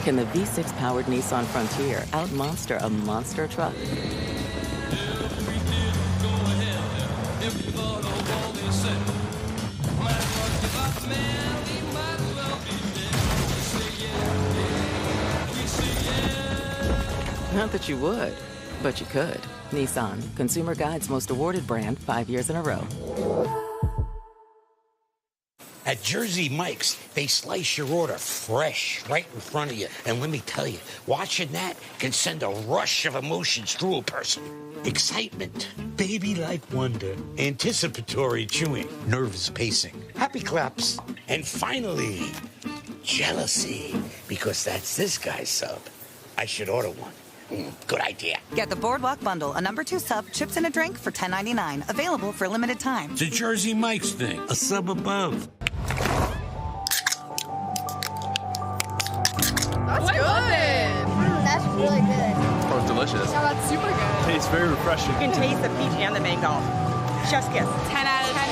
Can the V6-powered Nissan Frontier out-monster a monster truck? Not that you would, but you could. Nissan, Consumer Guide's most awarded brand 5 years in a row. At Jersey Mike's, they slice your order fresh right in front of you. And let me tell you, watching that can send a rush of emotions through a person. Excitement, baby-like wonder, anticipatory chewing, nervous pacing, happy claps, and finally, jealousy, because that's this guy's sub. I should order one. Good idea. Get the Boardwalk Bundle, a #2 sub, chips and a drink for $10.99. Available for a limited time. It's a Jersey Mike's thing, a sub above. That's good. That's really good. Oh, it's delicious. Yeah, that's super good. Tastes very refreshing. You can taste the peach and the mango. Chef's kiss. 10 out of 10.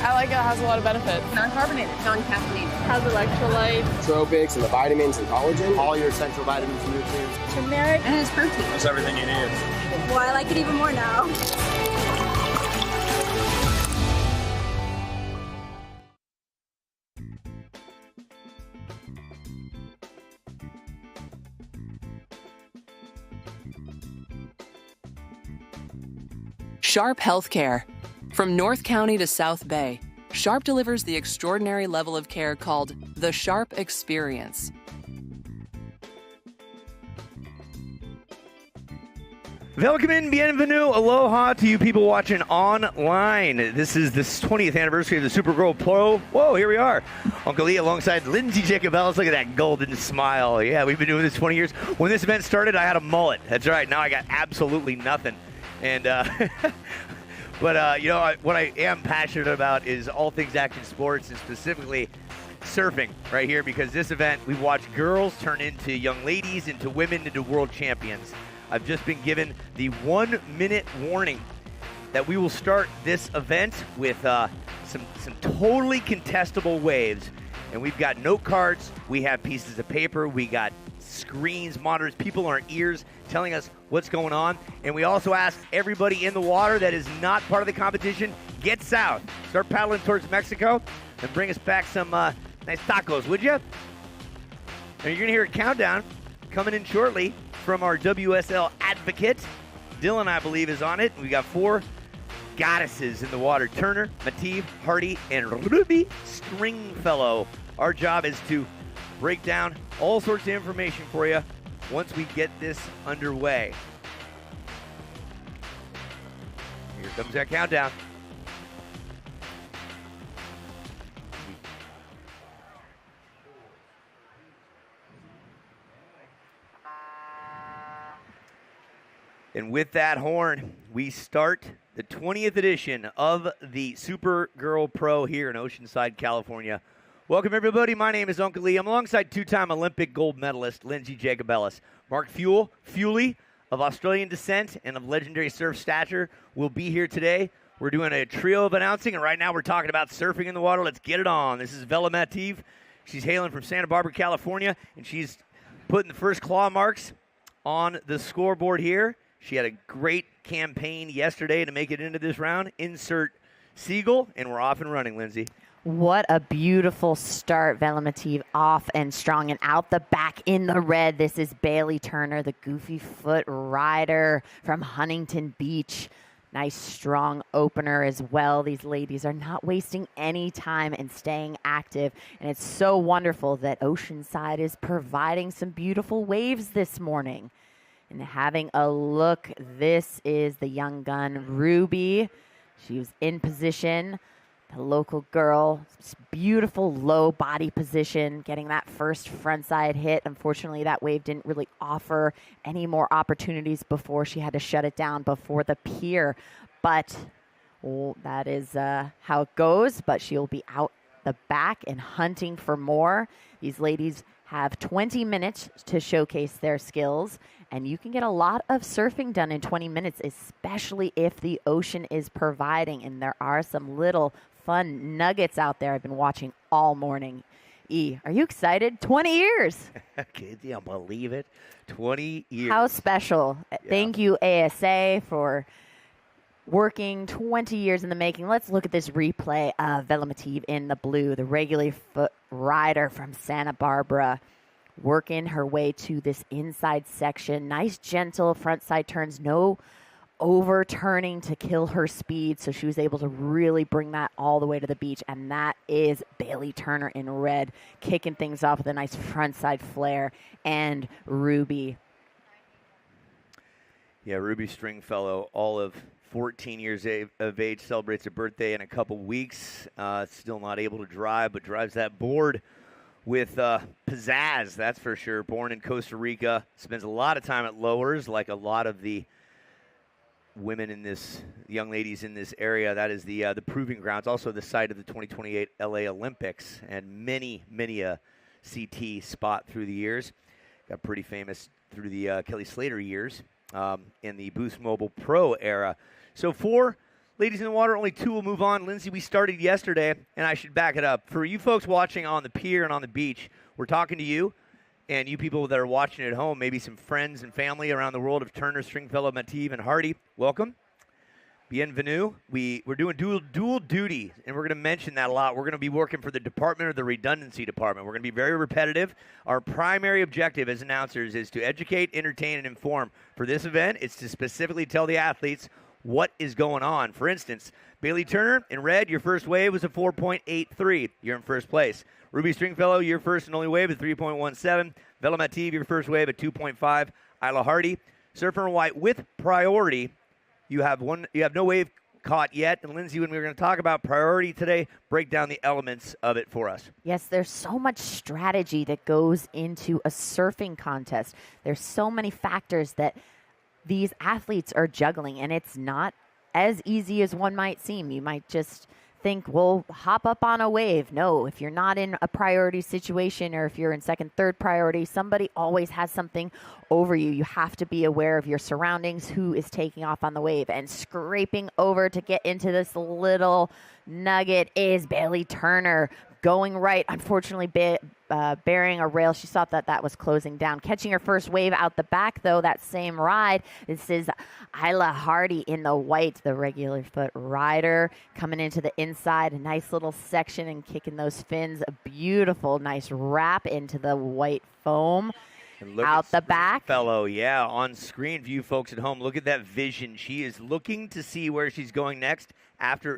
I like it. It has a lot of benefits. Non-carbonated. Non-caffeinated. Has electrolytes. Nootropics and the vitamins and collagen. All your essential vitamins and nutrients. Turmeric. And it's protein. That's everything you need. Well, I like it even more now. Sharp Healthcare. From North County to South Bay, Sharp delivers the extraordinary level of care called the Sharp Experience. Welcome, bienvenue, aloha to you people watching online. This is the 20th anniversary of the Supergirl Pro. Whoa, here we are. Uncle Lee alongside Lindsay Jacobellis. Look at that golden smile. Yeah, we've been doing this 20 years. When this event started, I had a mullet. That's right. Now I got absolutely nothing. And, but, you know, what I am passionate about is all things action sports and specifically surfing right here, because this event, we watch girls turn into young ladies, into women, into world champions. I've just been given the 1-minute warning that we will start this event with some totally contestable waves. And we've got note cards, we have pieces of paper, we got screens, monitors, people in our ears telling us what's going on. And we also ask everybody in the water that is not part of the competition, get south. Start paddling towards Mexico and bring us back some nice tacos, would you? And you're going to hear a countdown coming in shortly from our WSL advocate. Dylan, I believe, is on it. We got 4 goddesses in the water. Turner, Mative, Hardy, and Ruby Stringfellow. Our job is to break down all sorts of information for you once we get this underway. Here comes that countdown. And with that horn, we start the 20th edition of the Supergirl Pro here in Oceanside, California. Welcome, everybody. My name is Uncle Lee. I'm alongside two-time Olympic gold medalist Lindsay Jacobellis. Mark Fuley of Australian descent and of legendary surf stature will be here today. We're doing a trio of announcing, and right now we're talking about surfing in the water. Let's get it on. This is Vela Mativ. She's hailing from Santa Barbara, California, and she's putting the first claw marks on the scoreboard here. She had a great campaign yesterday to make it into this round. Insert Siegel, and we're off and running, Lindsay. What a beautiful start, Vela Mativ, off and strong and out the back in the red. This is Bailey Turner, the goofy foot rider from Huntington Beach. Nice, strong opener as well. These ladies are not wasting any time and staying active. And it's so wonderful that Oceanside is providing some beautiful waves this morning. And having a look, this is the young gun, Ruby. She was in position. The local girl, beautiful low body position, getting that first frontside hit. Unfortunately, that wave didn't really offer any more opportunities before she had to shut it down before the pier. But that is how it goes. But she'll be out the back and hunting for more. These ladies have 20 minutes to showcase their skills. And you can get a lot of surfing done in 20 minutes, especially if the ocean is providing. And there are some little fun nuggets out there I've been watching all morning. Are you excited? 20 years. Can you believe it? 20 years. How special. Yeah. Thank you, ASA, for working 20 years in the making. Let's look at this replay of Vela Mativ in the blue, the regular foot rider from Santa Barbara, working her way to this inside section. Nice, gentle front side turns, no overturning to kill her speed, so she was able to really bring that all the way to the beach. And that is Bailey Turner in red, kicking things off with a nice frontside flare, and Ruby. Yeah, Ruby Stringfellow, all of 14 years of age, celebrates her birthday in a couple weeks. Still not able to drive, but drives that board with pizzazz, that's for sure. Born in Costa Rica, spends a lot of time at lowers, like a lot of the women in this, young ladies in this area. That is the proving grounds, also the site of the 2028 LA Olympics, and many a CT spot through the years. Got pretty famous through the Kelly Slater years in the Boost Mobile Pro era. So 4 ladies in the water, only 2 will move on. Lindsay, we started yesterday, and I should back it up. For you folks watching on the pier and on the beach, we're talking to you. And you people that are watching at home, maybe some friends and family around the world of Turner, Stringfellow, Mativ, and Hardy, welcome. Bienvenue. We're doing dual duty, and we're going to mention that a lot. We're going to be working for the department or the redundancy department. We're going to be very repetitive. Our primary objective as announcers is to educate, entertain, and inform. For this event, it's to specifically tell the athletes what is going on. For instance, Bailey Turner, in red, your first wave was a 4.83. You're in first place. Ruby Stringfellow, your first and only wave at 3.17. Vela Mativ, your first wave at 2.5. Isla Hardy, surfer in white with priority. You have no wave caught yet. And Lindsay, when we're going to talk about priority today, break down the elements of it for us. Yes, there's so much strategy that goes into a surfing contest. There's so many factors that these athletes are juggling, and it's not as easy as one might seem. You might just think, well, hop up on a wave. No, if you're not in a priority situation, or if you're in second, third priority, somebody always has something over you. You have to be aware of your surroundings, who is taking off on the wave. And scraping over to get into this little nugget is Bailey Turner, going right, unfortunately bearing a rail. She thought that was closing down. Catching her first wave out the back, though, that same ride. This is Isla Hardy in the white, the regular foot rider, coming into the inside. A nice little section and kicking those fins. A beautiful, nice wrap into the white foam. Out the back. Fellow, yeah, on screen for you folks at home. Look at that vision. She is looking to see where she's going next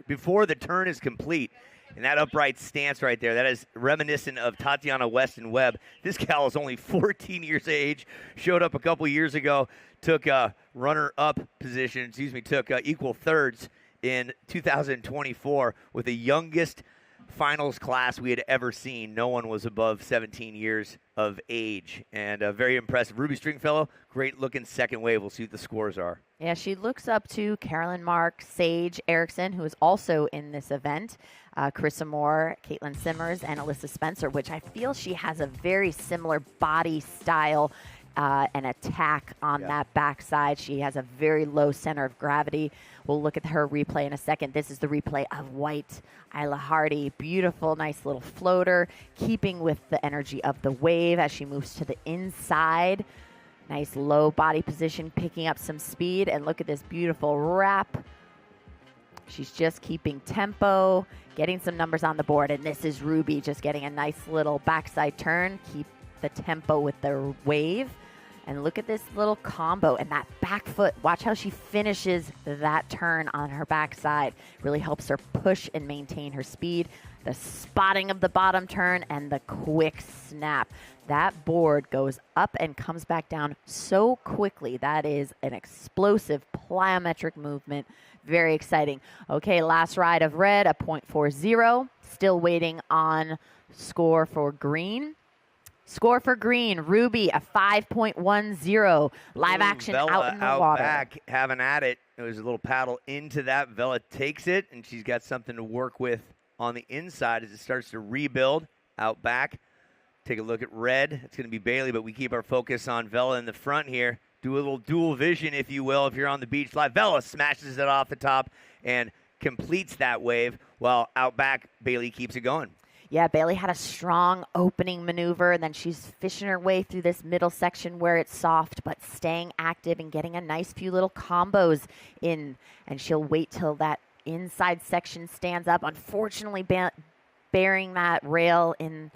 before the turn is complete. And that upright stance right there, that is reminiscent of Tatiana Weston Webb. This gal is only 14 years of age, showed up a couple years ago, took a runner-up position, took equal thirds in 2024 with the youngest finals class we had ever seen. No one was above 17 years of age, and very impressive. Ruby Stringfellow, great-looking second wave. We'll see what the scores are. Yeah, she looks up to Carolyn Mark, Sage Erickson, who is also in this event, Carissa Moore, Caitlin Simmers, and Alyssa Spencer, which I feel she has a very similar body style and attack on that backside. She has a very low center of gravity. We'll look at her replay in a second. This is the replay of white Isla Hardy. Beautiful, nice little floater, keeping with the energy of the wave as she moves to the inside. Nice low body position, picking up some speed. And look at this beautiful wrap. She's just keeping tempo, getting some numbers on the board. And this is Ruby just getting a nice little backside turn. Keep the tempo with the wave. And look at this little combo and that back foot. Watch how she finishes that turn on her backside. Really helps her push and maintain her speed. The spotting of the bottom turn and the quick snap. That board goes up and comes back down so quickly. That is an explosive plyometric movement. Very exciting. Okay, last ride of red, a .40. Still waiting on score for green. Score for green, Ruby, a 5.10. Live action Vela out in the out water. Back, having at it. It was a little paddle into that. Vela takes it, and she's got something to work with on the inside as it starts to rebuild out back. Take a look at red. It's going to be Bailey, but we keep our focus on Vela in the front here. Do a little dual vision, if you will, if you're on the beach live. Vela smashes it off the top and completes that wave, while out back, Bailey keeps it going. Yeah, Bailey had a strong opening maneuver, and then she's fishing her way through this middle section where it's soft, but staying active and getting a nice few little combos in. And she'll wait till that inside section stands up. Unfortunately, bearing that rail in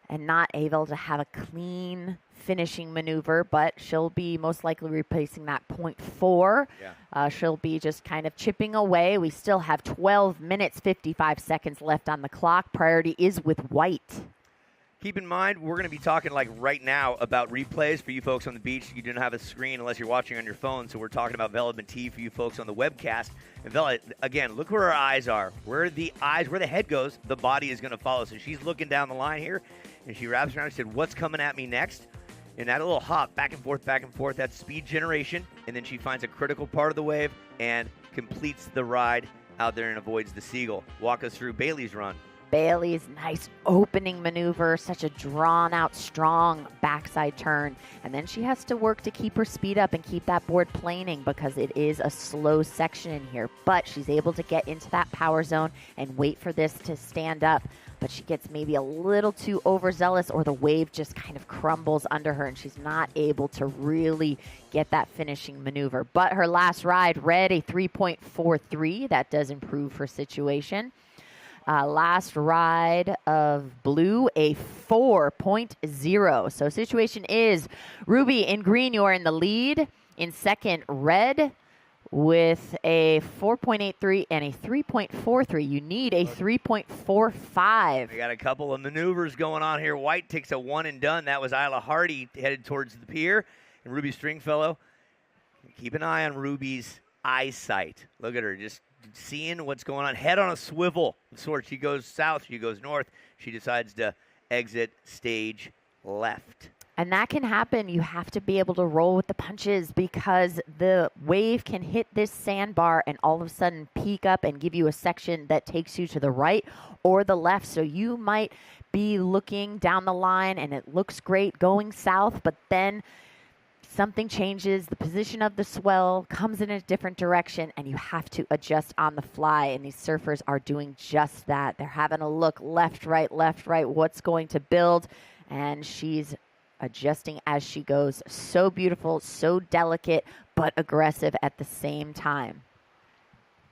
and not able to have a clean finishing maneuver, but she'll be most likely replacing that .4. Yeah. She'll be just kind of chipping away. We still have 12 minutes, 55 seconds left on the clock. Priority is with white. Keep in mind, we're going to be talking like right now about replays for you folks on the beach. You don't have a screen unless you're watching on your phone, so we're talking about Vela Matee for you folks on the webcast. And Vela, again, look where her eyes are. Where the head goes, the body is going to follow. So she's looking down the line here, and she wraps around and said, what's coming at me next? And that little hop, back and forth, that's speed generation. And then she finds a critical part of the wave and completes the ride out there and avoids the seagull. Walk us through Bailey's run. Bailey's nice opening maneuver, such a drawn-out, strong backside turn. And then she has to work to keep her speed up and keep that board planing because it is a slow section in here. But she's able to get into that power zone and wait for this to stand up. But she gets maybe a little too overzealous, or the wave just kind of crumbles under her and she's not able to really get that finishing maneuver. But her last ride, red, a 3.43. That does improve her situation. Last ride of blue, a 4.0. So situation is Ruby in green, you're in the lead. In second, red with a 4.83 and a 3.43. You need a 3.45. We got a couple of maneuvers going on here. White takes a one and done. That was Isla Hardy headed towards the pier. And Ruby Stringfellow, keep an eye on Ruby's eyesight. Look at her, just seeing what's going on. Head on a swivel of sorts. She goes south, she goes north. She decides to exit stage left. And that can happen. You have to be able to roll with the punches because the wave can hit this sandbar and all of a sudden peak up and give you a section that takes you to the right or the left. So you might be looking down the line and it looks great going south, but then something changes, the position of the swell comes in a different direction, and you have to adjust on the fly. And these surfers are doing just that. They're having a look left, right, what's going to build, and she's adjusting as she goes. So beautiful, so delicate, but aggressive at the same time.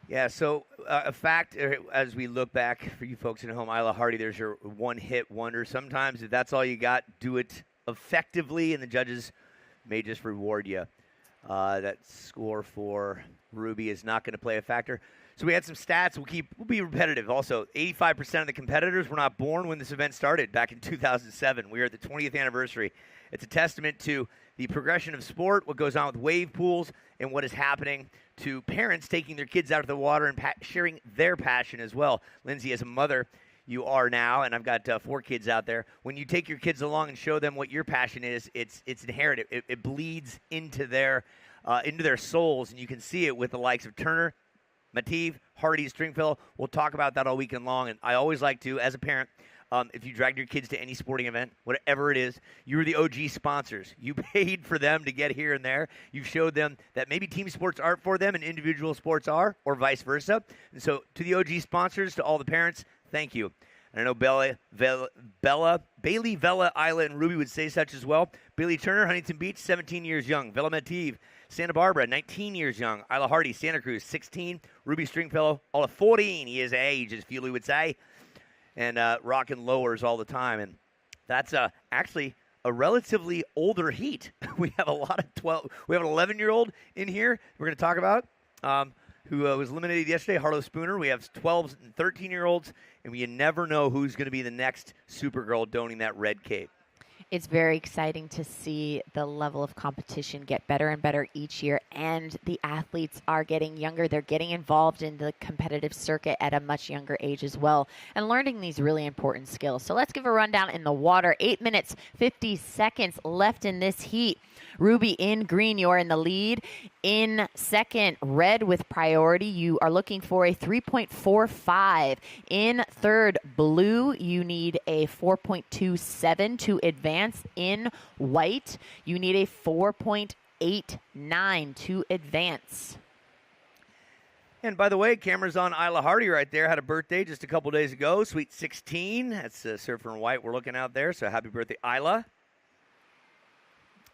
Yeah, so a fact, as we look back for you folks at home, Isla Hardy, there's your one-hit wonder. Sometimes if that's all you got, do it effectively, and the judges may just reward you. That score for Ruby is not going to play a factor. So we had some stats. We'll be repetitive. Also, 85% of the competitors were not born when this event started back in 2007. We are at the 20th anniversary. It's a testament to the progression of sport, what goes on with wave pools, and what is happening to parents taking their kids out of the water and sharing their passion as well. Lindsay, as a mother, you are now, and I've got 4 kids out there. When you take your kids along and show them what your passion is, it's inherent. It bleeds into their souls, and you can see it with the likes of Turner, Mativ, Hardy, Stringfellow. We'll talk about that all weekend long, and I always like to, as a parent, if you dragged your kids to any sporting event, whatever it is, you were the OG sponsors. You paid for them to get here and there. You showed them that maybe team sports aren't for them and individual sports are, or vice versa. And so to the OG sponsors, to all the parents, thank you. And I know Bailey, Vella, Isla, and Ruby would say such as well. Bailey Turner, Huntington Beach, 17 years young. Vella Mativ, Santa Barbara, 19 years young. Isla Hardy, Santa Cruz, 16. Ruby Stringfellow, all of 14 years of age, as Feely would say. And rocking lowers all the time. And that's actually a relatively older heat. We have a lot of 12. We have an 11-year-old in here we're going to talk about who was eliminated yesterday, Harlow Spooner. We have 12 and 13-year-olds, and you never know who's going to be the next Supergirl donning that red cape. It's very exciting to see the level of competition get better and better each year, and the athletes are getting younger. They're getting involved in the competitive circuit at a much younger age as well, and learning these really important skills. So let's give a rundown in the water. 8 minutes, 50 seconds left in this heat. Ruby in green, you're in the lead. In second, red with priority. You are looking for a 3.45. In third, blue, you need a 4.27 to advance. In white, you need a 4.89 to advance. And by the way, camera's on Isla Hardy right there. Had a birthday just a couple days ago. Sweet 16. That's Surfer in White we're looking out there. So happy birthday, Isla.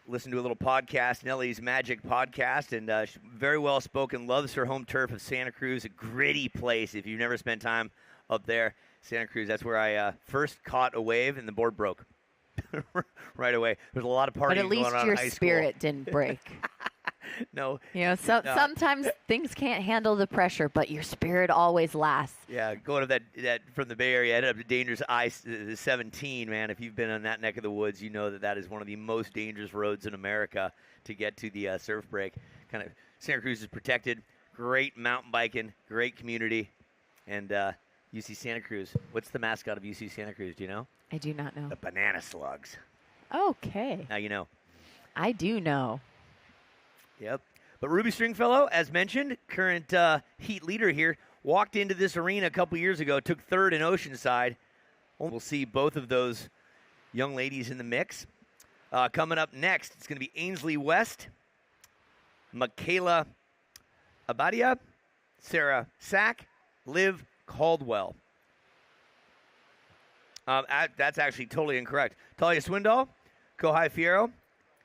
Listen to a little podcast, Nellie's Magic podcast, and very well spoken. Loves her home turf of Santa Cruz, a gritty place. If you've never spent time up there, Santa Cruz, that's where I first caught a wave and the board broke right away. There's a lot of partying going on in high school. But at least your spirit didn't break. No. Sometimes things can't handle the pressure, but your spirit always lasts. Yeah, going to that from the Bay Area, ended up to dangerous I-17, man. If you've been on that neck of the woods, you know that is one of the most dangerous roads in America to get to the surf break. Kind of Santa Cruz is protected, great mountain biking, great community, and UC Santa Cruz. What's the mascot of UC Santa Cruz? Do you know? I do not know. The banana slugs. Okay. Now you know. I do know. Yep. But Ruby Stringfellow, as mentioned, current heat leader here, walked into this arena a couple years ago, took third in Oceanside. We'll see both of those young ladies in the mix. Coming up next, it's going to be Ainsley West, Michaela Abadia, Sarah Sack, Liv Caldwell. That's actually totally incorrect. Talia Swindoll, Kohai Fierro,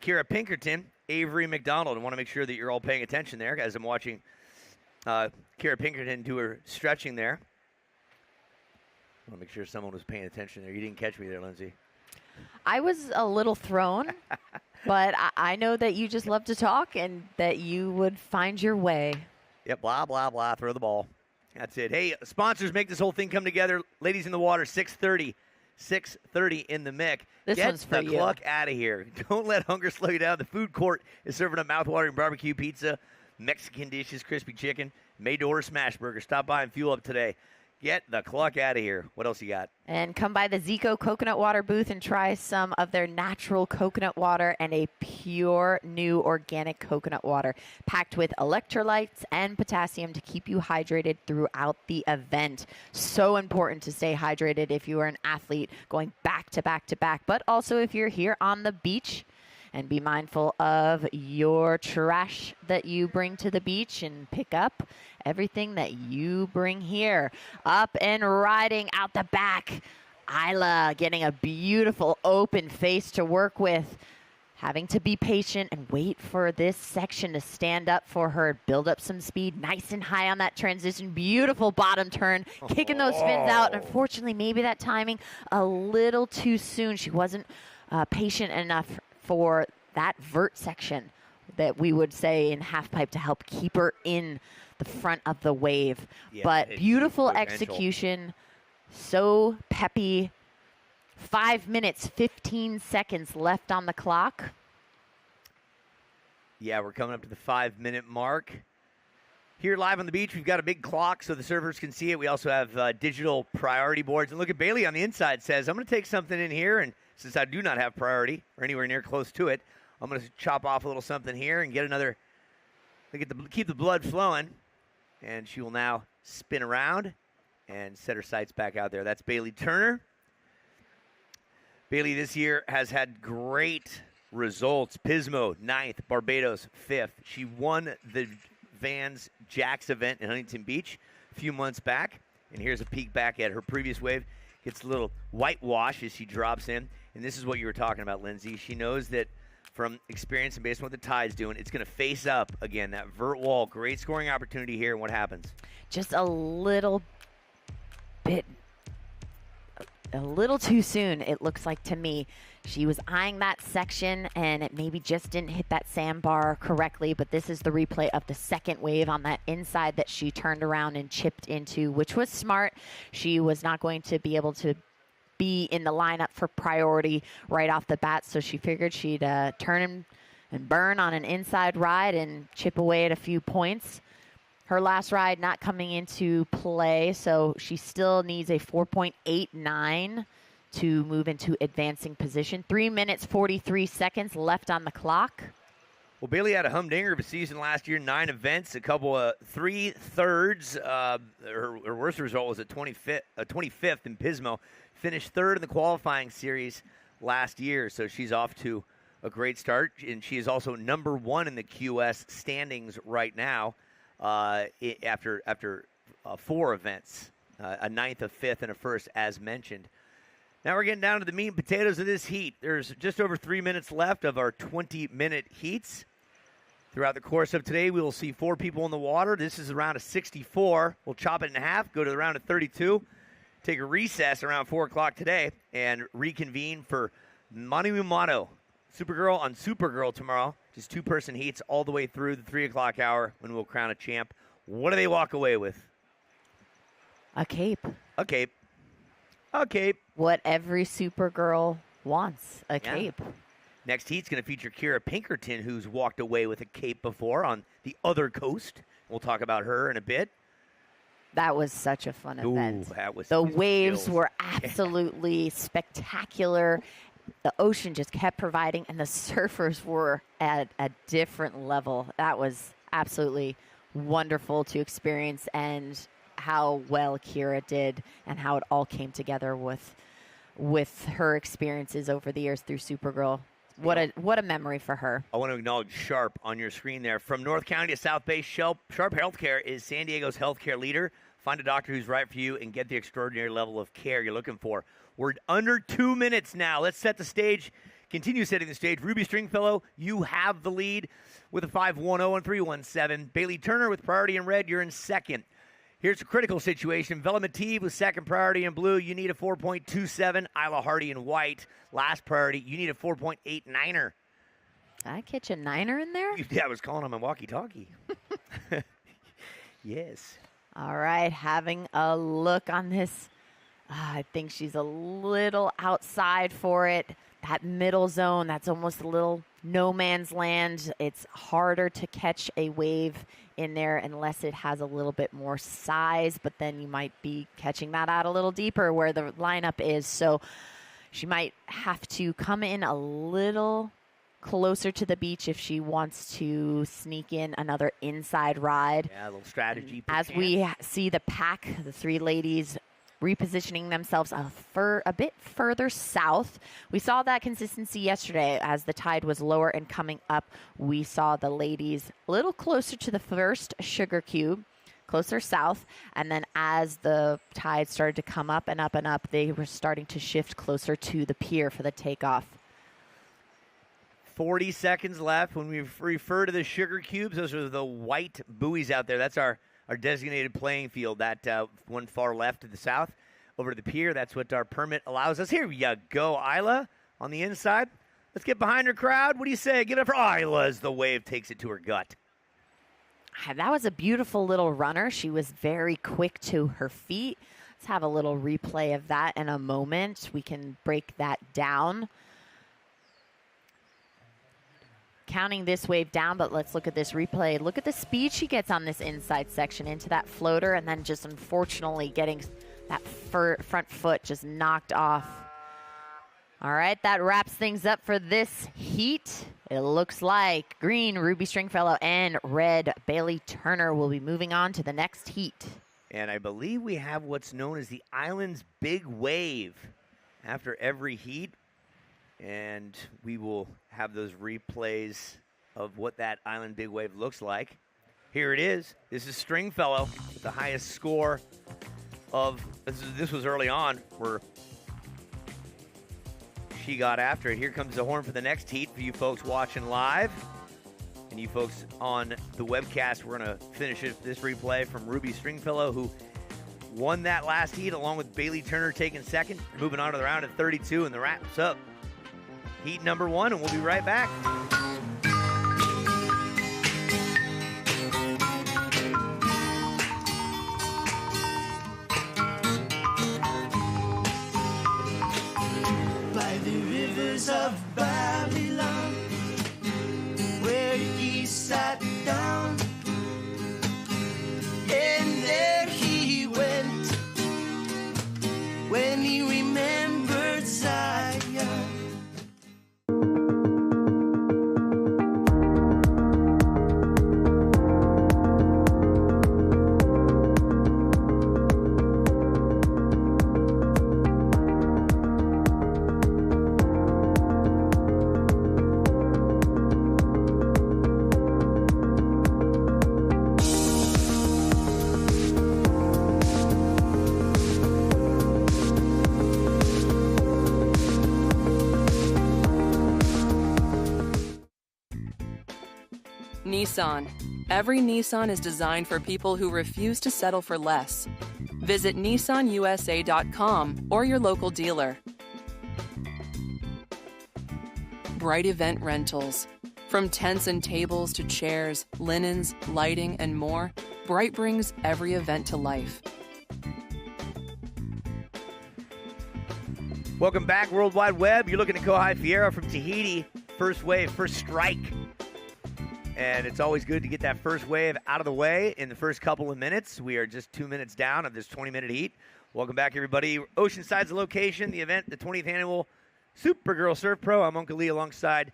Kira Pinkerton, Avery McDonald. I want to make sure that you're all paying attention there as I'm watching Kira Pinkerton do her stretching there. I want to make sure someone was paying attention there. You didn't catch me there, Lindsay. I was a little thrown, but I know that you just love to talk and that you would find your way. Yep, blah, blah, blah, throw the ball. That's it. Hey, sponsors make this whole thing come together. Ladies in the water, 6:30 in the Mick. This Get one's for the you. cluck out of here. Don't let hunger slow you down. The food court is serving up mouthwatering barbecue pizza, Mexican dishes, crispy chicken, made-to-order smash burger. Stop by and fuel up today. Get the cluck out of here. What else you got? And come by the Zico Coconut Water booth and try some of their natural coconut water and a pure new organic coconut water packed with electrolytes and potassium to keep you hydrated throughout the event. So important to stay hydrated if you are an athlete going back to back to back, but also if you're here on the beach. And be mindful of your trash that you bring to the beach and pick up everything that you bring here. Up and riding out the back. Isla getting a beautiful open face to work with. Having to be patient and wait for this section to stand up for her. Build up some speed. Nice and high on that transition. Beautiful bottom turn. Kicking those fins out. Unfortunately, maybe that timing a little too soon. She wasn't patient enough for that vert section that we would say in half pipe to help keep her in the front of the wave. Yeah, but beautiful execution, so peppy. 5 minutes, 15 seconds left on the clock. Yeah, we're coming up to the 5-minute mark. Here live on the beach, we've got a big clock so the surfers can see it. We also have digital priority boards. And look at Bailey on the inside says, I'm going to take something in here, and since I do not have priority or anywhere near close to it, I'm going to chop off a little something here and get another, keep the blood flowing. And she will now spin around and set her sights back out there. That's Bailey Turner. Bailey this year has had great results. Pismo, 9th. Barbados, 5th. She won the Vans Jacks event in Huntington Beach a few months back. And here's a peek back at her previous wave. Gets a little whitewash as she drops in. And this is what you were talking about, Lindsay. She knows that from experience and based on what the tide's doing, it's going to face up again. That vert wall, great scoring opportunity here. And what happens? Just a little too soon, it looks like to me. She was eyeing that section, and it maybe just didn't hit that sandbar correctly, but this is the replay of the second wave on that inside that she turned around and chipped into, which was smart. She was not going to be able to be in the lineup for priority right off the bat, so she figured she'd turn and burn on an inside ride and chip away at a few points. Her last ride not coming into play, so she still needs a 4.89 to move into advancing position. 3 minutes, 43 seconds left on the clock. Well, Bailey had a humdinger of a season last year, 9 events, a couple of 3/3. Her worst result was at 25th in Pismo. Finished 3rd in the qualifying series last year, so she's off to a great start. And she is also number 1 in the QS standings right now after 4 events, a 9th, a 5th, and a 1st, as mentioned. Now we're getting down to the meat and potatoes of this heat. There's just over 3 minutes left of our 20-minute heats. Throughout the course of today, we will see 4 people in the water. This is a round of 64. We'll chop it in half, go to the round of 32, take a recess around 4 o'clock today, and reconvene for Manu Mano, Supergirl on Supergirl tomorrow. Just 2-person heats all the way through the 3 o'clock hour when we'll crown a champ. What do they walk away with? A cape. A cape. A cape. What every Supergirl wants, a cape. Next heat's going to feature Kira Pinkerton, who's walked away with a cape before on the other coast. We'll talk about her in a bit. That was such a fun event. That was the waves were absolutely spectacular. The ocean just kept providing, and the surfers were at a different level. That was absolutely wonderful to experience, and how well Kira did and how it all came together with her experiences over the years through Supergirl. What a memory for her. I want to acknowledge Sharp on your screen there. From North County to South Bay, Sharp Healthcare is San Diego's healthcare leader. Find a doctor who's right for you and get the extraordinary level of care you're looking for. We're under 2 minutes now. Let's set the stage. Continue setting the stage. Ruby Stringfellow, you have the lead with a 5.10 and 3.17. Bailey Turner with priority in red, you're in second. Here's a critical situation. Vela Mative with second priority in blue. You need a 4.27. Isla Hardy in white. Last priority, you need a 4.89er. Did I catch a 9er in there? Yeah, I was calling on my walkie-talkie. Yes. All right, having a look on this. I think she's a little outside for it. That middle zone, that's almost a little no man's land. It's harder to catch a wave in there unless it has a little bit more size, but then you might be catching that out a little deeper where the lineup is. So she might have to come in a little closer to the beach if she wants to sneak in another inside ride. Yeah, a little strategy. As we see the pack, the 3 ladies repositioning themselves a bit further south. We saw that consistency yesterday as the tide was lower and coming up. We saw the ladies a little closer to the first sugar cube, closer south, and then as the tide started to come up and up and up, they were starting to shift closer to the pier for the takeoff. 40 seconds left. When we refer to the sugar cubes, those are the white buoys out there. That's our designated playing field, that one far left to the south over to the pier. That's what our permit allows us. Here you go, Isla on the inside. Let's get behind her crowd. What do you say? Give it up for Isla as the wave takes it to her gut. That was a beautiful little runner. She was very quick to her feet. Let's have a little replay of that in a moment. We can break that down. counting this wave down, but let's look at this replay. Look at the speed she gets on this inside section into that floater, and then just unfortunately getting that front foot just knocked off. All right, that wraps things up for this heat. It looks like green, Ruby Stringfellow, and red, Bailey Turner will be moving on to the next heat. And I believe we have what's known as the Island's Big Wave after every heat. And we will have those replays of what that Island Big Wave looks like. Here it is. This is Stringfellow with the highest score of, this was early on, where she got after it. Here comes the horn for the next heat for you folks watching live. And you folks on the webcast, we're going to finish this replay from Ruby Stringfellow, who won that last heat along with Bailey Turner taking second. Moving on to the round at 32, and the wraps up heat number 1, and we'll be right back. By the rivers of Babylon, where he sat down, and there he went when he remembered Zion. Nissan. Every Nissan is designed for people who refuse to settle for less. Visit nissanusa.com or your local dealer. Bright Event Rentals. From tents and tables to chairs, linens, lighting, and more, Bright brings every event to life. Welcome back, World Wide Web. You're looking at Kohai Fierro from Tahiti. First wave, first strike. And it's always good to get that first wave out of the way in the first couple of minutes. We are just 2 minutes down of this 20-minute heat. Welcome back, everybody. Oceanside's the location, the event, the 20th annual Supergirl Surf Pro. I'm Uncle Lee alongside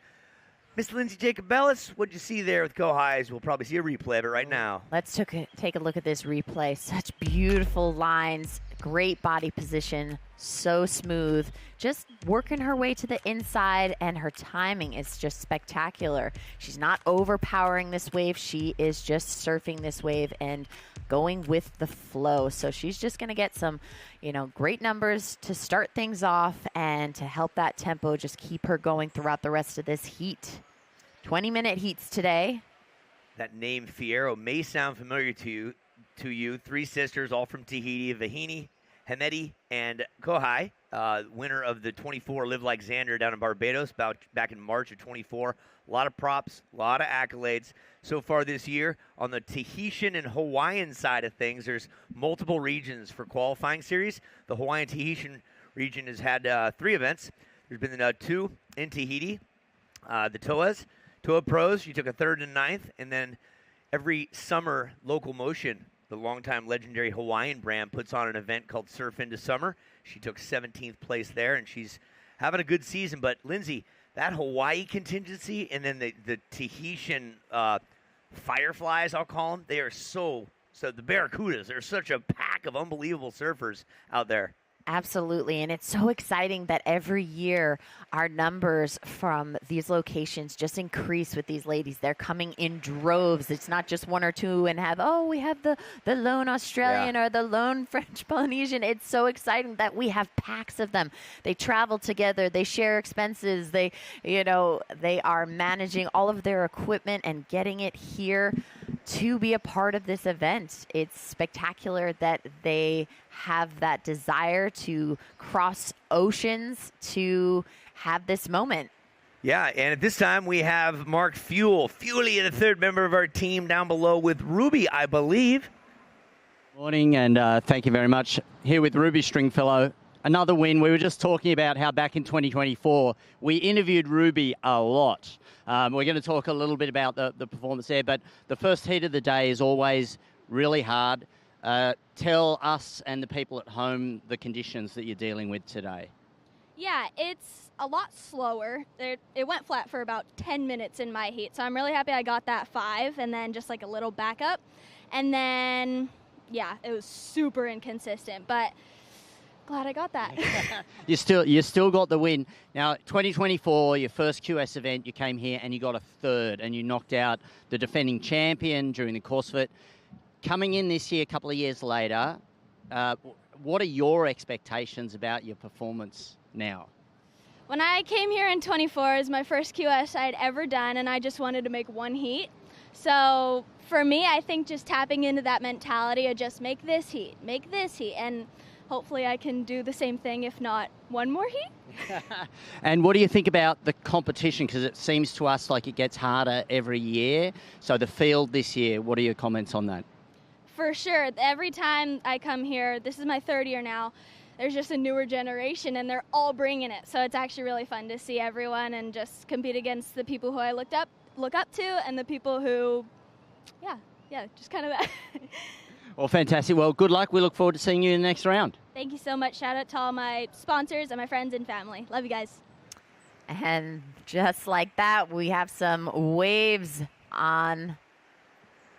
Miss Lindsay Jacobellis. What'd you see there with Kohai's? We'll probably see a replay of it right now. Let's take a look at this replay. Such beautiful lines, great body position, so smooth. Just working her way to the inside, and her timing is just spectacular. She's not overpowering this wave. She is just surfing this wave and going with the flow. So she's just going to get some, great numbers to start things off and to help that tempo just keep her going throughout the rest of this heat. 20-minute heats today. That name Fierro may sound familiar to you. Three sisters, all from Tahiti, Vahini, Hemedi, and Kohai, winner of the 24 Live Like Xander down in Barbados back in March of 24. A lot of props, a lot of accolades so far this year. On the Tahitian and Hawaiian side of things, there's multiple regions for qualifying series. The Hawaiian-Tahitian region has had 3 events. There's been 2 in Tahiti. The Toa Pros, she took a 3rd and 9th, and then every summer, Local Motion, the longtime legendary Hawaiian brand, puts on an event called Surf Into Summer. She took 17th place there, and she's having a good season. But, Lindsay, that Hawaii contingency and then the Tahitian Fireflies, I'll call them, they are so the Barracudas, they're such a pack of unbelievable surfers out there. Absolutely, and it's so exciting that every year our numbers from these locations just increase with these ladies. They're coming in droves. It's not just 1 or 2 and we have the lone Australian or the lone French Polynesian. It's so exciting that we have packs of them. They travel together. They share expenses. They are managing all of their equipment and getting it here to be a part of this event. It's spectacular that they have that desire to cross oceans to have this moment. Yeah, and at this time we have Mark Fuely, the 3rd member of our team, down below with Ruby, I believe. Morning, and thank you very much. Here with Ruby Stringfellow. another win. We were just talking about how back in 2024, we interviewed Ruby a lot. We're going to talk a little bit about the performance there, but the first heat of the day is always really hard. Tell us and the people at home the conditions that you're dealing with today. Yeah, it's a lot slower. It went flat for about 10 minutes in my heat, so I'm really happy I got that 5 and then just like a little backup. And then, yeah, it was super inconsistent, but glad I got that. You still got the win. Now, 2024, your first QS event, you came here and you got a 3rd and you knocked out the defending champion during the course of it. Coming in this year, a couple of years later, what are your expectations about your performance now? When I came here in 24, it was my first QS I'd ever done, and I just wanted to make one heat. So for me, I think just tapping into that mentality of just make this heat, and hopefully I can do the same thing, if not one more heat. And what do you think about the competition? Because it seems to us like it gets harder every year. So the field this year, what are your comments on that? For sure. Every time I come here, this is my 3rd year now, there's just a newer generation, and they're all bringing it. So it's actually really fun to see everyone and just compete against the people who I look up to, and the people who, yeah, just kind of that. Well, fantastic. Well, good luck. We look forward to seeing you in the next round. Thank you so much. Shout out to all my sponsors and my friends and family. Love you guys. And just like that, we have some waves on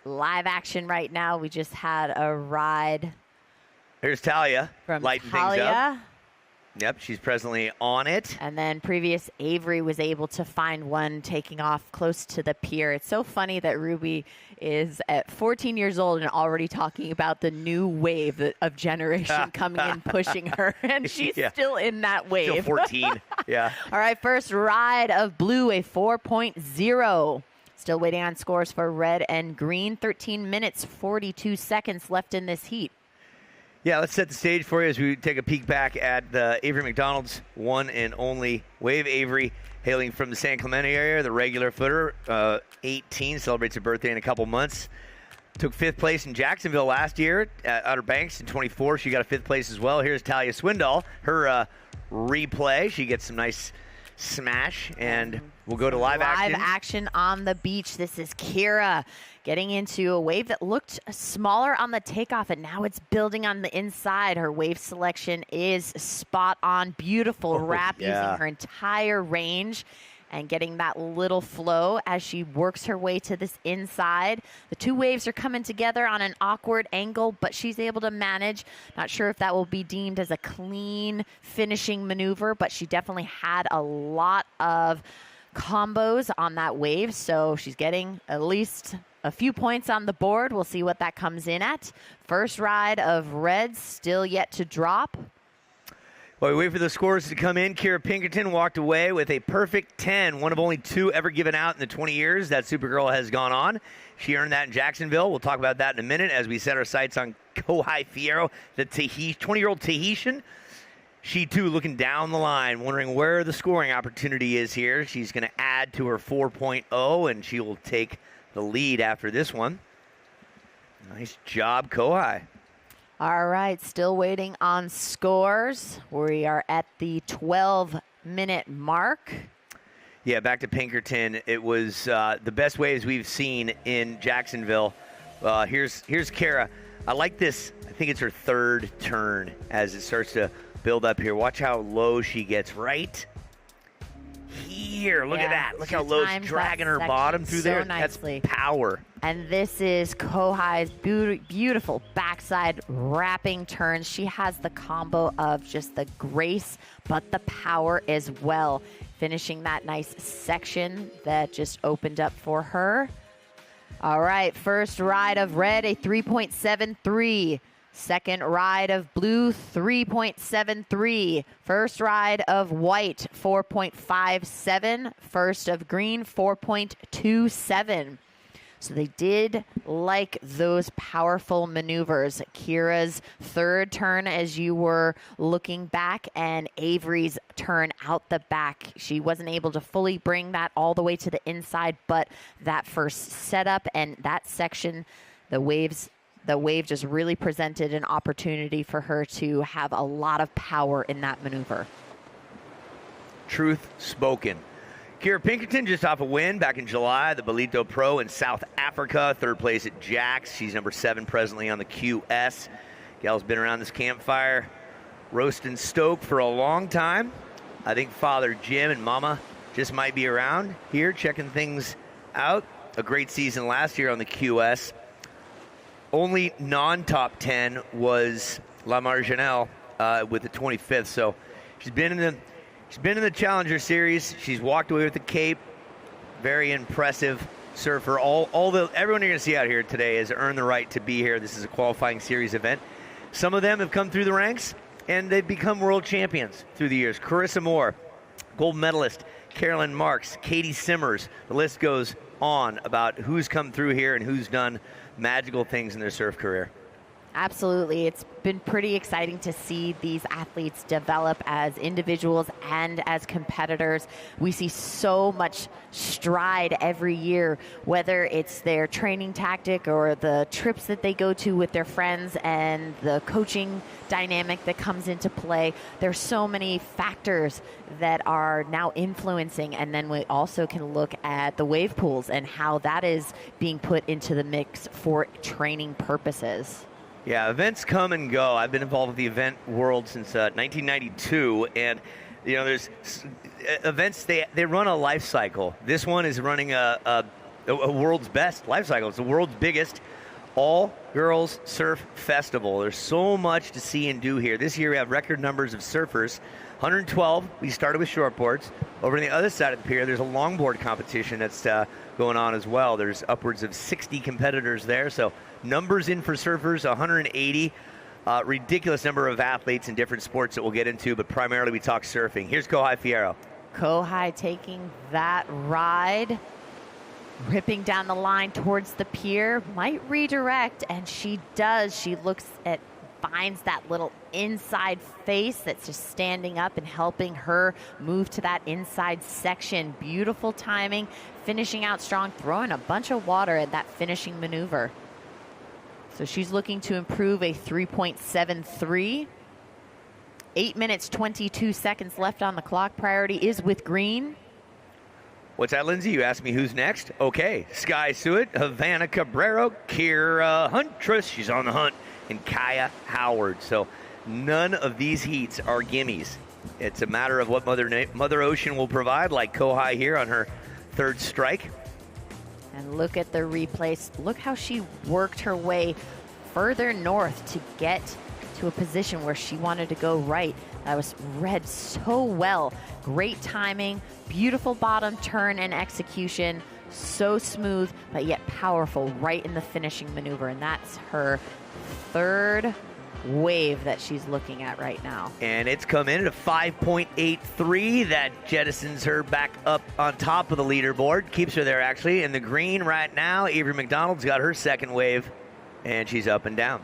live action right now. We just had a ride. Here's Talia from lighting Talia. things up. Yep, she's presently on it. And then previous Avery was able to find one taking off close to the pier. It's so funny that Ruby is at 14 years old and already talking about the new wave of generation coming in, pushing her. And she's still in that wave. Still 14, yeah. All right, first ride of blue, a 4.0. Still waiting on scores for red and green. 13 minutes, 42 seconds left in this heat. Yeah, let's set the stage for you as we take a peek back at the Avery McDonald's one and only wave. Avery, hailing from the San Clemente area, the regular footer, 18, celebrates her birthday in a couple months. Took 5th place in Jacksonville last year at Outer Banks. In 24, she got a 5th place as well. Here's Talia Swindoll, her replay. She gets some nice smash, and we'll go to live action. Live action on the beach. This is Kira getting into a wave that looked smaller on the takeoff, and now it's building on the inside. Her wave selection is spot on. Beautiful wrap using her entire range and getting that little flow as she works her way to this inside. The two waves are coming together on an awkward angle, but she's able to manage. Not sure if that will be deemed as a clean finishing maneuver, but she definitely had a lot of combos on that wave, so she's getting at least a few points on the board. We'll see what that comes in at. First ride of reds still yet to drop. While we wait for the scores to come in, Kira Pinkerton walked away with a perfect 10, one of only 2 ever given out in the 20 years that Supergirl has gone on. She earned that in Jacksonville. We'll talk about that in a minute as we set our sights on Kohai Fierro, the 20-year-old Tahitian. She, too, looking down the line, wondering where the scoring opportunity is here. She's going to add to her 4.0, and she will take the lead after this one. Nice job, Kohai. All right, still waiting on scores. We are at the 12-minute mark. Yeah, back to Pinkerton. It was the best waves we've seen in Jacksonville. Here's Kara. I like this. I think it's her 3rd turn as it starts to build up here. Watch how low she gets right here. Look at that. Look how low she's dragging her bottom through there. Nicely. That's power. And this is Kohai's beautiful backside wrapping turns. She has the combo of just the grace, but the power as well. Finishing that nice section that just opened up for her. All right, first ride of red, a 3.73. Second ride of blue, 3.73. First ride of white, 4.57. First of green, 4.27. So they did like those powerful maneuvers. Kira's 3rd turn as you were looking back, and Avery's turn out the back. She wasn't able to fully bring that all the way to the inside, but that first setup and that section, the waves The wave just really presented an opportunity for her to have a lot of power in that maneuver. Truth spoken. Kira Pinkerton just off a win back in July, the Belito Pro in South Africa, third place at Jack's. She's number 7 presently on the QS. Gal's been around this campfire, roasting stoke for a long time. I think Father Jim and Mama just might be around here checking things out. A great season last year on the QS. Only non-top 10 was La Marginelle with the 25th. So she's been in the Challenger Series. She's walked away with the cape. Very impressive surfer. Everyone you're going to see out here today has earned the right to be here. This is a qualifying series event. Some of them have come through the ranks, and they've become world champions through the years. Carissa Moore, gold medalist. Carolyn Marks, Katie Simmers. The list goes on about who's come through here and who's done magical things in their surf career. Absolutely. It's been pretty exciting to see these athletes develop as individuals and as competitors. We see so much stride every year, whether it's their training tactic or the trips that they go to with their friends and the coaching dynamic that comes into play. There's so many factors that are now influencing, and then we also can look at the wave pools and how that is being put into the mix for training purposes. Yeah, events come and go. I've been involved with the event world since 1992, and there's events, they run a life cycle. This one is running a world's best life cycle. It's the world's biggest all-girls surf festival. There's so much to see and do here. This year we have record numbers of surfers. 112. We started with shortboards. Over on the other side of the pier, there's a longboard competition that's going on as well. There's upwards of 60 competitors there, so numbers in for surfers, 180. Ridiculous number of athletes in different sports that we'll get into, but primarily we talk surfing. Here's Kohai Fierro. Kohai taking that ride, ripping down the line towards the pier, might redirect, and she does. She finds that little inside face that's just standing up and helping her move to that inside section. Beautiful timing, finishing out strong, throwing a bunch of water at that finishing maneuver. So she's looking to improve a 3.73. 8 minutes, 22 seconds left on the clock. Priority is with green. What's that, Lindsay? You asked me who's next? Okay, Sky Suet, Havana Cabrero, Kira Huntress, she's on the hunt, and Kaya Howard. So none of these heats are gimmies. It's a matter of what Mother Ocean will provide, like Kohai here on her third strike. And look at the replays. Look how she worked her way further north to get to a position where she wanted to go right. That was read so well. Great timing, beautiful bottom turn and execution. So smooth, but yet powerful right in the finishing maneuver. And that's her third wave that she's looking at right now. And it's come in at a 5.83. That jettisons her back up on top of the leaderboard. Keeps her there, actually. In the green right now, Avery McDonald's got her second wave, and she's up and down.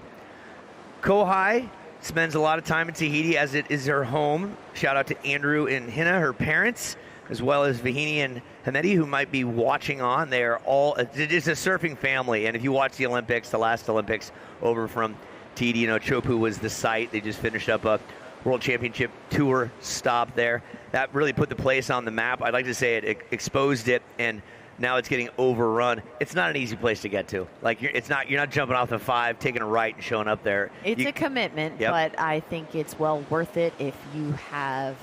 Kohai spends a lot of time in Tahiti, as it is her home. Shout out to Andrew and Hina, her parents, as well as Vahini and Hamedi, who might be watching on. They are all, it's a surfing family. And if you watch the Olympics, the last Olympics over from Tahiti, Chopu was the site. They just finished up a World Championship Tour stop there. That really put the place on the map. I'd like to say it exposed it, and now it's getting overrun. It's not an easy place to get to. Like, you're not jumping off the 5, taking a right, and showing up there. It's a commitment, Yep. but I think it's well worth it if you have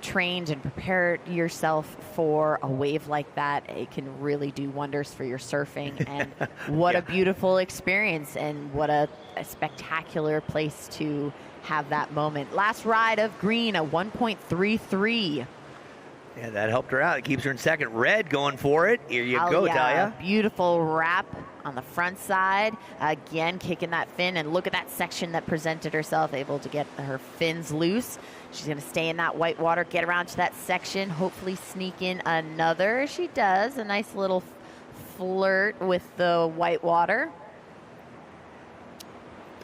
trained and prepared yourself for a wave like that. It can really do wonders for your surfing, and what a beautiful experience, and what a spectacular place to have that moment. Last ride of green, a 1.33. Yeah, that helped her out. It keeps her in second. Red going for it. Here you go, Yeah. Talia. Beautiful wrap on the front side. Again, kicking that fin, and look at that section that presented herself, able to get her fins loose. She's going to stay in that white water, get around to that section, hopefully sneak in another. She does. A nice little flirt with the white water.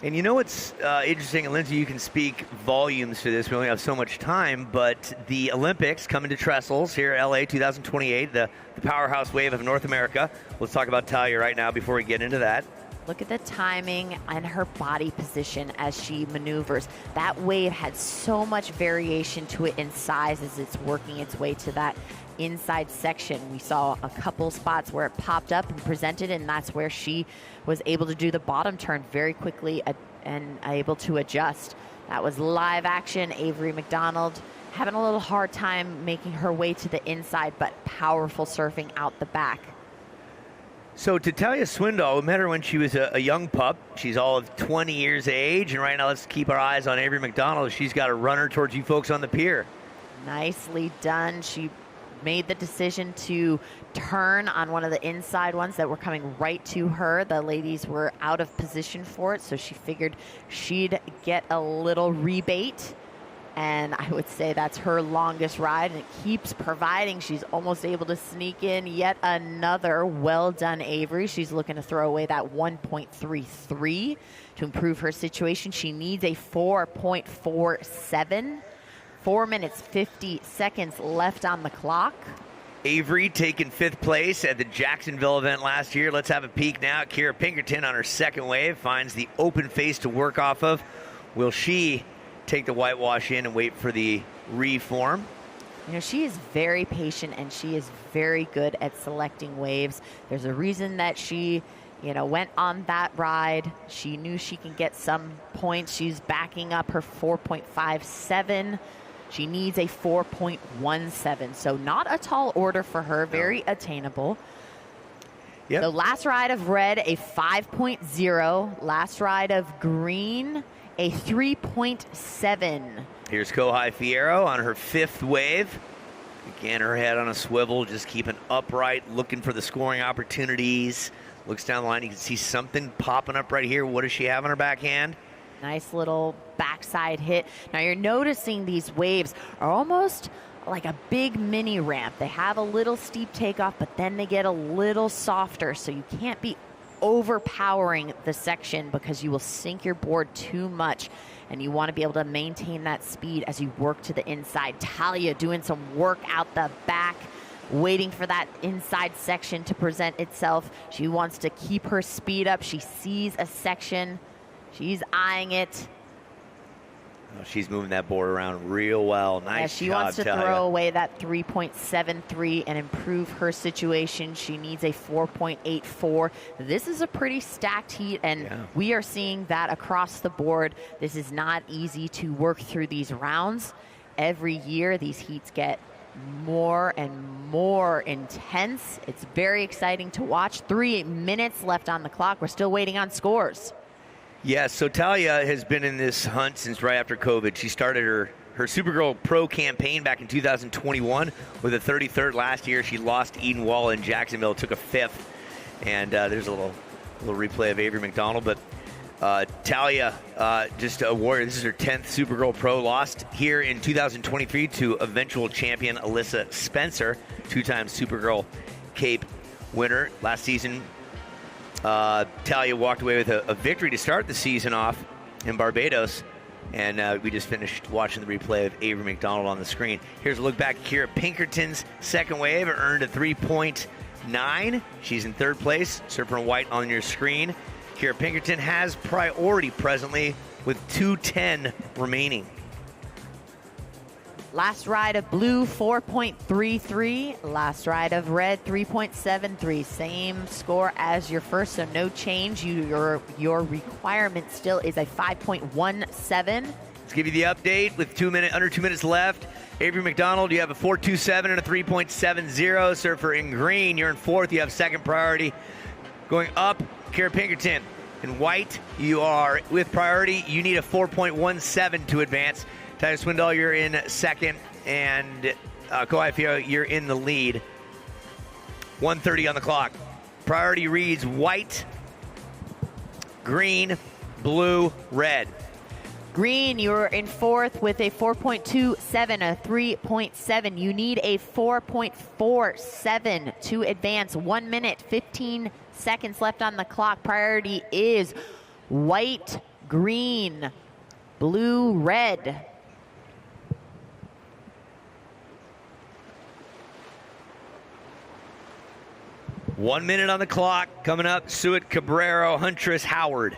And you know what's interesting, and Lindsay, you can speak volumes to this. We only have so much time, but the Olympics coming to Trestles here at LA 2028, the powerhouse wave of North America. Let's talk about Talia right now before we get into that. Look at the timing and her body position as she maneuvers. That wave had so much variation to it in size as it's working its way to that inside section. We saw a couple spots where it popped up and presented, and that's where she was able to do the bottom turn very quickly and able to adjust. That was live action. Avery McDonald having a little hard time making her way to the inside, but powerful surfing out the back. So Talia Swindoll, we met her when she was a young pup. She's all of 20 years of age, and right now let's keep our eyes on Avery McDonald. She's got a runner towards you folks on the pier. Nicely done. She made the decision to turn on one of the inside ones that were coming right to her. The ladies were out of position for it, so she figured she'd get a little rebate. And I would say that's her longest ride, and it keeps providing. She's almost able to sneak in yet another. Well done, Avery. She's looking to throw away that 1.33 to improve her situation. She needs a 4.47. 4 minutes, 50 seconds left on the clock. Avery taking 5th place at the Jacksonville event last year. Let's have a peek now at Kira Pinkerton on her second wave. Finds the open face to work off of. Will she take the whitewash in and wait for the reform? You know, she is very patient and she is very good at selecting waves. There's a reason that she, you know, went on that ride. She knew she can get some points. She's backing up her 4.57. She needs a 4.17. So not a tall order for her, very attainable. Yep. The last ride of red, a 5.0. Last ride of green, a 3.7. Here's Kohai Fierro on her 5th wave. Again, her head on a swivel, just keeping upright, looking for the scoring opportunities. Looks down the line, you can see something popping up right here. What does she have on her backhand? Nice little backside hit. Now you're noticing these waves are almost like a big mini ramp. They have a little steep takeoff, but then they get a little softer, so you can't be overpowering the section because you will sink your board too much, and you want to be able to maintain that speed as you work to the inside. Talia doing some work out the back, waiting for that inside section to present itself. She wants to keep her speed up. She sees a section. She's eyeing it. Oh, she's moving that board around real well. Nice job, she wants to Talia. throw away that 3.73 and improve her situation. She needs a 4.84. This is a pretty stacked heat, and we are seeing that across the board. This is not easy to work through these rounds. Every year, these heats get more and more intense. It's very exciting to watch. 3 minutes left on the clock. We're still waiting on scores. Yes, so Talia has been in this hunt since right after COVID. She started her Supergirl Pro campaign back in 2021 with a 33rd last year. She lost Eden Walla in Jacksonville, took a 5th. And there's a little replay of Avery McDonald. But Talia, just a warrior. This is her 10th Supergirl Pro. Lost here in 2023 to eventual champion Alyssa Spencer, 2-time Supergirl Cape winner last season. Talia walked away with a victory to start the season off in Barbados, and we just finished watching the replay of Avery McDonald on the screen. Here's a look back at Kira Pinkerton's second wave. It earned a 3.9. She's in 3rd place. Surfer in white on your screen. Kira Pinkerton has priority presently with 2:10 remaining. Last ride of blue, 4.33. Last ride of red, 3.73. Same score as your first, so no change. Your requirement still is a 5.17. Let's give you the update with under 2 minutes left. Avery McDonald, you have a 4.27 and a 3.70. Surfer in green, you're in 4th. You have 2nd priority. Going up, Kira Pinkerton. In white, you are with priority. You need a 4.17 to advance. Talia Swindoll, you're in 2nd, and Kohai Fierro, you're in the lead. 1:30 on the clock. Priority reads white, green, blue, red. Green, you're in 4th with a 4.27, a 3.7. You need a 4.47 to advance. 1 minute, 15 seconds left on the clock. Priority is white, green, blue, red. 1 minute on the clock. Coming up, Suet Cabrero, Huntress Howard.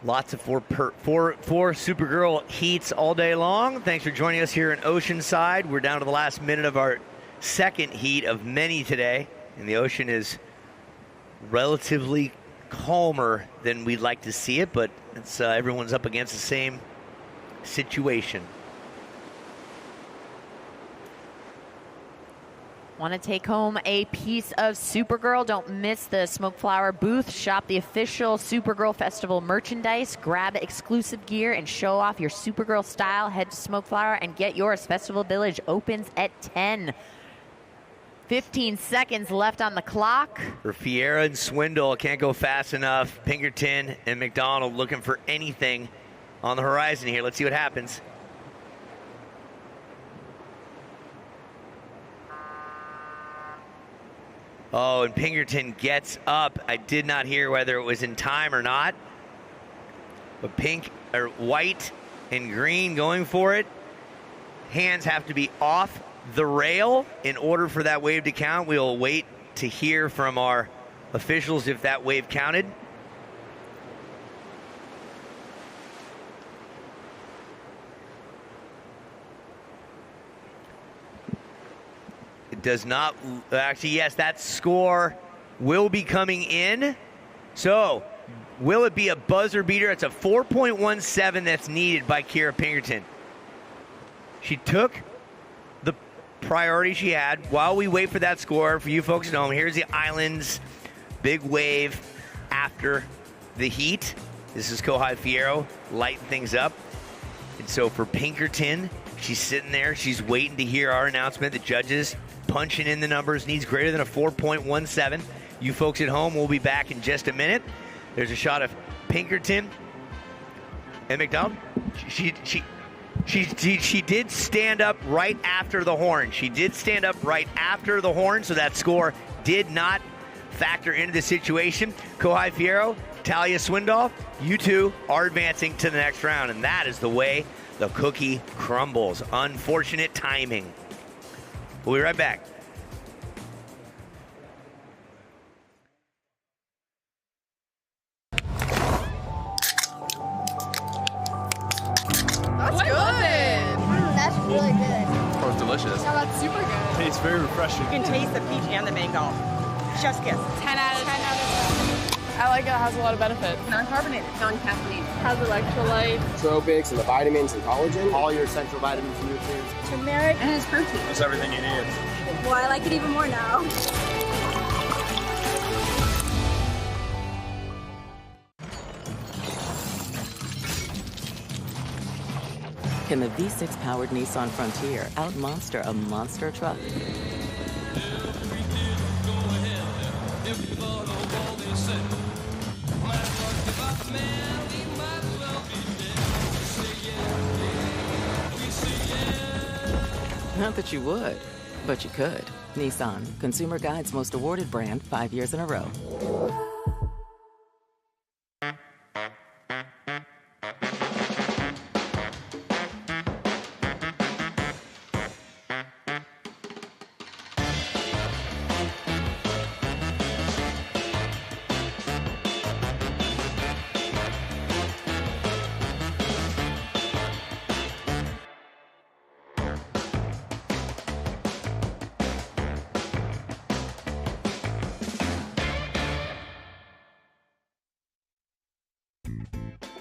Lots of four Supergirl heats all day long. Thanks for joining us here in Oceanside. We're down to the last minute of our second heat of many today. And the ocean is relatively calmer than we'd like to see it, but it's everyone's up against the same situation. Want to take home a piece of Supergirl? Don't miss the Smoke Flower booth. Shop the official Supergirl Festival merchandise. Grab exclusive gear and show off your Supergirl style. Head to Smoke Flower and get yours. Festival Village opens at 10. 15 seconds left on the clock. For Fiera and Swindle, can't go fast enough. Pinkerton and McDonald looking for anything on the horizon here. Let's see what happens. Oh, and Pinkerton gets up. I did not hear whether it was in time or not. But white and green going for it. Hands have to be off the rail in order for that wave to count. We'll wait to hear from our officials if that wave counted. It does not, actually, yes, that score will be coming in. So, will it be a buzzer beater? It's a 4.17 that's needed by Kira Pinkerton. She took the priority she had. While we wait for that score, for you folks at home, here's the Islands big wave after the heat. This is Kohai Fierro lighting things up. And so for Pinkerton, she's sitting there. She's waiting to hear our announcement. The judges punching in the numbers, needs greater than a 4.17. You folks at home, we'll be back in just a minute. There's a shot of Pinkerton and McDonald. She did stand up right after the horn. She did stand up right after the horn, so that score did not factor into the situation. Kohai Fierro, Talia Swindoll, you two are advancing to the next round, and that is the way the cookie crumbles. Unfortunate timing. We'll be right back. That's good. That's really good. That was delicious. Yeah, that's super good. Tastes very refreshing. You can taste the peach and the mango. Chef's kiss. 10 out of 10. I like it. It has a lot of benefits. Non-carbonated, non-caffeinated. Has electrolytes. Nootropics and the vitamins and collagen. All your essential vitamins and nutrients. Turmeric. And it's protein. That's everything you need. Well, I like it even more now. Can the V6-powered Nissan Frontier out-monster a monster truck? Not that you would, but you could. Nissan, Consumer Guide's most awarded brand 5 years in a row.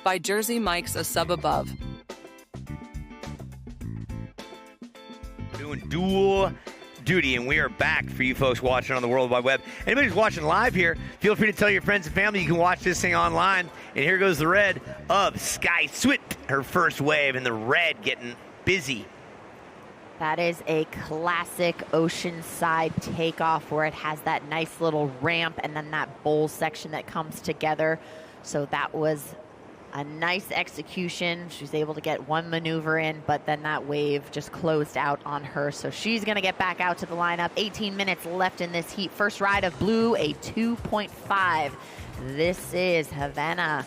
By Jersey Mike's A Sub Above. Doing dual duty, and we are back for you folks watching on the World Wide Web. Anybody who's watching live here, feel free to tell your friends and family you can watch this thing online. And here goes the red of Sky Swit, her first wave, and the red getting busy. That is a classic Oceanside takeoff where it has that nice little ramp and then that bowl section that comes together. So that was a nice execution. She was able to get one maneuver in, but then that wave just closed out on her. So she's going to get back out to the lineup. 18 minutes left in this heat. First ride of blue, a 2.5. This is Havana.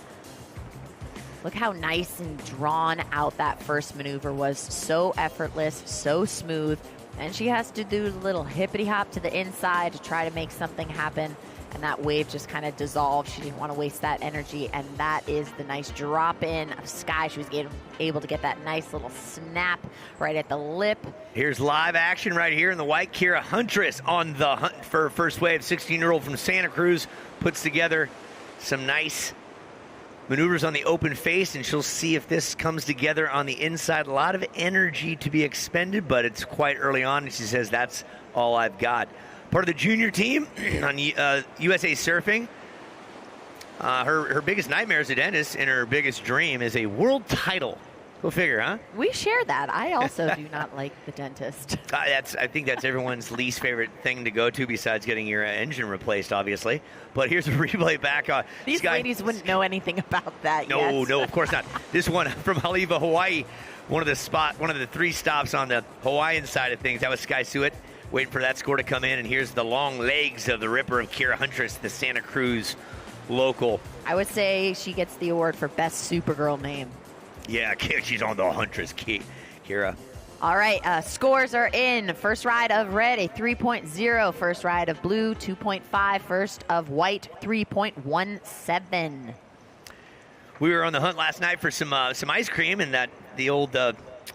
Look how nice and drawn out that first maneuver was. So effortless, so smooth. And she has to do a little hippity hop to the inside to try to make something happen. And that wave just kind of dissolved. She didn't want to waste that energy. And that is the nice drop in of Sky. She was able to get that nice little snap right at the lip. Here's live action right here in the white. Kira Huntress on the hunt for first wave. 16-year-old from Santa Cruz puts together some nice maneuvers on the open face, and she'll see if this comes together on the inside. A lot of energy to be expended, but it's quite early on, and she says, that's all I've got. Part of the junior team on USA Surfing. Her biggest nightmare as a dentist and her biggest dream is a world title. Go figure, huh? We share that. I also do not like the dentist. I think that's everyone's least favorite thing to go to besides getting your engine replaced, obviously. But here's a replay back on. These ladies wouldn't know anything about that yet. No, of course not. This one from Haleiwa, Hawaii. One of the 3 stops on the Hawaiian side of things. That was Sky Suet waiting for that score to come in. And here's the long legs of the ripper of Kira Huntress, the Santa Cruz local. I would say she gets the award for best Supergirl name. Yeah, she's on the Huntress, Kira. All right, scores are in. First ride of red, a 3.0. First ride of blue, 2.5. First of white, 3.17. We were on the hunt last night for some ice cream, and the old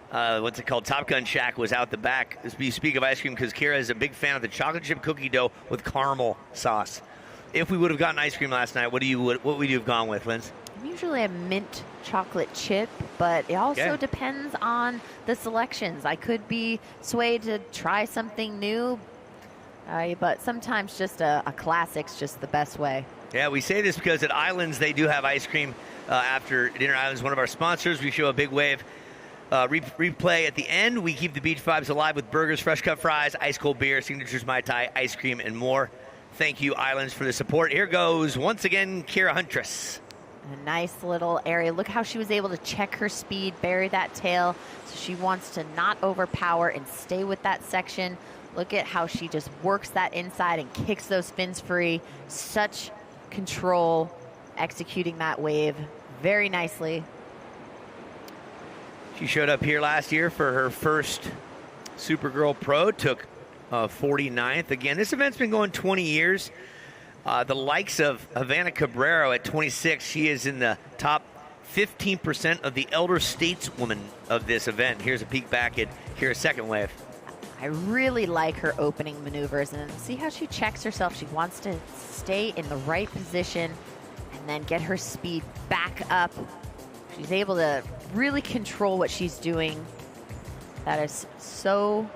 what's it called, Top Gun Shack was out the back. You speak of ice cream because Kira is a big fan of the chocolate chip cookie dough with caramel sauce. If we would have gotten ice cream last night, what would you have gone with, Linz? I'm usually a mint chocolate chip, but it also depends on the selections. I could be swayed to try something new, but sometimes just a classic's just the best way. Yeah, we say this because at Islands they do have ice cream after dinner. Islands, one of our sponsors. We show a big wave replay at the end. We keep the beach vibes alive with burgers, fresh cut fries, ice cold beer, signatures Mai Tai, ice cream, and more. Thank you, Islands, for the support. Here goes once again Kira Huntress. A nice little area. Look how she was able to check her speed, bury that tail. So she wants to not overpower and stay with that section. Look at how she just works that inside and kicks those fins free. Such control executing that wave very nicely. She showed up here last year for her first Supergirl Pro, took 49th. Again, this event's been going 20 years. The likes of Havana Cabrero at 26, she is in the top 15% of the elder stateswomen of this event. Here's a peek back at Kira's second wave. I really like her opening maneuvers, and see how she checks herself. She wants to stay in the right position and then get her speed back up. She's able to really control what she's doing. That is so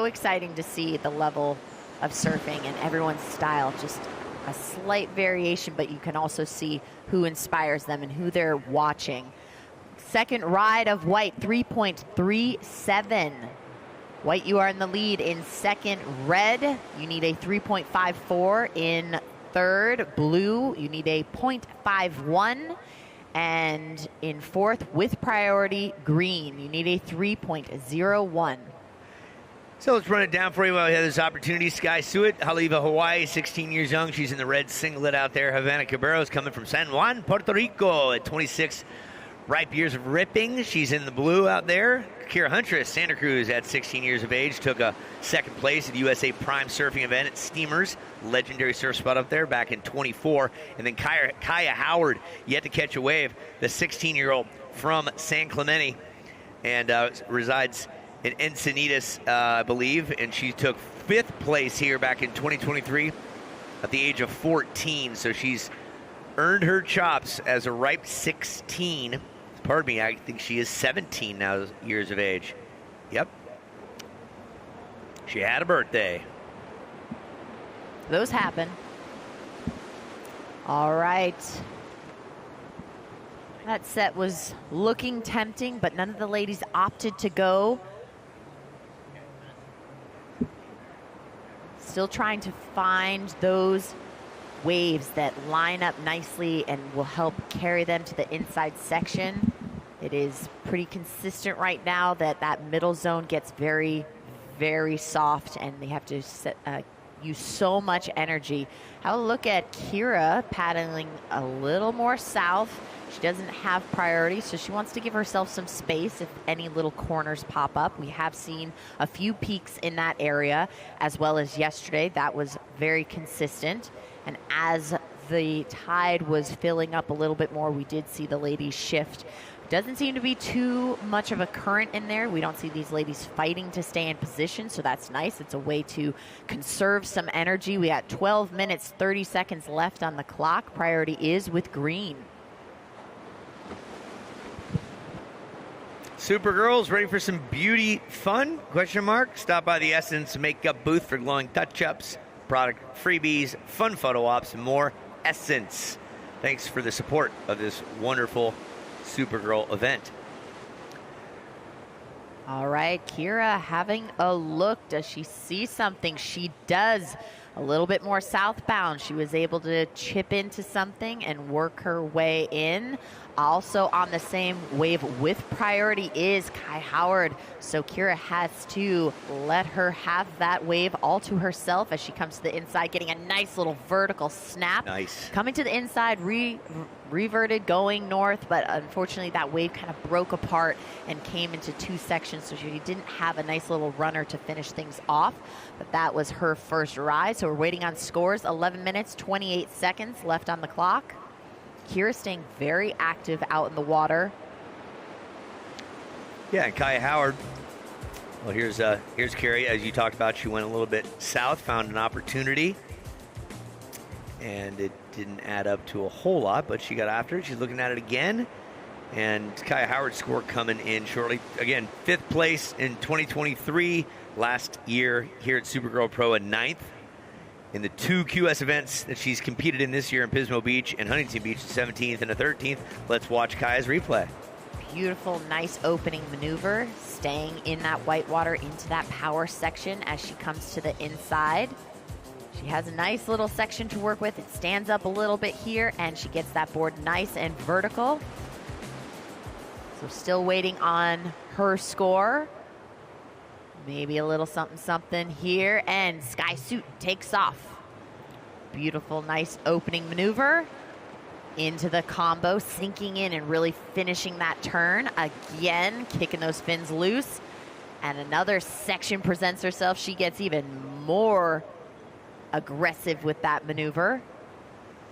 exciting to see the level of surfing and everyone's style. Just a slight variation, but you can also see who inspires them and who they're watching. Second ride of white, 3.37. White, you are in the lead in second. Red, you need a 3.54 in third. Blue, you need a 0.51. And in fourth, with priority, green, you need a 3.01. So let's run it down for you while we have this opportunity. Sky Suet, Haleiwa, Hawaii, 16 years young. She's in the red singlet out there. Havana Cabrero is coming from San Juan, Puerto Rico at 26 ripe years of ripping. She's in the blue out there. Kira Huntress, Santa Cruz at 16 years of age, took a second place at the USA Prime Surfing event at Steamers. Legendary surf spot up there back in 24. And then Kaya Howard, yet to catch a wave, the 16-year-old from San Clemente, and resides in Encinitas, I believe, and she took 5th place here back in 2023 at the age of 14. So she's earned her chops as a ripe 16. Pardon me, I think she is 17 now years of age. Yep. She had a birthday. Those happen. All right. That set was looking tempting, but none of the ladies opted to go. Still trying to find those waves that line up nicely and will help carry them to the inside section. It is pretty consistent right now that middle zone gets very, very soft, and they have to use so much energy. Have a look at Kira paddling a little more south. She doesn't have priority, so she wants to give herself some space if any little corners pop up. We have seen a few peaks in that area, as well as yesterday. That was very consistent. And as the tide was filling up a little bit more, we did see the ladies shift. Doesn't seem to be too much of a current in there. We don't see these ladies fighting to stay in position, so that's nice. It's a way to conserve some energy. We got 12 minutes, 30 seconds left on the clock. Priority is with green. Supergirls, ready for some beauty fun? Question mark. Stop by the Essence makeup booth for glowing touch-ups, product freebies, fun photo ops, and more. Essence. Thanks for the support of this wonderful Supergirl event. All right, Kira having a look. Does she see something? She does. A little bit more southbound. She was able to chip into something and work her way in. Also on the same wave with priority is Kai Howard. So Kira has to let her have that wave all to herself as she comes to the inside, getting a nice little vertical snap. Nice. Coming to the inside, reverted going north, but unfortunately that wave kind of broke apart and came into two sections, so she didn't have a nice little runner to finish things off. But that was her first ride, so we're waiting on scores. 11 minutes, 28 seconds left on the clock. Kira staying very active out in the water. Yeah, and Kaya Howard. Well, here's Carrie. As you talked about, she went a little bit south, found an opportunity, and it didn't add up to a whole lot, but she got after it. She's looking at it again, and Kaya Howard's score coming in shortly. Again, 5th place in 2023. Last year here at Supergirl Pro, a 9th. In the 2 QS events that she's competed in this year in Pismo Beach and Huntington Beach, 17th and a 13th. Let's watch Kaya's replay. Beautiful, nice opening maneuver, staying in that white water into that power section as she comes to the inside. She has a nice little section to work with. It stands up a little bit here, and she gets that board nice and vertical. So still waiting on her score. Maybe a little something here, and Sky Suit takes off. Beautiful, nice opening maneuver into the combo, sinking in and really finishing that turn. Again, kicking those fins loose. And another section presents herself. She gets even more aggressive with that maneuver.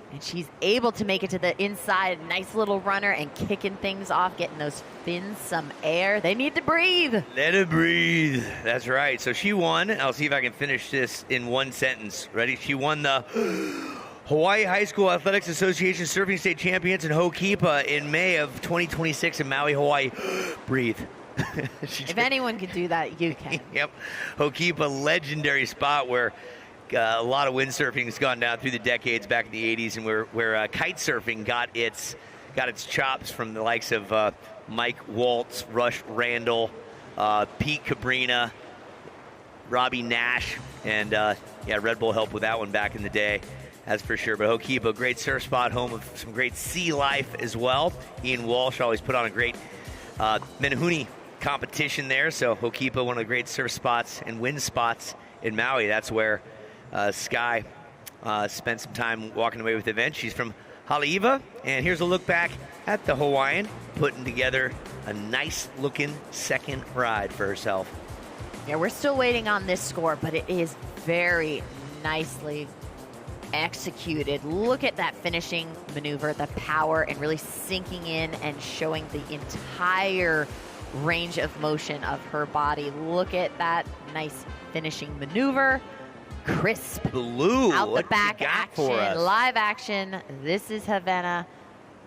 And she's able to make it to the inside. Nice little runner and kicking things off, getting those fins some air. They need to breathe. Let her breathe. That's right. So she won. I'll see if I can finish this in one sentence. Ready? She won the Hawaii High School Athletics Association Surfing State Champions in Ho'okipa in May of 2026 in Maui, Hawaii. Breathe. If anyone could do that, you can. Yep. Ho'okipa, legendary spot where a lot of windsurfing has gone down through the decades back in the 80s, and where kite surfing got its chops from the likes of Mike Waltz, Rush Randall, Pete Cabrina, Robbie Nash, and Red Bull helped with that one back in the day, that's for sure. But Ho'okipa, great surf spot, home of some great sea life as well. Ian Walsh always put on a great Menehune competition there, so Ho'okipa, one of the great surf spots and wind spots in Maui. That's where Sky spent some time walking away with the event. She's from Haleiwa, and here's a look back at the Hawaiian, putting together a nice-looking second ride for herself. Yeah, we're still waiting on this score, but it is very nicely executed. Look at that finishing maneuver, the power, and really sinking in and showing the entire range of motion of her body. Look at that nice finishing maneuver. Crisp. Blue. Out the back for action, us? live action. This is Havana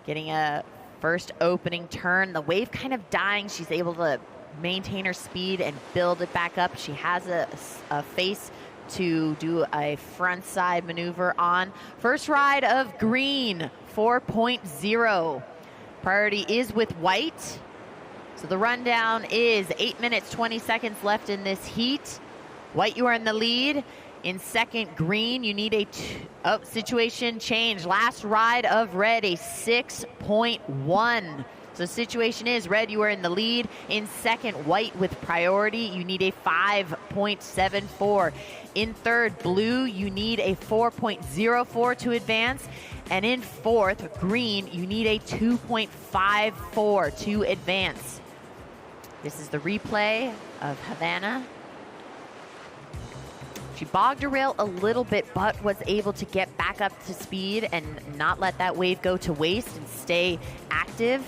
getting a first opening turn. The wave kind of dying. She's able to maintain her speed and build it back up. She has a face to do a front side maneuver on. First ride of green, 4.0. Priority is with white. So the rundown is 8 minutes, 20 seconds left in this heat. White, you are in the lead. In second, green, you need a situation change. Last ride of red, a 6.1. So the situation is, red, you are in the lead. In second, white with priority, you need a 5.74. In third, blue, you need a 4.04 to advance. And in fourth, green, you need a 2.54 to advance. This is the replay of Havana. She bogged her rail a little bit, but was able to get back up to speed and not let that wave go to waste and stay active.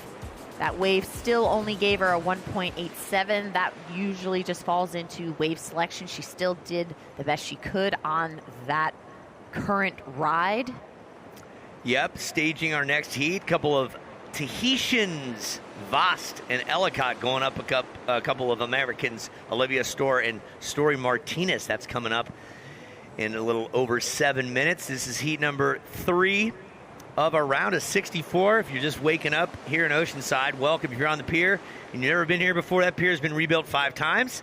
That wave still only gave her a 1.87. That usually just falls into wave selection. She still did the best she could on that current ride. Yep, staging our next heat. Couple of Tahitians, Vast and Ellicott, going up a couple of Americans, Olivia Storr and Story Martinez. That's coming up in a little over 7 minutes. This is heat number 3 of a round of 64. If you're just waking up here in Oceanside, welcome. If you're on the pier and you've never been here before, that pier has been rebuilt 5 times.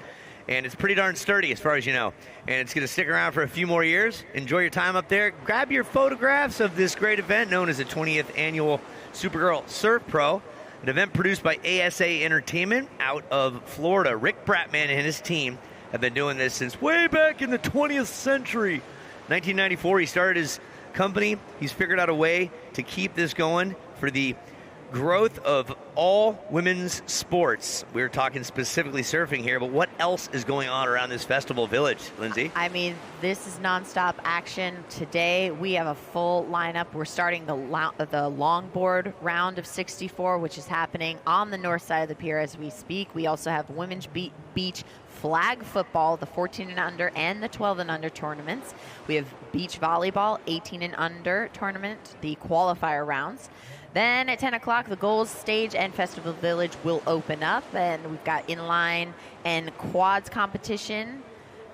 And it's pretty darn sturdy as far as you know. And it's going to stick around for a few more years. Enjoy your time up there. Grab your photographs of this great event known as the 20th Annual Supergirl Surf Pro, an event produced by ASA Entertainment out of Florida. Rick Bratman and his team have been doing this since way back in the 20th century. 1994, he started his company. He's figured out a way to keep this going for the growth of all women's sports. We're talking specifically surfing here, but what else is going on around this festival village, Lindsay? I mean, this is nonstop action. Today, we have a full lineup. We're starting the longboard round of 64, which is happening on the north side of the pier as we speak. We also have women's beach flag football, the 14 and under and the 12 and under tournaments. We have beach volleyball, 18 and under tournament, the qualifier rounds. Then at 10 o'clock, the Goals Stage and Festival Village will open up, and we've got inline and quads competition.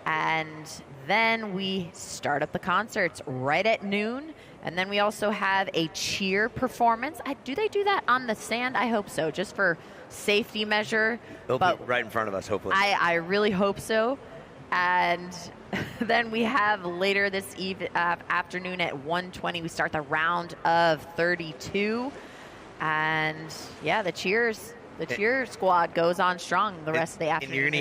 And then we start up the concerts right at noon. And then we also have a cheer performance. Do they do that on the sand? I hope so, just for safety measure. They'll be right in front of us, hopefully. I really hope so. And then we have later this afternoon at 1:20, we start the round of 32. And yeah, the cheer squad goes on strong the rest of the afternoon. And you're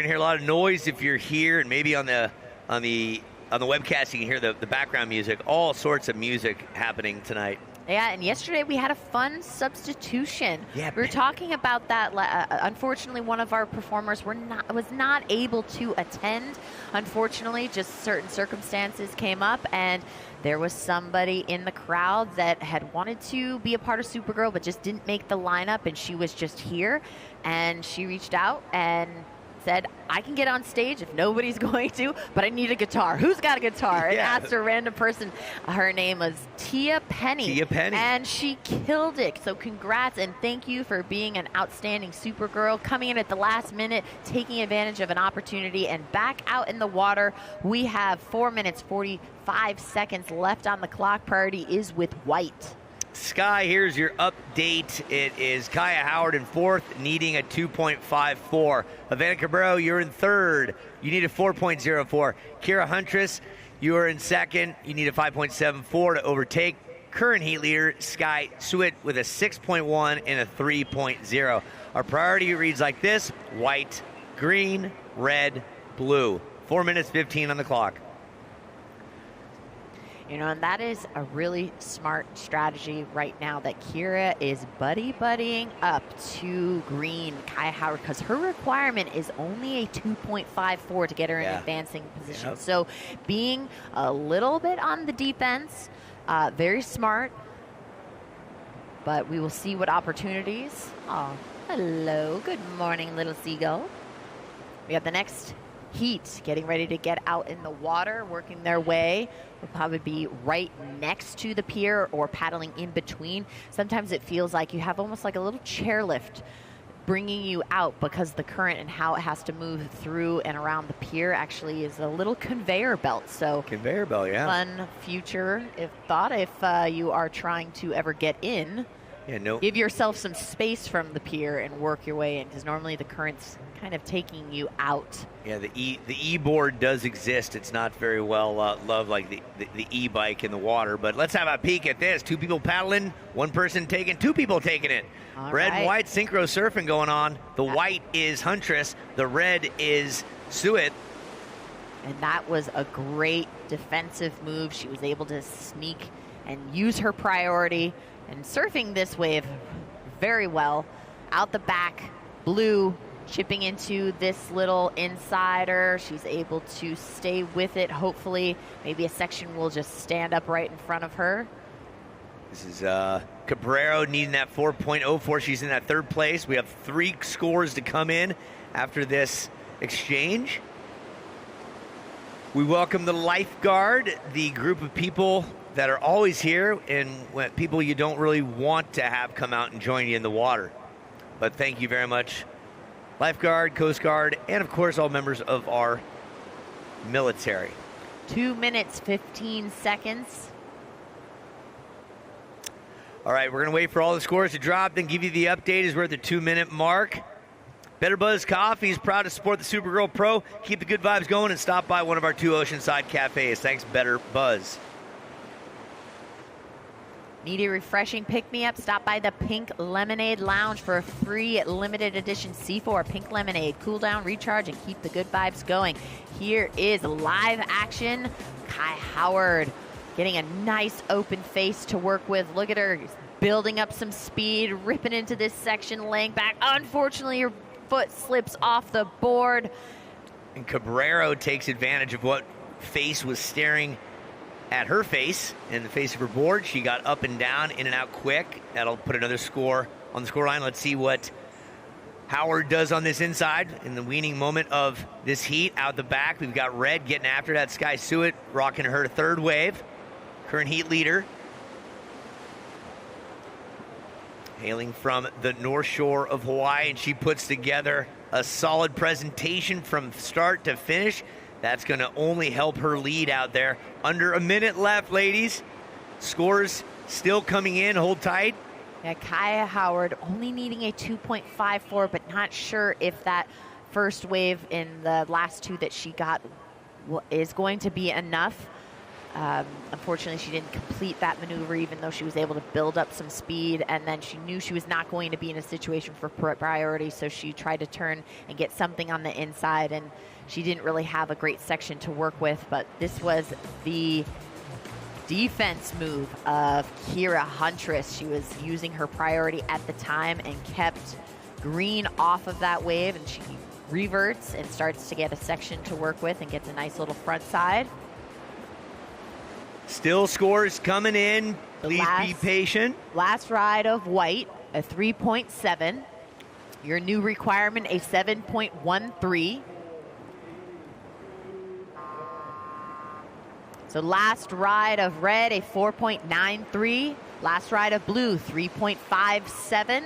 gonna hear a lot of noise if you're here, and maybe on the webcast you can hear the background music. All sorts of music happening tonight. Yeah, and yesterday we had a fun substitution. Yeah, we were talking about that. Unfortunately, one of our performers was not able to attend. Unfortunately, just certain circumstances came up, and there was somebody in the crowd that had wanted to be a part of Supergirl but just didn't make the lineup, and she was just here. And she reached out and said, I can get on stage if nobody's going to, but I need a guitar. Who's got a guitar? And asked a random person. Her name was Tia Penny. Tia Penny. And she killed it. So congrats and thank you for being an outstanding Supergirl, coming in at the last minute, taking advantage of an opportunity, and back out in the water. We have 4 minutes, 45 seconds left on the clock. Priority is with white. Sky, here's your update. It is Kaya Howard in 4th, needing a 2.54. Havana Cabrero, you're in 3rd. You need a 4.04. Kira Huntress, you are in 2nd. You need a 5.74 to overtake current heat leader, Sky Suet, with a 6.1 and a 3.0. Our priority reads like this: white, green, red, blue. 4 minutes, 15 on the clock. You know, and that is a really smart strategy right now that Kira is buddying up to green Kaya Howard, because her requirement is only a 2.54 to get her in advancing position. Yep. So being a little bit on the defense, very smart, but we will see what opportunities. Oh, hello. Good morning, little seagull. We have the next heat getting ready to get out in the water, working their way. Will probably be right next to the pier or paddling in between. Sometimes it feels like you have almost like a little chairlift bringing you out, because the current and how it has to move through and around the pier actually is a little conveyor belt. So conveyor belt, yeah. Fun future if you are trying to ever get in. Yeah, no. Give yourself some space from the pier and work your way in, because normally the current's kind of taking you out. Yeah, the e-board does exist. It's not very well loved like the e-bike in the water. But let's have a peek at this. 2 people paddling, 1 person taking, 2 people taking it. All red right. and white synchro surfing going on. The white is Huntress. The red is Suet. And that was a great defensive move. She was able to sneak and use her priority and surfing this wave very well. Out the back, Blue chipping into this little insider. She's able to stay with it. Hopefully, maybe a section will just stand up right in front of her. This is Cabrero needing that 4.04. She's in that 3rd place. We have 3 scores to come in after this exchange. We welcome the lifeguard, the group of people that are always here and people you don't really want to have come out and join you in the water. But thank you very much, lifeguard, Coast Guard, and of course all members of our military. 2 minutes, 15 seconds. All right, we're going to wait for all the scores to drop, then give you the update as we're at the 2-minute mark. Better Buzz Coffee is proud to support the Supergirl Pro. Keep the good vibes going and stop by one of our 2 Oceanside cafes. Thanks, Better Buzz. Need a refreshing pick-me-up? Stop by the Pink Lemonade Lounge for a free limited edition C4 Pink Lemonade. Cool down, recharge, and keep the good vibes going. Here is live action. Kai Howard getting a nice open face to work with. Look at her building up some speed, ripping into this section, laying back. Unfortunately, her foot slips off the board. And Cabrero takes advantage of what face was staring at her face in the face of her board. She got up and down, in and out quick. That'll put another score on the scoreline. Let's see what Howard does on this inside in the weaning moment of this heat. Out the back, we've got Red getting after that. Sky Suet rocking her 3rd wave. Current heat leader. Hailing from the North Shore of Hawaii, and she puts together a solid presentation from start to finish. That's going to only help her lead out there. Under a minute left, ladies. Scores still coming in. Hold tight. Yeah, Kaya Howard only needing a 2.54, but not sure if that first wave in the last 2 that she got is going to be enough. Unfortunately, she didn't complete that maneuver, even though she was able to build up some speed, and then she knew she was not going to be in a situation for priority, so she tried to turn and get something on the inside, and she didn't really have a great section to work with. But this was the defense move of Kira Huntress. She was using her priority at the time and kept green off of that wave, and she reverts and starts to get a section to work with and gets a nice little front side. Still scores coming in. Please be patient. Last ride of white, a 3.7. Your new requirement, a 7.13. So last ride of red, a 4.93. Last ride of blue, 3.57.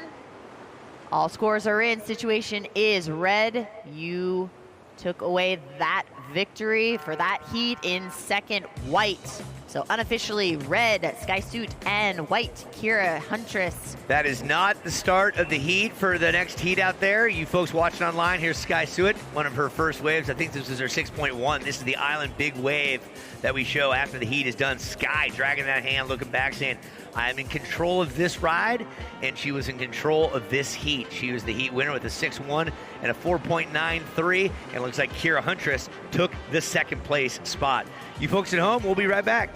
All scores are in. Situation is red. You took away that victory for that heat. In second, white. So unofficially, red, Sky Suit, and white, Kira Huntress. That is not the start of the heat for the next heat out there. You folks watching online, here's Sky Suit, one of her first waves. I think this is her 6.1. This is the island big wave that we show after the heat is done. Sky dragging that hand, looking back, saying, I am in control of this ride, and she was in control of this heat. She was the heat winner with a 6.1 and a 4.93, and it looks like Kira Huntress took the second place spot. You folks at home, we'll be right back.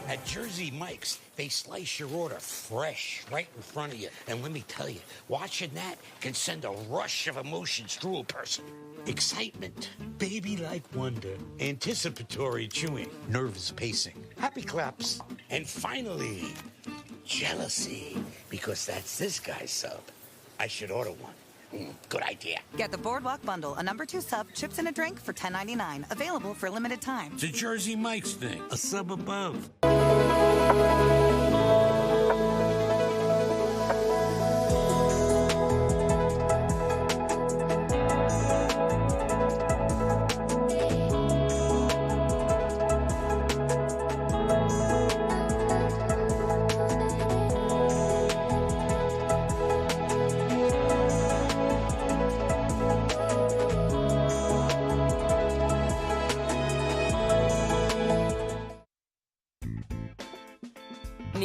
At Jersey Mike's, they slice your order fresh right in front of you. And let me tell you, watching that can send a rush of emotions through a person. Excitement, baby-like wonder, anticipatory chewing, nervous pacing, happy claps, and finally, jealousy, because that's this guy's sub. I should order one. Good idea. Get the Boardwalk Bundle, a number 2 sub, chips and a drink for $10.99. Available for a limited time. It's a Jersey Mike's thing, a sub above.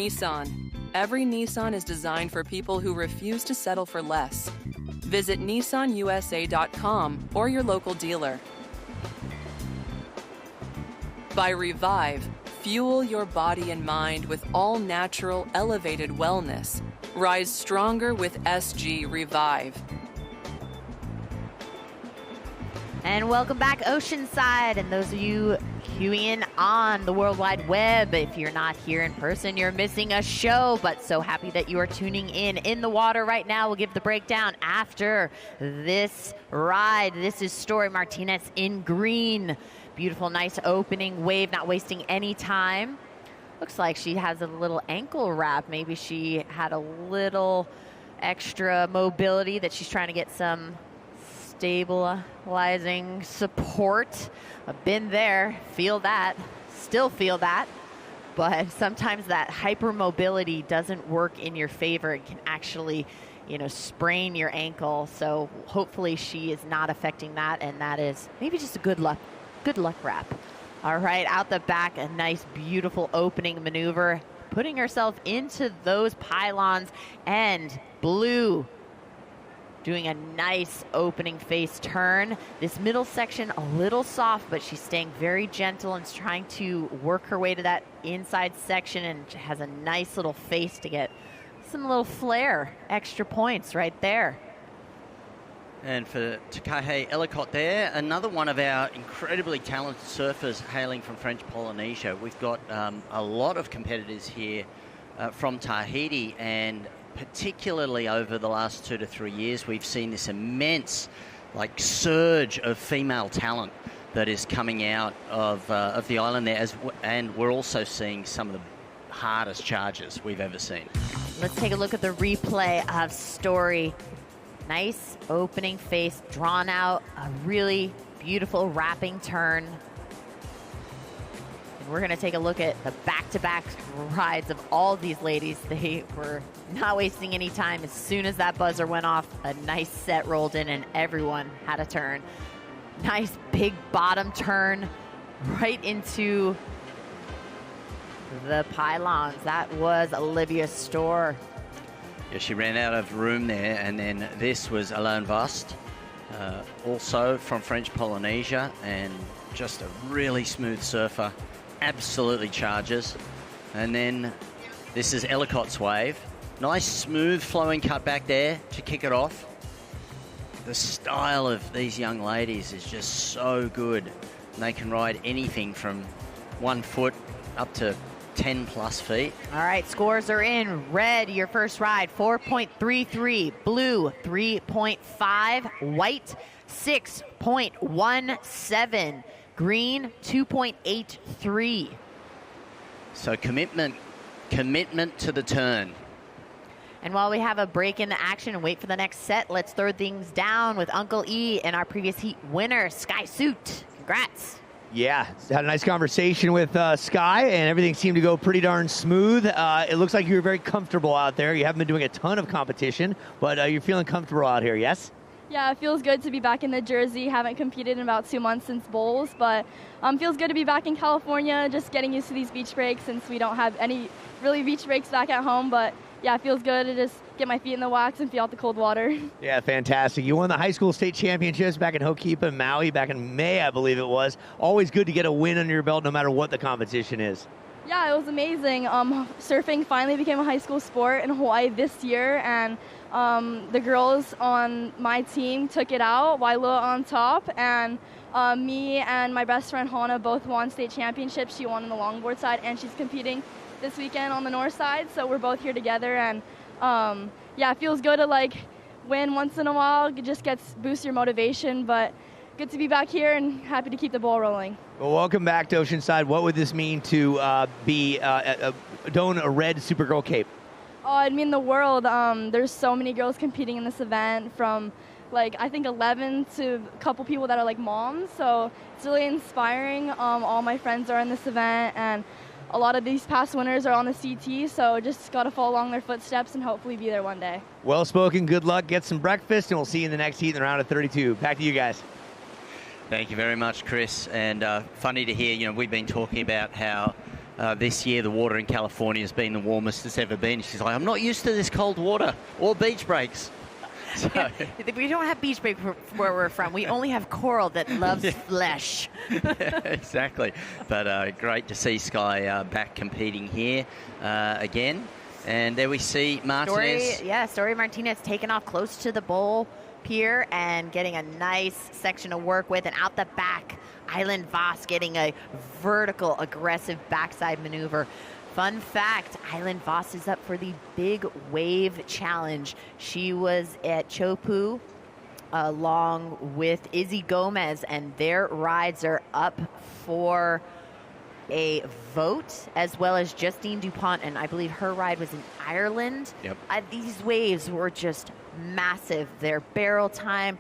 Nissan. Every Nissan is designed for people who refuse to settle for less. Visit nissanusa.com or your local dealer. By Revive, fuel your body and mind with all-natural, elevated wellness. Rise stronger with SG Revive. And welcome back, Oceanside, and those of you queuing in on the World Wide Web. If you're not here in person, you're missing a show, but so happy that you are tuning in the water right now. We'll give the breakdown after this ride. This is Story Martinez in green. Beautiful, nice opening wave, not wasting any time. Looks like she has a little ankle wrap. Maybe she had a little extra mobility that she's trying to get some stabilizing support. I've been there, feel that, still feel that, but sometimes that hypermobility doesn't work in your favor. It can actually, sprain your ankle. So hopefully she is not affecting that, and that is maybe just a good luck wrap. All right, out the back, a nice, beautiful opening maneuver, putting herself into those pylons, and Blue doing a nice opening face turn. This middle section a little soft, but she's staying very gentle and trying to work her way to that inside section, and has a nice little face to get some little flair, extra points right there. And for Takahe Ellicott there, another one of our incredibly talented surfers hailing from French Polynesia. We've got a lot of competitors here from Tahiti, and particularly over the last 2 to 3 years, we've seen this immense surge of female talent that is coming out of the island there, and we're also seeing some of the hardest charges we've ever seen. Let's take a look at the replay of Story. Nice opening face, drawn out, a really beautiful wrapping turn. We're going to take a look at the back-to-back rides of all these ladies. They were not wasting any time. As soon as that buzzer went off, a nice set rolled in, and everyone had a turn. Nice big bottom turn right into the pylons. That was Olivia Storr. Yeah, she ran out of room there, and then this was Alain Vast, also from French Polynesia, and just a really smooth surfer. Absolutely charges. And then this is Ellicott's wave. Nice smooth flowing cut back there to kick it off. The style of these young ladies is just so good. And they can ride anything from 1 foot up to 10 plus feet. All right, scores are in. Red, your first ride, 4.33. Blue, 3.5. White, 6.17. Green, 2.83. So commitment to the turn. And while we have a break in the action and wait for the next set, let's throw things down with Uncle E and our previous heat winner, Sky Suit. Congrats. Yeah, had a nice conversation with Sky, and everything seemed to go pretty darn smooth. It looks like you're very comfortable out there. You haven't been doing a ton of competition, but you're feeling comfortable out here, yes? Yeah, it feels good to be back in the Jersey. Haven't competed in about 2 months since bowls, but feels good to be back in California, just getting used to these beach breaks since we don't have any really beach breaks back at home. But yeah, it feels good to just get my feet in the wax and feel out the cold water. Yeah, fantastic. You won the high school state championships back in Ho'okipa, Maui, back in May, I believe it was. Always good to get a win under your belt no matter what the competition is. Yeah, it was amazing. Surfing finally became a high school sport in Hawaii this year, and the girls on my team took it out, Walla on top, and me and my best friend Hana both won state championships. She won on the longboard side, and she's competing this weekend on the north side, so we're both here together, and yeah, it feels good to win once in a while. It just boosts your motivation, but good to be back here and happy to keep the ball rolling. Well, welcome back to Oceanside. What would this mean to don a red Supergirl cape? Oh, I mean the world. There's so many girls competing in this event, from I think 11 to a couple people that are moms, so it's really inspiring. All my friends are in this event, and a lot of these past winners are on the CT, so just got to follow along their footsteps and hopefully be there one day. Well spoken, good luck, get some breakfast, and we'll see you in the next heat in the round of 32. Back to you guys. Thank you very much, Chris. And funny to hear, we've been talking about how this year the water in California has been the warmest it's ever been. She's like, I'm not used to this cold water or beach breaks. So. We don't have beach break where we're from. We only have coral that loves flesh. Yeah, exactly. But great to see Sky back competing here again. And there we see Martinez. Story Martinez taking off close to the bowl pier and getting a nice section to work with. And out the back, Island Voss getting a vertical, aggressive backside maneuver. Fun fact, Island Voss is up for the Big Wave Challenge. She was at Chopu along with Izzy Gomez, and their rides are up for a vote, as well as Justine DuPont, and I believe her ride was in Ireland. Yep. These waves were just massive. Their barrel time,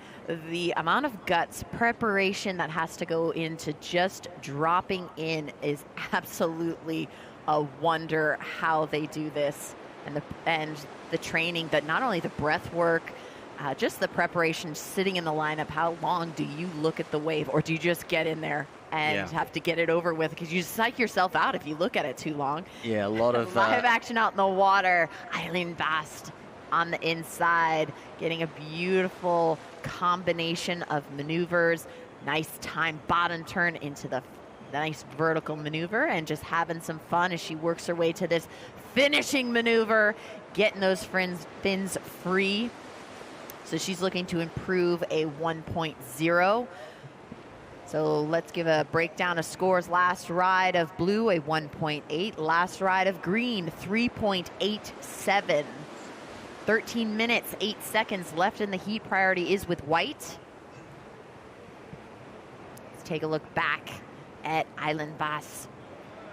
the amount of guts, preparation that has to go into just dropping in is absolutely a wonder how they do this, and the training, that not only the breath work, just the preparation, sitting in the lineup. How long do you look at the wave, or do you just get in there and have to get it over with? Because you psych yourself out if you look at it too long. Yeah, a lot of live action out in the water. Eileen Bast on the inside, getting a beautiful combination of maneuvers. Nice time bottom turn into the nice vertical maneuver, and just having some fun as she works her way to this finishing maneuver, getting those fins free. So she's looking to improve a 1.0. So let's give a breakdown of scores. Last ride of blue, a 1.8. Last ride of green, 3.87. 13 minutes, 8 seconds left in the heat. Priority is with white. Let's take a look back at Island Voss.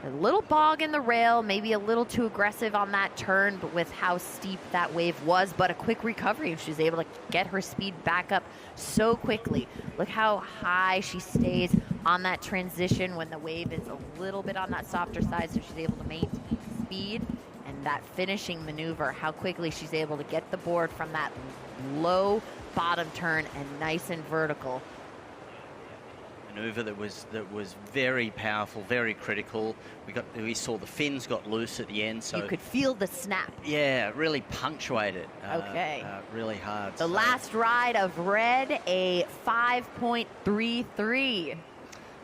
A little bog in the rail, maybe a little too aggressive on that turn, but with how steep that wave was, but a quick recovery. She was able to get her speed back up so quickly. Look how high she stays on that transition when the wave is a little bit on that softer side, so she's able to maintain speed. And that finishing maneuver, how quickly she's able to get the board from that low bottom turn and nice and vertical. Maneuver that was very powerful, very critical. We saw the fins got loose at the end, so you could feel the snap. Yeah, really punctuated. Really hard. The last ride of red, a 5.33.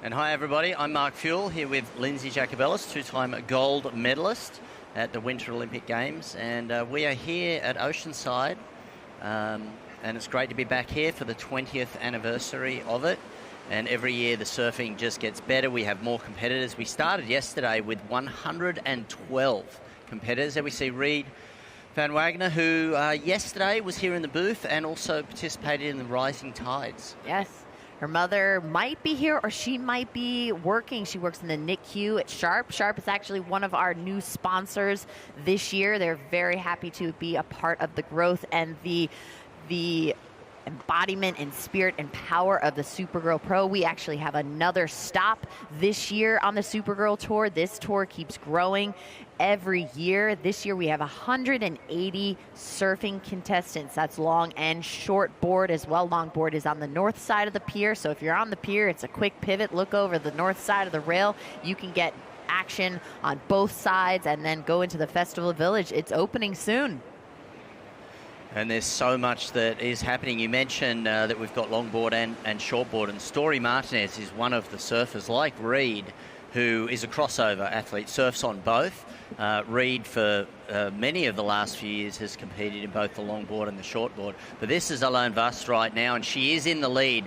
And hi everybody, I'm Mark Fuel here with Lindsay Jacobellis, two-time gold medalist at the Winter Olympic Games, and we are here at Oceanside, and it's great to be back here for the 20th anniversary of it. And every year the surfing just gets better. We have more competitors. We started yesterday with 112 competitors. There we see Reed Van Wagner, who yesterday was here in the booth and also participated in the Rising Tides. Yes. Her mother might be here, or she might be working. She works in the NICU at Sharp. Sharp is actually one of our new sponsors this year. They're very happy to be a part of the growth and the embodiment and spirit and power of the Supergirl Pro. We actually have another stop this year on the Supergirl Tour. This tour keeps growing every year. This year we have 180 surfing contestants. That's long and short board as well. Long board is on the north side of the pier, so if you're on the pier, it's a quick pivot, look over the north side of the rail. You can get action on both sides and then go into the Festival Village. It's opening soon. And there's so much that is happening. You mentioned that we've got longboard and shortboard, and Story Martinez is one of the surfers like Reed, who is a crossover athlete, surfs on both. Reed, for many of the last few years, has competed in both the longboard and the shortboard. But this is Alain Vast right now, and she is in the lead,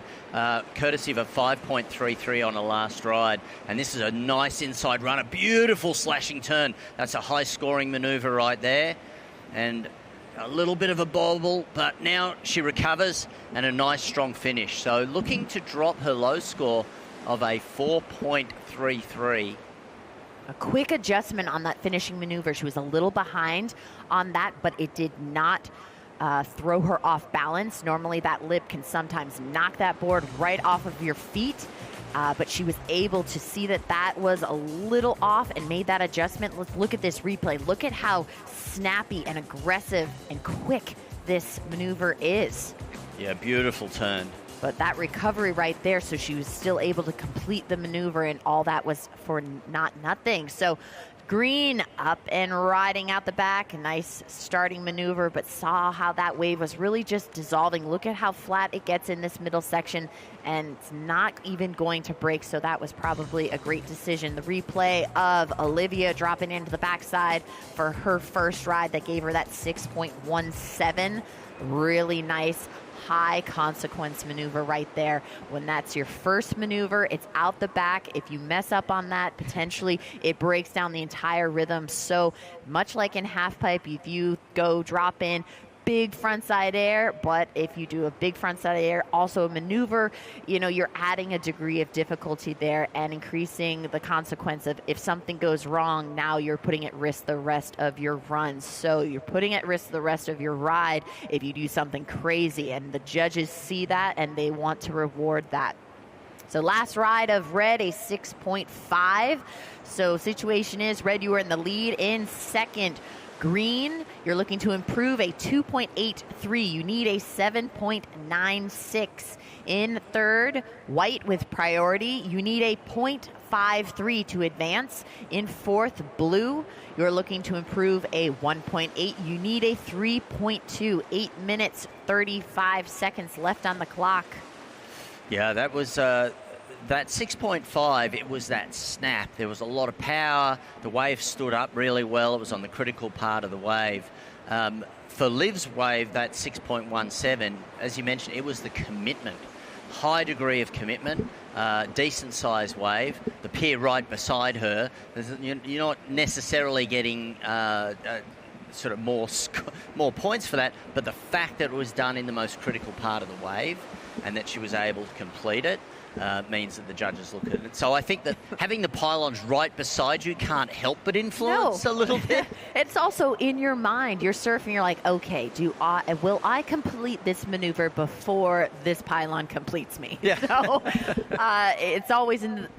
courtesy of a 5.33 on her last ride. And this is a nice inside run, a beautiful slashing turn. That's a high-scoring maneuver right there. And a little bit of a bobble, but now she recovers and a nice strong finish. So looking to drop her low score of a 4.33. A quick adjustment on that finishing maneuver. She was a little behind on that, but it did not throw her off balance. Normally that lip can sometimes knock that board right off of your feet. But she was able to see that that was a little off and made that adjustment. Let's look at this replay. Look at how snappy and aggressive and quick this maneuver is. Yeah, beautiful turn. But that recovery right there, so she was still able to complete the maneuver, and all that was for not nothing. So Green up and riding out the back, a nice starting maneuver, but saw how that wave was really just dissolving. Look at how flat it gets in this middle section, and it's not even going to break, so that was probably a great decision. The replay of Olivia dropping into the backside for her first ride that gave her that 6.17. Really nice high consequence maneuver right there. When that's your first maneuver, it's out the back. If you mess up on that, potentially it breaks down the entire rhythm. So much like in half pipe, if you go drop in big frontside air, but if you do a big frontside air, also a maneuver, you know, you're adding a degree of difficulty there and increasing the consequence of if something goes wrong, now you're putting at risk the rest of your run. So you're putting at risk the rest of your ride if you do something crazy, and the judges see that and they want to reward that. So last ride of Red, a 6.5. So situation is, Red, you are in the lead. In second, Green, you're looking to improve, a 2.83. You need a 7.96. In third, White with priority. You need a 0.53 to advance. In fourth, Blue, you're looking to improve a 1.8. You need a 3.2. 8 minutes, 35 seconds left on the clock. Yeah, that was that 6.5, it was that snap. There was a lot of power. The wave stood up really well. It was on the critical part of the wave. For Liv's wave, that 6.17, as you mentioned, it was the commitment. High degree of commitment, decent sized wave. The pier right beside her, you're not necessarily getting sort of more points for that, but the fact that it was done in the most critical part of the wave and that she was able to complete it means that the judges look at it. So I think that having the pylons right beside you can't help but influence a little bit. It's also in your mind. You're surfing, you're like, okay, will I complete this maneuver before this pylon completes me? Yeah. So it's always in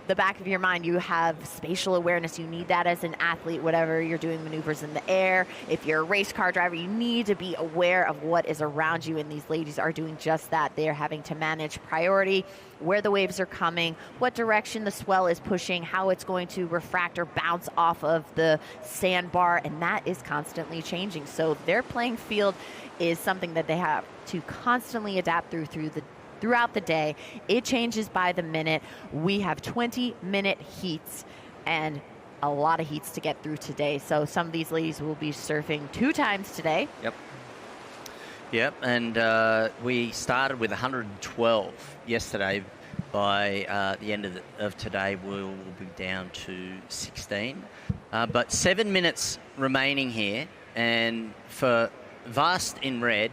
the back of your mind. You have spatial awareness. You need that as an athlete, whatever you're doing maneuvers in the air. If you're a race car driver, you need to be aware of what is around you, and these ladies are doing just that. They're having to manage priority, where the waves are coming, what direction the swell is pushing, how it's going to refract or bounce off of the sandbar, and that is constantly changing. So their playing field is something that they have to constantly adapt throughout the day. It changes by the minute. We have 20-minute heats and a lot of heats to get through today. So some of these ladies will be surfing 2 times today. Yep, and we started with 112 yesterday. By the end of today, we'll be down to 16. But 7 minutes remaining here, and for Vast in red,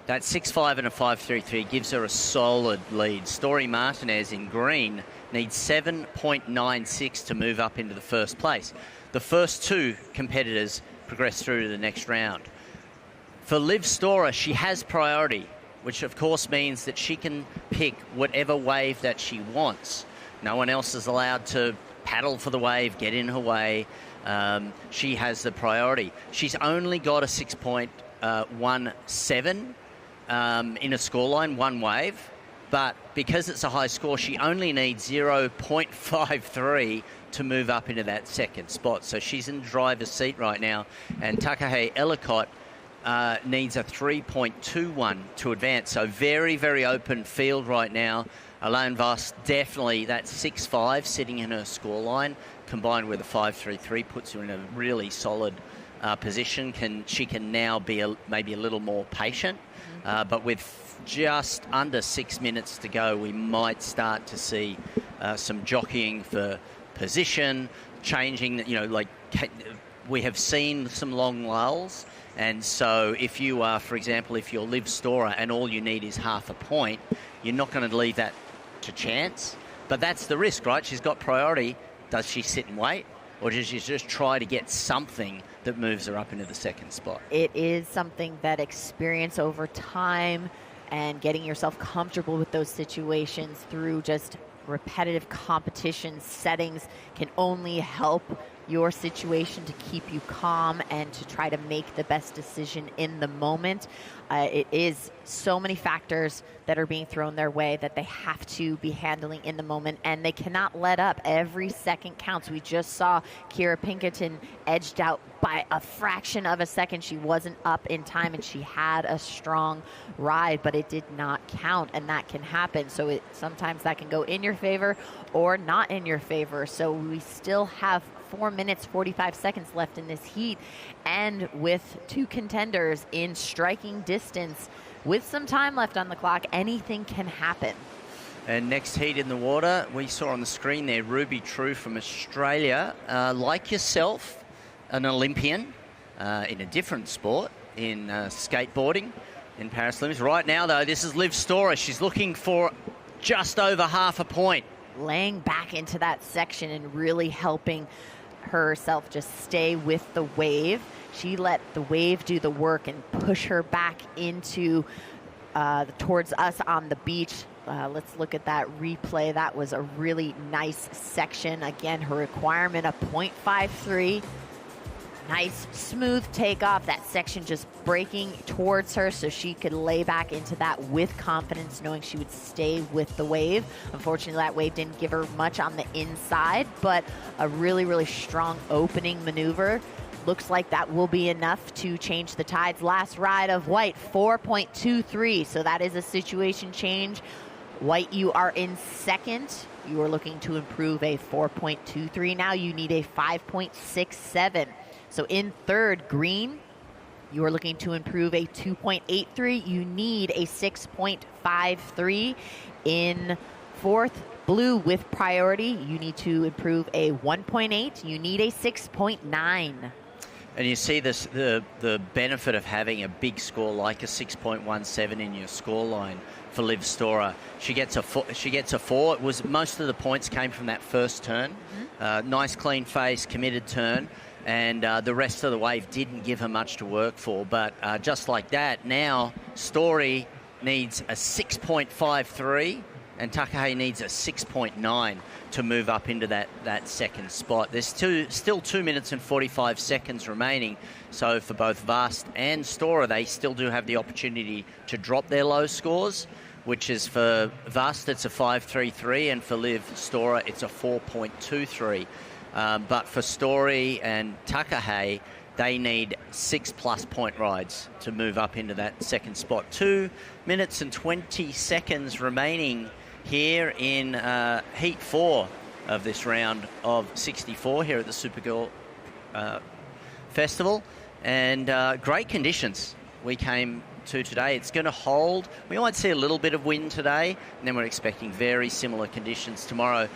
that 6.5 and a 5.33 gives her a solid lead. Story Martinez in green needs 7.96 to move up into the first place. The first 2 competitors progress through to the next round. For Liv Storer, she has priority, which of course means that she can pick whatever wave that she wants. No one else is allowed to paddle for the wave, get in her way. She has the priority. She's only got a 6.17 in a scoreline, one wave, but because it's a high score, she only needs 0.53 to move up into that second spot. So she's in the driver's seat right now, and Takahei Ellicott needs a 3.21 to advance. So very, very open field right now. Alain Vos, definitely that 6.5 sitting in her scoreline, combined with a 5.33, puts her in a really solid position. She can now be maybe a little more patient. But with just under 6 minutes to go, we might start to see some jockeying for position, changing, like we have seen some long lulls. And so if you are, for example, if you're Liv Storer and all you need is half a point, you're not going to leave that to chance. But that's the risk, right? She's got priority. Does she sit and wait? Or does she just try to get something that moves her up into the second spot? It is something that experience over time and getting yourself comfortable with those situations through just repetitive competition settings can only help your situation to keep you calm and to try to make the best decision in the moment. It is so many factors that are being thrown their way that they have to be handling in the moment, and they cannot let up. Every second counts. We just saw Kira Pinkerton edged out by a fraction of a second. She wasn't up in time, and she had a strong ride, but it did not count, and that can happen. So sometimes that can go in your favor or not in your favor. So we still have 4 minutes, 45 seconds left in this heat, and with 2 contenders in striking distance, with some time left on the clock, anything can happen. And next heat in the water, we saw on the screen there, Ruby True from Australia. Like yourself, an Olympian in a different sport, in skateboarding, in Paris Olympics. Right now, though, this is Liv Storer. She's looking for just over half a point. Laying back into that section and really helping herself just stay with the wave. She let the wave do the work and push her back into towards us on the beach. Let's look at that replay. That was a really nice section. Again, her requirement of 0.53. Nice smooth takeoff. That section just breaking towards her so she could lay back into that with confidence, knowing she would stay with the wave. Unfortunately, that wave didn't give her much on the inside, but a really, really strong opening maneuver. Looks like that will be enough to change the tides. Last ride of White, 4.23. So that is a situation change. White, you are in second. You are looking to improve a 4.23. Now you need a 5.67. So in third, Green, you are looking to improve a 2.83. You need a 6.53. In fourth, Blue with Priority, you need to improve a 1.8. You need a 6.9. And you see this, the benefit of having a big score like a 6.17 in your scoreline for Liv Storer. She gets a 4. It was most of the points came from that first turn. Nice clean face, committed turn. And the rest of the wave didn't give her much to work for. But just like that, now Story needs a 6.53 and Takahashi needs a 6.9 to move up into that second spot. There's still 2 minutes and 45 seconds remaining. So for both Vast and Storer, they still do have the opportunity to drop their low scores, which is for Vast, it's a 5.33, and for Liv Storer, it's a 4.23. But for Story and Takahashi, they need 6+ point rides to move up into that second spot. 2 minutes and 20 seconds remaining here in Heat 4 of this round of 64 here at the Supergirl Festival. And great conditions we came to today. It's going to hold. We might see a little bit of wind today, and then we're expecting very similar conditions tomorrow.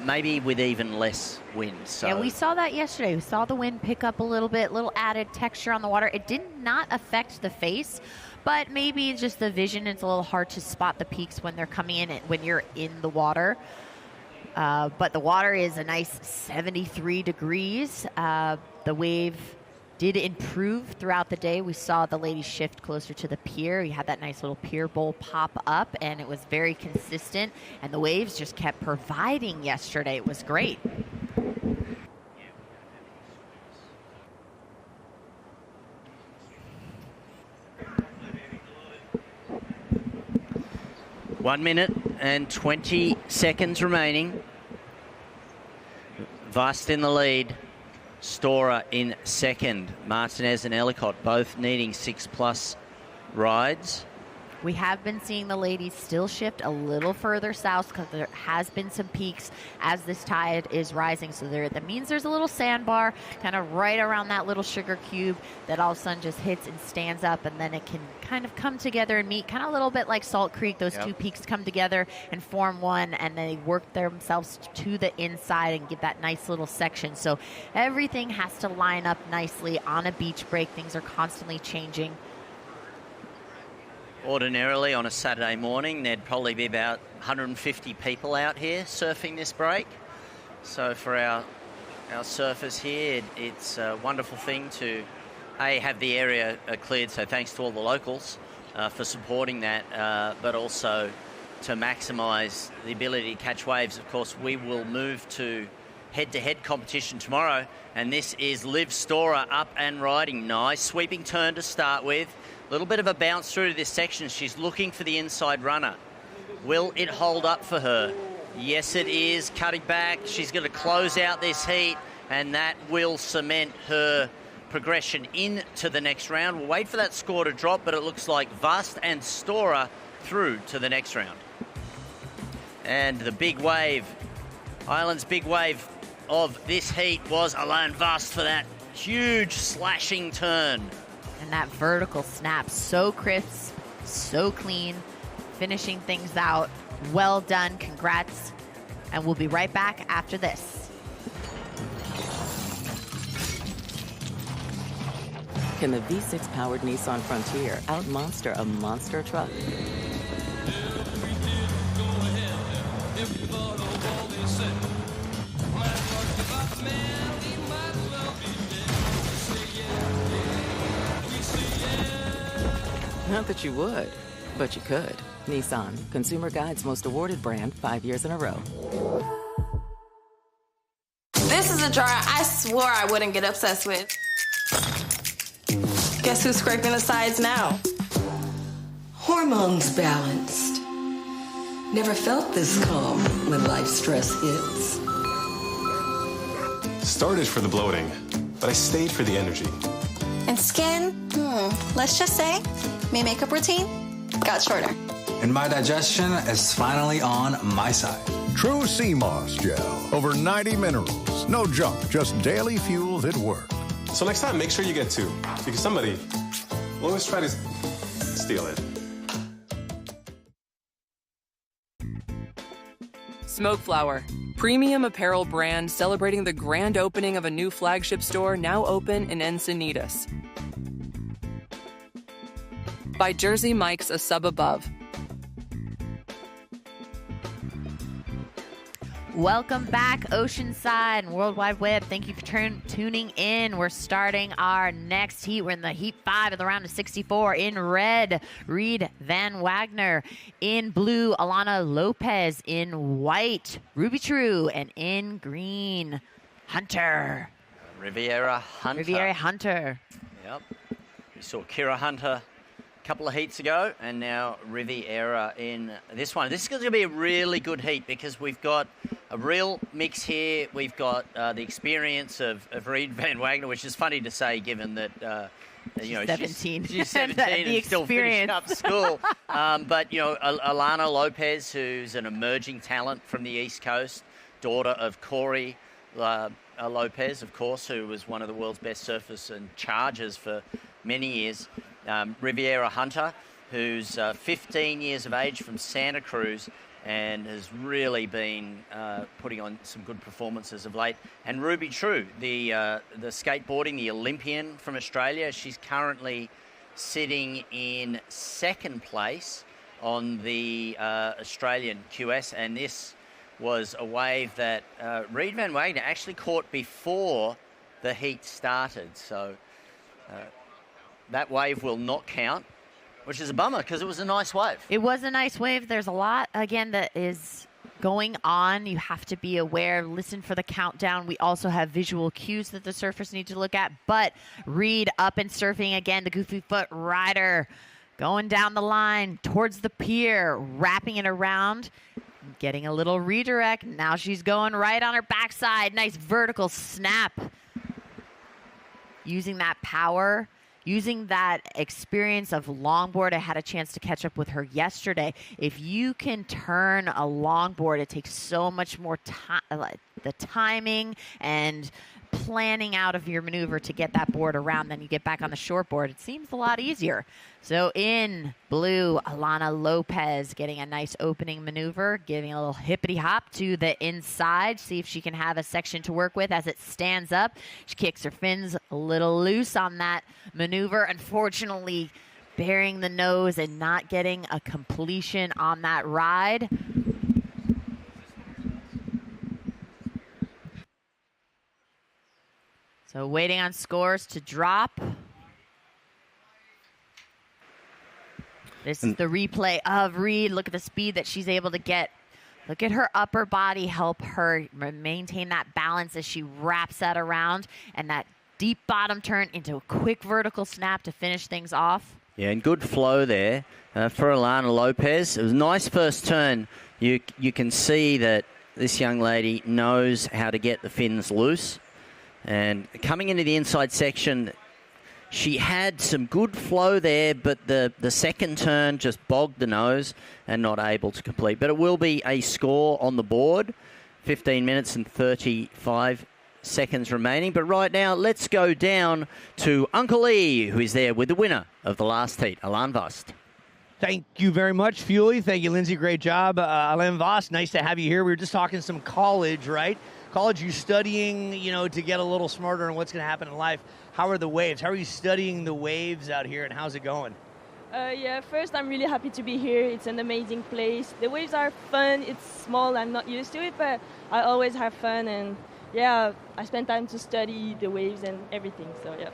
Maybe with even less wind. So. Yeah, we saw that yesterday. We saw the wind pick up a little bit, little added texture on the water. It did not affect the face, but maybe just the vision. It's a little hard to spot the peaks when they're coming in when you're in the water. But the water is a nice 73 degrees. The wave did improve throughout the day. We saw the ladies shift closer to the pier. You had that nice little pier bowl pop up, and it was very consistent. And the waves just kept providing yesterday. It was great. One minute and 20 seconds remaining. Vast in the lead. Storer in second. Martinez and Ellicott both needing 6+ rides. We have been seeing the ladies still shift a little further south because there has been some peaks as this tide is rising. So that means there's a little sandbar kind of right around that little sugar cube that all of a sudden just hits and stands up, and then it can kind of come together and meet, kind of a little bit like Salt Creek. Those two peaks come together and form one, and they work themselves to the inside and give that nice little section. So everything has to line up nicely on a beach break. Things are constantly changing. Ordinarily on a Saturday morning, there'd probably be about 150 people out here surfing this break. So for our surfers here, it's a wonderful thing to have the area cleared. So thanks to all the locals for supporting that, but also to maximise the ability to catch waves. Of course, we will move to head-to-head competition tomorrow. And this is Liv Storer up and riding. Nice sweeping turn to start with. A little bit of a bounce through to this section. She's looking for the inside runner. Will it hold up for her? Yes, it is. Cutting back. She's going to close out this heat, and that will cement her progression into the next round. We'll wait for that score to drop, but it looks like Vast and Storer through to the next round. And the big wave, Ireland's big wave of this heat was Alain Vast for that huge slashing turn. And that vertical snap, so crisp, so clean, finishing things out. Well done, congrats. And we'll be right back after this. Can the V6-powered Nissan Frontier outmonster a monster truck? Not that you would, but you could. Nissan, Consumer Guide's most awarded brand 5 years in a row. This is a jar I swore I wouldn't get obsessed with. Guess who's scraping the sides now? Hormones balanced. Never felt this calm when life stress hits. Started for the bloating, but I stayed for the energy. And skin, let's just say, my makeup routine got shorter. And my digestion is finally on my side. True Sea Moss Gel. Over 90 minerals. No junk, just daily fuel that works. So next time, make sure you get two, because somebody will always try to steal it. Smoke Flower, premium apparel brand celebrating the grand opening of a new flagship store now open in Encinitas. By Jersey Mike's A Sub Above. Welcome back, Oceanside and World Wide Web. Thank you for tuning in. We're starting our next heat. We're in the Heat 5 of the round of 64. In red, Reed Van Wagner. In blue, Alana Lopez. In white, Ruby True. And in green, Hunter. Riviera Hunter. Riviera Hunter. Yep. We saw Kira Hunter a couple of heats ago, and now Riviera in this one. This is going to be a really good heat because we've got a real mix here. We've got the experience of Reed Van Wagner, which is funny to say given that you know, 17. She's 17 and still finishing up school. But, you know, Alana Lopez, who's an emerging talent from the East Coast, daughter of Corey Lopez, of course, who was one of the world's best surfers and chargers for many years. Riviera Hunter, who's 15 years of age from Santa Cruz and has really been putting on some good performances of late. And Ruby True, the skateboarding, the Olympian from Australia. She's currently sitting in second place on the Australian QS, and this was a wave that Reed Van Wagner actually caught before the heat started. So that wave will not count, which is a bummer because it was a nice wave. It was a nice wave. There's a lot, again, that is going on. You have to be aware, listen for the countdown. We also have visual cues that the surfers need to look at. But Reed up and surfing again, the Goofy Foot rider going down the line towards the pier, wrapping it around, getting a little redirect. Now she's going right on her backside. Nice vertical snap. Using that power, using that experience of longboard. I had a chance to catch up with her yesterday. If you can turn a longboard, it takes so much more time, the timing and planning out of your maneuver to get that board around. Then you get back on the shortboard. It seems a lot easier. So in blue, Alana Lopez getting a nice opening maneuver, giving a little hippity hop to the inside. See if she can have a section to work with as it stands up. She kicks her fins a little loose on that maneuver. Unfortunately, bearing the nose and not getting a completion on that ride. So waiting on scores to drop. This is the replay of Reed. Look at the speed that she's able to get Look at her upper body help her maintain that balance as she wraps that around, and that deep bottom turn into a quick vertical snap to finish things off. Yeah, and good flow there for Alana Lopez. It was a nice first turn. You can see that this young lady knows how to get the fins loose. And coming into the inside section, she had some good flow there, but the second turn just bogged the nose and not able to complete. But it will be a score on the board, 15 minutes and 35 seconds remaining. But right now, let's go down to Uncle E, who is there with the winner of the last heat, Alain Vast. Thank you very much, Fuely. Thank you, Lindsay. Great job. Alain Vast, nice to have you here. We were just talking some college, right? College, you studying, to get a little smarter on what's going to happen in life. How are the waves? How are you studying the waves out here, and how's it going? First, I'm really happy to be here. It's an amazing place. The waves are fun. It's small. I'm not used to it, but I always have fun. And, I spend time to study the waves and everything. So, yeah.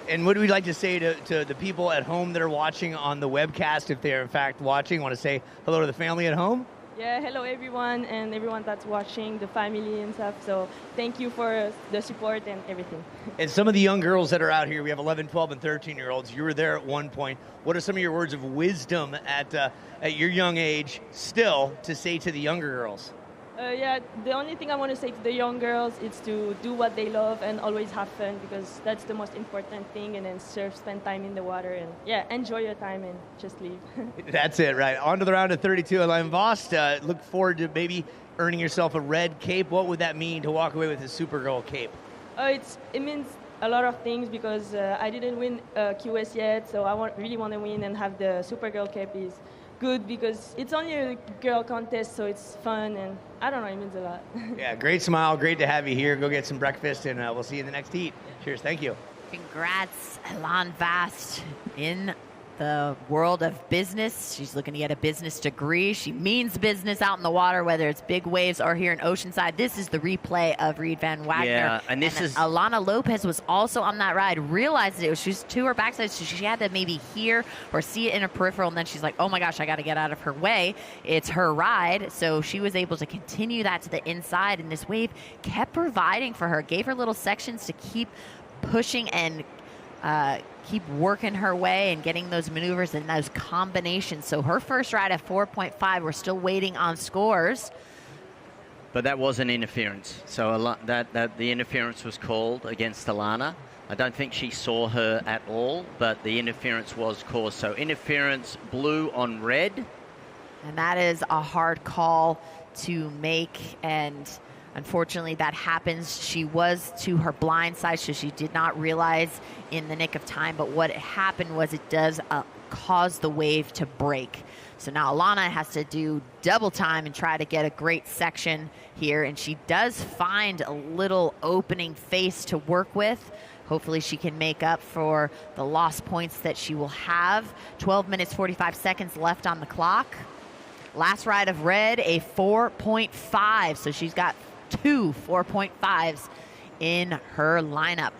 And what do we like to say to the people at home that are watching on the webcast, if they're, in fact, watching? Want to say hello to the family at home? Yeah, hello everyone and everyone that's watching, the family and stuff. So thank you for the support and everything. And some of the young girls that are out here, we have 11, 12, and 13-year-olds. You were there at one point. What are some of your words of wisdom at your young age still to say to the younger girls? The only thing I want to say to the young girls is to do what they love and always have fun, because that's the most important thing. And then surf, spend time in the water, and enjoy your time and just leave. That's it, right? On to the round of 32. Alain Vast, look forward to maybe earning yourself a red cape. What would that mean to walk away with a Supergirl cape? It means a lot of things, because I didn't win QS yet, so I really want to win and have the Supergirl cape is good, because it's only a girl contest, so it's fun, and I don't know, it means a lot. Yeah, great smile. Great to have you here. Go get some breakfast, and we'll see you in the next heat. Cheers. Thank you. Congrats, Alain Vast, in the world of business. She's looking to get a business degree. She means business out in the water, whether it's big waves or here in Oceanside. This is the replay of Reed Van Wagner. Yeah, and this is... Alana Lopez was also on that ride, realized it. She was to her backside, so she had to maybe hear or see it in her peripheral, and then she's like, oh my gosh, I got to get out of her way. It's her ride, so she was able to continue that to the inside, and this wave kept providing for her, gave her little sections to keep pushing and keep working her way and getting those maneuvers and those combinations. So her first ride at 4.5, we're still waiting on scores. But that was an interference. So the interference was called against Alana. I don't think she saw her at all, but the interference was caused. So interference, blue on red. And that is a hard call to make, and unfortunately, that happens. She was to her blind side, so she did not realize in the nick of time. But what happened was it does cause the wave to break. So now Alana has to do double time and try to get a great section here. And she does find a little opening face to work with. Hopefully she can make up for the lost points that she will have. 12 minutes, 45 seconds left on the clock. Last ride of red, a 4.5. So she's got two 4.5s in her lineup.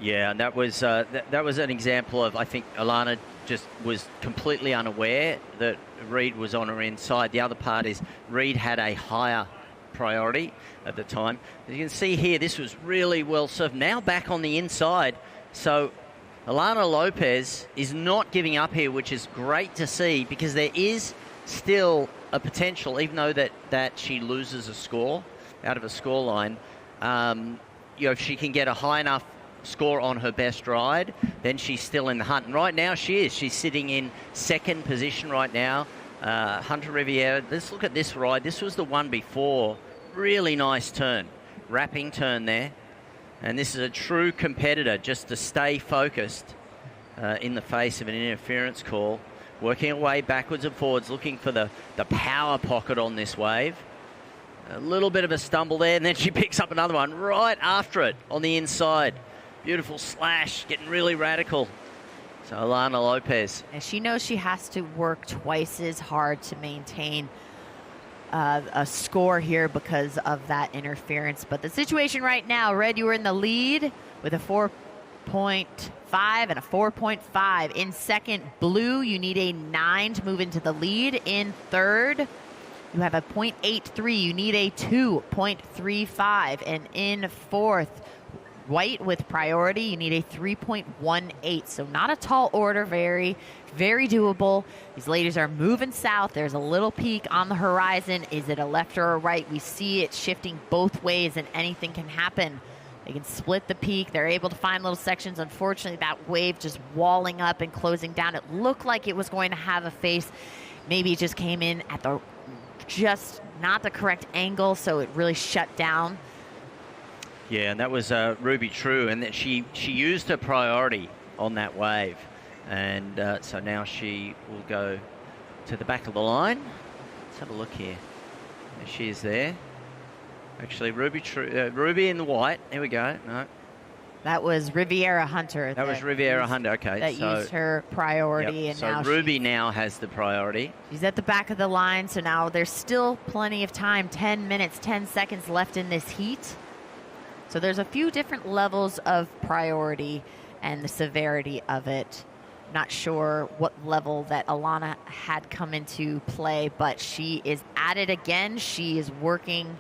Yeah, and that was an example of, I think Alana just was completely unaware that Reed was on her inside. The other part is Reed had a higher priority at the time. As you can see here, this was really well served. Now back on the inside. So Alana Lopez is not giving up here, which is great to see, because there is still a potential, even though that she loses a score out of a score line. If she can get a high enough score on her best ride, then she's still in the hunt. And right now she is. She's sitting in second position right now. Hunter Riviera, let's look at this ride. This was the one before. Really nice turn. Wrapping turn there. And this is a true competitor, just to stay focused in the face of an interference call. Working her way backwards and forwards, looking for the power pocket on this wave. A little bit of a stumble there, and then she picks up another one right after it on the inside. Beautiful slash, getting really radical. So Alana Lopez. And she knows she has to work twice as hard to maintain a score here because of that interference. But the situation right now, Red, you were in the lead with a 4.5 and a 4.5. In second, Blue, you need a 9 to move into the lead. In third, you have a 0.83. You need a 2.35. And in fourth, white with priority, you need a 3.18. So not a tall order, very, very doable. These ladies are moving south. There's a little peak on the horizon. Is it a left or a right? We see it shifting both ways, and anything can happen. They can split the peak. They're able to find little sections. Unfortunately, that wave just walling up and closing down. It looked like it was going to have a face. Maybe it just came in at the just not the correct angle, so it really shut down. Yeah, and that was Ruby True, and that she used her priority on that wave. And so now she will go to the back of the line. Let's have a look here. There she is there. Actually, Ruby in the white. There we go. No. That was Riviera Hunter. That was Riviera Hunter, okay. That used her priority. Yep. And so now Ruby now has the priority. She's at the back of the line, so now there's still plenty of time. 10 minutes, 10 seconds left in this heat. So there's a few different levels of priority and the severity of it. Not sure what level that Alana had come into play, but she is at it again. She is working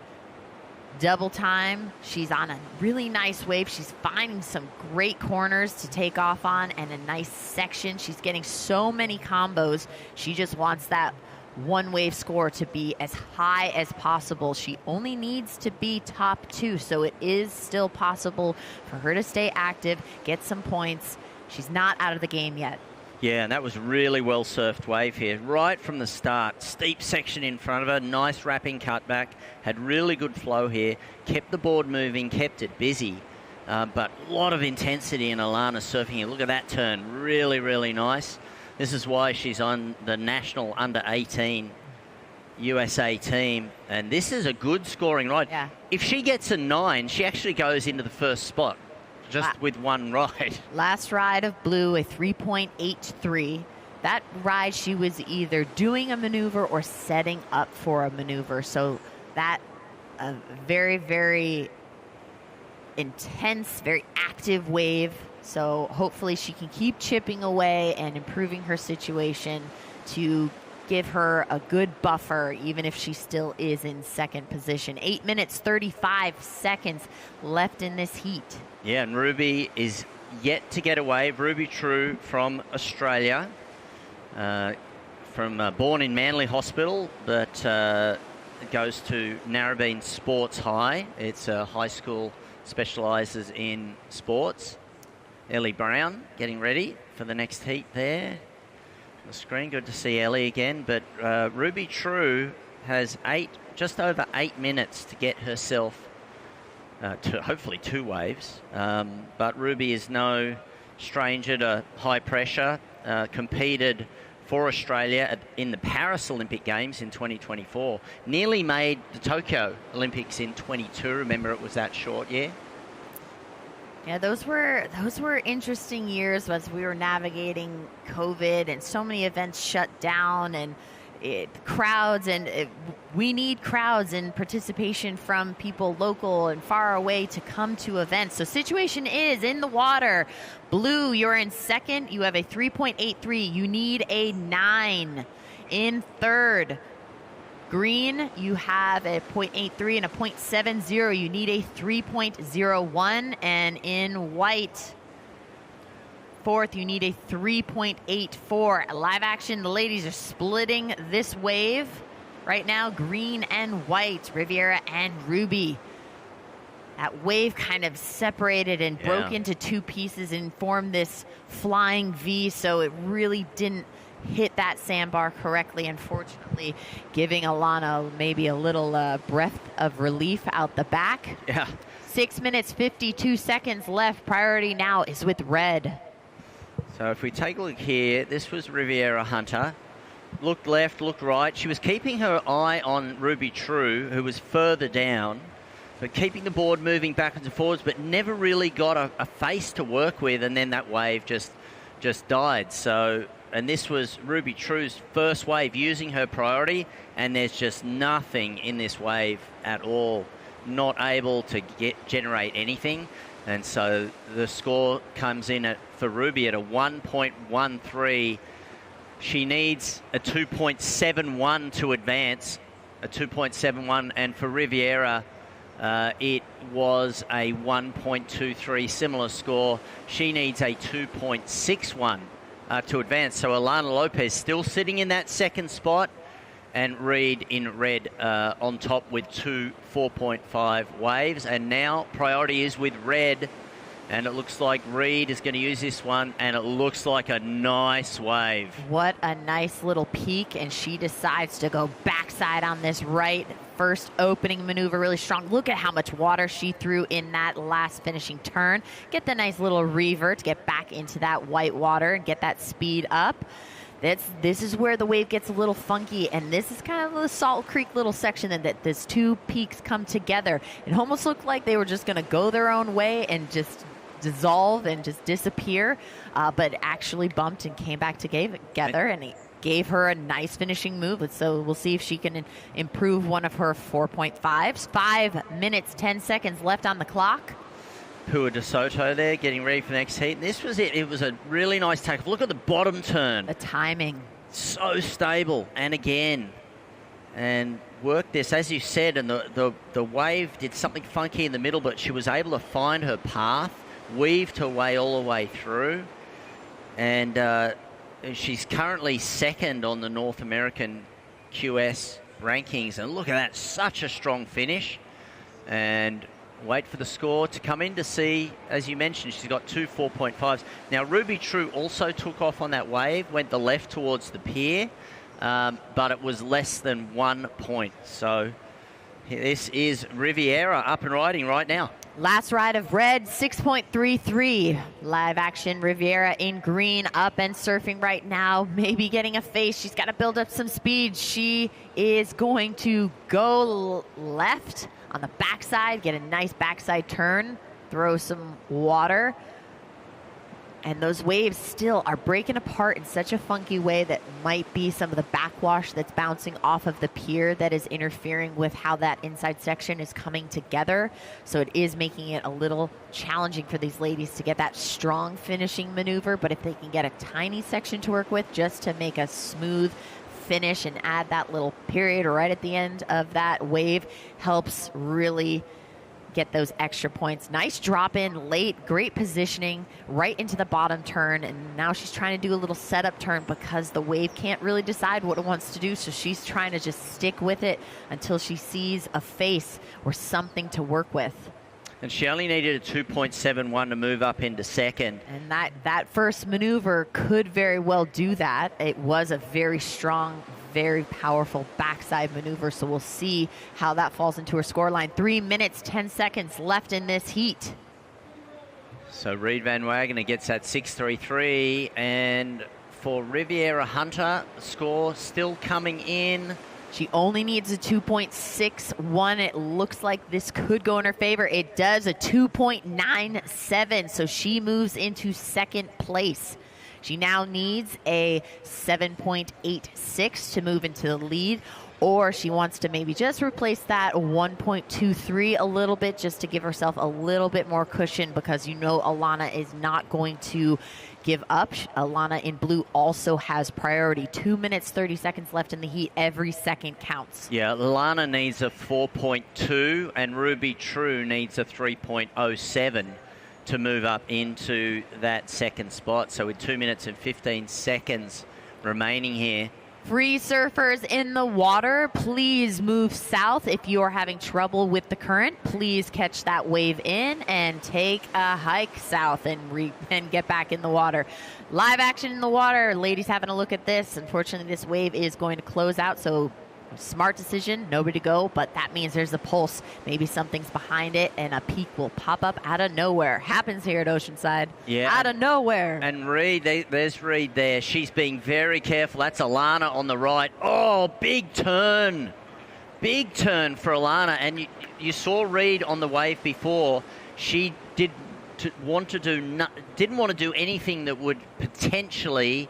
double time. She's on a really nice wave. She's finding some great corners to take off on and a nice section. She's getting so many combos. She just wants that one wave score to be as high as possible. She only needs to be top 2, so it is still possible for her to stay active, get some points. She's not out of the game yet. Yeah, and that was really well surfed wave here. Right from the start, steep section in front of her, nice wrapping cutback, had really good flow here, kept the board moving, kept it busy, but a lot of intensity in Alana surfing here. Look at that turn, really, really nice. This is why she's on the national under-18 USA team, and this is a good scoring ride. Yeah. If she gets a 9, she actually goes into the first spot. Just with one ride. Last ride of blue, a 3.83. That ride, she was either doing a maneuver or setting up for a maneuver. So that a very, very intense, very active wave. So hopefully she can keep chipping away and improving her situation to give her a good buffer, even if she still is in second position. 8 minutes, 35 seconds left in this heat. Yeah, and Ruby is yet to get away. Ruby True from Australia, born in Manly Hospital, but goes to Narrabeen Sports High. It's a high school, specialises in sports. Ellie Brown getting ready for the next heat there. The screen, good to see Ellie again, but Ruby True has just over 8 minutes to get herself to hopefully 2 waves. But Ruby is no stranger to high pressure, competed for Australia in the Paris Olympic Games in 2024, nearly made the Tokyo Olympics in 22. Remember, it was that short year. Yeah, those were interesting years as we were navigating COVID and so many events shut down and crowds, and we need crowds and participation from people local and far away to come to events. So situation is in the water. Blue, you're in second. You have a 3.83. You need a 9. In third. Green, you have a 0.83 and a 0.70. You need a 3.01. And in white, fourth, you need a 3.84. Live action, the ladies are splitting this wave right now, green and white, Riviera and Ruby. That wave kind of separated and broke into 2 pieces and formed this flying V, so it really didn't hit that sandbar correctly, unfortunately, giving Alana maybe a little breath of relief out the back. Yeah. 6 minutes, 52 seconds left. Priority now is with red. So if we take a look here, this was Riviera Hunter. Looked left, looked right. She was keeping her eye on Ruby True, who was further down, but keeping the board moving backwards and forwards, but never really got a face to work with, and then that wave just died. So, and this was Ruby True's first wave using her priority, and there's just nothing in this wave at all. Not able to generate anything. And so the score comes in for Ruby at a 1.13. She needs a 2.71 to advance. a 2.71, and for Riviera, it was a 1.23, similar score. She needs a 2.61 to advance. So Alana Lopez still sitting in that second spot, and Reed in red on top with 2 4.5 waves. And now priority is with red. And it looks like Reed is going to use this one, and it looks like a nice wave. What a nice little peak, and she decides to go backside on this right. First opening maneuver, really strong. Look at how much water she threw in that last finishing turn. Get the nice little revert, get back into that white water and get that speed up. This is where the wave gets a little funky, and this is kind of the Salt Creek little section that these two peaks come together. It almost looked like they were just going to go their own way and just dissolve and just disappear, but actually bumped and came back together, and he gave her a nice finishing move. So we'll see if she can improve one of her 4.5s. 5 minutes, 10 seconds left on the clock. Pua de Soto there getting ready for the next heat. And this was it. It was a really nice takeoff. Look at the bottom turn. The timing. So stable. And again. And worked this, as you said, and the wave did something funky in the middle, but she was able to find her path, weaved her way all the way through. And she's currently second on the North American QS rankings. And look at that. Such a strong finish. And wait for the score to come in to see, as you mentioned, she's got 2 4.5s. Now, Ruby True also took off on that wave, went the left towards the pier, but it was less than 1 point. So this is Riviera up and riding right now. Last ride of red, 6.33. Live action, Riviera in green, up and surfing right now. Maybe getting a face. She's got to build up some speed. She is going to go left on the backside, get a nice backside turn, throw some water. And those waves still are breaking apart in such a funky way that might be some of the backwash that's bouncing off of the pier that is interfering with how that inside section is coming together. So it is making it a little challenging for these ladies to get that strong finishing maneuver. But if they can get a tiny section to work with just to make a smooth finish and add that little period right at the end of that wave, helps really get those extra points. Nice drop in late, great positioning right into the bottom turn, and now she's trying to do a little setup turn because the wave can't really decide what it wants to do, so she's trying to just stick with it until she sees a face or something to work with. And she only needed a 2.71 to move up into second. And that first maneuver could very well do that. It was a very strong, very powerful backside maneuver, so we'll see how that falls into her scoreline. 3 minutes, 10 seconds left in this heat. So Reed Van Wagenen gets that 6.33, and for Riviera Hunter, the score still coming in. She only needs a 2.61. It looks like this could go in her favor. It does, a 2.97, so she moves into second place. She now needs a 7.86 to move into the lead, or she wants to maybe just replace that 1.23 a little bit just to give herself a little bit more cushion, because you know Alana is not going to give up. Alana in blue also has priority. 2 minutes, 30 seconds left in the heat. Every second counts. Yeah, Alana needs a 4.2 and Ruby True needs a 3.07 to move up into that second spot. So with 2 minutes and 15 seconds remaining here. Free surfers in the water, please move south. If you are having trouble with the current, please catch that wave in and take a hike south and get back in the water. Live action in the water. Ladies having a look at this. Unfortunately, this wave is going to close out, so smart decision, nobody to go, but that means there's a pulse. Maybe something's behind it, and a peak will pop up out of nowhere. Happens here at Oceanside. Yeah. Out of nowhere. And Reed, there's Reed there. She's being very careful. That's Alana on the right. Oh, big turn. Big turn for Alana. And you saw Reed on the wave before. She didn't want to do anything that would potentially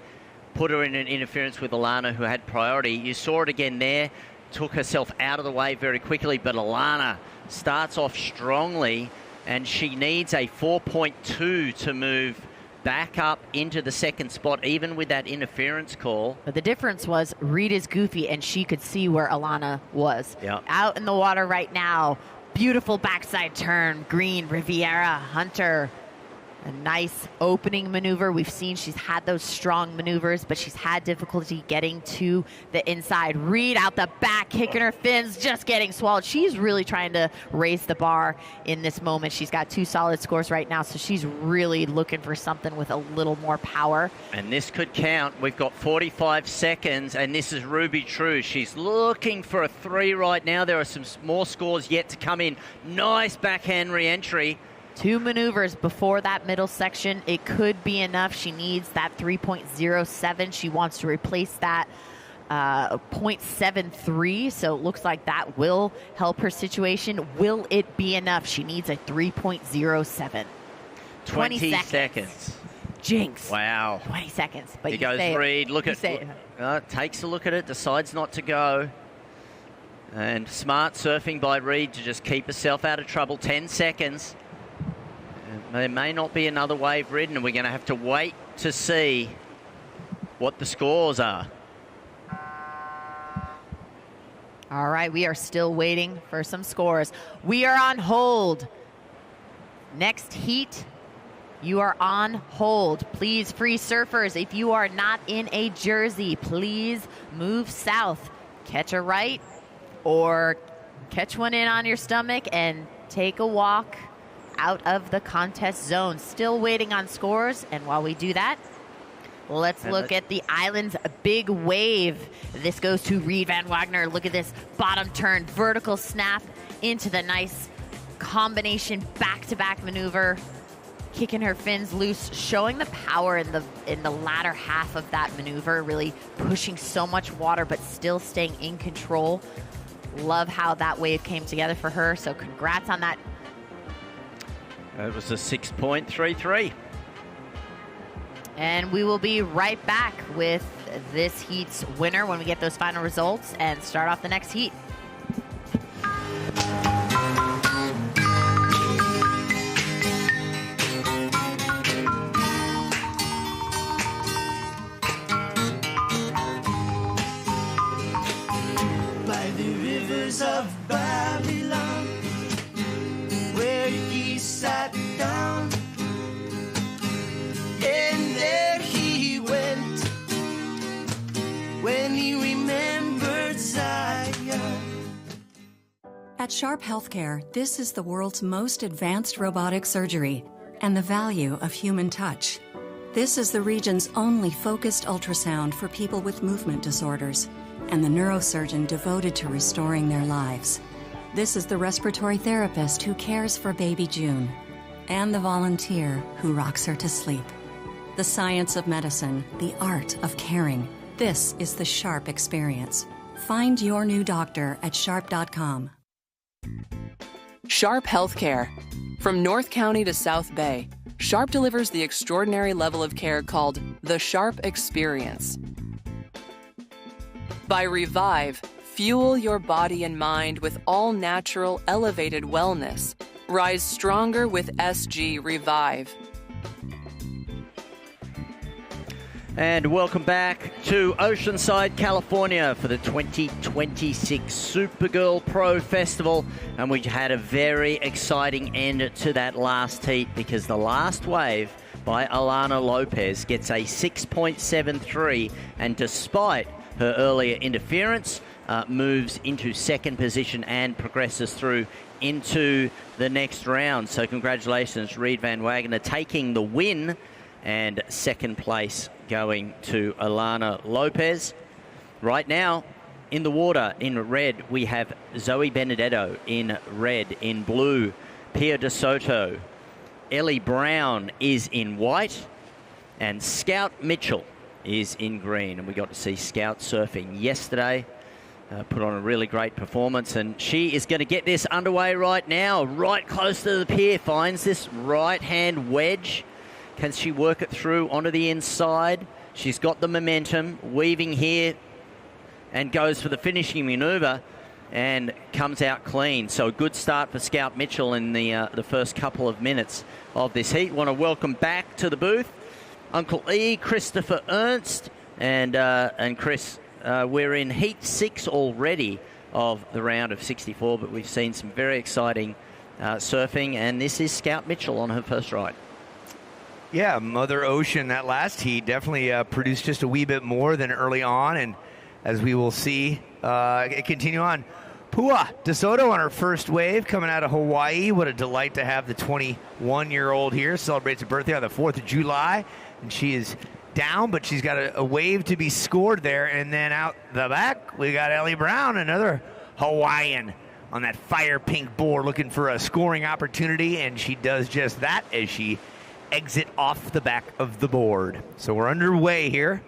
put her in an interference with Alana, who had priority. You saw it again there. Took herself out of the way very quickly, but Alana starts off strongly, and she needs a 4.2 to move back up into the second spot, even with that interference call. But the difference was Reed is goofy, and she could see where Alana was. Yeah. Out in the water right now. Beautiful backside turn. Green, Riviera, Hunter. A nice opening maneuver. We've seen she's had those strong maneuvers, but she's had difficulty getting to the inside. Reed out the back, kicking her fins, just getting swallowed. She's really trying to raise the bar in this moment. She's got 2 solid scores right now, so she's really looking for something with a little more power. And this could count. We've got 45 seconds, and this is Ruby True. She's looking for a 3 right now. There are some more scores yet to come in. Nice backhand re-entry. 2 maneuvers before that middle section. It could be enough. She needs that 3.07. She wants to replace that 0.73. So it looks like that will help her situation. Will it be enough? She needs a 3.07. 20 seconds. Jinx. Wow. 20 seconds. But Here you goes say Reed. Look You at say takes a look at it, decides not to go. And smart surfing by Reed to just keep herself out of trouble. 10 seconds. There may not be another wave ridden, and we're going to have to wait to see what the scores are. All right, we are still waiting for some scores. We are on hold. Next heat, you are on hold. Please, free surfers, if you are not in a jersey, please move south. Catch a right or catch one in on your stomach and take a walk out of the contest zone. Still waiting on scores, and while we do that, let's look at the island's big wave. This goes to Reed Van Wagner. Look at this bottom turn, vertical snap into the nice combination back-to-back maneuver, kicking her fins loose, showing the power in the latter half of that maneuver, really pushing so much water but still staying in control. Love how that wave came together for her, so congrats on that. It was a 6.33. And we will be right back with this heat's winner when we get those final results and start off the next heat. By the rivers of Babylon, where he sat down, and there he went when he remembered Zion. At Sharp Healthcare, this is the world's most advanced robotic surgery and the value of human touch. This is the region's only focused ultrasound for people with movement disorders and the neurosurgeon devoted to restoring their lives. This is the respiratory therapist who cares for baby June and the volunteer who rocks her to sleep. The science of medicine, the art of caring. This is the Sharp experience. Find your new doctor at sharp.com. Sharp Healthcare. From North County to South Bay, Sharp delivers the extraordinary level of care called the Sharp Experience. By Revive, fuel your body and mind with all-natural, elevated wellness. Rise stronger with SG Revive. And welcome back to Oceanside, California for the 2026 Supergirl Pro Festival. And we had a very exciting end to that last heat because the last wave by Alana Lopez gets a 6.73, and despite her earlier interference, moves into second position and progresses through into the next round. So congratulations, Reed Van Wagner taking the win, and second place going to Alana Lopez. Right now, in the water, in red, we have Zoe Benedetto in red. In blue, Pia De Soto. Ellie Brown is in white, and Scout Mitchell is in green. And we got to see Scout surfing yesterday. Put on a really great performance, and she is going to get this underway right now, right close to the pier. Finds this right-hand wedge. Can she work it through onto the inside? She's got the momentum, weaving here, and goes for the finishing maneuver. and comes out clean. So a good start for Scout Mitchell in the first couple of minutes of this heat. Want to welcome back to the booth Uncle E, Christopher Ernst, and Chris. We're in heat 6 already of the round of 64, but we've seen some very exciting surfing, and this is Scout Mitchell on her first ride. Yeah, Mother Ocean, that last heat definitely produced just a wee bit more than early on, and as we will see, it continue on. Pua DeSoto on her first wave coming out of Hawaii. What a delight to have the 21-year-old here. Celebrates a birthday on the 4th of July, and she is down, but she's got a wave to be scored there. And then out the back, we got Ellie Brown, another Hawaiian on that fire pink board looking for a scoring opportunity, and she does just that as she exit off the back of the board. So we're underway here.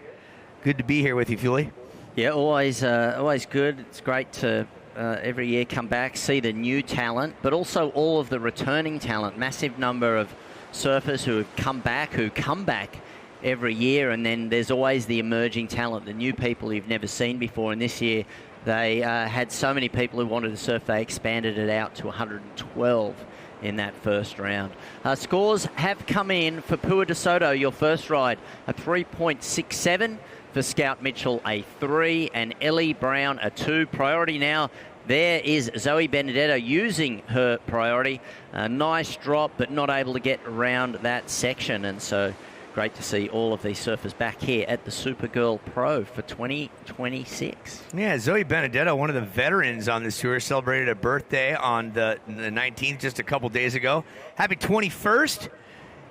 Good to be here with you, Fulie. Yeah, always good. It's great to every year come back, see the new talent, but also all of the returning talent. Massive number of surfers who have come back every year, and then there's always the emerging talent, the new people you've never seen before. And this year they had so many people who wanted to surf, they expanded it out to 112 in that first round. Scores have come in for Pua DeSoto, your first ride, a 3.67. For Scout Mitchell, a 3, and Ellie Brown, a 2. Priority now, there is Zoe Benedetto using her priority. A nice drop, but not able to get around that section. And so great to see all of these surfers back here at the Supergirl Pro for 2026. Yeah, Zoe Benedetto, one of the veterans on this tour, celebrated a birthday on the 19th, just a couple days ago. Happy 21st.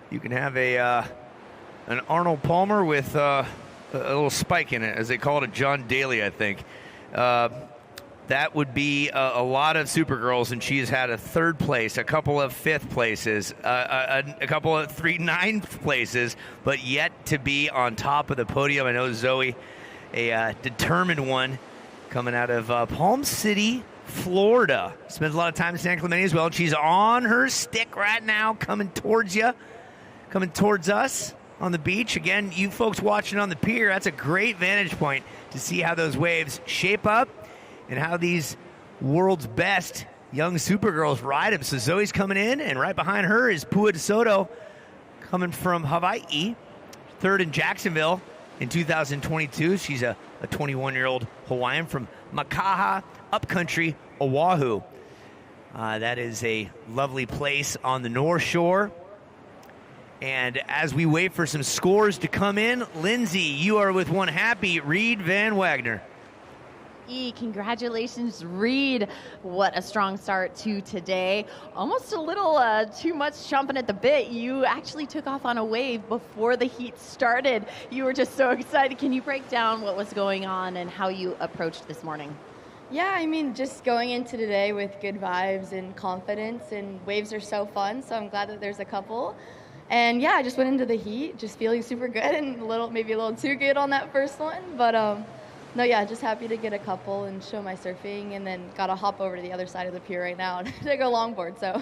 You can have an Arnold Palmer with a little spike in it, as they call it, a John Daly, I think. That would be a lot of Supergirls, and she has had a 3rd place, a couple of 5th places, a couple of 3 9th places, but yet to be on top of the podium. I know Zoe, a determined one, coming out of Palm City, Florida. Spends a lot of time in San Clemente as well. She's on her stick right now, coming towards you, coming towards us on the beach. Again, you folks watching on the pier, that's a great vantage point to see how those waves shape up and how these world's best young Supergirls ride them. So Zoe's coming in, and right behind her is Pua DeSoto, coming from Hawaii, 3rd in Jacksonville in 2022. She's a 21-year-old Hawaiian from Makaha, upcountry, Oahu. That is a lovely place on the North Shore. And as we wait for some scores to come in, Lindsay, you are with one happy Reed Van Wagner. Congratulations, Reed. What a strong start to today. Almost a little too much chomping at the bit. You actually took off on a wave before the heat started. You were just so excited. Can you break down what was going on and how you approached this morning? Yeah, I mean, just going into today with good vibes and confidence, and waves are so fun, so I'm glad that there's a couple. And yeah, I just went into the heat just feeling super good, and maybe a little too good on that first one. But no, yeah, just happy to get a couple and show my surfing, and then got to hop over to the other side of the pier right now to go longboard. So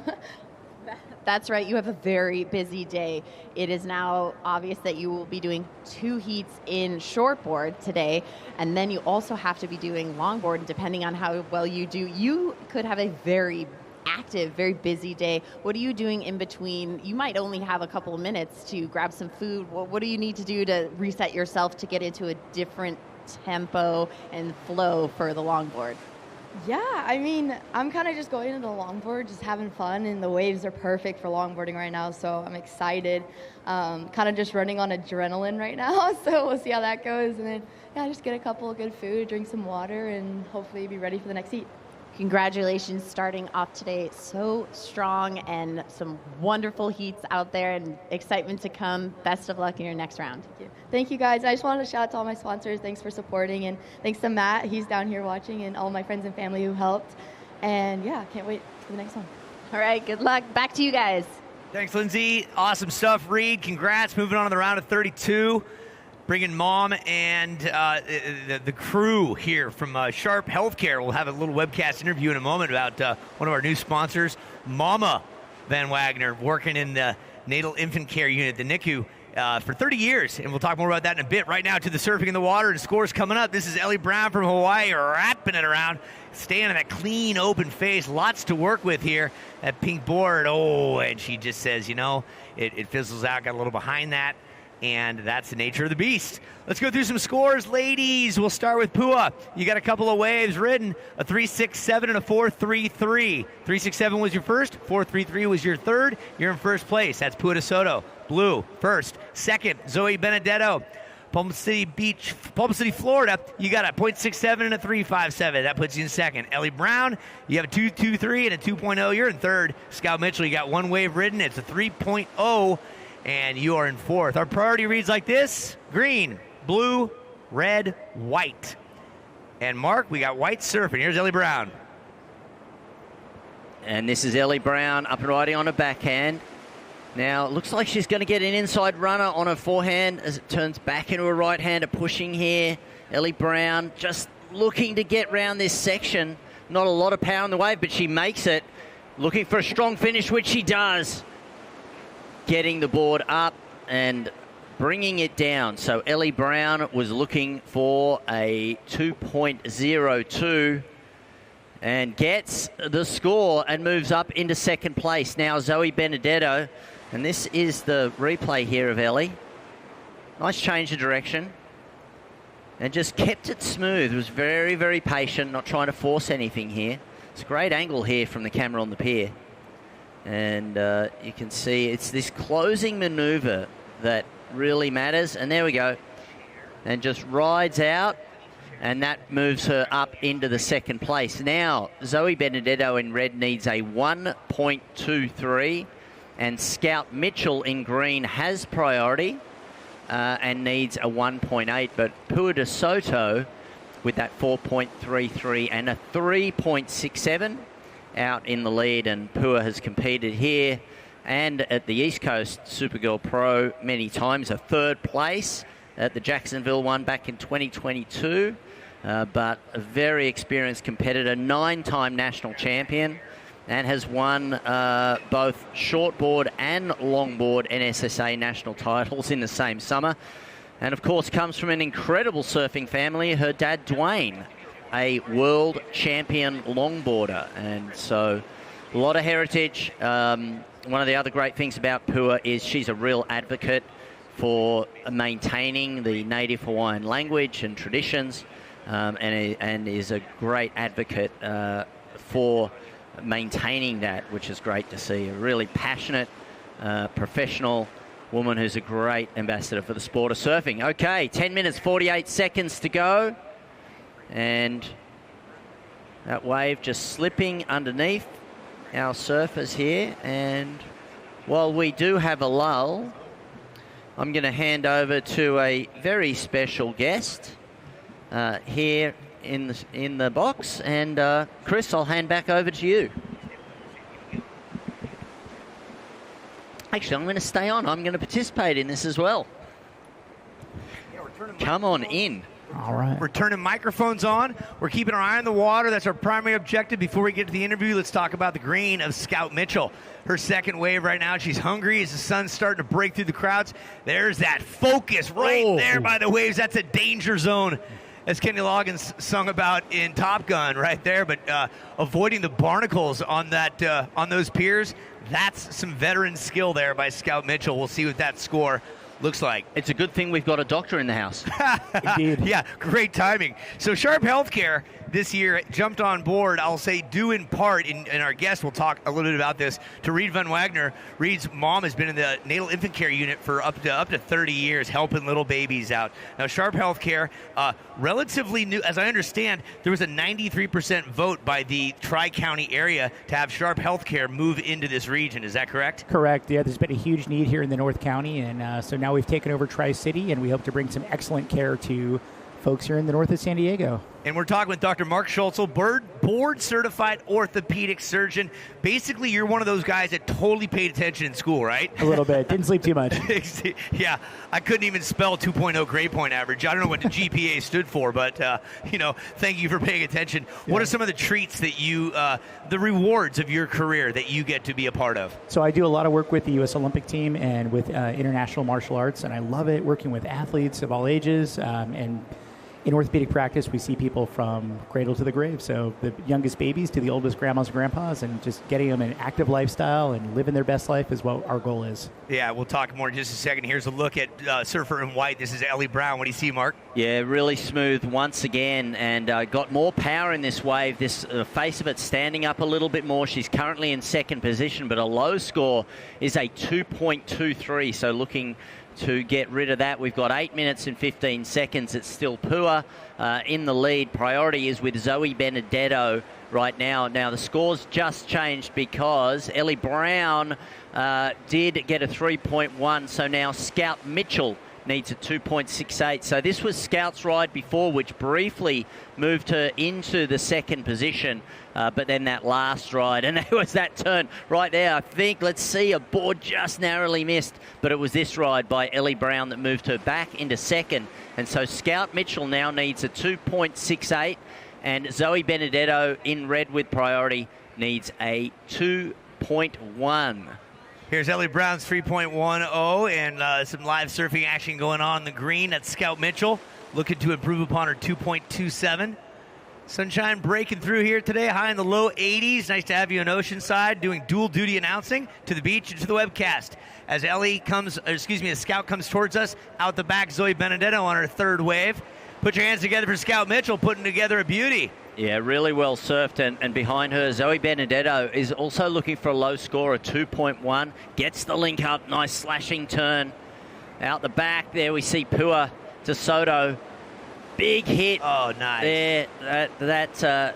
That's right. You have a very busy day. It is now obvious that you will be doing 2 heats in shortboard today, and then you also have to be doing longboard. Depending on how well you do, you could have a very active, very busy day. What are you doing in between? You might only have a couple of minutes to grab some food. What do you need to do to reset yourself to get into a different tempo and flow for the longboard? Yeah, I mean, I'm kind of just going into the longboard, just having fun, and the waves are perfect for longboarding right now, so I'm excited. Kind of just running on adrenaline right now, so we'll see how that goes. And then, yeah, just get a couple of good food, drink some water, and hopefully be ready for the next heat. Congratulations starting off today so strong, and some wonderful heats out there and excitement to come. Best of luck in your next round. Thank you, guys. I just wanted to shout out to all my sponsors. Thanks for supporting, and thanks to Matt. He's down here watching, and all my friends and family who helped. And yeah, can't wait for the next one. All right, good luck. Back to you guys. Thanks, Lindsay. Awesome stuff, Reed. Congrats. Moving on to the round of 32. Bringing Mom and the crew here from Sharp Healthcare. We'll have a little webcast interview in a moment about one of our new sponsors, Mama Van Wagner, working in the Natal Infant Care Unit, the NICU for 30 years, and we'll talk more about that in a bit. Right now to the surfing in the water and scores coming up. This is Ellie Brown from Hawaii wrapping it around, staying in that clean, open face. Lots to work with here. That pink board, and she just says, it fizzles out, got a little behind that, and that's the nature of the beast. Let's go through some scores, ladies. We'll start with Pua. You got a couple of waves ridden, a 3.67 and a 4.33. 3.67 was your first, 4.33 was your third. You're in first place. That's Pua DeSoto. Blue, first. Second, Zoe Benedetto. Palm City, Florida, you got a 0.67 and a 3.57. That puts you in second. Ellie Brown, you have a 2.23 and a 2.0. You're in third. Scout Mitchell, you got one wave ridden. It's a 3.0, and you are in fourth. Our priority reads like this: green, blue, red, white. And Mark, we got white surfing. Here's Ellie Brown. And this is Ellie Brown up and riding on a backhand. Now, it looks like she's going to get an inside runner on her forehand as it turns back into a right-hander, pushing here. Ellie Brown just looking to get round this section. Not a lot of power on the wave, but she makes it. Looking for a strong finish, which she does. Getting the board up and bringing it down. So Ellie Brown was looking for a 2.02 and gets the score and moves up into second place. Now Zoe Benedetto. And this is the replay here of Ellie. Nice change of direction. And just kept it smooth. Was very, very patient, not trying to force anything here. It's a great angle here from the camera on the pier. And you can see it's this closing maneuver that really matters. And there we go. And just rides out. And that moves her up into the second place. Now, Zoe Benedetto in red needs a 1.23. And Scout Mitchell in green has priority and needs a 1.8. But Pua DeSoto with that 4.33 and a 3.67 out in the lead. And Pua has competed here and at the East Coast Supergirl Pro many times. A third place at the Jacksonville one back in 2022. But a very experienced competitor, 9-time national champion. And has won both shortboard and longboard NSSA national titles in the same summer. And, of course, comes from an incredible surfing family. Her dad, Dwayne, a world champion longboarder. And so a lot of heritage. One of the other great things about Pua is she's a real advocate for maintaining the native Hawaiian language and traditions and is a great advocate for maintaining that, which is great to see. A really passionate, professional woman who's a great ambassador for the sport of surfing. Okay, 10 minutes, 48 seconds to go. And that wave just slipping underneath our surfers here. And while we do have a lull, I'm going to hand over to a very special guest here in the box, and Chris, I'll hand back over to you. Actually, I'm going to stay on. I'm going to participate in this as well. Come on in. All right. We're turning microphones on. We're keeping our eye on the water. That's our primary objective. Before we get to the interview, let's talk about the green of Scout Mitchell. Her second wave right now. She's hungry as the sun's starting to break through the crowds. There's that focus right there by the waves. That's a danger zone, as Kenny Loggins sung about in Top Gun right there. But avoiding the barnacles on that on those piers, that's some veteran skill there by Scout Mitchell. We'll see what that score looks like. It's a good thing we've got a doctor in the house. Indeed. Yeah, great timing. So Sharp Healthcare this year jumped on board, I'll say due in part, and our guest will talk a little bit about this, to Reed Van Wagner. Reed's mom has been in the natal infant care unit for up to 30 years, helping little babies out. Now, Sharp Healthcare, relatively new, as I understand, there was a 93% vote by the Tri-County area to have Sharp Healthcare move into this region. Is that correct? Correct. Yeah, there's been a huge need here in the North County, and so now we've taken over Tri-City, and we hope to bring some excellent care to folks here in the north of San Diego. And we're talking with Dr. Mark Schultzel, board-certified orthopedic surgeon. Basically, you're one of those guys that totally paid attention in school, right? A little bit. Didn't sleep too much. Yeah, I couldn't even spell 2.0 grade point average. I don't know what the GPA stood for, but, thank you for paying attention. Yeah. What are some of the treats that you, the rewards of your career that you get to be a part of? So I do a lot of work with the U.S. Olympic team and with international martial arts, and I love it working with athletes of all ages, and in orthopedic practice, we see people from cradle to the grave. So the youngest babies to the oldest grandmas and grandpas, and just getting them an active lifestyle and living their best life is what our goal is. Yeah, we'll talk more in just a second. Here's a look at surfer in white. This is Ellie Brown. What do you see, Mark? Yeah, really smooth once again, and got more power in this wave. This face of it standing up a little bit more. She's currently in second position, but a low score is a 2.23, so looking to get rid of that. We've got 8 minutes and 15 seconds. It's still Pua in the lead. Priority is with Zoe Benedetto right now. Now, the score's just changed because Ellie Brown did get a 3.1, so now Scout Mitchell needs a 2.68. So this was Scout's ride before, which briefly moved her into the second position, but then that last ride, and there was that turn right there. I think, let's see, a board just narrowly missed, but it was this ride by Ellie Brown that moved her back into second. And so Scout Mitchell now needs a 2.68, and Zoe Benedetto in red with priority needs a 2.1. Here's Ellie Brown's 3.10 and some live surfing action going on the green. That's Scout Mitchell looking to improve upon her 2.27. Sunshine breaking through here today, high in the low 80s. Nice to have you in Oceanside doing dual duty announcing to the beach and to the webcast. As as Scout comes towards us, out the back, Zoe Benedetto on her third wave. Put your hands together for Scout Mitchell, putting together a beauty. Yeah, really well surfed, and behind her, Zoe Benedetto is also looking for a low score, a 2.1. Gets the link up, nice slashing turn. Out the back there, we see Pua to Soto. Big hit. Oh, nice. There, that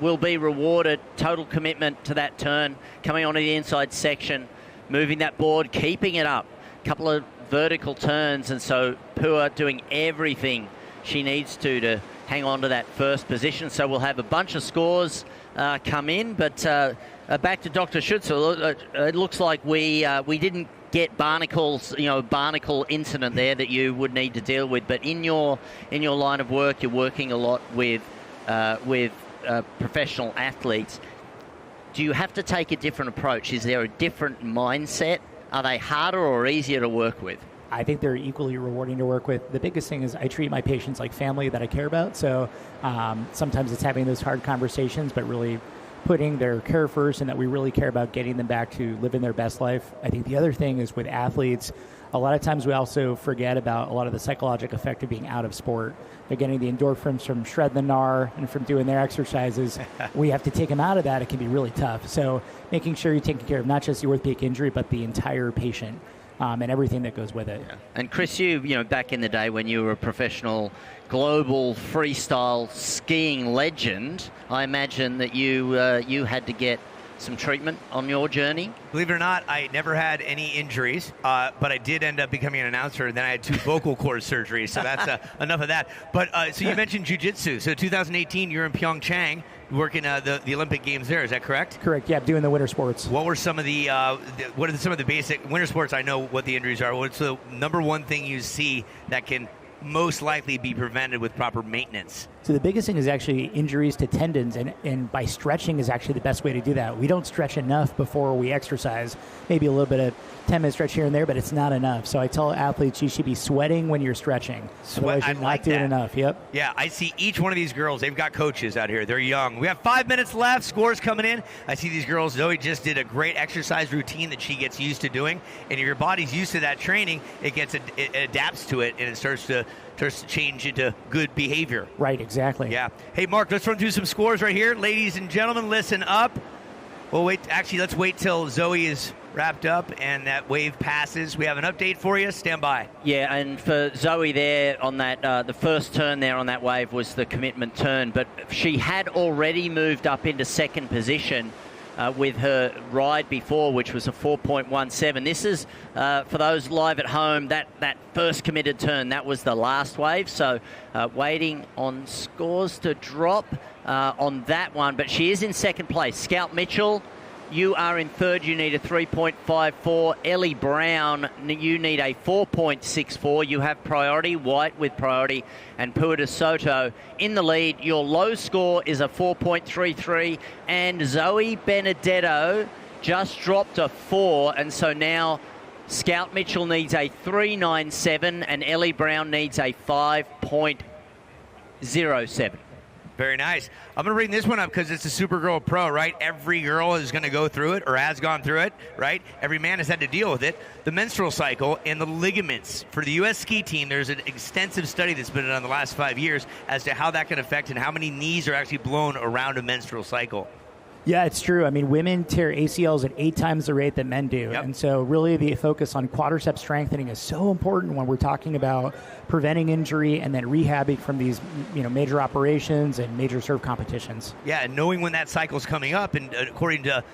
will be rewarded. Total commitment to that turn. Coming onto the inside section, moving that board, keeping it up. Couple of vertical turns, and so Pua doing everything she needs to hang on to that first position. So we'll have a bunch of scores come in, but back to Dr. Schutzel. It looks like we didn't get barnacle incident there that you would need to deal with. But in your line of work, you're working a lot with professional athletes. Do you have to take a different approach? Is there a different mindset? Are they harder or easier to work with? I think they're equally rewarding to work with. The biggest thing is I treat my patients like family that I care about. So sometimes it's having those hard conversations, but really putting their care first, and that we really care about getting them back to living their best life. I think the other thing is with athletes, a lot of times we also forget about a lot of the psychological effect of being out of sport. They're getting the endorphins from shredding the gnar and from doing their exercises. We have to take them out of that. It can be really tough. So making sure you're taking care of not just the orthopedic injury, but the entire patient. And everything that goes with it. Yeah. And Chris, you back in the day when you were a professional global freestyle skiing legend, I imagine that you had to get some treatment on your journey. Believe it or not, I never had any injuries, but I did end up becoming an announcer, and then I had 2 vocal cord surgeries, so that's enough of that. But so you mentioned jiu-jitsu. So 2018, you're in Pyeongchang working the Olympic Games there. Is that correct? Correct, yeah, doing the winter sports. What were some of the basic winter sports? I know what the injuries are. What's the number one thing you see that can most likely be prevented with proper maintenance? So the biggest thing is actually injuries to tendons, and by stretching is actually the best way to do that. We don't stretch enough before we exercise. Maybe a little bit of 10-minute stretch here and there, but it's not enough. So I tell athletes you should be sweating when you're stretching. Otherwise you're not doing enough. Yep. Yeah, I see each one of these girls. They've got coaches out here. They're young. We have 5 minutes left. Scores coming in. I see these girls. Zoe just did a great exercise routine that she gets used to doing. And if your body's used to that training, it adapts to it, and it starts to change into good behavior. Right, exactly. Yeah. Hey, Mark, let's run through some scores right here. Ladies and gentlemen, listen up. Well, wait. Actually, let's wait till Zoe is wrapped up and that wave passes. We have an update for you. Stand by. Yeah, and for Zoe there on that, the first turn there on that wave was the commitment turn, but she had already moved up into second position with her ride before, which was a 4.17. This is, for those live at home, that first committed turn. That was the last wave. So waiting on scores to drop on that one. But she is in second place. Scout Mitchell, you are in third. You need a 3.54. Ellie Brown, you need a 4.64. You have priority, White with priority, and Pua de Soto in the lead. Your low score is a 4.33, and Zoe Benedetto just dropped a 4, and so now Scout Mitchell needs a 3.97, and Ellie Brown needs a 5.07. Very nice. I'm going to bring this one up because it's a Supergirl Pro, right? Every girl is going to go through it or has gone through it, right? Every man has had to deal with it. The menstrual cycle and the ligaments. For the U.S. ski team, there's an extensive study that's been done in the last 5 years as to how that can affect and how many knees are actually blown around a menstrual cycle. Yeah, it's true. I mean, women tear ACLs at 8 times the rate that men do. Yep. And so really the focus on quadricep strengthening is so important when we're talking about preventing injury and then rehabbing from these, major operations and major serve competitions. Yeah, and knowing when that cycle's coming up, and according to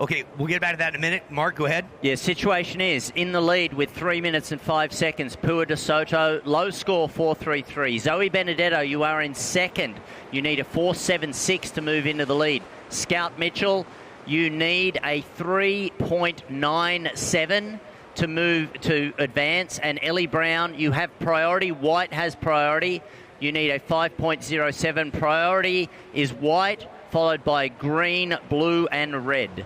okay, we'll get back to that in a minute. Mark, go ahead. Yeah, situation is in the lead with 3 minutes and 5 seconds. Pua de Soto, low score 4.33. Zoe Benedetto, you are in second. You need a 4.76 to move into the lead. Scout Mitchell, you need a 3.97 to move to advance. And Ellie Brown, you have priority. White has priority. You need a 5.07. Priority is White, followed by green, blue, and red.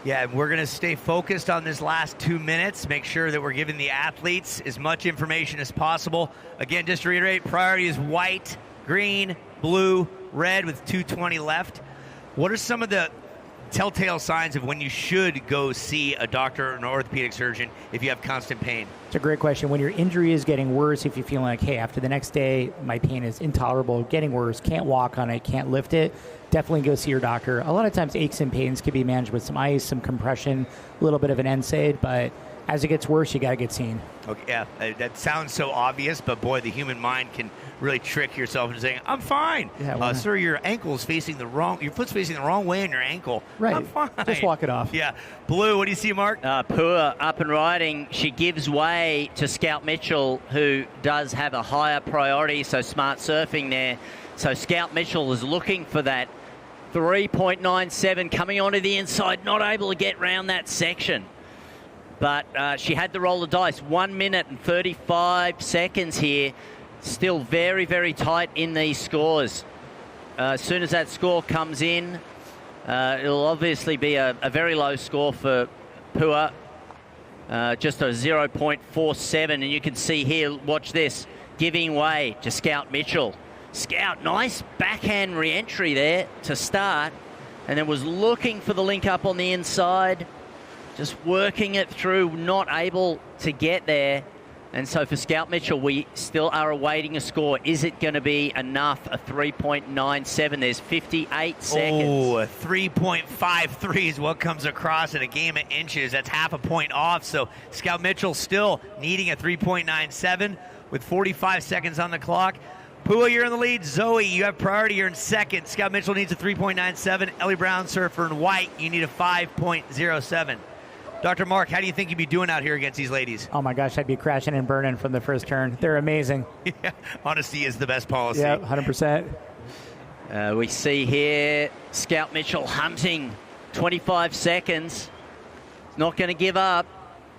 Yeah, we're going to stay focused on this last 2 minutes. Make sure that we're giving the athletes as much information as possible. Again, just to reiterate, priority is white, green, blue, red with 2:20 left. What are some of the telltale signs of when you should go see a doctor or an orthopedic surgeon if you have constant pain? It's a great question. When your injury is getting worse, if you feel like, hey, after the next day, my pain is intolerable, getting worse, can't walk on it, can't lift it, definitely go see your doctor. A lot of times aches and pains can be managed with some ice, some compression, a little bit of an NSAID, but as it gets worse, you got to get seen. Okay, yeah, that sounds so obvious, but boy, the human mind can really trick yourself into saying, I'm fine. Yeah, sir, your foot's facing the wrong way on your ankle. Right. I'm fine. Just walk it off. Yeah. Blue, what do you see, Mark? Pua up and riding. She gives way to Scout Mitchell, who does have a higher priority, so smart surfing there. So Scout Mitchell is looking for that 3.97 coming onto the inside, not able to get round that section. But she had to roll the dice. 1 minute and 35 seconds here. Still very, very tight in these scores. As soon as that score comes in, it'll obviously be a very low score for Pua. Just a 0.47. And you can see here, watch this, giving way to Scout Mitchell. Scout, nice backhand re-entry there to start. And then was looking for the link up on the inside. Just working it through, not able to get there. And so for Scout Mitchell, we still are awaiting a score. Is it going to be enough? A 3.97. There's 58 seconds. Oh, a 3.53 is what comes across in a game of inches. That's half a point off. So Scout Mitchell still needing a 3.97 with 45 seconds on the clock. Pua, you're in the lead. Zoe, you have priority. You're in second. Scout Mitchell needs a 3.97. Ellie Brown, surfer in white, you need a 5.07. Dr. Mark, how do you think you'd be doing out here against these ladies? Oh, my gosh, I'd be crashing and burning from the first turn. They're amazing. Yeah, honesty is the best policy. Yeah, 100%. We see here Scout Mitchell hunting 25 seconds. Not going to give up.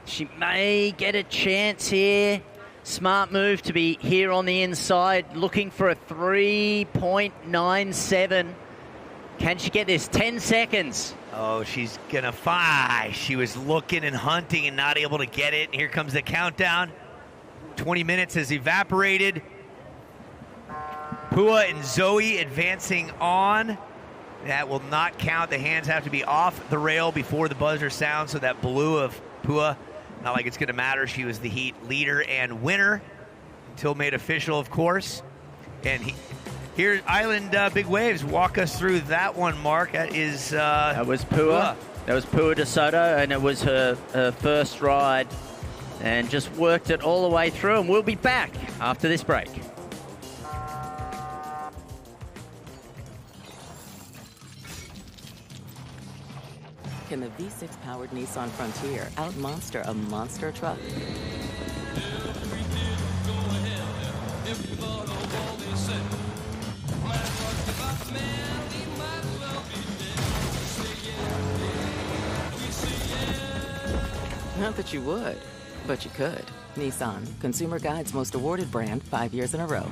She may get a chance here. Smart move to be here on the inside, looking for a 3.97. Can she get this? 10 seconds. Oh, she's going to fight. She was looking and hunting and not able to get it. And here comes the countdown. 20 minutes has evaporated. Pua and Zoe advancing on. That will not count. The hands have to be off the rail before the buzzer sounds. So that blue of Pua, not like it's going to matter. She was the heat leader and winner until made official, of course. And here, Island Big Waves. Walk us through that one, Mark. That is... that was Pua. That was Pua de Soto, and it was her first ride. And just worked it all the way through. And we'll be back after this break. Can the V6-powered Nissan Frontier out-monster a monster truck? Not that you would, but you could. Nissan, Consumer Guide's most awarded brand 5 years in a row.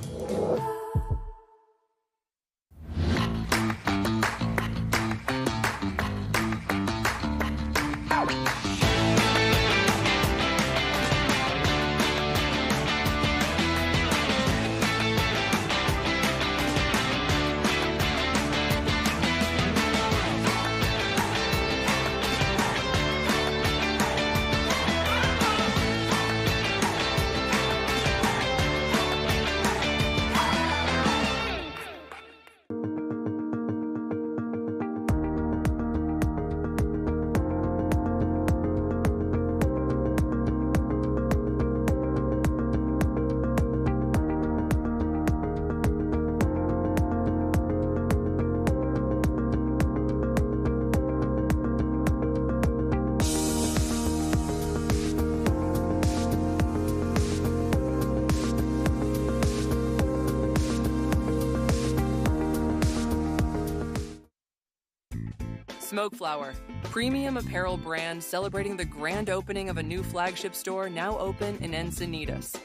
Smoke Flower, premium apparel brand celebrating the grand opening of a new flagship store now open in Encinitas.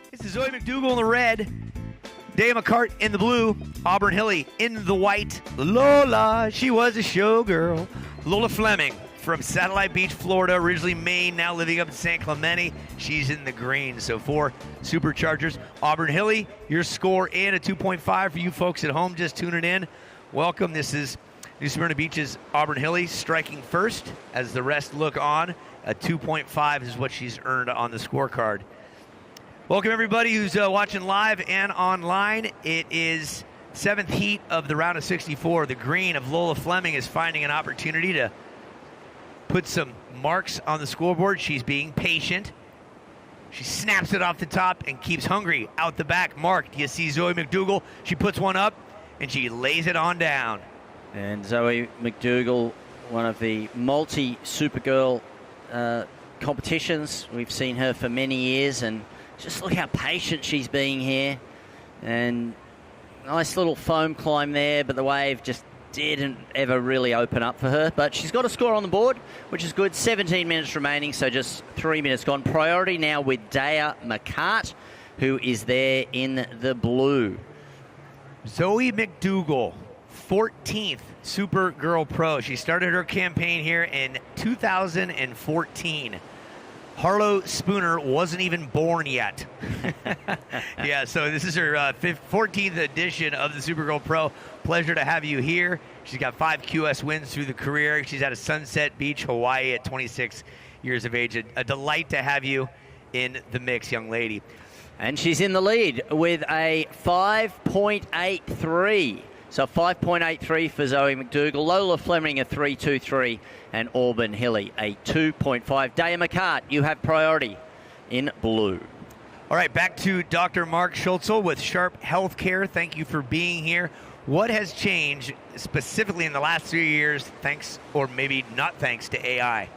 This is Zoe McDougall in the red, Daya McCart in the blue, Auburn Hilly in the white. Lola, she was a showgirl. Lola Fleming from Satellite Beach, Florida, originally Maine, now living up in San Clemente. She's in the green. So 4 Superchargers. Auburn Hilly, your score in a 2.5 for you folks at home just tuning in. Welcome. This is New Smyrna Beach's Auburn Hilly striking first as the rest look on. A 2.5 is what she's earned on the scorecard. Welcome everybody who's watching live and online. It is 7th heat of the round of 64. The green of Lola Fleming is finding an opportunity to put some marks on the scoreboard. She's being patient. She snaps it off the top and keeps hungry out the back. Mark, you see Zoe McDougall. She puts one up and she lays it on down. And Zoe McDougall, one of the multi-Supergirl competitions. We've seen her for many years, and just look how patient she's being here. And nice little foam climb there, but the wave just didn't ever really open up for her. But she's got a score on the board, which is good. 17 minutes remaining, so just 3 minutes gone. Priority now with Daya McCart, who is there in the blue. Zoe McDougall, 14th Supergirl Pro. She started her campaign here in 2014. Harlow Spooner wasn't even born yet. Yeah, so this is her 14th edition of the Supergirl Pro. Pleasure to have you here. She's got 5 QS wins through the career. She's at a Sunset Beach, Hawaii at 26 years of age. A delight to have you in the mix, young lady. And she's in the lead with a 5.83. So 5.83 for Zoe McDougall. Lola Fleming a 3.23 and Auburn Hilly a 2.5. Daya McCart, you have priority in blue. All right, back to Dr. Mark Schultzel with Sharp Healthcare. Thank you for being here. What has changed specifically in the last 3 years, thanks or maybe not thanks to AI?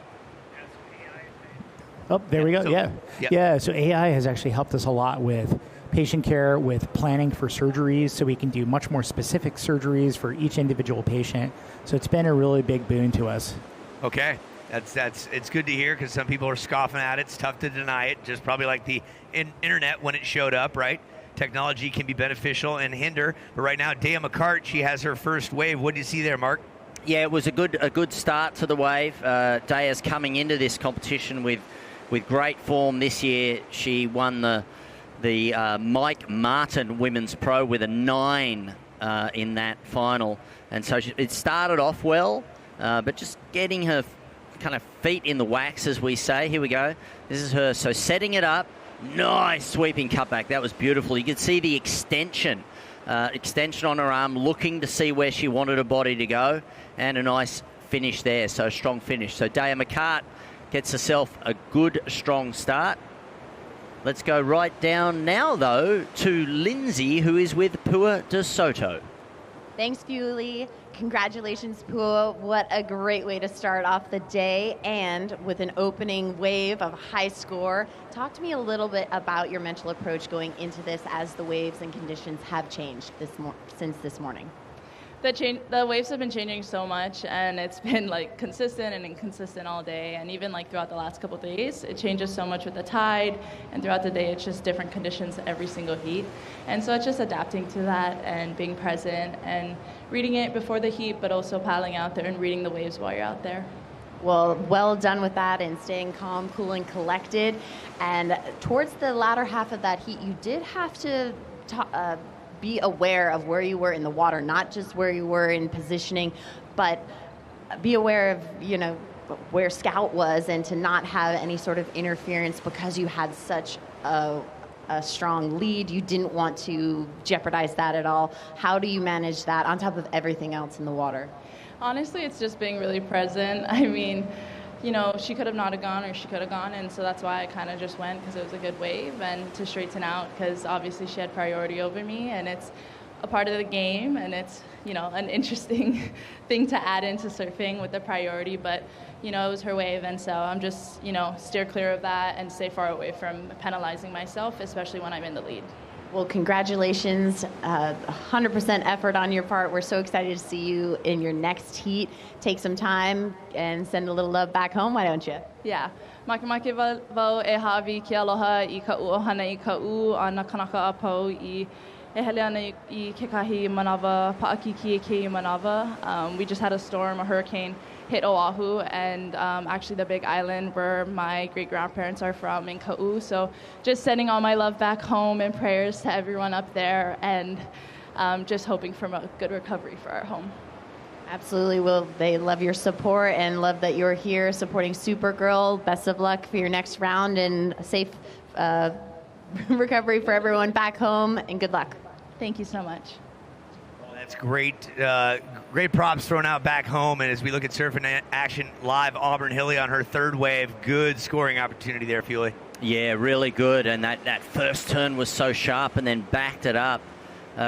Oh, there we go. So, yeah. So AI has actually helped us a lot with patient care, with planning for surgeries, so we can do much more specific surgeries for each individual patient. So it's been a really big boon to us. Okay. It's good to hear, because some people are scoffing at it. It's tough to deny it, just probably like the internet when it showed up, right? Technology can be beneficial and hinder. But right now, Daya McCart, she has her first wave. What do you see there, Mark? Yeah, it was a good start to the wave. Daya's coming into this competition with great form this year. She won the Mike Martin Women's Pro with a 9 in that final. And so it started off well, but just getting her kind of feet in the wax, as we say. Here we go. This is her. So setting it up. Nice sweeping cutback. That was beautiful. You could see the extension on her arm, looking to see where she wanted her body to go. And a nice finish there. So a strong finish. So Daya McCart gets herself a good, strong start. Let's go right down now, though, to Lindsay, who is with Pua de Soto. Thanks, Bewley. Congratulations, Pua. What a great way to start off the day, and with an opening wave of high score. Talk to me a little bit about your mental approach going into this as the waves and conditions have changed since this morning. The waves have been changing so much, and it's been like consistent and inconsistent all day, and even like throughout the last couple of days, it changes so much with the tide, and throughout the day it's just different conditions every single heat. And so it's just adapting to that and being present and reading it before the heat, but also paddling out there and reading the waves while you're out there. Well done with that and staying calm, cool, and collected. And towards the latter half of that heat, you did have to be aware of where you were in the water, not just where you were in positioning, but be aware of, where Scout was, and to not have any sort of interference because you had such a strong lead. You didn't want to jeopardize that at all. How do you manage that on top of everything else in the water? Honestly, it's just being really present. I mean, she could have not have gone, or she could have gone, and so that's why I kind of just went, because it was a good wave, and to straighten out, because obviously she had priority over me, and it's a part of the game, and it's, an interesting thing to add into surfing with the priority, but, it was her wave, and so I'm just, steer clear of that and stay far away from penalizing myself, especially when I'm in the lead. Well, congratulations, 100% effort on your part. We're so excited to see you in your next heat. Take some time and send a little love back home, why don't you? Yeah. Makemake wau e hawi ki aloha I ka uohana I ka u ana kanaka apau I e hele ana I kekahi manawa paakiki e kei manawa. We just had a storm, a hurricane, hit Oahu, and actually the big island where my great-grandparents are from in Ka'u. So just sending all my love back home and prayers to everyone up there, and just hoping for a good recovery for our home. Absolutely. Well, they love your support and love that you're here supporting Supergirl. Best of luck for your next round, and a safe recovery for everyone back home, and good luck. Thank you so much. That's great. Great props thrown out back home. And as we look at surfing action live, Auburn Hilly on her third wave. Good scoring opportunity there, Fuely. Yeah, really good. And that first turn was so sharp, and then backed it up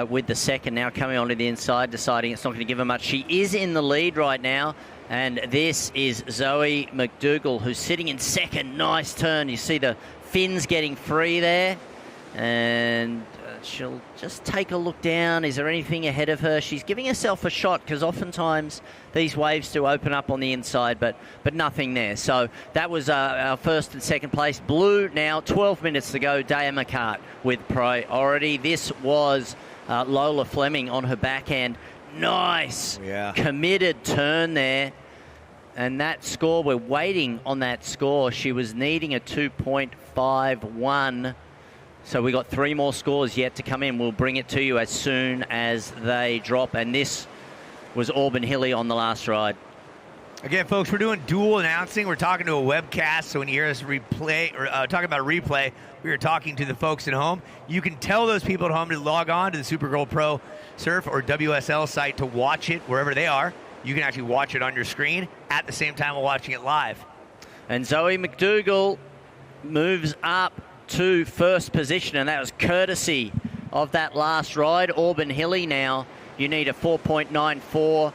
with the second. Now coming onto the inside, deciding it's not going to give her much. She is in the lead right now. And this is Zoe McDougall, who's sitting in second. Nice turn. You see the fins getting free there. And she'll just take a look down. Is there anything ahead of her? She's giving herself a shot, because oftentimes these waves do open up on the inside, but nothing there. So that was our first and second place. Blue now, 12 minutes to go. Daya McCart with priority. This was Lola Fleming on her backhand. Nice, committed turn there. And that score, we're waiting on that score. She was needing a 2.51. So we got 3 more scores yet to come in. We'll bring it to you as soon as they drop. And this was Auburn Hilly on the last ride. Again, folks, we're doing dual announcing. We're talking to a webcast, so when you hear us replay or talking about a replay, we are talking to the folks at home. You can tell those people at home to log on to the Supergirl Pro Surf or WSL site to watch it wherever they are. You can actually watch it on your screen at the same time while watching it live. And Zoe McDougall moves up to first position, and that was courtesy of that last ride. Auburn Hilly now, you need a 4.94.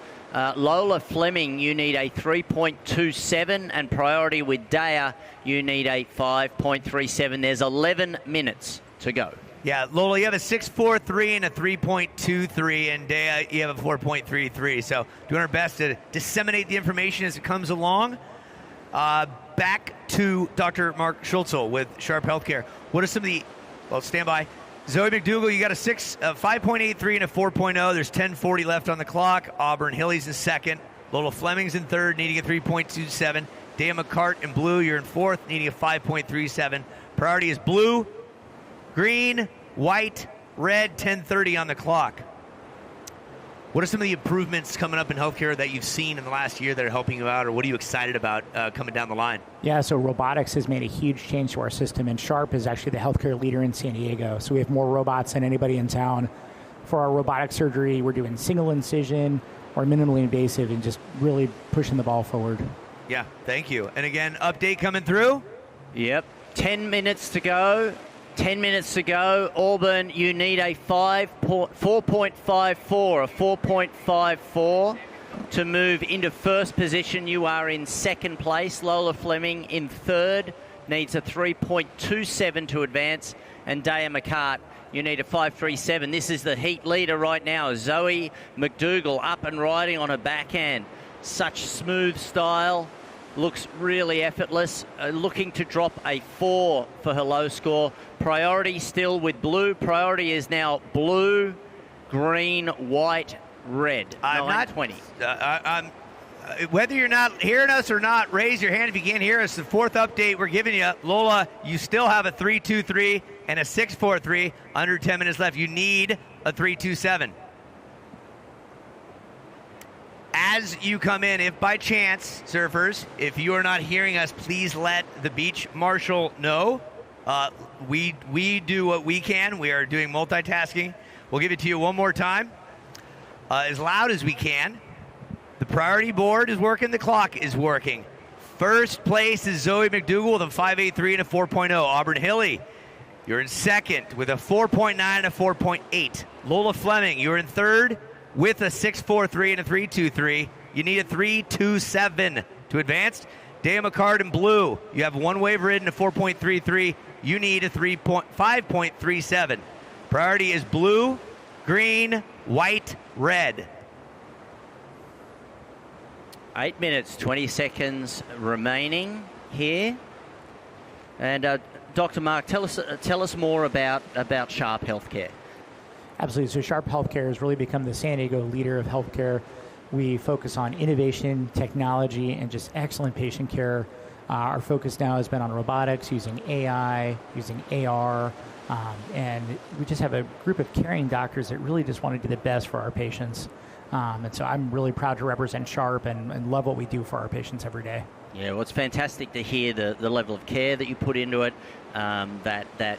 Lola Fleming, you need a 3.27, and priority with Daya, you need a 5.37. There's 11 minutes to go. Yeah, Lola, you have a 6.43 and a 3.23, and Daya, you have a 4.33. So doing our best to disseminate the information as it comes along. Back to Dr. Mark Schultzel with Sharp Healthcare. What are some of the, stand by. Zoe McDougall, you got a 5.83 and a 4.0. There's 10:40 left on the clock. Auburn Hilly's in second. Lola Fleming's in third, needing a 3.27. Daya McCart in blue, you're in fourth, needing a 5.37. Priority is blue, green, white, red, 10:30 on the clock. What are some of the improvements coming up in healthcare that you've seen in the last year that are helping you out, or what are you excited about coming down the line? Yeah, so robotics has made a huge change to our system, and Sharp is actually the healthcare leader in San Diego. So we have more robots than anybody in town. For our robotic surgery, we're doing single incision or minimally invasive and just really pushing the ball forward. Yeah, thank you. And again, update coming through? Yep, 10 minutes to go. 10 minutes to go. Auburn, you need a 4.54, a 4.54 to move into first position. You are in second place. Lola Fleming in third, needs a 3.27 to advance. And Daya McCart, you need a 5.37. This is the heat leader right now. Zoe McDougall up and riding on her backhand. Such smooth style. Looks really effortless. Looking to drop a 4 for her low score. Priority still with blue. Priority is now blue, green, white, red. 9:20. Whether you're not hearing us or not, raise your hand if you can't hear us. The fourth update we're giving you. Lola, you still have a 3.23 and a 6.43. Under 10 minutes left. You need a 3.27. As you come in, if by chance, surfers, if you are not hearing us, please let the beach marshal know. We do what we can. We are doing multitasking. We'll give it to you one more time. As loud as we can. The priority board is working. The clock is working. First place is Zoe McDougall with a 5.83 and a 4.0. Auburn Hilly, you're in second with a 4.9 and a 4.8. Lola Fleming, you're in third with a 6.43 and a 3.23. You need a 3.27 to advance. Daya McCart in blue, you have one wave ridden, a 4.33. You need a 5.37. Priority is blue, green, white, red. 8 minutes, 20 seconds remaining here. And Dr. Mark, tell us more about Sharp Healthcare. Absolutely. So Sharp Healthcare has really become the San Diego leader of healthcare. We focus on innovation, technology, and just excellent patient care. Our focus now has been on robotics, using AI, using AR, and we just have a group of caring doctors that really just want to do the best for our patients. And so I'm really proud to represent Sharp and love what we do for our patients every day. Yeah, well, it's fantastic to hear the level of care that you put into it, that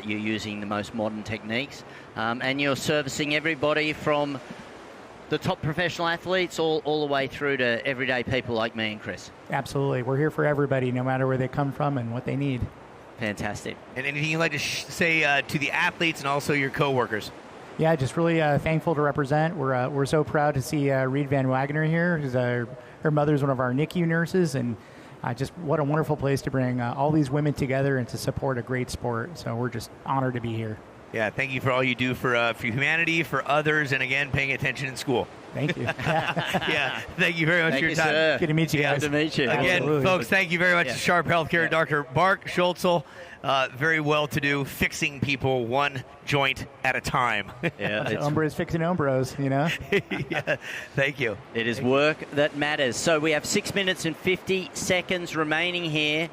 you're using the most modern techniques, and you're servicing everybody from the top professional athletes all the way through to everyday people like me and Chris. Absolutely. We're here for everybody, no matter where they come from and what they need. Fantastic. And anything you'd like to say to the athletes and also your coworkers? Yeah, just really thankful to represent. We're so proud to see Reed Van Wagner here. Her mother's one of our NICU nurses, and just what a wonderful place to bring all these women together and to support a great sport. So we're just honored to be here. Yeah, thank you for all you do for humanity, for others, and again, paying attention in school. Thank you. Yeah, thank you very much for your time. Sir. Good to meet you guys. Good to meet you. Again, Absolutely. folks, thank you very much to Sharp Healthcare, Dr. Mark Schultzel. Very well-to-do, fixing people one joint at a time. Yeah, Umbros fixing Umbros, you know? Yeah, thank you. It is work that matters. So we have 6 minutes and 50 seconds remaining here.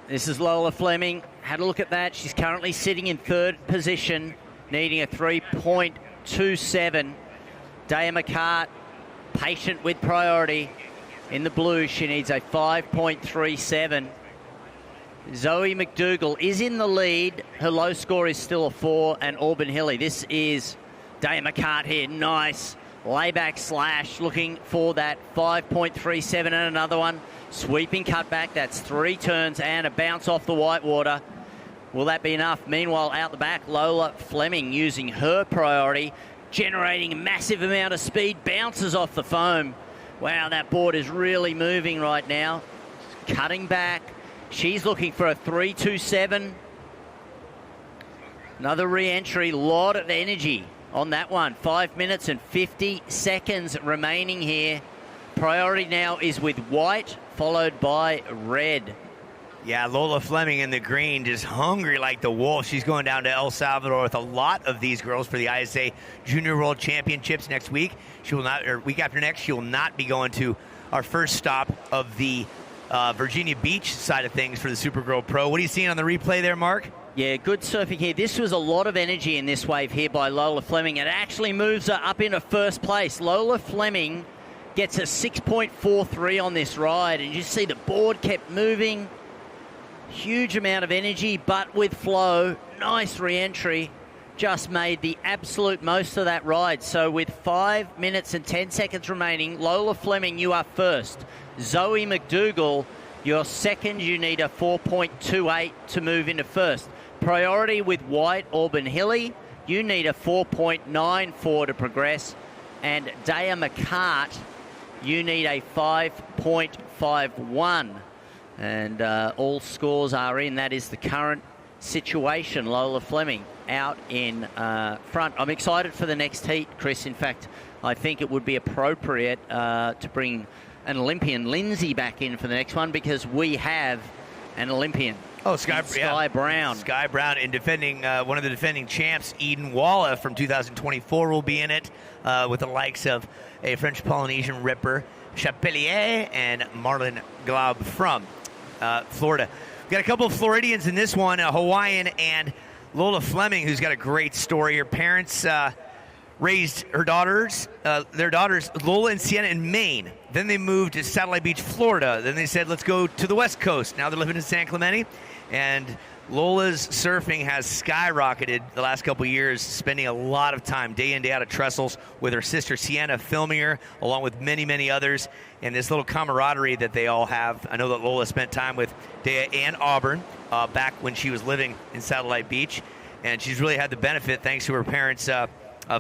This is Lola Fleming. Had a look at that. She's currently sitting in third position, needing a 3.27. Daya McCart, patient with priority. In the blue, she needs a 5.37. Zoe McDougall is in the lead. Her low score is still a 4, and Auburn Hilly. This is Daya McCart here. Nice layback slash, looking for that 5.37 and another one. Sweeping cutback, that's 3 turns and a bounce off the whitewater. Will that be enough? Meanwhile, out the back, Lola Fleming using her priority, generating a massive amount of speed, bounces off the foam. Wow, that board is really moving right now. Cutting back. She's looking for a 3.27. Another re-entry, lot of energy on that one. 5 minutes and 50 seconds remaining here. Priority now is with white, followed by red. Yeah, Lola Fleming in the green, just hungry like the wolf. She's going down to El Salvador with a lot of these girls for the ISA Junior World Championships next week. She will not, or week after next, she will not be going to our first stop of the Virginia Beach side of things for the Supergirl Pro. What are you seeing on the replay there, Mark? Yeah, good surfing here. This was a lot of energy in this wave here by Lola Fleming. It actually moves her up into first place. Lola Fleming gets a 6.43 on this ride, and you see the board kept moving. Huge amount of energy, but with flow. Nice re-entry. Just made the absolute most of that ride. So with 5 minutes and 10 seconds remaining, Lola Fleming, you are first. Zoe McDougall Your second, you need a 4.28 to move into first. Priority with White, Auburn Hilly, you need a 4.94 to progress. And Daya McCart, you need a 5.51. And all scores are in. That is the current situation. Lola Fleming out in front. I'm excited for the next heat, Chris. In fact, I think it would be appropriate to bring an Olympian, Lindsay, back in for the next one, because we have an Olympian. Oh, Sky Brown. Sky Brown, and defending one of the defending champs, Eden Walla from 2024, will be in it with the likes of a French-Polynesian ripper, Chapelier, and Marlon Glaub from Florida. We've got a couple of Floridians in this one, a Hawaiian and Lola Fleming, who's got a great story. Her parents raised their daughters, Lola and Sienna, in Maine. Then they moved to Satellite Beach, Florida. Then they said, let's go to the West Coast. Now they're living in San Clemente. And Lola's surfing has skyrocketed the last couple of years, spending a lot of time day in, day out at Trestles with her sister Sienna, filming her, along with many, many others. And this little camaraderie that they all have. I know that Lola spent time with Daya and Auburn back when she was living in Satellite Beach. And she's really had the benefit, thanks to her parents'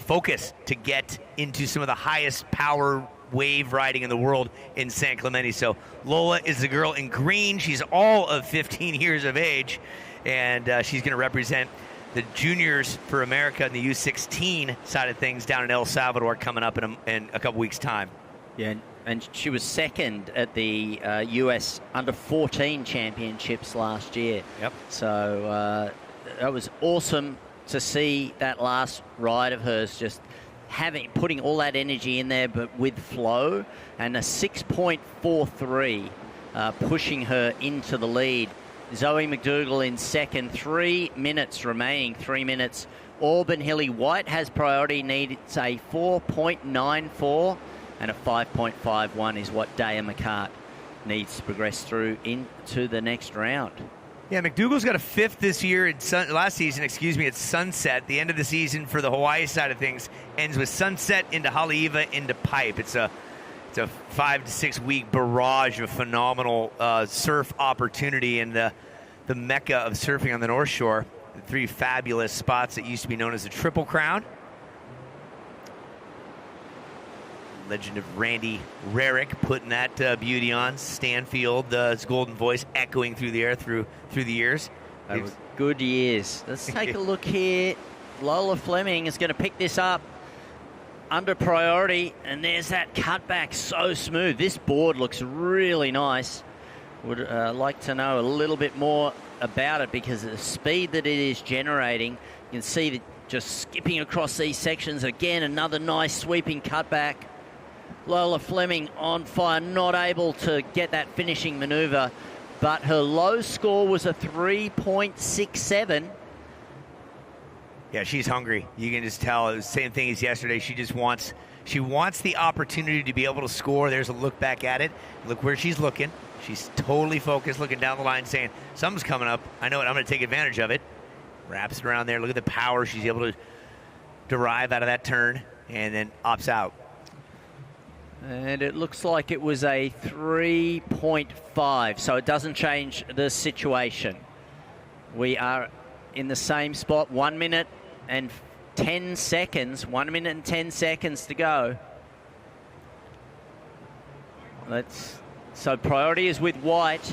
focus, to get into some of the highest power wave riding in the world in San Clemente. So Lola is the girl in green. She's all of 15 years of age, and she's going to represent the juniors for America in the U16 side of things down in El Salvador coming up in a couple weeks' time. Yeah, and she was second at the U.S. Under-14 Championships last year. Yep. So that was awesome to see that last ride of hers, just putting all that energy in there, but with flow, and a 6.43 pushing her into the lead. Zoe McDougall in second, 3 minutes remaining, 3 minutes. Auburn Hilly White has priority, needs a 4.94, and a 5.51 is what Daya McCart needs to progress through into the next round. Yeah, McDougall's got a fifth this year, last season, at Sunset. The end of the season for the Hawaii side of things ends with Sunset into Haleiwa into Pipe. It's a 5 to 6 week barrage of phenomenal surf opportunity in the mecca of surfing on the North Shore. The 3 fabulous spots that used to be known as the Triple Crown. Legend of Randy Rarick putting that beauty on. Stanfield's golden voice echoing through the air through the years. That was good years. Let's take a look here. Lola Fleming is going to pick this up under priority, and there's that cutback, so smooth. This board looks really nice. Would like to know a little bit more about it, because of the speed that it is generating. You can see that just skipping across these sections. Again, another nice sweeping cutback. Lola Fleming on fire, not able to get that finishing maneuver, but her low score was a 3.67. Yeah, she's hungry. You can just tell. It was the same thing as yesterday. She wants the opportunity to be able to score. There's a look back at it. Look where she's looking. She's totally focused, looking down the line, saying, something's coming up. I know it. I'm going to take advantage of it. Wraps it around there. Look at the power she's able to derive out of that turn, and then opts out. And it looks like it was a 3.5, so it doesn't change the situation. We are in the same spot, 1 minute and 10 seconds. 1 minute and 10 seconds to go. So priority is with White.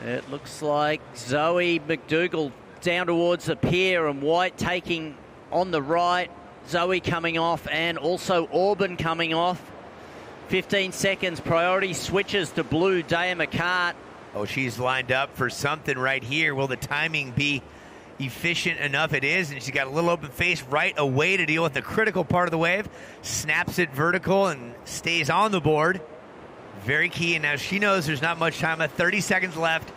It looks like Zoe McDougall down towards the pier, and White taking on the right. Zoe coming off, and also Auburn coming off. 15 seconds. Priority switches to blue. Daya McCart. Oh, she's lined up for something right here. Will the timing be efficient enough? It is, and she's got a little open face right away to deal with the critical part of the wave. Snaps it vertical and stays on the board. Very key, and now she knows there's not much time left. 30 seconds left.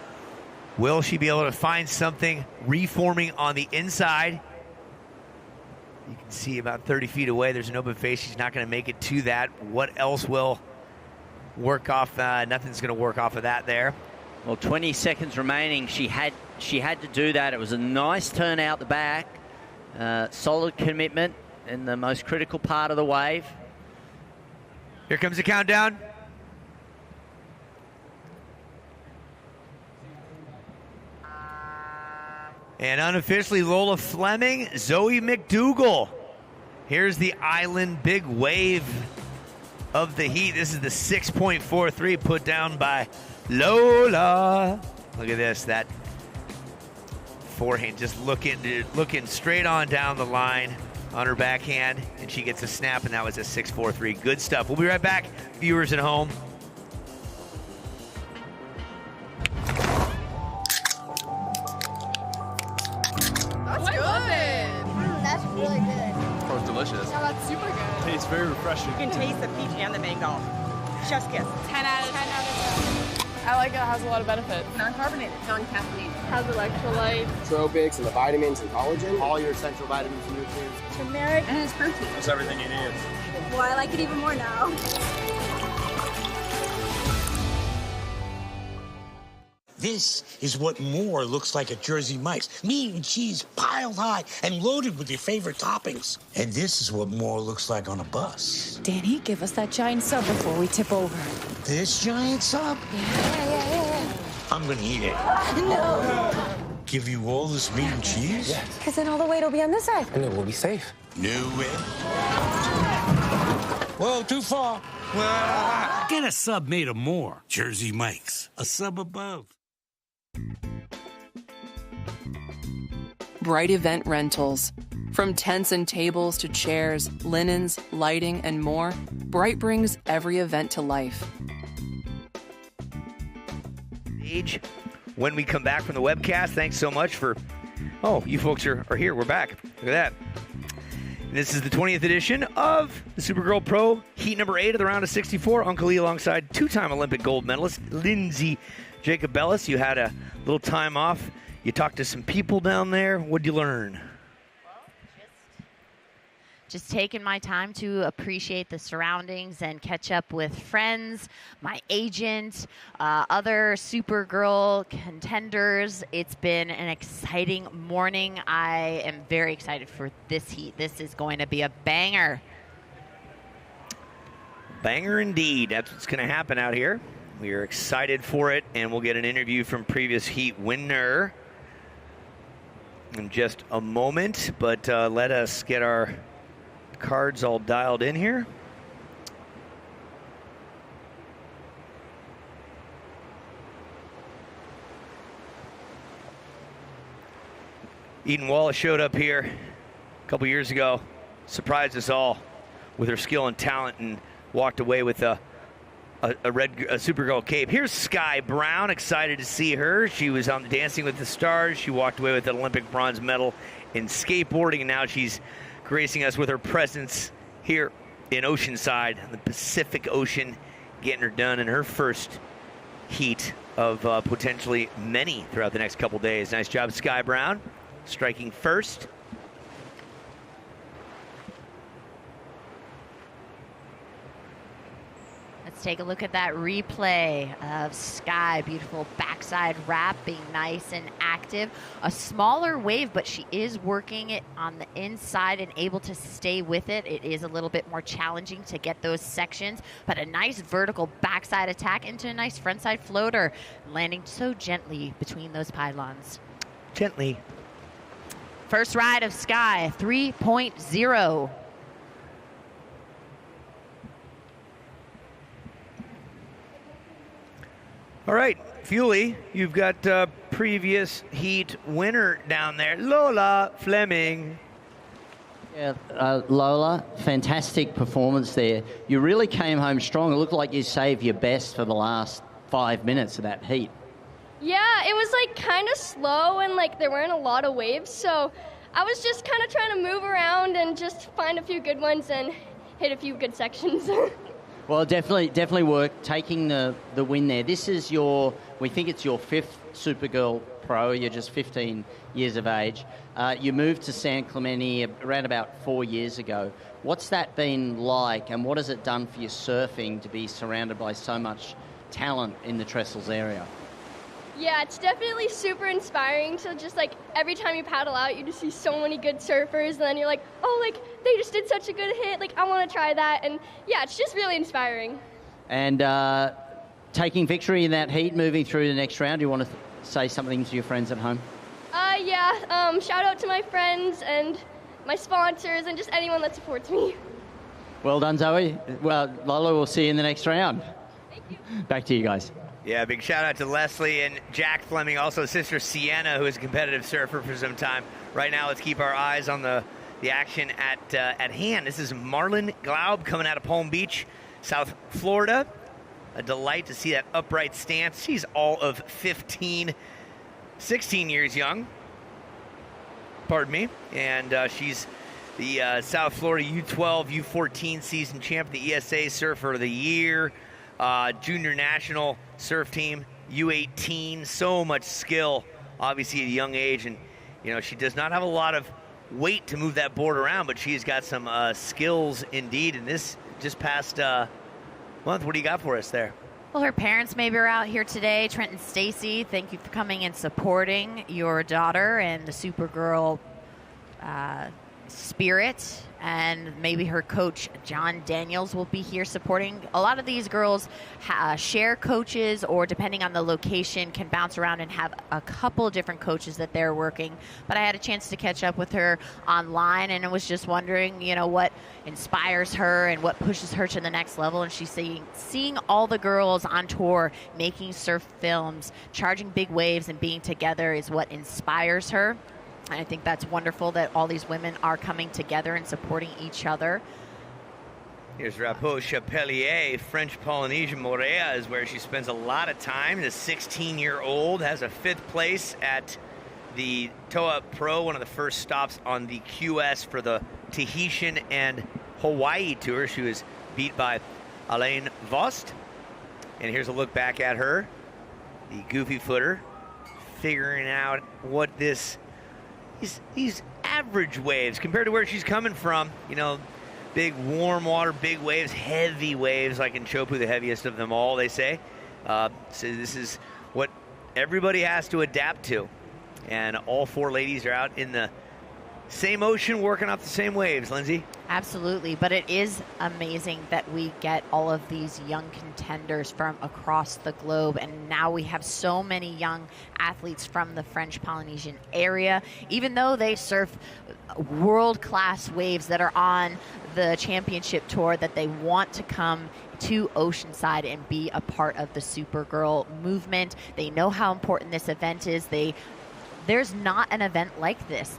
Will she be able to find something reforming on the inside? You can see about 30 feet away, there's an open face. She's not going to make it to that. What else will work off? Nothing's going to work off of that there. Well, 20 seconds remaining. She had to do that. It was a nice turn out the back. Solid commitment in the most critical part of the wave. Here comes the countdown. And unofficially, Lola Fleming, Zoe McDougal. Here's the island big wave of the heat. This is the 6.43 put down by Lola. Look at this, that forehand just looking straight on down the line on her backhand, and she gets a snap, and that was a 6.43. Good stuff. We'll be right back, viewers at home. That's good. That's really good. Oh, it's delicious. Yeah, that's super good. Tastes very refreshing. You can taste the peach and the mango. Chef's kiss. 10 out of 10. I like it. It has a lot of benefits. Non-carbonated, non-caffeinated. Has electrolytes. Nootropics and the vitamins and collagen. All your essential vitamins and nutrients. Turmeric. And it's protein. That's everything you need. Well, I like it even more now. This is what more looks like at Jersey Mike's. Meat and cheese piled high and loaded with your favorite toppings. And this is what more looks like on a bus. Danny, give us that giant sub before we tip over. This giant sub? Yeah. I'm gonna eat it. No. Give you all this meat and cheese? Yeah. Because then all the weight will be on this side. And it will be safe. No way. Whoa, too far. Get a sub made of more. Jersey Mike's. A sub above. Bright Event Rentals. From tents and tables to chairs, linens, lighting, and more, Bright brings every event to life. When we come back from the webcast, thanks so much for... Oh, you folks are here. We're back. Look at that. This is the 20th edition of the Supergirl Pro Heat number 8 of the round of 64. Uncle Lee alongside two-time Olympic gold medalist Lindsay Jacobellis. You had a little time off. You talked to some people down there. What'd you learn? Just taking my time to appreciate the surroundings and catch up with friends, my agent, other Supergirl contenders. It's been an exciting morning. I am very excited for this heat. This is going to be a banger. Banger indeed. That's what's going to happen out here. We are excited for it, and we'll get an interview from previous heat winner in just a moment. But let us get our cards all dialed in here. Eden Walla showed up here a couple years ago, surprised us all with her skill and talent, and walked away with a Supergirl cape. Here's Sky Brown, excited to see her. She was on Dancing with the Stars. She walked away with an Olympic bronze medal in skateboarding, and now she's gracing us with her presence here in Oceanside, the Pacific Ocean, getting her done in her first heat of potentially many throughout the next couple days. Nice job, Sky Brown, striking first. Let's take a look at that replay of Sky. Beautiful backside wrap, being nice and active. A smaller wave, but she is working it on the inside and able to stay with it. It is a little bit more challenging to get those sections, but a nice vertical backside attack into a nice frontside floater, landing so gently between those pylons. Gently. First ride of Sky, 3.0. All right, Fuely, you've got previous heat winner down there, Lola Fleming. Yeah, Lola, fantastic performance there. You really came home strong. It looked like you saved your best for the last 5 minutes of that heat. Yeah, it was like kind of slow and like there weren't a lot of waves, so I was just kind of trying to move around and just find a few good ones and hit a few good sections. Well, definitely worked taking the win there. This is we think it's your 5th Supergirl Pro. You're just 15 years of age. You moved to San Clemente around about 4 years ago. What's that been like, and what has it done for your surfing to be surrounded by so much talent in the Trestles area? Yeah, it's definitely super inspiring. So just like every time you paddle out, you just see so many good surfers, and then you're like, oh, like they just did such a good hit. Like I want to try that, and yeah, it's just really inspiring. And taking victory in that heat, moving through the next round. Do you want to say something to your friends at home? Shout out to my friends and my sponsors and just anyone that supports me. Well done, Zoe. Well, Lola, we'll see you in the next round. Thank you. Back to you guys. Yeah, big shout out to Leslie and Jack Fleming, also sister Sienna, who is a competitive surfer for some time. Right now, let's keep our eyes on the action at hand. This is Marlon Glaub coming out of Palm Beach, South Florida. A delight to see that upright stance. She's all of 16 years young. Pardon me. And she's the South Florida U12, U14 season champ, the ESA Surfer of the Year, Junior National Surf Team, U18. So much skill, obviously at a young age. And, you know, she does not have a lot of weight to move that board around, but she's got some skills indeed. And this just past month, what do you got for us there? Well, her parents maybe are out here today. Trent and Stacy, thank you for coming and supporting your daughter and the Supergirl spirit. And maybe her coach, John Daniels, will be here supporting. A lot of these girls share coaches, or depending on the location, can bounce around and have a couple of different coaches that they're working. But I had a chance to catch up with her online, and I was just wondering, you know, what inspires her and what pushes her to the next level. And she's seeing all the girls on tour making surf films, charging big waves, and being together is what inspires her. And I think that's wonderful that all these women are coming together and supporting each other. Here's Rappeau Chapelier, French Polynesian Morea is where she spends a lot of time. The 16-year-old has a 5th place at the Toa Pro, one of the first stops on the QS for the Tahitian and Hawaii tour. She was beat by Alain Vost. And here's a look back at her, the goofy footer, figuring out what these average waves compared to where she's coming from. You know, big warm water, big waves, heavy waves like in Chopu, the heaviest of them all, they say. So this is what everybody has to adapt to. And all 4 ladies are out in the same ocean working off the same waves, Lindsay. Absolutely, but it is amazing that we get all of these young contenders from across the globe, and now we have so many young athletes from the French Polynesian area, even though they surf world-class waves that are on the championship tour, that they want to come to Oceanside and be a part of the Supergirl movement. They know how important this event is. There's not an event like this.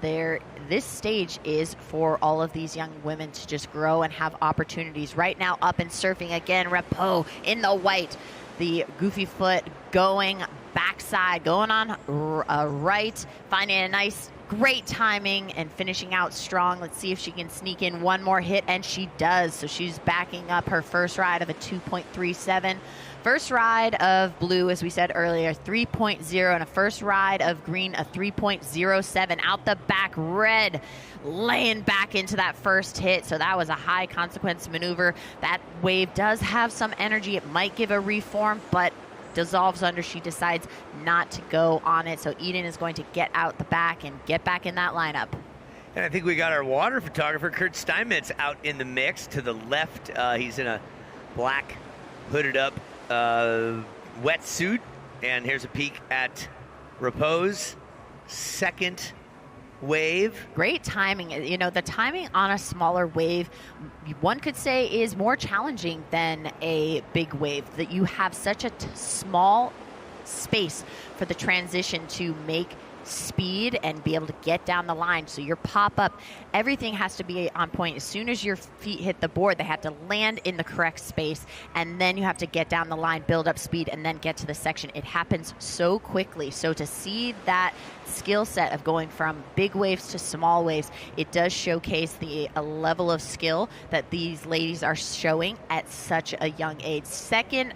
This stage is for all of these young women to just grow and have opportunities. Right now, up and surfing again, Rappeau in the white. The goofy foot going backside, going on right, finding a nice, great timing and finishing out strong. Let's see if she can sneak in one more hit, and she does. So she's backing up her first ride of a 2.37. First ride of blue, as we said earlier, 3.0, and a first ride of green, a 3.07. Out the back, red laying back into that first hit. So that was a high consequence maneuver. That wave does have some energy. It might give a reform, but dissolves under. She decides not to go on it. So Eden is going to get out the back and get back in that lineup. And I think we got our water photographer, Kurt Steinmetz, out in the mix. To the left, he's in a black hooded up wetsuit, and here's a peek at Rappeau's second wave. Great timing. You know, the timing on a smaller wave, one could say, is more challenging than a big wave, that you have such a small space for the transition to make speed and be able to get down the line. So your pop-up, everything has to be on point. As soon as your feet hit the board, they have to land in the correct space, and then you have to get down the line, build up speed, and then get to the section. It happens so quickly. So to see that skill set of going from big waves to small waves, it does showcase the level of skill that these ladies are showing at such a young age. Second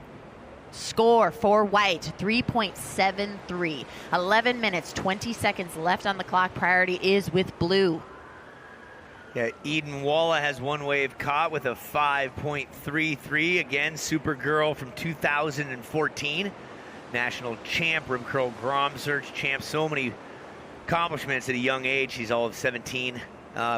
score for white, 3.73. 11 minutes, 20 seconds left on the clock. Priority is with blue. Yeah, Eden Walla has one wave caught with a 5.33. Again, Supergirl from 2014. National champ, Rim Curl Grom Search champ. So many accomplishments at a young age. She's all of 17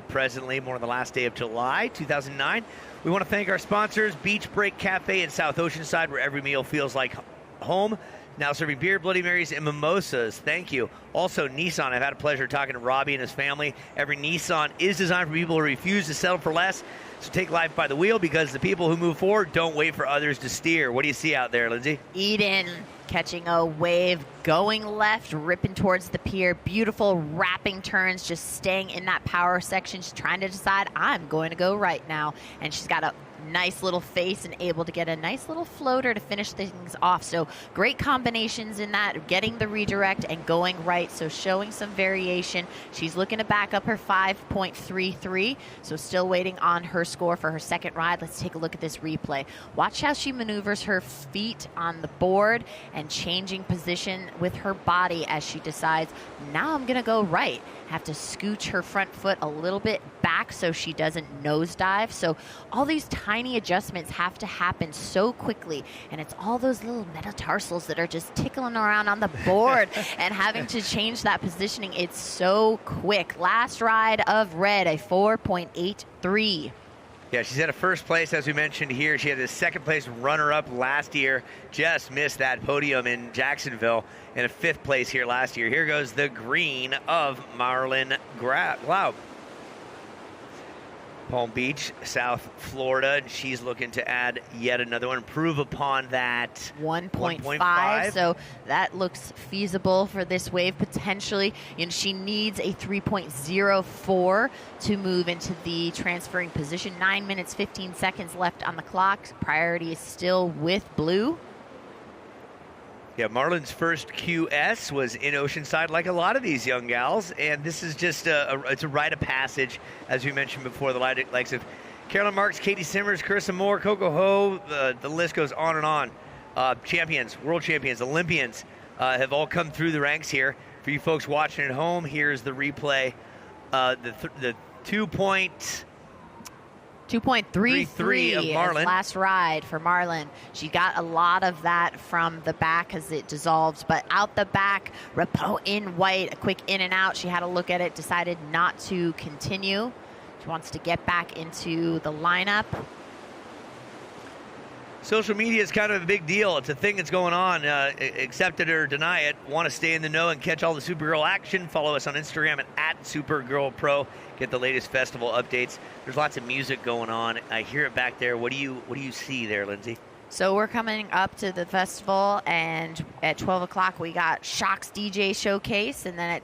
presently, born on the last day of July 2009. We want to thank our sponsors, Beach Break Cafe in South Oceanside, where every meal feels like home. Now serving beer, Bloody Marys, and mimosas. Thank you. Also, Nissan. I've had a pleasure talking to Robbie and his family. Every Nissan is designed for people who refuse to settle for less. So take life by the wheel, because the people who move forward don't wait for others to steer. What do you see out there, Lindsay? Eden catching a wave, going left, ripping towards the pier. Beautiful wrapping turns, just staying in that power section. She's trying to decide, I'm going to go right now. And she's got a nice little face and able to get a nice little floater to finish things off. So great combinations in that, getting the redirect and going right. So showing some variation. She's looking to back up her 5.33. So still waiting on her score for her second ride. Let's take a look at this replay. Watch how she maneuvers her feet on the board and changing position with her body as she decides, now I'm going to go right. Have to scooch her front foot a little bit back so she doesn't nosedive. So all these tiny adjustments have to happen so quickly, and it's all those little metatarsals that are just tickling around on the board and having to change that positioning. It's so quick. Last ride of red, a 4.83. Yeah, she's at a first place, as we mentioned here. She had a second place runner-up last year. Just missed that podium in Jacksonville, and a fifth place here last year. Here goes the green of Marlon Glaub. Palm Beach, South Florida, and she's looking to add yet another one, improve upon that 1.5. So that looks feasible for this wave potentially. And she needs a 3.04 to move into the transferring position. 9 minutes, 15 seconds left on the clock. Priority is still with blue. Yeah, Marlon's first QS was in Oceanside, like a lot of these young gals, and this is just it's a rite of passage, as we mentioned before. The likes of Carolyn Marks, Katie Simmers, Carissa Moore, Coco Ho, the list goes on and on. Champions, world champions, Olympians have all come through the ranks here. For you folks watching at home, here's the replay. The 2.33 of Marlon. Last ride for Marlon. She got a lot of that from the back as it dissolved, but out the back, Rapeau in white, a quick in and out. She had a look at it, decided not to continue. She wants to get back into the lineup. Social media is kind of a big deal. It's a thing that's going on. Accept it or deny it. Want to stay in the know and catch all the Supergirl action? Follow us on Instagram at @SupergirlPro. Get the latest festival updates. There's lots of music going on. I hear it back there. What do you see there, Lindsay? So we're coming up to the festival, and at 12 o'clock we got Shock's DJ showcase, and then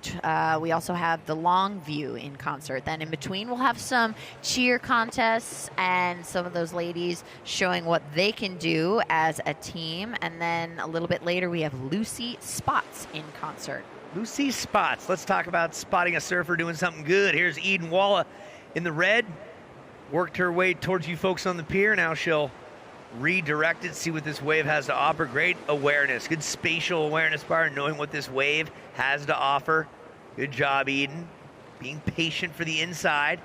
we also have the Long View in concert. Then in between we'll have some cheer contests and some of those ladies showing what they can do as a team. And then a little bit later we have Lucy Spots in concert. Lucy Spots. Let's talk about spotting a surfer doing something good. Here's Eden Walla in the red. Worked her way towards you folks on the pier. Now she'll redirect it, see what this wave has to offer. Great awareness, good spatial awareness bar, knowing what this wave has to offer. Good job, Eden. Being patient for the inside.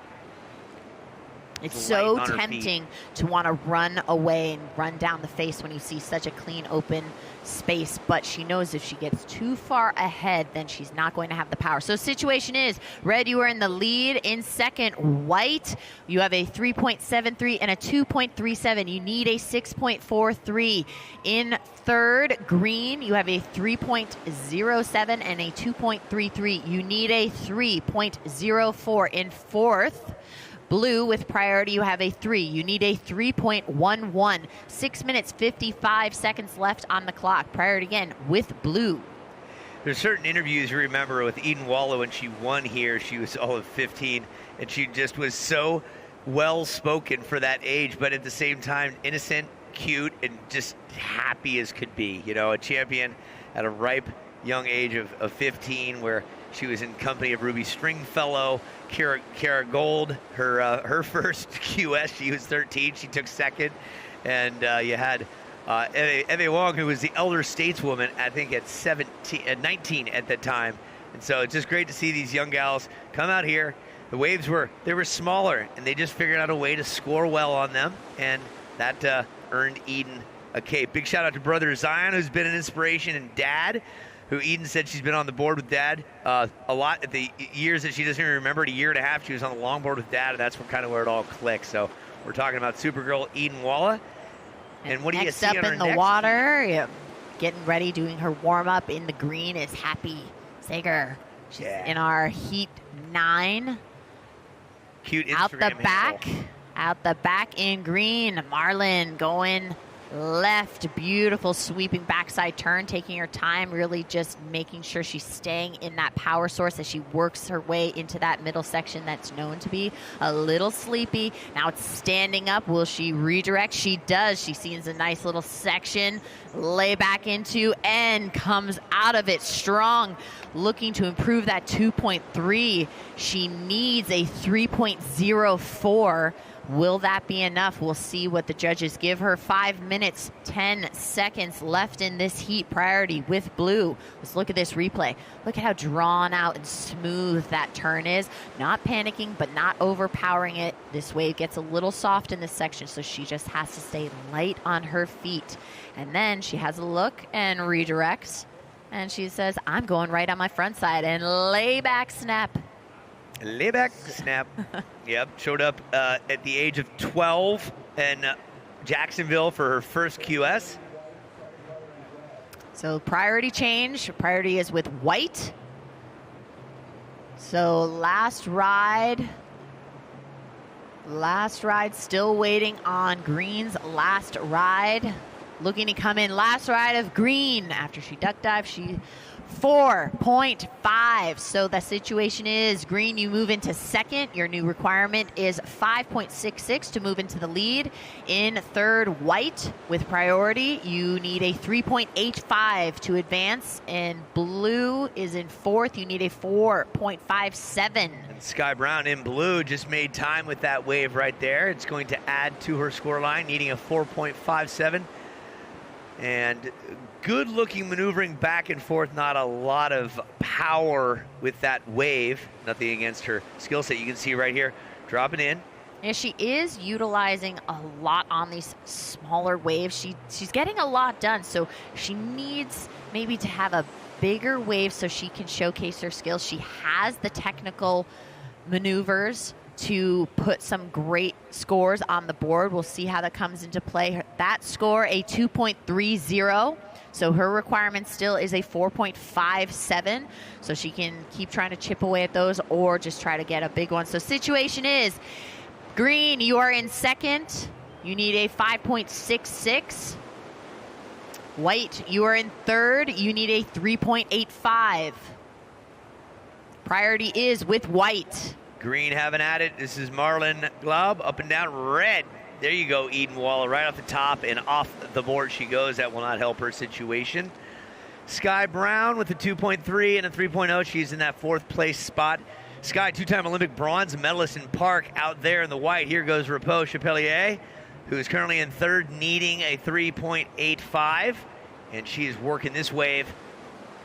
It's so tempting to want to run away and run down the face when you see such a clean, open space, but she knows if she gets too far ahead, then she's not going to have the power. So situation is, red, you are in the lead. In second, white, you have a 3.73 and a 2.37. You need a 6.43. In third, green, you have a 3.07 and a 2.33. You need a 3.04. In fourth, blue, with priority, you have a 3. You need a 3.11. 6 minutes, 55 seconds left on the clock. Priority again with blue. There's certain interviews you remember with Eden Walla when she won here. She was all of 15, and she just was so well-spoken for that age, but at the same time, innocent, cute, and just happy as could be. You know, a champion at a ripe young age of 15, where she was in company of Ruby Stringfellow, Kara Gold, her first QS. She was 13. She took second. And you had Eve Wong, who was the elder stateswoman, I think at 19 at that time. And so it's just great to see these young gals come out here. The waves were smaller, and they just figured out a way to score well on them. And that earned Eden a cape. Big shout out to brother Zion, who's been an inspiration, and dad, who Eden said she's been on the board with Dad a lot at the years that she doesn't even remember. A year and a half she was on the longboard with Dad, and that's kind of where it all clicked. So we're talking about Supergirl Eden Walla. And what do you see on her next up in the water? Yeah. getting ready, doing her warm-up in the green is Happy Sager. She's in our Heat 9. Cute Instagram Out the back. handle. Out the back in green. Marlin going left. Beautiful sweeping backside turn, taking her time, really just making sure she's staying in that power source as she works her way into that middle section that's known to be a little sleepy. Now it's standing up. Will she redirect? She does. She sees a nice little section, lay back into, and comes out of it strong, looking to improve that 2.3. She needs a 3.04. Will that be enough? We'll see what the judges give her. 5 minutes, 10 seconds left in this heat. Priority with blue. Let's look at this replay. Look at how drawn out and smooth that turn is. Not panicking, but not overpowering it. This wave gets a little soft in this section, so she just has to stay light on her feet. And then she has a look and redirects. And she says, I'm going right on my front side, and lay back snap. Layback snap. Yep, showed up at the age of 12 in Jacksonville for her first QS. So priority change. Priority is with white. So last ride still waiting on green's last ride. Looking to come in last ride of green. After she duck dive, she 4.5. So the situation is green, you move into second. Your new requirement is 5.66 to move into the lead. In third, white with priority, you need a 3.85 to advance. And blue is in fourth. You need a 4.57. And Sky Brown in blue just made time with that wave right there. It's going to add to her score line, needing a 4.57. And good looking maneuvering back and forth, not a lot of power with that wave. Nothing against her skill set. You can see right here, dropping in. Yeah, she is utilizing a lot on these smaller waves. She's getting a lot done, so she needs maybe to have a bigger wave so she can showcase her skills. She has the technical maneuvers to put some great scores on the board. We'll see how that comes into play. That score, a 2.30. So her requirement still is a 4.57. So she can keep trying to chip away at those or just try to get a big one. So situation is, green, you are in second. You need a 5.66. White, you are in third. You need a 3.85. Priority is with white. Green having at it. This is Marlin Glaub, up and down red. There you go, Eden Walla, right off the top and off the board she goes. That will not help her situation. Sky Brown with a 2.3 and a 3.0. She's in that fourth place spot. Sky, two-time Olympic bronze medalist in park out there in the white. Here goes Repos Chapelier, who is currently in third, needing a 3.85. And she is working this wave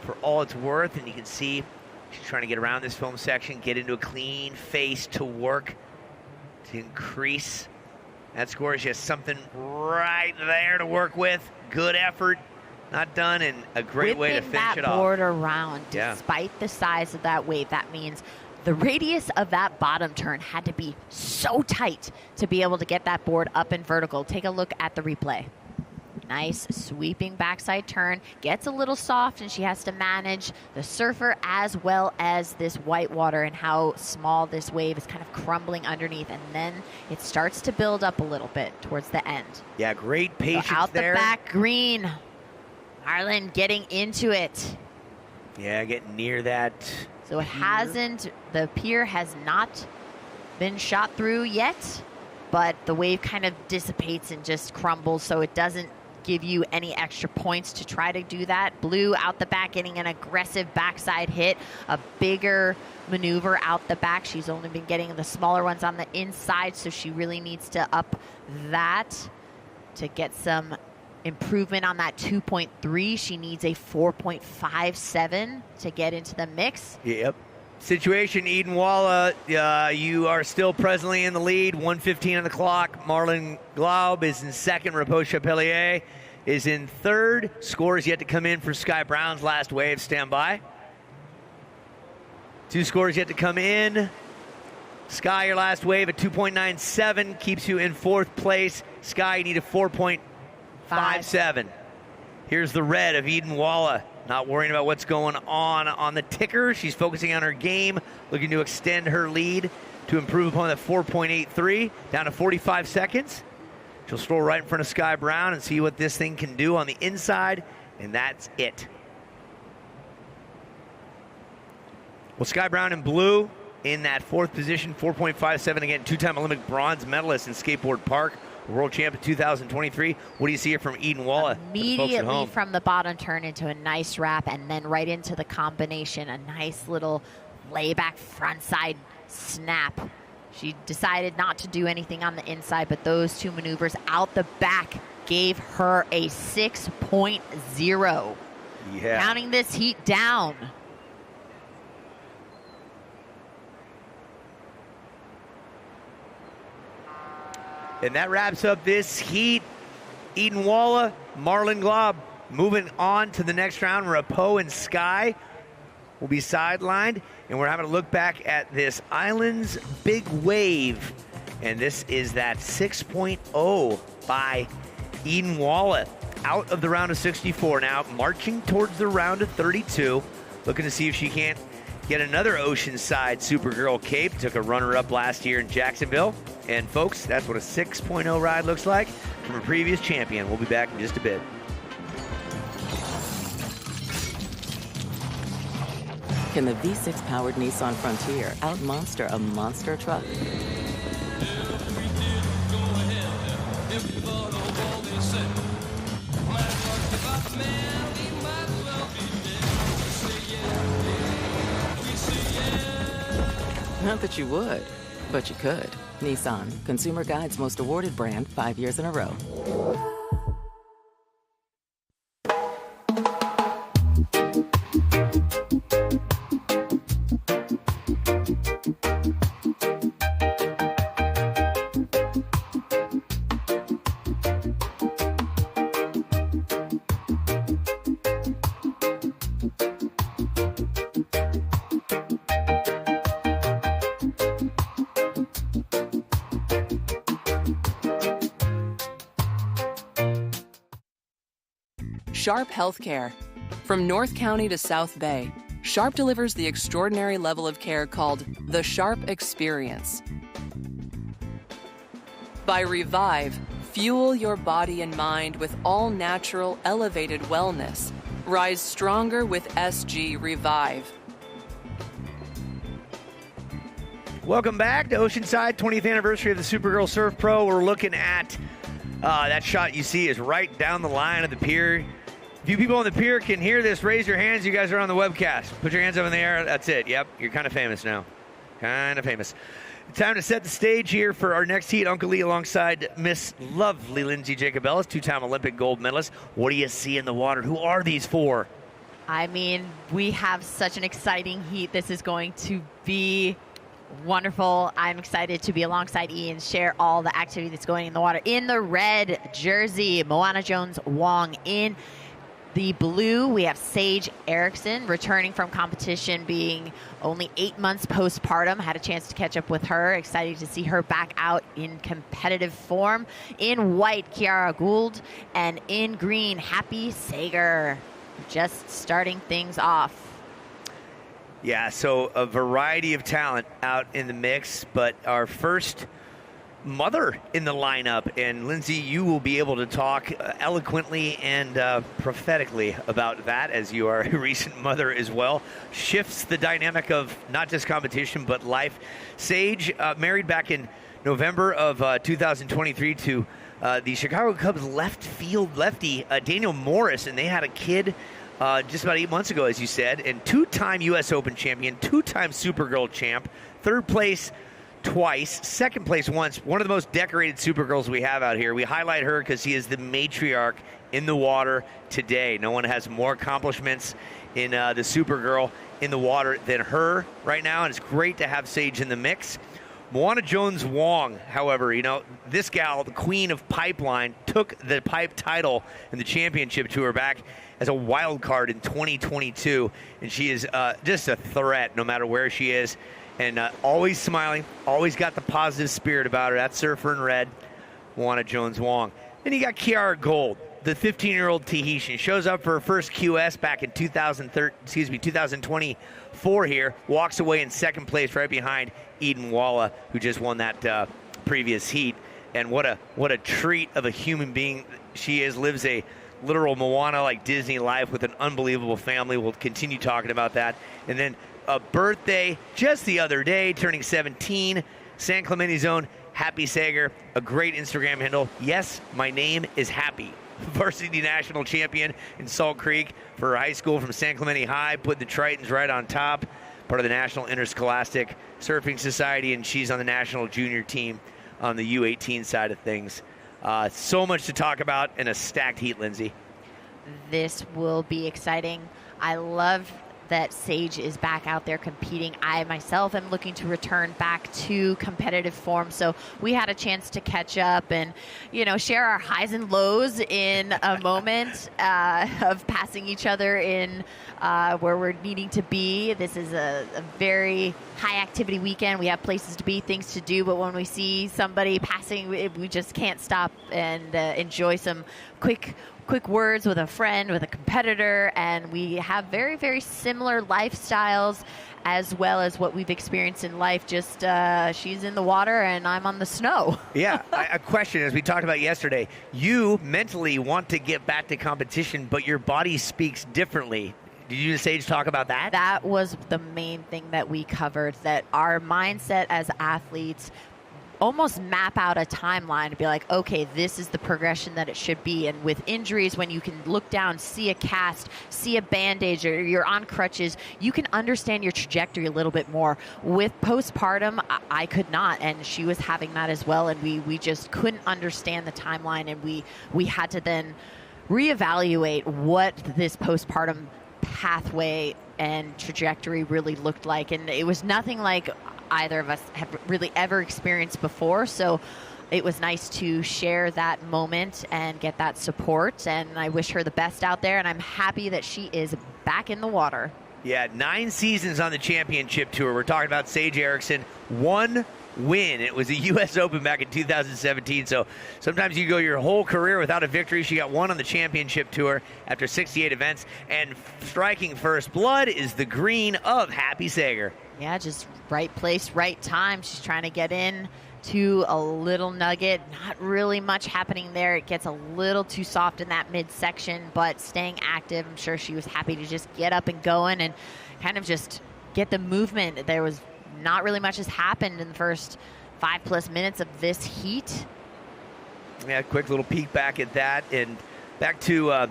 for all it's worth. And you can see she's trying to get around this foam section, get into a clean face to work to increase that score. She has something right there to work with. Good effort, not done, and a great way to finish that it off. board around, despite the size of that wave. That means the radius of that bottom turn had to be so tight to be able to get that board up and vertical. Take a look at the replay. Nice sweeping backside turn, gets a little soft, and she has to manage the surfer as well as this white water and how small this wave is kind of crumbling underneath, and then it starts to build up a little bit towards the end. Yeah, great patience so out there. The back, green. Marlin getting into it. Yeah, getting near that. So it hasn't, the pier has not been shot through yet, but the wave kind of dissipates and just crumbles, so it doesn't give you any extra points to try to do that. Blue out the back, getting an aggressive backside hit, a bigger maneuver out the back. She's only been getting the smaller ones on the inside, so she really needs to up that to get some improvement on that 2.3. She needs a 4.57 to get into the mix. Yep. Situation, Eden Walla, you are still presently in the lead, 1:15 on the clock. Marlin Glaub is in second. Repos Chapelier is in third. Scores yet to come in for Sky Brown's last wave. Stand by. 2 scores yet to come in. Sky, your last wave at 2.97 keeps you in fourth place. Sky, you need a 4.57. Here's the red of Eden Walla. Not worrying about what's going on the ticker. She's focusing on her game, looking to extend her lead to improve upon that 4.83, down to 45 seconds. She'll stroll right in front of Sky Brown and see what this thing can do on the inside, and that's it. Well, Sky Brown in blue in that fourth position, 4.57. Again, two-time Olympic bronze medalist in skateboard park, world champ in 2023. What do you see here from Eden Walla? Immediately from the bottom turn into a nice wrap, and then right into the combination, a nice little layback frontside snap. She decided not to do anything on the inside, but those two maneuvers out the back gave her a 6.0. Yeah. Counting this heat down. And that wraps up this heat. Eden Walla, Marlon Glob moving on to the next round. Rapo and Sky will be sidelined. And we're having a look back at this Islands Big Wave. And this is that 6.0 by Eden Walla. Out of the round of 64 now, marching towards the round of 32. Looking to see if she can't get another Oceanside Supergirl cape. Took a runner-up last year in Jacksonville. And folks, that's what a 6.0 ride looks like from a previous champion. We'll be back in just a bit. Can the V6-powered Nissan Frontier out-monster a monster truck? Not that you would, but you could. Nissan, Consumer Guide's most awarded brand 5 years in a row. Sharp Healthcare. From North County to South Bay, Sharp delivers the extraordinary level of care called the Sharp Experience. By Revive, fuel your body and mind with all-natural, elevated wellness. Rise stronger with SG Revive. Welcome back to Oceanside, 20th anniversary of the Supergirl Surf Pro. We're looking at that shot you see is right down the line of the pier. If you people on the pier can hear this, raise your hands. You guys are on the webcast. Put your hands up in the air. That's it. Yep, you're kind of famous now. Kind of famous. Time to set the stage here for our next heat. Uncle Lee alongside Miss Lovely Lindsay Jacobellis, two-time Olympic gold medalist. What do you see in the water? Who are these four? I mean, we have such an exciting heat. This is going to be wonderful. I'm excited to be alongside Ian, share all the activity that's going in the water. In the red jersey, Moana Jones-Wong. In the blue, we have Sage Erickson, returning from competition, being only 8 months postpartum. Had a chance to catch up with her. Excited to see her back out in competitive form. In white, Kiara Gould. And in green, Happy Sager. Just starting things off. Yeah, so a variety of talent out in the mix, but our first mother in the lineup. And Lindsay, you will be able to talk eloquently and prophetically about that, as you are a recent mother as well. Shifts the dynamic of not just competition, but life. Sage, married back in November of 2023 to the Chicago Cubs left field lefty, Daniel Morris, and they had a kid just about 8 months ago, as you said, and two-time U.S. Open champion, two-time Supergirl champ, third place twice, second place once, one of the most decorated Supergirls we have out here. We highlight her because she is the matriarch in the water today. No one has more accomplishments in the Supergirl in the water than her right now, and it's great to have Sage in the mix. Moana Jones-Wong, however, you know, this gal, the queen of pipeline, took the pipe title in the championship tour back as a wild card in 2022, and she is just a threat no matter where she is, and always smiling, always got the positive spirit about her. That surfer in red, Moana Jones-Wong. Then you got Kiara Gould, the 15-year-old Tahitian shows up for her first QS back in 2024 here, walks away in second place right behind Eden Walla, who just won that previous heat. And what a treat of a human being she is. Lives a literal Moana like Disney life with an unbelievable family. We'll continue talking about that. And then a birthday just the other day, turning 17, San Clemente's own Happy Sager, a great Instagram handle. Yes, my name is Happy. Varsity national champion in Salt Creek for her high school from San Clemente High, put the Tritons right on top, part of the National Interscholastic Surfing Society, and she's on the national junior team on the U18 side of things. So much to talk about in a stacked heat, Lindsay. This will be exciting. I love that Sage is back out there competing. I myself am looking to return back to competitive form. So we had a chance to catch up and, share our highs and lows in a moment of passing each other in where we're needing to be. This is a very high activity weekend. We have places to be, things to do, but when we see somebody passing, we just can't stop and enjoy some quick words with a friend, with a competitor, and we have very, very similar lifestyles as well as what we've experienced in life. Just she's in the water and I'm on the snow. Yeah, a question, as we talked about yesterday, you mentally want to get back to competition, but your body speaks differently. Did you and Sage talk about that? That was the main thing that we covered, that our mindset as athletes almost map out a timeline to be like, okay, this is the progression that it should be. And with injuries, when you can look down, see a cast, see a bandage, or you're on crutches, you can understand your trajectory a little bit more. With postpartum, I could not, and she was having that as well, and we just couldn't understand the timeline, and we had to then reevaluate what this postpartum pathway and trajectory really looked like. And it was nothing like either of us have really ever experienced before. So it was nice to share that moment and get that support. And I wish her the best out there. And I'm happy that she is back in the water. Yeah, 9 seasons on the championship tour. We're talking about Sage Erickson. 1 win. It was a U.S. Open back in 2017. So sometimes you go your whole career without a victory. She got 1 on the championship tour after 68 events. And striking first blood is the green of Happy Sager. Yeah, just right place, right time. She's trying to get in to a little nugget. Not really much happening there. It gets a little too soft in that midsection, but staying active. I'm sure she was happy to just get up and going and kind of just get the movement. There was not really much has happened in the first 5+ minutes of this heat. Yeah, quick little peek back at that, and back to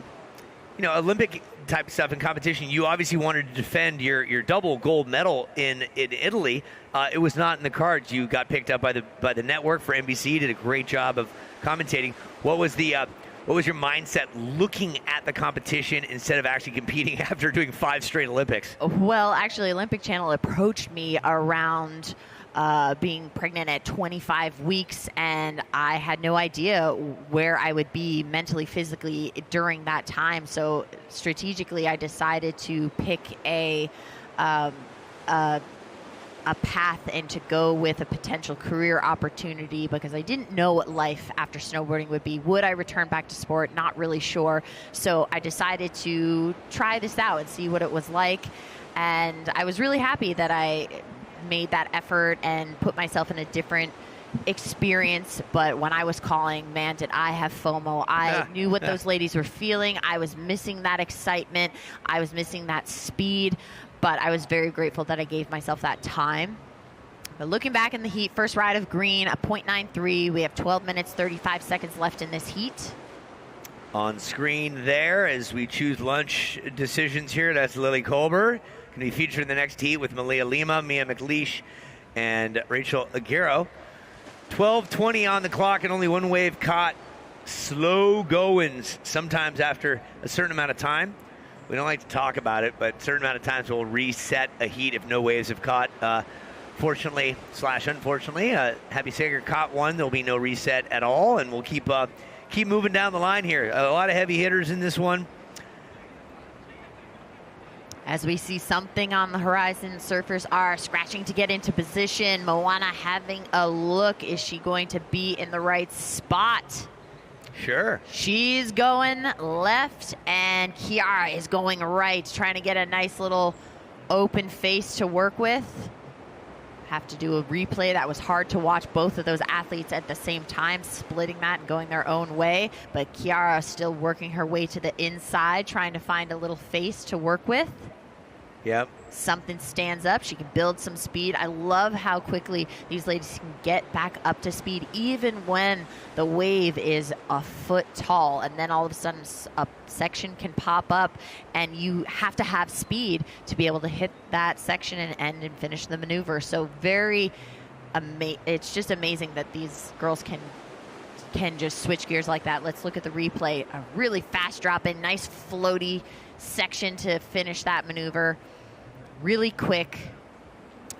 Olympic type stuff in competition. You obviously wanted to defend your double gold medal in Italy. It was not in the cards. You got picked up by the network for NBC. Did a great job of commentating. What was your mindset looking at the competition instead of actually competing after doing 5 straight Olympics? Well, actually, Olympic Channel approached me around being pregnant at 25 weeks, and I had no idea where I would be mentally, physically during that time. So strategically, I decided to pick a path and to go with a potential career opportunity, because I didn't know what life after snowboarding would be. Would I return back to sport? Not really sure. So I decided to try this out and see what it was like. And I was really happy that I made that effort and put myself in a different experience. But when I was calling, man, did I have FOMO. I knew what those ladies were feeling. I was missing that excitement. I was missing that speed. But I was very grateful that I gave myself that time. But looking back in the heat, first ride of green, a .93. We have 12 minutes, 35 seconds left in this heat. On screen there, as we choose lunch decisions here, that's Lily Colbert. Going to be featured in the next heat with Malia Lima, Mia McLeish, and Rachel Aguero. 12:20 on the clock and only 1 wave caught. Slow goings sometimes after a certain amount of time. We don't like to talk about it, but a certain amount of times we'll reset a heat if no waves have caught. Fortunately / unfortunately, Happy Sager caught 1. There'll be no reset at all, and we'll keep moving down the line here. A lot of heavy hitters in this one. As we see something on the horizon, surfers are scratching to get into position. Moana having a look. Is she going to be in the right spot? Sure. She's going left, and Kiara is going right, trying to get a nice little open face to work with. Have to do a replay. That was hard to watch both of those athletes at the same time, splitting that and going their own way. But Kiara still working her way to the inside, trying to find a little face to work with. Yep. Something stands up. She can build some speed. I love how quickly these ladies can get back up to speed, even when the wave is a foot tall. And then all of a sudden a section can pop up, and you have to have speed to be able to hit that section and end and finish the maneuver. So it's just amazing that these girls can just switch gears like that. Let's look at the replay. A really fast drop in, nice floaty section to finish that maneuver. Really quick.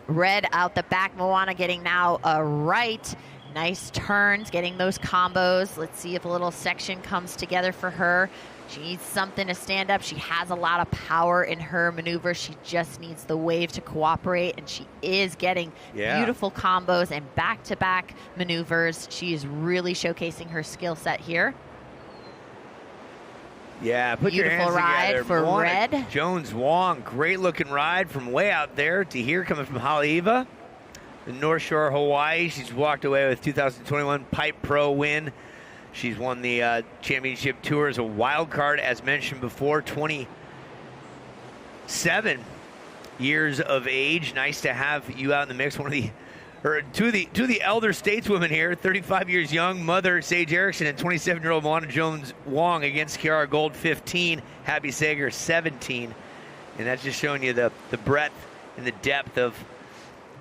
Red out the back. Moana getting now a right. Nice turns, getting those combos. Let's see if a little section comes together for her. She needs something to stand up. She has a lot of power in her maneuver. She just needs the wave to cooperate, and she is getting beautiful combos and back-to-back maneuvers. She is really showcasing her skill set here. Yeah, put your hands Beautiful ride together. for Moana Red. Jones-Wong, great-looking ride from way out there to here coming from Haleiwa, the North Shore, Hawaii. She's walked away with 2021 Pipe Pro win. She's won the championship tour as a wild card, as mentioned before, 27 years of age. Nice to have you out in the mix. Two of the elder stateswomen here, 35 years young, mother Sage Erickson and 27-year-old Moana Jones-Wong against Kiara Gold, 15, Happy Sager, 17. And that's just showing you the breadth and the depth of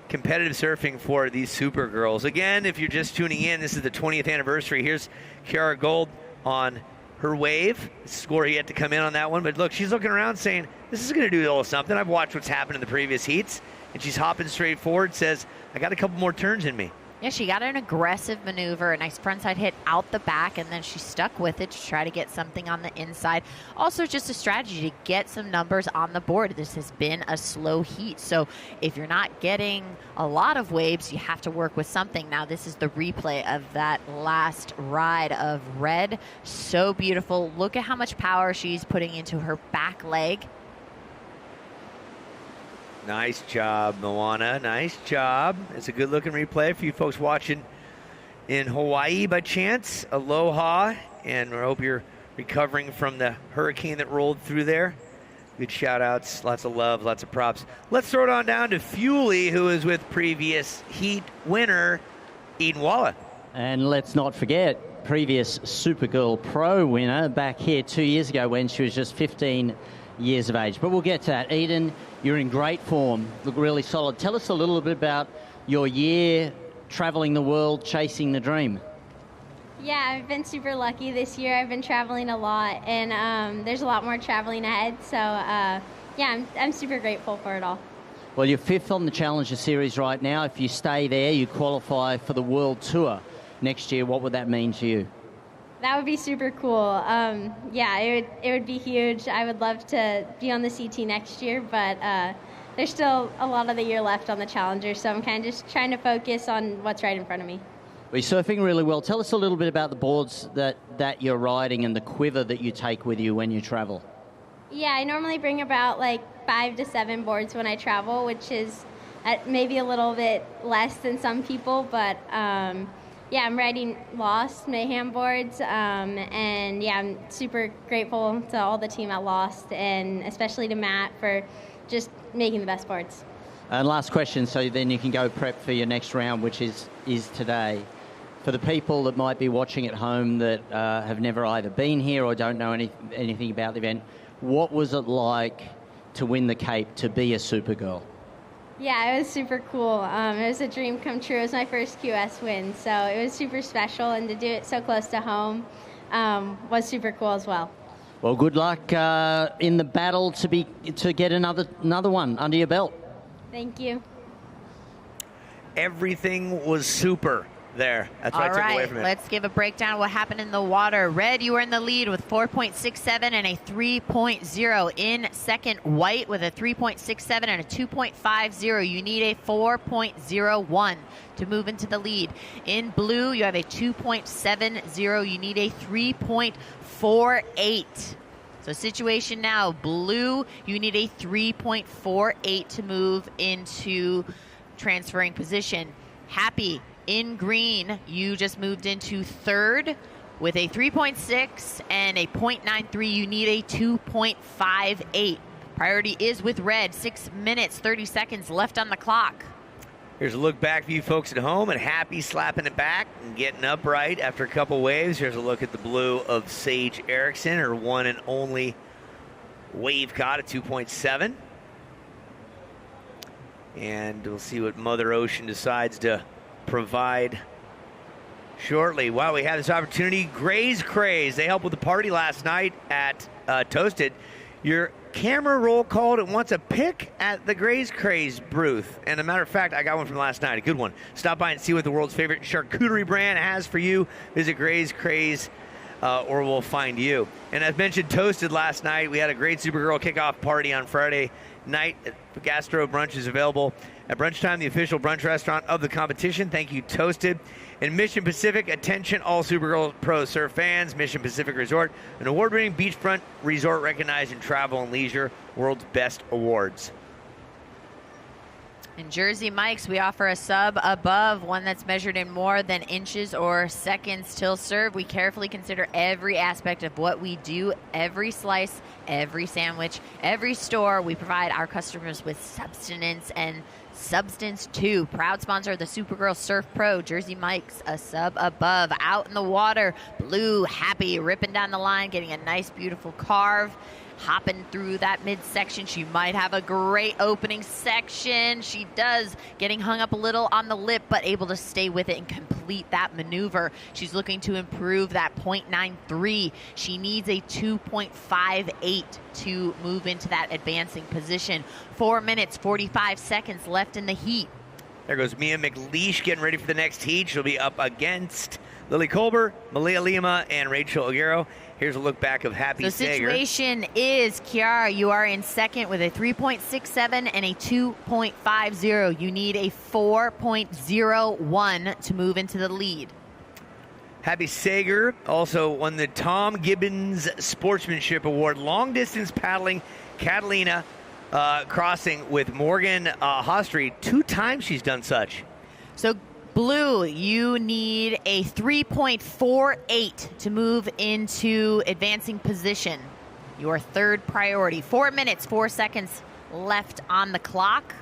competitive surfing for these super girls. Again, if you're just tuning in, this is the 20th anniversary. Here's Kiara Gold on her wave. Score yet to come in on that one, but look, she's looking around saying, this is going to do a little something. I've watched what's happened in the previous heats, and she's hopping straight forward, says, I got a couple more turns in me. Yeah, she got an aggressive maneuver, a nice frontside hit out the back, and then she stuck with it to try to get something on the inside. Also, just a strategy to get some numbers on the board. This has been a slow heat, so if you're not getting a lot of waves, you have to work with something. Now, this is the replay of that last ride of Red. So beautiful. Look at how much power she's putting into her back leg. Nice job, Moana. Nice job. It's a good-looking replay for you folks watching in Hawaii by chance. Aloha, and I hope you're recovering from the hurricane that rolled through there. Good shout-outs, lots of love, lots of props. Let's throw it on down to Fuely, who is with previous heat winner, Eden Walla. And let's not forget, previous Supergirl Pro winner back here 2 years ago when she was just 15 years of age. But we'll get to that. Eden, you're in great form, look really solid. Tell us a little bit about your year traveling the world, chasing the dream. Yeah, I've been super lucky this year. I've been traveling a lot, and there's a lot more traveling ahead. So, yeah, I'm super grateful for it all. Well, you're fifth on the Challenger Series right now. If you stay there, you qualify for the World Tour next year. What would that mean to you? That would be super cool. Yeah, it would be huge. I would love to be on the CT next year, but there's still a lot of the year left on the Challenger, so I'm kind of just trying to focus on what's right in front of me. Well, you're surfing really well. Tell us a little bit about the boards that you're riding and the quiver that you take with you when you travel. Yeah, I normally bring about like 5 to 7 boards when I travel, which is maybe a little bit less than some people, but yeah, I'm riding Lost Mayhem boards, and yeah, I'm super grateful to all the team at Lost, and especially to Matt for just making the best boards. And last question, so then you can go prep for your next round, which is today. For the people that might be watching at home that have never either been here or don't know anything about the event, what was it like to win the Cape, to be a Supergirl? Yeah, it was super cool. It was a dream come true. It was my first QS win, so it was super special, and to do it so close to home was super cool as well. Well, good luck in the battle to get another one under your belt. Thank you. Everything was super there. That's what I took away from it. Let's give a breakdown of what happened in the water. Red, you were in the lead with 4.67 and a 3.0. In second, white with a 3.67 and a 2.50. You need a 4.01 to move into the lead. In blue, you have a 2.70. You need a 3.48. So situation now, blue, you need a 3.48 to move into transferring position. Happy, in green, you just moved into third with a 3.6 and a 0.93. You need a 2.58. Priority is with red. 6 minutes, 30 seconds left on the clock. Here's a look back for you folks at home, and Happy slapping it back and getting upright after a couple waves. Here's a look at the blue of Sage Erickson, her one and only wave caught at 2.7. And we'll see what Mother Ocean decides to provide shortly. Wow, we have this opportunity. Gray's Craze, they helped with the party last night at Toasted. Your camera roll called and wants a pick at the Gray's Craze booth. And a matter of fact, I got one from last night, a good one. Stop by and see what the world's favorite charcuterie brand has for you. Visit Gray's Craze or we'll find you. And as mentioned, Toasted last night. We had a great Supergirl kickoff party on Friday night. Gastro Brunch is available at Brunch Time, the official brunch restaurant of the competition. Thank you, Toasted. In Mission Pacific, attention all Supergirl Pro Surf fans. Mission Pacific Resort, an award-winning beachfront resort recognized in Travel and Leisure World's Best Awards. In Jersey Mike's, we offer a sub above, one that's measured in more than inches or seconds till served. We carefully consider every aspect of what we do, every slice, every sandwich, every store. We provide our customers with substance and substance too. Proud sponsor of the Supergirl Surf Pro. Jersey Mike's, a sub above. Out in the water, blue, Happy, ripping down the line, getting a nice, beautiful carve. Hopping through that midsection. She might have a great opening section. She does, getting hung up a little on the lip, but able to stay with it and complete that maneuver. She's looking to improve that 0.93. She needs a 2.58 to move into that advancing position. 4 minutes, 45 seconds left in the heat. There goes Mia McLeish getting ready for the next heat. She'll be up against Lily Colbert, Malia Lima, and Rachel Aguero. Here's a look back of Happy Sager. The situation is, Kiara, you are in second with a 3.67 and a 2.50. You need a 4.01 to move into the lead. Happy Sager also won the Tom Gibbons Sportsmanship Award. Long distance paddling, Catalina crossing with Morgan Hostry. 2 times she's done such. So blue, you need a 3.48 to move into advancing position. Your third priority. 4 minutes, 4 seconds left on the clock.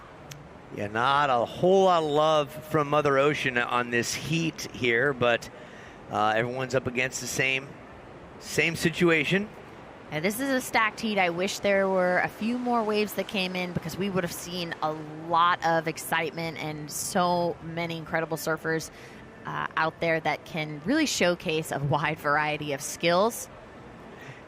Yeah, not a whole lot of love from Mother Ocean on this heat here, but everyone's up against the same situation. Now, this is a stacked heat. I wish there were a few more waves that came in because we would have seen a lot of excitement and so many incredible surfers out there that can really showcase a wide variety of skills.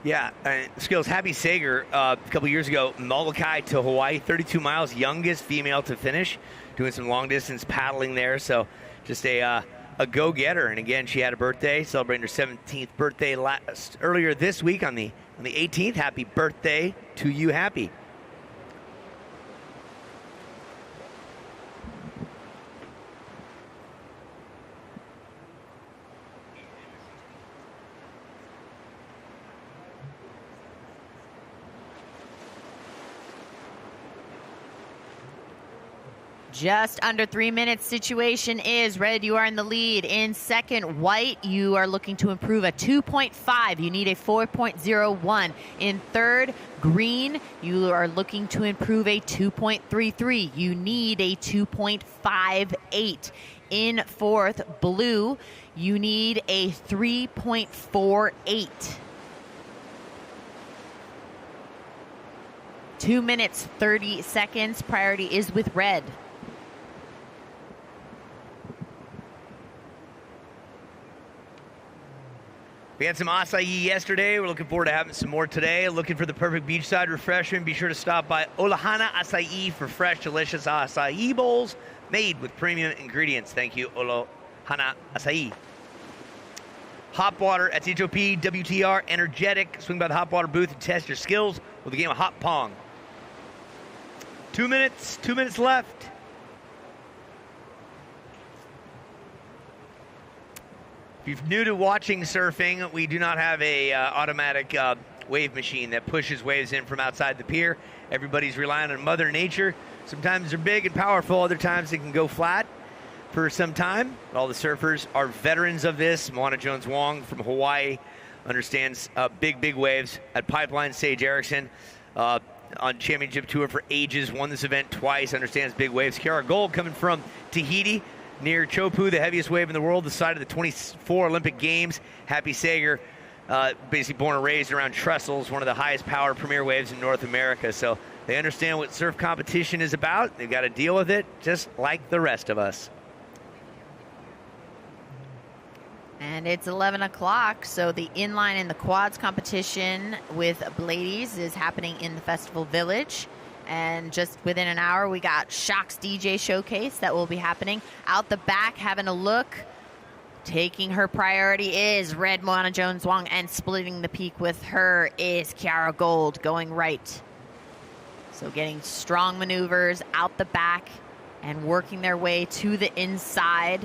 Yeah, skills. Happy Sager, a couple years ago, Molokai to Hawaii, 32 miles, youngest female to finish, doing some long distance paddling there. So just a go-getter. And again, she had a birthday, celebrating her 17th birthday earlier this week on the 18th. Happy birthday to you, Happy. Just under 3 minutes. Situation is red. You are in the lead. In second, white. You are looking to improve a 2.5. You need a 4.01. In third, green. You are looking to improve a 2.33. You need a 2.58. In fourth, blue. You need a 3.48. 2 minutes, 30 seconds. Priority is with red. We had some acai yesterday. We're looking forward to having some more today. Looking for the perfect beachside refreshment. Be sure to stop by Olahana Acai for fresh, delicious acai bowls made with premium ingredients. Thank you, Hana Acai. Hop water at HOP, WTR, energetic. Swing by the hop water booth and test your skills with a game of hop pong. 2 minutes left. If you're new to watching surfing, we do not have a automatic wave machine that pushes waves in from outside the pier. Everybody's relying on Mother Nature. Sometimes they're big and powerful, other times they can go flat for some time. All the surfers are veterans of this. Moana Jones-Wong from Hawaii understands big waves. At Pipeline, Sage Erickson on championship tour for ages, won this event twice, understands big waves. Kiara Gold coming from Tahiti, near Chopu, the heaviest wave in the world, the site of the 24 Olympic Games. Happy Sager, basically born and raised around Trestles, one of the highest power premier waves in North America. So they understand what surf competition is about. They've got to deal with it just like the rest of us. And it's 11 o'clock, so the inline and the quads competition with ladies is happening in the Festival Village. And just within an hour, we got Shock's DJ Showcase that will be happening. Out the back, having a look. Taking her priority is Red Moana Jones-Wong, and splitting the peak with her is Kiara Gold going right. So getting strong maneuvers out the back and working their way to the inside.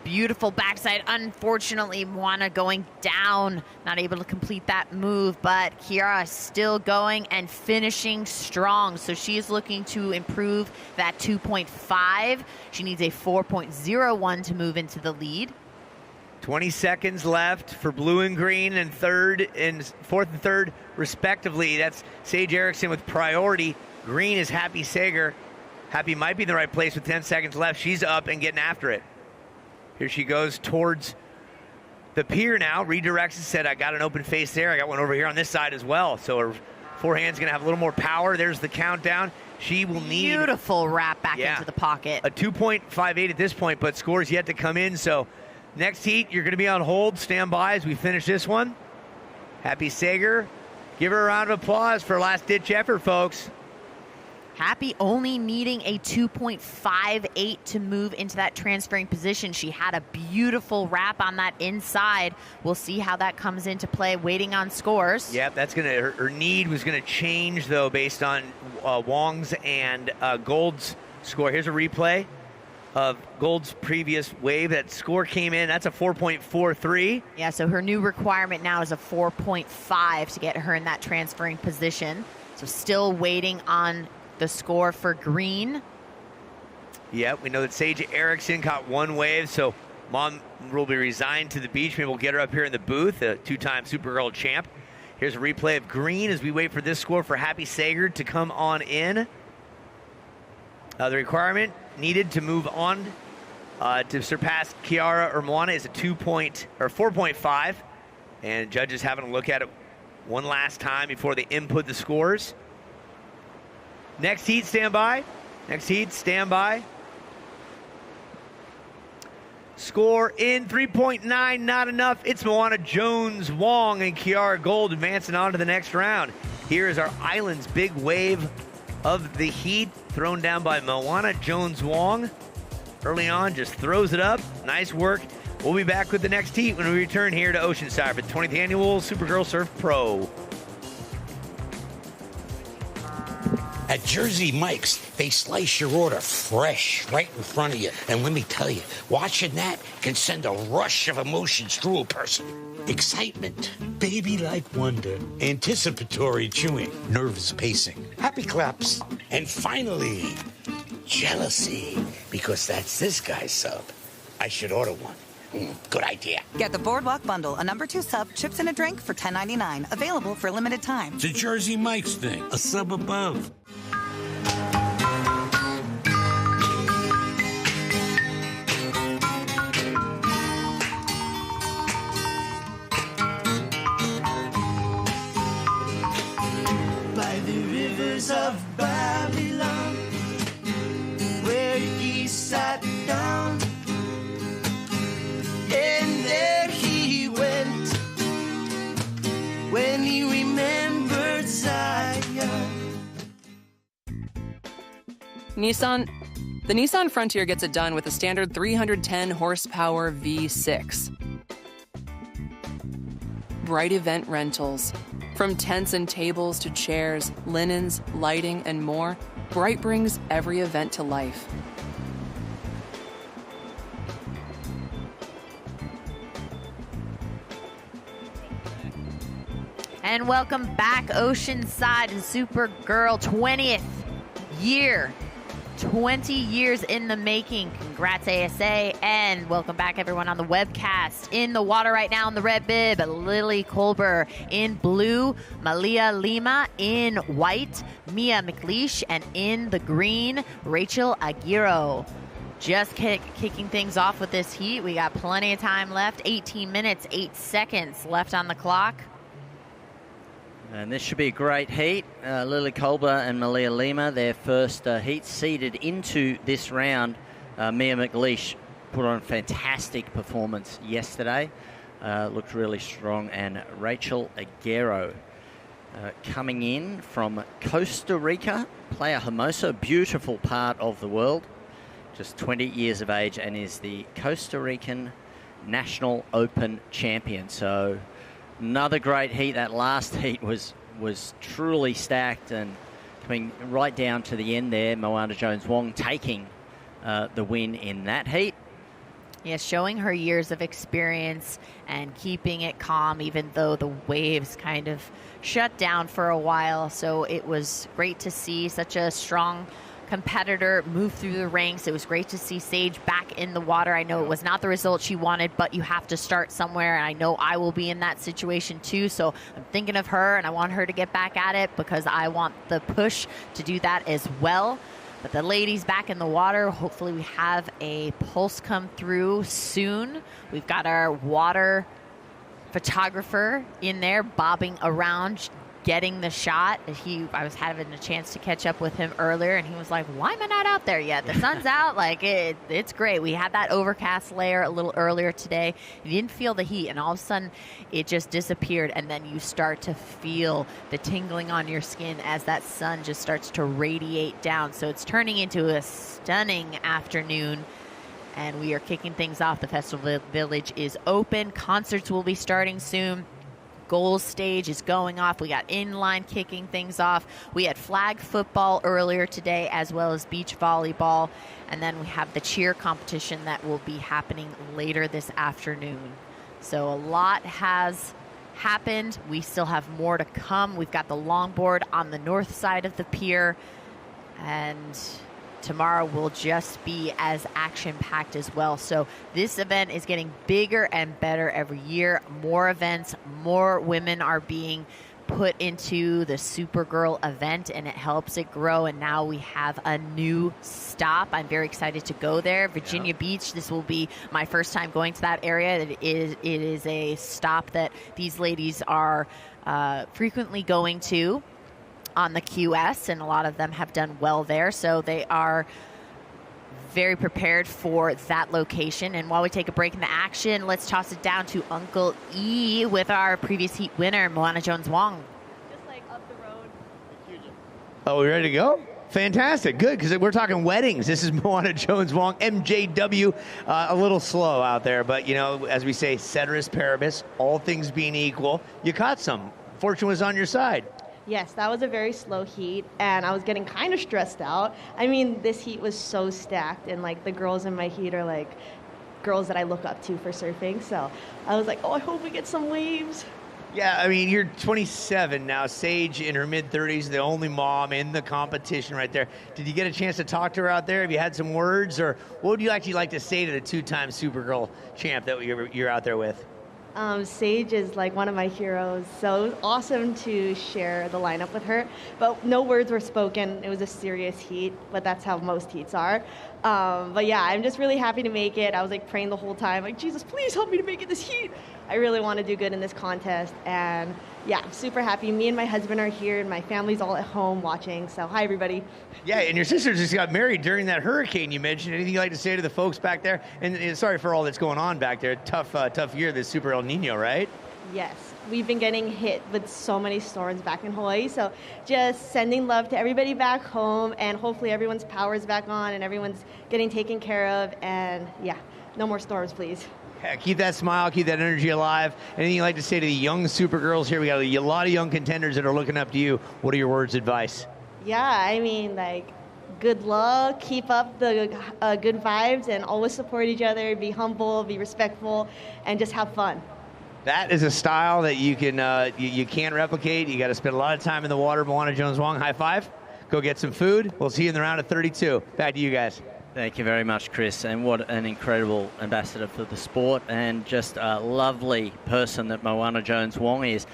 Beautiful backside. Unfortunately, Moana going down, not able to complete that move, but Kiara still going and finishing strong. So she is looking to improve that 2.5. She needs a 4.01 to move into the lead. 20 seconds left for blue and green and fourth and third respectively. That's Sage Erickson with priority. Green is Happy Sager. Happy might be in the right place with 10 seconds left. She's up and getting after it. Here she goes towards the pier now. Redirects and said, I got an open face there. I got one over here on this side as well. So her forehand's going to have a little more power. There's the countdown. She will need... Beautiful wrap back into the pocket. A 2.58 at this point, but scores yet to come in. So next heat, you're going to be on hold. Stand by as we finish this one. Happy Sager. Give her a round of applause for a last-ditch effort, folks. Happy only needing a 2.58 to move into that transferring position. She had a beautiful wrap on that inside. We'll see how that comes into play, waiting on scores. Yep, that's gonna. Her need was gonna change though based on Wong's and Gold's score. Here's a replay of Gold's previous wave. That score came in. That's a 4.43. Yeah, so her new requirement now is a 4.5 to get her in that transferring position. So still waiting on the score for green. Yeah, we know that Sage Erickson caught one wave, so Mom will be resigned to the beach. Maybe we'll get her up here in the booth, a two-time Supergirl champ. Here's a replay of green as we wait for this score for Happy Sager to come on in. The requirement needed to move on to surpass Kiara or Moana is a 4.5, and judges having a look at it one last time before they input the scores. Next heat, stand by. Next heat, stand by. Score in 3.9, not enough. It's Moana Jones-Wong and Kiara Gold advancing on to the next round. Here is our island's big wave of the heat, thrown down by Moana Jones-Wong. Early on, just throws it up. Nice work. We'll be back with the next heat when we return here to Oceanside for the 20th Annual Supergirl Surf Pro. At Jersey Mike's, they slice your order fresh right in front of you. And let me tell you, watching that can send a rush of emotions through a person. Excitement, baby-like wonder, anticipatory chewing, nervous pacing, happy claps, and finally, jealousy, because that's this guy's sub. I should order one. Good idea. Get the Boardwalk Bundle, a number 2 sub, chips and a drink for $10.99. Available for a limited time. It's a Jersey Mike's thing, a sub above. By the rivers of Babylon, where he sat down, and there he went when he remembered Zion. Nissan The Nissan Frontier gets it done with a standard 310 horsepower V6. Bright event rentals. From tents and tables to chairs, linens, lighting, and more, Bright brings every event to life. And welcome back, Oceanside and Supergirl 20th year. 20 years in the making. Congrats, ASA. And welcome back, everyone, on the webcast. In the water right now in the red bib, Lily Colber. In blue, Malia Lima. In white, Mia McLeish. And in the green, Rachel Aguirre. Just kicking things off with this heat. We got plenty of time left. 18 minutes, 8 seconds left on the clock. And this should be a great heat. Lily Colber and Malia Lima, their first heat seeded into this round. Mia McLeish put on a fantastic performance yesterday. Looked really strong. And Rachel Aguirre coming in from Costa Rica, Playa Hermosa, beautiful part of the world. Just 20 years of age and is the Costa Rican National Open champion. So another great heat. That last heat was truly stacked, and coming right down to the end there, Moana Jones-Wong taking the win in that heat. Yeah, showing her years of experience and keeping it calm, even though the waves kind of shut down for a while. So it was great to see such a strong competitor move through the ranks. It was great to see Sage back in the water. I know it was not the result she wanted, but you have to start somewhere, and I know I will be in that situation too. So I'm thinking of her, and I want her to get back at it because I want the push to do that as well. But the ladies back in the water, hopefully we have a pulse come through soon. We've got our water photographer in there bobbing around, getting the shot. I was having a chance to catch up with him earlier, and he was like, why am I not out there yet? The sun's out. Like, it's great. We had that overcast layer a little earlier today. You didn't feel the heat, and all of a sudden it just disappeared, and then you start to feel the tingling on your skin as that sun just starts to radiate down. So it's turning into a stunning afternoon, and we are kicking things off. The Festival Village is open. Concerts will be starting soon. Goals stage is going off. We got inline kicking things off. We had flag football earlier today, as well as beach volleyball. And then we have the cheer competition that will be happening later this afternoon. So a lot has happened. We still have more to come. We've got the longboard on the north side of the pier. And tomorrow will just be as action-packed as well. So this event is getting bigger and better every year. More events, more women are being put into the Supergirl event, and it helps it grow. And now we have a new stop. I'm very excited to go there. Virginia Beach, this will be my first time going to that area. It is a stop that these ladies are frequently going to on the QS, and a lot of them have done well there. So they are very prepared for that location. And while we take a break in the action, let's toss it down to Uncle E with our previous heat winner, Moana Jones-Wong. Just like up the road. Oh, we ready to go? Fantastic. Good, because we're talking weddings. This is Moana Jones-Wong, MJW. A little slow out there, but, you know, as we say, ceteris paribus, all things being equal, you caught some. Fortune was on your side. Yes, that was a very slow heat, and I was getting kind of stressed out. I mean, this heat was so stacked, and, like, the girls in my heat are, like, girls that I look up to for surfing. So I was like, oh, I hope we get some waves. Yeah, I mean, you're 27 now. Sage in her mid-30s, the only mom in the competition right there. Did you get a chance to talk to her out there? Have you had some words, or what would you actually like to say to the two-time Supergirl champ that you're out there with? Sage is like one of my heroes, so it was awesome to share the lineup with her. But no words were spoken. It was a serious heat, but that's how most heats are. But yeah, I'm just really happy to make it. I was like praying the whole time, like, Jesus, please help me to make it this heat. I really want to do good in this contest, and yeah, I'm super happy. Me and my husband are here, and my family's all at home watching, so hi, everybody. Yeah, and your sister just got married during that hurricane you mentioned. Anything you'd like to say to the folks back there? And sorry for all that's going on back there. Tough year, this Super El Nino, right? Yes, we've been getting hit with so many storms back in Hawaii. So just sending love to everybody back home, and hopefully everyone's power is back on and everyone's getting taken care of. And yeah, no more storms, please. Yeah, keep that smile, keep that energy alive. Anything you'd like to say to the young Supergirls here? We got a lot of young contenders that are looking up to you. What are your words of advice? Yeah, I mean, like, good luck, keep up the good vibes, and always support each other, be humble, be respectful, and just have fun. That is a style that you can you can't replicate. You got to spend a lot of time in the water. Moana Jones-Wong, high five. Go get some food. We'll see you in the round of 32. Back to you guys. Thank you very much, Chris. And what an incredible ambassador for the sport, and just a lovely person that Moana Jones-Wong is.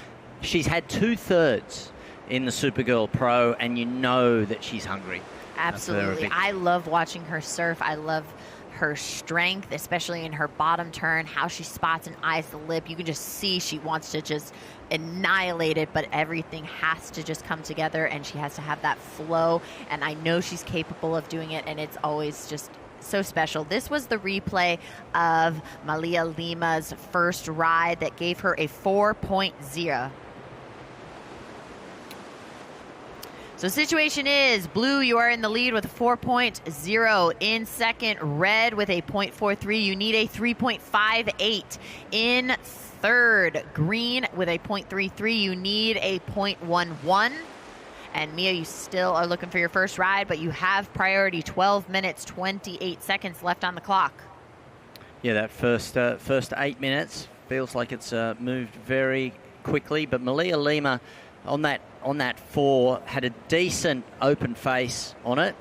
She's had 2/3 in the Supergirl Pro, and you know that she's hungry. Absolutely. I love watching her surf. I love her strength, especially in her bottom turn, how she spots and eyes the lip. You can just see she wants to just annihilate it, but everything has to just come together, and she has to have that flow, and I know she's capable of doing it, and it's always just so special. This was the replay of Malia Lima's first ride that gave her a 4.0. So situation is, blue, you are in the lead with a 4.0. In second, red with a 0.43. You need a 3.58. In third, green with a 0.33. You need a 0.11. And Mia, you still are looking for your first ride, but you have priority. 12 minutes, 28 seconds left on the clock. Yeah, that first 8 minutes feels like it's moved very quickly, but Malia Lima on that 4 had a decent open face on it.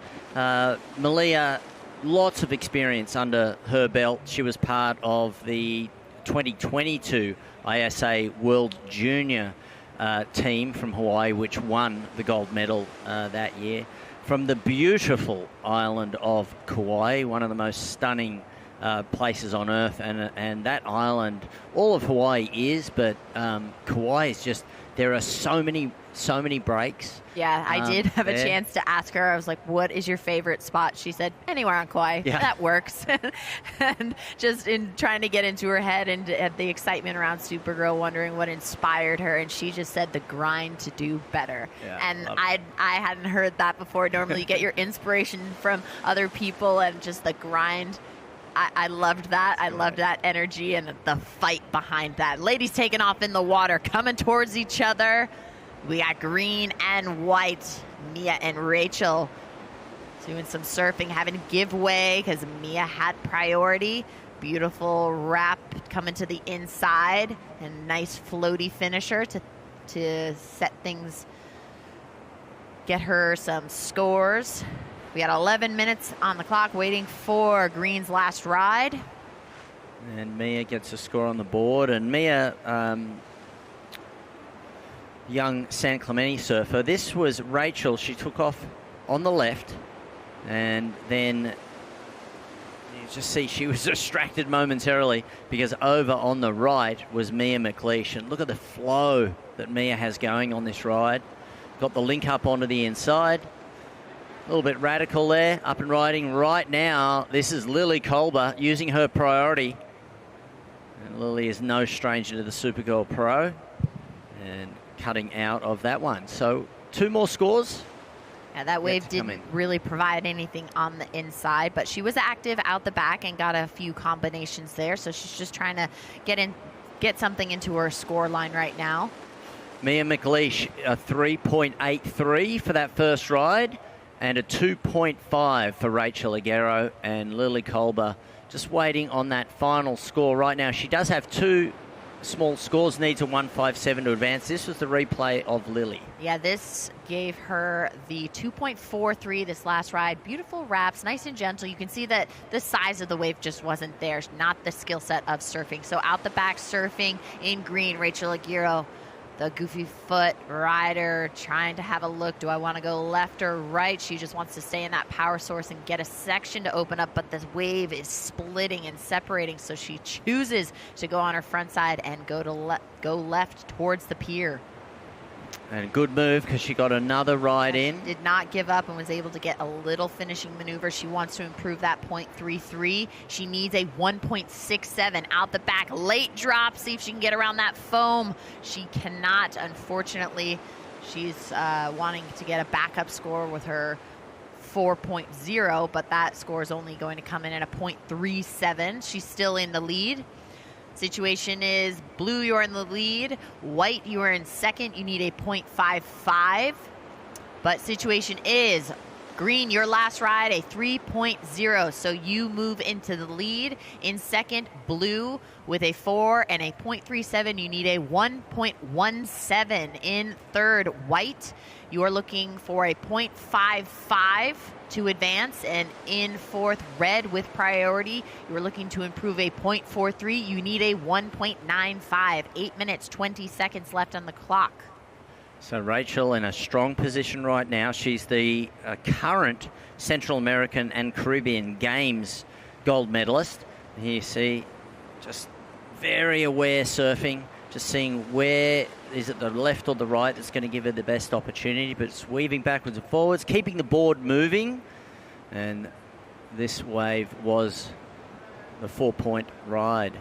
Malia, lots of experience under her belt. She was part of the 2022 ISA World Junior team from Hawaii, which won the gold medal that year. From the beautiful island of Kauai, one of the most stunning places on earth, and that island, all of Hawaii is, but Kauai is just, there are so many breaks. Yeah, I did have a chance to ask her. I was like, what is your favorite spot? She said, anywhere on Kauai. Yeah. That works. And just in trying to get into her head and the excitement around Supergirl, wondering what inspired her. And she just said the grind to do better. Yeah, and I hadn't heard that before. Normally you get your inspiration from other people and just the grind. I loved that. I loved that energy and the fight behind that. Ladies taking off in the water, coming towards each other. We got green and white. Mia and Rachel doing some surfing, having to give way because Mia had priority. Beautiful wrap coming to the inside, and nice floaty finisher to set things, get her some scores. We got 11 minutes on the clock waiting for Green's last ride. And Mia gets a score on the board. And Mia, young San Clemente surfer. This was Rachel. She took off on the left. And then you just see she was distracted momentarily because over on the right was Mia McLeish. And look at the flow that Mia has going on this ride. Got the link up onto the inside. A little bit radical there, up and riding right now. This is Lily Kolber using her priority. And Lily is no stranger to the Supergirl Pro and cutting out of that one. So 2 more scores. Yeah, that wave didn't really provide anything on the inside, but she was active out the back and got a few combinations there. So she's just trying to get something into her score line right now. Mia McLeish, a 3.83 for that first ride. And a 2.5 for Rachel Aguero, and Lily Kolber just waiting on that final score right now. She does have 2 small scores, needs a 157 to advance. This was the replay of Lily. Yeah, this gave her the 2.43 this last ride. Beautiful wraps, nice and gentle. You can see that the size of the wave just wasn't there, not the skill set of surfing. So out the back surfing in green, Rachel Aguero, the goofy foot rider, trying to have a look. Do I want to go left or right? She just wants to stay in that power source and get a section to open up, but this wave is splitting and separating, so she chooses to go on her front side and go left towards the pier. And good move because she got another ride in. Did not give up and was able to get a little finishing maneuver. She wants to improve that 0.33. She needs a 1.67 out the back. Late drop. See if she can get around that foam. She cannot, unfortunately. She's wanting to get a backup score with her 4.0, but that score is only going to come in at a 0.37. She's still in the lead. Situation is blue, you're in the lead. White, you are in second. You need a 0.55. But situation is green, your last ride, a 3.0. So you move into the lead. In second, blue with a 4 and a 0.37. You need a 1.17. In third, white, you are looking for a 0.55 to advance, and in fourth, red with priority, you are looking to improve a 0.43. You need a 1.95. 8 minutes, 20 seconds left on the clock. So Rachel in a strong position right now. She's the current Central American and Caribbean Games gold medalist. Here you see, just very aware surfing, just seeing where is it the left or the right that's going to give her the best opportunity, but it's weaving backwards and forwards, keeping the board moving. And this wave was the 4-point ride.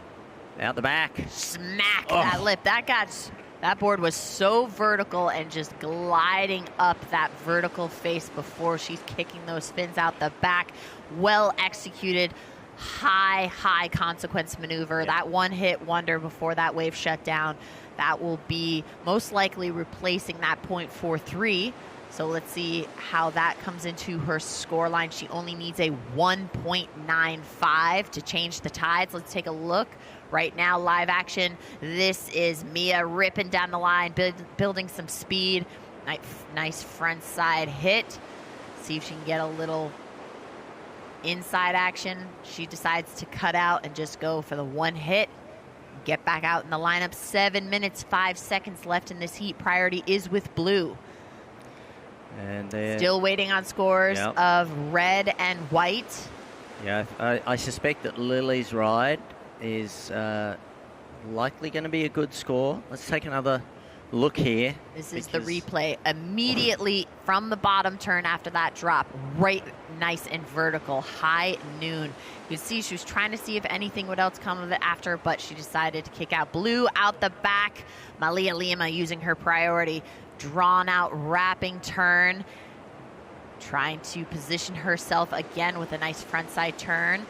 Out the back. Smack that lip. That board was so vertical and just gliding up that vertical face before she's kicking those fins out the back. Well executed. High consequence maneuver. That one hit wonder before that wave shut down. That will be most likely replacing that 0.43. So let's see how that comes into her score line. She only needs a 1.95 to change the tides. Let's take a look. Right now, live action. This is Mia ripping down the line, building some speed. Nice front side hit. See if she can get a little inside action. She decides to cut out and just go for the one hit. Get back out in the lineup. 7 minutes, 5 seconds left in this heat. Priority is with blue. And still waiting on scores of red and white. Yeah, I suspect that Lily's ride is likely going to be a good score. Let's take another look here. This is the replay. Immediately from the bottom turn after that drop, right nice and vertical, high noon. You can see she was trying to see if anything would else come of it after, but she decided to kick out. Blue out the back. Malia Lima using her priority. Drawn out wrapping turn. Trying to position herself again with a nice front side turn.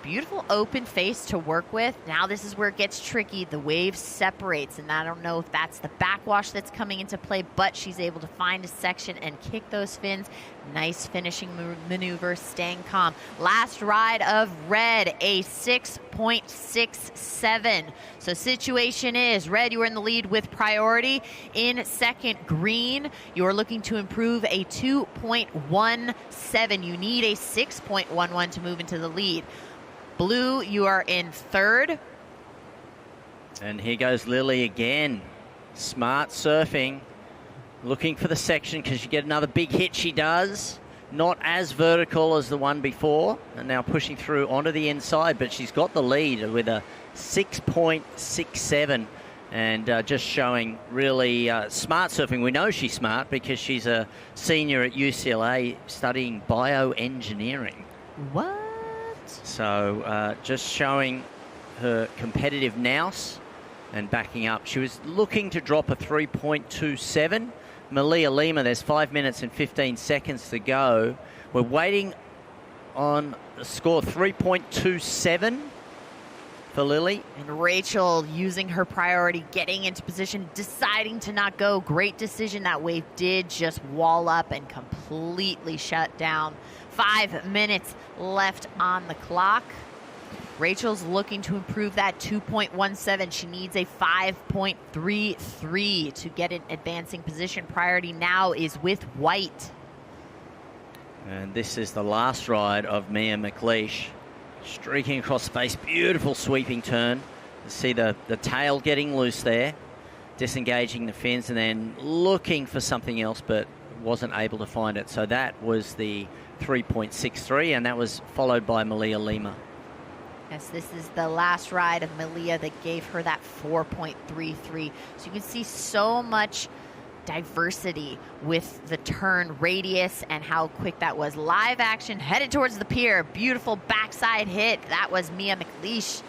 Beautiful open face to work with. Now this is where it gets tricky. The wave separates, and I don't know if that's the backwash that's coming into play, but she's able to find a section and kick those fins. Nice finishing maneuver, staying calm. Last ride of red, a 6.67. So situation is, red, you are in the lead with priority. In second, green, you are looking to improve a 2.17. You need a 6.11 to move into the lead. Blue, you are in third. And here goes Lily again. Smart surfing. Looking for the section because you get another big hit. She does. Not as vertical as the one before. And now pushing through onto the inside. But she's got the lead with a 6.67. And just showing really smart surfing. We know she's smart because she's a senior at UCLA studying bioengineering. What? So just showing her competitive nous and backing up. She was looking to drop a 3.27. Malia Lima, there's 5 minutes and 15 seconds to go. We're waiting on the score 3.27 for Lily. And Rachel using her priority, getting into position, deciding to not go. Great decision. That wave did just wall up and completely shut down. 5 minutes left on the clock. Rachel's looking to improve that 2.17. She needs a 5.33 to get an advancing position. Priority now is with white. And this is the last ride of Mia McLeish. Streaking across space, beautiful sweeping turn. You see the tail getting loose there, disengaging the fins and then looking for something else, but wasn't able to find it. So that was the 3.63, and that was followed by Malia Lima. Yes, this is the last ride of Malia that gave her that 4.33. So you can see so much diversity with the turn radius and how quick that was. Live action headed towards the pier. Beautiful backside hit. That was Mia McLeish.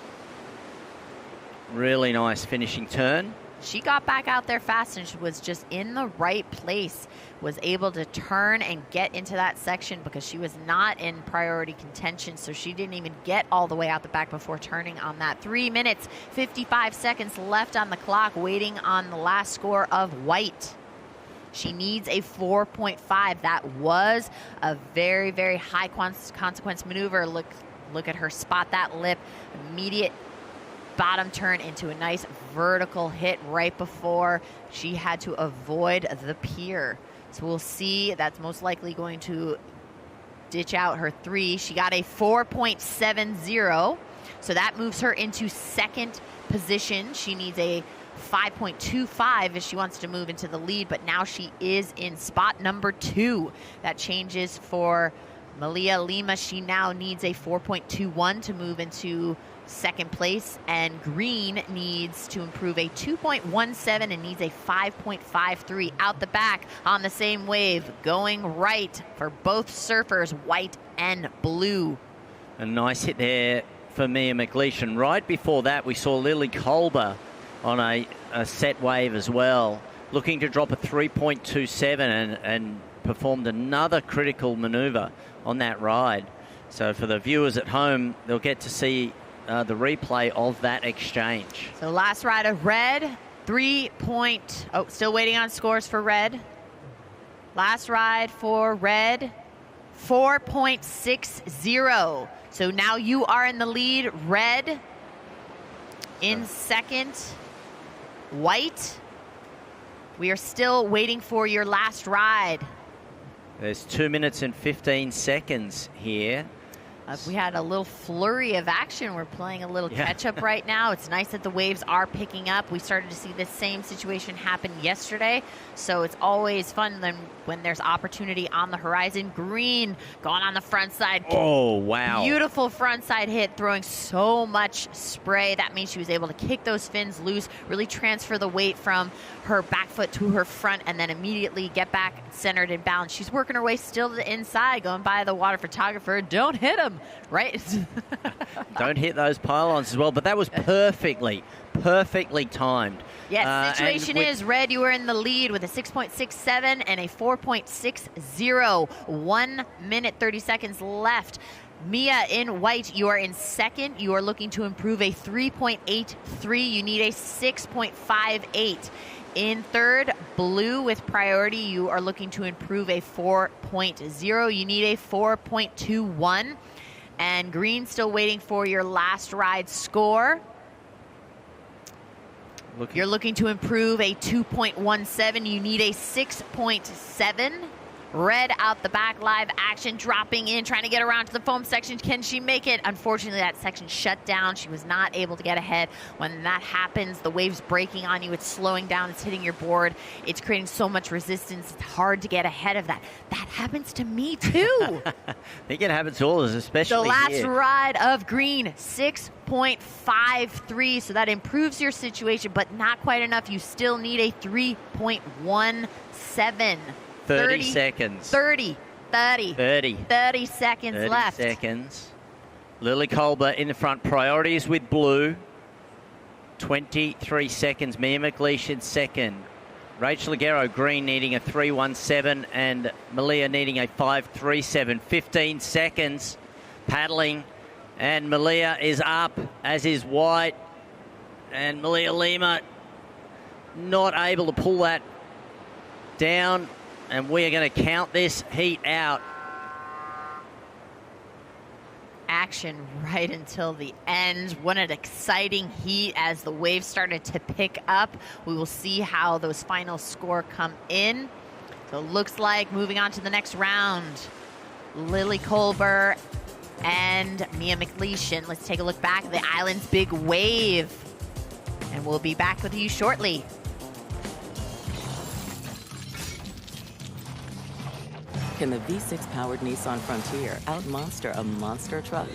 Really nice finishing turn. She got back out there fast and she was just in the right place. Was able to turn and get into that section because she was not in priority contention, so she didn't even get all the way out the back before turning on that. 3 minutes, 55 seconds left on the clock, waiting on the last score of white. She needs a 4.5. That was a very, very high consequence maneuver. Look at her spot that lip. Immediate bottom turn into a nice vertical hit right before she had to avoid the pier. So we'll see. That's most likely going to ditch out her 3. She got a 4.70. So that moves her into second position. She needs a 5.25 if she wants to move into the lead, but now she is in spot number 2. That changes for Malia Lima. She now needs a 4.21 to move into second place, and Green needs to improve a 2.17 and needs a 5.53. Out the back on the same wave, going right for both surfers, white and blue. A nice hit there for Mia McLeish, and right before that we saw Lily Kolber on a set wave as well, looking to drop a 3.27 and performed another critical maneuver on that ride. So for the viewers at home, they'll get to see the replay of that exchange. So last ride of red, still waiting on scores for red. Last ride for red, 4.60. So now you are in the lead, red. In second, white. We are still waiting for your last ride. There's 2 minutes and 15 seconds here. We had a little flurry of action. We're playing a little catch-up right now. It's nice that the waves are picking up. We started to see the same situation happen yesterday, so it's always fun when there's opportunity on the horizon. Green going on the front side. Oh, wow. Beautiful front side hit, throwing so much spray. That means she was able to kick those fins loose, really transfer the weight from her back foot to her front, and then immediately get back centered and balanced. She's working her way still to the inside, going by the water photographer. Don't hit him. Right? Don't hit those pylons as well, but that was perfectly timed. Yes, situation is red. You are in the lead with a 6.67 and a 4.60. 1 minute, 30 seconds left. Mia in white, you are in second. You are looking to improve a 3.83. You need a 6.58. In third, blue with priority, you are looking to improve a 4.0. You need a 4.21. And green still waiting for your last ride score. You're looking to improve a 2.17. You need a 6.7. Red out the back, live action, dropping in, trying to get around to the foam section. Can she make it? Unfortunately, that section shut down. She was not able to get ahead. When that happens, the wave's breaking on you. It's slowing down. It's hitting your board. It's creating so much resistance. It's hard to get ahead of that. That happens to me, too. I think it happens to all of us, especially the last here. ride of green, 6.53. So that improves your situation, but not quite enough. You still need a 3.17. 30 seconds. 30 seconds left. 30 seconds. Lily Kolber in the front. Priorities with blue. 23 seconds. Mia McLeish in second. Rachel Aguero green needing a 3.17 and Malia needing a 5.37. 15 seconds. Paddling. And Malia is up, as is white. And Malia Lima not able to pull that down. And we are going to count this heat out. Action right until the end. What an exciting heat as the waves started to pick up. We will see how those final score come in. So it looks like moving on to the next round, Lily Kolber and Mia McLeish. And let's take a look back at the island's big wave. And we'll be back with you shortly. Can the V6-powered Nissan Frontier out-monster a monster truck?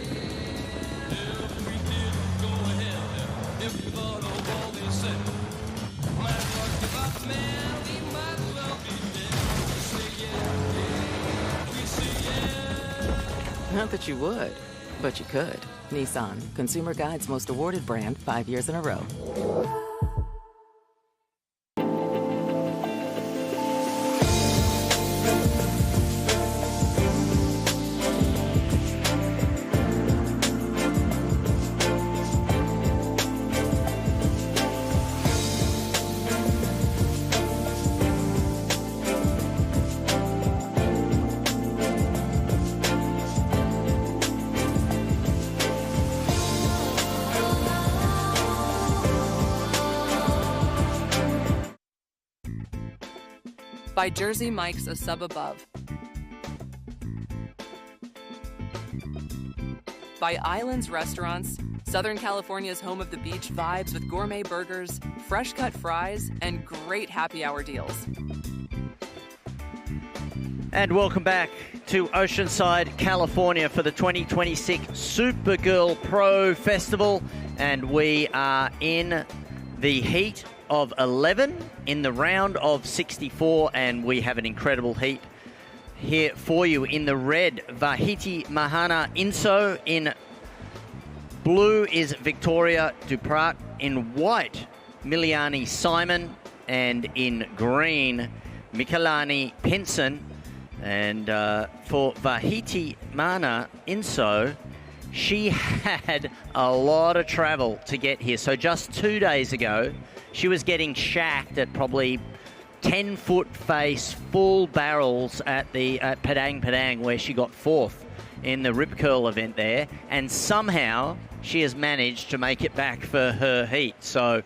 Not that you would, but you could. Nissan, Consumer Guide's most awarded brand 5 years in a row. By Jersey Mike's, a sub above. By Islands Restaurants, Southern California's home of the beach vibes with gourmet burgers, fresh cut fries, and great happy hour deals. And welcome back to Oceanside, California for the 2026 Supergirl Pro Festival. And we are in the heat of 11 in the round of 64, and we have an incredible heat here for you. In the red, Vahiti Mahana Inso. In blue is Victoria Duprat. In white, Miliani Simon. And in green, Mikalani Pinson. And for Vahiti Mahana Inso, she had a lot of travel to get here. So just 2 days ago, she was getting shacked at probably 10-foot face, full barrels at Padang Padang, where she got fourth in the rip curl event there. And somehow she has managed to make it back for her heat. So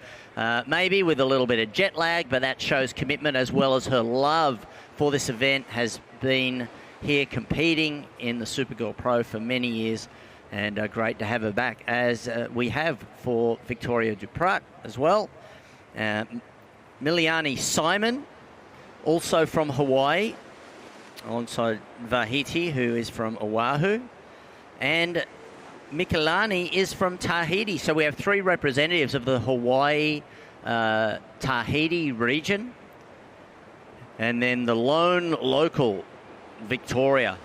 maybe with a little bit of jet lag, but that shows commitment as well as her love for this event. Has been here competing in the Supergirl Pro for many years. And great to have her back, as we have for Victoria Duprat as well. Miliani Simon, also from Hawaii, alongside Vahiti, who is from Oahu. And Mikalani is from Tahiti. So we have three representatives of the Hawaii Tahiti region. And then the lone local, Victoria,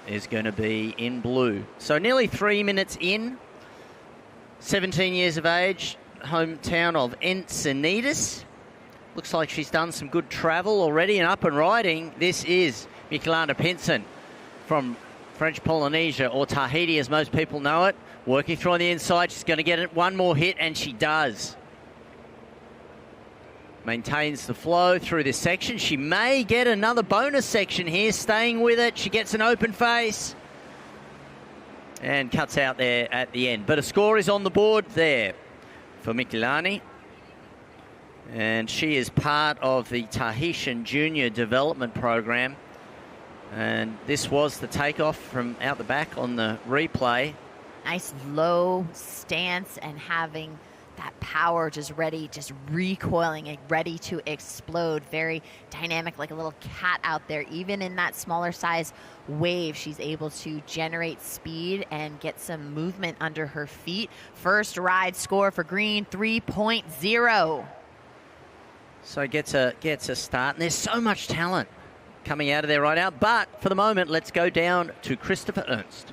is going to be in blue. So nearly 3 minutes in, 17 years of age, hometown of Encinitas. Looks like she's done some good travel already and up and riding. This is Mikalani Pinson from French Polynesia, or Tahiti as most people know it. Working through on the inside, she's going to get it one more hit, and she does. Maintains the flow through this section. She may get another bonus section here, staying with it. She gets an open face and cuts out there at the end. But a score is on the board there for Mikalani. And she is part of the Tahitian Junior Development Program. And this was the takeoff from out the back on the replay. Nice low stance and having that power just ready, just recoiling and ready to explode. Very dynamic, like a little cat out there. Even in that smaller size wave, she's able to generate speed and get some movement under her feet. First ride score for green, 3.0. So gets a start. And there's so much talent coming out of there right now. But for the moment, let's go down to Christopher Ernst.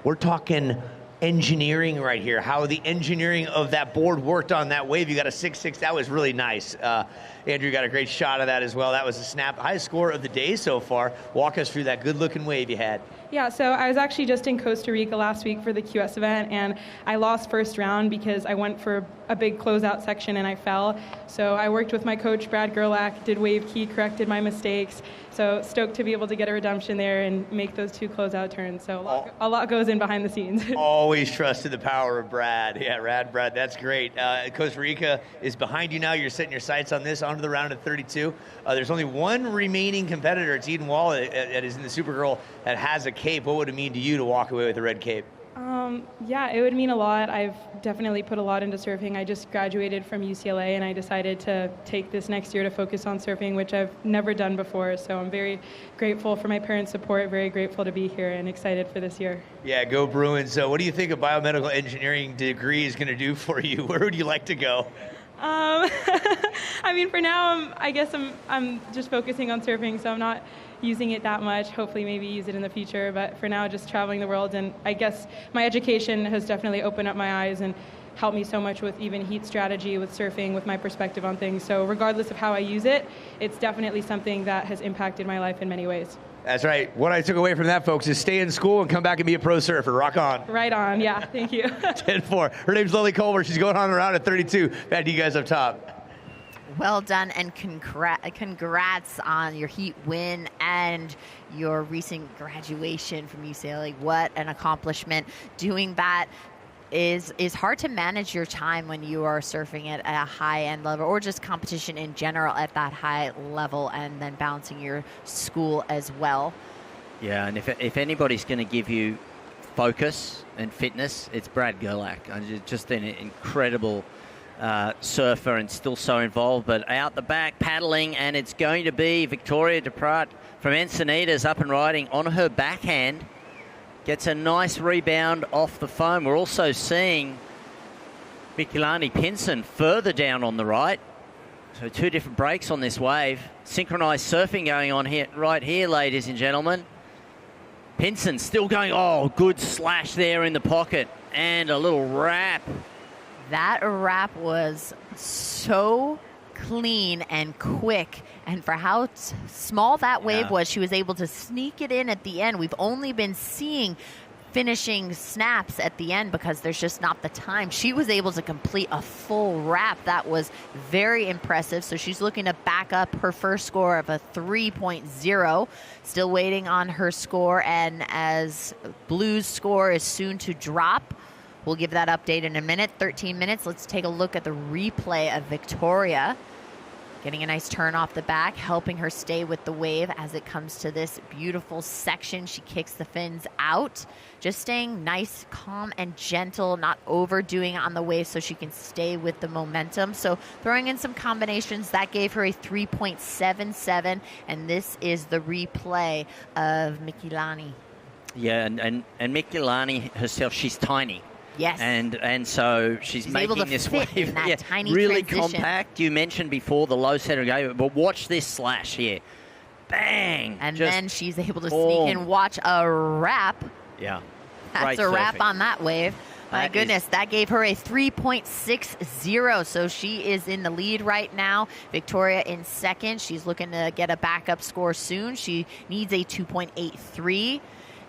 We're talking engineering right here. How the engineering of that board worked on that wave. You got a 6.6. That was really nice. Andrew got a great shot of that as well. That was a snap. Highest score of the day so far. Walk us through that good-looking wave you had. Yeah, so I was actually just in Costa Rica last week for the QS event, and I lost first round because I went for a big closeout section and I fell. So I worked with my coach, Brad Gerlach, did wave key, corrected my mistakes. So stoked to be able to get a redemption there and make those two closeout turns. So a lot goes in behind the scenes. Always trusted the power of Brad. Yeah, Brad, that's great. Costa Rica is behind you now. You're setting your sights on this, onto the round of 32. There's only one remaining competitor. It's Eden Walla that is in the Supergirl that has a cape. What would it mean to you to walk away with a red cape? Yeah, it would mean a lot. I've definitely put a lot into surfing. I just graduated from UCLA, and I decided to take this next year to focus on surfing, which I've never done before. So I'm very grateful for my parents' support, very grateful to be here, and excited for this year. Yeah, go Bruins. So what do you think a biomedical engineering degree is going to do for you? Where would you like to go? I mean, for now, I guess I'm just focusing on surfing, so I'm not using it that much. Hopefully, maybe use it in the future. But for now, just traveling the world. And I guess my education has definitely opened up my eyes and helped me so much with even heat strategy, with surfing, with my perspective on things. So regardless of how I use it, it's definitely something that has impacted my life in many ways. That's right. What I took away from that, folks, is stay in school and come back and be a pro surfer. Rock on. Right on. Yeah. Thank you. 10-4. Her name's Lily Culver. She's going on around at 32. Back to you guys up top. Well done, and congrats on your heat win and your recent graduation from UCLA. What an accomplishment. Doing that is hard to manage your time when you are surfing at a high-end level, or just competition in general at that high level, and then balancing your school as well. Yeah, and if anybody's going to give you focus and fitness, it's Brad Gerlach. Just an incredible surfer and still so involved, but out the back paddling, and it's going to be Victoria Duprat from Encinitas up and riding on her backhand. Gets a nice rebound off the foam. We're also seeing Mikilani Pinson further down on the right. So two different breaks on this wave. Synchronized surfing going on here, right here, ladies and gentlemen. Pinson still going. Oh, good slash there in the pocket. And a little wrap. That wrap was so clean and quick, and for how small that wave was, she was able to sneak it in at the end. We've only been seeing finishing snaps at the end because there's just not the time. She was able to complete a full wrap. That was very impressive. So she's looking to back up her first score of a 3.0. Still waiting on her score, and as Blue's score is soon to drop, we'll give that update in a minute. 13 minutes. Let's take a look at the replay of Victoria. Getting a nice turn off the back, helping her stay with the wave as it comes to this beautiful section. She kicks the fins out, just staying nice, calm, and gentle, not overdoing it on the wave so she can stay with the momentum. So throwing in some combinations, that gave her a 3.77, and this is the replay of Mikilani. Yeah, and Mikilani herself, she's tiny. Yes. And so she's making able to this fit wave in that tiny really transition. compact. You mentioned before the low center game, but watch this slash here. Bang! And Just then she's able to sneak in, watch a wrap. Yeah. That's Great a wrap surfing. on that wave. My goodness, that gave her a 3.60. So she is in the lead right now. Victoria in second. She's looking to get a backup score soon. She needs a 2.83.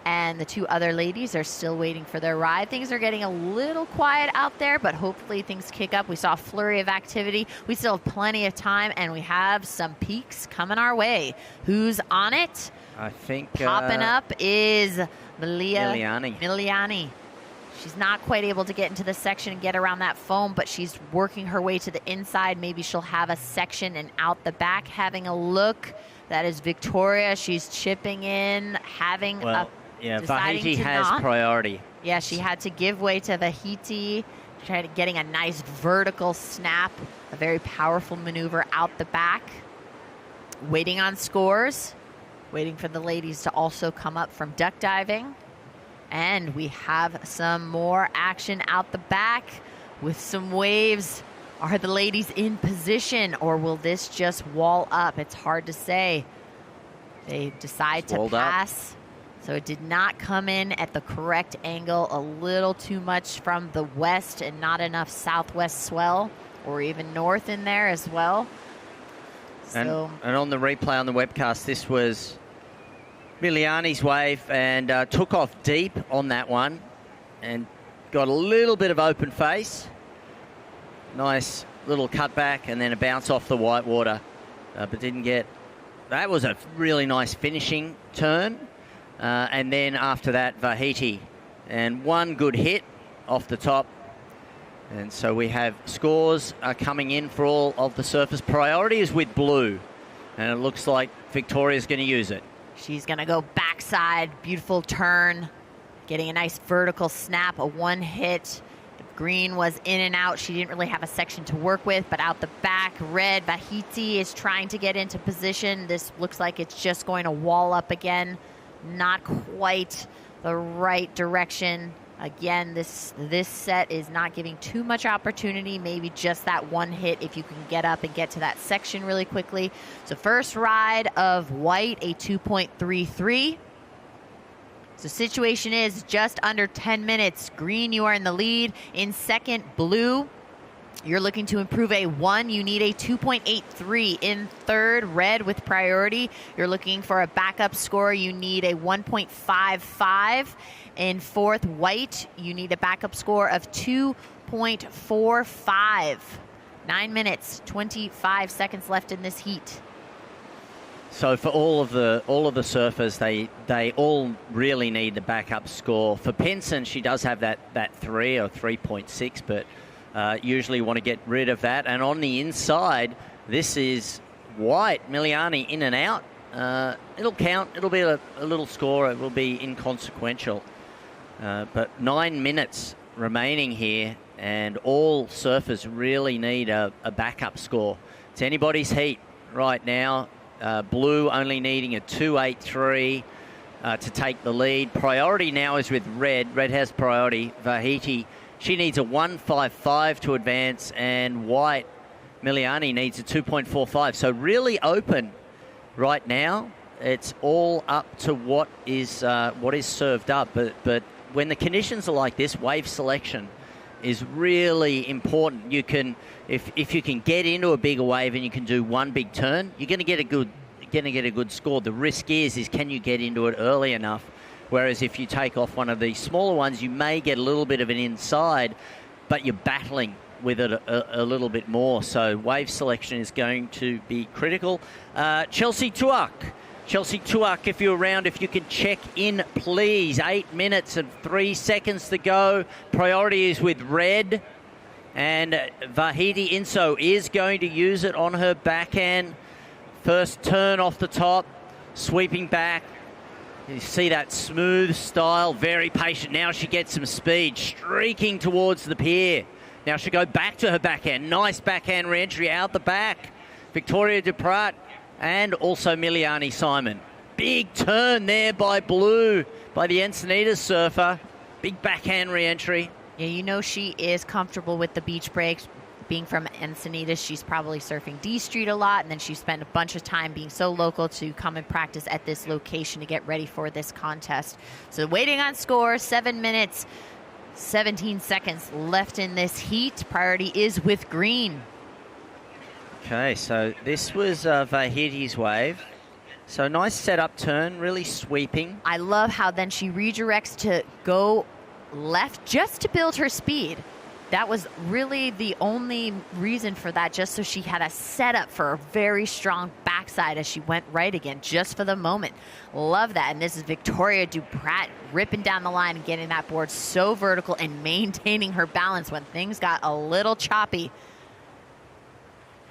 And the two other ladies are still waiting for their ride. Things are getting a little quiet out there, but hopefully things kick up. We saw a flurry of activity. We still have plenty of time, and we have some peaks coming our way. Who's on it? I think Popping up is Miliani. She's not quite able to get into the section and get around that foam, but she's working her way to the inside. Maybe she'll have a section and out the back. Having a look. That is Victoria. She's chipping in, having a... Yeah, deciding Tahiti to has not. priority. Yeah, she had to give way to Tahiti, getting a nice vertical snap, a very powerful maneuver out the back. Waiting on scores, waiting for the ladies to also come up from duck diving. And we have some more action out the back with some waves. Are the ladies in position, or will this just wall up? It's hard to say. They decide to pass. So it did not come in at the correct angle, a little too much from the west and not enough southwest swell, or even north in there as well. So, And on the replay on the webcast, this was Miliani's wave, and took off deep on that one and got a little bit of open face. Nice little cutback and then a bounce off the white water, but didn't get... That was a really nice finishing turn. And then after that, Tahiti. And one good hit off the top. And so we have scores are coming in for all of the surface. Priority is with Blue. And it looks like Victoria's going to use it. she's going to go backside, beautiful turn, getting a nice vertical snap, a one hit. Green was in and out. She didn't really have a section to work with, but out the back, red, Tahiti is trying to get into position. This looks like it's just going to wall up again. Not quite the right direction. Again, this set is not giving too much opportunity, maybe just that one hit if you can get up and get to that section really quickly. So first ride of white, a 2.33. So situation is just under 10 minutes. Green, you are in the lead. In second, blue, you're looking to improve a 1. You need a 2.83. In third, red with priority, you're looking for a backup score. You need a 1.55. In fourth, white, you need a backup score of 2.45. 9 minutes, 25 seconds left in this heat. So for all of the surfers, they all really need the backup score. For Pinson, she does have that 3 or 3.6, but usually want to get rid of that. And on the inside, this is white. Miliani in and out. It'll count. It'll be a little score. It will be inconsequential. But 9 minutes remaining here, and all surfers really need a backup score. It's anybody's heat right now. Blue only needing a 2.83 to take the lead. Priority now is with red. Red has priority. Tahiti, she needs a 1.55 to advance, and white, Miliani, needs a 2.45. So really open right now. It's all up to what is served up. But when the conditions are like this, wave selection is really important. You can, if you can get into a bigger wave and you can do one big turn, you're going to get a good score. The risk is can you get into it early enough? Whereas if you take off one of these smaller ones, you may get a little bit of an inside, but you're battling with it a little bit more. So wave selection is going to be critical. Chelsea Tuak, if you're around, if you can check in, please. 8 minutes and 3 seconds to go. Priority is with red. And Vahidi Inso is going to use it on her backhand. First turn off the top, sweeping back. You see that smooth style, very patient. Now she gets some speed, streaking towards the pier. Now she'll go back to her backhand. Nice backhand re-entry out the back. Victoria Duprat and also Miliani Simon. Big turn there by blue, by the Encinitas surfer. Big backhand re-entry. Yeah, you know she is comfortable with the beach breaks. Being from Encinitas, she's probably surfing D Street a lot, and then she spent a bunch of time being so local to come and practice at this location to get ready for this contest. So waiting on score, 7 minutes, 17 seconds left in this heat. Priority is with green. Okay, so this was Vahidi's wave. So nice setup turn, really sweeping. I love how then she redirects to go left just to build her speed. That was really the only reason for that, just so she had a setup for a very strong backside as she went right again, just for the moment. Love that. And this is Victoria Duprat ripping down the line and getting that board so vertical and maintaining her balance when things got a little choppy.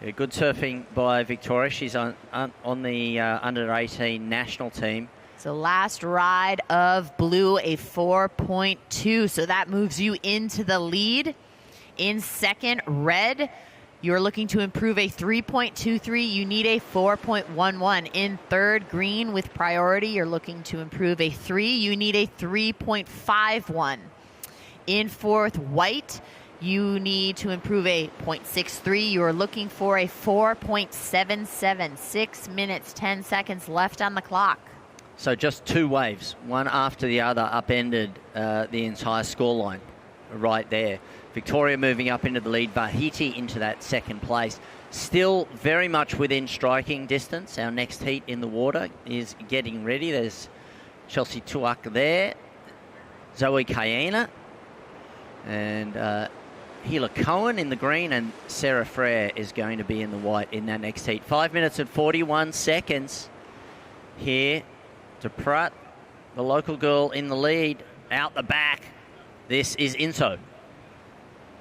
Yeah, good surfing by Victoria. She's on the under-18 national team. So last ride of blue, a 4.2. So that moves you into the lead. In second, red, you're looking to improve a 3.23. You need a 4.11. In third, green with priority, you're looking to improve a 3. You need a 3.51. In fourth, white, you need to improve a 0.63. You're looking for a 4.77. 6 minutes, 10 seconds left on the clock. So just two waves, one after the other, upended the entire scoreline right there. Victoria moving up into the lead, Vahiti into that second place. Still very much within striking distance. Our next heat in the water is getting ready. There's Chelsea Tuak there, Zoe Cayena, and Hila Cohen in the green, and Sarah Frere is going to be in the white in that next heat. 5 minutes and 41 seconds here. Duprat, the local girl in the lead, out the back. This is Inso.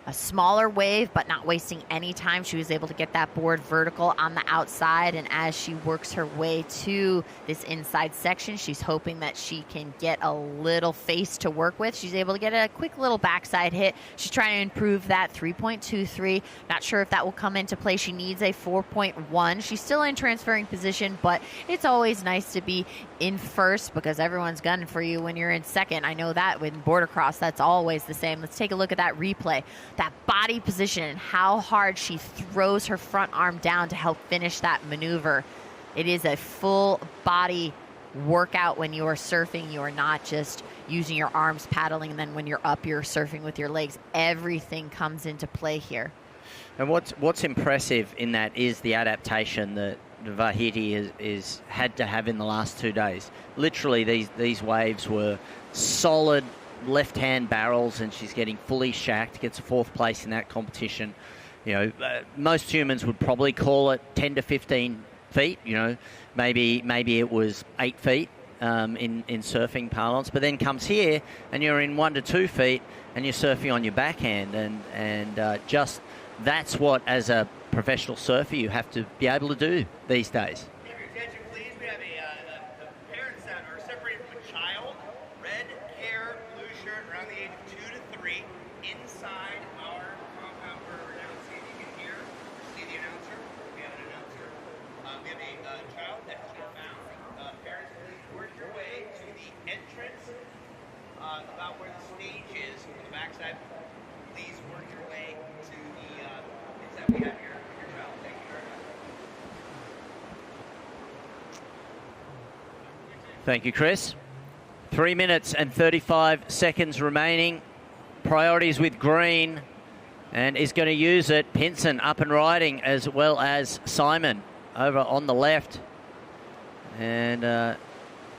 a smaller wave, but not wasting any time. She was able to get that board vertical on the outside, and as she works her way to this inside section, she's hoping that she can get a little face to work with. She's able to get a quick little backside hit. She's trying to improve that 3.23. Not sure if that will come into play. She needs a 4.1. She's still in transferring position, but it's always nice to be in first because everyone's gunning for you when you're in second. I know that with border cross, that's always the same. Let's take a look at that replay. That body position and how hard she throws her front arm down to help finish that maneuver. It is a full body workout when you are surfing. You are not just using your arms paddling, and then when you're up, you're surfing with your legs. Everything comes into play here. And what's impressive in that is the adaptation that Tahiti is had to have in the last 2 days. Literally, these waves were solid left-hand barrels, and she's getting fully shacked, gets a 4th place in that competition. You know, most humans would probably call it 10 to 15 feet. You know, maybe it was 8 feet in surfing parlance, but then comes here and you're in 1 to 2 feet and you're surfing on your backhand, and just that's what, as a professional surfer, you have to be able to do these days. Attention, please. We have a parents that are separated from a child. Red hair, blue shirt, around the age of 2 to 3, inside our compound where we're announcing. You can hear, see the announcer. We have an announcer. We have a child that has been found. Parents, please work your way to the entrance, about where the stage is on the backside. Please work your way to the inside. We have your child. Thank you very much. Thank you, Chris. 3 minutes and 35 seconds remaining. Priorities with green, and is going to use it. Pinson up and riding, as well as Simon over on the left. And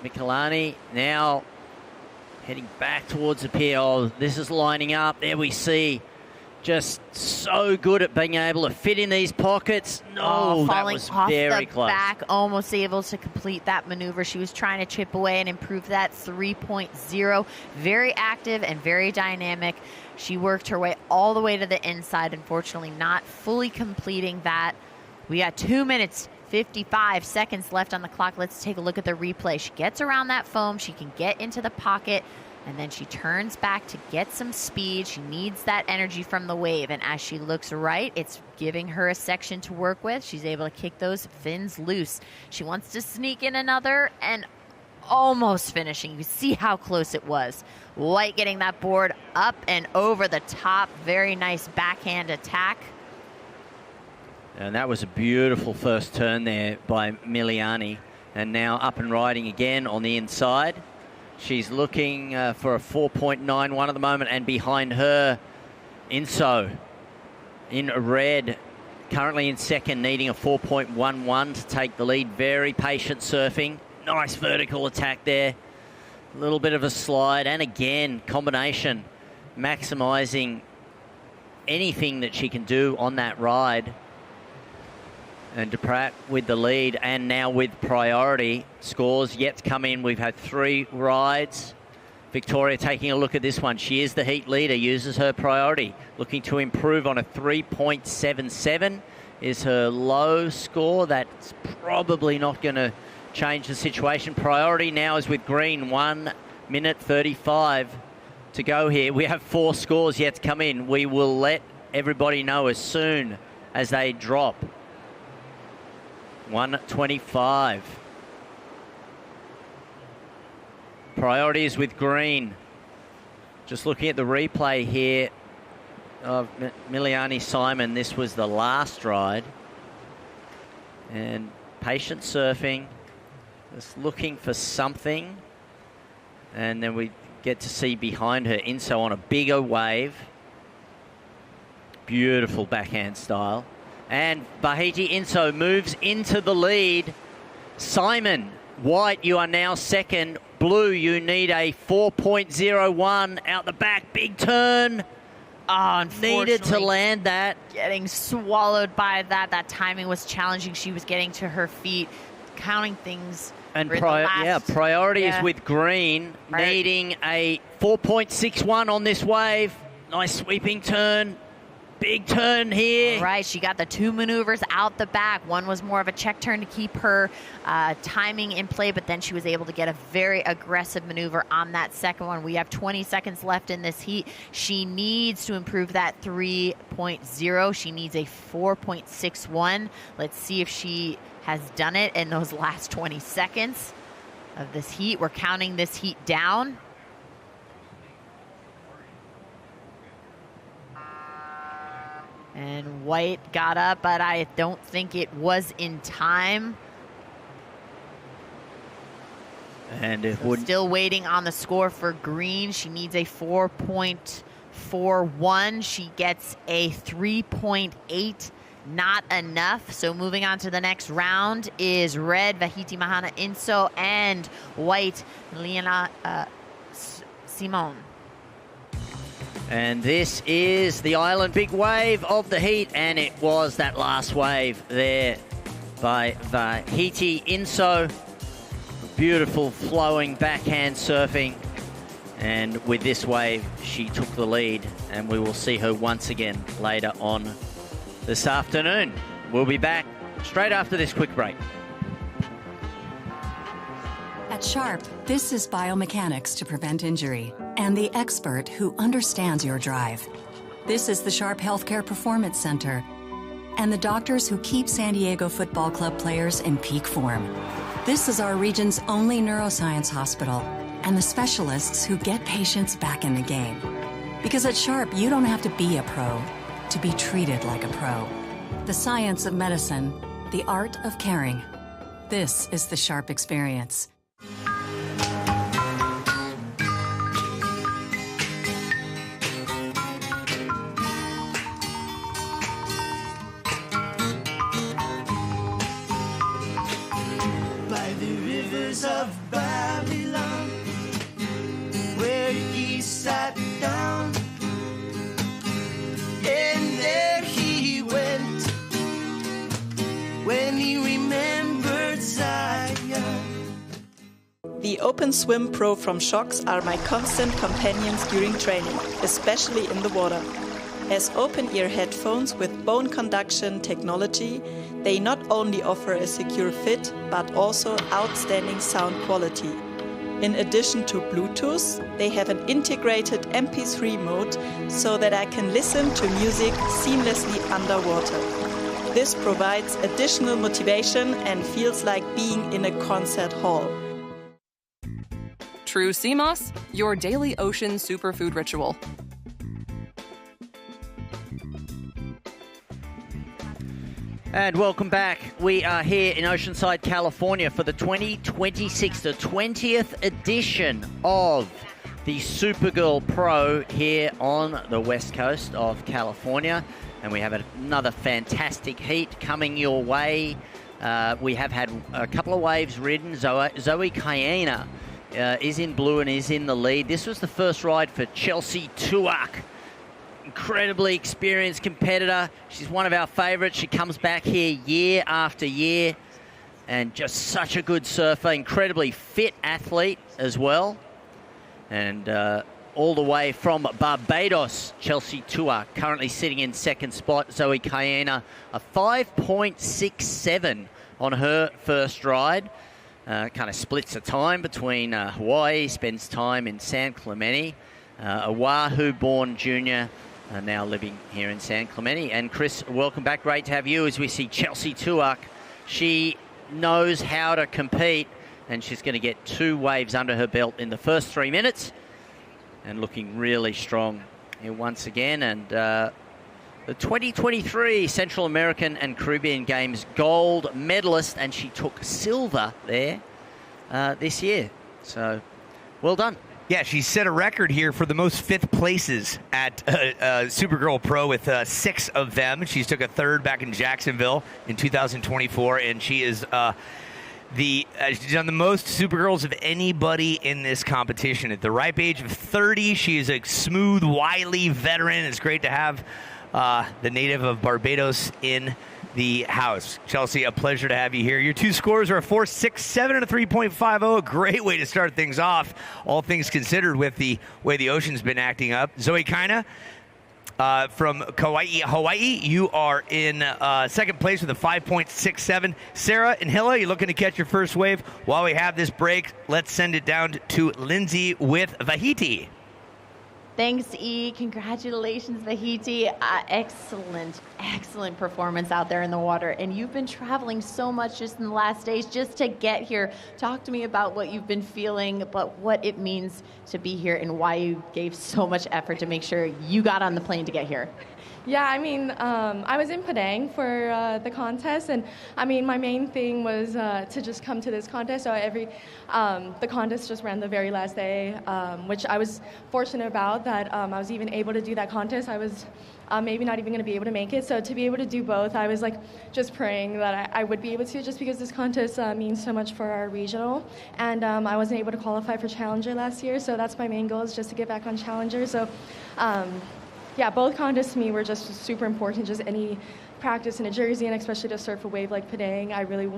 Michelani now heading back towards the pier. Oh, this is lining up. There we see. Just so good at being able to fit in these pockets. No, that falling was off very the close. back, almost able to complete that maneuver. She was trying to chip away and improve that 3.0. Very active and very dynamic. She worked her way all the way to the inside, unfortunately not fully completing that. We got 2 minutes, 55 seconds left on the clock. Let's take a look at the replay. She gets around that foam. She can get into the pocket, and then she turns back to get some speed. She needs that energy from the wave, and as she looks right, it's giving her a section to work with. She's able to kick those fins loose. She wants to sneak in another, and almost finishing. You see how close it was. White getting that board up and over the top. Very nice backhand attack. And that was a beautiful first turn there by Miliani. And now up and riding again on the inside. She's looking for a 4.91 at the moment, and behind her, Inso in red, currently in second, needing a 4.11 to take the lead. Very patient surfing. Nice vertical attack there. A little bit of a slide, and again, combination, maximizing anything that she can do on that ride. And DePratt with the lead, and now with priority. Scores yet to come in. We've had 3 rides. Victoria taking a look at this one. She is the heat leader, uses her priority. Looking to improve on a 3.77 is her low score. That's probably not going to change the situation. Priority now is with green. 1 minute 35 to go here. We have 4 scores yet to come in. We will let everybody know as soon as they drop. 125. Priorities with green. Just looking at the replay here of Miliani Simon. This was the last ride. And patient surfing. Just looking for something. And then we get to see behind her Inso on a bigger wave. Beautiful backhand style. And Tahiti Inso moves into the lead. Simon, white, you are now second. Blue, you need a 4.01 out the back. Big turn. Needed to land that. Getting swallowed by that. That timing was challenging. She was getting to her feet, counting things. And priorities with green, needing a 4.61 on this wave. Nice sweeping turn. Big turn here. Right, she got the 2 maneuvers out the back. One was more of a check turn to keep her timing in play, but then she was able to get a very aggressive maneuver on that second one. We have 20 seconds left in this heat. She needs to improve that 3.0. She needs a 4.61. Let's see if she has done it in those last 20 seconds of this heat. We're counting this heat down. And White got up, but I don't think it was in time. And it So still waiting on the score for Green. She needs a 4.41. She gets a 3.8. Not enough. So moving on to the next round is Red, Vahiti Mahana Inso, and White, Liana Simone. And this is the island big wave of the heat, and it was that last wave there by Vahiti Inso. Beautiful flowing backhand surfing, and with this wave she took the lead, and we will see her once again later on this afternoon. We'll be back straight after this quick break. At Sharp, this is biomechanics to prevent injury and the expert who understands your drive. This is the Sharp Healthcare Performance Center and the doctors who keep San Diego Football Club players in peak form. This is our region's only neuroscience hospital and the specialists who get patients back in the game. Because at Sharp, you don't have to be a pro to be treated like a pro. The science of medicine, the art of caring. This is the Sharp experience. By the rivers of Babylon, where he sat down, and there he went when he remembered Zion. The Open Swim Pro from Shox are my constant companions during training, especially in the water. As open-ear headphones with bone conduction technology, they not only offer a secure fit, but also outstanding sound quality. In addition to Bluetooth, they have an integrated MP3 mode so that I can listen to music seamlessly underwater. This provides additional motivation and feels like being in a concert hall. True Sea Moss, your daily ocean superfood ritual. And welcome back. We are here in Oceanside, California for the 2026, the 20th edition of the Supergirl Pro here on the west coast of California. And we have another fantastic heat coming your way. We have had a couple of waves ridden. Zoe Cayena is in blue and is in the lead. This was the first ride for Chelsea Tuak. Incredibly experienced competitor. She's one of our favourites. She comes back here year after year and just such a good surfer. Incredibly fit athlete as well. And all the way from Barbados, Chelsea Tuak currently sitting in second spot. Zoe Cayena, a 5.67 on her first ride. Kind of splits the time between Hawaii, spends time in San Clemente. Oahu-born junior, now living here in San Clemente. And Chris, welcome back. Great to have you as we see Chelsea Tuak. She knows how to compete, and she's going to get 2 waves under her belt in the first 3 minutes, and looking really strong here once again. And the 2023 Central American and Caribbean Games gold medalist, and she took silver there this year. So, well done. Yeah, she set a record here for the most 5th places at Supergirl Pro with 6 of them. She's took a 3rd back in Jacksonville in 2024, and she is she's done the most Supergirls of anybody in this competition. At the ripe age of 30, she is a smooth, wily veteran. It's great to have the native of Barbados in the house. Chelsea, a pleasure to have you here. Your 2 scores are a 4.67 and a 3.50. A great way to start things off, all things considered, with the way the ocean's been acting up. Zoe Cayena, from Kauai, Hawaii. You are in second place with a 5.67. Sarah and Hilla, you're looking to catch your first wave. While we have this break, let's send it down to Lindsay with Tahiti. Thanks, E. Congratulations, Tahiti. Excellent performance out there in the water. And you've been traveling so much just in the last days just to get here. Talk to me about what you've been feeling, but what it means to be here and why you gave so much effort to make sure you got on the plane to get here. Yeah, I mean, I was in Padang for the contest, and I mean, my main thing was to just come to this contest. So the contest just ran the very last day, which I was fortunate about that I was even able to do that contest. I was maybe not even going to be able to make it. So to be able to do both, I was like just praying that I would be able to, just because this contest means so much for our regional. And I wasn't able to qualify for Challenger last year, so that's my main goal, is just to get back on Challenger. So. Yeah, both contests to me were just super important. Just any practice in a jersey, and especially to surf a wave like Padang, I really,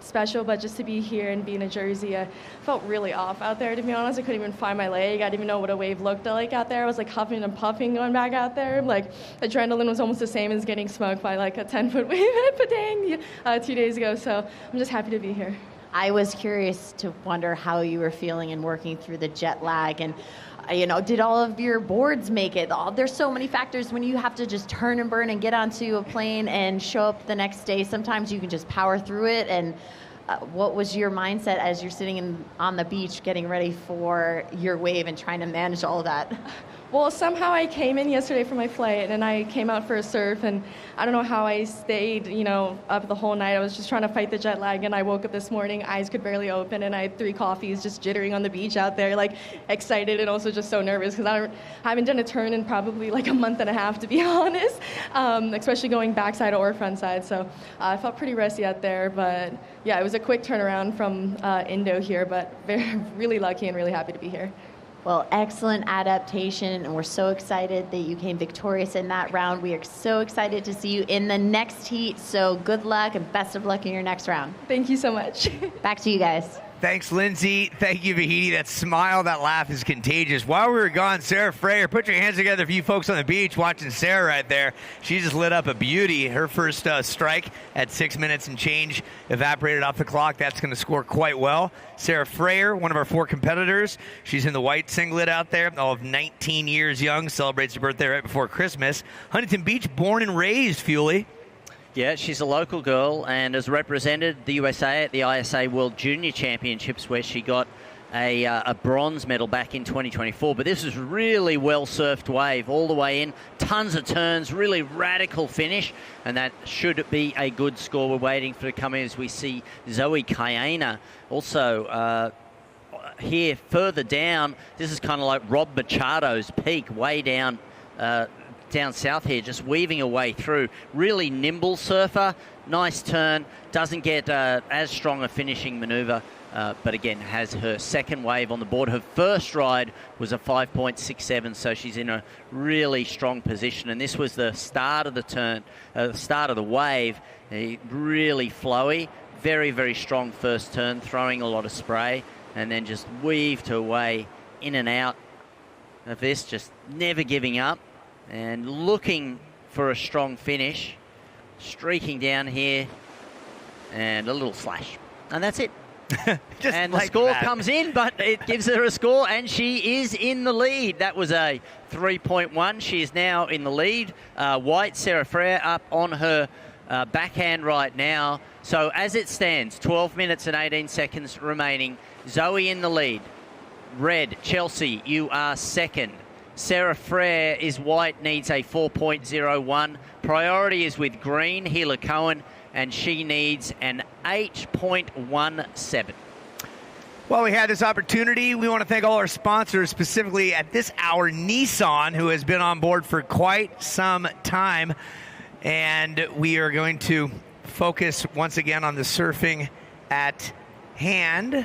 special. But just to be here and be in a jersey, I felt really off out there, to be honest. I couldn't even find my leg. I didn't even know what a wave looked like out there. I was like huffing and puffing going back out there. Like, adrenaline was almost the same as getting smoked by like a 10-foot wave at Padang 2 days ago. So I'm just happy to be here. I was curious to wonder how you were feeling and working through the jet lag, and did all of your boards make it? There's so many factors when you have to just turn and burn and get onto a plane and show up the next day. Sometimes you can just power through it. And what was your mindset as you're sitting on the beach getting ready for your wave and trying to manage all of that? Well, somehow I came in yesterday for my flight, and I came out for a surf, and I don't know how I stayed, up the whole night. I was just trying to fight the jet lag, and I woke up this morning, eyes could barely open, and I had 3 coffees just jittering on the beach out there, like excited and also just so nervous, because I haven't done a turn in probably like a month and a half, to be honest, especially going backside or frontside. So I felt pretty rusty out there, but yeah, it was a quick turnaround from Indo here, but really lucky and really happy to be here. Well, excellent adaptation, and we're so excited that you came victorious in that round. We are so excited to see you in the next heat, so good luck and best of luck in your next round. Thank you so much. Back to you guys. Thanks, Lindsay. Thank you, Tahiti. That smile, that laugh is contagious. While we were gone, Sarah Frayer, put your hands together for you folks on the beach watching Sarah right there. She just lit up a beauty. Her first strike at 6 minutes and change evaporated off the clock. That's going to score quite well. Sarah Frayer, one of our 4 competitors. She's in the white singlet out there, all of 19 years young, celebrates her birthday right before Christmas. Huntington Beach, born and raised, Fuely. Yeah, she's a local girl and has represented the USA at the ISA World Junior Championships, where she got a bronze medal back in 2024. But this is really well-surfed wave all the way in. Tons of turns, really radical finish, and that should be a good score. We're waiting for it to come in as we see Zoe Kayaina also here further down. This is kind of like Rob Machado's peak, way down south here, just weaving a way through. Really nimble surfer, nice turn, doesn't get as strong a finishing maneuver, but again has her second wave on the board. Her first ride was a 5.67, so she's in a really strong position, and this was the start of the turn, the start of the wave. Really flowy, very, very strong first turn, throwing a lot of spray, and then just weaved her way in and out of this, just never giving up and looking for a strong finish, streaking down here, and a little slash. And that's it. And the score comes in, but it gives her a score, and she is in the lead. That was a 3.1. She is now in the lead. White, Sarah Frayer, up on her backhand right now. So as it stands, 12 minutes and 18 seconds remaining. Zoe in the lead. Red, Chelsea, you are second. Sarah Frayer is white, needs a 4.01. Priority is with green, Hila Cohen, and she needs an 8.17. While we had this opportunity, we want to thank all our sponsors, specifically at this hour, Nissan, who has been on board for quite some time. And we are going to focus once again on the surfing at hand.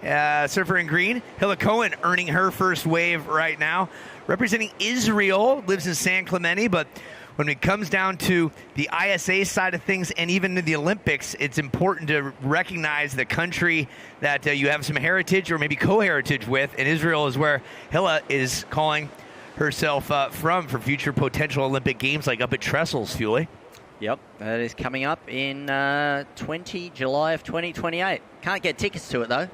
Surfer in green, Hila Cohen earning her first wave right now. Representing Israel, lives in San Clemente, but when it comes down to the ISA side of things and even in the Olympics, it's important to recognize the country that you have some heritage or maybe co-heritage with, and Israel is where Hila is calling herself from for future potential Olympic Games, like up at Trestles, Fuely. Yep, that is coming up in July of 2028. Can't get tickets to it, though.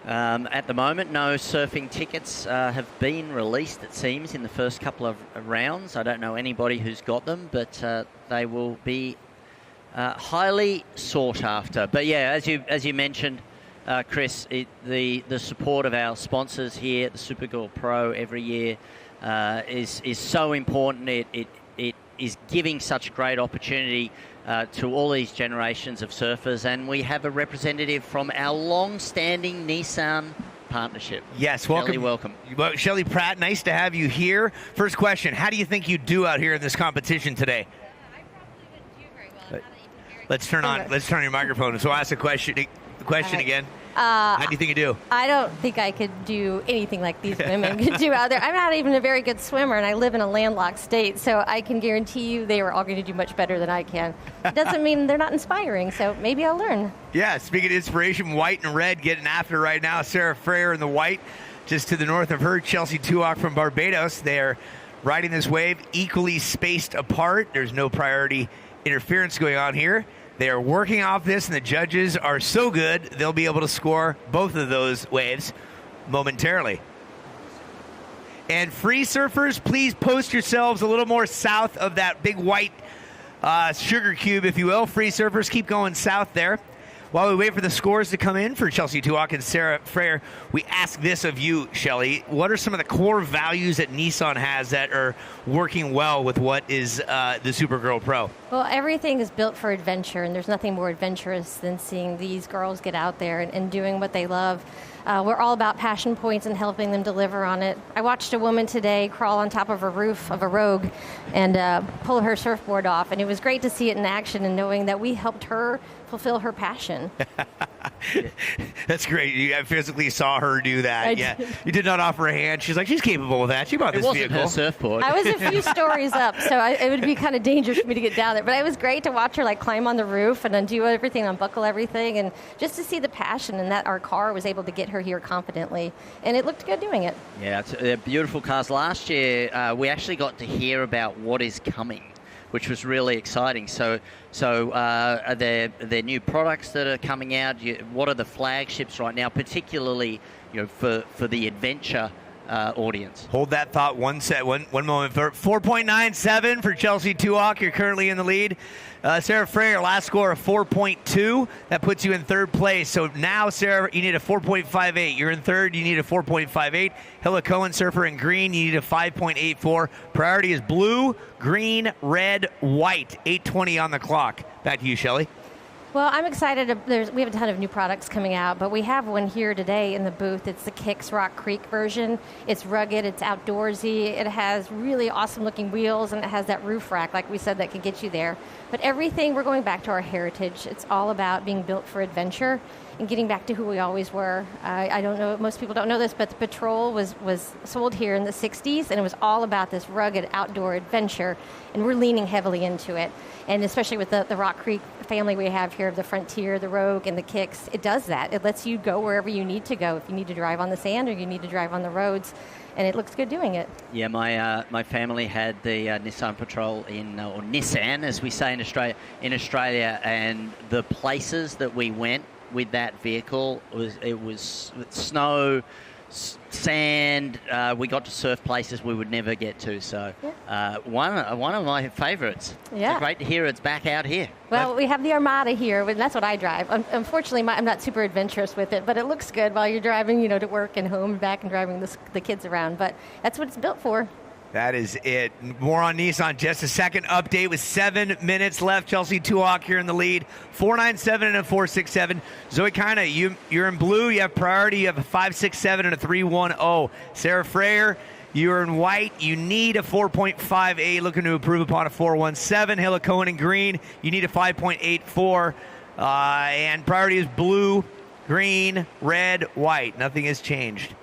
At the moment, no surfing tickets have been released, it seems, in the first couple of rounds. I don't know anybody who's got them, but they will be highly sought after. But yeah, as you mentioned, Chris, the support of our sponsors here at the Supergirl Pro every year is so important. It is giving such great opportunity to all these generations of surfers, and we have a representative from our long-standing Nissan partnership. Yes, welcome. welcome. Shelley Pratt, nice to have you here. First question, how do you think you do out here in this competition today? I probably wouldn't do very well. Let's turn your microphone. So ask the question again. How do you think you do? I don't think I could do anything like these women could do out there. I'm not even a very good swimmer, and I live in a landlocked state, so I can guarantee you they are all going to do much better than I can. It doesn't mean they're not inspiring, so maybe I'll learn. Yeah, speaking of inspiration, white and red getting after right now. Sarah Frayer in the white, just to the north of her, Chelsea Tuock from Barbados. They're riding this wave equally spaced apart. There's no priority interference going on here. They are working off this, and the judges are so good, they'll be able to score both of those waves momentarily. And free surfers, please post yourselves a little more south of that big white sugar cube, if you will. Free surfers, keep going south there. While we wait for the scores to come in for Chelsea Tuock and Sarah Frayer, we ask this of you, Shelley. What are some of the core values that Nissan has that are working well with what is the Supergirl Pro? Well, everything is built for adventure, and there's nothing more adventurous than seeing these girls get out there and doing what they love. We're all about passion points and helping them deliver on it. I watched a woman today crawl on top of a roof of a Rogue and pull her surfboard off, and it was great to see it in action and knowing that we helped her fulfill her passion. That's great. I physically saw her do that. You did not offer a hand. She's like, she's capable of that. She bought this vehicle. It wasn't her surfboard. I was a few stories up, so it would be kind of dangerous for me to get down there. But it was great to watch her climb on the roof and undo everything, unbuckle everything, and just to see the passion and that our car was able to get her here confidently. And it looked good doing it. Yeah, they're beautiful cars. Last year, we actually got to hear about what is coming, which was really exciting. So are there new products that are coming out? What are the flagships right now, particularly for the adventure audience? Hold that thought one moment. 4.97 for Chelsea Tuock. You're currently in the lead. Sarah Frayer, last score of 4.2. That puts you in third place. So now, Sarah, you need a 4.58. You're in third. You need a 4.58. Hilla Cohen, surfer in green. You need a 5.84. Priority is blue, green, red, white. 8:20 on the clock. Back to you, Shelley. Well, I'm excited. We have a ton of new products coming out, but we have one here today in the booth. It's the Kicks Rock Creek version. It's rugged, it's outdoorsy, it has really awesome-looking wheels, and it has that roof rack, like we said, that can get you there. But everything, we're going back to our heritage. It's all about being built for adventure and getting back to who we always were. I don't know, most people don't know this, but the Patrol was sold here in the 60s, and it was all about this rugged outdoor adventure, and we're leaning heavily into it. And especially with the Rock Creek family we have here, the Frontier, the Rogue, and the Kicks, it does that. It lets you go wherever you need to go, if you need to drive on the sand or you need to drive on the roads, and it looks good doing it. Yeah, my family had the Nissan Patrol or Nissan, as we say in Australia, and the places that we went with that vehicle was snow, sand. We got to surf places we would never get to. So one of my favorites. Yeah. It's great to hear it's back out here. Well, we have the Armada here, and that's what I drive. Unfortunately, I'm not super adventurous with it, but it looks good while you're driving, to work and home and back and driving the kids around. But that's what it's built for. That is it. More on Nissan just a second. Update with 7 minutes left. Chelsea Tuock here in the lead. 4.97 and a 4.67. Zoe Kina, you're in blue. You have priority. You have a 5.67 and a 3.10. Sarah Frayer, you're in white. You need a 4.58. Looking to improve upon a 4.17. Hilla Cohen in green. You need a 5.84. And priority is blue, green, red, white. Nothing has changed.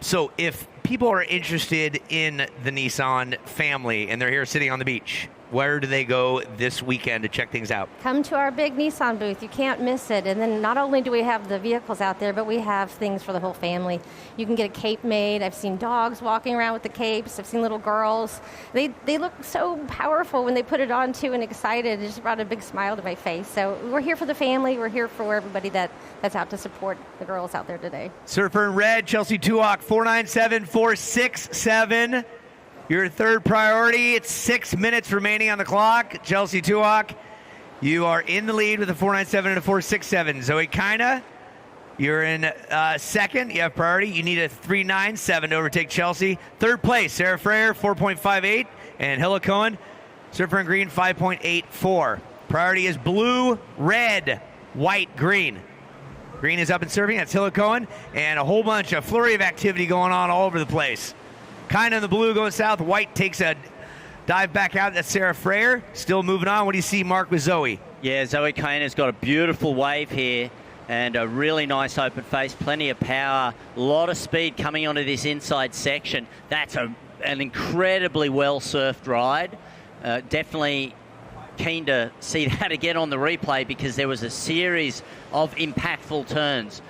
So if people are interested in the Nissan family and they're here sitting on the beach, where do they go this weekend to check things out? Come to our big Nissan booth. You can't miss it. And then not only do we have the vehicles out there, but we have things for the whole family. You can get a cape made. I've seen dogs walking around with the capes. I've seen little girls. They look so powerful when they put it on too and excited. It just brought a big smile to my face. So we're here for the family. We're here for everybody that's out to support the girls out there today. Surfer in red, Chelsea Tuak, 497-467. Your third priority. It's 6 minutes remaining on the clock. Chelsea Tuak, you are in the lead with a 497 and a 467. Zoe Kaina, you're in second. You have priority. You need a 397 to overtake Chelsea. Third place, Sarah Freyer, 4.58. And Hilla Cohen, surfer in green, 5.84. Priority is blue, red, white, green. Green is up and surfing. That's Hilla Cohen. And a whole bunch of flurry of activity going on all over the place. Kind of the blue going south. White takes a dive back out. That's Sarah Freyer. Still moving on. What do you see, Mark, with Zoe? Yeah, Zoe Kaina's got a beautiful wave here and a really nice open face. Plenty of power. A lot of speed coming onto this inside section. That's an incredibly well-surfed ride. Definitely keen to see that again on the replay because there was a series of impactful turns.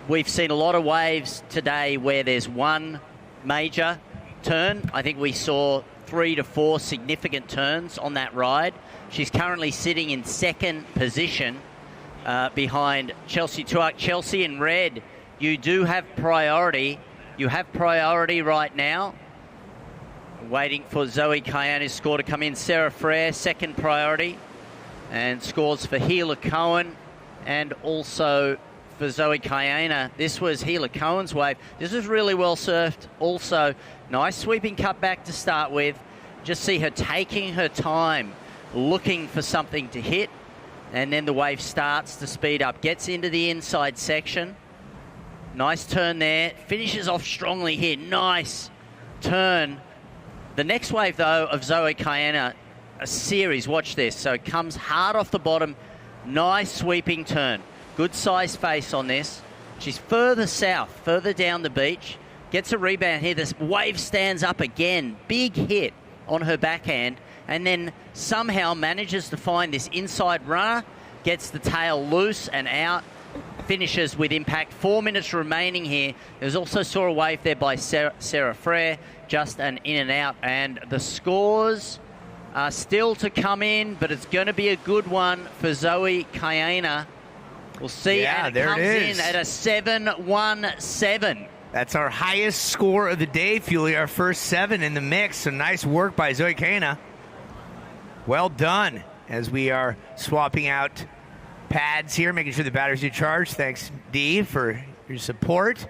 We've seen a lot of waves today where there's one major turn. I think we saw 3 to 4 significant turns on that ride. She's currently sitting in second position behind Chelsea Tuak. Chelsea in red, you do have priority. You have priority right now. Waiting for Zoe Kaina's score to come in. Sarah Freyer, second priority. And scores for Hilla Cohen and also for Zoe Kaina. This was Hilla Cohen's wave. This was really well surfed. Also, nice sweeping cut back to start with. Just see her taking her time, looking for something to hit. And then the wave starts to speed up. Gets into the inside section. Nice turn there. Finishes off strongly here. Nice turn. The next wave, though, of Zoe Kaina, a series. Watch this. So it comes hard off the bottom. Nice sweeping turn. Good size face on this. She's further south, further down the beach. Gets a rebound here. This wave stands up again. Big hit on her backhand. And then somehow manages to find this inside runner. Gets the tail loose and out. Finishes with impact. 4 minutes remaining here. There's also saw a wave there by Sarah Freyer. Just an in and out. And the scores are still to come in, but it's going to be a good one for Zoe Kaina. We'll see. Yeah, and there comes it is. in at a 7-1-7. That's our highest score of the day, Fuely. Our first 7 in the mix. So nice work by Zoe Kaina. Well done. As we are swapping out pads here, making sure the batteries are charged. Thanks, Dee, for your support.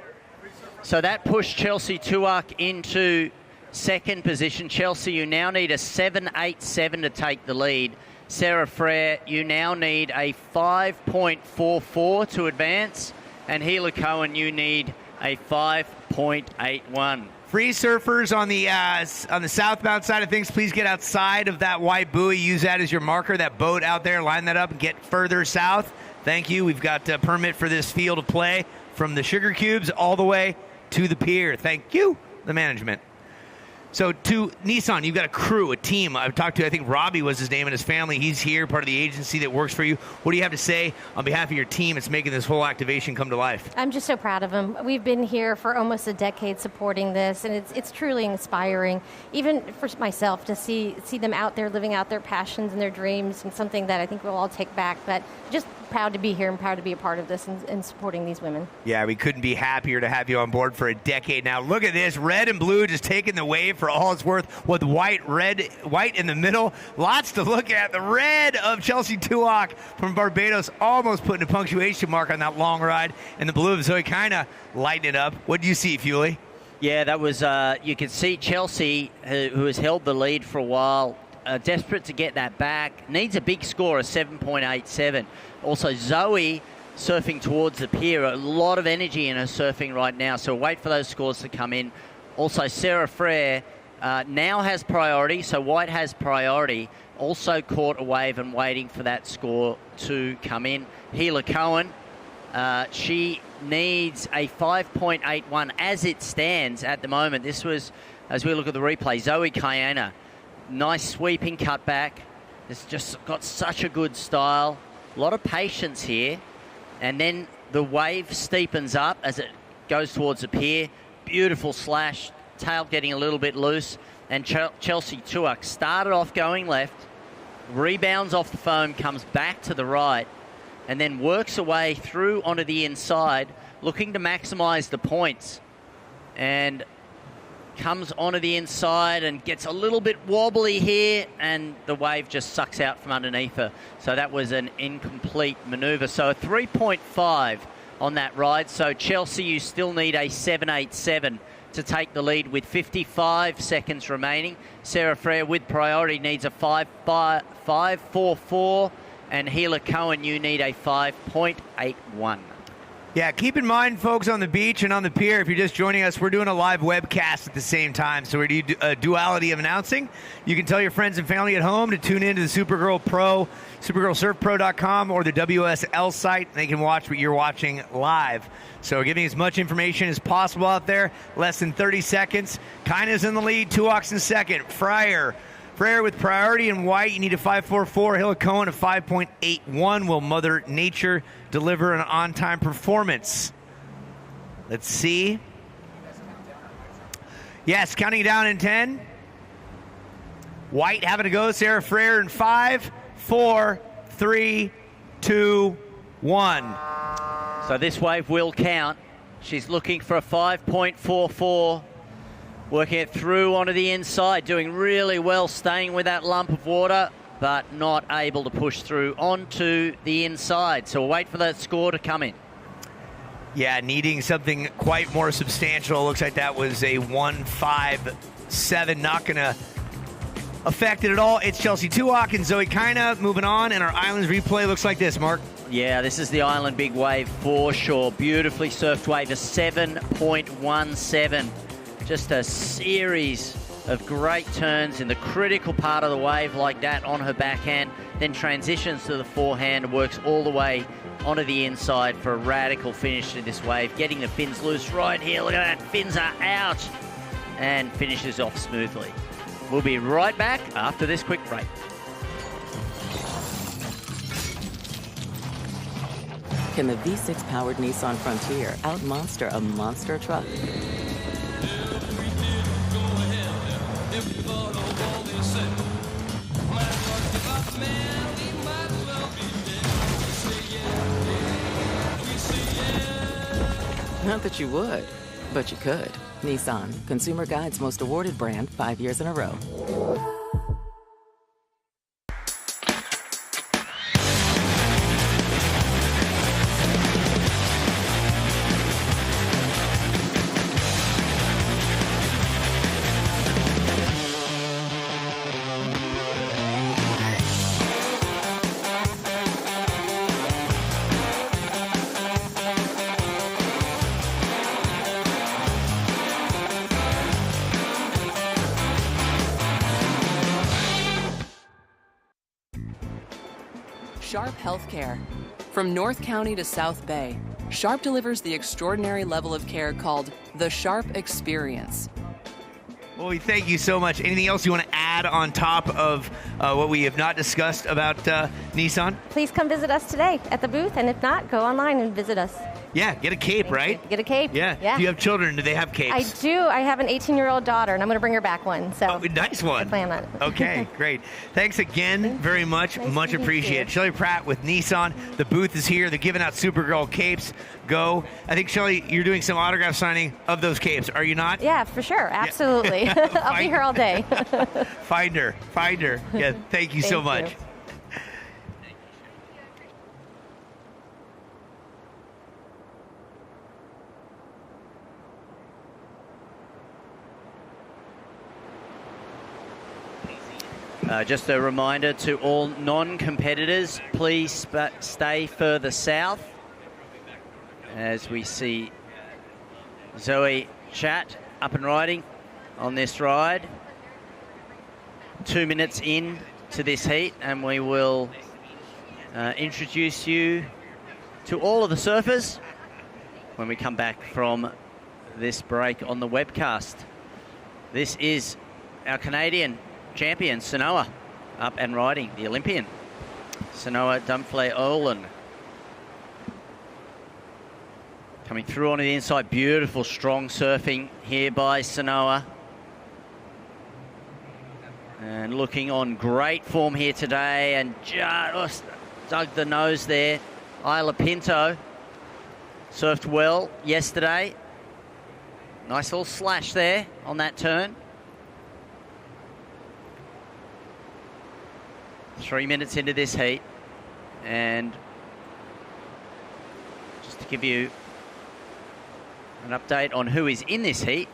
So that pushed Chelsea Tuak into second position. Chelsea, you now need a 7.87 to take the lead. Sarah Freyer, you now need a 5.44 to advance. And Hilla Cohen, you need a 5.81. Free surfers on the southbound side of things, please get outside of that white buoy. Use that as your marker, that boat out there. Line that up and get further south. Thank you. We've got a permit for this field of play from the Sugar Cubes all the way to the pier. Thank you, the management. So to Nissan, you've got a crew, a team. I've talked to, I think Robbie was his name, and his family. He's here, part of the agency that works for you. What do you have to say on behalf of your team? It's making this whole activation come to life. I'm just so proud of them. We've been here for almost a decade supporting this, and it's truly inspiring, even for myself, to see them out there living out their passions and their dreams, and something that I think we'll all take back. But just proud to be here and proud to be a part of this and supporting these women. Yeah, we couldn't be happier to have you on board for a decade now. Look at this, red and blue just taking the wave for all it's worth, with white in the middle. Lots to look at. The red of Chelsea Tuak from Barbados almost putting a punctuation mark on that long ride, and the blue of Zoe Kaina lighting it up. What do you see, Fuely? Yeah, that was, you could see Chelsea, who has held the lead for a while, desperate to get that back. Needs a big score of 7.87. Also, Zoe surfing towards the pier. A lot of energy in her surfing right now, so wait for those scores to come in. Also, Sarah Freyer now has priority, so white has priority. Also caught a wave and waiting for that score to come in. Hilla Cohen, she needs a 5.81 as it stands at the moment. This was, as we look at the replay, Zoe Kaina Nice sweeping cutback. It's just got such a good style. A lot of patience here. And then the wave steepens up as it goes towards the pier. Beautiful slash. Tail getting a little bit loose. And Chelsea Tuak started off going left, rebounds off the foam, comes back to the right, and then works away through onto the inside, looking to maximise the points. And comes onto the inside and gets a little bit wobbly here, and the wave just sucks out from underneath her. So that was an incomplete manoeuvre. So a 3.5 on that ride. So Chelsea, you still need a 7.87 to take the lead with 55 seconds remaining. Sarah Frere with priority needs a 5.44, and Gila Cohen, you need a 5.81. Yeah, keep in mind, folks, on the beach and on the pier, if you're just joining us, we're doing a live webcast at the same time, so we do a duality of announcing. You can tell your friends and family at home to tune in to the Supergirl Pro, supergirlsurfpro.com, or the WSL site, and they can watch what you're watching live. So we're giving as much information as possible out there. Less than 30 seconds. Kaina's in the lead, Tuak's in second. Frere with priority in white, you need a 5.44. Hila Cohen a 5.81. Will Mother Nature deliver an on-time performance? Let's see. Yes, counting down in 10. White having to go. Sarah Frere in 5, 4, 3, 2, 1. So this wave will count. She's looking for a 5.44. Working it through onto the inside, doing really well, staying with that lump of water, but not able to push through onto the inside. So we'll wait for that score to come in. Yeah, needing something quite more substantial. Looks like that was a 1.57. Not going to affect it at all. It's Chelsea Tuak and Zoe Kaina moving on, and our Islands replay looks like this, Mark. Yeah, this is the Island big wave for sure. Beautifully surfed wave, a 7.17. Just a series of great turns in the critical part of the wave like that on her backhand, then transitions to the forehand and works all the way onto the inside for a radical finish to this wave, getting the fins loose right here. Look at that, fins are out, and finishes off smoothly. We'll be right back after this quick break. Can the V6-powered Nissan Frontier out-monster a monster truck? Not that you would, but you could. Nissan, Consumer Guide's most awarded brand 5 years in a row. Sharp Healthcare. From North County to South Bay, Sharp delivers the extraordinary level of care called the Sharp Experience. Well, we thank you so much. Anything else you want to add on top of what we have not discussed about Nissan? Please come visit us today at the booth, and if not, go online and visit us. Yeah, get a cape, right? Get a cape. Yeah. Do you have children? Do they have capes? I do. I have an 18-year-old daughter, and I'm going to bring her back one. So nice one. I plan on it. Okay, great. Thanks again very much. Nice much to meet appreciated. you. Shelley Pratt with Nissan. The booth is here. They're giving out Supergirl capes. Go. I think, Shelley, you're doing some autograph signing of those capes. Are you not? Yeah, for sure. Absolutely. I'll be here all day. Find her. Yeah, thank you so much. You. Just a reminder to all non-competitors, please stay further south as we see Zoe Chat up and riding on this ride. 2 minutes in to this heat, and we will introduce you to all of the surfers when we come back from this break on the webcast. This is our Canadian champion, Sanoa, up and riding, the Olympian. Sanoa Dumfley-Olin. Coming through onto the inside. Beautiful, strong surfing here by Sanoa. And looking on great form here today. And just dug the nose there. Isla Pinto surfed well yesterday. Nice little slash there on that turn. 3 minutes into this heat. And just to give you an update on who is in this heat.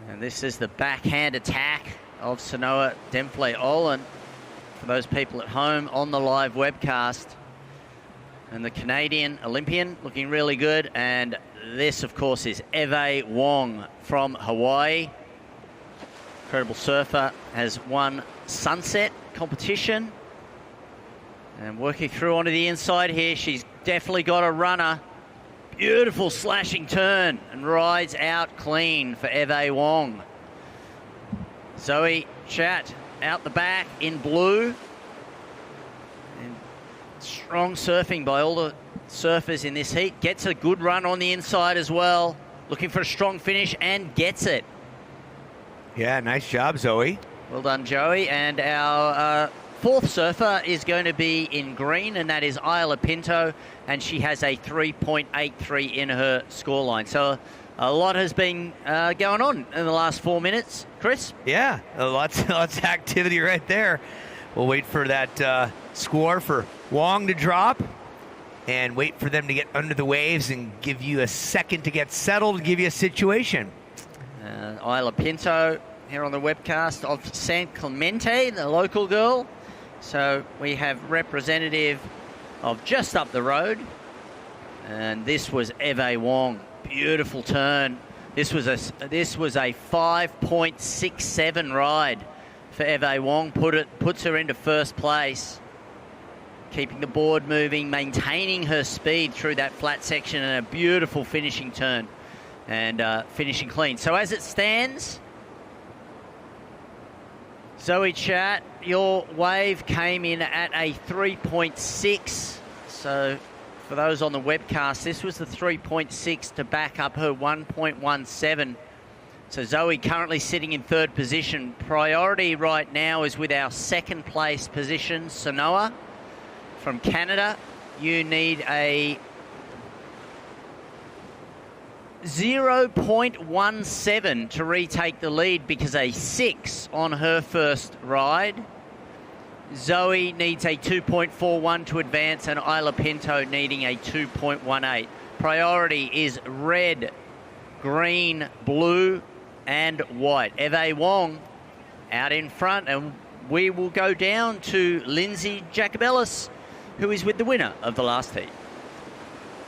And this is the backhand attack of Sanoa Dumfley-Olin for those people at home on the live webcast. And the Canadian Olympian looking really good. And this, of course, is Eve Wong from Hawaii. Incredible surfer, has won Sunset competition. And working through onto the inside here, she's definitely got a runner. Beautiful slashing turn and rides out clean for Eve Wong. Zoe Chat out the back in blue. And strong surfing by all the surfers in this heat. Gets a good run on the inside as well. Looking for a strong finish and gets it. Yeah, nice job, Zoe. Well done, Joey. And our fourth surfer is going to be in green, and that is Isla Pinto, and she has a 3.83 in her scoreline. So a lot has been going on in the last 4 minutes. Chris? Yeah, lots of activity right there. We'll wait for that score for Wong to drop and wait for them to get under the waves and give you a second to get settled, give you a situation. Isla Pinto here on the webcast of San Clemente, the local girl. So we have representative of just up the road. And this was Eve Wong. Beautiful turn. This was a 5.67 ride for Eve Wong. Puts her into first place. Keeping the board moving, maintaining her speed through that flat section, and a beautiful finishing turn. And finishing clean. So as it stands, Zoe Chat, your wave came in at a 3.6. So for those on the webcast, this was the 3.6 to back up her 1.17. So Zoe currently sitting in third position. Priority right now is with our second place position, Sanoa from Canada. You need a 0.17 to retake the lead because a 6 on her first ride. Zoe needs a 2.41 to advance, and Isla Pinto needing a 2.18. Priority is red, green, blue, and white. Eve Wong out in front, and we will go down to Lindsay Jacobellis, who is with the winner of the last heat.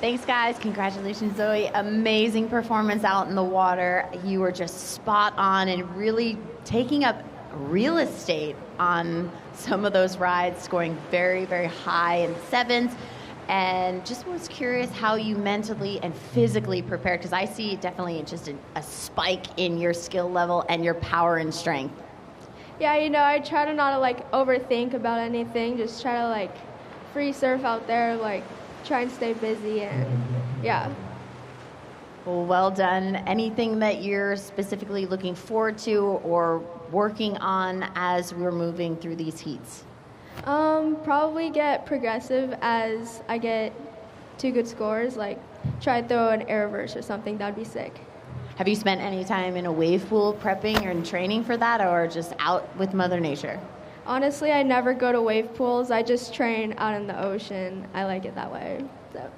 Thanks, guys. Congratulations, Zoe. Amazing performance out in the water. You were just spot on and really taking up real estate on some of those rides, scoring very, very high in sevens. And just was curious how you mentally and physically prepared, because I see definitely just a spike in your skill level and your power and strength. Yeah, I try to not overthink about anything. Just try to free surf out there, try and stay busy, and yeah. Well done. Anything that you're specifically looking forward to or working on as we're moving through these heats? Probably get progressive as I get 2 good scores, try to throw an air reverse or something. That'd be sick. Have you spent any time in a wave pool prepping or training for that, or just out with Mother Nature? Honestly, I never go to wave pools. I just train out in the ocean. I like it that way. So.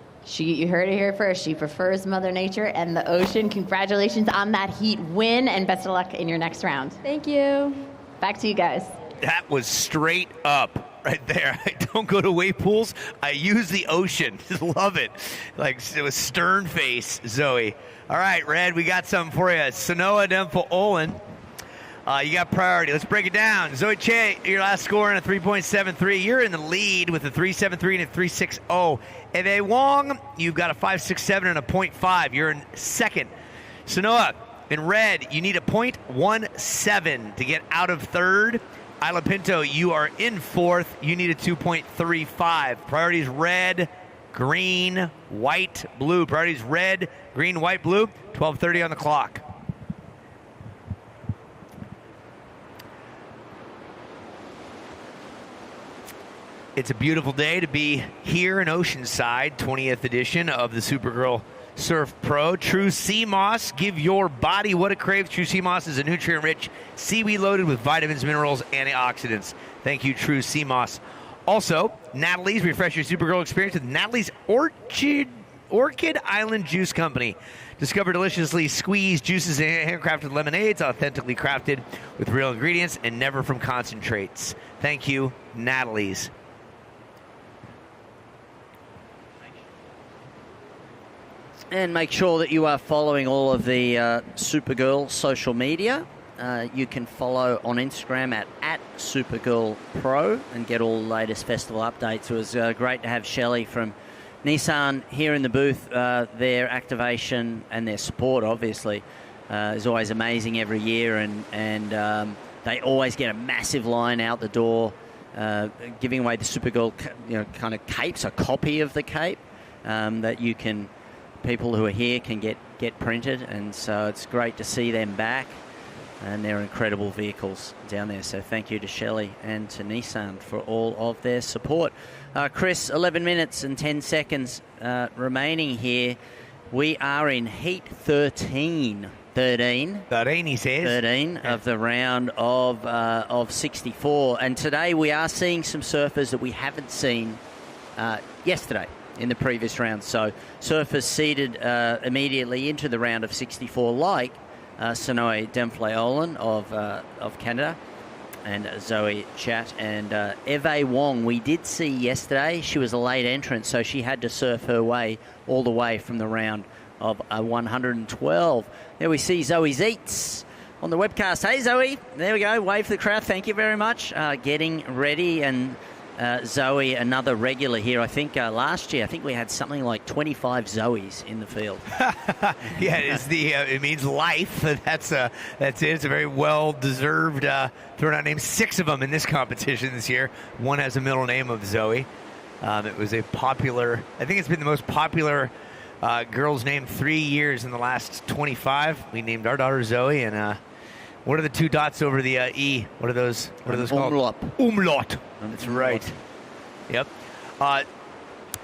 You heard it here first. She prefers Mother Nature and the ocean. Congratulations on that heat win, and best of luck in your next round. Thank you. Back to you guys. That was straight up right there. I don't go to wave pools. I use the ocean. Just love it. It was stern face, Zoe. All right, Red, we got something for you. Sanoa Dumfley-Olin. You got priority. Let's break it down. Zoe Che, your last score in a 3.73. You're in the lead with a 3.73 and a 3.60. Eve Wong, you've got a 5.67 and a 0.5. You're in second. Sanoa, In red, you need a .17 to get out of third. Isla Pinto, you are in fourth. You need a 2.35. Priorities red, green, white, blue. Priorities red, green, white, blue. 12:30 on the clock. It's a beautiful day to be here in Oceanside, 20th edition of the Supergirl Surf Pro. True Sea Moss, give your body what it craves. True Sea Moss is a nutrient-rich seaweed loaded with vitamins, minerals, antioxidants. Thank you, True Sea Moss. Also, Natalie's, refresh your Supergirl experience with Natalie's Orchid Island Juice Company. Discover deliciously squeezed juices and handcrafted lemonades, authentically crafted with real ingredients and never from concentrates. Thank you, Natalie's. And make sure that you are following all of the Supergirl social media. You can follow on Instagram at Supergirl Pro and get all the latest festival updates. It was great to have Shelley from Nissan here in the booth. Their activation and their support, obviously, is always amazing every year, and they always get a massive line out the door, giving away the Supergirl kind of capes, a copy of the cape that you can... people who are here can get printed, and so it's great to see them back, and they're incredible vehicles down there. So thank you to Shelley and to Nissan for all of their support. Chris, 11 minutes and 10 seconds remaining here. We are in heat 13 he says. 13 of the round of 64, and today we are seeing some surfers that we haven't seen yesterday in the previous round. So surfers seeded immediately into the round of 64, like Sanoe Demfleolen of Canada, and Zoe Chat, and Eve Wong we did see yesterday. She was a late entrant, so she had to surf her way all the way from the round of 112. There we see Zoe Zeitz on the webcast. Hey Zoe, there we go, wave to the crowd, thank you very much. Getting ready, and Zoe, another regular here. I think last year, we had something like 25 Zoes in the field. Yeah, it means life. That's it. It's a very well-deserved thrown-out name. 6 of them in this competition this year. One has a middle name of Zoe. It was a popular... I think it's been the most popular girl's name 3 years in the last 25. We named our daughter Zoe, and... what are the 2 dots over the E? What are those called? Umlaut. That's right. Yep.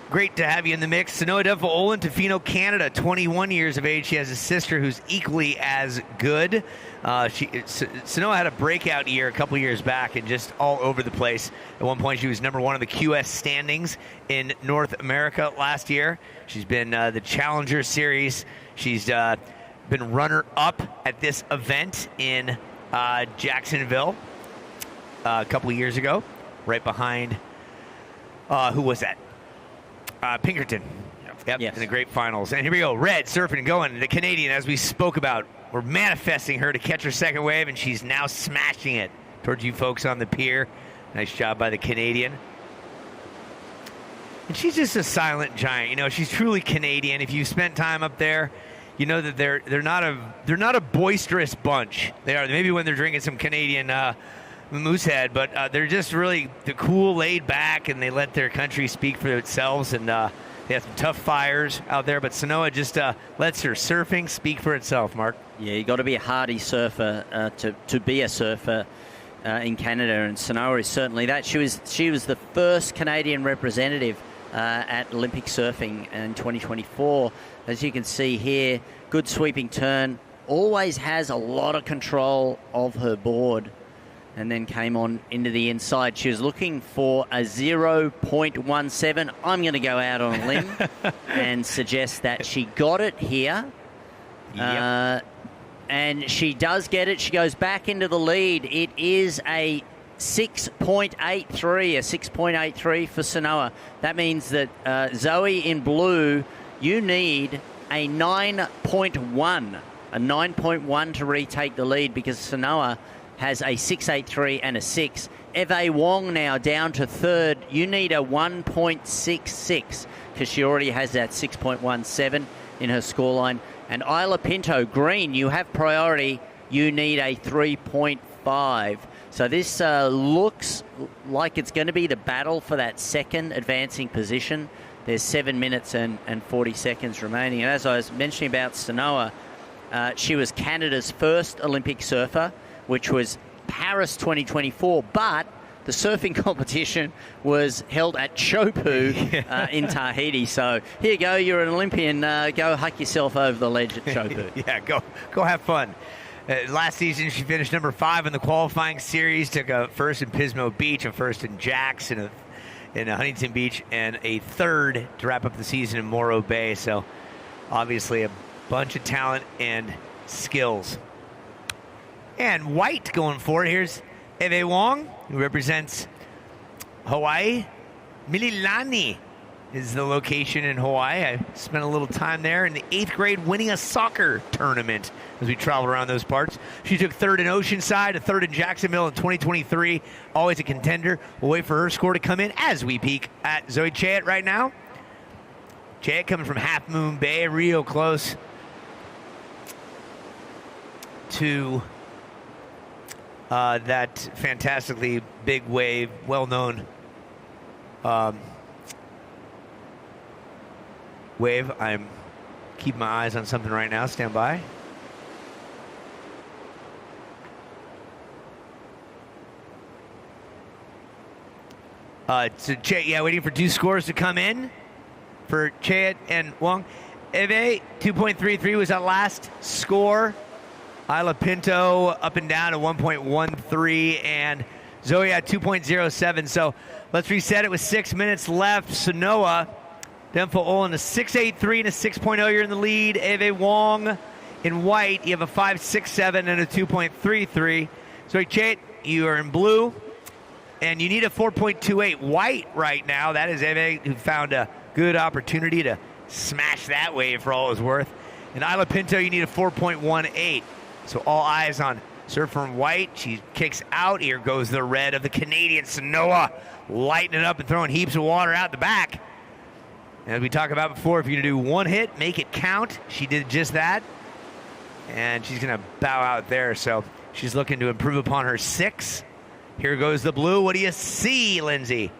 Great to have you in the mix. Sanoe Demfleolen, Tofino, Canada, 21 years of age. She has a sister who's equally as good. Sanoe had a breakout year a couple years back and just all over the place. At one point, she was #1 in the QS standings in North America last year. She's been the Challenger Series. She's been runner-up at this event in Jacksonville a couple years ago, right behind, who was that? Pinkerton. Yep, yes. In the great finals. And here we go, red, surfing and going. The Canadian, as we spoke about, we're manifesting her to catch her second wave, and she's now smashing it towards you folks on the pier. Nice job by the Canadian. And she's just a silent giant. She's truly Canadian. If you spent time up there, you know that they're not a boisterous bunch. They are maybe when they're drinking some Canadian Moosehead, but they're just really cool, laid back, and they let their country speak for themselves. And they have some tough fires out there, but Sanoe just lets her surfing speak for itself. Mark, yeah, you got to be a hardy surfer to be a surfer in Canada, and Sanoe is certainly that. She was the first Canadian representative at Olympic surfing in 2024. As you can see here, good sweeping turn, always has a lot of control of her board, and then came on into the inside. She was looking for a 0.17. I'm going to go out on a limb and suggest that she got it here. Yep. And she does get it. She goes back into the lead. It is a 6.83 for Sanoe. That means that Zoe in blue, you need a 9.1 to retake the lead, because Sanoe has a 6.83 and a 6. Eve Wong now down to third. You need a 1.66 because she already has that 6.17 in her scoreline. And Isla Pinto, green, you have priority. You need a 3.5. So this looks like it's going to be the battle for that second advancing position. There's 7 minutes and 40 seconds remaining. And as I was mentioning about Sanoa, she was Canada's first Olympic surfer, which was Paris 2024, but the surfing competition was held at Chopu in Tahiti. So here you go, you're an Olympian. Go huck yourself over the ledge at Chopu. Yeah, go have fun. Last season, she finished number 5 in the qualifying series, took a first in Pismo Beach, a first in Jackson, in Huntington Beach, and a third to wrap up the season in Morro Bay. So obviously a bunch of talent and skills. And white going for it. Here's Eve Wong, who represents Hawaii. Mililani is the location in Hawaii. I spent a little time there in the 8th grade winning a soccer tournament as we traveled around those parts. She took 3rd in Oceanside, a 3rd in Jacksonville in 2023. Always a contender. We'll wait for her score to come in as we peek at Zoe Chayet right now. Chayet coming from Half Moon Bay, real close to that fantastically big wave, well-known wave. I'm keeping my eyes on something right now. Stand by. So waiting for 2 scores to come in for Chayet and Wong. Eve, 2.33 was that last score. Isla Pinto up and down to 1.13, and Zoe at 2.07. So let's reset it with 6 minutes left. Sanoa Denfo in a 6.83 and a 6.0. You're in the lead. Eve Wong in white. You have a 5.67 and a 2.33. Zoe Chayet, you are in blue, and you need a 4.28 white right now. That is Eve, who found a good opportunity to smash that wave for all it was worth. And Isla Pinto, you need a 4.18. So all eyes on surfer in white. She kicks out. Here goes the red of the Canadian Sanoa, lighting it up and throwing heaps of water out the back. As we talked about before, if you're going to do one hit, make it count. She did just that. And she's going to bow out there. So she's looking to improve upon her 6. Here goes the blue. What do you see, Lindsay?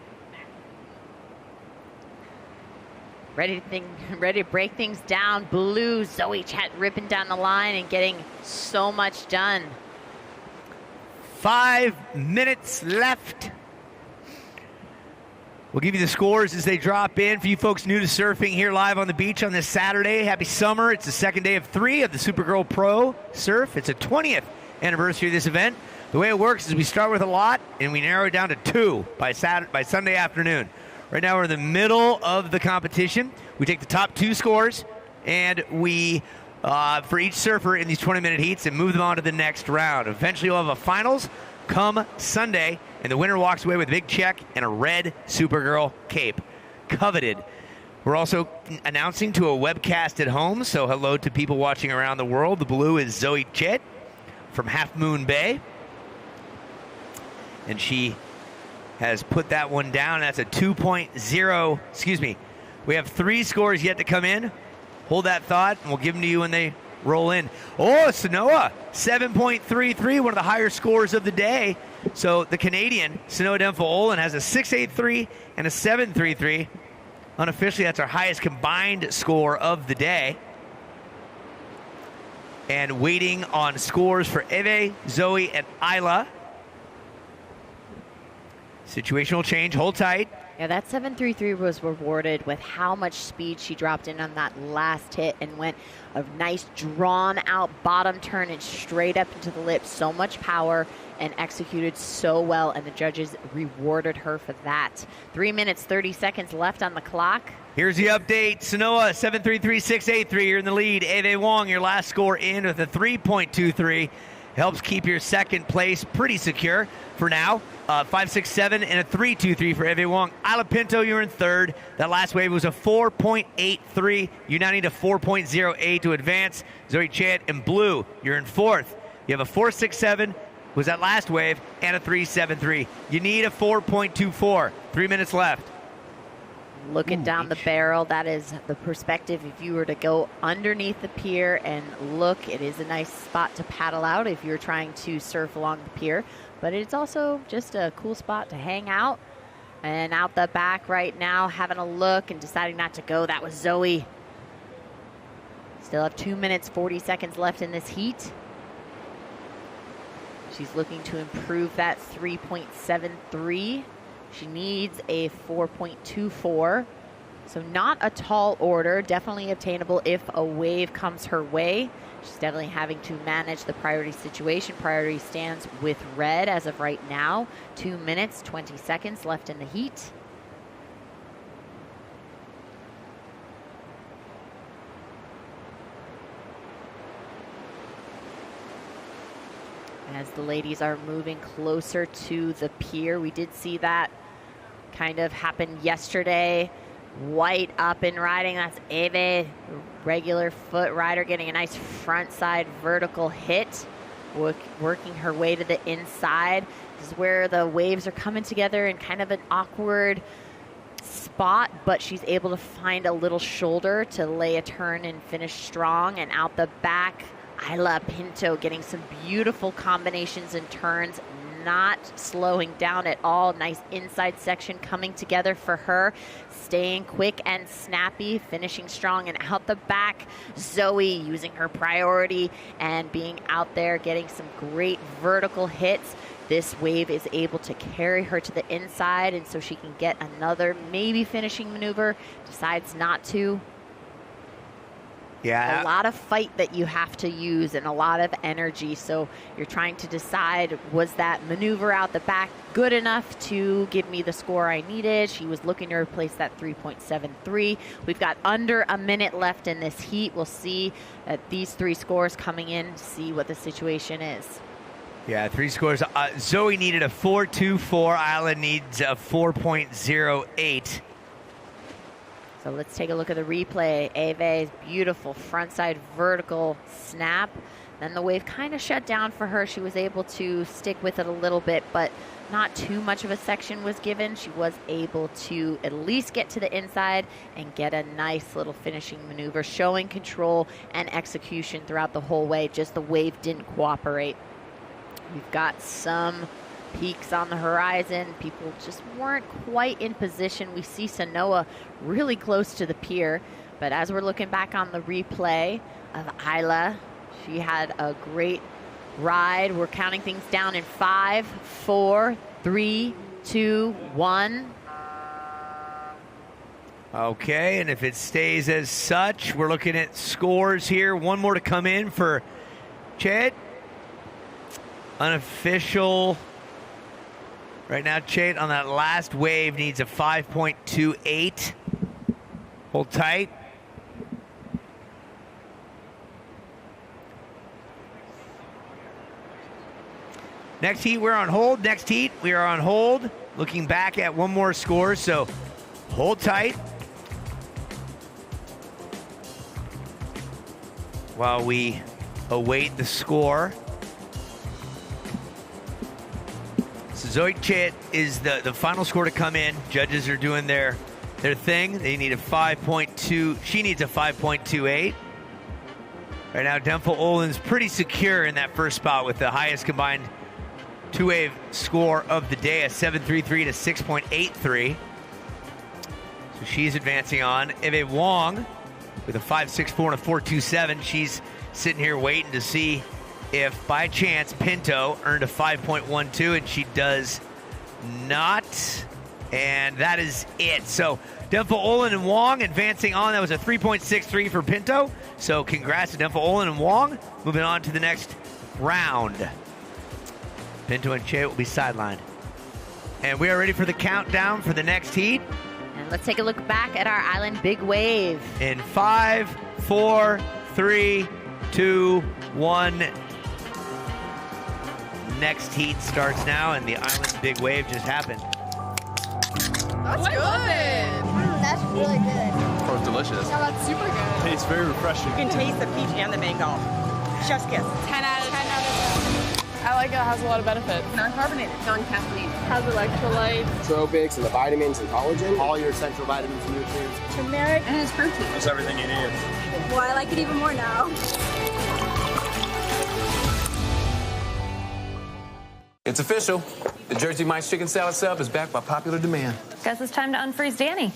Ready to break things down. Blue, Zoe Chayet ripping down the line and getting so much done. 5 minutes left. We'll give you the scores as they drop in. For you folks new to surfing here live on the beach on this Saturday, happy summer. It's the second day of 3 of the Supergirl Pro Surf. It's a 20th anniversary of this event. The way it works is we start with a lot and we narrow it down to 2 by Sunday afternoon. Right now we're in the middle of the competition. We take the top 2 scores and we, for each surfer in these 20-minute heats, and move them on to the next round. Eventually we'll have a finals come Sunday, and the winner walks away with a big check and a red Supergirl cape. Coveted. We're also announcing to a webcast at home, so hello to people watching around the world. The blue is Zoe Chayet from Half Moon Bay. And she has put that one down. That's a 2.0. Excuse me. We have 3 scores yet to come in. Hold that thought, and we'll give them to you when they roll in. Oh, Sanoa, 7.33, one of the higher scores of the day. So the Canadian, Sanoa Denfo has a 6.83 and a 7.33. Unofficially, that's our highest combined score of the day. And waiting on scores for Eve, Zoe, and Isla. Situational change. Hold tight. Yeah, that 7.33 was rewarded with how much speed she dropped in on that last hit and went a nice drawn out bottom turn and straight up into the lip. So much power and executed so well, and the judges rewarded her for that. 3 minutes, 30 seconds left on the clock. Here's the update. Sanoa, 7.33, 6.83. You're in the lead. Eve Wong, your last score in with a 3.23. Helps keep your second place pretty secure for now. 5.67 and a 3.23 for Eve Wong. Isla Pinto, you're in third. That last wave was a 4.83. You now need a 4.08 to advance. Zoe Chayet in blue, you're in fourth. You have a 4.67, was that last wave, and a 3.73. You need a 4.24. 3 minutes left. Looking down the barrel, that is the perspective. If you were to go underneath the pier and look, it is a nice spot to paddle out if you're trying to surf along the pier. But it's also just a cool spot to hang out. And out the back right now, having a look and deciding not to go, that was Zoe. Still have 2 minutes, 40 seconds left in this heat. She's looking to improve that 3.73. She needs a 4.24. So not a tall order, definitely obtainable if a wave comes her way. She's definitely having to manage the priority situation. Priority stands with red as of right now. 2 minutes, 20 seconds left in the heat. As the ladies are moving closer to the pier, we did see that kind of happen yesterday. White up and riding, that's Eve, regular foot rider, getting a nice front side vertical hit, working her way to the inside. This is where the waves are coming together in kind of an awkward spot, but she's able to find a little shoulder to lay a turn and finish strong. And out the back, Isla Pinto getting some beautiful combinations and turns, not slowing down at all. Nice inside section coming together for her, staying quick and snappy, finishing strong. And out the back, Zoe using her priority and being out there getting some great vertical hits. This wave is able to carry her to the inside, and so she can get another maybe finishing maneuver, decides not to. Yeah. A lot of fight that you have to use and a lot of energy. So you're trying to decide, was that maneuver out the back good enough to give me the score I needed? She was looking to replace that 3.73. We've got under a minute left in this heat. We'll see these three scores coming in, see what the situation is. Yeah, three scores. Zoe needed a 4.24. Isla needs a 4.08. So let's take a look at the replay. Ave's beautiful frontside vertical snap. Then the wave kind of shut down for her. She was able to stick with it a little bit, but not too much of a section was given. She was able to at least get to the inside and get a nice little finishing maneuver, showing control and execution throughout the whole way. Just the wave didn't cooperate. We've got some peaks on the horizon. People just weren't quite in position. We see Sanoa really close to the pier, but as we're looking back on the replay of Isla, she had a great ride. We're counting things down in 5, 4, 3, 2, 1. Okay, and if it stays as such, we're looking at scores here. One more to come in for Chet. Unofficial. Right now, Chait on that last wave needs a 5.28. Hold tight. Next heat, we're on hold. Next heat, we are on hold. Looking back at one more score, so hold tight. While we await the score. Zoe Chait is the final score to come in. Judges are doing their thing. They need a 5.2. She needs a 5.28. Right now, Denfel Olin's pretty secure in that first spot with the highest combined two-wave score of the day, a 7.33 to 6.83. So she's advancing on. Eve Wong with a 5.64 and a 4.27. She's sitting here waiting to see if by chance Pinto earned a 5.12, and she does not. And that is it. So Denfel Olin and Wong advancing on. That was a 3.63 for Pinto. So congrats to Denfel Olin and Wong. Moving on to the next round. Pinto and Che will be sidelined. And we are ready for the countdown for the next heat. And let's take a look back at our island big wave. In 5, 4, 3, 2, 1. Next heat starts now, and the island big wave just happened. That's good. That's really good. Oh, it's delicious. Yeah, that's super good. Tastes very refreshing. You can taste the peach and the mango. Chef's kiss. 10 out of 10. I like it. It has a lot of benefits. Non-carbonated, non-caffeinated. Has electrolytes. Nootropics and the vitamins and collagen. All your essential vitamins and nutrients. Turmeric. And it's protein. That's everything you need. Well, I like it even more now. It's official. The Jersey Mike's chicken salad sub is back by popular demand. Guess it's time to unfreeze Danny.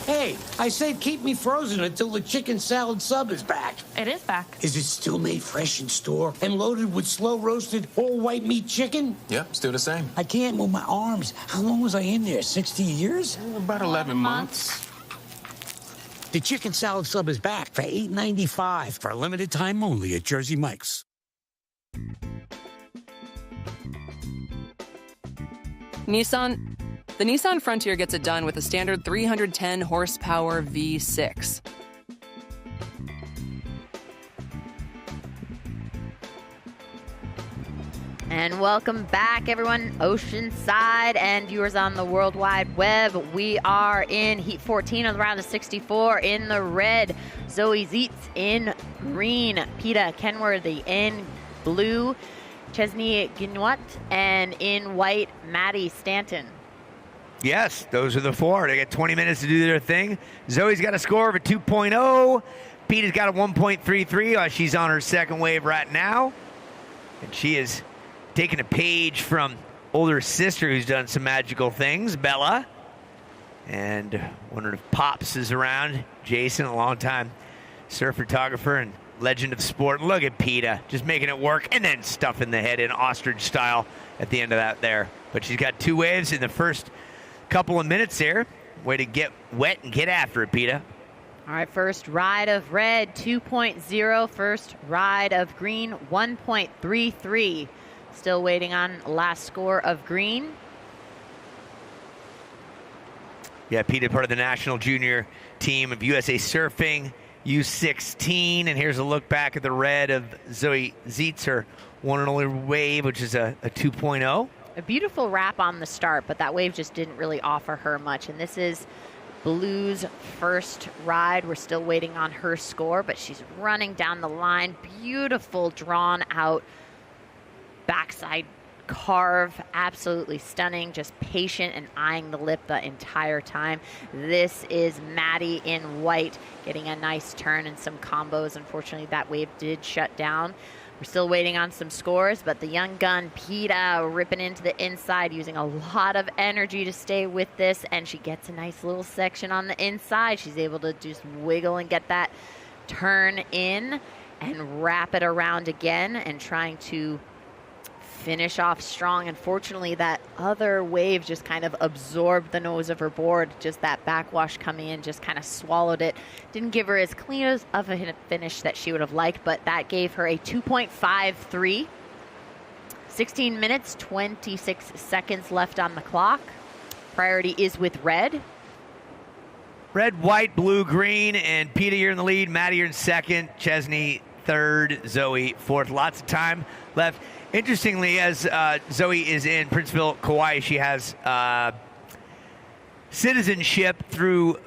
Hey, I said keep me frozen until the chicken salad sub is back. It is back. Is it still made fresh in store and loaded with slow-roasted, all-white meat chicken? Yep, still the same. I can't move my arms. How long was I in there, 60 years? About 11 months. The chicken salad sub is back for $8.95 for a limited time only at Jersey Mike's. The Nissan Frontier gets it done with a standard 310 horsepower V6. And welcome back, everyone, Oceanside and viewers on the World Wide Web. We are in Heat 14 of the round of 64 in the red. Zoe Zietz in green. Peta Kenworthy in blue. Chesney Guignot, and in white, Maddie Stanton. Yes, those are the four. They get 20 minutes to do their thing. Zoe's got a score of a 2.0. Peta's got a 1.33. She's on her second wave right now. And she is taking a page from older sister who's done some magical things, Bella. And wondering if Pops is around. Jason, a long-time surf photographer and legend of sport. Look at Peta just making it work and then stuffing the head in ostrich style at the end of that there. But she's got two waves in the first couple of minutes there. Way to get wet and get after it, Peta. All right, first ride of red, 2.0. First ride of green, 1.33. Still waiting on last score of green. Yeah, Peta, part of the national junior team of USA Surfing, U16. And here's a look back at the red of Zoe Zietz, her one and only wave, which is a 2.0. A beautiful wrap on the start, but that wave just didn't really offer her much. And this is Blue's first ride. We're still waiting on her score, but she's running down the line. Beautiful drawn out backside carve, absolutely stunning, just patient and eyeing the lip the entire time. This is Maddie in white, getting a nice turn and some combos. Unfortunately, that wave did shut down. We're still waiting on some scores, but the young gun, Peta, ripping into the inside, using a lot of energy to stay with this, and she gets a nice little section on the inside. She's able to just wiggle and get that turn in and wrap it around again and trying to finish off strong. Unfortunately, that other wave just kind of absorbed the nose of her board. Just that backwash coming in just kind of swallowed it. Didn't give her as clean of a finish that she would have liked, but that gave her a 2.53. 16 minutes, 26 seconds left on the clock. Priority is with red. Red, white, blue, green, and Peta, you're in the lead. Maddie, you're in second. Chesney, third. Zoe, fourth. Lots of time left. Interestingly, as Zoe is in Princeville, Kauai, she has citizenship through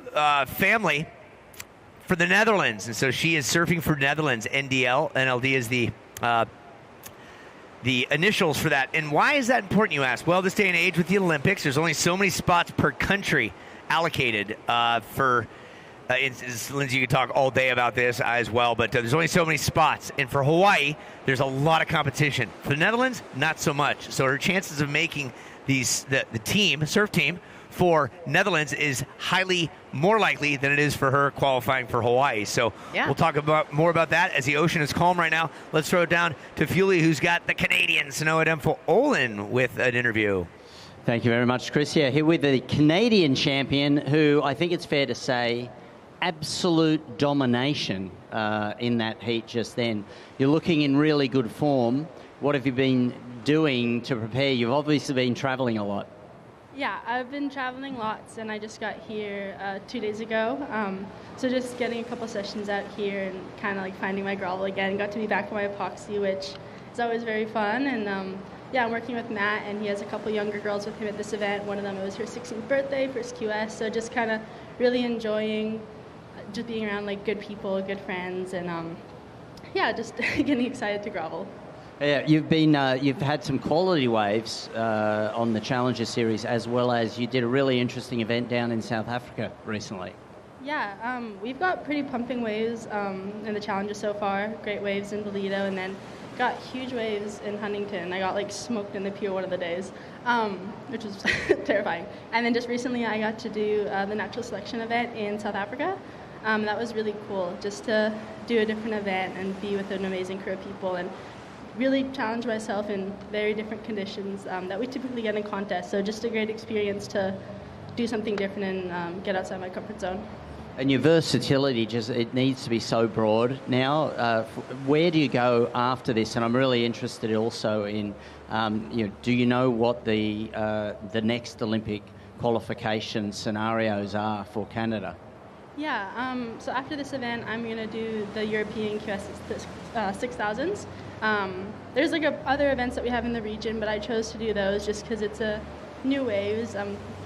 family for the Netherlands. And so she is surfing for Netherlands, NDL. NLD is the initials for that. And why is that important, you ask? Well, this day and age with the Olympics, there's only so many spots per country allocated for Lindsay, you could talk all day about this as well, but there's only so many spots. And for Hawaii, there's a lot of competition. For the Netherlands, not so much. So her chances of making the surf team for Netherlands is highly more likely than it is for her qualifying for Hawaii. So We'll talk more about that as the ocean is calm right now. Let's throw it down to Fulie, who's got the Canadian Sanoa Demfo Olin with an interview. Thank you very much, Chris. Yeah, here with the Canadian champion, who I think it's fair to say absolute domination in that heat just then. You're looking in really good form. What have you been doing to prepare? You've obviously been traveling a lot. Yeah, I've been traveling lots, and I just got here 2 days ago. So just getting a couple sessions out here and kind of like finding my grovel again. Got to be back on my epoxy, which is always very fun. And yeah, I'm working with Matt, and he has a couple younger girls with him at this event. One of them, it was her 16th birthday, first QS. So just kind of really enjoying just being around like good people, good friends, and yeah, just getting excited to grovel. Yeah, you've had some quality waves on the Challenger Series, as well as you did a really interesting event down in South Africa recently. Yeah, we've got pretty pumping waves in the Challenger so far. Great waves in Toledo, and then got huge waves in Huntington. I got like smoked in the pier one of the days, which was terrifying. And then just recently I got to do the natural selection event in South Africa. That was really cool, just to do a different event and be with an amazing crew of people and really challenge myself in very different conditions that we typically get in contests. So just a great experience to do something different and get outside my comfort zone. And your versatility, it needs to be so broad now. Where do you go after this? And I'm really interested also in, do you know what the next Olympic qualification scenarios are for Canada? Yeah, so after this event, I'm going to do the European QS 6000s. There's like other events that we have in the region, but I chose to do those just because it's a new waves.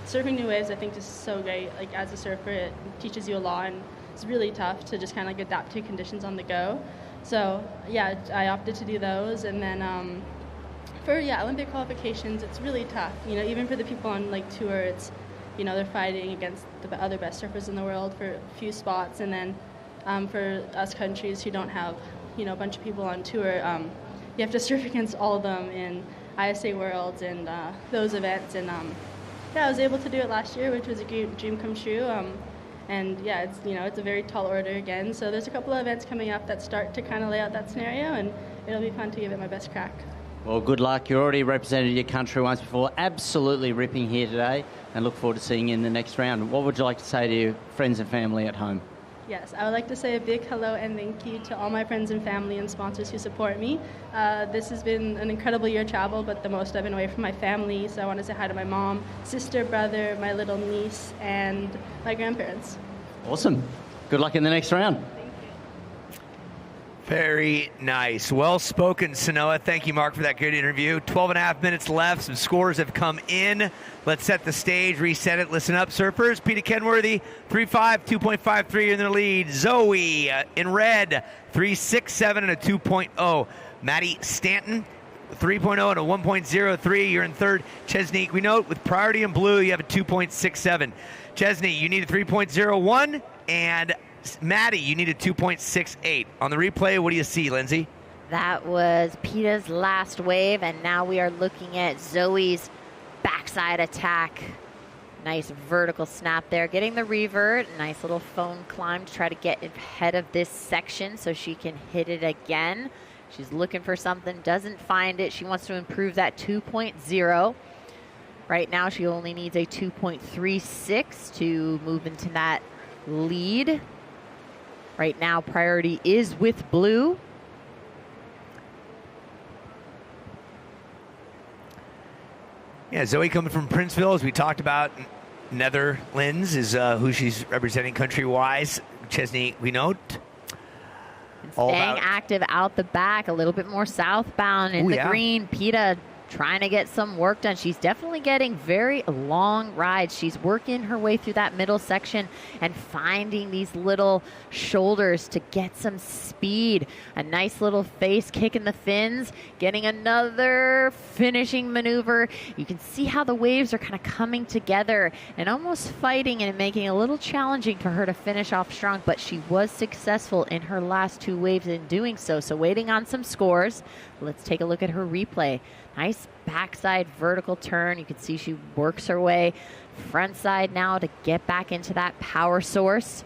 Surfing new waves, I think, is so great. Like, as a surfer, it teaches you a lot, and it's really tough to just kind of like adapt to conditions on the go. So, yeah, I opted to do those. And then for Olympic qualifications, it's really tough. Even for the people on like tour, it's they're fighting against the other best surfers in the world for a few spots, and then for us countries who don't have a bunch of people on tour, you have to surf against all of them in ISA Worlds and those events. And I was able to do it last year, which was a dream come true. And yeah, it's a very tall order again. So there's a couple of events coming up that start to kind of lay out that scenario, and it'll be fun to give it my best crack. Well, good luck. You already represented your country once before. Absolutely ripping here today, and look forward to seeing you in the next round. What would you like to say to your friends and family at home? Yes, I would like to say a big hello and thank you to all my friends and family and sponsors who support me. This has been an incredible year of travel, but the most I've been away from my family, so I want to say hi to my mom, sister, brother, my little niece, and my grandparents. Awesome. Good luck in the next round. Very nice. Well spoken, Sanoa. Thank you, Mark, for that good interview. 12.5 minutes left. Some scores have come in. Let's set the stage, reset it. Listen up, surfers. Peter Kenworthy, 3.5, 2.53 in the lead. Zoe in red, 3.67 and a 2.0. Maddie Stanton, 3.0 and a 1.03. You're in third. Chesney, we note with priority in blue, you have a 2.67. Chesney, you need a 3.01, and Maddie, you need a 2.68. On the replay, what do you see, Lindsay? That was Peta's last wave, and now we are looking at Zoe's backside attack. Nice vertical snap there, getting the revert. Nice little phone climb to try to get ahead of this section so she can hit it again. She's looking for something, doesn't find it. She wants to improve that 2.0. Right now, she only needs a 2.36 to move into that lead. Right now, priority is with blue. Yeah, Zoe coming from Princeville, as we talked about. Netherlands is who she's representing country-wise. Chesney, we note. Staying active out the back, a little bit more southbound in the green. Peta trying to get some work done. She's definitely getting very long rides. She's working her way through that middle section and finding these little shoulders to get some speed. A nice little face kick in the fins, getting another finishing maneuver. You can see how the waves are kind of coming together and almost fighting and making it a little challenging for her to finish off strong, but she was successful in her last two waves in doing so. So waiting on some scores. Let's take a look at her replay. Nice backside vertical turn. You can see she works her way front side now to get back into that power source.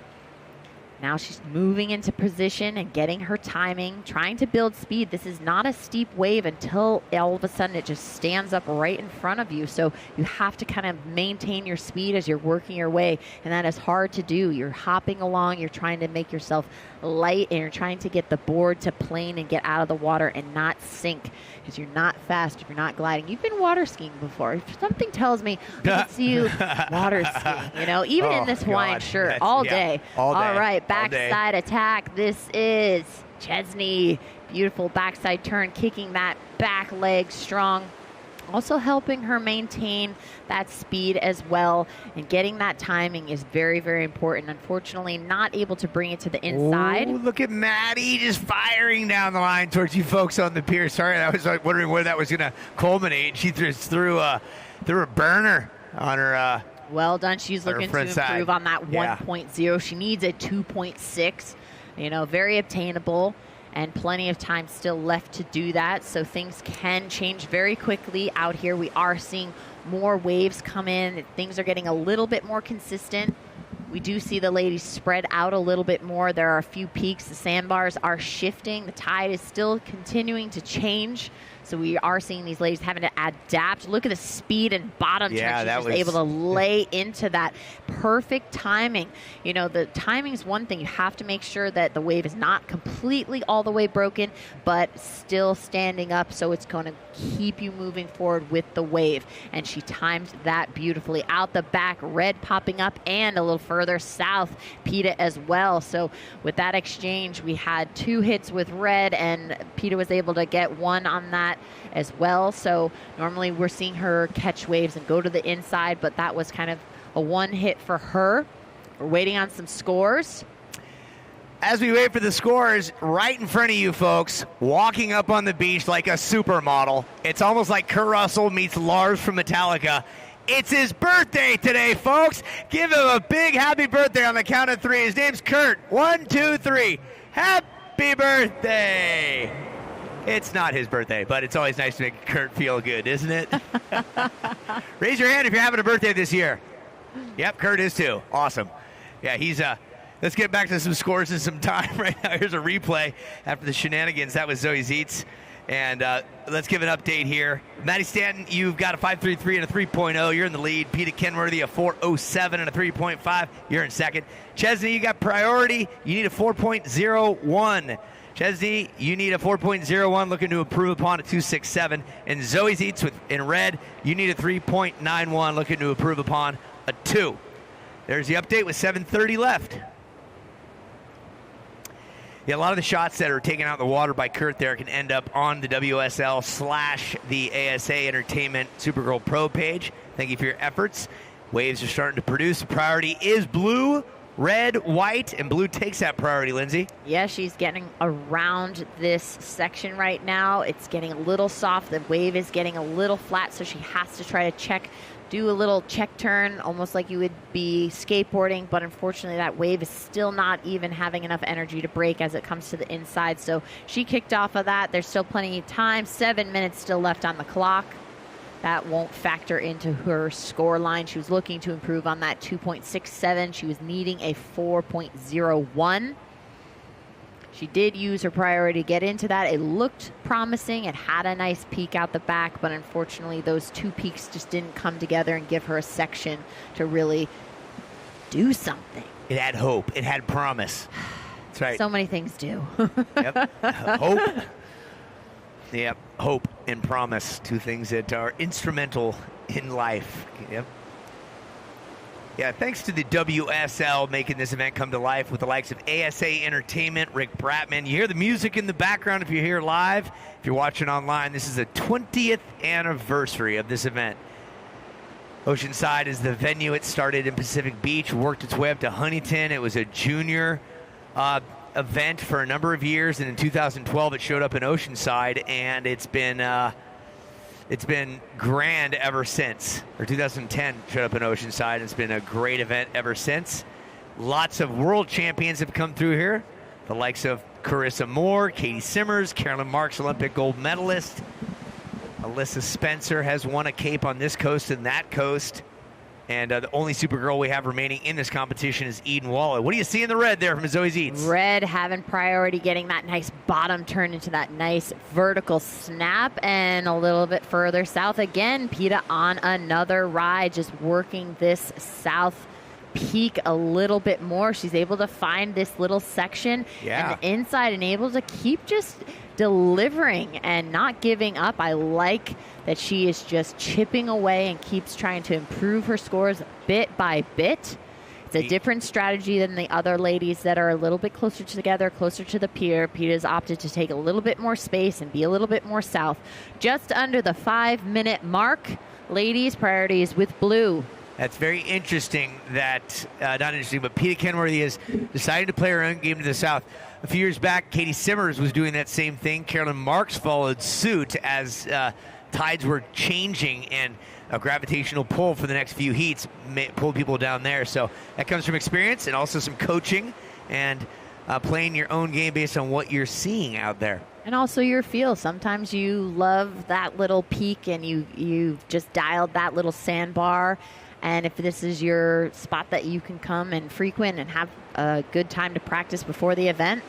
Now she's moving into position and getting her timing, trying to build speed. This is not a steep wave until all of a sudden it just stands up right in front of you. So you have to kind of maintain your speed as you're working your way, and that is hard to do. You're hopping along, you're trying to make yourself light, and you're trying to get the board to plane and get out of the water and not sink, because you're not fast if you're not gliding. You've been water skiing before. Something tells me we can see you water skiing, you know, even in this Hawaiian shirt all day. All right, backside attack. This is Chesney. Beautiful backside turn, kicking that back leg strong. Also helping her maintain that speed as well, and getting that timing is very, very important. Unfortunately, not able to bring it to the inside. Ooh, look at Maddie just firing down the line towards you folks on the pier. Sorry, I was like wondering where that was going to culminate. She threw a burner on her. Well done. She's looking to improve on that 1.0. She needs a 2.6. You know, very obtainable. And plenty of time still left to do that, so things can change very quickly out here. We are seeing more waves come in. Things are getting a little bit more consistent. We do see the ladies spread out a little bit more. There are a few peaks. The sandbars are shifting. The tide is still continuing to change. So we are seeing these ladies having to adapt. Look at the speed and bottom turn. She's just able to lay into that perfect timing. You know, the timing is one thing. You have to make sure that the wave is not completely all the way broken, but still standing up, so it's going to keep you moving forward with the wave. And she timed that beautifully. Out the back, Red popping up, and a little further south, Peta as well. So with that exchange, we had 2 hits with Red, and Peta was able to get 1 on that as well. So normally we're seeing her catch waves and go to the inside, but that was kind of a 1 hit for her. We're waiting on some scores. As we wait for the scores, right in front of you folks, walking up on the beach like a supermodel. It's almost like Kurt Russell meets Lars from Metallica. It's his birthday today, folks. Give him a big happy birthday on the count of 3. His name's Kurt. 1, 2, 3. Happy birthday. It's not his birthday, but it's always nice to make Kurt feel good, isn't it? Raise your hand if you're having a birthday this year. Yep, Kurt is too. Awesome. Yeah, he's let's get back to some scores in some time right now. Here's a replay after the shenanigans. That was Zoe Zietz. And let's give an update here. Maddie Stanton, you've got a 5.33 and a 3.0. You're in the lead. Peta Kenworthy, a 4.07 and a 3.5. You're in second. Chesney, you got priority. You need a 4.01. Chesney, you need a 4.01, looking to improve upon a 2.67. And Zoe Zietz in red, you need a 3.91, looking to improve upon a 2. There's the update with 7:30 left. Yeah, a lot of the shots that are taken out of the water by Kurt there can end up on the WSL / the ASA Entertainment Supergirl Pro page. Thank you for your efforts. Waves are starting to produce. The priority is blue, red, white, and blue takes that priority, Lindsay. Yeah, she's getting around this section right now. It's getting a little soft. The wave is getting a little flat, so she has to try to do a little check turn, almost like you would be skateboarding, but unfortunately that wave is still not even having enough energy to break as it comes to the inside. So she kicked off of that. There's still plenty of time. 7 minutes still left on the clock. That won't factor into her score line. She was looking to improve on that 2.67. She was needing a 4.01. She did use her priority to get into that. It looked promising. It had a nice peak out the back, but unfortunately those 2 peaks just didn't come together and give her a section to really do something. It had hope. It had promise. That's right. So many things do. Yep. Hope. Yep. Hope and promise, 2 things that are instrumental in life. Yep. Yeah, thanks to the WSL making this event come to life with the likes of ASA Entertainment, Rick Bratman. You hear the music in the background if you're here live. If you're watching online, this is the 20th anniversary of this event. Oceanside is the venue. It started in Pacific Beach, worked its way up to Huntington. It was a junior event for a number of years, and in 2012 it showed up in Oceanside, and it's been grand ever since. Or 2010 showed up in Oceanside. It's been a great event ever since. Lots of world champions have come through here. The likes of Carissa Moore, Katie Simmers, Carolyn Marks, Olympic gold medalist. Alyssa Spencer has won a cape on this coast and that coast. And the only Supergirl we have remaining in this competition is Eden Walla. What do you see in the red there from Zoe Zietz? Red having priority, getting that nice bottom turn into that nice vertical snap. And a little bit further south again, Peta on another ride, just working this south peak a little bit more. She's able to find this little section and the inside and able to keep just delivering and not giving up. I like that she is just chipping away and keeps trying to improve her scores bit by bit. It's a different strategy than the other ladies that are a little bit closer together, closer to the pier. Peta's opted to take a little bit more space and be a little bit more south. Just under the 5-minute mark. Ladies, priority is with blue. That's very interesting that, not interesting, but Peta Kenworthy has decided to play her own game to the south. A few years back, Katie Simmers was doing that same thing. Carolyn Marks followed suit as tides were changing, and a gravitational pull for the next few heats pulled people down there. So that comes from experience and also some coaching and playing your own game based on what you're seeing out there. And also your feel. Sometimes you love that little peak and you just dialed that little sandbar. And if this is your spot that you can come and frequent and have a good time to practice before the event,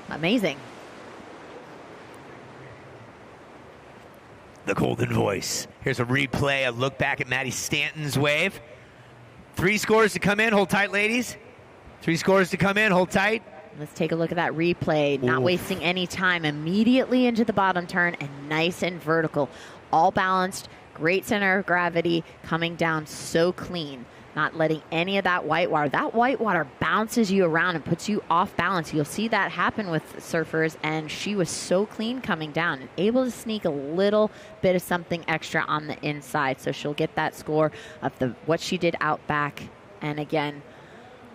amazing. The Golden Voice. Here's a replay, a look back at Maddie Stanton's wave. 3 scores to come in. Hold tight, ladies. 3 scores to come in. Hold tight. Let's take a look at that replay. Not wasting any time. Immediately into the bottom turn and nice and vertical. All balanced. Great center of gravity, coming down so clean, not letting any of that white water. That white water bounces you around and puts you off balance. You'll see that happen with surfers, and she was so clean coming down and able to sneak a little bit of something extra on the inside. So she'll get that score of what she did out back. And again,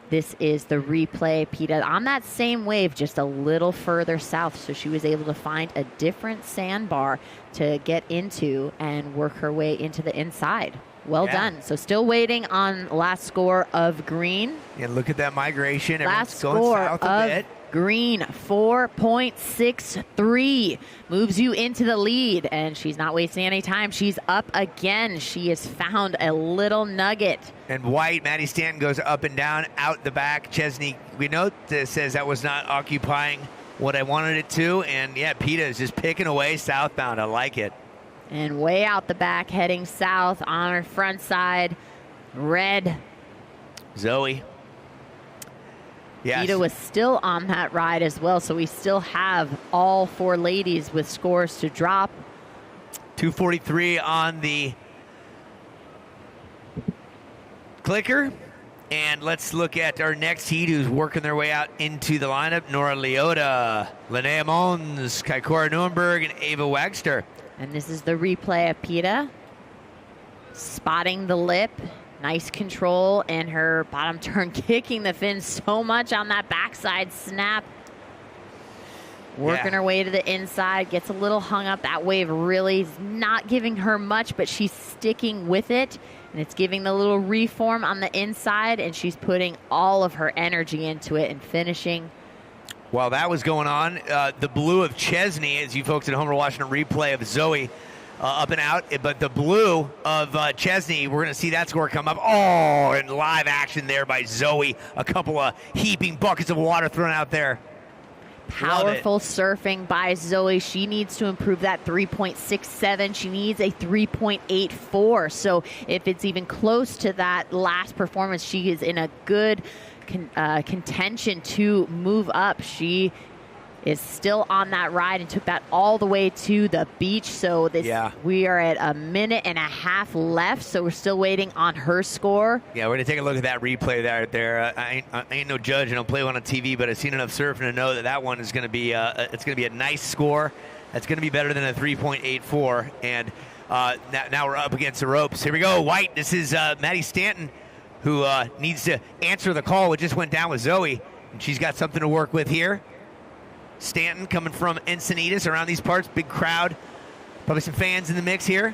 this is the replay. Peta on that same wave, just a little further south. So she was able to find a different sandbar to get into and work her way into the inside. Well done. So still waiting on last score of green. Yeah, look at that migration. Last Everyone's going score south a of bit. green, 4.63. Moves you into the lead, and she's not wasting any time. She's up again. She has found a little nugget. And white, Maddie Stanton goes up and down, out the back. Chesney, we note that says that was not occupying what I wanted it to. And yeah, Peta is just picking away southbound. I like it. And way out the back, heading south on her front side. Red. Zoe. Yes. Peta was still on that ride as well, so we still have all 4 ladies with scores to drop. 2:43 on the clicker. And let's look at our next heat who's working their way out into the lineup. Nora Leota, Linnea Mons, Kaikora Nuremberg, and Ava Wagster. And this is the replay of Peta spotting the lip. Nice control and her bottom turn, kicking the fin so much on that backside snap. Working her way to the inside, gets a little hung up. That wave really is not giving her much, but she's sticking with it. And it's giving the little reform on the inside, and she's putting all of her energy into it and finishing. While that was going on, the blue of Chesney, as you folks at home are watching a replay of Zoe up and out, but the blue of Chesney, we're going to see that score come up. Oh, and live action there by Zoe. A couple of heaping buckets of water thrown out there. Powerful surfing by Zoe. She needs to improve that 3.67. She needs a 3.84. So if it's even close to that last performance, she is in a good contention to move up. She is still on that ride and took that all the way to the beach. So we are at a minute and a half left, so we're still waiting on her score. Yeah, we're going to take a look at that replay there. I ain't no judge, and I'll play one on TV, but I've seen enough surfing to know that one is going to be it's going to be a nice score. That's going to be better than a 3.84. And now we're up against the ropes. Here we go, white. This is Maddie Stanton, who needs to answer the call. What just went down with Zoe, and she's got something to work with here. Stanton coming from Encinitas, around these parts, big crowd, probably some fans in the mix here.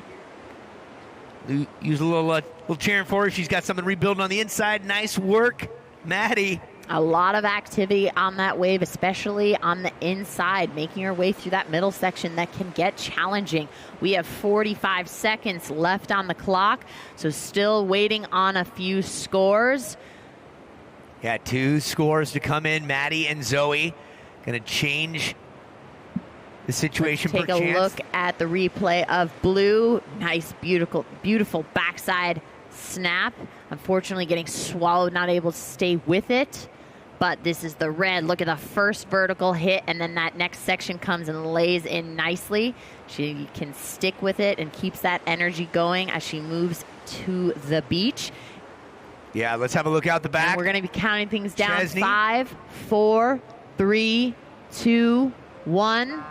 Use a little cheering for her. She's got something rebuilding on the inside. Nice work, Maddie. A lot of activity on that wave, especially on the inside, making her way through that middle section that can get challenging. We have 45 seconds left on the clock, so still waiting on a few scores. Yeah, 2 scores to come in, Maddie and Zoe. Going to change the situation. Let's take a look at the replay of blue. Nice, beautiful backside snap. Unfortunately, getting swallowed, not able to stay with it. But this is the red. Look at the first vertical hit, and then that next section comes and lays in nicely. She can stick with it and keeps that energy going as she moves to the beach. Yeah, let's have a look out the back. And we're going to be counting things down. Chesney. 5, 4, 3, 2, 1.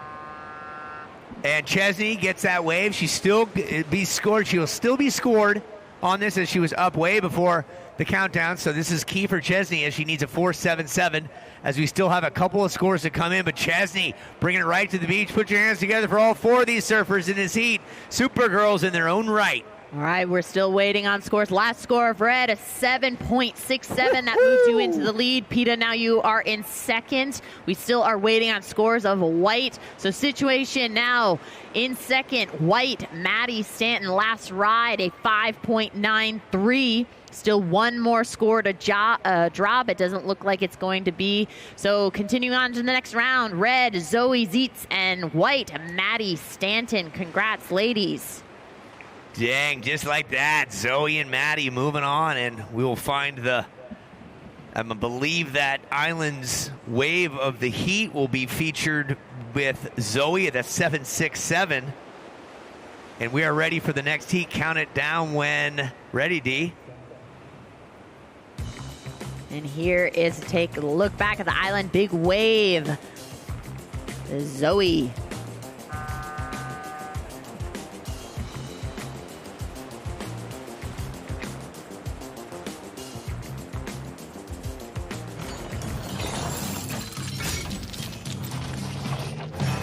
And Chesney gets that wave. She still be scored. She will still be scored on this as she was up way before the countdown. So this is key for Chesney as she needs a 4.77 as we still have a couple of scores to come in. But Chesney bringing it right to the beach. Put your hands together for all 4 of these surfers in this heat. Supergirls in their own right. All right, we're still waiting on scores. Last score of red, a 7.67. That moves you into the lead. Peta, now you are in second. We still are waiting on scores of white. So situation now in second, white, Maddie Stanton, last ride, a 5.93. Still one more score to drop. It doesn't look like it's going to be. So continuing on to the next round, red, Zoe Zietz, and white, Maddie Stanton. Congrats, ladies. Dang, just like that, Zoe and Maddie moving on, and we will find I believe that Island's wave of the heat will be featured with Zoe at a 7.67. And we are ready for the next heat. Count it down when ready, D. And here is take a look back at the Island big wave. Zoe.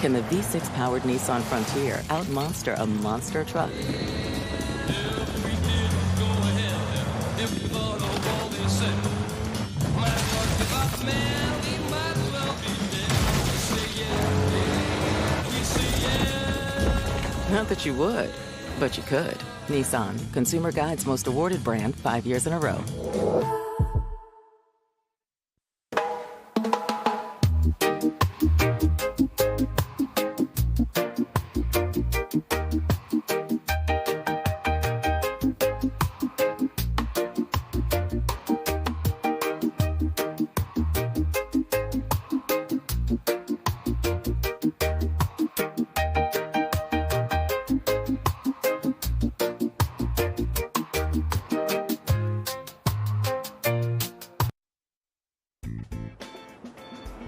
Can the V6-powered Nissan Frontier out-monster a monster truck? Not that you would, but you could. Nissan, Consumer Guide's most awarded brand 5 years in a row.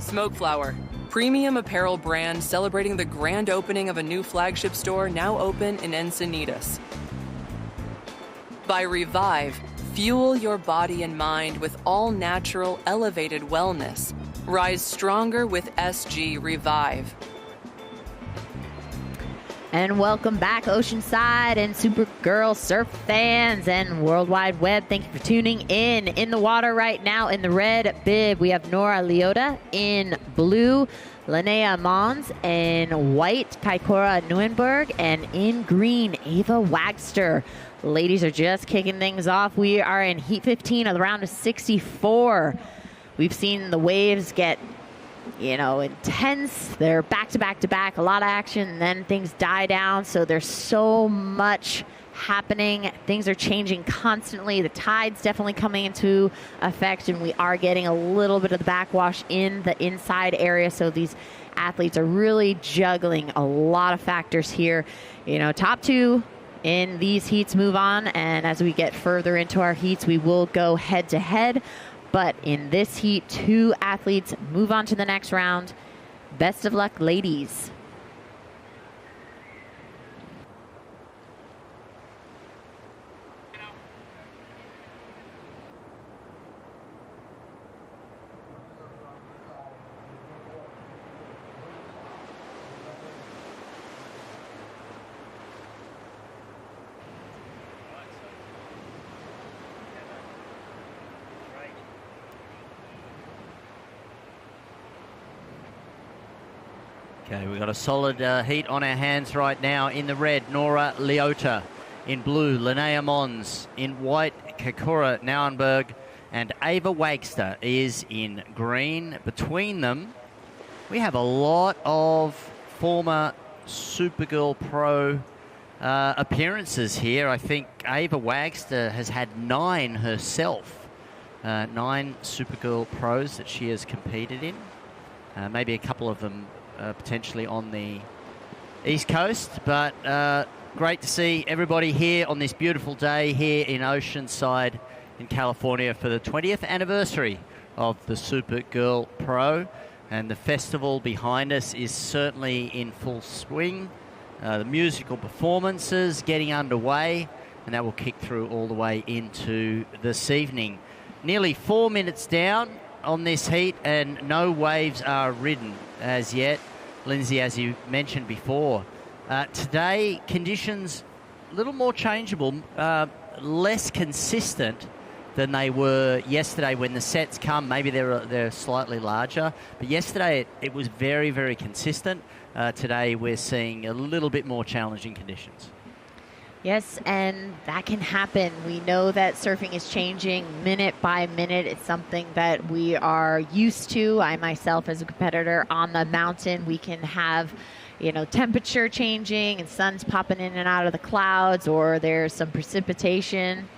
Smoke Flower, premium apparel brand celebrating the grand opening of a new flagship store now open in Encinitas. By Revive, fuel your body and mind with all-natural, elevated wellness. Rise stronger with SG Revive. And welcome back, Oceanside and Supergirl surf fans and World Wide Web. Thank you for tuning in. In the water right now in the red bib, we have Nora Leota. In blue, Linnea Mons. In white, Kaikora Neuenberg. And in green, Ava Wagster. Ladies are just kicking things off. We are in heat 15 of the round of 64. We've seen the waves get intense. They're back to back to back, a lot of action, and then things die down. So there's so much happening. Things are changing constantly. The tide's definitely coming into effect, and we are getting a little bit of the backwash in the inside area. So these athletes are really juggling a lot of factors here. Top two in these heats move on, and as we get further into our heats, we will go head to head. But in this heat, 2 athletes move on to the next round. Best of luck, ladies. Okay, we've got a solid heat on our hands right now. In the red, Nora Leota. In blue, Linnea Mons. In white, Kakura Nauenberg. And Ava Wagster is in green. Between them, we have a lot of former Supergirl Pro appearances here. I think Ava Wagster has had 9 herself. 9 Supergirl Pros that she has competed in. Maybe a couple of them potentially on the East Coast, but great to see everybody here on this beautiful day here in Oceanside in California for the 20th anniversary of the Supergirl Pro. And the festival behind us is certainly in full swing. The musical performances getting underway, and that will kick through all the way into this evening. Nearly 4 minutes down on this heat, and no waves are ridden as yet. Lindsay, as you mentioned before, today conditions a little more changeable, less consistent than they were yesterday when the sets come. Maybe they're slightly larger, but yesterday it was very, very consistent. Today we're seeing a little bit more challenging conditions. Yes, and that can happen. We know that surfing is changing minute by minute. It's something that we are used to. I myself, as a competitor on the mountain, we can have, temperature changing and sun's popping in and out of the clouds, or there's some precipitation.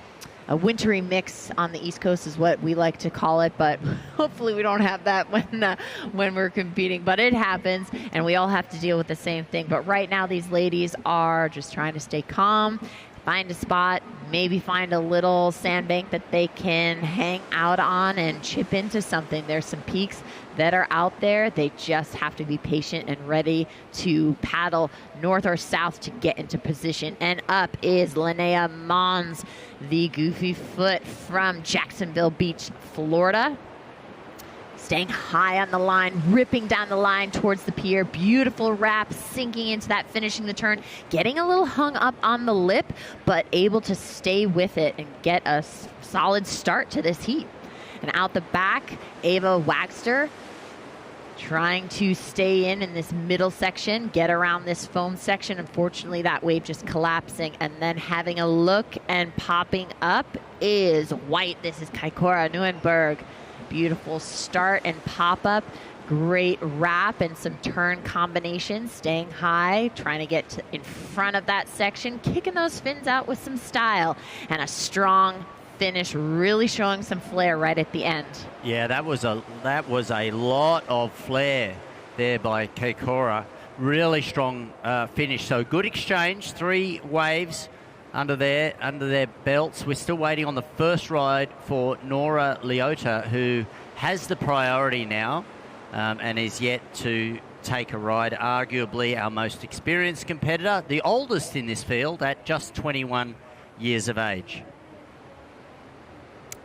A wintry mix on the East Coast is what we like to call it, but hopefully we don't have that when we're competing. But it happens, and we all have to deal with the same thing. But right now, these ladies are just trying to stay calm, find a spot, maybe find a little sandbank that they can hang out on and chip into something. There's some peaks that are out there. They just have to be patient and ready to paddle north or south to get into position. And up is Linnea Mons, the goofy foot from Jacksonville Beach, Florida. Staying high on the line, ripping down the line towards the pier. Beautiful wrap, sinking into that, finishing the turn, getting a little hung up on the lip, but able to stay with it and get a solid start to this heat. And out the back, Ava Wagster trying to stay in this middle section, get around this foam section. Unfortunately, that wave just collapsing, and then having a look and popping up is White. This is Kaikora Nuenberg. Beautiful start and pop-up. Great wrap and some turn combinations. Staying high, trying to get in front of that section, kicking those fins out with some style. And a strong finish, really showing some flair right at the end. Yeah, that was a lot of flair there by Kaikora. Really strong finish. So good exchange, 3 waves under their belts. We're still waiting on the first ride for Nora Leota, who has the priority now and is yet to take a ride. Arguably our most experienced competitor, the oldest in this field at just 21 years of age.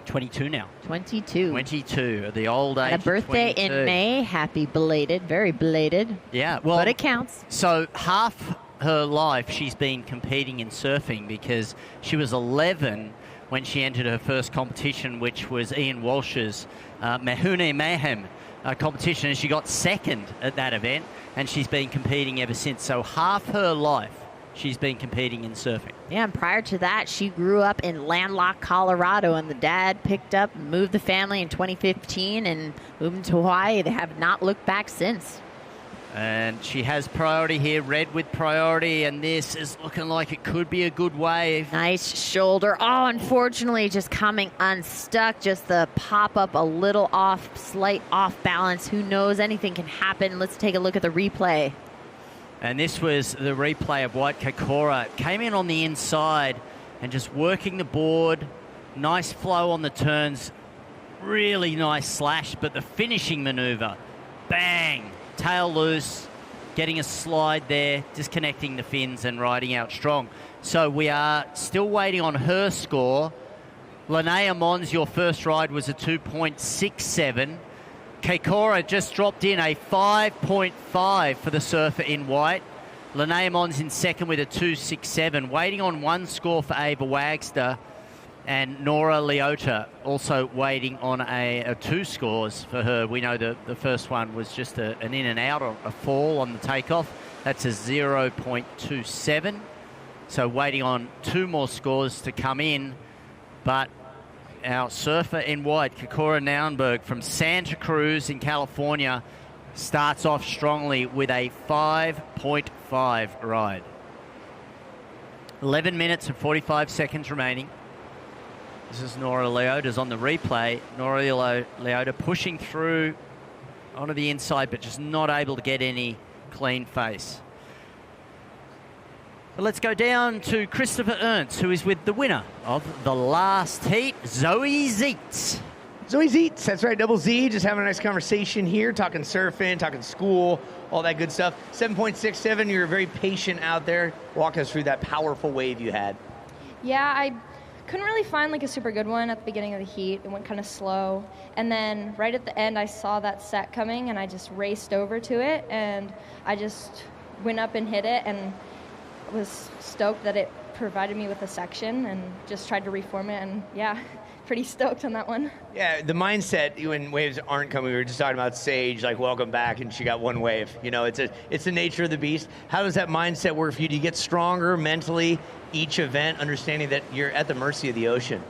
22 now. 22, the old age. A birthday 22. in May. Happy belated, very belated. Yeah, well, but it counts. So half her life she's been competing in surfing, because she was 11 when she entered her first competition, which was Ian Walsh's Mehune Mayhem competition, and she got second at that event, and she's been competing ever since. So half her life she's been competing in surfing. Yeah, and prior to that, she grew up in landlocked Colorado, and the dad picked up and moved the family in 2015 and moved to Hawaii. They have not looked back since. And she has priority here, red with priority, and this is looking like it could be a good wave. Nice shoulder. Oh, unfortunately, just coming unstuck. Just the pop-up a little off, slight off balance. Who knows? Anything can happen. Let's take a look at the replay. And this was the replay of White Kaikora. Came in on the inside and just working the board. Nice flow on the turns. Really nice slash, but the finishing maneuver, bang! Tail loose, getting a slide there, disconnecting the fins and riding out strong. So we are still waiting on her score. Linnea Mons, your first ride was a 2.67. Kaikora just dropped in a 5.5 for the surfer in white. Linnea Mons in second with a 2.67. Waiting on one score for Ava Wagster. And Nora Leota also waiting on a 2 scores for her. We know the first one was just an in and out, or a fall on the takeoff. That's a 0.27. So waiting on 2 more scores to come in. But our surfer in white, Kaikora Nuenberg from Santa Cruz in California, starts off strongly with a 5.5 ride. 11 minutes and 45 seconds remaining. This is Nora Leota's on the replay. Nora Leota pushing through onto the inside, but just not able to get any clean face. But let's go down to Christopher Ernst, who is with the winner of the last heat, Zoe Zeitz. Zoe Zeitz, that's right, double Z, just having a nice conversation here, talking surfing, talking school, all that good stuff. 7.67, you were very patient out there. Walk us through that powerful wave you had. Yeah, I couldn't really find like a super good one at the beginning of the heat. It went kind of slow. And then right at the end, I saw that set coming, and I just raced over to it, and I just went up and hit it, and was stoked that it provided me with a section, and just tried to reform it, and yeah, pretty stoked on that one. Yeah, the mindset when waves aren't coming, we were just talking about Sage, like welcome back, and she got one wave. You know, it's the nature of the beast. How does that mindset work for you? Do you get stronger mentally each event, understanding that you're at the mercy of the ocean?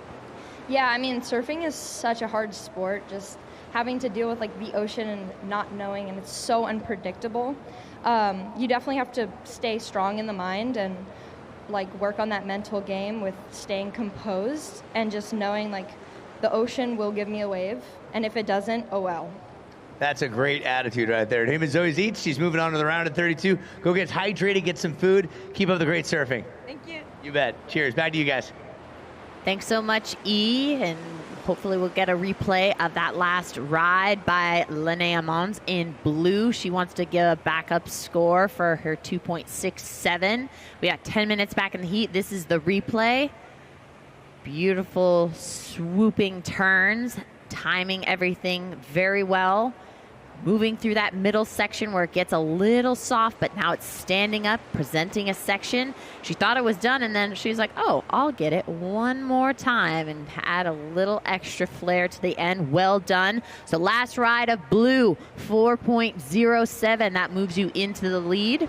Yeah, I mean, surfing is such a hard sport, just having to deal with like the ocean and not knowing, and it's so unpredictable. You definitely have to stay strong in the mind and like work on that mental game with staying composed and just knowing like the ocean will give me a wave, and if it doesn't, oh well. That's a great attitude right there. Her name is Zoe Zeitz. She's moving on to the round at 32. Go get hydrated, get some food. Keep up the great surfing. Thank you. You bet. Cheers. Back to you guys. Thanks so much, E, and hopefully we'll get a replay of that last ride by Linnea Mons in blue. She wants to give a backup score for her 2.67. We got 10 minutes back in the heat. This is the replay. Beautiful swooping turns, timing everything very well. Moving through that middle section where it gets a little soft, but now it's standing up, presenting a section. She thought it was done, and then she's like, oh, I'll get it one more time, and add a little extra flair to the end. Well done. So last ride of blue, 4.07. That moves you into the lead.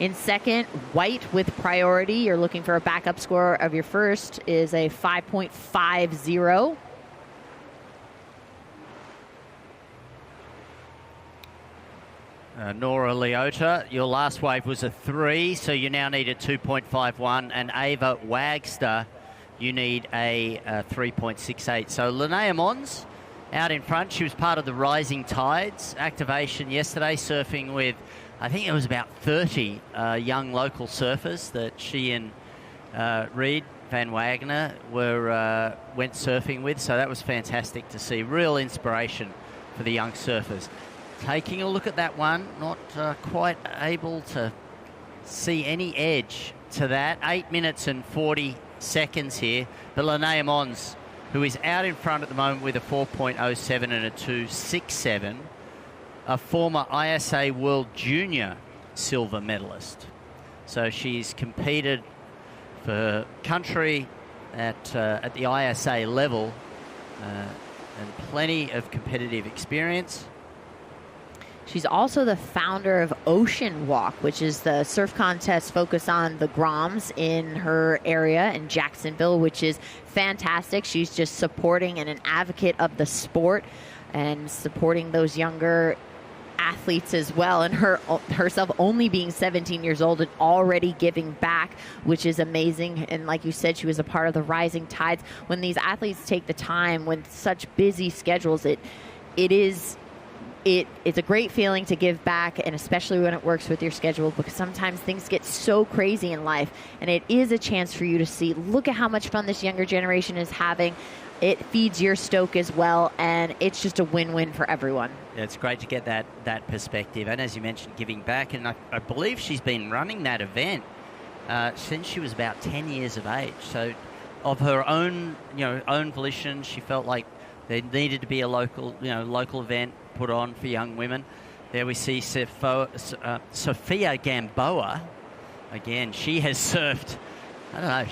In second, white with priority. You're looking for a backup score of your first is a 5.50. Nora Leota, your last wave was a 3, so you now need a 2.51. And Ava Wagster, you need a 3.68. So Linnea Mons out in front. She was part of the Rising Tides activation yesterday, surfing with, I think it was about 30 young local surfers that she and Reed Van Wagner went surfing with. So that was fantastic to see. Real inspiration for the young surfers. Taking a look at that one, not quite able to see any edge to that. 8 minutes and 40 seconds here. But Linnea Mons, who is out in front at the moment with a 4.07 and a 2.67, a former ISA World Junior silver medalist. So she's competed for country at the ISA level and plenty of competitive experience. She's also the founder of Ocean Walk, which is the surf contest focused on the Groms in her area in Jacksonville, which is fantastic. She's just supporting and an advocate of the sport and supporting those younger athletes as well, and herself only being 17 years old and already giving back, which is amazing. And like you said, she was a part of the Rising Tides. When these athletes take the time with such busy schedules, it's a great feeling to give back, and especially when it works with your schedule, because sometimes things get so crazy in life, and it is a chance for you to see, look at how much fun this younger generation is having. It feeds your stoke as well, and it's just a win-win for everyone. Yeah, it's great to get that perspective, and as you mentioned, giving back, and I believe she's been running that event since she was about 10 years of age. So of her own volition, she felt like there needed to be a local event put on for young women. There we see Sophia Gamboa. Again, she has surfed, I don't know,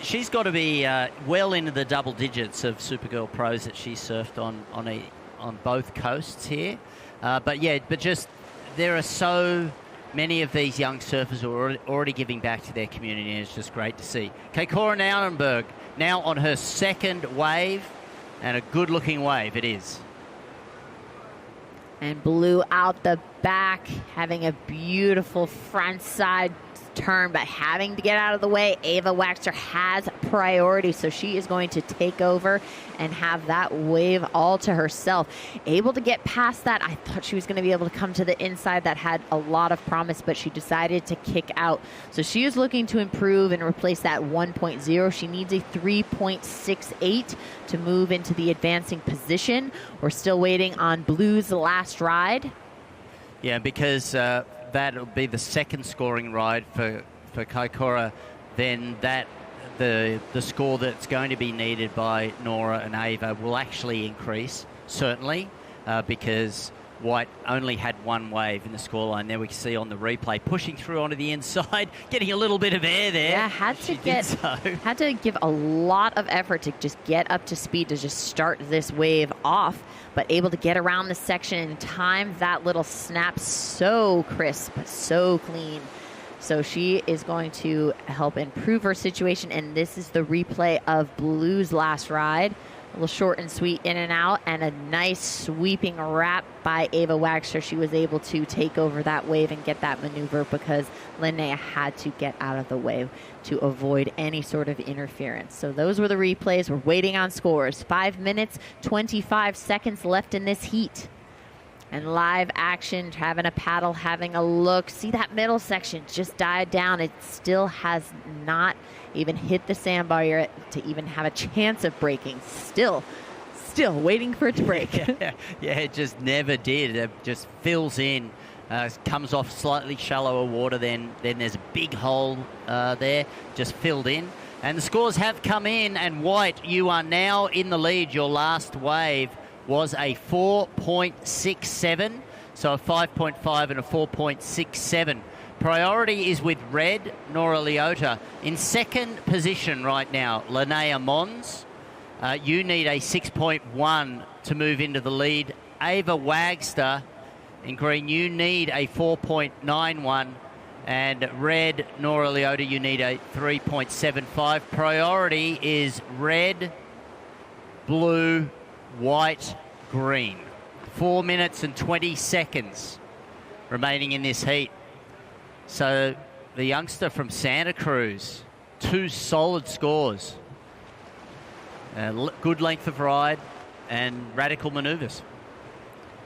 she's got to be well into the double digits of Supergirl pros that she surfed on both coasts here. But just there are so many of these young surfers who are already giving back to their community, and it's just great to see. Cora Nauenberg now on her second wave, and a good-looking wave it is. And blue out the back, having a beautiful front side turn, but having to get out of the way, Ava Waxter has priority, so she is going to take over and have that wave all to herself. Able to get past that. I thought she was going to be able to come to the inside. That had a lot of promise, but she decided to kick out. So she is looking to improve and replace that 1.0. She needs a 3.68 to move into the advancing position. We're still waiting on Blue's last ride. Yeah, because that'll be the second scoring ride for Kaikoura. Then the score that's going to be needed by Nora and Ava will actually increase, certainly, because White only had one wave in the scoreline. There we can see on the replay, pushing through onto the inside, getting a little bit of air there. Yeah, had to give a lot of effort to just get up to speed to just start this wave off, but able to get around the section and time that little snap so crisp, so clean. So she is going to help improve her situation, and this is the replay of Blue's last ride. A little short and sweet in and out, and a nice sweeping wrap by Ava Waxter. She was able to take over that wave and get that maneuver because Linnea had to get out of the way to avoid any sort of interference. So those were the replays. We're waiting on scores. 5 minutes, 25 seconds left in this heat. And live action, having a paddle, having a look. See that middle section just died down. It still has not even hit the sandbar to even have a chance of breaking. Still waiting for it to break. Yeah, it just never did. It just fills in, comes off slightly shallower water. Then there's a big hole there, just filled in. And the scores have come in. And White, you are now in the lead. Your last wave was a 4.67, so a 5.5 and a 4.67. Priority is with red, Nora Leota. In second position right now, Linnea Mons. You need a 6.1 to move into the lead. Ava Wagster in green, you need a 4.91. And red, Nora Leota, you need a 3.75. Priority is red, blue, white, green. 4 minutes and 20 seconds remaining in this heat. So the youngster from Santa Cruz, 2 solid scores. Good length of ride and radical maneuvers.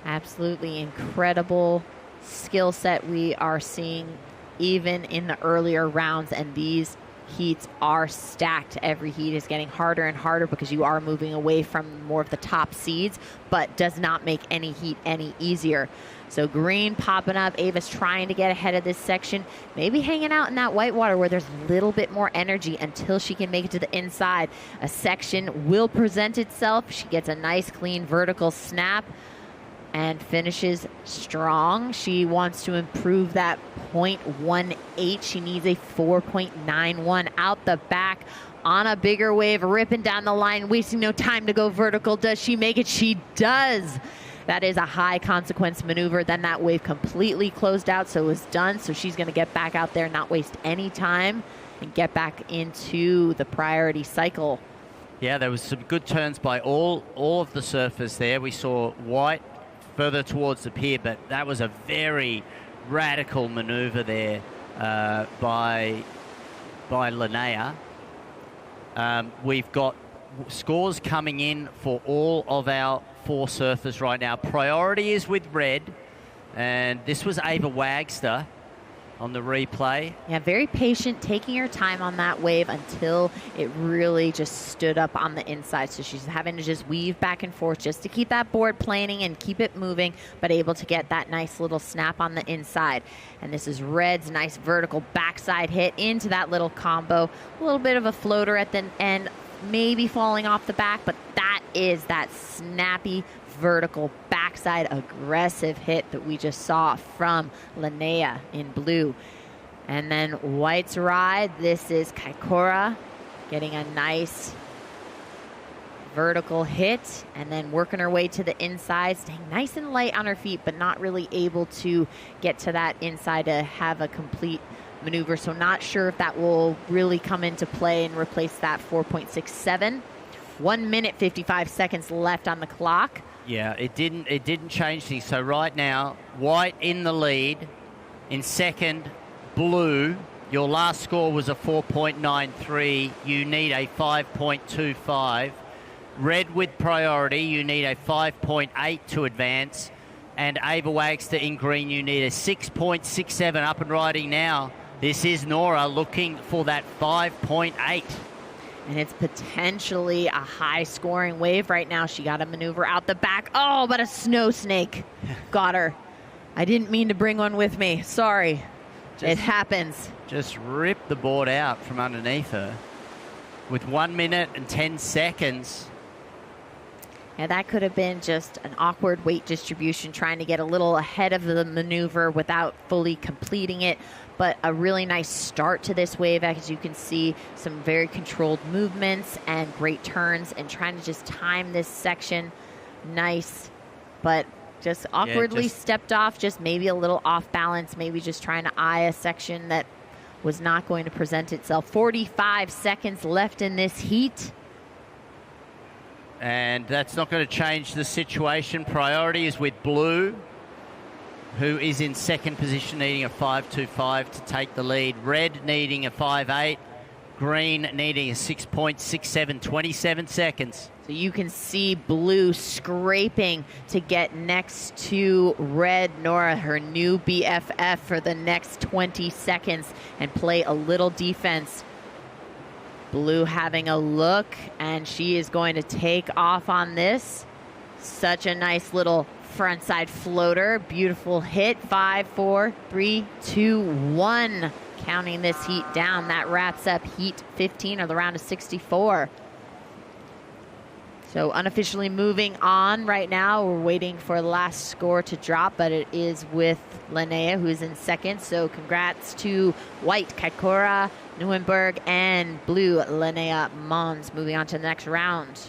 Absolutely incredible skill set we are seeing even in the earlier rounds, and these heats are stacked. Every heat is getting harder and harder because you are moving away from more of the top seeds, but does not make any heat any easier. So green popping up. Ava's trying to get ahead of this section, maybe hanging out in that white water where there's a little bit more energy until she can make it to the inside. A section will present itself. She gets a nice clean vertical snap and finishes strong. She wants to improve that 0.18. She needs a 4.91 out the back on a bigger wave, ripping down the line, wasting no time to go vertical. Does she make it? She does. That is a high consequence maneuver. Then that wave completely closed out, so it was done. So she's going to get back out there, not waste any time, and get back into the priority cycle. Yeah, there was some good turns by all of the surfers there. We saw White further towards the pier, but that was a very radical maneuver there by Linnea. We've got scores coming in for all of our 4 surfers right now. Priority is with red, and this was Ava Wagster on the replay. Yeah, very patient, taking her time on that wave until it really just stood up on the inside. So she's having to just weave back and forth just to keep that board planing and keep it moving, but able to get that nice little snap on the inside. And this is red's nice vertical backside hit into that little combo. A little bit of a floater at the end, maybe falling off the back, but that is that snappy vertical backside aggressive hit that we just saw from Linnea in blue. And then White's ride, this is Kaikoura getting a nice vertical hit and then working her way to the inside, staying nice and light on her feet, but not really able to get to that inside to have a complete maneuver. So not sure if that will really come into play and replace that 4.67. 1 minute, 55 seconds left on the clock. Yeah, it didn't change things. So right now, White in the lead. In second, blue. Your last score was a 4.93. You need a 5.25. Red with priority, you need a 5.8 to advance. And Ava Wagster in green, you need a 6.67 up and riding now. This is Nora looking for that 5.8. And it's potentially a high-scoring wave right now. She got a maneuver out the back. Oh, but a snow snake got her. I didn't mean to bring one with me. Sorry. It happens. Just ripped the board out from underneath her with 1 minute and 10 seconds. Yeah, that could have been just an awkward weight distribution, trying to get a little ahead of the maneuver without fully completing it. But a really nice start to this wave. As you can see, some very controlled movements and great turns, and trying to just time this section nice, but just awkwardly stepped off, just maybe a little off balance, maybe just trying to eye a section that was not going to present itself. 45 seconds left in this heat. And that's not going to change the situation. Priority is with blue, who is in second position, needing a 5.25 to take the lead. Red needing a 5.8. Green needing a 6.67, 27 seconds. So you can see blue scraping to get next to red. Nora, her new BFF, for the next 20 seconds and play a little defense. Blue having a look, and she is going to take off on this. Such a nice little frontside floater. Beautiful hit. 5, 4, 3, 2, 1. Counting this heat down. That wraps up heat 15, or the round of 64. So unofficially moving on right now. We're waiting for the last score to drop, but it is with Linnea, who's in second. So congrats to white Kaikora Neuenberg and blue Linnea Mons, moving on to the next round.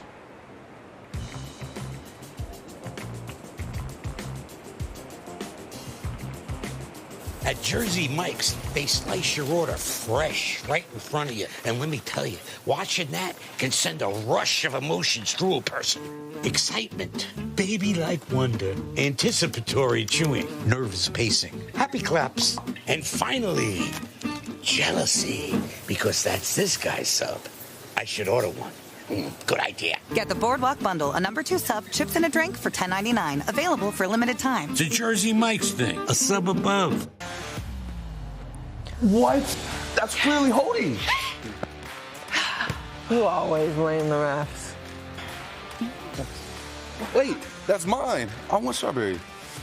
At Jersey Mike's, they slice your order fresh right in front of you. And let me tell you, watching that can send a rush of emotions through a person. Excitement, baby-like wonder, anticipatory chewing, nervous pacing, happy claps, and finally, jealousy, because that's this guy's sub. I should order one. Good idea. Get the Boardwalk Bundle, a number 2 sub, chips and a drink for $10.99. Available for a limited time. It's a Jersey Mike's thing, a sub above. What? That's clearly holding. You always blame the refs. Wait, that's mine. I want strawberry.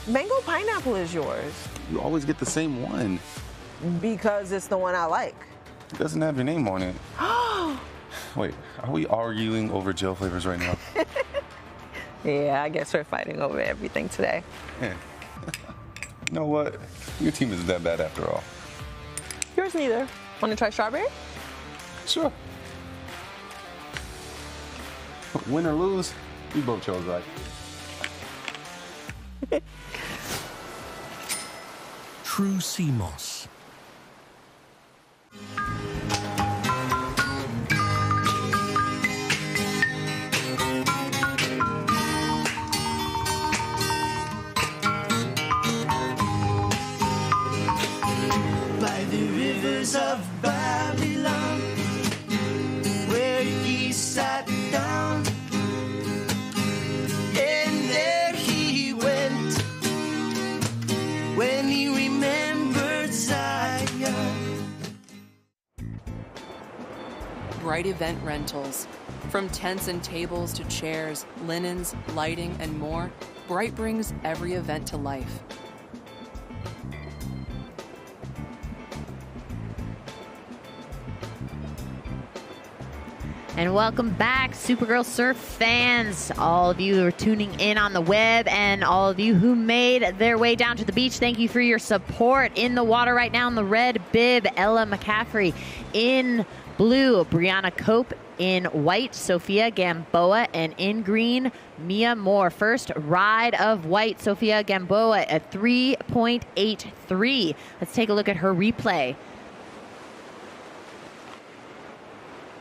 Mango pineapple is yours. You always get the same one. Because it's the one I like. It doesn't have your name on it. Wait, are we arguing over gel flavors right now? Yeah, I guess we're fighting over everything today. Yeah. You know what? Your team isn't that bad after all. Yours neither. Want to try strawberry? Sure. Win or lose, we both chose right. True sea moss. By the rivers of Babylon, where he sat down, and there he went when he remembered Zion. Bright Event Rentals. From tents and tables to chairs, linens, lighting, and more, Bright brings every event to life. And welcome back, Supergirl Surf fans. All of you who are tuning in on the web, and all of you who made their way down to the beach, thank you for your support. In the water right now in the red bib, Ella McCaffrey. In blue, Brianna Cope. In white, Sophia Gamboa. And in green, Mia Moore. First ride of white, Sophia Gamboa at 3.83. Let's take a look at her replay.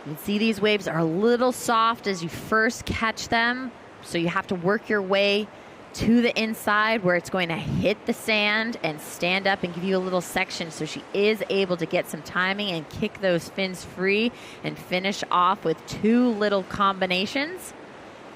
You can see these waves are a little soft as you first catch them, so you have to work your way to the inside where it's going to hit the sand and stand up and give you a little section. So she is able to get some timing and kick those fins free and finish off with 2 little combinations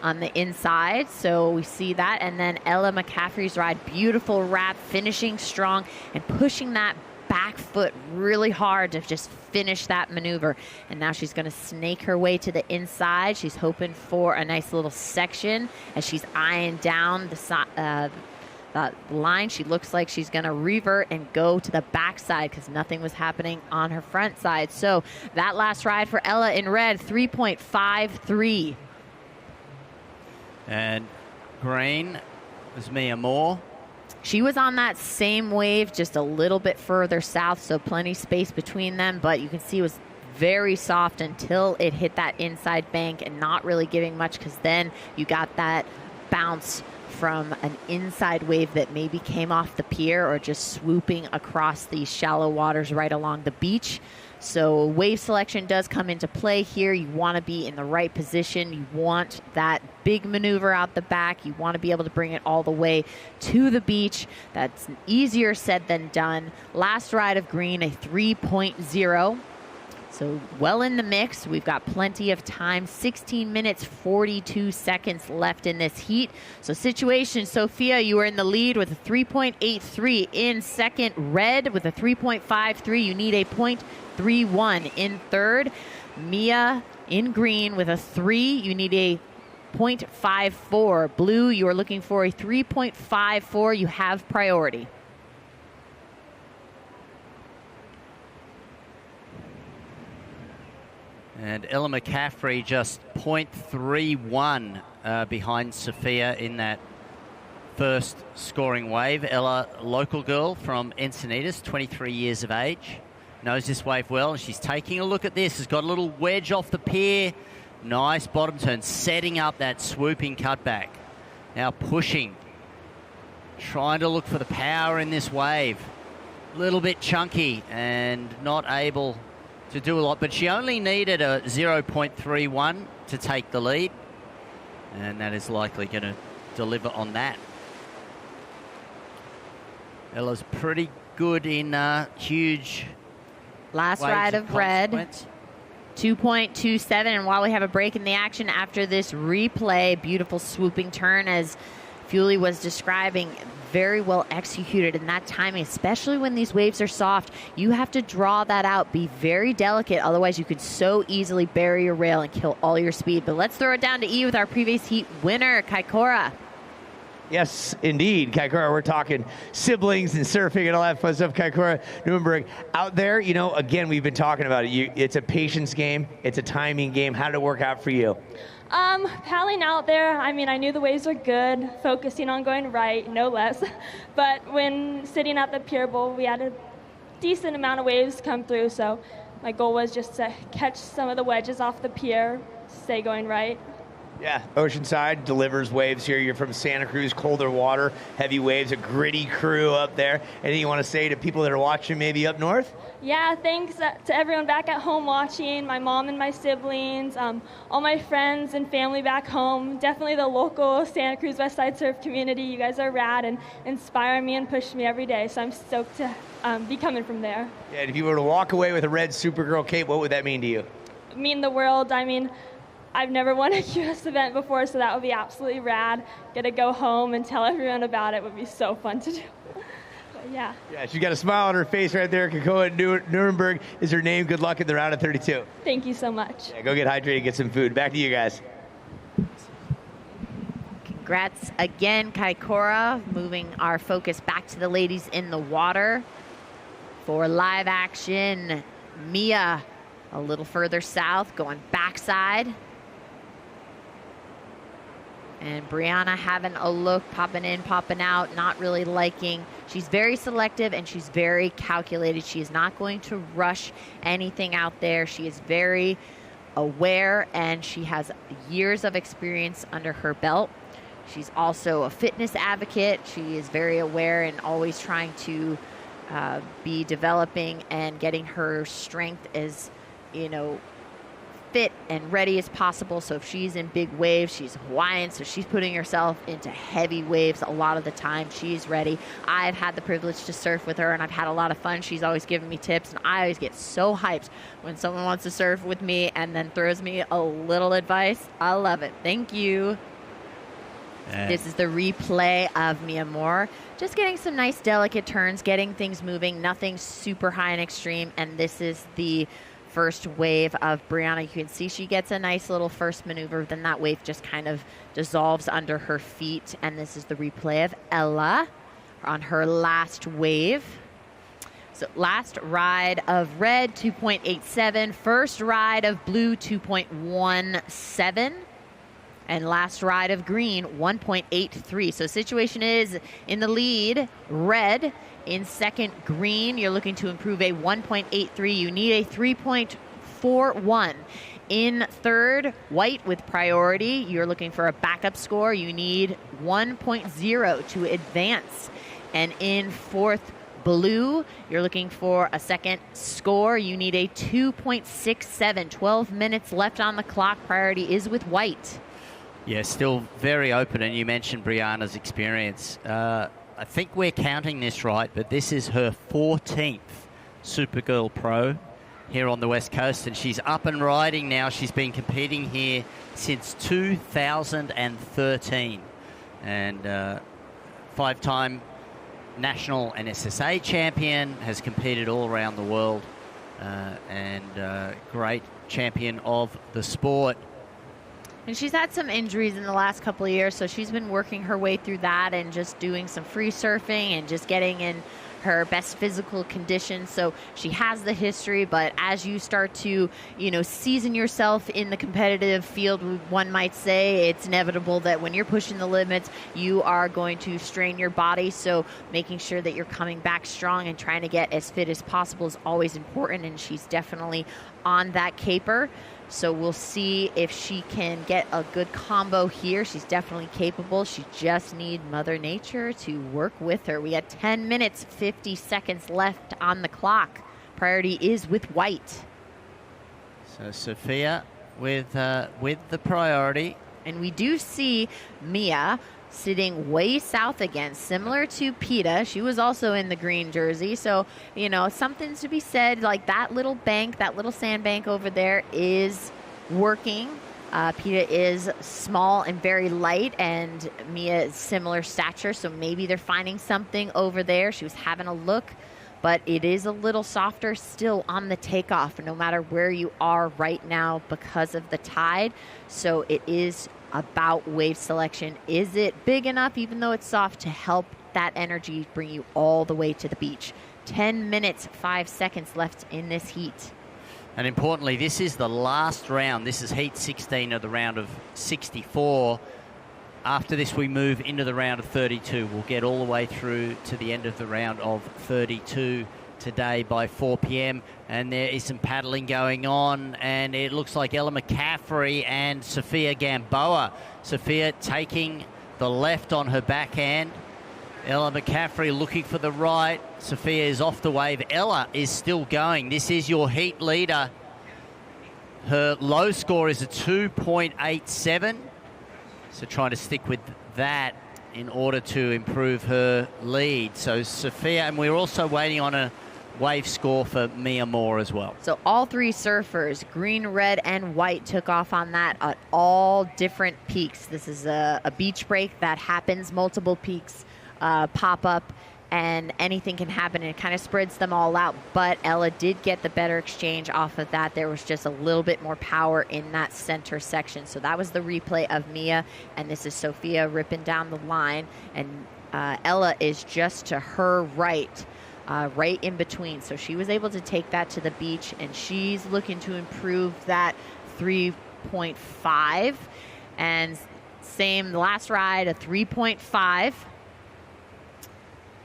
on the inside. So we see that. And then Ella McCaffrey's ride, beautiful wrap, finishing strong and pushing that back foot really hard to just finish that maneuver. And now she's going to snake her way to the inside. She's hoping for a nice little section as she's eyeing down the line. She looks like she's going to revert and go to the backside because nothing was happening on her front side. So that last ride for Ella in red, 3.53. And green was Mia Moore. She was on that same wave, just a little bit further south, so plenty space between them, but you can see it was very soft until it hit that inside bank and not really giving much because then you got that bounce from an inside wave that maybe came off the pier or just swooping across these shallow waters right along the beach. So wave selection does come into play here. You want to be in the right position. You want that big maneuver out the back. You want to be able to bring it all the way to the beach. That's easier said than done. Last ride of green, a 3.0. So well in the mix. We've got plenty of time. 16 minutes, 42 seconds left in this heat. So situation, Sophia, you were in the lead with a 3.83. In second, red with a 3.53. You need a 0.31 in third. Mia in green with a 3. You need a 0.54. Blue, you are looking for a 3.54. You have priority. And Ella McCaffrey just 0.31 behind Sophia in that first scoring wave. Ella, local girl from Encinitas, 23 years of age, knows this wave well. And she's taking a look at this. Has got a little wedge off the pier. Nice bottom turn, setting up that swooping cutback. Now pushing, trying to look for the power in this wave. A little bit chunky and not able to do a lot, but she only needed a 0.31 to take the lead, and that is likely going to deliver on that. Ella's pretty good in huge last ride of red, 2.27, and while we have a break in the action after this replay, beautiful swooping turn as Fulie was describing, very well executed in that timing, especially when these waves are soft. You have to draw that out, be very delicate, otherwise you could so easily bury your rail and kill all your speed. But let's throw it down to E with our previous heat winner, Kaikoura. Yes, indeed, Kaikoura. We're talking siblings and surfing and all that fun stuff. Kaikoura Nuremberg out there. You know, again, we've been talking about it. It's a patience game. It's a timing game. How did it work out for you? Paddling out there, I mean, I knew the waves were good, focusing on going right, no less. But when sitting at the pier bowl, we had a decent amount of waves come through, so my goal was just to catch some of the wedges off the pier, stay going right. Yeah, Oceanside delivers waves here. You're from Santa Cruz, colder water, heavy waves, a gritty crew up there. Anything you want to say to people that are watching maybe up north? Yeah, thanks to everyone back at home watching, my mom and my siblings, all my friends and family back home, definitely the local Santa Cruz West Side Surf community. You guys are rad and inspire me and push me every day, so I'm stoked to be coming from there. Yeah, and if you were to walk away with a red Supergirl cape, what would that mean to you? Mean the world. I mean, I've never won a US event before, so that would be absolutely rad. Get to go home and tell everyone about it would be so fun to do. Yeah. Yeah, she's got a smile on her face right there. Kaikoura Nuremberg is her name. Good luck in the round of 32. Thank you so much. Yeah, go get hydrated, get some food. Back to you guys. Congrats again, Kaikoura. Moving our focus back to the ladies in the water for live action. Mia a little further south, going backside. And Brianna having a look, popping in, popping out, not really liking. She's very selective and she's very calculated. She is not going to rush anything out there. She is very aware and she has years of experience under her belt. She's also a fitness advocate. She is very aware and always trying to be developing and getting her strength as, you know, fit and ready as possible. So if she's in big waves, she's Hawaiian, so she's putting herself into heavy waves a lot of the time. She's ready. I've had the privilege to surf with her, and I've had a lot of fun. She's always given me tips, and I always get so hyped when someone wants to surf with me and then throws me a little advice. I love it. Thank you. This is the replay of Mia Moore. Just getting some nice delicate turns, getting things moving, nothing super high and extreme. And this is the first wave of Brianna. You can see she gets a nice little first maneuver, then that wave just kind of dissolves under her feet. And this is the replay of Ella on her last wave. So last ride of red, 2.87. First ride of blue, 2.17. And last ride of green, 1.83. So situation is in the lead, red. In second, green. You're looking to improve a 1.83. You need a 3.41. In third, white with priority. You're looking for a backup score. You need 1.0 to advance. And in fourth, blue, you're looking for a second score. You need a 2.67. 12 minutes left on the clock. Priority is with white. Yeah, still very open, and you mentioned Brianna's experience. I think we're counting this right, but this is her 14th Supergirl Pro here on the West Coast, and she's up and riding now. She's been competing here since 2013, and five-time national and SSA champion, has competed all around the world, and great champion of the sport. And she's had some injuries in the last couple of years, so she's been working her way through that and just doing some free surfing and just getting in her best physical condition. So she has the history, but as you start to, season yourself in the competitive field, one might say, it's inevitable that when you're pushing the limits, you are going to strain your body. So making sure that you're coming back strong and trying to get as fit as possible is always important, and she's definitely on that caper. So we'll see if she can get a good combo here. She's definitely capable. She just needs Mother Nature to work with her. We got 10 minutes, 50 seconds left on the clock. Priority is with white. So Sophia with the priority. And we do see Mia sitting way south again, similar to Peta. She was also in the green jersey. So, something to be said, like that little bank, that little sandbank over there is working. Peta is small and very light, and Mia is similar stature. So maybe they're finding something over there. She was having a look, but it is a little softer still on the takeoff, no matter where you are right now because of the tide. So it is about wave selection. Is it big enough, even though it's soft, to help that energy bring you all the way to the beach? 10 minutes, 5 seconds left in this heat. And importantly, this is the last round. This is heat 16 of the round of 64. After this, we move into the round of 32. We'll get all the way through to the end of the round of 32 today by 4 p.m. And there is some paddling going on, and it looks like Ella McCaffrey and Sophia Gamboa. Sophia taking the left on her backhand. Ella McCaffrey looking for the right. Sophia is off the wave. Ella is still going. This is your heat leader. Her low score is a 2.87. So trying to stick with that in order to improve her lead. So Sophia, and we're also waiting on a wave score for Mia Moore as well. So all three surfers, green, red, and white, took off on that at all different peaks. This is a beach break that happens. Multiple peaks pop up, and anything can happen, and it kind of spreads them all out. But Ella did get the better exchange off of that. There was just a little bit more power in that center section. So that was the replay of Mia, and this is Sophia ripping down the line, and Ella is just to her right. Right in between. So she was able to take that to the beach, and she's looking to improve that 3.5. And same last ride, a 3.5.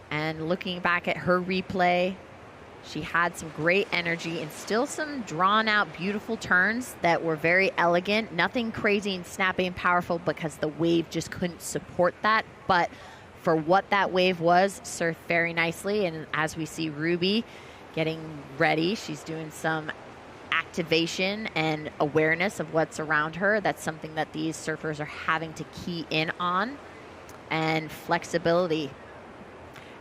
And looking back at her replay, she had some great energy and still some drawn out beautiful turns that were very elegant. Nothing crazy and snappy and powerful because the wave just couldn't support that. But for what that wave was, surfed very nicely. And as we see Ruby getting ready, she's doing some activation and awareness of what's around her. That's something that these surfers are having to key in on. And flexibility.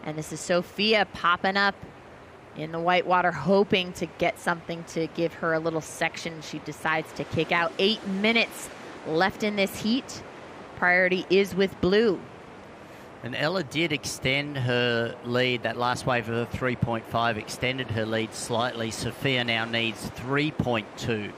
And this is Sophia popping up in the white water, hoping to get something to give her a little section. She decides to kick out. 8 minutes left in this heat. Priority is with blue. And Ella did extend her lead. That last wave of the 3.5 extended her lead slightly. Sophia now needs 3.2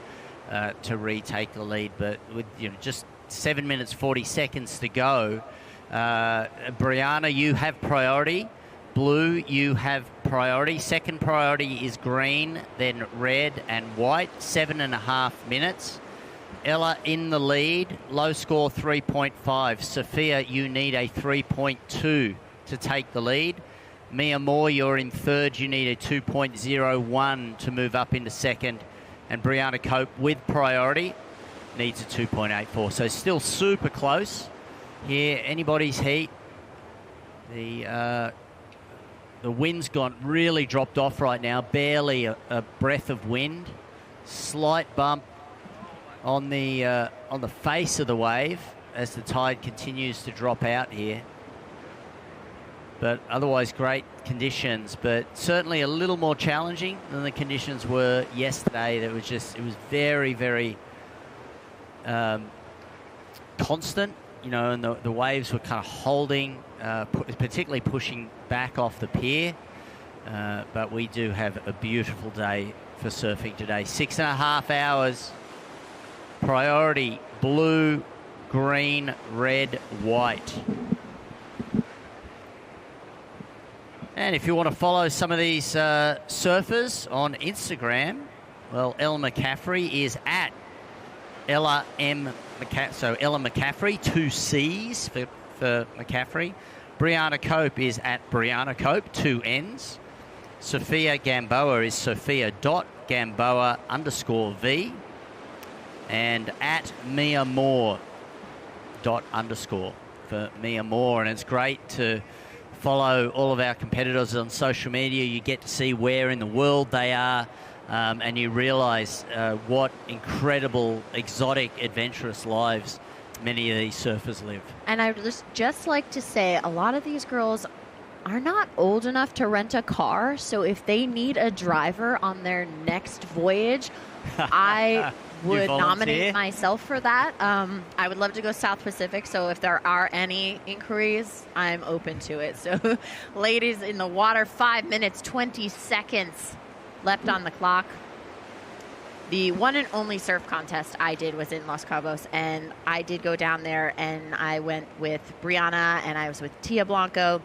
to retake the lead. But with just 7 minutes 40 seconds to go, Brianna, you have priority. Blue, you have priority. Second priority is green, then red and white. 7.5 minutes. Ella in the lead, low score 3.5. Sophia, you need a 3.2 to take the lead. Mia Moore, you're in third. You need a 2.01 to move up into second. And Brianna Cope with priority needs a 2.84. So still super close here. Anybody's heat. The wind's really dropped off right now. Barely a breath of wind. Slight bump on the face of the wave as the tide continues to drop out here. But otherwise great conditions, but certainly a little more challenging than the conditions were yesterday. It was very, very constant, and the waves were kind of holding, particularly pushing back off the pier. But we do have a beautiful day for surfing today. 6.5 hours. Priority, blue, green, red, white. And if you want to follow some of these surfers on Instagram, well, Ella McCaffrey is at Ella M. So Ella McCaffrey, 2 C's for McCaffrey. Brianna Cope is at Brianna Cope, 2 N's. Sophia Gamboa is Sophia.Gamboa_V. And at Mia Moore _, for Mia Moore. And it's great to follow all of our competitors on social media. You get to see where in the world they are, and you realize what incredible, exotic, adventurous lives many of these surfers live. And I would just like to say, a lot of these girls are not old enough to rent a car, so if they need a driver on their next voyage, I would nominate myself for that. I would love to go South Pacific, so if there are any inquiries, I'm open to it. So ladies in the water, 5 minutes, 20 seconds left on the clock. The one and only surf contest I did was in Los Cabos, and I did go down there, and I went with Brianna, and I was with Tia Blanco,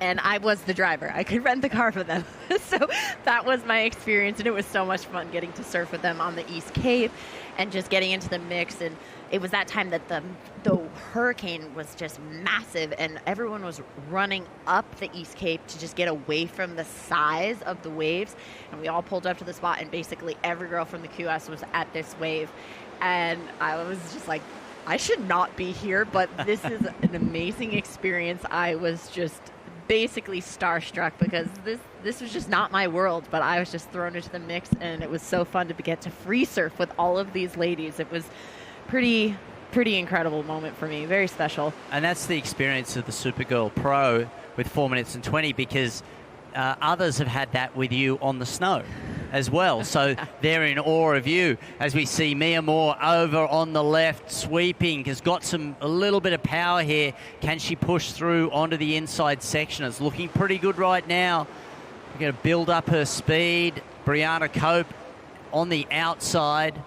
and I was the driver. I could rent the car for them. So that was my experience, and it was so much fun getting to surf with them on the East Cape and just getting into the mix. And it was that time that the hurricane was just massive, and everyone was running up the East Cape to just get away from the size of the waves. And we all pulled up to the spot, and basically every girl from the QS was at this wave. And I was just like, I should not be here, but this is an amazing experience. I was just basically starstruck because this was just not my world, but I was just thrown into the mix, and it was so fun to get to free surf with all of these ladies. It was pretty incredible moment for me, very special. And that's the experience of the Supergirl Pro with 4 minutes and 20, because others have had that with you on the snow as well. So they're in awe of you. As we see Mia Moore over on the left, sweeping, has got a little bit of power here. Can she push through onto the inside section? It's looking pretty good right now. We're going to build up her speed. Brianna Cope on the outside.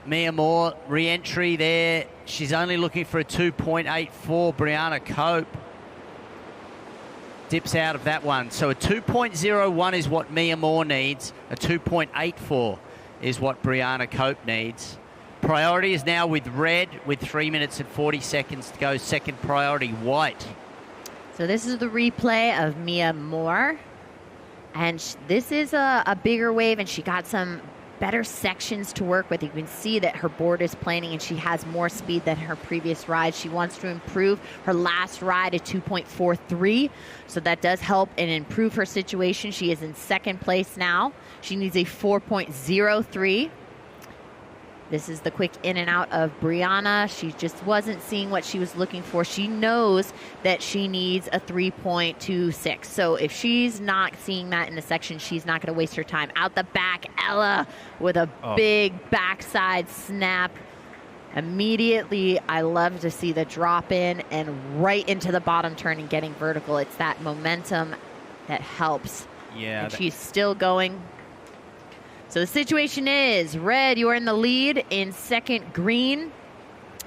Mia Moore, re-entry there. She's only looking for a 2.84. Brianna Cope dips out of that one. So a 2.01 is what Mia Moore needs. A 2.84 is what Brianna Cope needs. Priority is now with red with 3 minutes and 40 seconds to go. Second priority, white. So this is the replay of Mia Moore. And this is a bigger wave, and she got some better sections to work with. You can see that her board is planing and she has more speed than her previous ride. She wants to improve her last ride at 2.43, so that does help and improve her situation. She is in second place now. She needs a 4.03. This is the quick in and out of Brianna. She just wasn't seeing what she was looking for. She knows that she needs a 3.26. So if she's not seeing that in the section, she's not going to waste her time. Out the back, Ella with a big backside snap. Immediately, I love to see the drop in and right into the bottom turn and getting vertical. It's that momentum that helps. Yeah. And she's still going. So the situation is, red, you are in the lead. In second, green,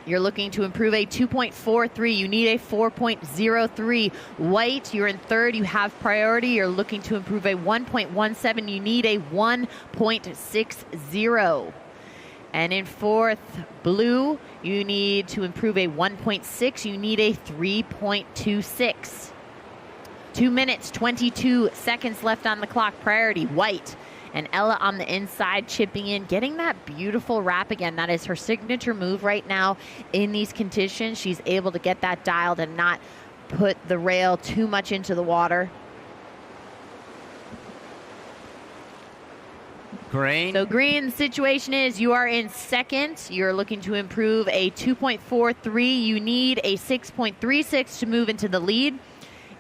you're looking to improve a 2.43. You need a 4.03. White, you're in third. You have priority. You're looking to improve a 1.17. You need a 1.60. And in fourth, blue, you need to improve a 1.6. You need a 3.26. 2 minutes, 22 seconds left on the clock. Priority, white. And Ella on the inside chipping in, getting that beautiful wrap again. That is her signature move right now in these conditions. She's able to get that dialed and not put the rail too much into the water. Green. So green, the situation is you are in second. You're looking to improve a 2.43. You need a 6.36 to move into the lead.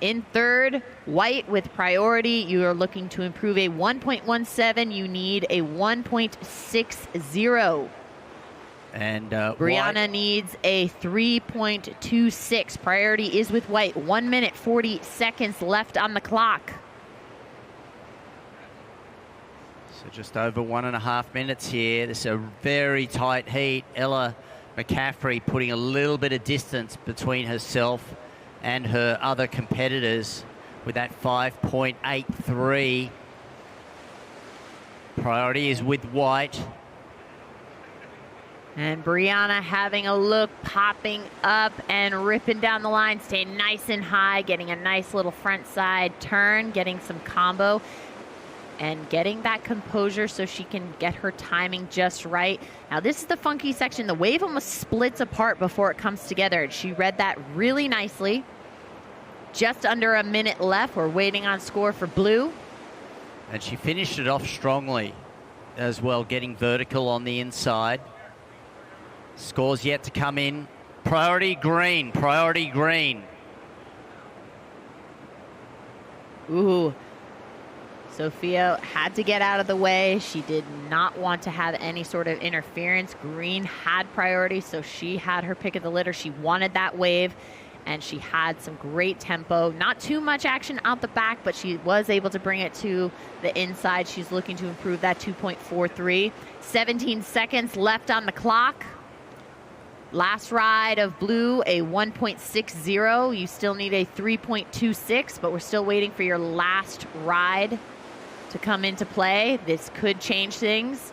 In third, white with priority. You are looking to improve a 1.17. You need a 1.60. And Brianna white needs a 3.26. Priority is with white. 1 minute, 40 seconds left on the clock. So just over 1.5 minutes here. This is a very tight heat. Ella McCaffrey putting a little bit of distance between herself and her other competitors with that 5.83. Priority is with white. And Brianna having a look, popping up and ripping down the line, staying nice and high, getting a nice little front side turn, getting some combo, and getting that composure so she can get her timing just right. Now this is the funky section. The wave almost splits apart before it comes together. She read that really nicely. Just under a minute left. We're waiting on score for blue. And she finished it off strongly as well, getting vertical on the inside. Scores yet to come in. Priority green, priority green. Ooh. Sophia had to get out of the way. She did not want to have any sort of interference. Green had priority, so she had her pick of the litter. She wanted that wave, and she had some great tempo. Not too much action out the back, but she was able to bring it to the inside. She's looking to improve that 2.43. 17 seconds left on the clock. Last ride of blue, a 1.60. You still need a 3.26, but we're still waiting for your last ride to come into play. This could change things.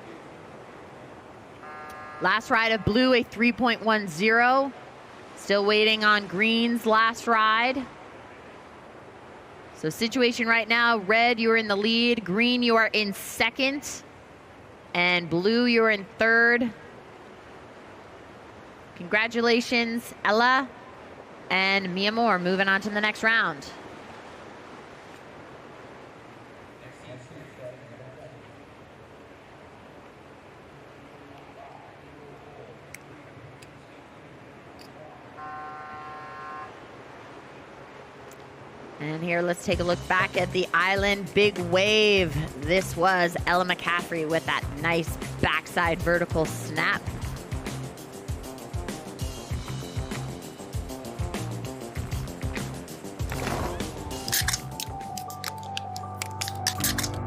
Last ride of blue, a 3.10. Still waiting on green's last ride. So situation right now, red, you're in the lead. Green, you are in second. And blue, you're in third. Congratulations, Ella and Mia Moore, moving on to the next round. And here, let's take a look back at the island big wave. This was Ella McCaffrey with that nice backside vertical snap.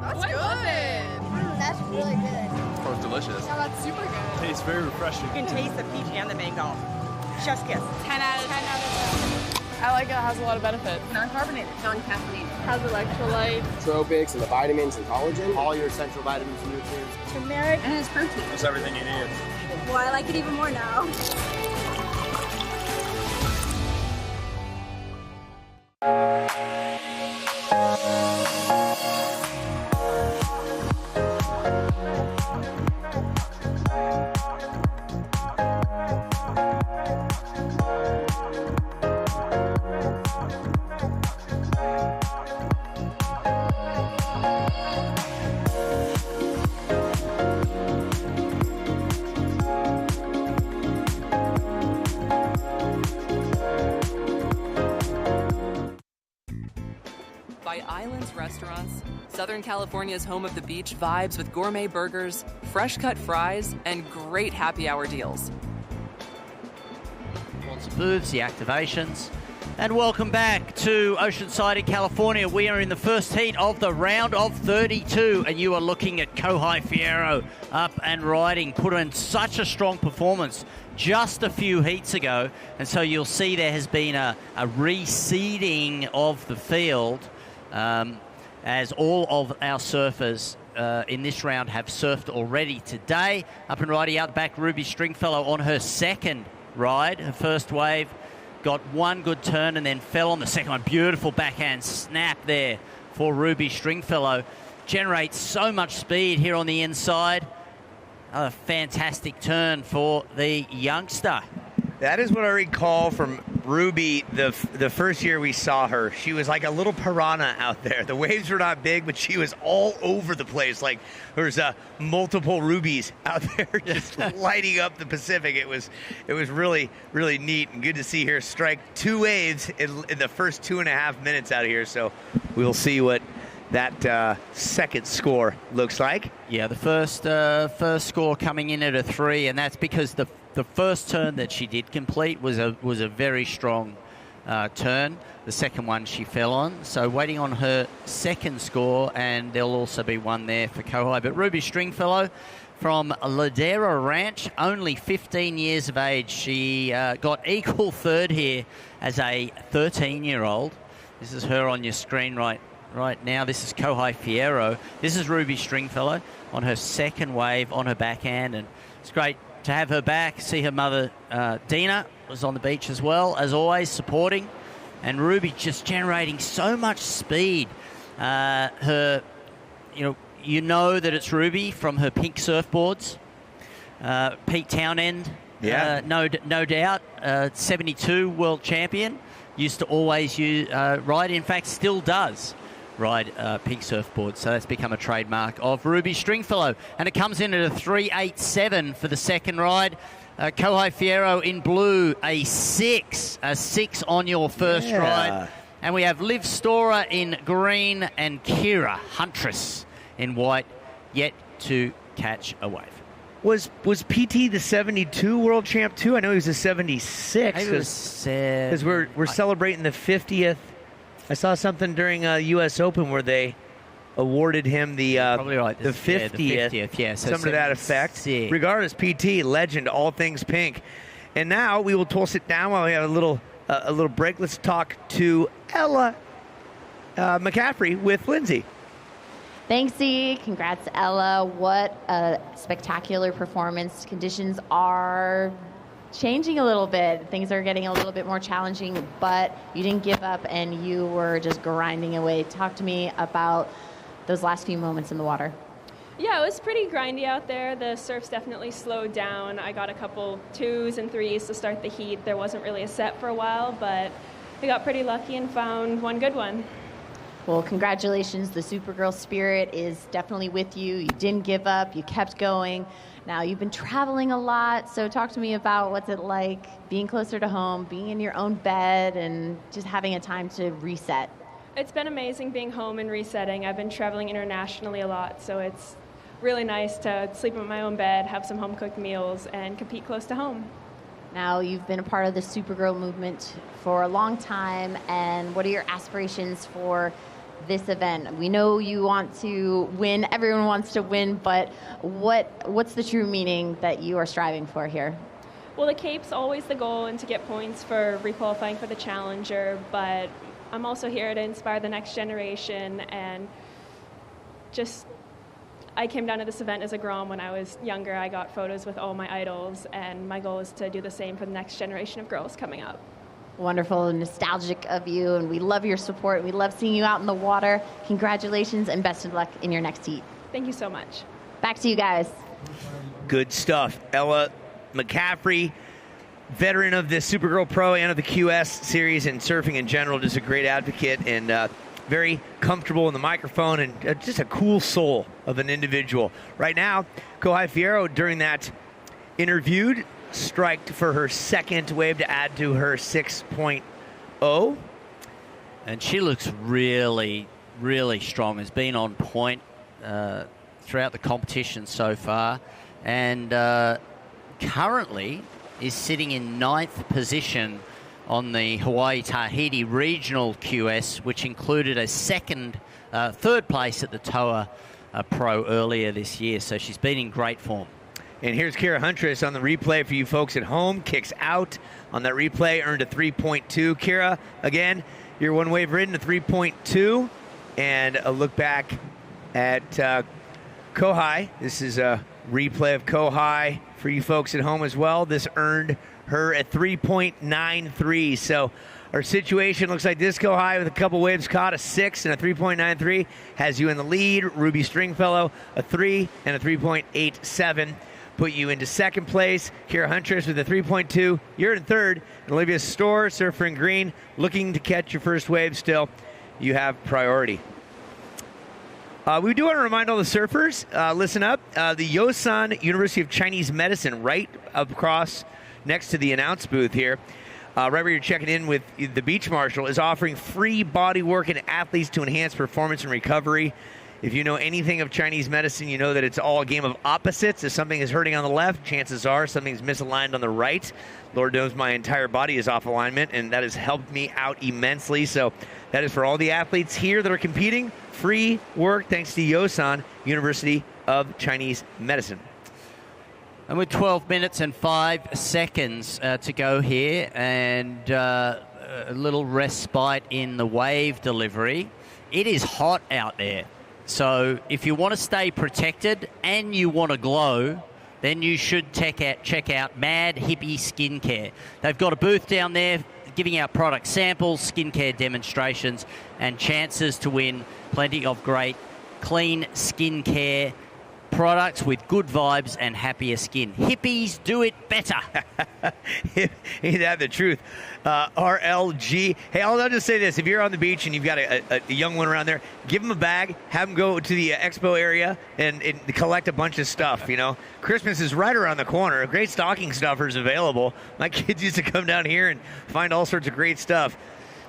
That's good. That's really good. Oh, it's delicious. Yeah, that's super good. Tastes very refreshing. You can taste the peach and the mango. Chef's kiss. 10 out of 10. I like it. It has a lot of benefits. Non-carbonated. Non-caffeinated. Has electrolytes. Nootropics and the vitamins and collagen. All your essential vitamins and nutrients. Turmeric. And it's protein. That's everything you need. Well, I like it even more now. Islands Restaurants, Southern California's home of the beach vibes with gourmet burgers, fresh cut fries, and great happy hour deals. Lots of booths, the activations. And welcome back to Oceanside in California. We are in the first heat of the round of 32, and you are looking at Kohai Fierro up and riding. Put in such a strong performance just a few heats ago, and so you'll see there has been a reseeding of the field as all of our surfers in this round have surfed already today. Up and riding out the back, Ruby Stringfellow on her second ride. Her first wave got one good turn and then fell on the second one. Beautiful backhand snap there for Ruby Stringfellow. Generates so much speed here on the inside. A fantastic turn for the youngster. That is what I recall from Ruby the first year we saw her. She was like a little piranha out there. The waves were not big, but she was all over the place. Like there's multiple Rubies out there just lighting up the Pacific. It was really, really neat and good to see her strike two waves in the first 2.5 minutes out of here. So we'll see what that second score looks like. Yeah, the first score coming in at a 3, and that's because the first turn that she did complete was a very strong turn. The second one she fell on, so waiting on her second score, and there'll also be one there for Kohai. But Ruby Stringfellow from Ladera Ranch, only 15 years of age. She got equal third here as a 13-year-old. This is her on your screen right now. This is Kohai Fierro. This is Ruby Stringfellow on her second wave on her backhand, and it's great to have her back. See her mother, Dina, was on the beach as well, as always, supporting. And Ruby just generating so much speed. Her, you know that it's Ruby from her pink surfboards. Pete Townend, no doubt, 72 world champion. Used to always ride, in fact, still does ride pink surfboard, so that's become a trademark of Ruby Stringfellow, and it comes in at a 3.87 for the second ride. Kohai Fierro in blue, a 6 on your first ride, and we have Liv Stora in green and Kira Huntress in white, yet to catch a wave. Was PT the 72 world champ too? I know he was a 76. Because we're celebrating the 50th. I saw something during U.S. Open where they awarded him the probably right. the 50th. Yeah, so something to that effect. Regardless, PT, legend, all things pink. And now we will toss it down while we have a little break. Let's talk to Ella McCaffrey with Lindsay. Thanks, Z. Congrats, Ella. What a spectacular performance. Conditions are changing a little bit. Things are getting a little bit more challenging, but you didn't give up and you were just grinding away. Talk to me about those last few moments in the water. Yeah, it was pretty grindy out there. The surf's definitely slowed down. I got a couple 2s and 3s to start the heat. There wasn't really a set for a while, but we got pretty lucky and found one good one. Well, congratulations. The Supergirl spirit is definitely with you. You didn't give up. You kept going. Now, you've been traveling a lot, so talk to me about what's it like being closer to home, being in your own bed, and just having a time to reset. It's been amazing being home and resetting. I've been traveling internationally a lot, so it's really nice to sleep in my own bed, have some home-cooked meals, and compete close to home. Now, you've been a part of the Supergirl movement for a long time, and what are your aspirations for this event? We know you want to win. Everyone wants to win, but what's the true meaning that you are striving for here? Well, the Cape's always the goal and to get points for requalifying for the Challenger, but I'm also here to inspire the next generation, and I came down to this event as a Grom when I was younger. I got photos with all my idols, and my goal is to do the same for the next generation of girls coming up. Wonderful and nostalgic of you, and we love your support. We love seeing you out in the water. Congratulations and best of luck in your next heat. Thank you so much. Back to you guys. Good stuff. Ella McCaffrey, veteran of the Supergirl Pro and of the QS series and surfing in general, just a great advocate and very comfortable in the microphone and just a cool soul of an individual. Right now, Kohai Fierro, during that interviewed, striked for her second wave to add to her 6.0. And she looks really, really strong. Has been on point throughout the competition so far, and currently is sitting in 9th position on the Hawaii Tahiti Regional QS, which included a third place at the TOA Pro earlier this year. So she's been in great form. And here's Kira Huntress on the replay for you folks at home. Kicks out on that replay, earned a 3.2. Kira, again, your one wave ridden, a 3.2. And a look back at Kohai. This is a replay of Kohai for you folks at home as well. This earned her at 3.93. So our situation looks like this. Kohai with a couple waves caught, a 6 and a 3.93. Has you in the lead. Ruby Stringfellow, a 3 and a 3.87. Put you into second place. Kira Huntress with a 3.2. You're in third. And Olivia Storr, surfer in green, looking to catch your first wave still. You have priority. We do want to remind all the surfers, listen up. The Yosan University of Chinese Medicine, right across next to the announce booth here, right where you're checking in with the Beach Marshal, is offering free body work and athletes to enhance performance and recovery. If you know anything of Chinese medicine, you know that it's all a game of opposites. If something is hurting on the left, chances are something's misaligned on the right. Lord knows my entire body is off alignment, and that has helped me out immensely. So that is for all the athletes here that are competing. Free work thanks to Yosan University of Chinese Medicine. And with 12 minutes and 5 seconds to go here, and a little respite in the wave delivery, it is hot out there. So if you want to stay protected and you want to glow, then you should check out Mad Hippie Skincare. They've got a booth down there giving out product samples, skincare demonstrations, and chances to win plenty of great clean skincare products with good vibes and happier skin. Hippies do it better. Ain't that the truth? RLG. Hey, I'll just say this. If you're on the beach and you've got a young one around there, give them a bag, have them go to the expo area and collect a bunch of stuff, you know. Christmas is right around the corner. Great stocking stuffers available. My kids used to come down here and find all sorts of great stuff.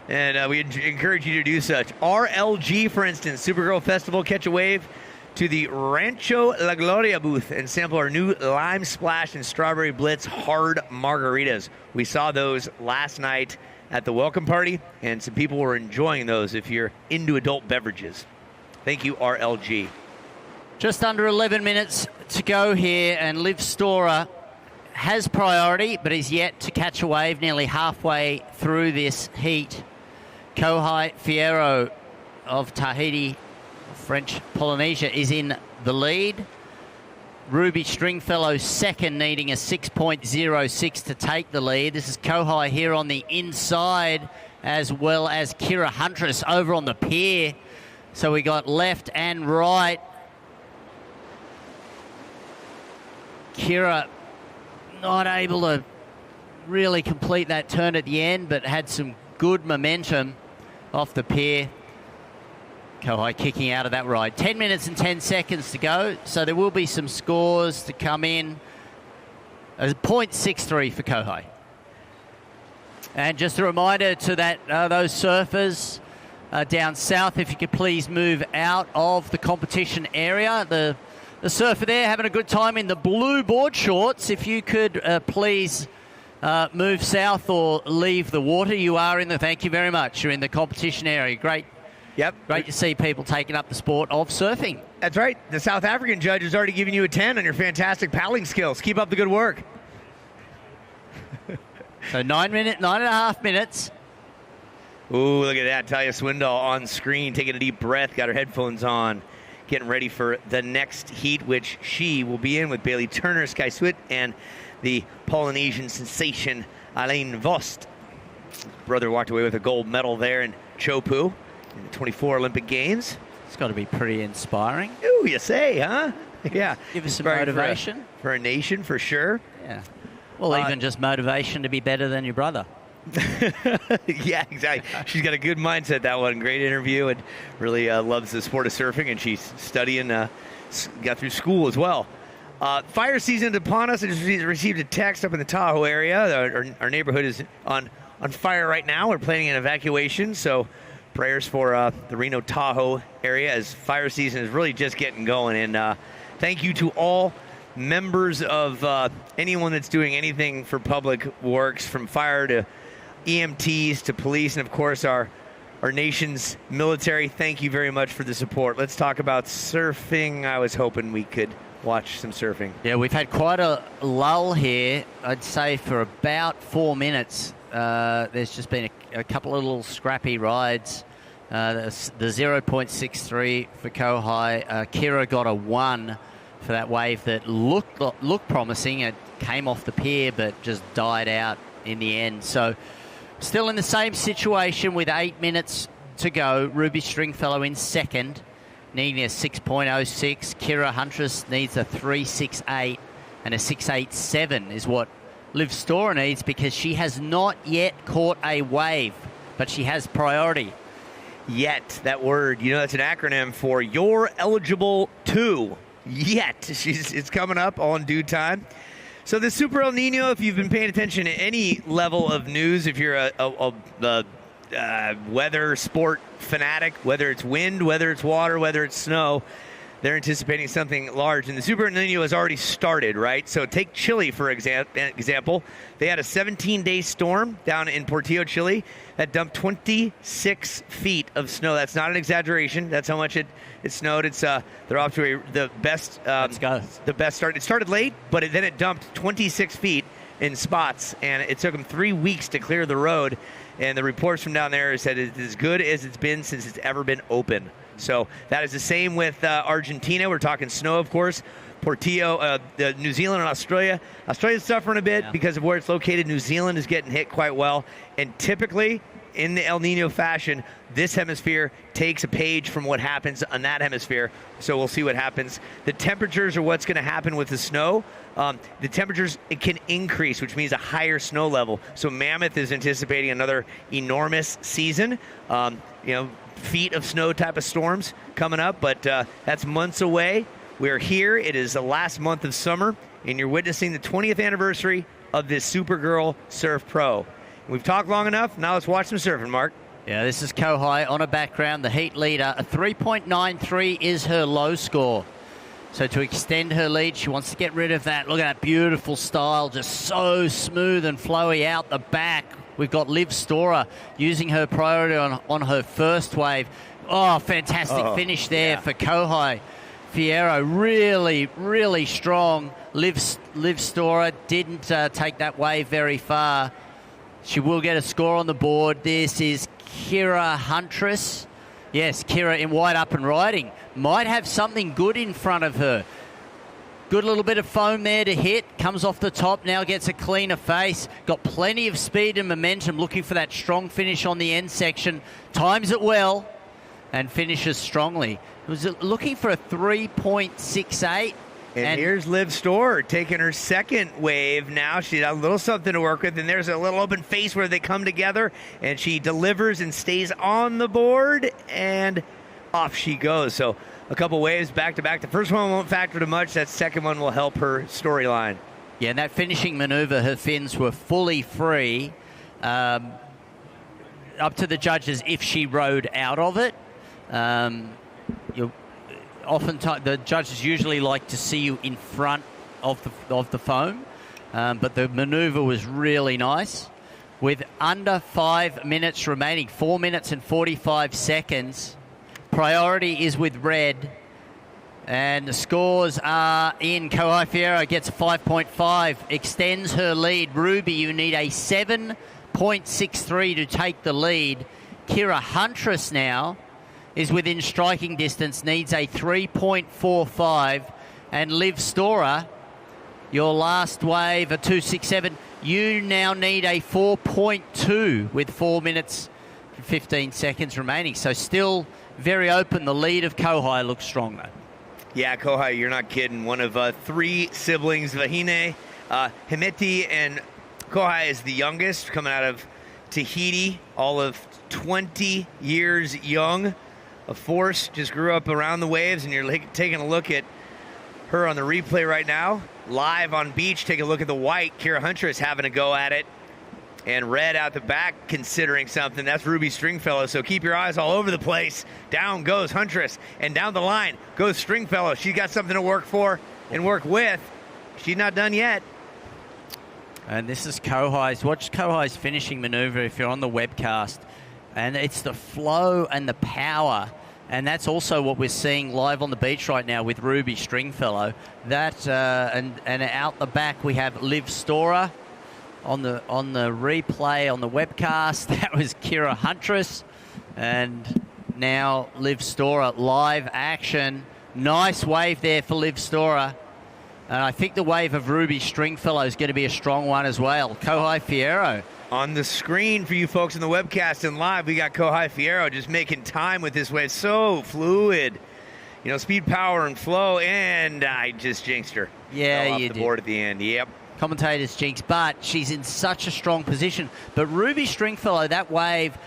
And we encourage you to do such. RLG, for instance, Supergirl Festival, catch a wave to the Rancho La Gloria booth and sample our new Lime Splash and Strawberry Blitz hard margaritas. We saw those last night at the welcome party, and some people were enjoying those if you're into adult beverages. Thank you, RLG. Just under 11 minutes to go here, and Liv Storer has priority, but is yet to catch a wave nearly halfway through this heat. Kohai Fierro of Tahiti, French Polynesia, is in the lead. Ruby Stringfellow second, needing a 6.06 to take the lead. This is Kohai here on the inside, as well as Kira Huntress over on the pier. So we got left and right. Kira not able to really complete that turn at the end, but had some good momentum off the pier. Kohai kicking out of that ride. 10 minutes and 10 seconds to go, so there will be some scores to come in. A 0.63 for Kohai. And just a reminder to those surfers down south, if you could please move out of the competition area. The surfer there having a good time in the blue board shorts. If you could please move south or leave the water. You are in the, thank you very much. You're in the competition area. Great. Yep. Great to see people taking up the sport of surfing. That's right. The South African judge has already given you a 10 on your fantastic paddling skills. Keep up the good work. So 9.5 minutes. Ooh, look at that. Talia Swindoll on screen, taking a deep breath, got her headphones on, getting ready for the next heat, which she will be in with Bailey Turner, Sky Swit, and the Polynesian sensation, Alain Vost. His brother walked away with a gold medal there in Chopu in the 24 Olympic Games. It's got to be pretty inspiring. Ooh, you say, huh? Yeah. Give us some motivation. For a nation, for sure. Yeah. Well, even just motivation to be better than your brother. Yeah, exactly. She's got a good mindset, that one. Great interview, and really loves the sport of surfing, and she's studying, got through school as well. Fire season upon us. I just received a text up in the Tahoe area. Our neighborhood is on fire right now. We're planning an evacuation, so prayers for the Reno Tahoe area as fire season is really just getting going. And thank you to all members of anyone that's doing anything for public works, from fire to EMTs to police, and of course our nation's military. Thank you very much for the support. Let's talk about surfing. I was hoping we could watch some surfing. Yeah, we've had quite a lull here, I'd say, for about 4 minutes. There's just been a couple of little scrappy rides. The 0.63 for Kohai. Kira got a 1 for that wave that looked promising. It came off the pier but just died out in the end. So still in the same situation with 8 minutes to go. Ruby Stringfellow in second, needing a 6.06. Kira Huntress needs a 3.68, and a 6.87 is what Liv Stora needs, because she has not yet caught a wave, but she has priority. Yet, that word, that's an acronym for you're eligible to. Yet. It's coming up all in due time. So the Super El Nino, if you've been paying attention to any level of news, if you're a weather sport fanatic, whether it's wind, whether it's water, whether it's snow, they're anticipating something large. And the Super El Nino has already started, right? So take Chile, for example. They had a 17-day storm down in Portillo, Chile, that dumped 26 feet of snow. That's not an exaggeration. That's how much it snowed. It's they're off to the best start. It started late, but then it dumped 26 feet in spots, and it took them 3 weeks to clear the road. And the reports from down there said it's as good as it's been since it's ever been open. So that is the same with Argentina. We're talking snow, of course. Portillo, New Zealand and Australia. Australia's suffering a bit because of where it's located. New Zealand is getting hit quite well. And typically, in the El Nino fashion, this hemisphere takes a page from what happens on that hemisphere. So we'll see what happens. The temperatures are what's going to happen with the snow. The temperatures, it can increase, which means a higher snow level. So Mammoth is anticipating another enormous season. Feet of snow type of storms coming up, but that's months away. We're here. It is the last month of summer, and you're witnessing the 20th anniversary of this Supergirl Surf Pro. We've talked long enough. Now let's watch some surfing, Mark. Yeah, this is Kohai on a background, the heat leader. A 3.93 is her low score. So to extend her lead, she wants to get rid of that. Look at that beautiful style, just so smooth and flowy out the back. We've got Liv Stora using her priority on her first wave. Oh, fantastic finish there for Kohai. Fierro really, really strong. Liv Stora didn't take that wave very far. She will get a score on the board. This is Kira Huntress. Yes, Kira in wide up and riding. Might have something good in front of her. Good little bit of foam there to hit. Comes off the top, now gets a cleaner face. Got plenty of speed and momentum, looking for that strong finish on the end section. Times it well and finishes strongly. Was looking for a 3.68. And here's Liv Stora taking her second wave now. She's got a little something to work with, and there's a little open face where they come together, and she delivers and stays on the board, and off she goes. So a couple waves back to back. The first one won't factor too much. That second one will help her storyline. Yeah, and that finishing maneuver, her fins were fully free. Up to the judges if she rode out of it. Oftentimes the judges usually like to see you in front of the foam, but the maneuver was really nice. With under 5 minutes remaining, 4 minutes and 45 seconds, priority is with red, and the scores are in. Kohai Fierro gets a 5.5, extends her lead. Ruby, you need a 7.63 to take the lead. Kira Huntress now is within striking distance, needs a 3.45. And Liv Stora, your last wave, a 2.67. You now need a 4.2 with 4 minutes and 15 seconds remaining. So still very open. The lead of Kohai looks strong, though. Yeah, Kohai, you're not kidding. One of three siblings, Vahine, Himeti, and Kohai is the youngest, coming out of Tahiti, all of 20 years young. A force, just grew up around the waves, and you're taking a look at her on the replay right now. Live on beach, take a look at the white. Kira Huntress having a go at it. And red out the back considering something. That's Ruby Stringfellow, so keep your eyes all over the place. Down goes Huntress, and down the line goes Stringfellow. She's got something to work for and work with. She's not done yet. And this is Kohai's. Watch Kohai's finishing maneuver if you're on the webcast. And it's the flow and the power. And that's also what we're seeing live on the beach right now with Ruby Stringfellow. That and out the back we have Liv Stora. On the replay on the webcast, that was Kira Huntress, and now Liv Stora live action. Nice wave there for Liv Stora, and I think the wave of Ruby Stringfellow is going to be a strong one as well. Kohai Fierro on the screen for you folks in the webcast and live. We got Kohai Fierro just making time with this wave, so fluid. You know, speed, power, and flow, and I just jinxed her. Yeah, Fell off you the did. board at the end. Yep. Commentators jinx, but she's in such a strong position. But Ruby Stringfellow, that wave,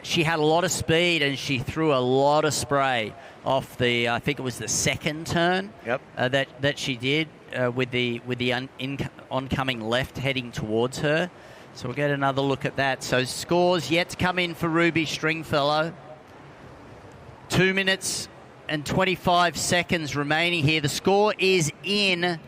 she had a lot of speed and she threw a lot of spray off the, I think it was the second turn. Yep. That she did with the oncoming left heading towards her. So we'll get another look at that. So scores yet to come in for Ruby Stringfellow. 2 minutes and 25 seconds remaining here. The score is in.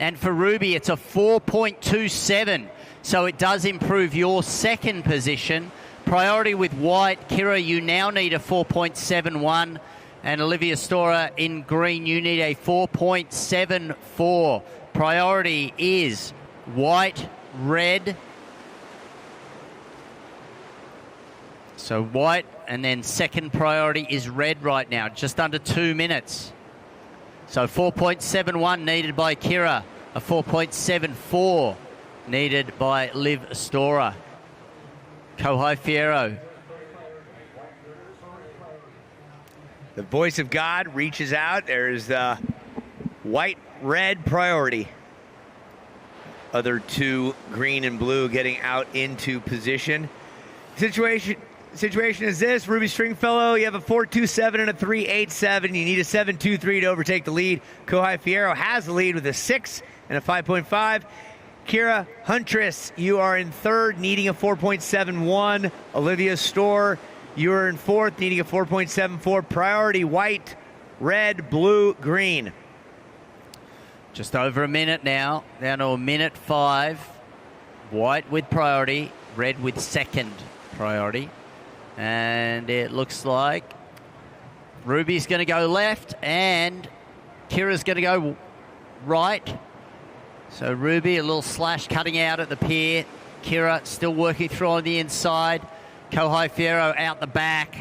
And for Ruby, it's a 4.27. So it does improve your second position. Priority with white. Kira, you now need a 4.71. And Olivia Stora in green, you need a 4.74. Priority is white, red. So white, and then second priority is red right now, just under 2 minutes. So 4.71 needed by Kira, a 4.74 needed by Liv Stora. Kohai Fierro. The voice of God reaches out. There's the white-red priority. Other two, green and blue, getting out into position. Situation is this. Ruby Stringfellow, you have a 4.27 and a 3.87. You need a 7.23 to overtake the lead. Kohai Fierro has the lead with a 6 and a 5.5. Kira Huntress, you are in third, needing a 4.71. Olivia Storr, you are in fourth, needing a 4.74. Priority white, red, blue, green. Just over a minute now, down to a minute 5. White with priority, red with second priority. And it looks like Ruby's going to go left and Kira's going to go right. So Ruby, a little slash cutting out at the pier. Kira still working through on the inside. Kohai Fierro out the back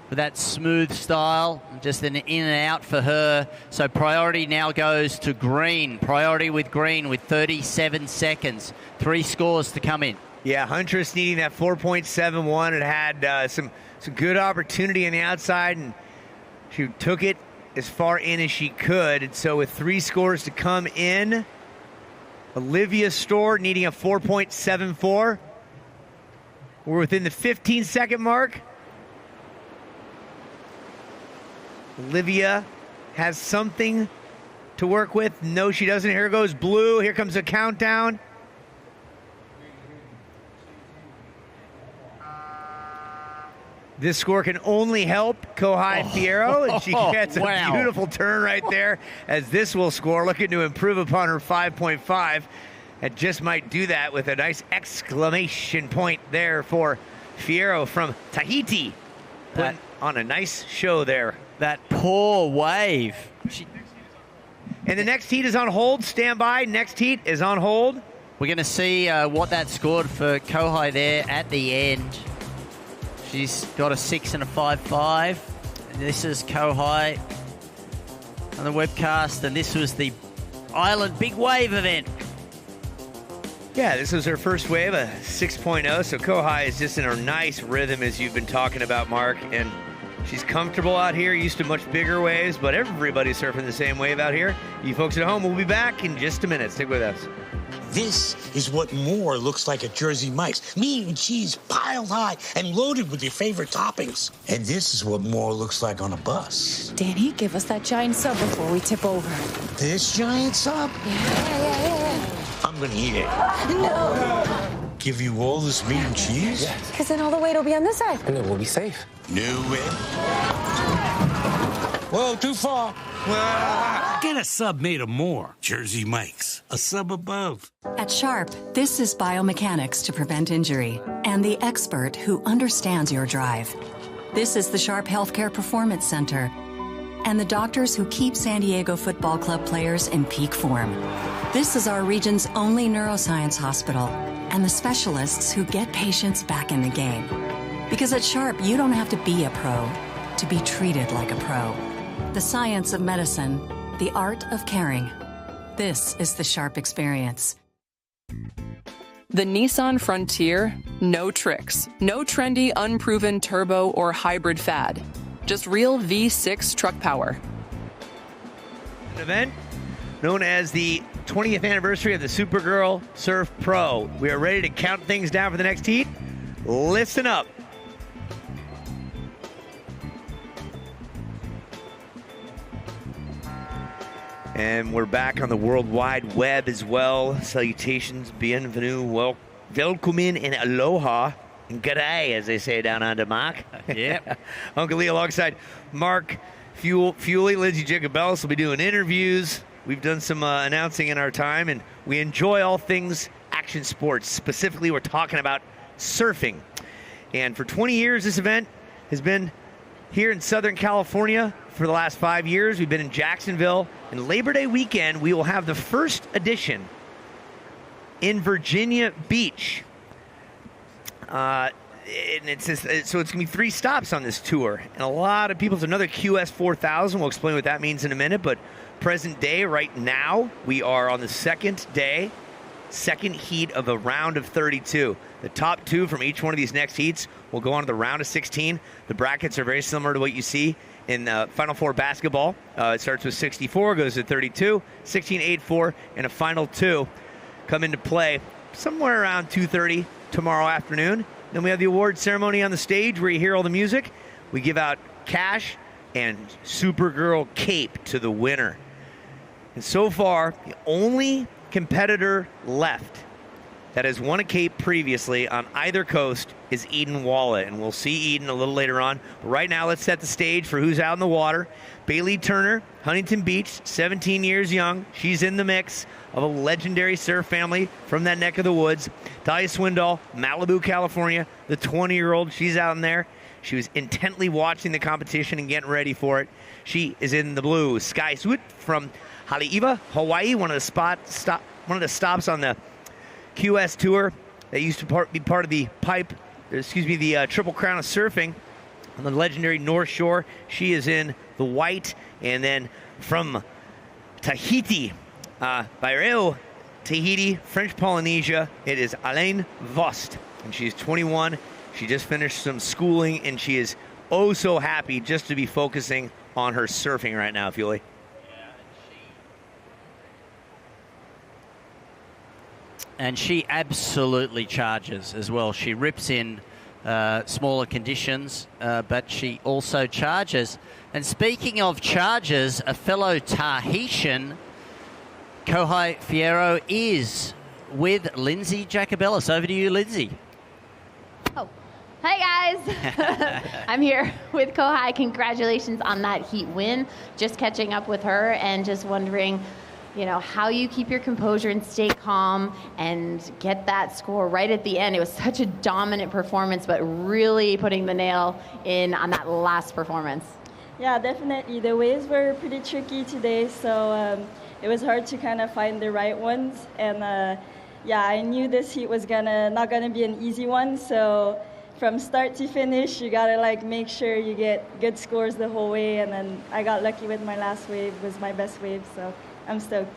with that smooth style. Just an in and out for her. So priority now goes to green. Priority with green with 37 seconds. 3 scores to come in. Yeah, Huntress needing that 4.71. It had some good opportunity on the outside, and she took it as far in as she could. And so with 3 scores to come in, Olivia Storr needing a 4.74. We're within the 15-second mark. Olivia has something to work with. No, she doesn't. Here goes blue. Here comes a countdown. This score can only help Kohai Fierro, and she gets a beautiful turn right there as this will score, looking to improve upon her 5.5. And just might do that with a nice exclamation point there for Fierro from Tahiti. Putting on a nice show there. That poor wave. And the next heat is on hold. Stand by. Next heat is on hold. We're going to see what that scored for Kohai there at the end. She's got a 6 and a 5.5. And this is Kohai on the webcast, and this was the Island Big Wave event. Yeah, this was her first wave, a 6.0. So Kohai is just in her nice rhythm, as you've been talking about, Mark. And she's comfortable out here, used to much bigger waves, but everybody's surfing the same wave out here. You folks at home, we'll be back in just a minute. Stick with us. This is what more looks like at Jersey Mike's. Meat and cheese piled high and loaded with your favorite toppings. And this is what more looks like on a bus. Danny, give us that giant sub before we tip over. This giant sub? Yeah. I'm gonna eat it. No. give you all this meat and cheese? Yes. Because then all the weight will be on this side. And it will be safe. Knew it. Whoa, too far. Get a sub made of more. Jersey Mike's, a sub above. At Sharp, this is biomechanics to prevent injury and the expert who understands your drive. This is the Sharp Healthcare Performance Center and the doctors who keep San Diego Football Club players in peak form. This is our region's only neuroscience hospital and the specialists who get patients back in the game. Because at Sharp, you don't have to be a pro to be treated like a pro. The science of medicine, the art of caring. This is the Sharp experience. The Nissan Frontier, no tricks, no trendy, unproven turbo or hybrid fad. Just real V6 truck power. An event known as the 20th anniversary of the Supergirl Surf Pro. We are ready to count things down for the next heat. Listen up. And we're back on the World Wide Web as well. Salutations, bienvenue, welcome and aloha. And g'day, as they say down under, Mark. Yep. Uncle Lee alongside Mark Fuley, Lindsay Jacobellis will be doing interviews. We've done some announcing in our time, and we enjoy all things action sports. Specifically, we're talking about surfing. And for 20 years, this event has been here in Southern California. For the last 5 years, we've been in Jacksonville. And Labor Day weekend, we will have the first edition in Virginia Beach. And so it's going to be 3 stops on this tour. And a lot of people, it's another QS 4000. We'll explain what that means in a minute. But present day, right now, we are on the second heat of a round of 32. The top 2 from each one of these next heats will go on to the round of 16. The brackets are very similar to what you see in Final Four basketball. It starts with 64, goes to 32, 16, 8, 4, and a Final 2 come into play somewhere around 2:30 tomorrow afternoon. Then we have the award ceremony on the stage where you hear all the music. We give out cash and Supergirl cape to the winner. And so far, the only competitor left that has won a cape previously on either coast is Eden Walla, and we'll see Eden a little later on. But right now, let's set the stage for who's out in the water. Bailey Turner, Huntington Beach, 17 years young. She's in the mix of a legendary surf family from that neck of the woods. Talia Swindoll, Malibu, California, the 20-year-old. She's out in there. She was intently watching the competition and getting ready for it. She is in the blue. Sky Sweet from Haleiwa, Hawaii, one of the stops on the QS Tour that used to be part of the Triple Crown of Surfing on the legendary North Shore. She is in the white. And then from Tahiti, Baireo, Tahiti, French Polynesia, it is Alain Vost. And she's 21. She just finished some schooling, and she is oh so happy just to be focusing on her surfing right now, Fuley. And she absolutely charges as well. She rips in smaller conditions, but she also charges. And speaking of charges, a fellow Tahitian, Kohai Fierro, is with Lindsay Jacobellis. Over to you, Lindsay. Hi, guys. I'm here with Kohai. Congratulations on that heat win. Just catching up with her and just wondering, how you keep your composure and stay calm and get that score right at the end. It was such a dominant performance, but really putting the nail in on that last performance. Yeah, definitely. The waves were pretty tricky today, so it was hard to kind of find the right ones. And I knew this heat was not gonna be an easy one. So from start to finish, you gotta make sure you get good scores the whole way. And then I got lucky with my last wave. It was my best wave, so I'm stoked.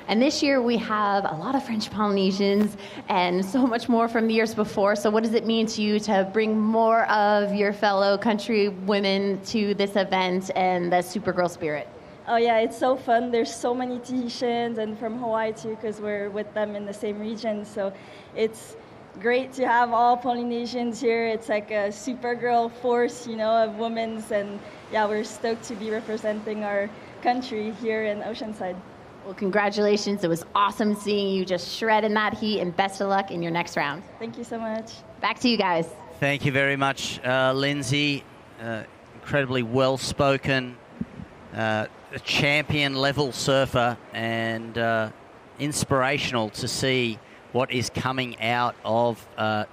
And this year we have a lot of French Polynesians and so much more from the years before. So what does it mean to you to bring more of your fellow country women to this event and the Supergirl spirit? Oh yeah, it's so fun. There's so many Tahitians and from Hawaii too, because we're with them in the same region. So it's great to have all Polynesians here. It's like a Supergirl force, of women's. And yeah, we're stoked to be representing our country here in Oceanside. Well, congratulations. It was awesome seeing you just shred in that heat, and best of luck in your next round. Thank you so much. Back to you guys. Thank you very much, Lindsay. Incredibly well-spoken, a champion-level surfer, and inspirational to see what is coming out of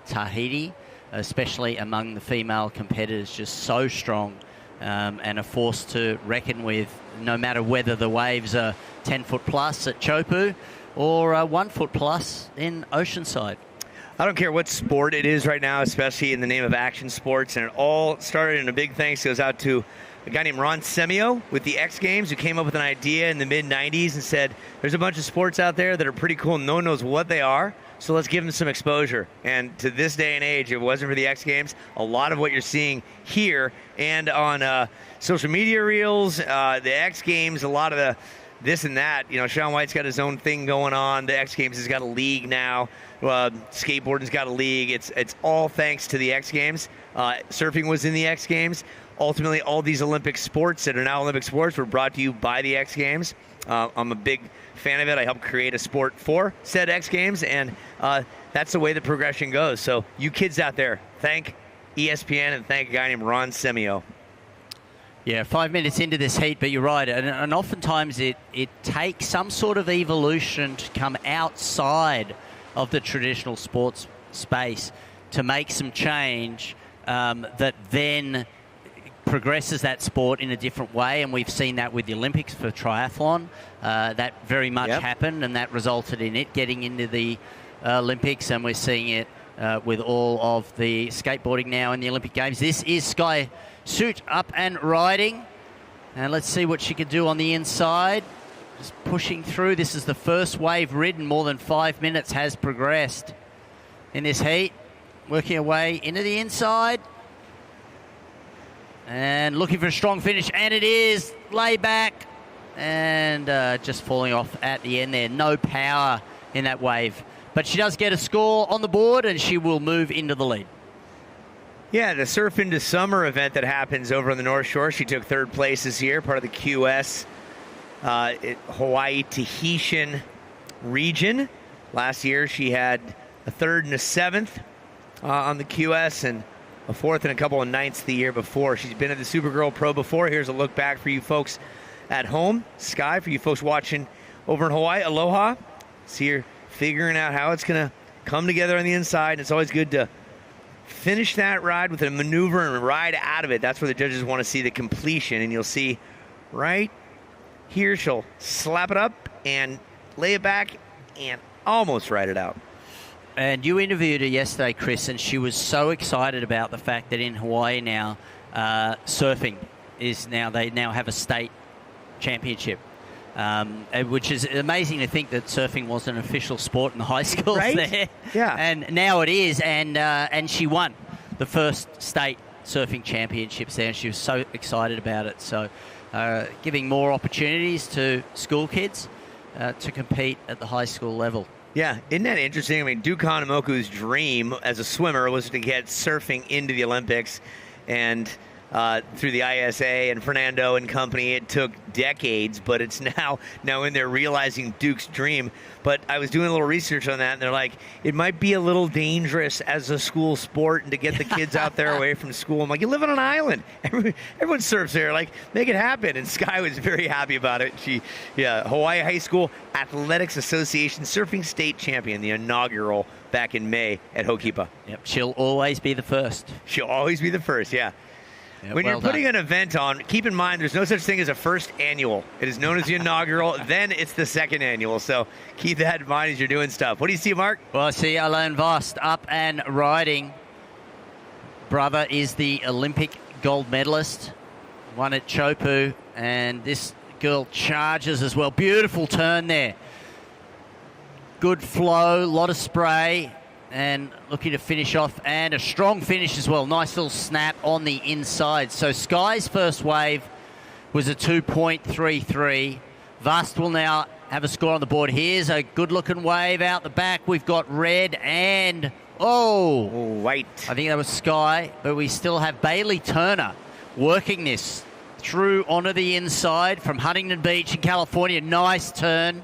Tahiti, especially among the female competitors, just so strong and a force to reckon with, no matter whether the waves are 10 foot plus at Chopu or 1 foot plus in Oceanside. I don't care what sport it is right now, especially in the name of action sports, and it all started, and a big thanks goes out to a guy named Ron Semio with the X Games, who came up with an idea in the mid-'90s and said, there's a bunch of sports out there that are pretty cool, no one knows what they are, so let's give them some exposure. And to this day and age, if it wasn't for the X Games, a lot of what you're seeing here and on social media reels, the X Games, a lot of the this and that. You know, Shaun White's got his own thing going on. The X Games has got a league now. Skateboarding's got a league. It's all thanks to the X Games. Surfing was in the X Games. Ultimately, all these Olympic sports that are now Olympic sports were brought to you by the X Games. I'm a big fan of it. I helped create a sport for said X Games, and that's the way the progression goes. So you kids out there, thank ESPN and thank a guy named Ron Semio. Yeah, 5 minutes into this heat, but you're right. And oftentimes it takes some sort of evolution to come outside of the traditional sports space to make some change that then progresses that sport in a different way. And we've seen that with the Olympics for triathlon. That very much happened, and that resulted in it getting into the Olympics, and we're seeing it with all of the skateboarding now in the Olympic Games. This is Sky Suit up and riding, and let's see what she can do on the inside. Just pushing through. This is the first wave ridden. More than 5 minutes has progressed in this heat. Working her way into the inside and looking for a strong finish, and it is lay back and just falling off at the end there. No power in that wave, but she does get a score on the board, and she will move into the lead. Yeah, the Surf into Summer event that happens over on the North Shore. She took third place this year, part of the QS Hawaii Tahitian region. Last year she had a third and a seventh on the QS, and a fourth and a couple of ninths the year before. She's been at the Supergirl Pro before. Here's a look back for you folks at home. Sky, for you folks watching over in Hawaii. Aloha. See her figuring out how it's going to come together on the inside. It's always good to finish that ride with a maneuver and ride out of it. That's where the judges want to see the completion. And you'll see right here, she'll slap it up and lay it back and almost ride it out. And you interviewed her yesterday, Chris, and she was so excited about the fact that in Hawaii now, surfing is now, they now have a state championship. Which is amazing to think that surfing was an official sport in the high schools there. Yeah. And now it is, and she won the first state surfing championships there, and she was so excited about it. So giving more opportunities to school kids to compete at the high school level. Yeah, isn't that interesting? I mean, Duke Hanamoku's dream as a swimmer was to get surfing into the Olympics, and through the ISA and Fernando and company, it took decades, but it's now in there realizing Duke's dream. But I was doing a little research on that, and they're like, it might be a little dangerous as a school sport and to get the kids out there away from school. I'm like, you live on an island. Everyone surfs there. Like, make it happen. And Sky was very happy about it. Hawaii High School Athletics Association Surfing State Champion, the inaugural back in May at Hokipa. Yep, she'll always be the first. She'll always be the first, yeah. Yeah, when well you're putting done. an event on, keep in mind there's no such thing as a first annual. It is known as the inaugural, then it's the second annual. So keep that in mind as you're doing stuff. What do you see, Mark? Well, I see Alain Vost up and riding. Brother is the Olympic gold medalist, won at Chopu, and this girl charges as well. Beautiful turn there. Good flow, a lot of spray. And looking to finish off, and a strong finish as well. Nice little snap on the inside. So Sky's first wave was a 2.33. Vast will now have a score on the board. Here's a good-looking wave out the back. We've got red and, white. I think that was Sky, but we still have Bailey Turner working this through onto the inside from Huntington Beach in California. Nice turn.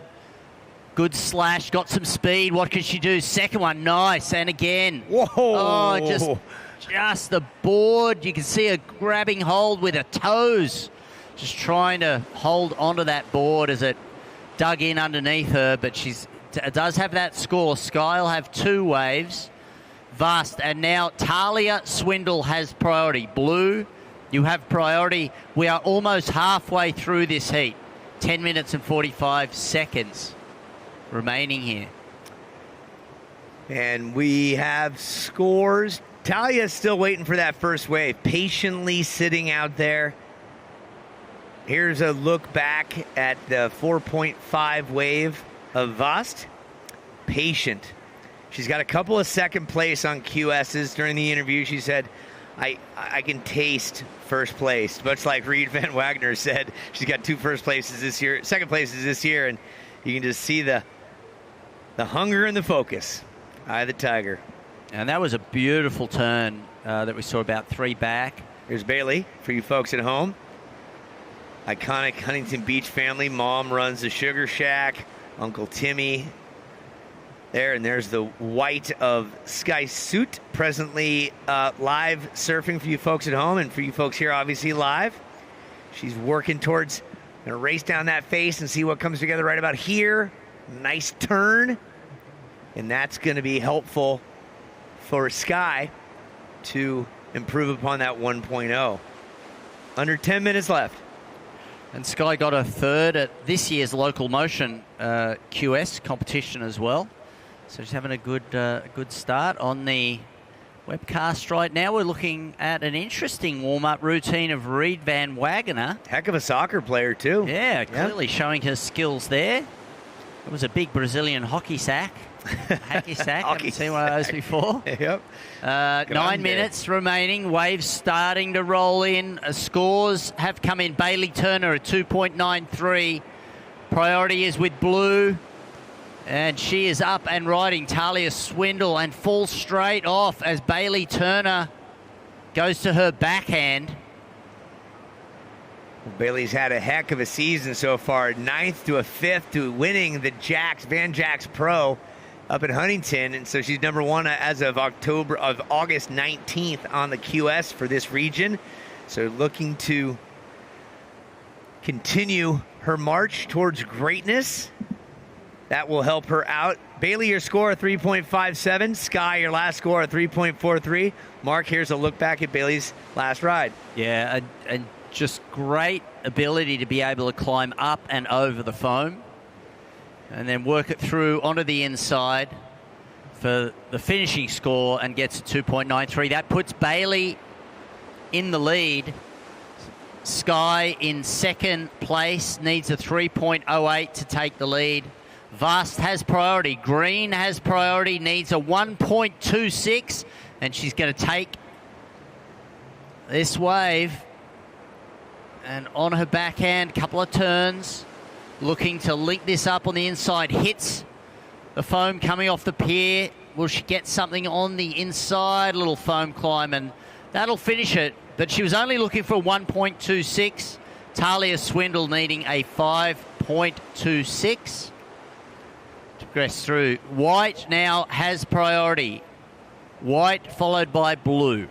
Good slash. Got some speed. What can she do? Second one. Nice. And again. Whoa. Oh, just the board. You can see her grabbing hold with her toes. Just trying to hold onto that board as it dug in underneath her. But she does have that score. Sky will have 2 waves. Vast. And now Talia Swindle has priority. Blue, you have priority. We are almost halfway through this heat. 10 minutes and 45 seconds remaining here. And we have scores. Talia's still waiting for that first wave, patiently sitting out there. Here's a look back at the 4.5 wave of Vast. Patient. She's got a couple of second place on QSs. During the interview, she said, I can taste first place. Much like Reed Van Wagner said, she's got 2 first places this year, second places this year, and you can just see the hunger and the focus. Eye of the tiger. And that was a beautiful turn that we saw about 3 back. Here's Bailey for you folks at home. Iconic Huntington Beach family. Mom runs the Sugar Shack. Uncle Timmy there, and there's the white of Sky Suit, presently live surfing for you folks at home and for you folks here, obviously live. She's working towards, gonna race down that face and see what comes together right about here. Nice turn, and that's gonna be helpful for Sky to improve upon that 1.0. Under 10 minutes left. And Sky got a 3rd at this year's Local Motion QS competition as well. So she's having a good start on the webcast right now. We're looking at an interesting warm-up routine of Reed Van Wagner. Heck of a soccer player, too. Yeah, clearly showing her skills there. It was a big Brazilian hockey sack. Hacky sack. Haven't seen one of those before. Yep. 9 minutes remaining. Waves starting to roll in. Scores have come in. Bailey Turner at 2.93. Priority is with Blue. And she is up and riding. Talia Swindle and falls straight off as Bailey Turner goes to her backhand. Well, Bailey's had a heck of a season so far. 9th to a 5th to winning the Van Jacks Pro up at Huntington. And so she's number 1 as of August 19th on the QS for this region. So looking to continue her march towards greatness. That will help her out. Bailey, your score of 3.57. Sky, your last score of 3.43. Mark, here's a look back at Bailey's last ride. Yeah, and just great ability to be able to climb up and over the foam and then work it through onto the inside for the finishing score and gets a 2.93. That puts Bailey in the lead. Sky in second place, needs a 3.08 to take the lead. Vast has priority. Green has priority, needs a 1.26, and she's going to take this wave. And on her backhand, couple of turns, looking to link this up on the inside. Hits the foam coming off the pier. Will she get something on the inside? A little foam climb, and that'll finish it. But she was only looking for 1.26. Talia Swindle needing a 5.26. To progress through. White now has priority. White followed by Blue.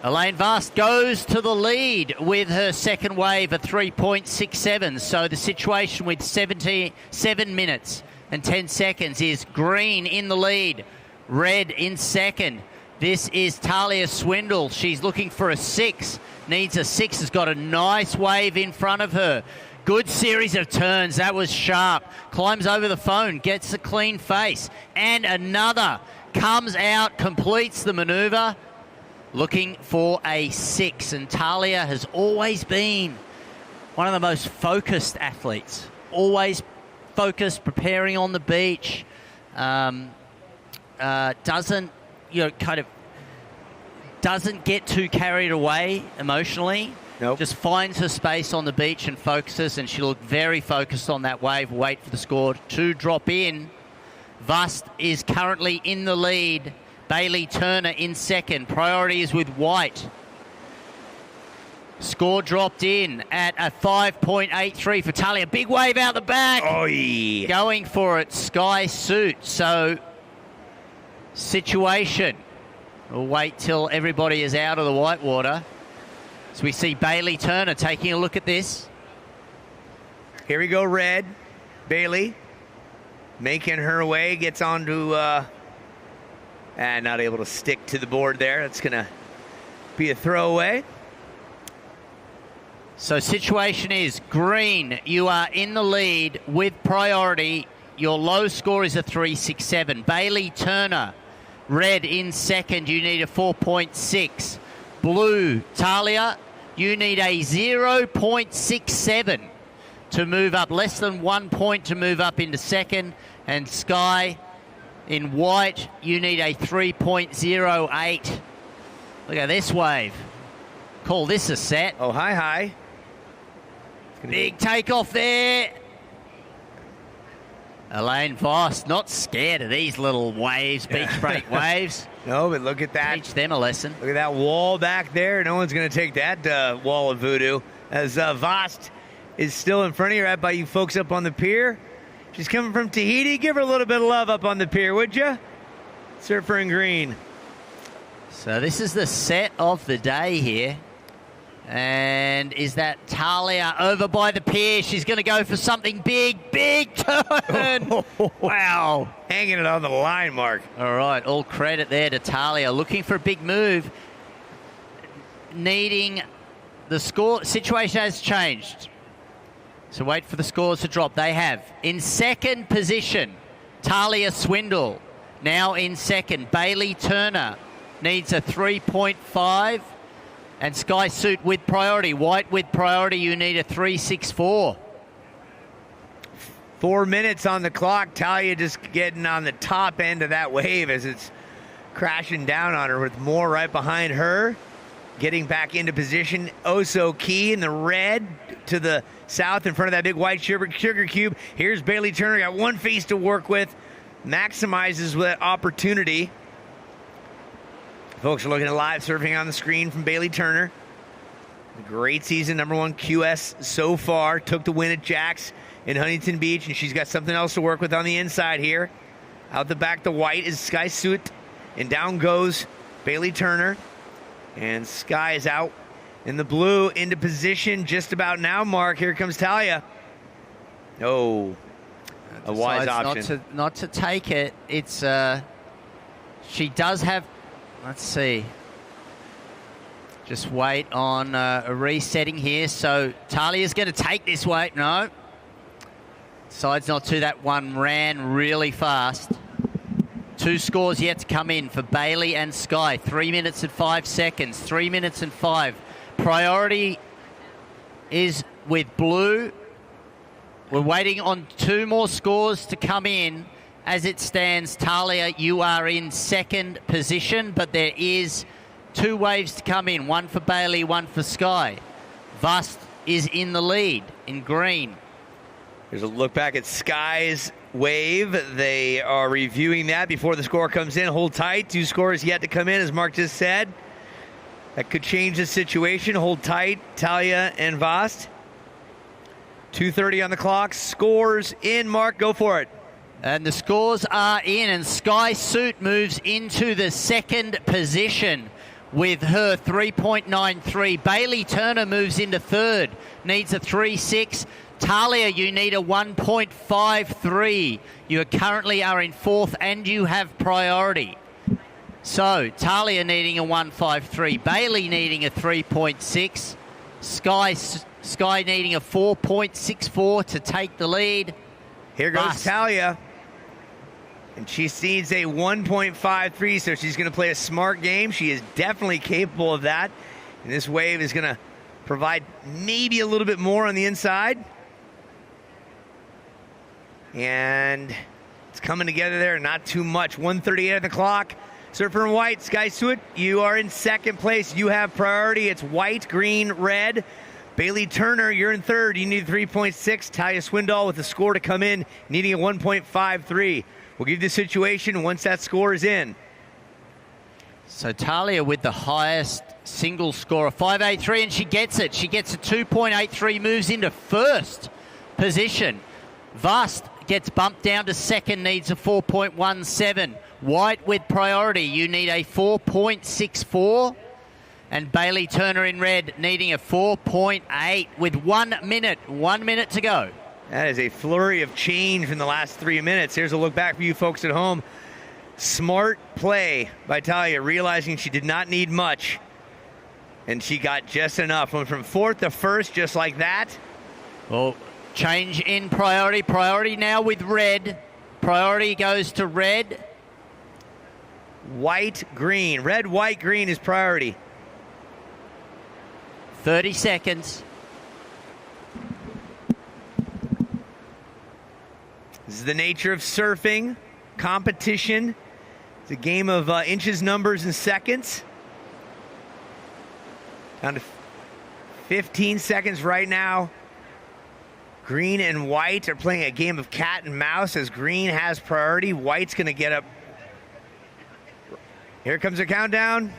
Elaine Vast goes to the lead with her second wave at 3.67. So the situation with 7 minutes and 10 seconds is Green in the lead, Red in second. This is Talia Swindle. She's looking for a 6. Needs a 6. Has got a nice wave in front of her. Good series of turns. That was sharp. Climbs over the phone, gets a clean face. And another. Comes out, completes the maneuver. Looking for a 6. And Talia has always been one of the most focused athletes. Always focused, preparing on the beach. Doesn't get too carried away emotionally. Nope. Just finds her space on the beach and focuses, and she looked very focused on that wave. Wait for the score to drop in. Vast is currently in the lead. Bailey Turner in second. Priority is with White. Score dropped in at a 5.83 for Talia. Big wave out the back. Oy. Going for it, Sky Suit. So, situation. We'll wait till everybody is out of the whitewater. So we see Bailey Turner taking a look at this. Here we go, red. Bailey making her way, gets onto, and not able to stick to the board there. That's going to be a throwaway. So situation is green, you are in the lead with priority. Your low score is a 3.67. Bailey Turner, red in second, you need a 4.6. Blue, Talia, you need a 0.67 to move up, less than 1 point to move up into second. And Sky, in white, you need a 3.08. Look at this wave. Call this a set. Oh, hi. Big takeoff there. Elaine Voss, not scared of these little waves, beach break waves. No, but look at that. Teach them a lesson. Look at that wall back there. No one's going to take that wall of voodoo. As Voss is still in front of you, right by you folks up on the pier. She's coming from Tahiti. Give her a little bit of love up on the pier, would you? Surfer in green. So this is the set of the day here. And is that Talia over by the pier? She's going to go for something big, big turn. Wow. Hanging it on the line, Mark. All right, all credit there to Talia. Looking for a big move. Needing the score. Situation has changed. So wait for the scores to drop. They have. In second position, Talia Swindle. Now in second, Bailey Turner needs a 3.5. And Sky Suit with priority. White with priority, you need a 3.64. 4 minutes on the clock. Talia just getting on the top end of that wave as it's crashing down on her with Moore right behind her. Getting back into position. Oh, so key in the red to the south in front of that big white sugar cube. Here's Bailey Turner. Got one face to work with. Maximizes that opportunity. Folks are looking at live surfing on the screen from Bailey Turner. Great season, #1 QS so far. Took the win at Jack's in Huntington Beach, and she's got something else to work with on the inside here. Out the back, the white is Sky Suit, and down goes Bailey Turner. And Sky is out in the blue, into position just about now, Mark. Here comes Talia. Oh, a wise option. Not to take it. It's she does have. Let's see. Just wait on a resetting here. So Talia's going to take this weight. No. Side's not to. That one ran really fast. 2 scores yet to come in for Bailey and Sky. 3 minutes and 5 seconds. 3 minutes and 5. Priority is with blue. We're waiting on 2 more scores to come in. As it stands, Talia, you are in second position, but there is 2 waves to come in. One for Bailey, one for Sky. Vust is in the lead in green. There's a look back at Sky's wave. They are reviewing that before the score comes in. Hold tight. 2 scores yet to come in, as Mark just said. That could change the situation. Hold tight, Talia and Vast. 2:30 on the clock. Scores in, Mark. Go for it. And the scores are in, and Sky Suit moves into the second position with her 3.93. Bailey Turner moves into third, needs a 3.6. Talia, you need a 1.53. You currently are in fourth, and you have priority. So Talia needing a 1.53, Bailey needing a 3.6, Sky needing a 4.64 to take the lead. Here goes Talia. And she needs a 1.53, so she's going to play a smart game. She is definitely capable of that. And this wave is going to provide maybe a little bit more on the inside. And it's coming together there, not too much. 1:38 on the clock. Surfer in white, Sky Suit, you are in second place. You have priority. It's white, green, red. Bailey Turner, you're in third. You need 3.6. Talia Swindoll with the score to come in, needing a 1.53. We'll give you the situation once that score is in. So Talia with the highest single score of 5.83, and she gets it. She gets a 2.83, moves into first position. Vast gets bumped down to second, needs a 4.17. White with priority, you need a 4.64. And Bailey Turner in red needing a 4.8 with 1 minute. 1 minute to go. That is a flurry of change in the last 3 minutes. Here's a look back for you folks at home. Smart play by Talia, realizing she did not need much. And she got just enough. Went from fourth to first just like that. Well, change in priority. Priority now with red. Priority goes to red. White, green. Red, white, green is priority. 30 seconds. This is the nature of surfing. Competition. It's a game of inches, numbers, and seconds. Down to 15 seconds right now. Green and white are playing a game of cat and mouse as green has priority. White's going to get up. Here comes the countdown.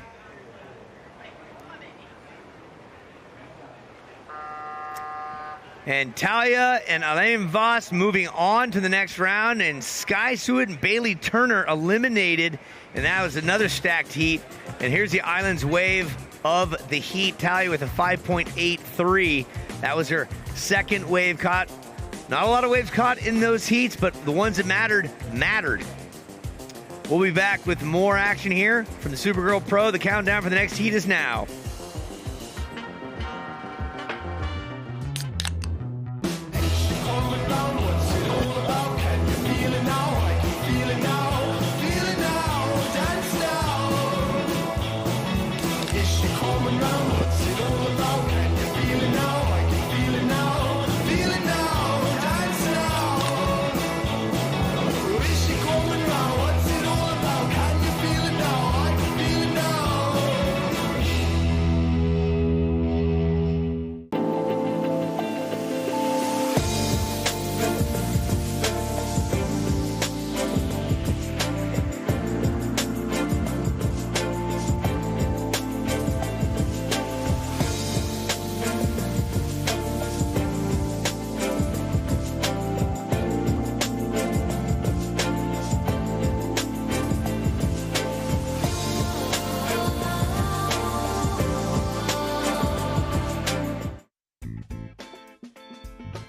And Talia and Alain Voss moving on to the next round. And Sky Suet and Bailey Turner eliminated. And that was another stacked heat. And here's the Islands wave of the heat. Talia with a 5.83. That was her second wave caught. Not a lot of waves caught in those heats, but the ones that mattered. We'll be back with more action here from the Supergirl Pro. The countdown for the next heat is now.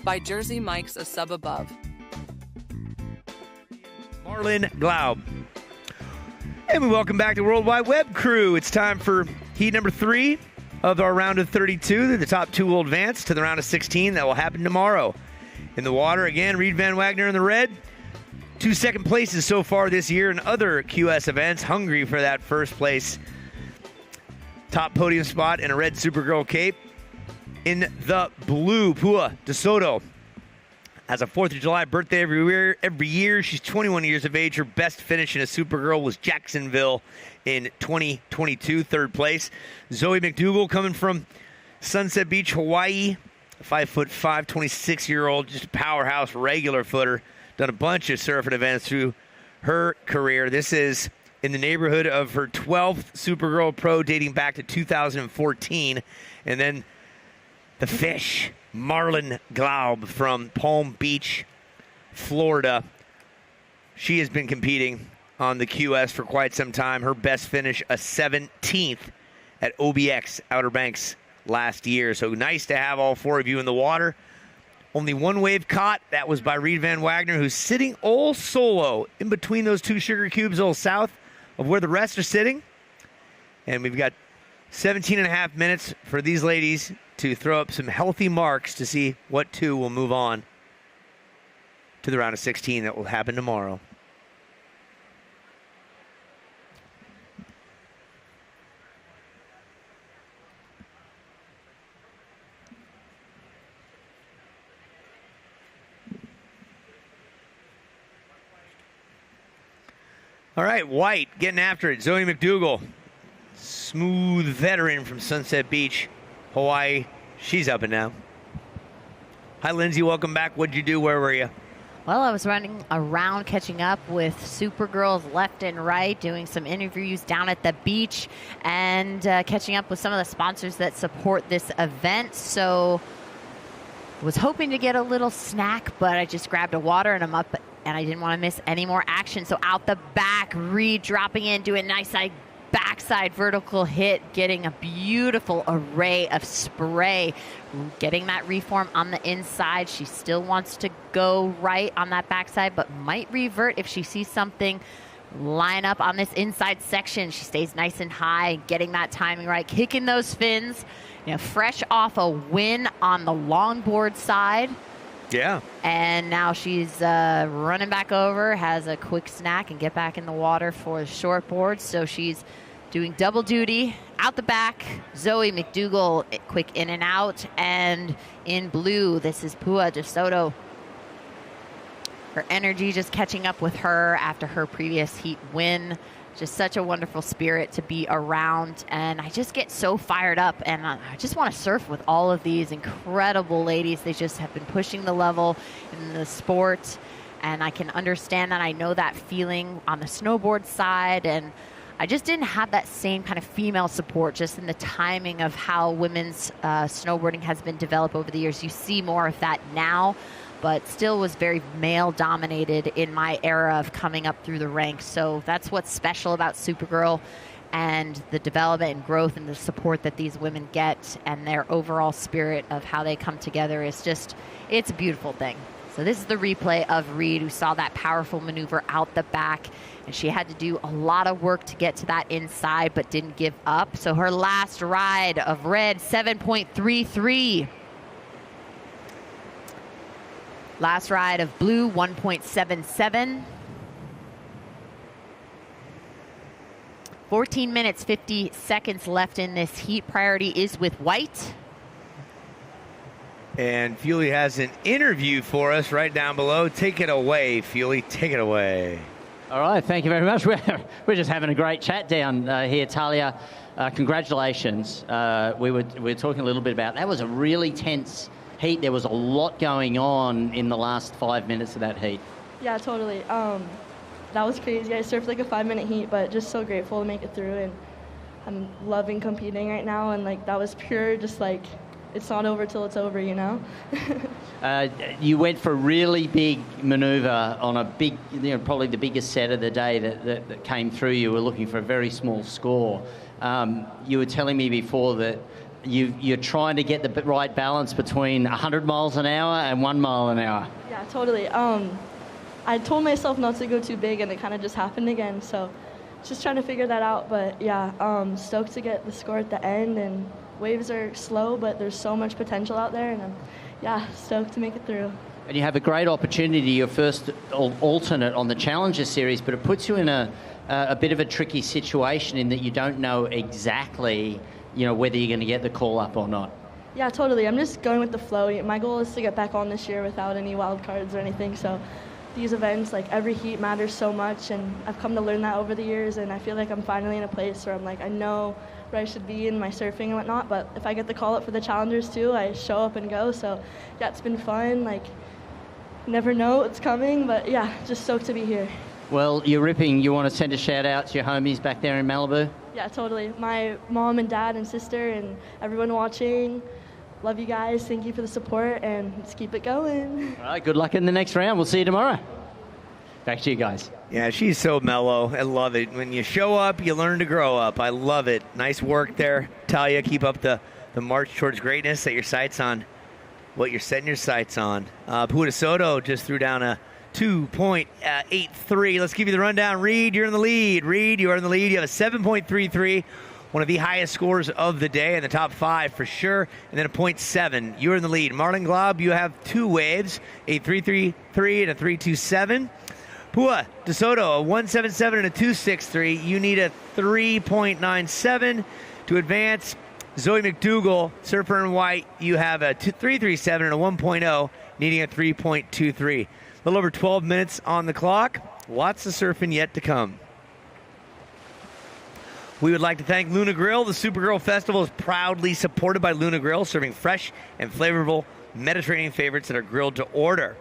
By Jersey Mike's A Sub Above. Marlon Glaub. And we welcome back the World Wide Web crew. It's time for heat number 3 of our round of 32. The top 2 will advance to the round of 16. That will happen tomorrow. In the water, again, Reed Van Wagner in the red. 2 second places so far this year in other QS events. Hungry for that first place top podium spot in a red Supergirl cape. In the blue, Pua DeSoto has a 4th of July birthday every year. She's 21 years of age. Her best finish in a Supergirl was Jacksonville in 2022, 3rd place. Zoe McDougal coming from Sunset Beach, Hawaii, 5'5", 26-year-old, just a powerhouse regular footer. Done a bunch of surfing events through her career. This is in the neighborhood of her 12th Supergirl Pro dating back to 2014. And then the fish, Marlon Glaub from Palm Beach, Florida. She has been competing on the QS for quite some time. Her best finish, a 17th at OBX Outer Banks last year. So nice to have all 4 of you in the water. Only 1 wave caught. That was by Reed Van Wagner, who's sitting all solo in between those 2 sugar cubes, all south of where the rest are sitting. And we've got 17 and a half minutes for these ladies to throw up some healthy marks to see what 2 will move on to the round of 16 that will happen tomorrow. All right, White getting after it. Zoe McDougal, smooth veteran from Sunset Beach, Hawaii. She's up and down. Hi, Lindsay. Welcome back. What'd you do? Where were you? Well, I was running around catching up with Supergirls left and right, doing some interviews down at the beach, and catching up with some of the sponsors that support this event. So was hoping to get a little snack, but I just grabbed a water and I'm up, and I didn't want to miss any more action. So out the back, Reed dropping in, doing a nice backside vertical hit, getting a beautiful array of spray, getting that reform on the inside. She still wants to go right on that backside, but might revert if she sees something line up on this inside section. She stays nice and high, getting that timing right, kicking those fins, fresh off a win on the longboard side. Yeah. And now she's running back over, has a quick snack, and get back in the water for the shortboard. So she's doing double duty. Out the back, Zoe McDougall, quick in and out. And in blue, this is Pua DeSoto. Her energy just catching up with her after her previous heat win. Just such a wonderful spirit to be around. And I just get so fired up, and I just want to surf with all of these incredible ladies. They just have been pushing the level in the sport, and I can understand that. I know that feeling on the snowboard side, and I just didn't have that same kind of female support just in the timing of how women's snowboarding has been developed over the years. You see more of that now, but still was very male-dominated in my era of coming up through the ranks. So that's what's special about Supergirl and the development and growth and the support that these women get, and their overall spirit of how they come together is just, it's a beautiful thing. So this is the replay of Reed, who saw that powerful maneuver out the back, and she had to do a lot of work to get to that inside, but didn't give up. So her last ride of red, 7.33. Last ride of blue, 1.77. 14 minutes, 50 seconds left in this heat. Priority is with white. And Fuely has an interview for us right down below. Take it away, Fuely. Take it away. All right, thank you very much. We're just having a great chat down here, Talia. Congratulations. We were talking a little bit about that. Was a really tense heat. There was a lot going on in the last 5 minutes of that heat. Yeah, totally. That was crazy. I surfed like a 5-minute heat, but just so grateful to make it through, and I'm loving competing right now. And like that was pure, just like it's not over till it's over, you know. You went for a really big maneuver on a big, probably the biggest set of the day that came through. You were looking for a very small score. You were telling me before that you're trying to get the right balance between 100 miles an hour and 1 mile an hour. Yeah, totally. I told myself not to go too big, and it kind of just happened again. So just trying to figure that out. But yeah, stoked to get the score at the end. And waves are slow, but there's so much potential out there, and I'm stoked to make it through. And you have a great opportunity, your first alternate on the Challenger Series, but it puts you in a bit of a tricky situation in that you don't know exactly whether you're going to get the call up or not. Yeah, totally. I'm just going with the flow. My goal is to get back on this year without any wild cards or anything. So these events, like every heat matters so much, and I've come to learn that over the years, and I feel like I'm finally in a place where I'm like, I know where I should be in my surfing and whatnot, but if I get the call up for the Challengers too, I show up and go. So yeah, it's been fun. Like, never know what's coming, but yeah, just stoked to be here. Well, you're ripping. You want to send a shout out to your homies back there in Malibu? Yeah, totally. My mom and dad and sister and everyone watching. Love you guys. Thank you for the support, and let's keep it going. All right, good luck in the next round. We'll see you tomorrow. Back to you guys. Yeah, she's so mellow. I love it. When you show up, you learn to grow up. I love it. Nice work there, Talia. Keep up the march towards greatness. Set your sights on what you're setting your sights on. Pua DeSoto just threw down a 2.83. Let's give you the rundown. Reed, you're in the lead. Reed, you are in the lead. You have a 7.33. One of the highest scores of the day in the top 5 for sure, and then a 0.7. You're in the lead. Marlon Glob, you have 2 waves, a 3.33 and a 3.27. Pua DeSoto, a 1.77 and a 2.63. You need a 3.97 to advance. Zoe McDougall, surfer in white, you have a 3.37 and a 1.0, needing a 3.23. A little over 12 minutes on the clock. Lots of surfing yet to come. We would like to thank Luna Grill. The Supergirl Festival is proudly supported by Luna Grill, serving fresh and flavorful Mediterranean favorites that are grilled to order.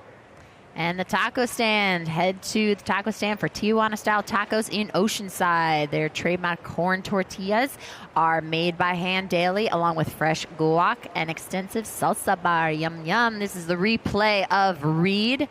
And the taco stand. Head to the taco stand for Tijuana-style tacos in Oceanside. Their trademark corn tortillas are made by hand daily, along with fresh guac and extensive salsa bar. Yum, yum. This is the replay of Reed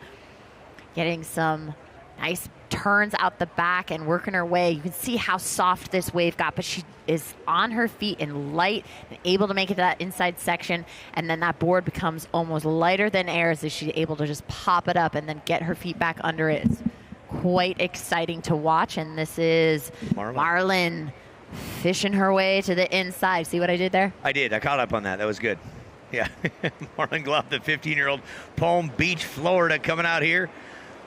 getting some nice turns out the back and working her way. You can see how soft this wave got, but she is on her feet and light and able to make it to that inside section, and then that board becomes almost lighter than air as she's able to just pop it up and then get her feet back under it. It's quite exciting to watch, and this is Marlon fishing her way to the inside. See what I did there? I did. I caught up on that. That was good. Yeah. Marlon Glove, the 15-year-old, Palm Beach, Florida, coming out here.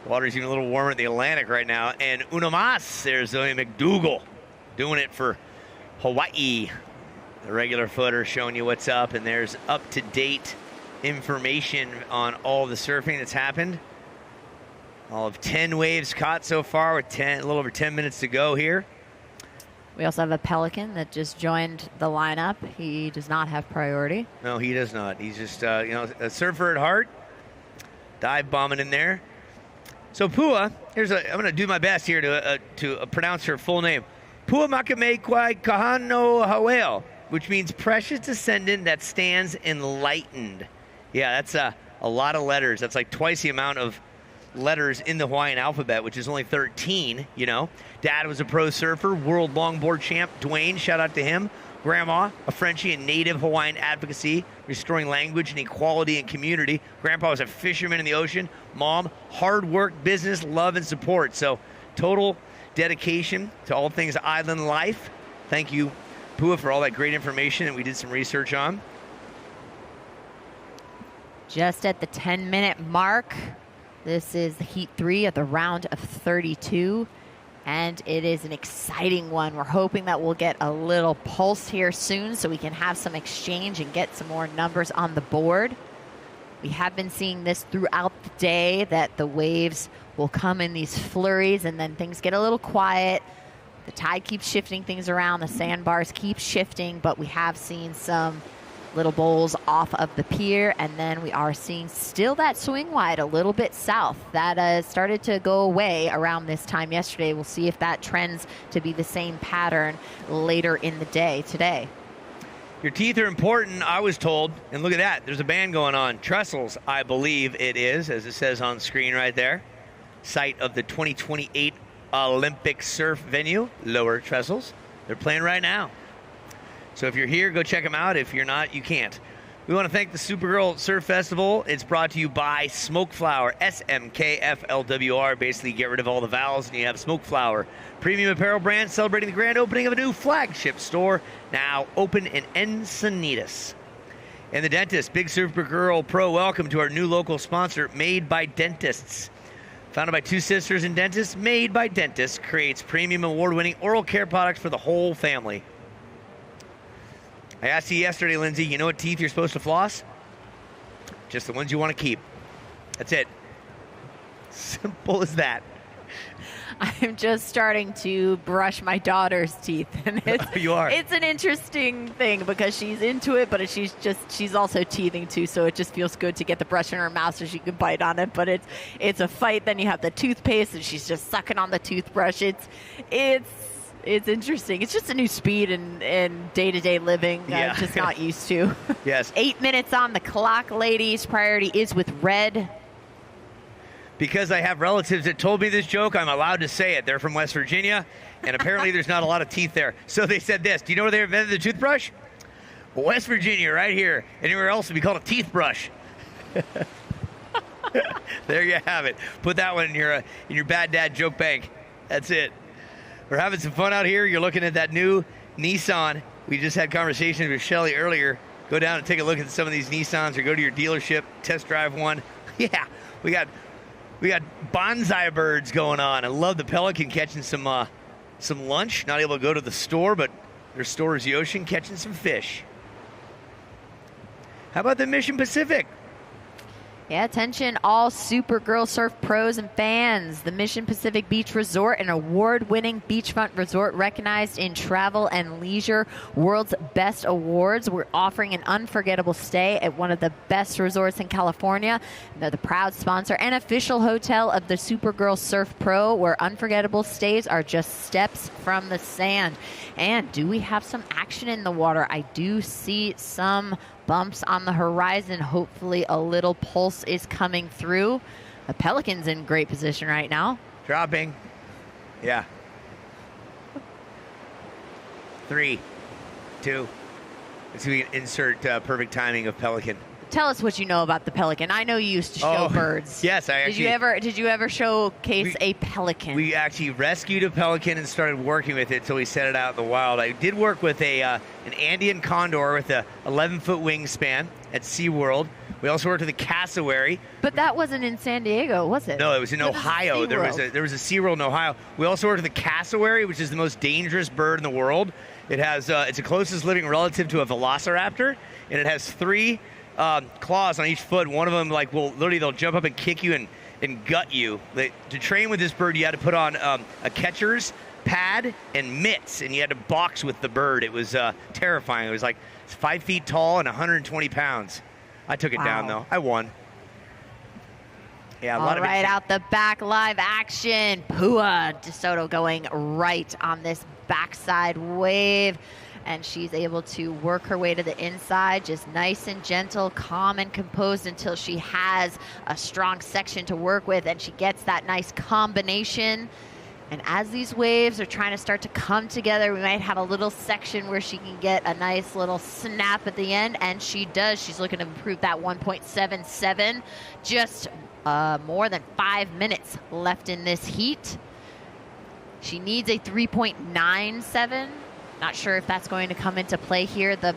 Water's even a little warmer in the Atlantic right now. And uno más, there's Zoe McDougal doing it for Hawaii. The regular footer showing you what's up. And there's up-to-date information on all the surfing that's happened. All of 10 waves caught so far with a little over 10 minutes to go here. We also have a Pelican that just joined the lineup. He does not have priority. No, he does not. He's just, a surfer at heart. Dive bombing in there. So Pua, I'm going to do my best here to pronounce her full name. Pua Makame Kwai Kahano Haweo, which means precious descendant that stands enlightened. Yeah, that's a lot of letters. That's like twice the amount of letters in the Hawaiian alphabet, which is only 13, Dad was a pro surfer, world longboard champ, Dwayne, shout out to him. Grandma, a Frenchie and native Hawaiian advocacy, restoring language and equality and community. Grandpa was a fisherman in the ocean. Mom, hard work, business, love, and support. So total dedication to all things island life. Thank you, Pua, for all that great information that we did some research on. Just at the 10-minute mark, this is the Heat 3 of the round of 32. And it is an exciting one. We're hoping that we'll get a little pulse here soon so we can have some exchange and get some more numbers on the board. We have been seeing this throughout the day, that the waves will come in these flurries and then things get a little quiet. The tide keeps shifting things around. The sandbars keep shifting, but we have seen some little bowls off of the pier, and then we are seeing still that swing wide a little bit south. That started to go away around this time yesterday. We'll see if that trends to be the same pattern later in the day today. Your teeth are important, I was told. And look at that. There's a band going on. Trestles, I believe it is, as it says on screen right there. Site of the 2028 Olympic surf venue, Lower Trestles. They're playing right now. So if you're here, go check them out. If you're not, you can't. We want to thank the Supergirl Surf Festival. It's brought to you by Smoke Flower, SMKFLWR. Basically, get rid of all the vowels, and you have Smoke Flower. Premium apparel brand celebrating the grand opening of a new flagship store, now open in Encinitas. And the dentist, Big Supergirl Pro, welcome to our new local sponsor, Made by Dentists. Founded by two sisters and dentists, Made by Dentists creates premium award-winning oral care products for the whole family. I asked you yesterday, Lindsay, you know what teeth you're supposed to floss? Just the ones you want to keep. That's it. Simple as that. I'm just starting to brush my daughter's teeth. And You are. It's an interesting thing because she's into it, but she's also teething too, so it just feels good to get the brush in her mouth so she can bite on it. But it's a fight. Then you have the toothpaste, and she's just sucking on the toothbrush. It's interesting. It's just a new speed in day-to-day living. Yeah. I'm just not used to. Yes. 8 minutes on the clock, ladies. Priority is with red. Because I have relatives that told me this joke, I'm allowed to say it. They're from West Virginia, and apparently there's not a lot of teeth there. So they said this. Do you know where they invented the toothbrush? West Virginia, right here. Anywhere else would be called a teeth brush. There you have it. Put that one in your bad dad joke bank. That's it. We're having some fun out here. You're looking at that new Nissan. We just had conversations with Shelly earlier. Go down and take a look at some of these Nissans or go to your dealership, test drive one. Yeah, we got bonsai birds going on. I love the Pelican catching some lunch. Not able to go to the store, but their store is the ocean, catching some fish. How about the Mission Pacific? Yeah, attention all Supergirl surf pros and fans. The Mission Pacific Beach Resort, an award-winning beachfront resort recognized in Travel and Leisure World's Best Awards. We're offering an unforgettable stay at one of the best resorts in California. They're the proud sponsor and official hotel of the Supergirl Surf Pro, where unforgettable stays are just steps from the sand. And do we have some action in the water? I do see some bumps on the horizon. Hopefully a little pulse is coming through. The Pelican's in great position right now. Dropping. Yeah. 3, 2. Let's see if we can insert perfect timing of Pelican. Tell us what you know about the Pelican. I know you used to show birds. Yes, I actually. Did you ever showcase a pelican? We actually rescued a pelican and started working with it until we set it out in the wild. I did work with an Andean condor with a 11-foot wingspan at SeaWorld. We also worked with a cassowary. But that wasn't in San Diego, was it? No, it was in Ohio. There was a SeaWorld in Ohio. We also worked with a cassowary, which is the most dangerous bird in the world. It has it's the closest living relative to a velociraptor, and it has 3 claws on each foot. One of them, like, they'll jump up and kick you and gut you. To train with this bird, you had to put on a catcher's pad and mitts, and you had to box with the bird. It was terrifying. It was like 5 feet tall and 120 pounds. I took it down, though. I won. Yeah, a lot of it. All right, out the back, live action. Pua DeSoto going right on this backside wave. And she's able to work her way to the inside, just nice and gentle, calm and composed until she has a strong section to work with, and she gets that nice combination. And as these waves are trying to start to come together, we might have a little section where she can get a nice little snap at the end, and she does. She's looking to improve that 1.77. Just more than 5 minutes left in this heat. She needs a 3.97. Not sure if that's going to come into play here. The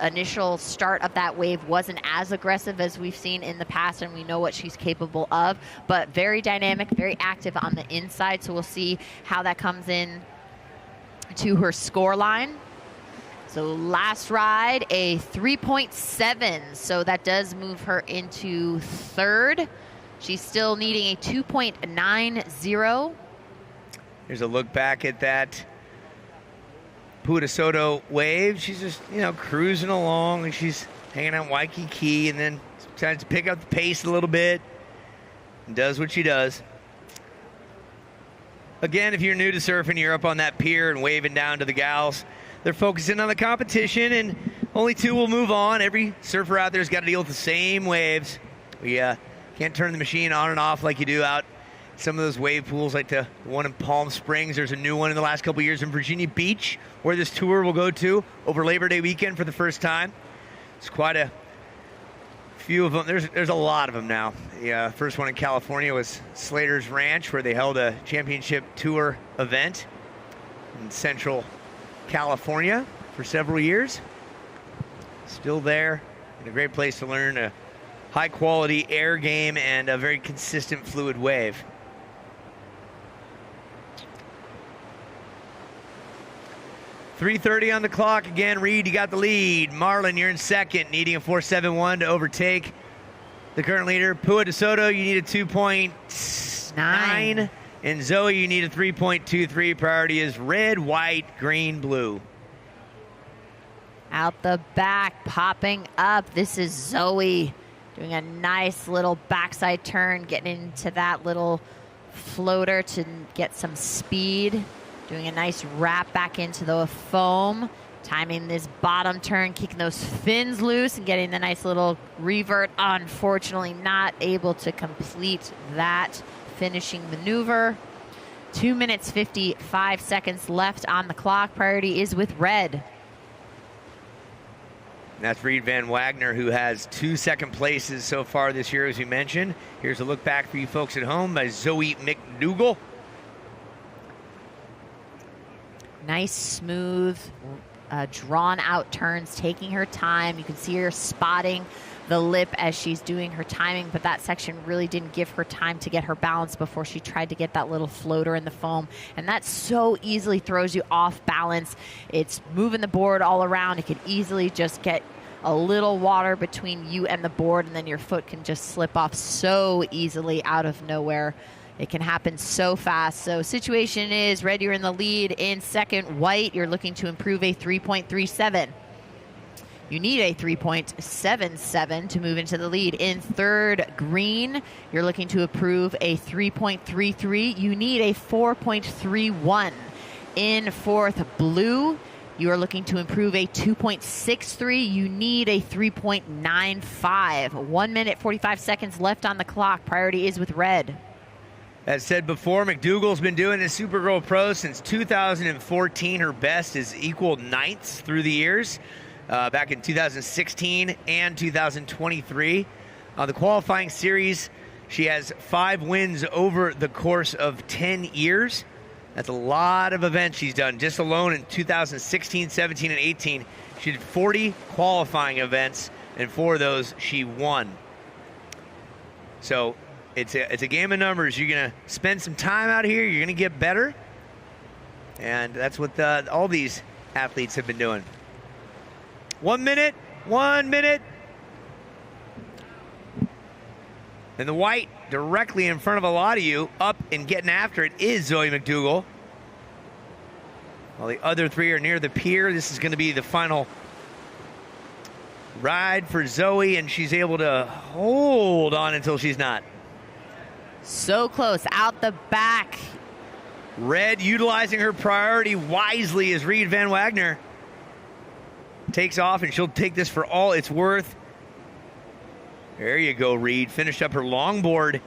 initial start of that wave wasn't as aggressive as we've seen in the past, and we know what she's capable of, but very dynamic, very active on the inside. So we'll see how that comes in to her score line. So last ride, a 3.7. So that does move her into third. She's still needing a 2.90. Here's a look back at that Pua DeSoto wave. She's just, cruising along, like she's hanging out in Waikiki, and then tries to pick up the pace a little bit and does what she does. Again, if you're new to surfing, you're up on that pier and waving down to the gals. They're focusing on the competition, and only 2 will move on. Every surfer out there's got to deal with the same waves. We can't turn the machine on and off like you do out some of those wave pools, like the one in Palm Springs. There's a new one in the last couple of years in Virginia Beach, where this tour will go to over Labor Day weekend for the first time. It's quite a few of them. There's a lot of them now. The first one in California was Slater's Ranch, where they held a championship tour event in Central California for several years. Still there, and a great place to learn a high-quality air game and a very consistent fluid wave. .330 on the clock. Again, Reed, you got the lead. Marlin, you're in second, needing a 4.71 to overtake the current leader. Pua DeSoto, you need a 2.9. And Zoe, you need a 3.23. Priority is red, white, green, blue. Out the back, popping up. This is Zoe doing a nice little backside turn, getting into that little floater to get some speed. Doing a nice wrap back into the foam. Timing this bottom turn, kicking those fins loose and getting the nice little revert. Unfortunately, not able to complete that finishing maneuver. 2 minutes, 55 seconds left on the clock. Priority is with red. And that's Reed Van Wagner, who has 2 second places so far this year, as you mentioned. Here's a look back for you folks at home by Zoe McDougall. Nice, smooth, drawn out turns, taking her time. You can see her spotting the lip as she's doing her timing, but that section really didn't give her time to get her balance before she tried to get that little floater in the foam. And that so easily throws you off balance. It's moving the board all around. It could easily just get a little water between you and the board, and then your foot can just slip off so easily out of nowhere. It can happen so fast. So situation is, red, you're in the lead. In second, white, you're looking to improve a 3.37. You need a 3.77 to move into the lead. In third, green, you're looking to improve a 3.33. You need a 4.31. In fourth, blue, you are looking to improve a 2.63. You need a 3.95. 1 minute, 45 seconds left on the clock. Priority is with red. As said before, McDougal's been doing this Supergirl Pro since 2014. Her best is equal ninths through the years. Back in 2016 and 2023. On the qualifying series, she has 5 wins over the course of 10 years. That's a lot of events she's done. Just alone in 2016, 17, and 18, she did 40 qualifying events, and 4 of those she won. So it's a game of numbers. You're going to spend some time out here. You're going to get better. And that's what all these athletes have been doing. 1 minute, 1 minute. And the white directly in front of a lot of you, up and getting after it, is Zoe McDougal. While the other 3 are near the pier, this is going to be the final ride for Zoe, and she's able to hold on until she's not. So close, out the back. Red utilizing her priority wisely as Reed Van Wagner takes off, and she'll take this for all it's worth. There you go, Reed. Finished up her longboard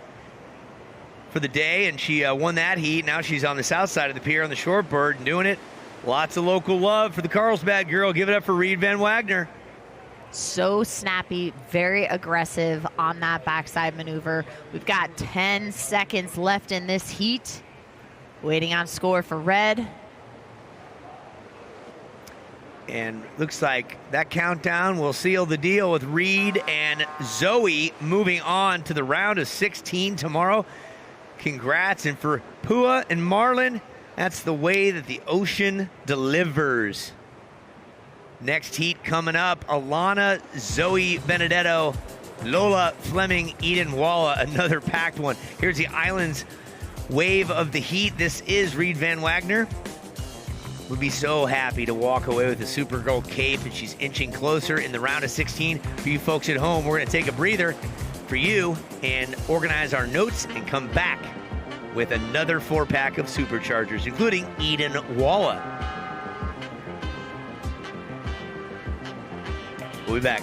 for the day, and she won that heat. Now she's on the south side of the pier on the shortboard and doing it. Lots of local love for the Carlsbad girl. Give it up for Reed Van Wagner. So snappy, very aggressive on that backside maneuver. We've got 10 seconds left in this heat. Waiting on score for red. And looks like that countdown will seal the deal with Reed and Zoe moving on to the round of 16 tomorrow. Congrats. And for Pua and Marlon, that's the way that the ocean delivers. Next heat coming up, Alana, Zoe Benedetto, Lola Fleming, Eden Walla, another packed one. Here's the Islands wave of the heat. This is Reed Van Wagner. Would be so happy to walk away with the Supergirl cape, and she's inching closer in the round of 16. For you folks at home, we're going to take a breather for you and organize our notes and come back with another 4-pack of Superchargers, including Eden Walla. We'll be back.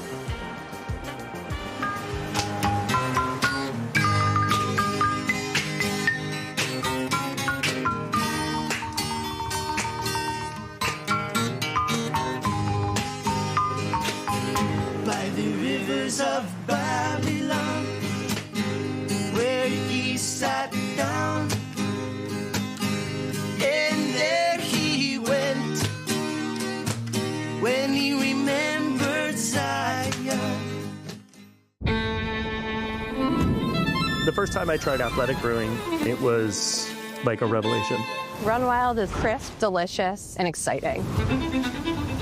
Of Babylon, where he sat down, and there he went when he remembered Zion. The first time I tried athletic brewing, it was like a revelation. Run Wild is crisp, delicious, and exciting.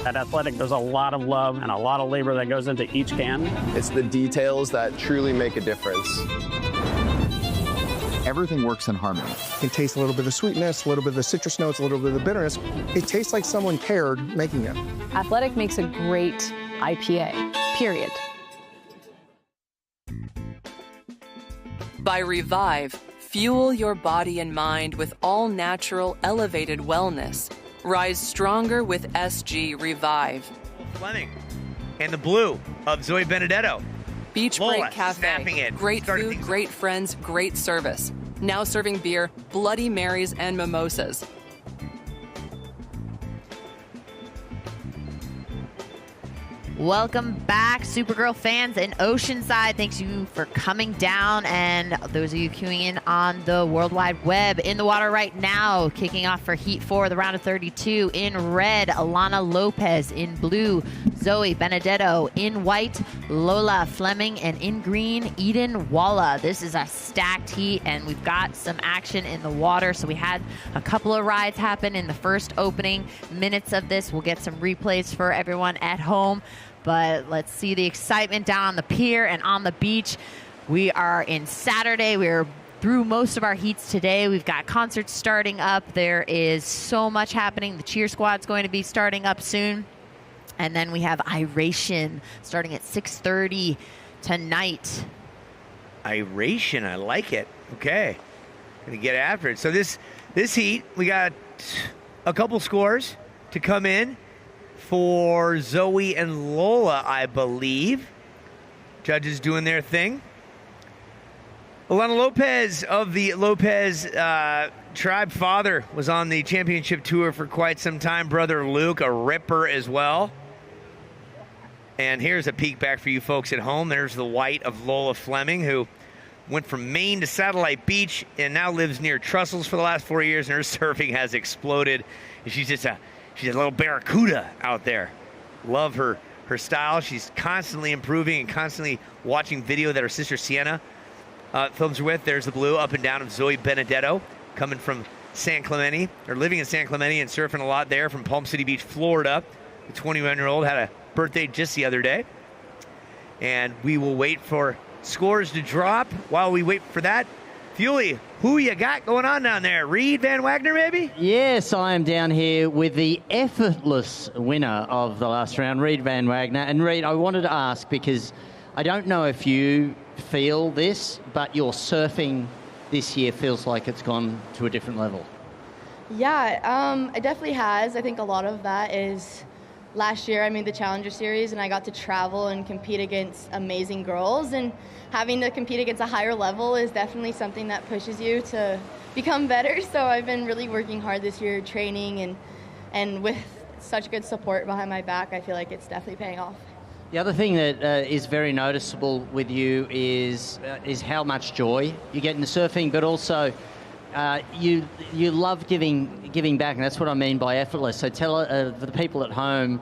At Athletic, there's a lot of love and a lot of labor that goes into each can. It's the details that truly make a difference. Everything works in harmony. You can taste a little bit of sweetness, a little bit of the citrus notes, a little bit of the bitterness. It tastes like someone cared making it. Athletic makes a great IPA, period. By Revive, fuel your body and mind with all-natural, elevated wellness. Rise stronger with SG Revive. Fleming and the blue of Zoe Benedetto. Beach Lola Break Cafe. Snapping it. Great food, great friends, great service. Now serving beer, Bloody Marys, and mimosas. Welcome back, Supergirl fans in Oceanside. Thanks you for coming down, and those of you queuing in on the World Wide Web. In the water right now, kicking off for Heat 4, the round of 32. In red, Alana Lopez. In blue, Zoe Benedetto. In white, Lola Fleming. And in green, Eden Walla. This is a stacked heat, and we've got some action in the water. So we had a couple of rides happen in the first opening minutes of this. We'll get some replays for everyone at home. But let's see the excitement down on the pier and on the beach. We are in Saturday. We're through most of our heats today. We've got concerts starting up. There is so much happening. The cheer squad's going to be starting up soon. And then we have Iration starting at 6:30 tonight. Iration, I like it. Okay. Gonna get after it. So this heat, we got a couple scores to come in for Zoe and Lola, I believe. Judges doing their thing. Alana Lopez of the Lopez tribe, father, was on the championship tour for quite some time. Brother Luke, a ripper as well. And here's a peek back for you folks at home. There's the white of Lola Fleming, who went from Maine to Satellite Beach and now lives near Trussell's for the last 4 years, and her surfing has exploded. And she's a little barracuda out there. Love her style. She's constantly improving and constantly watching video that her sister Sienna films her with. There's the blue up and down of Zoe Benedetto, coming from San Clemente, or living in San Clemente and surfing a lot there from Palm City Beach, Florida. The 21-year-old had a birthday just the other day. And we will wait for scores to drop. While we wait for that, Fuely, who you got going on down there? Reed Van Wagner, maybe? Yes, I am down here with the effortless winner of the last round, Reed Van Wagner. And Reed, I wanted to ask, because I don't know if you feel this, but your surfing this year feels like it's gone to a different level. Yeah, it definitely has. I think a lot of that is last year I made the Challenger Series, and I got to travel and compete against amazing girls, and having to compete against a higher level is definitely something that pushes you to become better. So I've been really working hard this year, training, and with such good support behind my back, I feel like it's definitely paying off. The other thing that is very noticeable with you is how much joy you get in the surfing, but also you love giving back, and that's what I mean by effortless. So tell for the people at home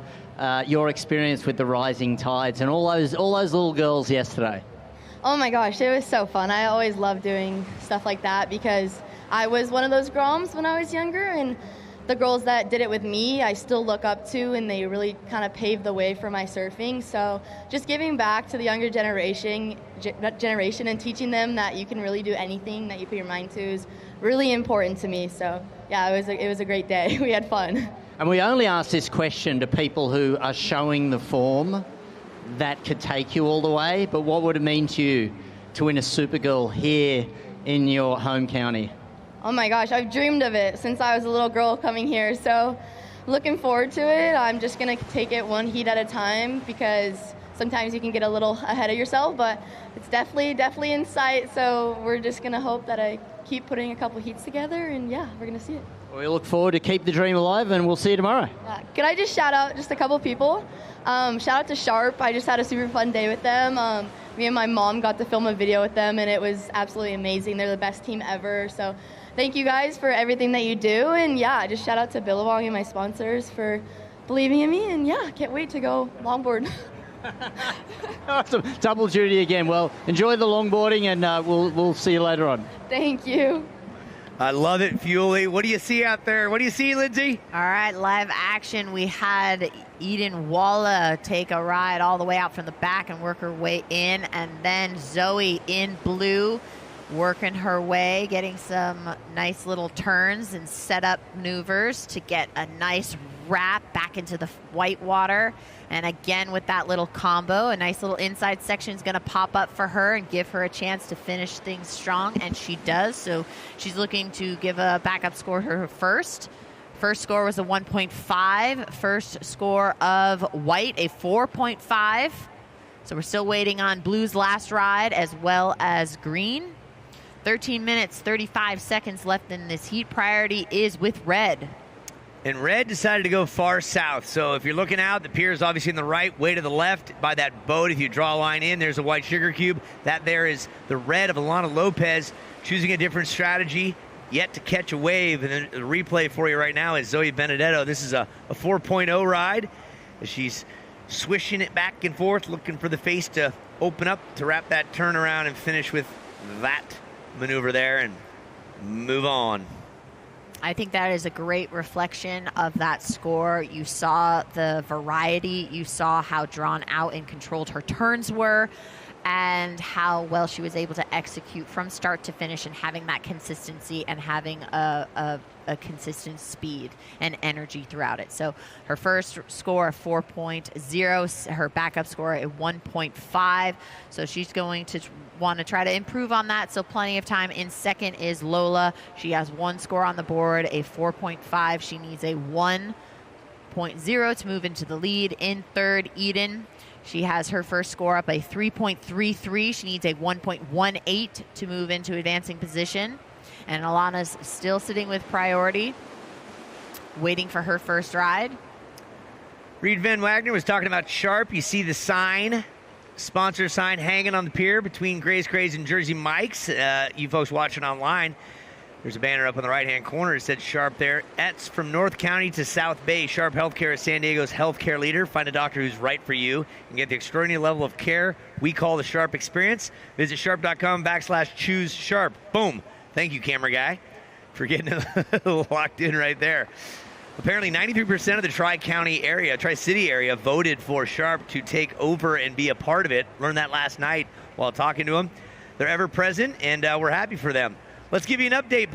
your experience with the rising tides and all those little girls yesterday. Oh my gosh, it was so fun. I always love doing stuff like that because I was one of those groms when I was younger, and the girls that did it with me, I still look up to, and they really kind of paved the way for my surfing. So just giving back to the younger generation and teaching them that you can really do anything that you put your mind to is really important to me. So yeah, it was a great day. We had fun. And we only ask this question to people who are showing the form that could take you all the way, but what would it mean to you to win a Supergirl here in your home county? Oh my gosh, I've dreamed of it since I was a little girl coming here. So looking forward to it. I'm just going to take it one heat at a time because sometimes you can get a little ahead of yourself, but it's definitely in sight. So we're just going to hope that I keep putting a couple heats together, and yeah, we're going to see it. We look forward to keep the dream alive, and we'll see you tomorrow. Could I just shout out just a couple people? Shout out to Sharp. I just had a super fun day with them. Me and my mom got to film a video with them, and it was absolutely amazing. They're the best team ever. So thank you guys for everything that you do. And yeah, just shout out to Billabong and my sponsors for believing in me. And yeah, can't wait to go longboard. Awesome. Double duty again. Well, enjoy the longboarding, and we'll see you later on. Thank you. I love it, Fuely. What do you see out there? What do you see, Lindsay? All right, live action. We had Eden Walla take a ride all the way out from the back and work her way in, and then Zoe in blue working her way, getting some nice little turns and setup maneuvers to get a nice wrap back into the white water. And again, with that little combo, a nice little inside section is going to pop up for her and give her a chance to finish things strong, and she does. So she's looking to give a backup score to her first. First score was a 1.5. First score of white, a 4.5. So we're still waiting on blue's last ride as well as green. 13 minutes, 35 seconds left in this heat. Priority is with red. And red decided to go far south. So if you're looking out, the pier is obviously in the right, way to the left by that boat. If you draw a line in, there's a white sugar cube. That there is the red of Alana Lopez, choosing a different strategy, yet to catch a wave. And the replay for you right now is Zoe Benedetto. This is a 4.0 ride. She's swishing it back and forth, looking for the face to open up to wrap that turnaround and finish with that maneuver there and move on. I think that is a great reflection of that score. You saw the variety. You saw how drawn out and controlled her turns were, and how well she was able to execute from start to finish, and having that consistency and having a consistent speed and energy throughout it. So her first score, 4.0, her backup score, a 1.5. So she's going to want to try to improve on that. So plenty of time. In second is Lola. She has one score on the board, a 4.5. She needs a 1.0 to move into the lead. In third, Eden. She has her first score up, a 3.33. She needs a 1.18 to move into advancing position. And Alana's still sitting with priority, waiting for her first ride. Reed Van Wagner was talking about Sharp. You see the sign, sponsor sign hanging on the pier between Gray's Craze and Jersey Mike's. You folks watching online, there's a banner up in the right-hand corner. It said Sharp there. That's from North County to South Bay. Sharp Healthcare is San Diego's healthcare leader. Find a doctor who's right for you and get the extraordinary level of care we call the Sharp Experience. Visit sharp.com/choose Sharp. Boom. Thank you, camera guy, for getting it locked in right there. Apparently, 93% of the Tri-City area voted for Sharp to take over and be a part of it. Learned that last night while talking to them. They're ever present, and we're happy for them. Let's give you an update,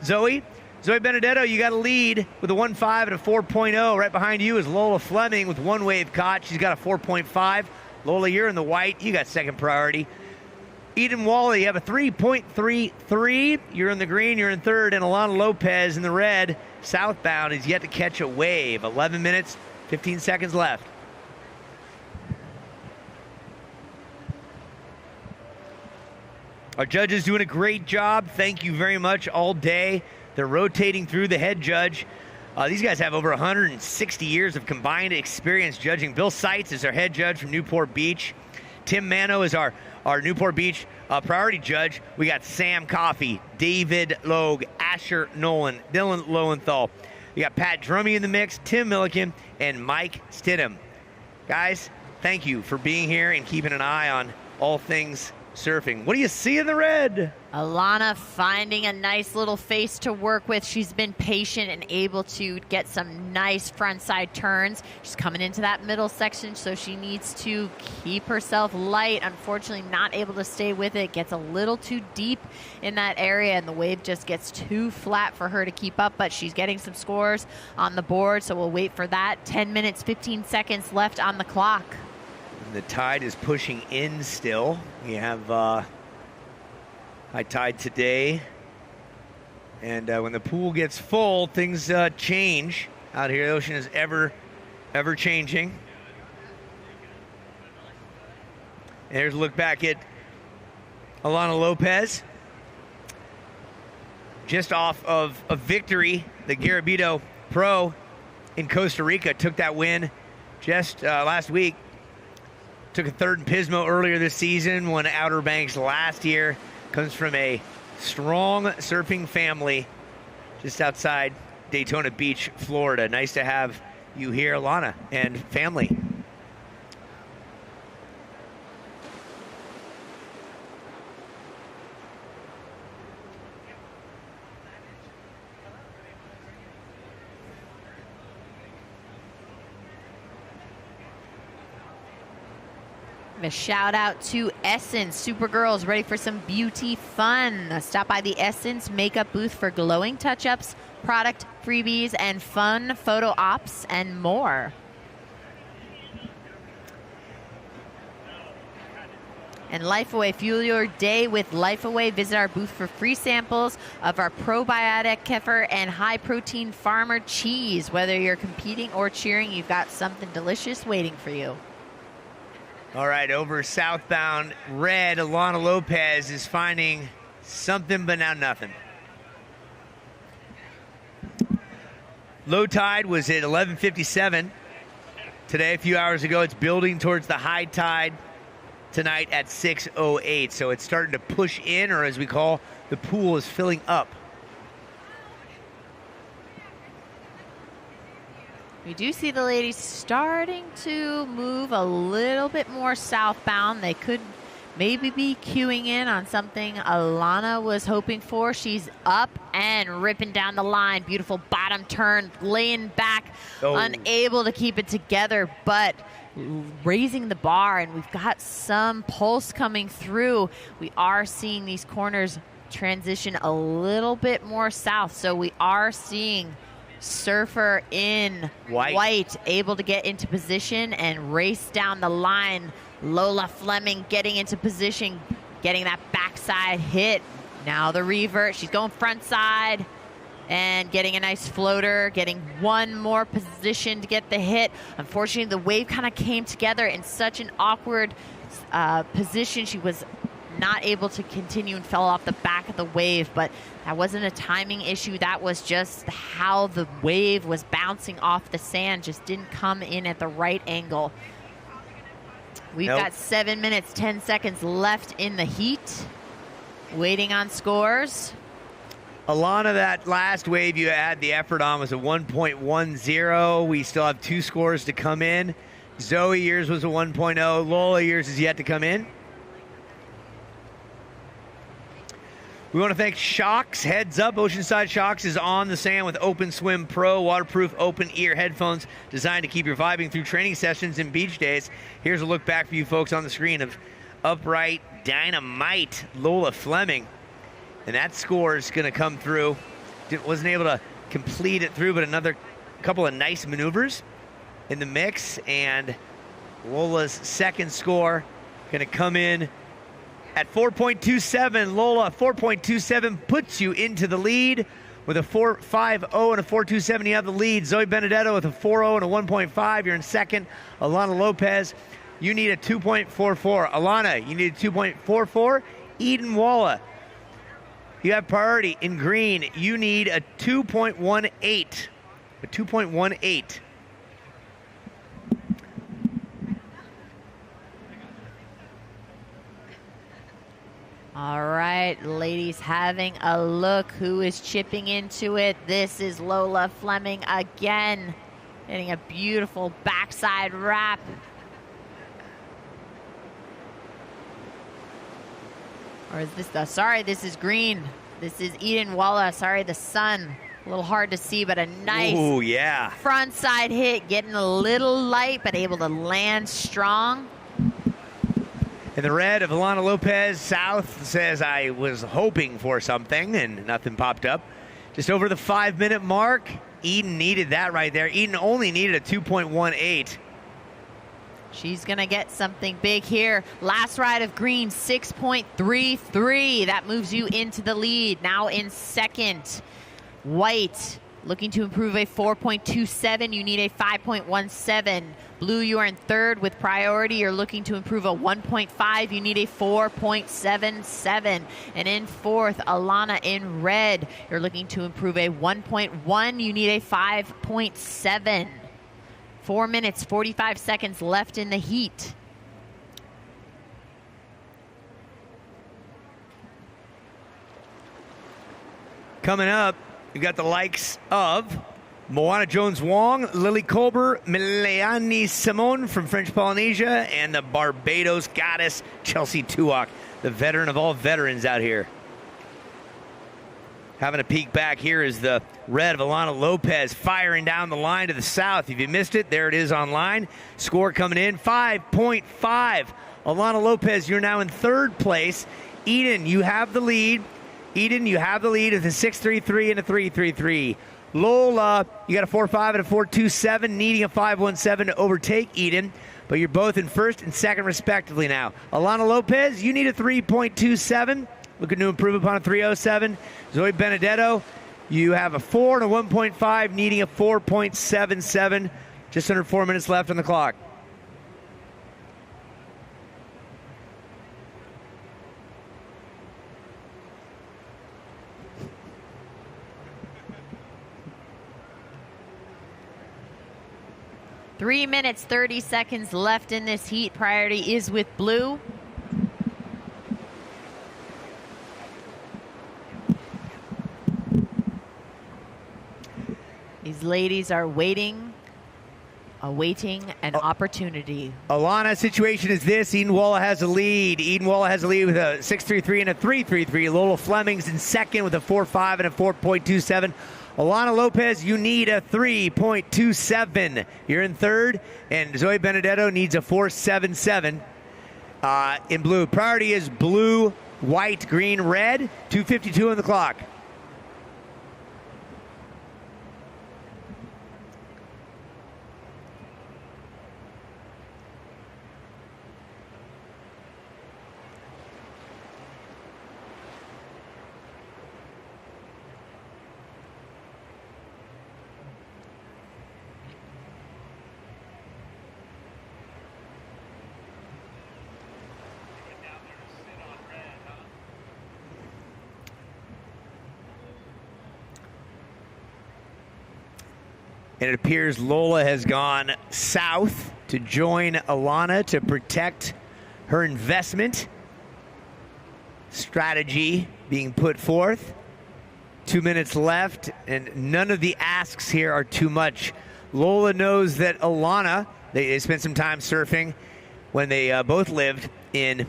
Zoe. Zoe Benedetto, you got a lead with a 1.5 and a 4.0. Right behind you is Lola Fleming with one wave caught. She's got a 4.5. Lola, you're in the white. You got second priority. Eden Walla, you have a 3.33. You're in the green, you're in third, and Alana Lopez in the red, southbound, is yet to catch a wave. 11 minutes, 15 seconds left. Our judges doing a great job. Thank you very much all day. They're rotating through the head judge. These guys have over 160 years of combined experience judging. Bill Seitz is our head judge from Newport Beach. Tim Mano is our Newport Beach priority judge. We got Sam Coffey, David Logue, Asher Nolan, Dylan Lowenthal. We got Pat Drummy in the mix, Tim Milliken, and Mike Stidham. Guys, thank you for being here and keeping an eye on all things surfing. What do you see in the red? Alana finding a nice little face to work with. She's been patient and able to get some nice frontside turns. She's coming into that middle section, so she needs to keep herself light. Unfortunately, not able to stay with it. Gets a little too deep in that area, and the wave just gets too flat for her to keep up, but she's getting some scores on the board, so we'll wait for that. 10 minutes, 15 seconds left on the clock. The tide is pushing in still. We have high tide today. And when the pool gets full, things change out here. The ocean is ever changing. And here's a look back at Alana Lopez. Just off of a victory, the Garabito Pro in Costa Rica took that win just last week. Took a third in Pismo earlier this season, won Outer Banks last year. Comes from a strong surfing family just outside Daytona Beach, Florida. Nice to have you here, Alana, and family. A shout out to Essence. Supergirls ready for some beauty fun. Stop by the Essence makeup booth for glowing touch-ups, product freebies, and fun photo ops and more. And Lifeaway, fuel your day with Lifeaway. Visit our booth for free samples of our probiotic kefir and high-protein farmer cheese. Whether you're competing or cheering, you've got something delicious waiting for you. All right, over southbound red, Alana Lopez is finding something, but now nothing. Low tide was at 11:57 today, a few hours ago. It's building towards the high tide tonight at 6:08. So it's starting to push in, or as we call, the pool is filling up. We do see the ladies starting to move a little bit more southbound. They could maybe be queuing in on something Alana was hoping for. She's up and ripping down the line. Beautiful bottom turn, laying back, unable to keep it together, but raising the bar, and we've got some pulse coming through. We are seeing these corners transition a little bit more south, so we are seeing Surfer in white able to get into position and race down the line. Lola Fleming getting into position, getting that backside hit. Now the revert, she's going front side and getting a nice floater, getting one more position to get the hit. Unfortunately, the wave kind of came together in such an awkward position. She was not able to continue and fell off the back of the wave, but that wasn't a timing issue. That was just how the wave was bouncing off the sand, just didn't come in at the right angle. We've got 7 minutes, 10 seconds left in the heat. Waiting on scores. Alana, that last wave you had the effort on was a 1.10. We still have 2 scores to come in. Zoe, yours was a 1.0. Lola, yours is yet to come in. We want to thank Shocks. Heads up, Oceanside Shocks is on the sand with Open Swim Pro, waterproof open ear headphones designed to keep you vibing through training sessions and beach days. Here's a look back for you folks on the screen of Upright Dynamite Lola Fleming. And that score is going to come through. Wasn't able to complete it through, but another couple of nice maneuvers in the mix. And Lola's second score going to come in at 4.27. Lola, 4.27 puts you into the lead. With a 4.50 and a 4.27, you have the lead. Zoe Benedetto with a 4.0 and a 1.5. You're in second. Alana Lopez, you need a 2.44. Alana, you need a 2.44. Eden Walla, you have priority in green. You need a 2.18. A 2.18. All right, ladies, having a look who is chipping into it. This is Lola Fleming again, getting a beautiful backside wrap. Or is this, sorry, this is green. This is Eden Walla, sorry, the sun. A little hard to see, but a nice front side hit, getting a little light, but able to land strong. In the red of Alana Lopez, South says, I was hoping for something, and nothing popped up. Just over the 5-minute mark, Eden needed that right there. Eden only needed a 2.18. She's going to get something big here. Last ride of green, 6.33. That moves you into the lead. Now in second, White looking to improve a 4.27. You need a 5.17. Blue, you are in third with priority. You're looking to improve a 1.5. You need a 4.77. And in fourth, Alana in red. You're looking to improve a 1.1. You need a 5.7. 4 minutes, 45 seconds left in the heat. Coming up, we've got the likes of Moana Jones-Wong, Lily Colber, Miliani Simone from French Polynesia, and the Barbados goddess Chelsea Tuak, the veteran of all veterans out here. Having a peek back here is the red of Alana Lopez firing down the line to the south. If you missed it, there it is online. Score coming in, 5.5. Alana Lopez, you're now in third place. Eden, you have the lead. Eden, you have the lead with a 6.33 and a 3.33. Lola, you got a 4.5 and a 4.27, needing a 5.17 to overtake Eden, but you're both in first and second respectively now. Alana Lopez, you need a 3.27. Looking to improve upon a 3.07. Zoe Benedetto, you have a 4 and a 1.5, needing a 4.77. Just under 4 minutes left on the clock. Three minutes, 30 seconds left in this heat. Priority is with blue. These ladies are waiting awaiting an opportunity. Alana's situation is this. Eden Walla has a lead. Eden Walla has a lead with a 6.33 and a 3.33. Lola Fleming's in second with a 4.5 and a 4.27. Alana Lopez, you need a 3.27. You're in third, and Zoe Benedetto needs a 4.77 in blue. Priority is blue, white, green, red. 2:52 on the clock. And it appears Lola has gone south to join Alana to protect her investment. Strategy being put forth. 2 minutes left, and none of the asks here are too much. Lola knows that Alana, they spent some time surfing when they both lived in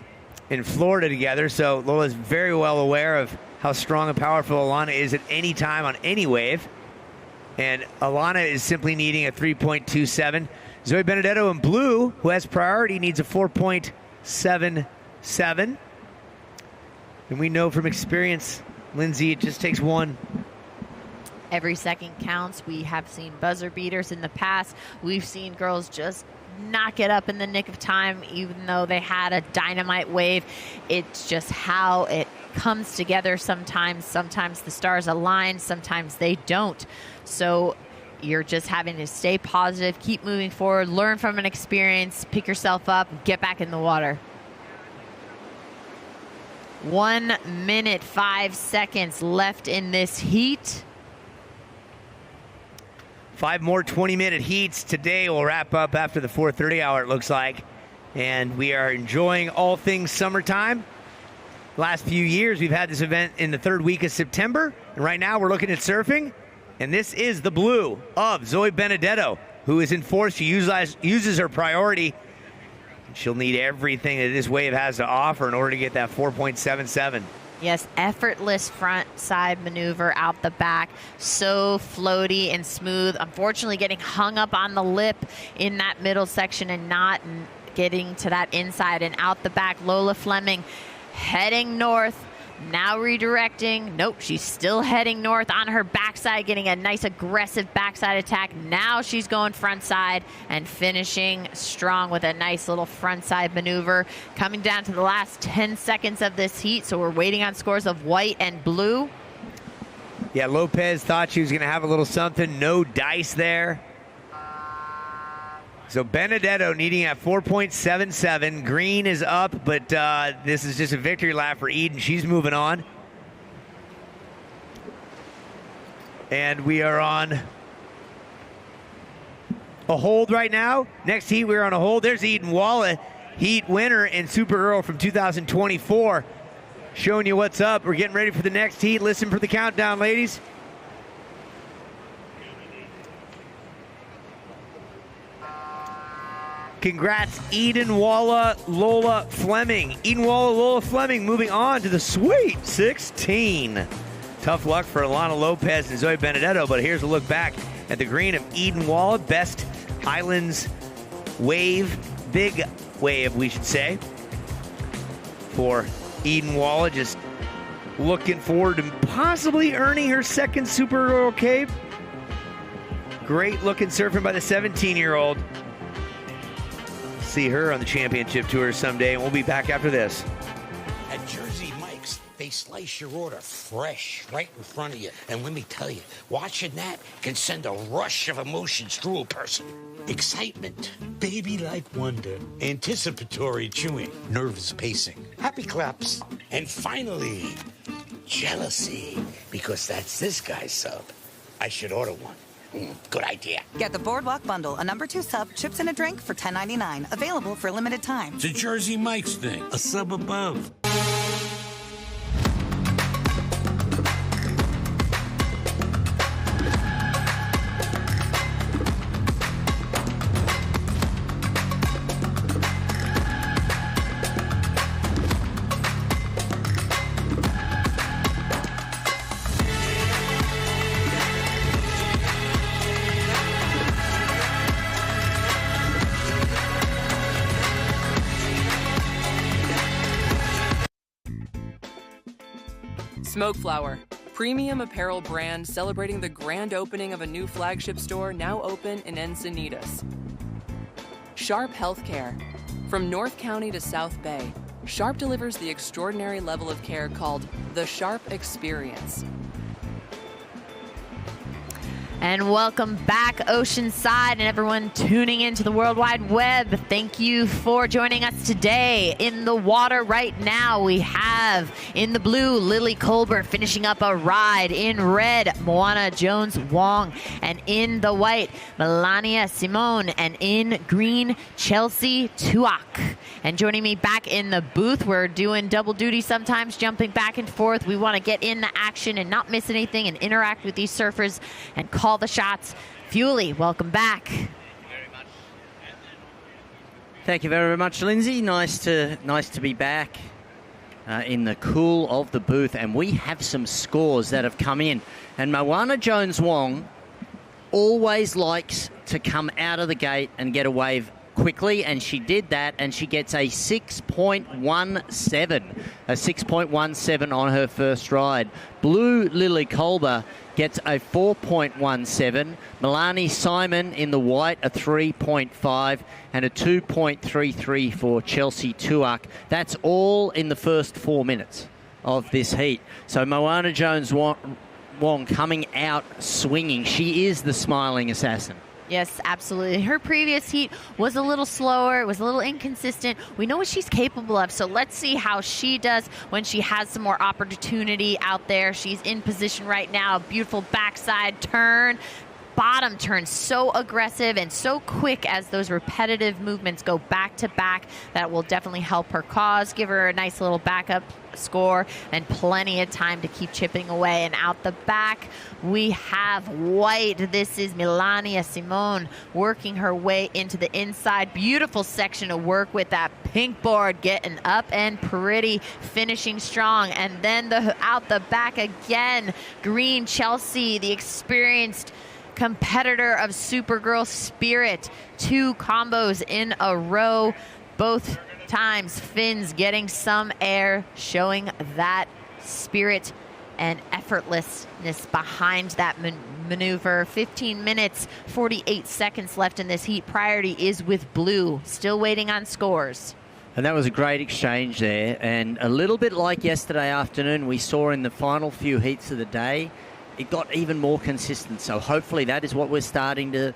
Florida together, so Lola's very well aware of how strong and powerful Alana is at any time on any wave. And Alana is simply needing a 3.27. Zoe Benedetto in blue, who has priority, needs a 4.77. And we know from experience, Lindsay, it just takes one. Every second counts. We have seen buzzer beaters in the past. We've seen girls just knock it up in the nick of time, even though they had a dynamite wave. It's just how it comes together sometimes. Sometimes the stars align, sometimes they don't. So you're just having to stay positive, keep moving forward, learn from an experience, pick yourself up, get back in the water. 1 minute, 5 seconds left in this heat. 5 more 20-minute heats today. Will wrap up after the 4:30 hour, it looks like. And we are enjoying all things summertime. Last few years, we've had this event in the third week of September. And right now, we're looking at surfing. And this is the blue of Zoe Benedetto, who is in fourth. She uses her priority. She'll need everything that this wave has to offer in order to get that 4.77. Yes, effortless front side maneuver out the back. So floaty and smooth. Unfortunately, getting hung up on the lip in that middle section and not getting to that inside and out the back. Lola Fleming heading north. Now redirecting. Nope, she's still heading north on her backside, getting a nice aggressive backside attack. Now she's going front side and finishing strong with a nice little front side maneuver. Coming down to the last 10 seconds of this heat, so we're waiting on scores of white and blue. Yeah, Lopez thought she was going to have a little something. No dice there. So Benedetto needing at 4.77. Green is up, but this is just a victory lap for Eden. She's moving on. And we are on a hold right now. Next heat, we're on a hold. There's Eden Walla, heat winner and Supergirl from 2024. Showing you what's up. We're getting ready for the next heat. Listen for the countdown, ladies. Congrats, Eden Walla, Lola Fleming. Eden Walla, Lola Fleming moving on to the Sweet 16. Tough luck for Alana Lopez and Zoe Benedetto, but here's a look back at the green of Eden Walla. Best Islands wave, big wave, we should say, for Eden Walla. Just looking forward to possibly earning her second Supergirl cape. Great looking surfing by the 17-year-old. See her on the championship tour someday, and we'll be back after this. At Jersey Mike's, they slice your order fresh right in front of you. And let me tell you, watching that can send a rush of emotions through a person. Excitement, baby-like wonder, anticipatory chewing, nervous pacing, happy claps, and finally, jealousy, because that's this guy's sub. I should order one. Good idea. Get the Boardwalk Bundle, a #2 sub, chips and a drink for $10.99. Available for a limited time. It's a Jersey Mike's thing, a sub above. Smoke Flower, premium apparel brand celebrating the grand opening of a new flagship store now open in Encinitas. Sharp Healthcare, from North County to South Bay, Sharp delivers the extraordinary level of care called the Sharp Experience. And welcome back, Oceanside, and everyone tuning into the World Wide Web. Thank you for joining us today. In the water right now, we have in the blue, Lily Colbert finishing up a ride. In red, Moana Jones-Wong. And in the white, Melania Simone. And in green, Chelsea Tuak. And joining me back in the booth, we're doing double duty sometimes, jumping back and forth. We want to get in the action and not miss anything and interact with these surfers and call the shots. Fuely, welcome back. Thank you very much, Lindsay. Nice to be back in the cool of the booth, and we have some scores that have come in. And Moana Jones-Wong always likes to come out of the gate and get a wave quickly, and she did that, and she gets a 6.17 on her first ride. Blue Lily Colbert gets a 4.17. Milani Simon in the white, a 3.5, and a 2.33 for Chelsea Tuak. That's all in the first 4 minutes of this heat. So Moana Jones-Wong coming out swinging. She is the smiling assassin. Yes, absolutely. Her previous heat was a little slower. It was a little inconsistent. We know what she's capable of, so let's see how she does when she has some more opportunity out there. She's in position right now. Beautiful backside turn. Bottom turn, so aggressive and so quick as those repetitive movements go back to back. That will definitely help her cause, give her a nice little backup score and plenty of time to keep chipping away. And out the back we have white. This is Melania Simone working her way into the inside. Beautiful section of work with that pink board, getting up and pretty, finishing strong. And then out the back again, green Chelsea, the experienced competitor of Supergirl Spirit. 2 combos in a row, both times fins getting some air, showing that spirit and effortlessness behind that maneuver. 15 minutes, 48 seconds left in this heat. Priority is with blue, still waiting on scores. And that was a great exchange there, and a little bit like yesterday afternoon we saw in the final few heats of the day. It got even more consistent, so hopefully that is what we're starting to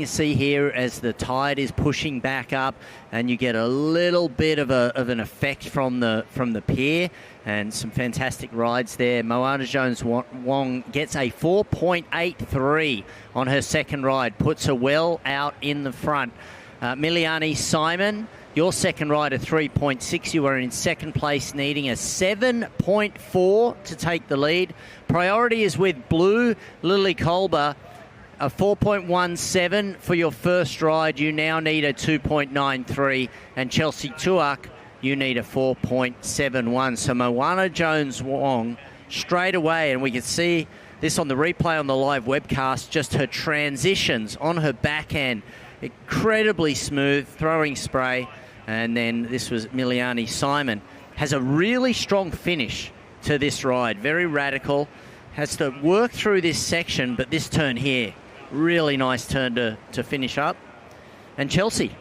see here as the tide is pushing back up, and you get a little bit of an effect from the pier, and some fantastic rides there. Moana Jones-Wong gets a 4.83 on her second ride, puts her well out in the front. Miliani Simon, your second ride a 3.6. You are in second place, needing a 7.4 to take the lead. Priority is with blue Lily Colbert, a 4.17 for your first ride. You now need a 2.93. And Chelsea Tuak, you need a 4.71. So Moana Jones-Wong straight away, and we can see this on the replay on the live webcast, just her transitions on her backhand. Incredibly smooth, throwing spray. And then this was Miliani Simon. Has a really strong finish to this ride. Very radical. Has to work through this section, but this turn here, really nice turn to finish up. And Chelsea.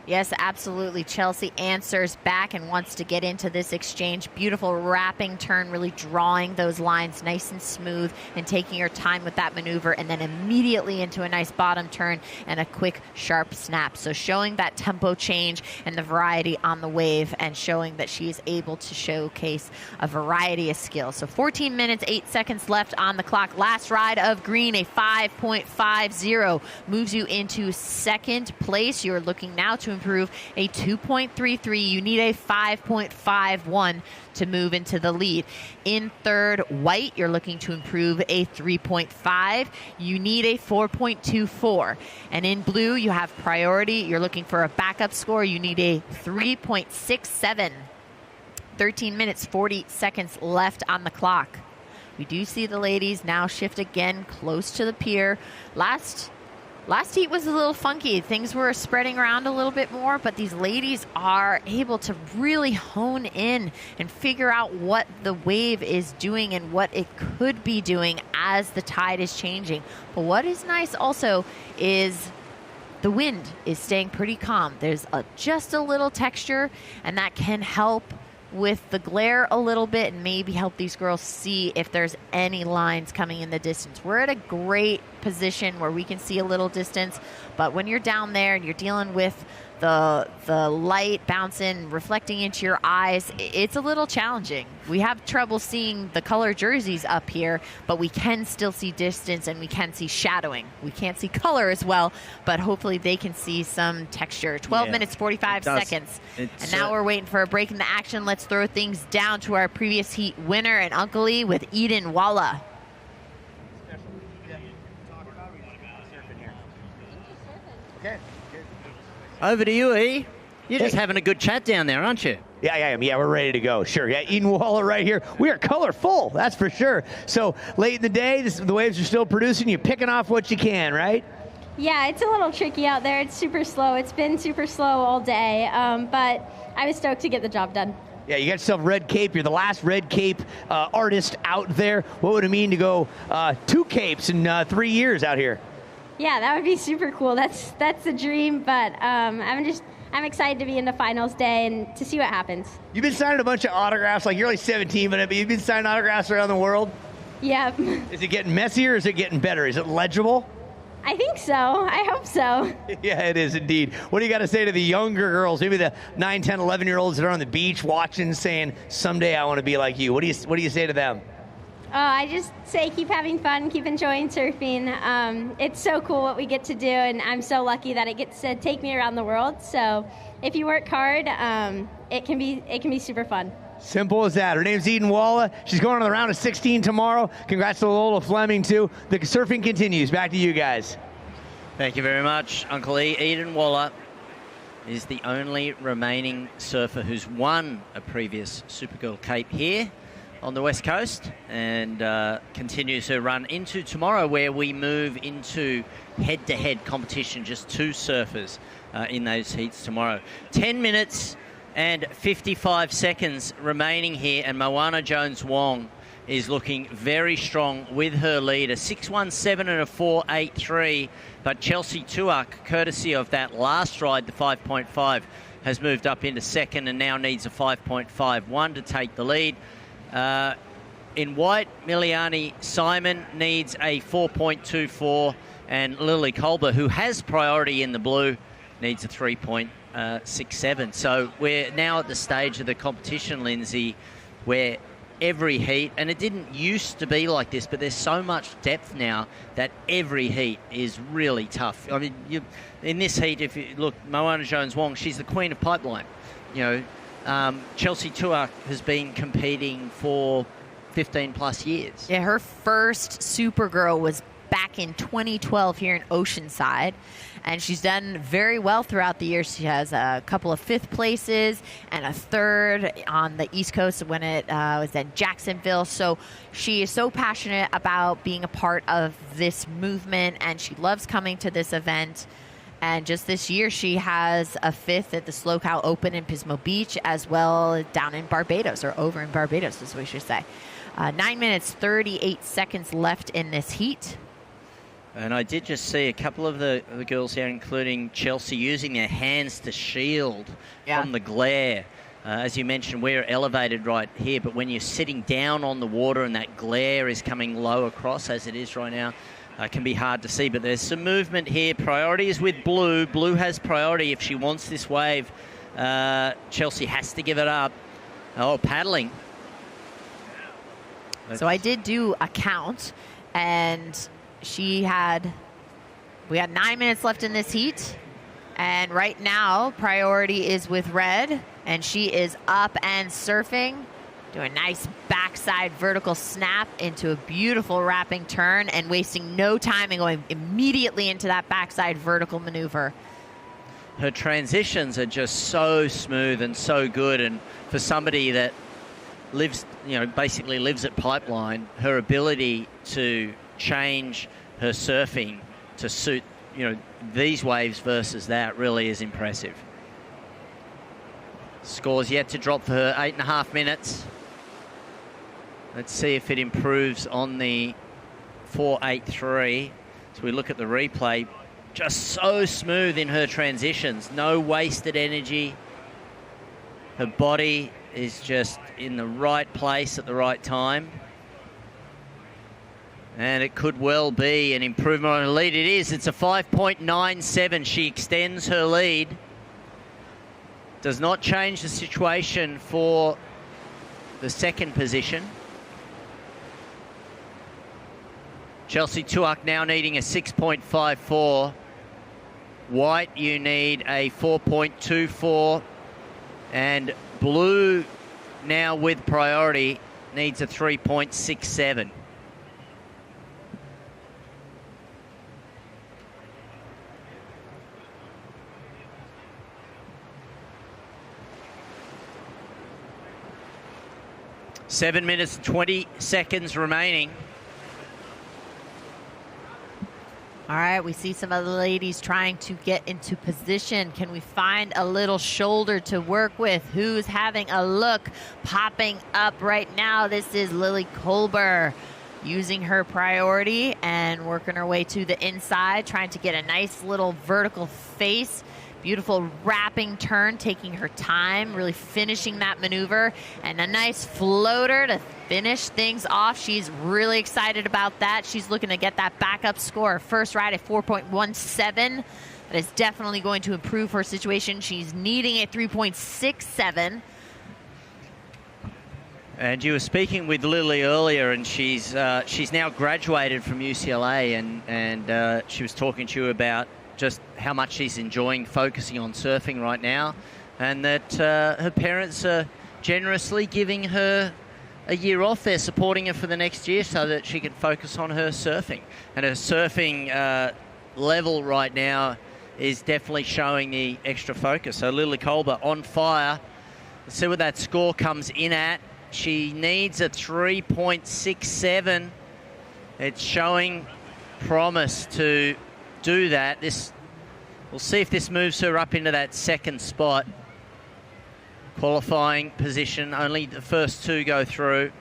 Yes, absolutely. Chelsea answers back and wants to get into this exchange. Beautiful wrapping turn, really drawing those lines nice and smooth and taking her time with that maneuver, and then immediately into a nice bottom turn and a quick, sharp snap. So showing that tempo change and the variety on the wave, and showing that she is able to showcase a variety of skills. So 14 minutes, 8 seconds left on the clock. Last ride of green, a 5.50, moves you into second place. You're looking now to improve a 2.33. You need a 5.51 to move into the lead. In third, white, you're looking to improve a 3.5. You need a 4.24. And in blue, you have priority. You're looking for a backup score. You need a 3.67. 13 minutes, 40 seconds left on the clock. We do see the ladies now shift again close to the pier. Last Last heat was a little funky. Things were spreading around a little bit more, but these ladies are able to really hone in and figure out what the wave is doing and what it could be doing as the tide is changing. But what is nice also is the wind is staying pretty calm. There's just a little texture, and that can help with the glare a little bit and maybe help these girls see if there's any lines coming in the distance. We're at a great position where we can see a little distance, but when you're down there and you're dealing with the light bouncing, reflecting into your eyes, it's a little challenging. We have trouble seeing the color jerseys up here, but we can still see distance and we can see shadowing. We can't see color as well, but hopefully they can see some texture. 12 minutes, 45 seconds. And now we're waiting for a break in the action. Let's throw things down to our previous heat winner and Uncle Lee with Eden Walla. Okay. Over to you, E. You're just having a good chat down there, aren't you? Yeah, I am. Yeah, we're ready to go. Sure. Yeah, Eden Walla right here. We are colorful, that's for sure. So late in the day, the waves are still producing. You're picking off what you can, right? Yeah, it's a little tricky out there. It's super slow. It's been super slow all day, but I was stoked to get the job done. Yeah, you got yourself Red Cape. You're the last Red Cape artist out there. What would it mean to go 2 capes in 3 years out here? Yeah, that would be super cool. That's the dream, but I'm excited to be in the finals day and to see what happens. You've been signing a bunch of autographs. Like, you're only 17, but you've been signing autographs around the world? Yeah. Is it getting messier or is it getting better? Is it legible? I think so. I hope so. Yeah, it is indeed. What do you got to say to the younger girls, maybe the 9, 10, 11-year-olds that are on the beach watching, saying, someday I want to be like you? What do you say to them? I just say keep having fun, keep enjoying surfing. It's so cool what we get to do, and I'm so lucky that it gets to take me around the world. So if you work hard, it can be super fun. Simple as that. Her name's Eden Walla. She's going on the round of 16 tomorrow. Congrats to Lola Fleming, too. The surfing continues. Back to you guys. Thank you very much, Uncle E. Eden Walla is the only remaining surfer who's won a previous Supergirl Cape here on the West Coast, and continues her run into tomorrow, where we move into head-to-head competition, just 2 surfers in those heats tomorrow. 10 minutes and 55 seconds remaining here, and Moana Jones-Wong is looking very strong with her lead, a 6.17 and a 4.83, but Chelsea Tuak, courtesy of that last ride, the 5.5, has moved up into second and now needs a 5.51 to take the lead. In white, Miliani Simon needs a 4.24, and Lily Colber, who has priority in the blue, needs a 3.67. So we're now at the stage of the competition, Lindsay, where every heat, and it didn't used to be like this, but there's so much depth now that every heat is really tough. I mean, in this heat, if you look, Moana Jones-Wong, she's the queen of pipeline, you know. Chelsea Tuak has been competing for 15 plus years. Yeah, her first Supergirl was back in 2012 here in Oceanside, and she's done very well throughout the year. She has a couple of 5th places and a 3rd on the East Coast when it was at Jacksonville. So she is so passionate about being a part of this movement, and she loves coming to this event. And just this year, she has a 5th at the Slow Cow Open in Pismo Beach, as well down in Barbados, or over in Barbados, is what we should say. 9 minutes, 38 seconds left in this heat. And I did just see a couple of the girls here, including Chelsea, using their hands to shield from the glare. As you mentioned, we're elevated right here, but when you're sitting down on the water and that glare is coming low across, as it is right now, can be hard to see, but there's some movement here. Priority is with Blue. Blue has priority if she wants this wave. Chelsea has to give it up. Oh, paddling. So I did do a count, and we had 9 minutes left in this heat, and right now priority is with Red, and she is up and surfing. Do a nice backside vertical snap into a beautiful wrapping turn and wasting no time and going immediately into that backside vertical maneuver. Her transitions are just so smooth and so good, and for somebody that basically lives at Pipeline, her ability to change her surfing to suit these waves versus that really is impressive. Score's yet to drop for her, 8.5 minutes. Let's see if it improves on the 4.83. So we look at the replay, just so smooth in her transitions, no wasted energy. Her body is just in the right place at the right time. And it could well be an improvement on her lead. It is. It's a 5.97. She extends her lead. Does not change the situation for the second position. Chelsea Tuak now needing a 6.54. White, you need a 4.24. And Blue, now with priority, needs a 3.67. Seven minutes, 20 seconds remaining. All right, we see some of the ladies trying to get into position. Can we find a little shoulder to work with? Who's having a look? Popping up right now, this is Lily Kolber using her priority and working her way to the inside, trying to get a nice little vertical face. Beautiful wrapping turn, taking her time, really finishing that maneuver, and a nice floater to finish things off. She's really excited about that. She's looking to get that backup score. First ride at 4.17. That is definitely going to improve her situation. She's needing a 3.67. And you were speaking with Lily earlier, and she's now graduated from UCLA, and she was talking to you about just how much she's enjoying focusing on surfing right now, and that her parents are generously giving her a year off. They're supporting her for the next year so that she can focus on her surfing. And her surfing level right now is definitely showing the extra focus. So Lily Kolber on fire. Let's see what that score comes in at. She needs a 3.67. It's showing promise to do that. We'll see if this moves her up into that second spot. Qualifying position, only the first two go through.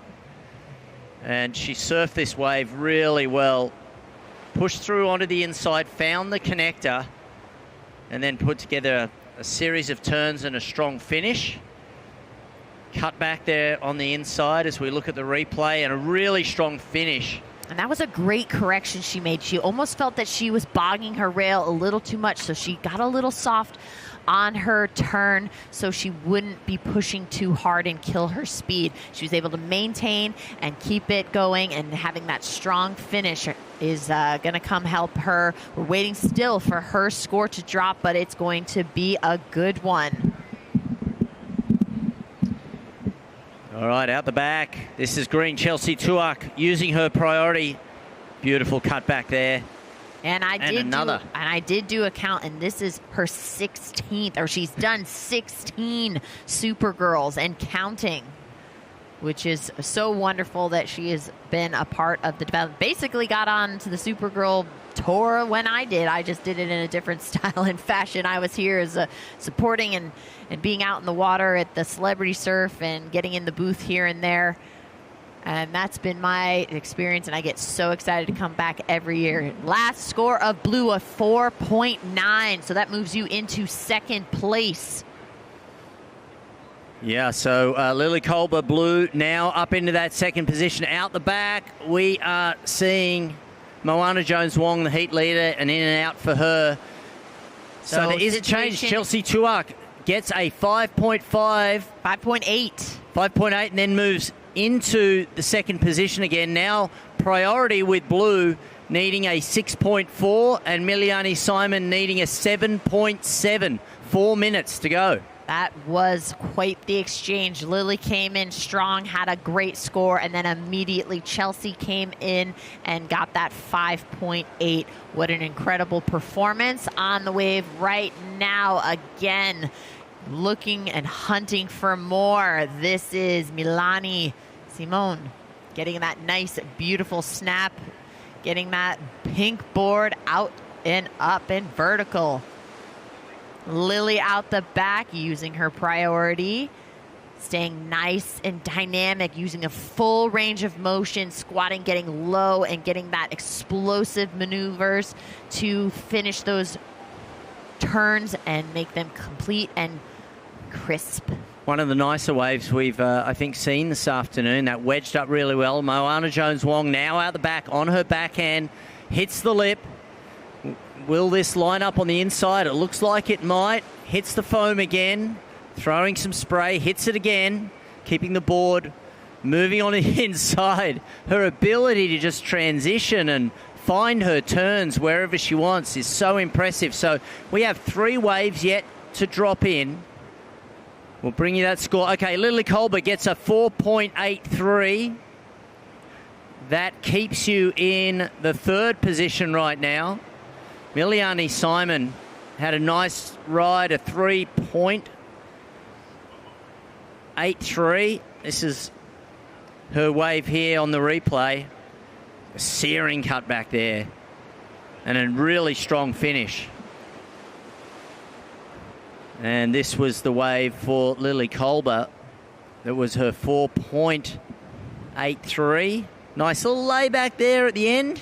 And she surfed this wave really well. Pushed through onto the inside, found the connector, and then put together a series of turns and a strong finish. Cut back there on the inside as we look at the replay, and a really strong finish. And that was a great correction she made. She almost felt that she was bogging her rail a little too much, so she got a little soft on her turn so she wouldn't be pushing too hard and kill her speed. She was able to maintain and keep it going, and having that strong finish is going to come help her. We're waiting still for her score to drop, but it's going to be a good one. All right, out the back. This is green. Chelsea Tuak using her priority. Beautiful cut back there. And I did do a count, and this is her 16th, or she's done 16 Supergirls and counting, which is so wonderful that she has been a part of the development. Basically got on to the Supergirl tour when I did. I just did it in a different style and fashion. I was here as supporting and being out in the water at the celebrity surf and getting in the booth here and there. And that's been my experience, and I get so excited to come back every year. Last score of Blue, a 4.9, so that moves you into second place. Yeah, so Lily Kolber, Blue, now up into that second position. Out the back, we are seeing Moana Jones-Wong, the heat leader, and in and out for her. So there is a change. Chelsea Tuak gets a 5.5. 5.8. 5.8, and then moves into the second position again. Now priority with Blue needing a 6.4 and Miliani Simon needing a 7.7. 4 minutes to go. That was quite the exchange. Lily came in strong, had a great score, and then immediately Chelsea came in and got that 5.8. What an incredible performance on the wave right now. Again, looking and hunting for more. This is Milani Simone getting that nice, beautiful snap, getting that pink board out and up and vertical. Lily out the back using her priority. Staying nice and dynamic, using a full range of motion, squatting, getting low, and getting that explosive maneuvers to finish those turns and make them complete and crisp. One of the nicer waves we've, I think, seen this afternoon. That wedged up really well. Moana Jones-Wong now out the back on her backhand. Hits the lip. Will this line up on the inside? It looks like it might. Hits the foam again. Throwing some spray. Hits it again. Keeping the board moving on the inside. Her ability to just transition and find her turns wherever she wants is so impressive. So we have 3 waves yet to drop in. We'll bring you that score. Okay, Lily Colbert gets a 4.83. That keeps you in the 3rd position right now. Miliani Simon had a nice ride, a 3.83. This is her wave here on the replay. A searing cut back there. And a really strong finish. And this was the wave for Lily Colbert. That was her 4.83. Nice little layback there at the end.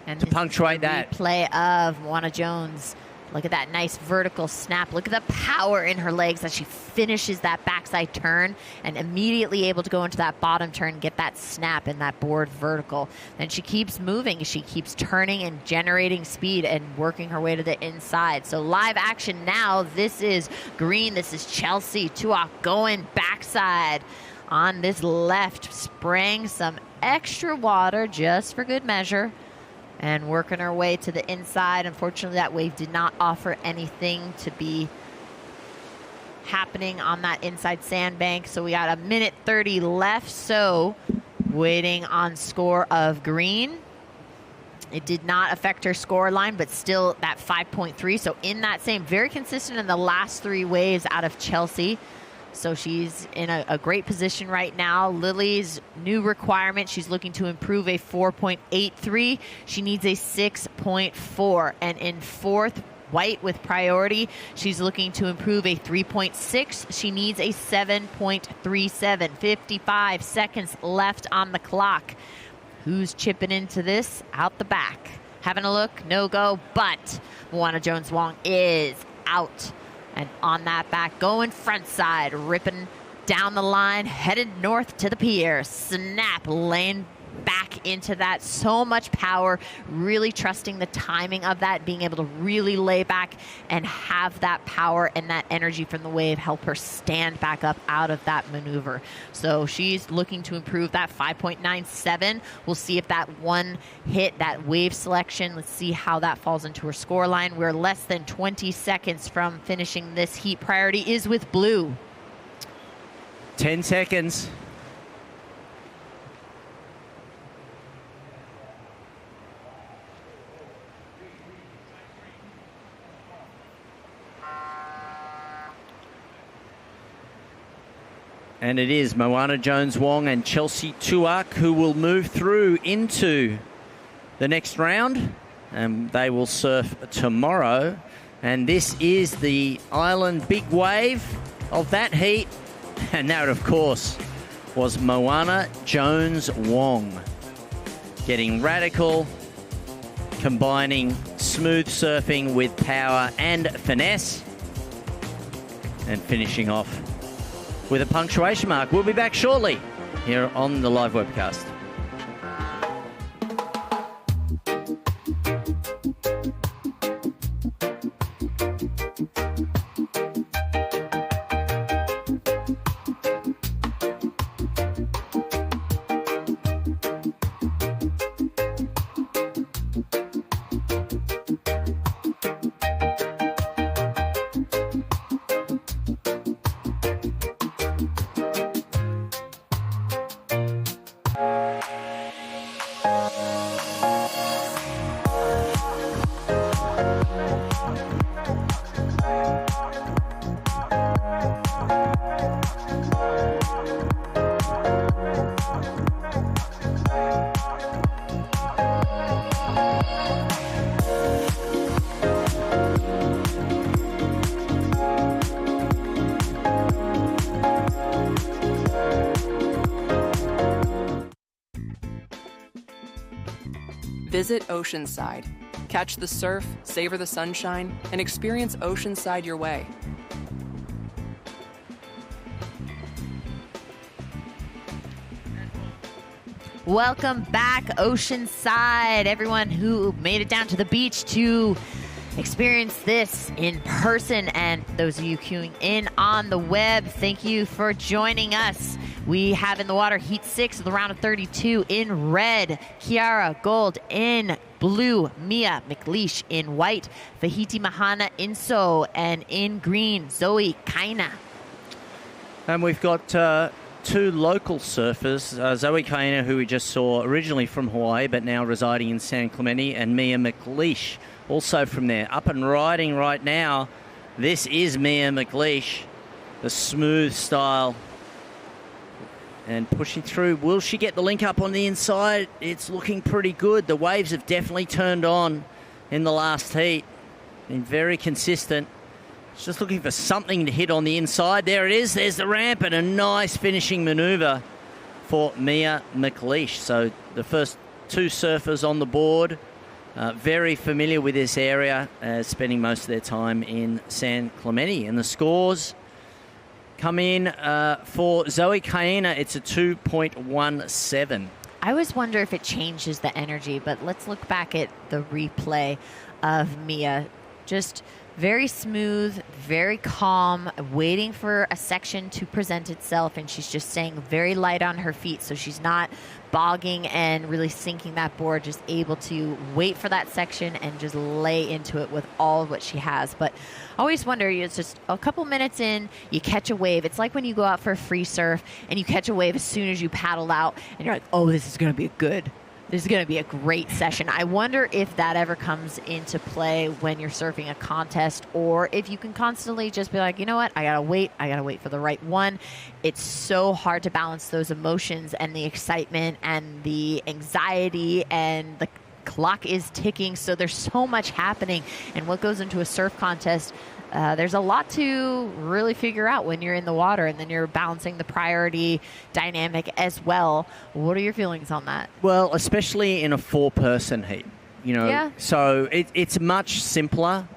And to punctuate that. Play of Moana Jones. Look at that nice vertical snap. Look at the power in her legs as she finishes that backside turn and immediately able to go into that bottom turn, get that snap and that board vertical. Then she keeps moving. She keeps turning and generating speed and working her way to the inside. So live action now. This is green. This is Chelsea Tuak going backside on this left, spraying some extra water just for good measure. And working our way to the inside. Unfortunately, that wave did not offer anything to be happening on that inside sandbank. So we got a minute 30 left. So waiting on score of green. It did not affect her score line, but still that 5.3. So in that same, very consistent in the last 3 waves out of Chelsea. So she's in a great position right now. Lily's new requirement, she's looking to improve a 4.83. She needs a 6.4. And in 4th, white with priority, she's looking to improve a 3.6. She needs a 7.37. 55 seconds left on the clock. Who's chipping into this? Out the back. Having a look, no go, but Moana Jones-Wong is out. And on that back, going front side, ripping down the line, headed north to the pier. Snap, lane back into that. So much power, really trusting the timing of that, being able to really lay back and have that power and that energy from the wave help her stand back up out of that maneuver. So she's looking to improve that 5.97. We'll see if that one hit, that wave selection, let's see how that falls into her score line. We're less than 20 seconds from finishing this heat. Priority is with blue. 10 seconds. And it is Moana Jones-Wong and Chelsea Tuak who will move through into the next round. And they will surf tomorrow. And this is the island big wave of that heat. And that, of course, was Moana Jones-Wong. Getting radical, combining smooth surfing with power and finesse. And finishing off with a punctuation mark. We'll be back shortly here on the live webcast. Visit Oceanside. Catch the surf, savor the sunshine, and experience Oceanside your way. Welcome back, Oceanside. Everyone who made it down to the beach to experience this in person, and those of you queuing in on the web, thank you for joining us. We have in the water Heat 6 of the round of 32 in red, Kiara Gold in blue, Mia McLeish in white, Fahiti Mahana in so, and in green, Zoe Kaina. And we've got two local surfers, Zoe Kaina, who we just saw originally from Hawaii but now residing in San Clemente, and Mia McLeish, also from there. Up and riding right now, this is Mia McLeish, the smooth style, and pushing through. Will she get the link up on the inside? It's looking pretty good. The waves have definitely turned on in the last heat. Been very consistent. Just looking for something to hit on the inside. There it is. There's the ramp, and a nice finishing manoeuvre for Mia McLeish. So the first two surfers on the board, very familiar with this area, spending most of their time in San Clemente. And the scores come in for Zoe Kaina. It's a 2.17. I always wonder if it changes the energy, but let's look back at the replay of Mia. Just very smooth, very calm, waiting for a section to present itself, and she's just staying very light on her feet, so she's not bogging and really sinking that board, just able to wait for that section and just lay into it with all of what she has. But I always wonder, it's just a couple minutes in, you catch a wave. It's like when you go out for a free surf and you catch a wave as soon as you paddle out, and you're like, oh, this is going to be good. This is going to be a great session. I wonder if that ever comes into play when you're surfing a contest, or if you can constantly just be like, you know what, I got to wait for the right one. It's so hard to balance those emotions and the excitement and the anxiety, and the clock is ticking, so there's so much happening. And what goes into a surf contest, there's a lot to really figure out when you're in the water, and then you're balancing the priority dynamic as well. What are your feelings on that? Well, especially in a four-person heat, you know. Yeah. So it's much simpler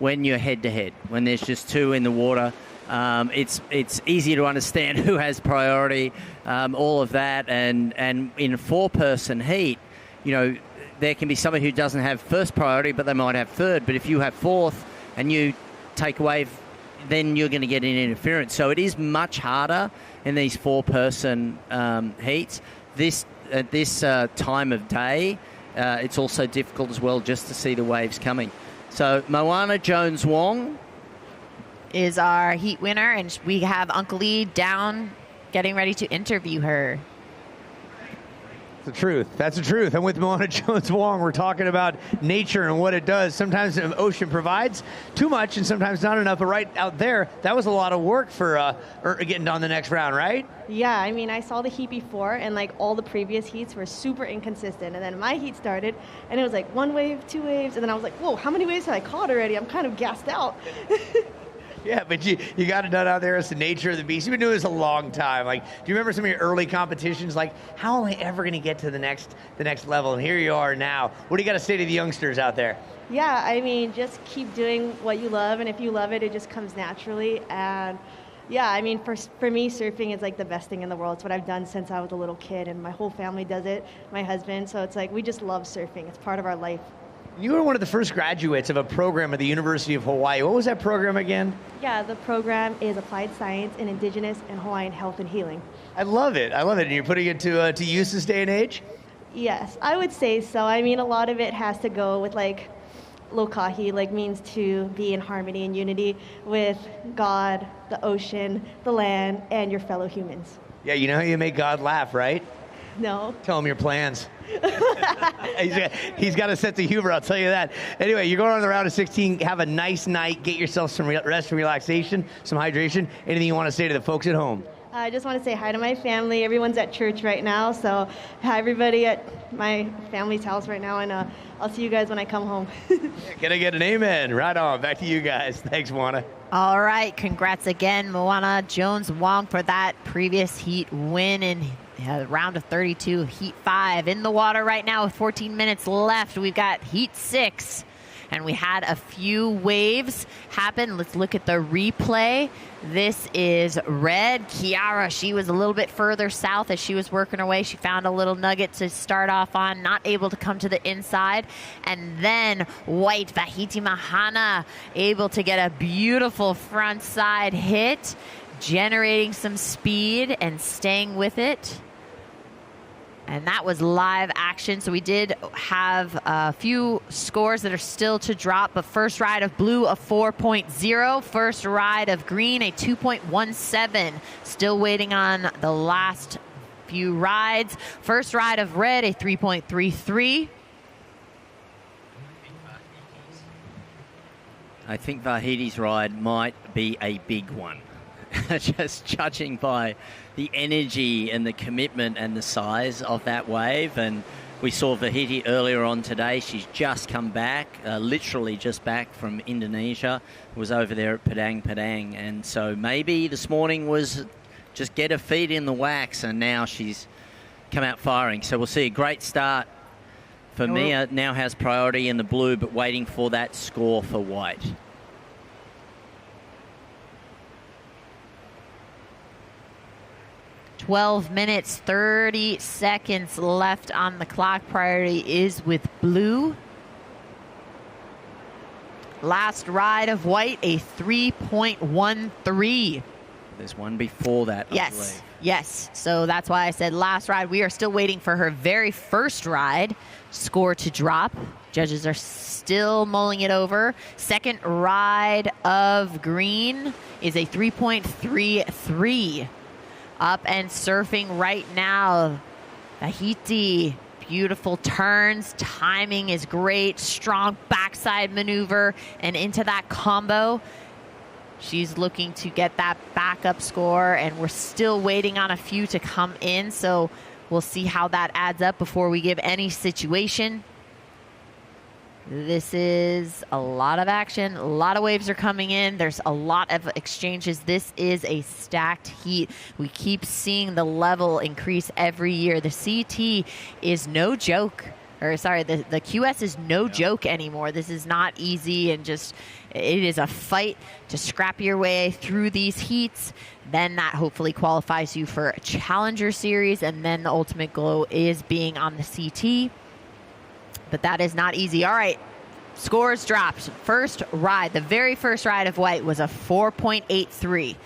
when you're head-to-head, when there's just two in the water. It's easier to understand who has priority, all of that. And in a four-person heat, you know, there can be somebody who doesn't have first priority, but they might have third. But if you have fourth and you take away, then you're going to get an interference. So it is much harder in these four-person heats. This time of day, it's also difficult as well just to see the waves coming. So Moana Jones-Wong is our heat winner, and we have Uncle Lee down getting ready to interview her. The truth. That's the truth. I'm with Moana Jones-Wong. We're talking about nature and what it does. Sometimes the ocean provides too much and sometimes not enough. But right out there, that was a lot of work for getting on the next round, right? Yeah, I mean, I saw the heat before, and like all the previous heats were super inconsistent. And then my heat started, and it was like one wave, two waves, and then I was like, whoa, how many waves have I caught already? I'm kind of gassed out. Yeah, but you got it done out there. It's the nature of the beast. You've been doing this a long time. Like, do you remember some of your early competitions? Like, how am I ever going to get to the next level? And here you are now. What do you got to say to the youngsters out there? Yeah, I mean, just keep doing what you love, and if you love it, it just comes naturally. And yeah, I mean, for me, surfing is like the best thing in the world. It's what I've done since I was a little kid, and my whole family does it, my husband. So it's like we just love surfing. It's part of our life. You were one of the first graduates of a program at the University of Hawaii. What was that program again? Yeah, the program is Applied Science in Indigenous and Hawaiian Health and Healing. I love it. And you're putting it to use this day and age? Yes, I would say so. I mean, a lot of it has to go with like lokahi, like means to be in harmony and unity with God, the ocean, the land, and your fellow humans. Yeah, you know how you make God laugh, right? No. Tell him your plans. He's got a sense of humor, I'll tell you that. Anyway, you're going on the round of 16. Have a nice night. Get yourself some rest and relaxation, some hydration. Anything you want to say to the folks at home? I just want to say hi to my family. Everyone's at church right now, so hi everybody at my family's house right now, and I'll see you guys when I come home. Can I get an amen? Right on. Back to you guys. Thanks, Moana. All right. Congrats again, Moana Jones-Wong, for that previous heat win in Yeah, round of 32, Heat 5 in the water right now with 14 minutes left. We've got Heat 6, and we had a few waves happen. Let's look at the replay. This is red. Kiara, she was a little bit further south as she was working her way. She found a little nugget to start off on, not able to come to the inside. And then white, Vahiti Mahana, able to get a beautiful front side hit, generating some speed and staying with it. And that was live action. So we did have a few scores that are still to drop. But first ride of blue, a 4.0. First ride of green, a 2.17. Still waiting on the last few rides. First ride of red, a 3.33. I think Vahiti's ride might be a big one. Just judging by the energy and the commitment and the size of that wave. And we saw Vahiti earlier on today. She's just come back, literally just back from Indonesia. Was over there at Padang. And so maybe this morning was just get her feet in the wax, and now she's come out firing. So we'll see a great start for Mia. Now has priority in the blue, but waiting for that score for white. 12 minutes, 30 seconds left on the clock. Priority is with blue. Last ride of white, a 3.13. There's one before that, I believe. Yes. So that's why I said last ride. We are still waiting for her very first ride score to drop. Judges are still mulling it over. Second ride of green is a 3.33. Up and surfing right now. Tahiti, beautiful turns. Timing is great. Strong backside maneuver and into that combo. She's looking to get that backup score, and we're still waiting on a few to come in. So we'll see how that adds up before we give any situation. This is a lot of action. A lot of waves are coming in. There's a lot of exchanges. This is a stacked heat. We keep seeing the level increase every year. The CT is no joke. Or sorry, the QS is no joke anymore. This is not easy, and just it is a fight to scrap your way through these heats. Then that hopefully qualifies you for a Challenger Series, and then the ultimate goal is being on the CT. But that is not easy. All right, scores dropped. First ride, the very first ride of white was a 4.83.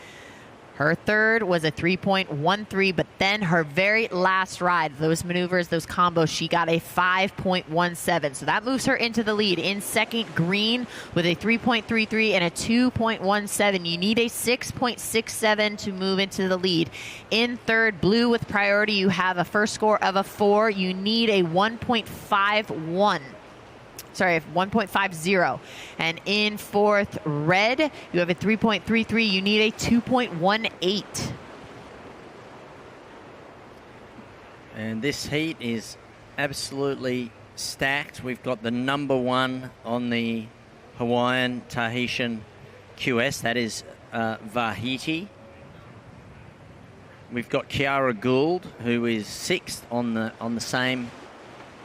Her third was a 3.13, but then her very last ride, those maneuvers, those combos, she got a 5.17. So that moves her into the lead. In second, green with a 3.33 and a 2.17. You need a 6.67 to move into the lead. In third, blue with priority, you have a first score of a 4. You need a 1.51. Sorry, 1.50. And in fourth, red, you have a 3.33. You need a 2.18. And this heat is absolutely stacked. We've got the number one on the Hawaiian Tahitian QS. That is Vahiti. We've got Kiara Gould, who is sixth on the same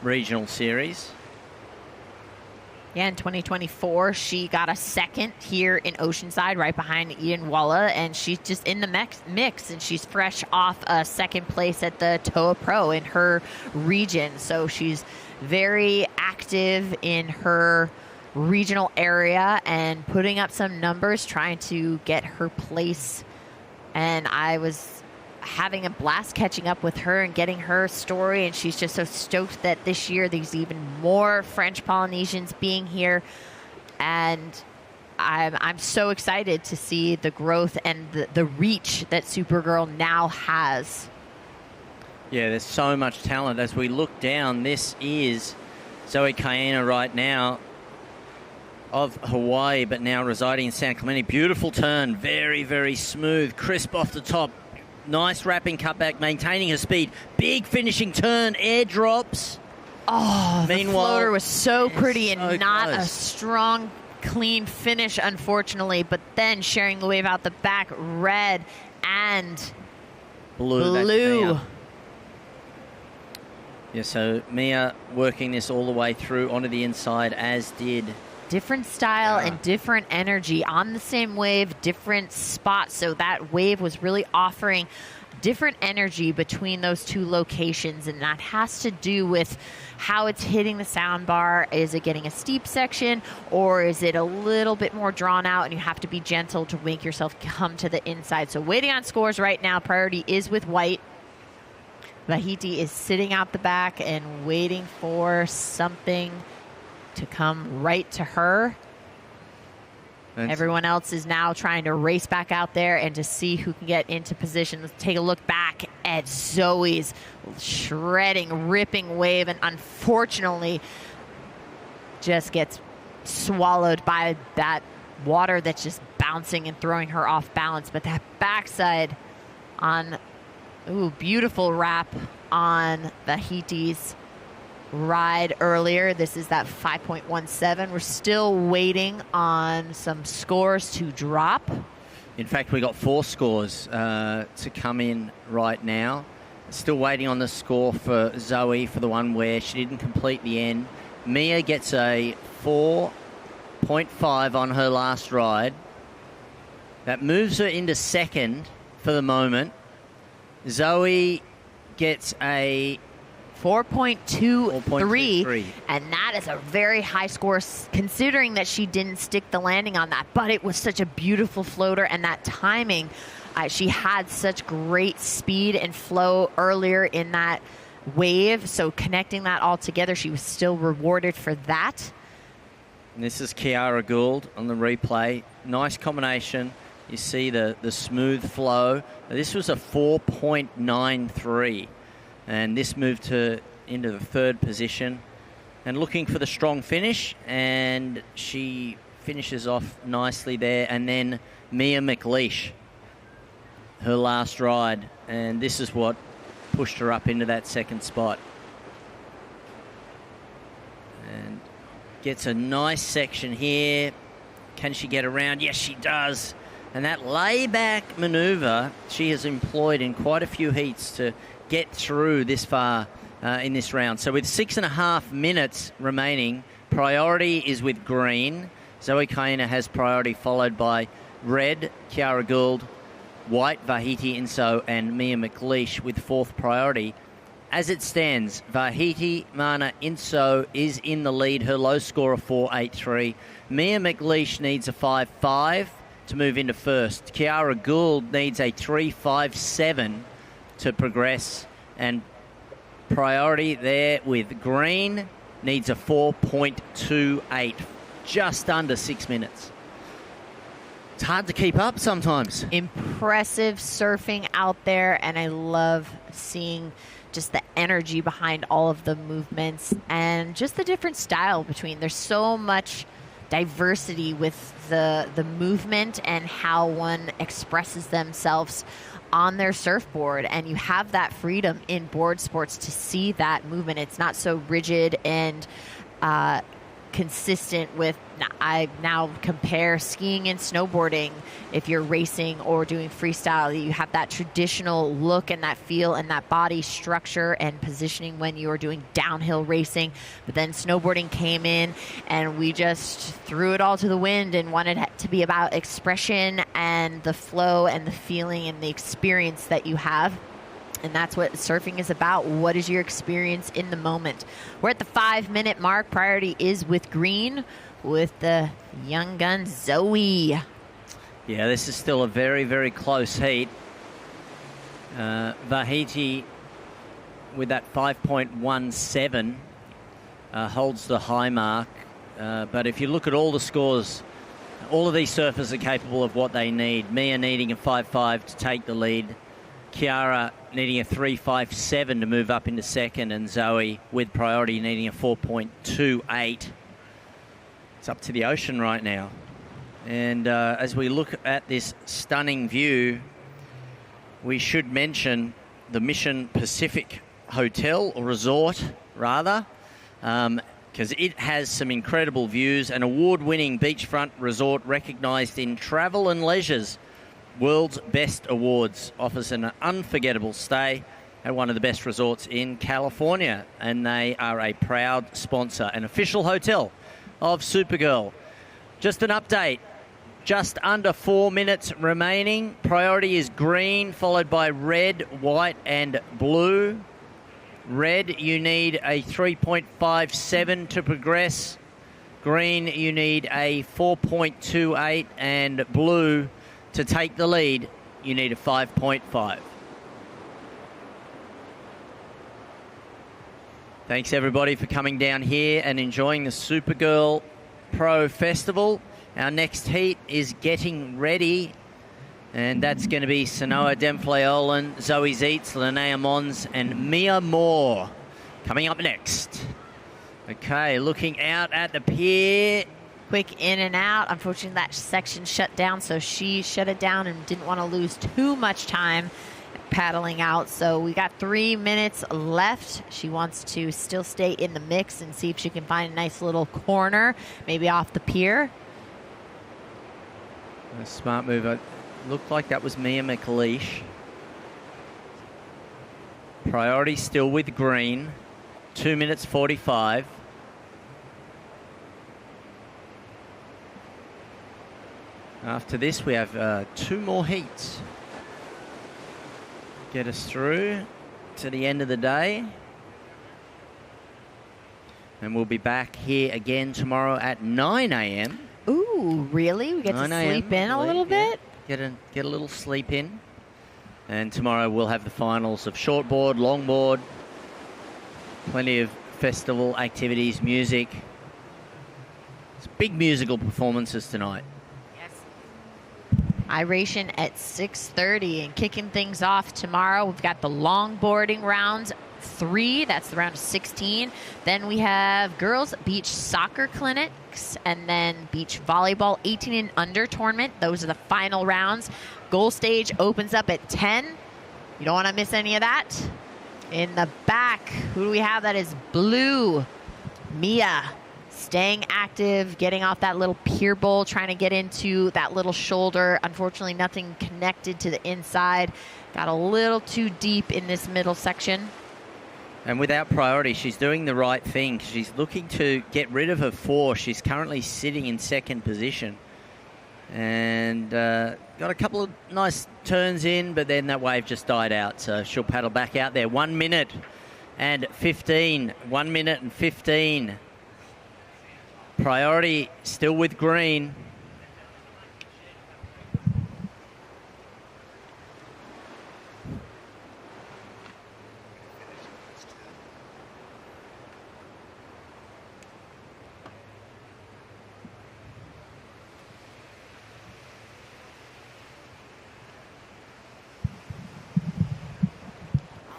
regional series. Yeah, in 2024, she got a second here in Oceanside, right behind Ian Walla, and she's just in the mix, and she's fresh off a second place at the TOA Pro in her region. So she's very active in her regional area and putting up some numbers, trying to get her place. And I was having a blast catching up with her and getting her story, and she's just so stoked that this year there's even more French Polynesians being here, and I'm so excited to see the growth and the reach that Supergirl now has. Yeah, there's so much talent. As we look down, this is Zoe Kaena right now of Hawaii, but now residing in San Clemente. Beautiful turn, very, very smooth, crisp off the top. Nice wrapping cutback, maintaining her speed. Big finishing turn, airdrops. Oh, the floater was so pretty and so not close. a strong, clean finish, unfortunately. But then sharing the wave out the back, red and blue. Yeah, so Mia working this all the way through onto the inside, as did... Different style and different energy on the same wave, different spots. So that wave was really offering different energy between those two locations, and that has to do with how it's hitting the sound bar. Is it getting a steep section, or is it a little bit more drawn out and you have to be gentle to make yourself come to the inside? So waiting on scores right now, priority is with white. Tahiti is sitting out the back and waiting for something to come right to her. Everyone else is now trying to race back out there and to see who can get into position. Let's take a look back at Zoe's shredding, ripping wave, and unfortunately just gets swallowed by that water that's just bouncing and throwing her off balance. But that backside on, beautiful wrap on Tahiti's ride earlier. This is that 5.17. We're still waiting on some scores to drop. In fact, we got 4 scores to come in right now. Still waiting on the score for Zoe for the one where she didn't complete the end. Mia gets a 4.5 on her last ride. That moves her into second for the moment. Zoe gets a 4.23, and that is a very high score considering that she didn't stick the landing on that, but it was such a beautiful floater, and that timing, she had such great speed and flow earlier in that wave, so connecting that all together, she was still rewarded for that. And this is Kiara Gould on the replay. Nice combination. You see the smooth flow. This was a 4.93. And this moved her into the third position and looking for the strong finish, and she finishes off nicely there. And then Mia McLeish, her last ride, and this is what pushed her up into that second spot. And gets a nice section here. Can she get around? Yes, she does. And that layback maneuver she has employed in quite a few heats to get through this far in this round. So with 6.5 minutes remaining, priority is with green. Zoe Kaina has priority, followed by red, Kiara Gould, white, Vahiti Inso, and Mia McLeish with fourth priority. As it stands, Vahiti Mana Inso is in the lead, her low score of 4.83. Mia McLeish needs a 5.5 to move into first. Kiara Gould needs a 3.57 to progress, and priority there with green needs a 4.28, just under 6 minutes. It's hard to keep up sometimes. Impressive surfing out there, and I love seeing just the energy behind all of the movements and just the different style between. There's so much diversity with the movement and how one expresses themselves on their surfboard, and you have that freedom in board sports to see that movement. It's not so rigid and consistent with, I now compare skiing and snowboarding. If you're racing or doing freestyle, you have that traditional look and that feel and that body structure and positioning when you are doing downhill racing. But then snowboarding came in and we just threw it all to the wind and wanted it to be about expression and the flow and the feeling and the experience that you have. And that's what surfing is about. What is your experience in the moment? We're at the 5-minute mark. Priority is with green with the young gun Zoe. Yeah, this is still a very, very close heat. Vahiti with that 5.17 holds the high mark. But if you look at all the scores, all of these surfers are capable of what they need. Mia needing a 5.5 to take the lead. Kiara needing a 3.57 to move up into second, and Zoe with priority needing a 4.28. It's up to the ocean right now. And as we look at this stunning view, we should mention the Mission Pacific Hotel, or resort rather, because it has some incredible views. An award-winning beachfront resort recognised in Travel and Leisure's World's Best Awards, offers an unforgettable stay at one of the best resorts in California, and they are a proud sponsor, an official hotel of Supergirl. Just an update. Just under 4 minutes remaining. Priority is green, followed by red, white, and blue. Red, you need a 3.57 to progress. Green, you need a 4.28. And blue, to take the lead, you need a 5.5. Thanks, everybody, for coming down here and enjoying the Supergirl Pro Festival. Our next heat is getting ready, and that's going to be Sanoa Demfleolen, Zoe Zeitz, Linnea Mons, and Mia Moore coming up next. Okay, looking out at the pier. Quick in and out. Unfortunately, that section shut down, so she shut it down and didn't want to lose too much time paddling out. So we got 3 minutes left. She wants to still stay in the mix and see if she can find a nice little corner, maybe off the pier. A smart move. It looked like that was Mia McLeish. Priority still with green. 2 minutes 45. After this, we have 2 more heats. Get us through to the end of the day. And we'll be back here again tomorrow at 9 a.m. Ooh, really? We get to sleep in a little bit? Get a little sleep in. And tomorrow we'll have the finals of shortboard, longboard. Plenty of festival activities, music. It's big musical performances tonight. Iration at 6:30, and kicking things off tomorrow, we've got the longboarding round 3. That's the round of 16. Then we have girls beach soccer clinics, and then beach volleyball 18 and under tournament. Those are the final rounds. Goal stage opens up at 10. You don't want to miss any of that. In the back, who do we have? That is blue. Mia. Staying active, getting off that little pier bowl, trying to get into that little shoulder. Unfortunately, nothing connected to the inside. Got a little too deep in this middle section. And without priority, she's doing the right thing. She's looking to get rid of her 4. She's currently sitting in second position. And got a couple of nice turns in, but then that wave just died out. So she'll paddle back out there. 1 minute and 15. 1 minute and 15. Priority still with green.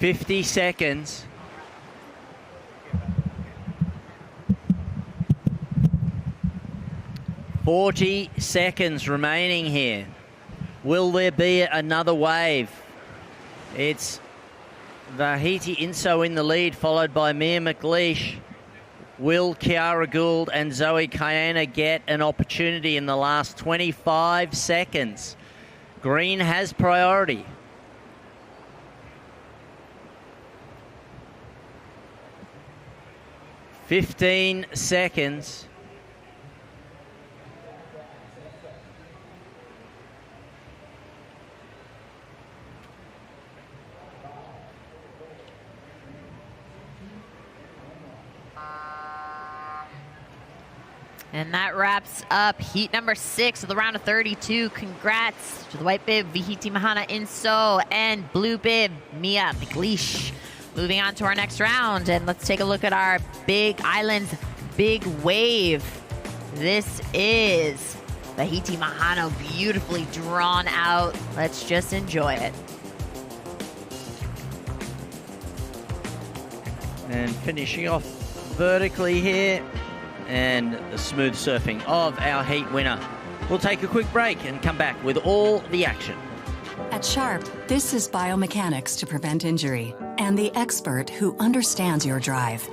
$50 seconds. $40 seconds remaining here. Will there be another wave? It's Vahiti Inso in the lead, followed by Mia McLeish. Will Kiara Gould and Zoe Kayana get an opportunity in the last 25 seconds? Green has priority. $15 seconds. And that wraps up heat number 6 of the round of 32. Congrats to the white bib, Vihiti Mahana Inso, and blue bib, Mia McLeish. Moving on to our next round, and let's take a look at our Big Islands Big Wave. This is Vihiti Mahana, beautifully drawn out. Let's just enjoy it. And finishing off vertically here, and the smooth surfing of our heat winner. We'll take a quick break and come back with all the action. At Sharp, this is biomechanics to prevent injury and the expert who understands your drive.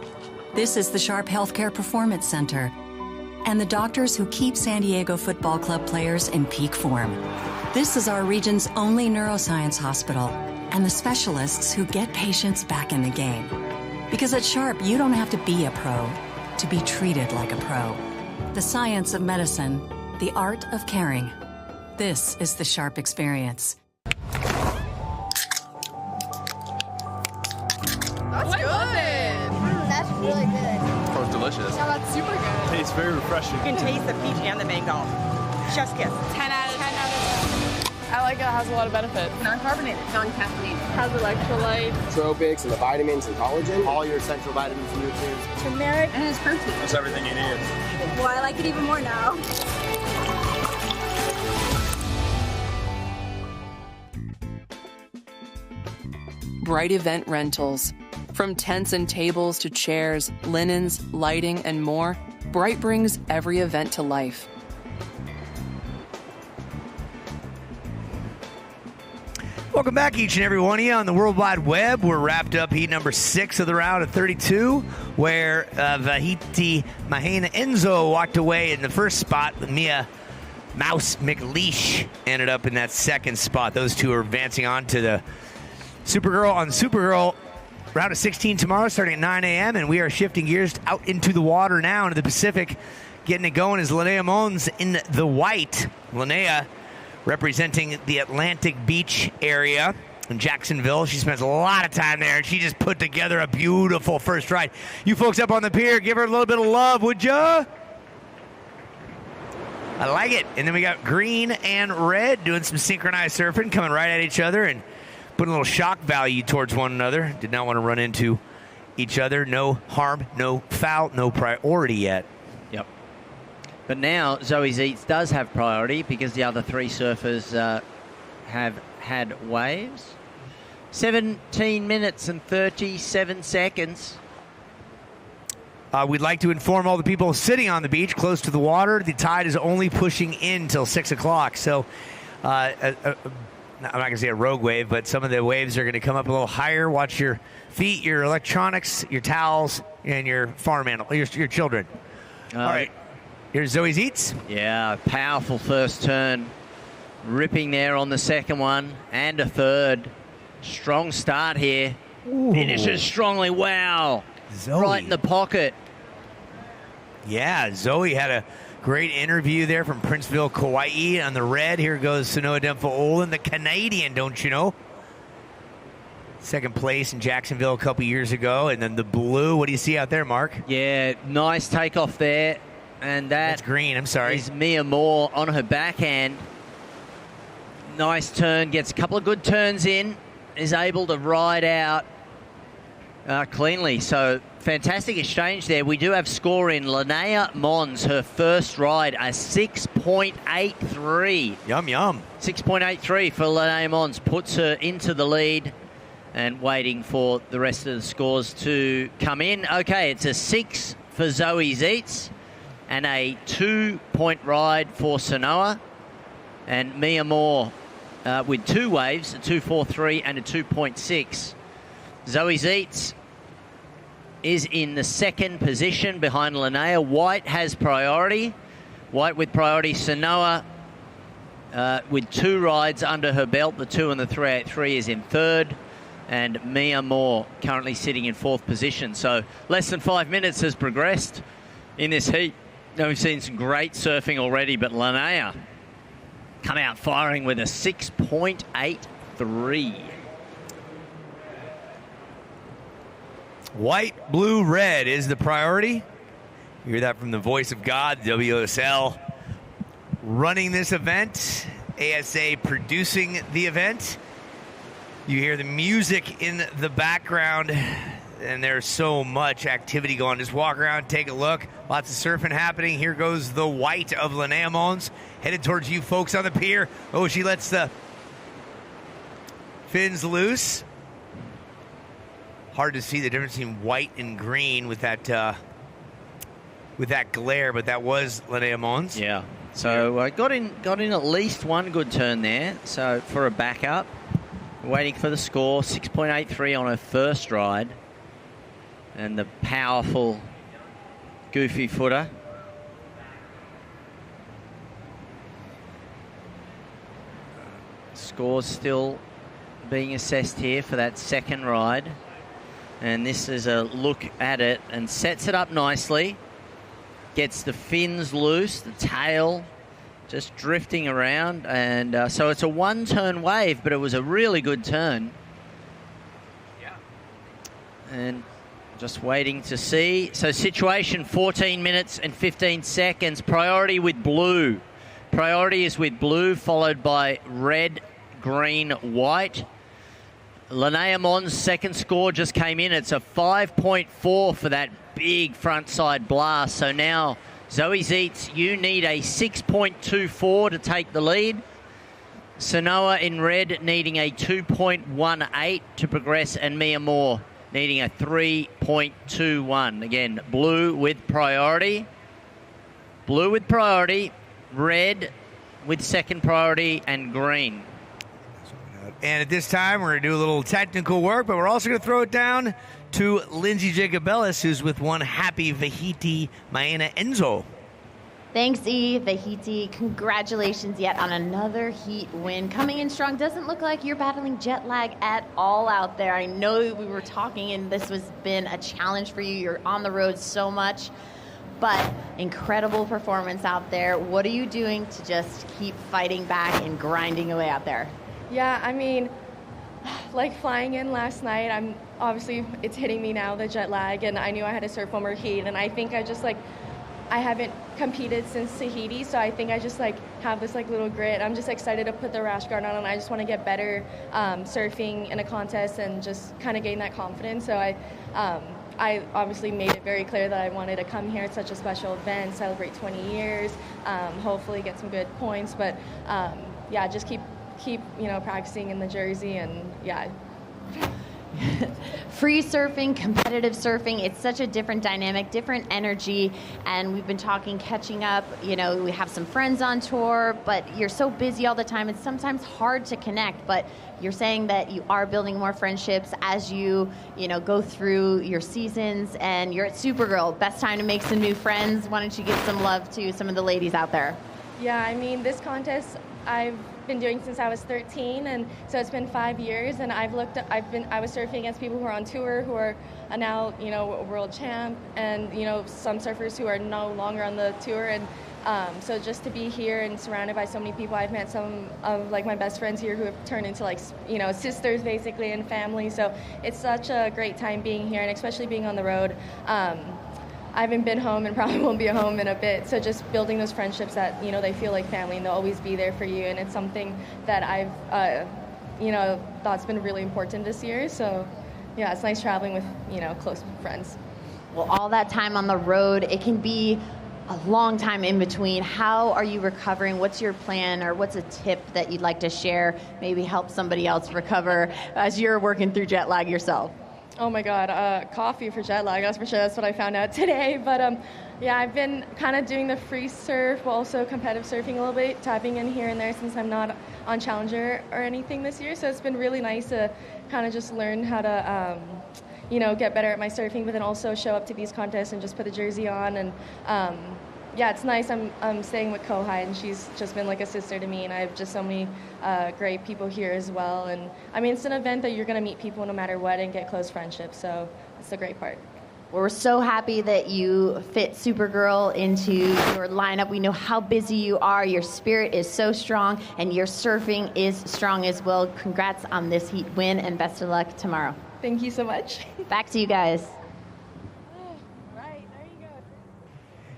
This is the Sharp Healthcare Performance Center and the doctors who keep San Diego Football Club players in peak form. This is our region's only neuroscience hospital and the specialists who get patients back in the game. Because at Sharp, you don't have to be a pro to be treated like a pro. The science of medicine, the art of caring. This is the Sharp experience. That's good. That's really good. Oh, it's delicious. Yeah, that's super good. Tastes very refreshing. You can taste the peach and the mango. Chef's kiss. 10 out of 10 out of 10. I like it. It has a lot of benefits. Non-carbonated, non-caffeinated. Has electrolytes. Nootropics and the vitamins and collagen. All your essential vitamins and nutrients. Turmeric. And it's protein. That's everything you need. Well, I like it even more now. Bright Event Rentals. From tents and tables to chairs, linens, lighting, and more, Bright brings every event to life. Welcome back, each and every one of you on the World Wide Web. We're wrapped up heat number 6 of the round of 32, where Vahiti Mahena Enzo walked away in the first spot. Mia Mouse McLeish ended up in that second spot. Those two are advancing on to the Supergirl. On Supergirl, round of 16 tomorrow, starting at 9 a.m., and we are shifting gears out into the water now, into the Pacific. Getting it going is Linnea Mons in the white. Linnea representing the Atlantic Beach area in Jacksonville. She spends a lot of time there, and she just put together a beautiful first ride. You folks up on the pier, give her a little bit of love, would ya? I like it. And then we got green and red doing some synchronized surfing, coming right at each other and putting a little shock value towards one another. Did not want to run into each other. No harm, no foul, no priority yet. Yep. But now Zoe Zeitz does have priority because the other three surfers have had waves. 17 minutes and 37 seconds. We'd like to inform all the people sitting on the beach close to the water, the tide is only pushing in till 6 o'clock. So I'm not going to say a rogue wave, but some of the waves are going to come up a little higher. Watch your feet, your electronics, your towels, and your farm animal, your children. All right. Here's Zoe Zeitz. Yeah, powerful first turn. Ripping there on the second one and a third. Strong start here. Ooh. Finishes strongly. Wow. Zoe. Right in the pocket. Yeah, Zoe had a great interview there from Princeville, Kauai on the red. Here goes Sanoa Demfa-Olin, the Canadian, don't you know? Second place in Jacksonville a couple years ago. And then the blue, what do you see out there, Mark? Yeah, nice takeoff there. And that's green, I'm sorry. Is Mia Moore on her backhand. Nice turn, gets a couple of good turns in, is able to ride out cleanly. So fantastic exchange there. We do have score in. Linnea Mons, her first ride, a 6.83. Yum, yum. 6.83 for Linnea Mons. Puts her into the lead and waiting for the rest of the scores to come in. Okay, it's a 6 for Zoe Zeitz and a 2-point ride for Sanoa. And Mia Moore with 2 waves, a 2.43 and a 2.6. Zoe Zeitz is in the second position behind Linnea. White has priority. White with priority. Sanoa with 2 rides under her belt. The 2 and the 383 is in third. And Mia Moore currently sitting in 4th position. So less than 5 minutes has progressed in this heat. Now we've seen some great surfing already, but Linnea come out firing with a 6.83. White, blue, red is the priority. You hear that from the voice of God, WSL running this event, ASA producing the event. You hear the music in the background, and there's so much activity going. Just walk around, take a look. Lots of surfing happening. Here goes the white of Linnea Mons, headed towards you folks on the pier. Oh, she lets the fins loose. Hard to see the difference between white and green with that glare, but that was Linnea Mons. Yeah. So got in at least one good turn there. So for a backup, waiting for the score, 6.83 on her first ride, and the powerful goofy footer. Scores still being assessed here for that second ride. And this is a look at it and sets it up nicely. Gets the fins loose, the tail just drifting around. And so it's a one-turn wave, but it was a really good turn. Yeah. And just waiting to see. So situation 14 minutes and 15 seconds. Priority with blue. Priority is with blue, followed by red, green, white. Linnea Mon's second score just came in. It's a 5.4 for that big front side blast. So now, Zoe Zeitz, you need a 6.24 to take the lead. Sanoa in red needing a 2.18 to progress, and Mia Moore needing a 3.21. Again, blue with priority. Blue with priority, red with second priority, and green. And at this time, we're going to do a little technical work, but we're also going to throw it down to Lindsay Jacobellis, who's with one happy Tahiti Maena Enzo. Thanks, E. Tahiti. Congratulations yet on another heat win. Coming in strong. Doesn't look like you're battling jet lag at all out there. I know we were talking, and this has been a challenge for you. You're on the road so much, but incredible performance out there. What are you doing to just keep fighting back and grinding away out there? Yeah, I mean, like flying in last night, obviously it's hitting me now, the jet lag, and I knew I had to surf one more heat, and I think I haven't competed since Tahiti, so I think I just have this little grit. I'm just excited to put the rash guard on, and I just want to get better surfing in a contest and just kind of gain that confidence. So I obviously made it very clear that I wanted to come here. It's such a special event, celebrate 20 years, hopefully get some good points, but yeah, just keep practicing in the jersey, and yeah. Free surfing, competitive surfing, it's such a different dynamic, different energy, and we've been talking, catching up. We have some friends on tour, but you're so busy all the time, it's sometimes hard to connect, but you're saying that you are building more friendships as you go through your seasons, and you're at Supergirl. Best time to make some new friends. Why don't you give some love to some of the ladies out there? Yeah, I mean, this contest I've been doing since I was 13, and so it's been 5 years, and I was surfing against people who are on tour, who are now world champ, and some surfers who are no longer on the tour, and so just to be here and surrounded by so many people. I've met some of my best friends here who have turned into sisters basically, and family, so it's such a great time being here, and especially being on the road. I haven't been home and probably won't be home in a bit. So just building those friendships that, they feel like family, and they'll always be there for you. And it's something that I've, thought's been really important this year. So yeah, it's nice traveling with, close friends. Well, all that time on the road, it can be a long time in between. How are you recovering? What's your plan, or what's a tip that you'd like to share? Maybe help somebody else recover as you're working through jet lag yourself. Oh my God, coffee for jet lag, that's for sure. That's what I found out today. But yeah, I've been kind of doing the free surf, but also competitive surfing a little bit, tapping in here and there since I'm not on Challenger or anything this year. So it's been really nice to kind of just learn how to, get better at my surfing, but then also show up to these contests and just put the jersey on. And yeah, it's nice. I'm staying with Kohai, and she's just been like a sister to me, and I have just so many great people here as well. And I mean, it's an event that you're going to meet people no matter what and get close friendships, so it's the great part. Well, we're so happy that you fit Supergirl into your lineup. We know how busy you are. Your spirit is so strong, and your surfing is strong as well. Congrats on this heat win, and best of luck tomorrow. Thank you so much. Back to you guys.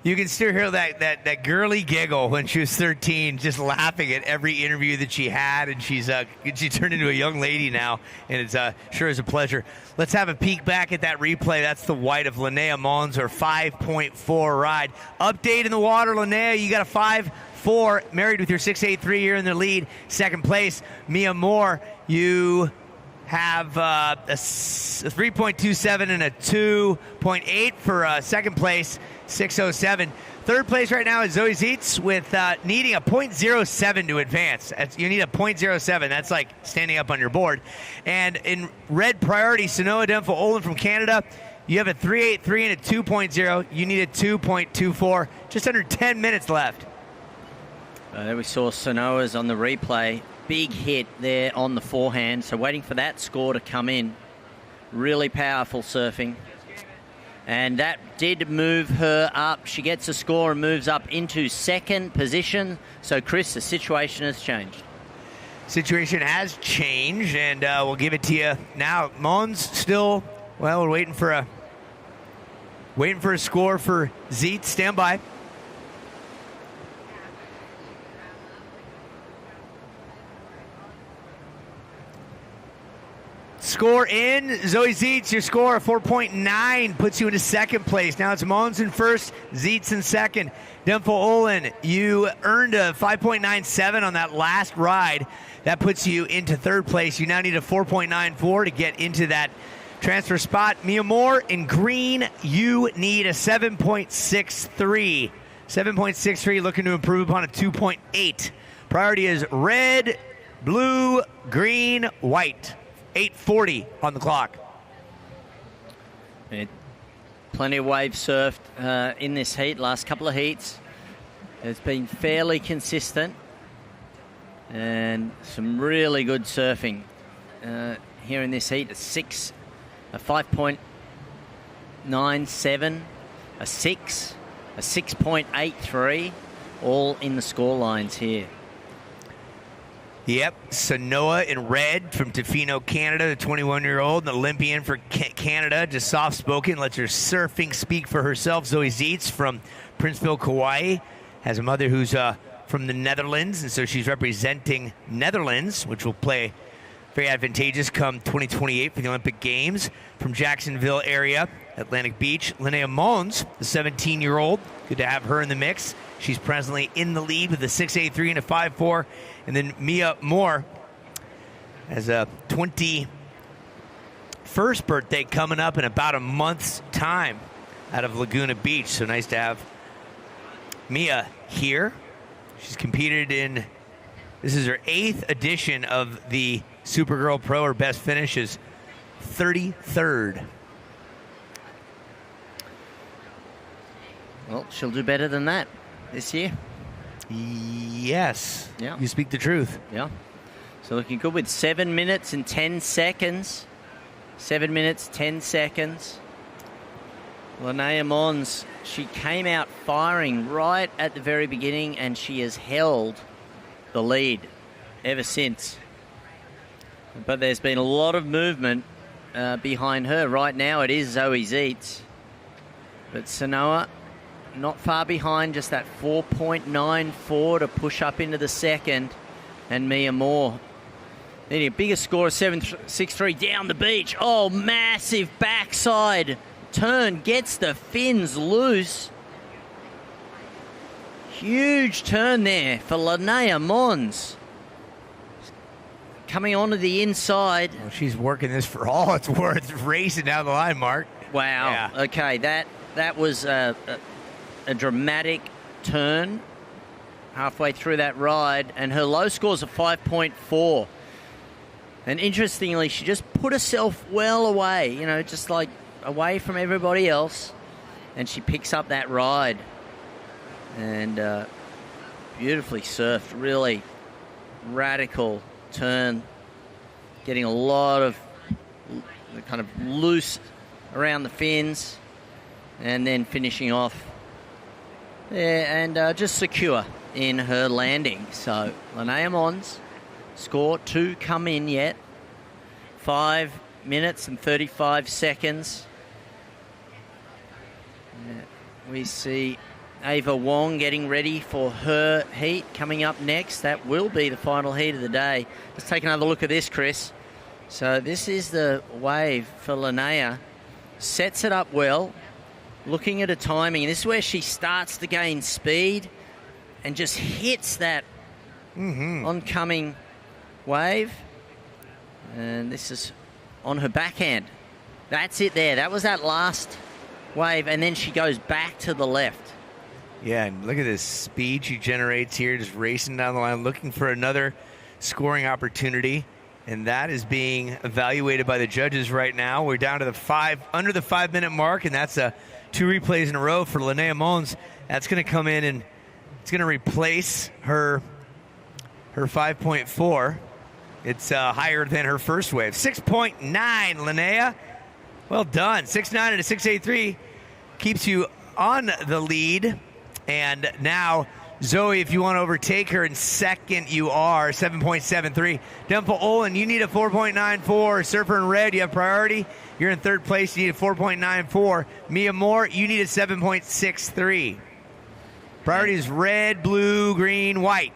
You can still hear that girly giggle when she was 13, just laughing at every interview that she had, and she turned into a young lady now, and it's sure is a pleasure. Let's have a peek back at that replay. That's the white of Linnea Mons, her 5.4 ride. Update in the water, Linnea, you got a 5.4, married with your 6.83. You're in the lead. Second place, Mia Moore, you have a 3.27 and a 2.8 for second place, 6.07. Third place right now is Zoe Zeitz with needing a 0.07 to advance. You need a 0.07. That's like standing up on your board. And in red priority, Sanoa Denfo-Olin from Canada, you have a 3.83 and a 2.0. You need a 2.24. Just under 10 minutes left. There we saw Sanoa's on the replay. big hit there on the forehand. So waiting for that score to come in. Really powerful surfing. And that did move her up. She gets a score and moves up into second position. So, Chris, the situation has changed. Situation has changed, and we'll give it to you now. Mons still, well, we're waiting for a score for Zeet. Stand by. Score in. Zoe Zeets, your score of 4.9 puts you into second place. Now it's Mons in first, Zeets in second. Demfo Olin, you earned a 5.97 on that last ride. That puts you into third place. You now need a 4.94 to get into that transfer spot. Mia Moore in green, you need a 7.63. 7.63, looking to improve upon a 2.8. Priority is red, blue, green, white. 8:40 on the clock. Plenty of wave surfed in this heat, last couple of heats. It's been fairly consistent and some really good surfing here in this heat. A 5.97, a 6, a 6.83, all in the score lines here. Yep, Sanoa in red from Tofino, Canada, the 21-year-old, an Olympian for Canada, just soft-spoken, lets her surfing speak for herself. Zoe Zeets from Princeville, Kauai, has a mother who's from the Netherlands, and so she's representing Netherlands, which will play very advantageous come 2028 for the Olympic Games. From Jacksonville area, Atlantic Beach, Linnea Mons, the 17-year-old. Good to have her in the mix. She's presently in the lead with a 6.83 and a 5.4. And then Mia Moore has a 21st birthday coming up in about a month's time out of Laguna Beach. So nice to have Mia here. She's competed in, this is her 8th edition of the Supergirl Pro. Her best finish is 33rd. Well, she'll do better than that this year. Yes. Yeah. You speak the truth. Yeah. So looking good with 7 minutes and 10 seconds. 7 minutes, 10 seconds. Linnea Mons, she came out firing right at the very beginning, and she has held the lead ever since. But there's been a lot of movement behind her. Right now it is Zoe Zeets. But Sanoa not far behind, just that 4.94 to push up into the second. And Mia Moore needing a bigger score of 7.63 down the beach. Oh, massive backside turn, gets the fins loose. Huge turn there for Linnea Mons. Coming onto the inside. Well, she's working this for all it's worth, racing down the line, Mark. Wow. Yeah. Okay, that was a dramatic turn halfway through that ride, and her low score's a 5.4. And interestingly, she just put herself well away, you know, just like away from everybody else, and she picks up that ride. And beautifully surfed, really radical turn, getting a lot of kind of loose around the fins, and then finishing off there and just secure in her landing. So Linnea Mons, score to come in yet. 5 minutes and 35 seconds. We see Ava Wong getting ready for her heat coming up next. That will be the final heat of the day. Let's take another look at this, Chris. So this is the wave for Linnea. Sets it up well. Looking at her timing, and this is where she starts to gain speed and just hits that oncoming wave. And this is on her backhand. That's it there. That was that last wave, and then she goes back to the left. Yeah, and look at this speed she generates here, just racing down the line, looking for another scoring opportunity. And that is being evaluated by the judges right now. We're down to the under the 5 minute mark, and that's 2 replays in a row for Linnea Mons. That's going to come in, and it's going to replace her her 5.4. It's higher than her first wave. 6.9, Linnea. Well done. 6.9 and a 6.83 keeps you on the lead. And now, Zoe, if you want to overtake her in second, you are 7.73. Dempa Olin, you need a 4.94. Surfer in red, you have priority. You're in third place, you need a 4.94. Mia Moore, you need a 7.63. Priority is red, blue, green, white.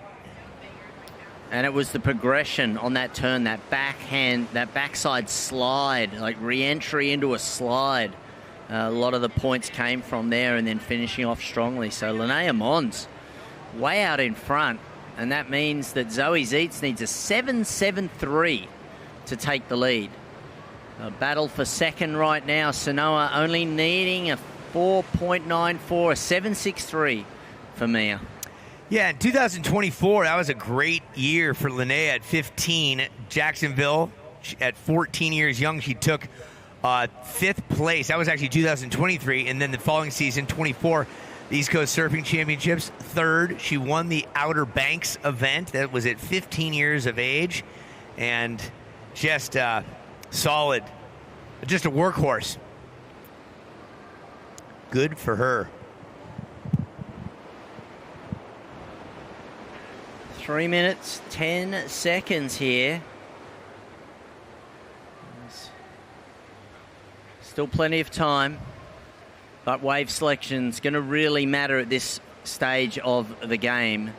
And it was the progression on that turn, that backhand, that backside slide, like re-entry into a slide. A lot of the points came from there and then finishing off strongly. So Linnea Mons way out in front, and that means that Zoe Zeitz needs a 7.73 to take the lead. A battle for second right now. Sanoa only needing a 4.94, a 7.63 for Mia. Yeah, in 2024, that was a great year for Linnea at 15. Jacksonville, at 14 years young, she took fifth place. That was actually 2023. And then the following season, 24, the East Coast Surfing Championships, third. She won the Outer Banks event. That was at 15 years of age. And just solid. Just a workhorse. Good for her. 3 minutes, 10 seconds here. Still plenty of time, but wave selection is going to really matter at this stage of the game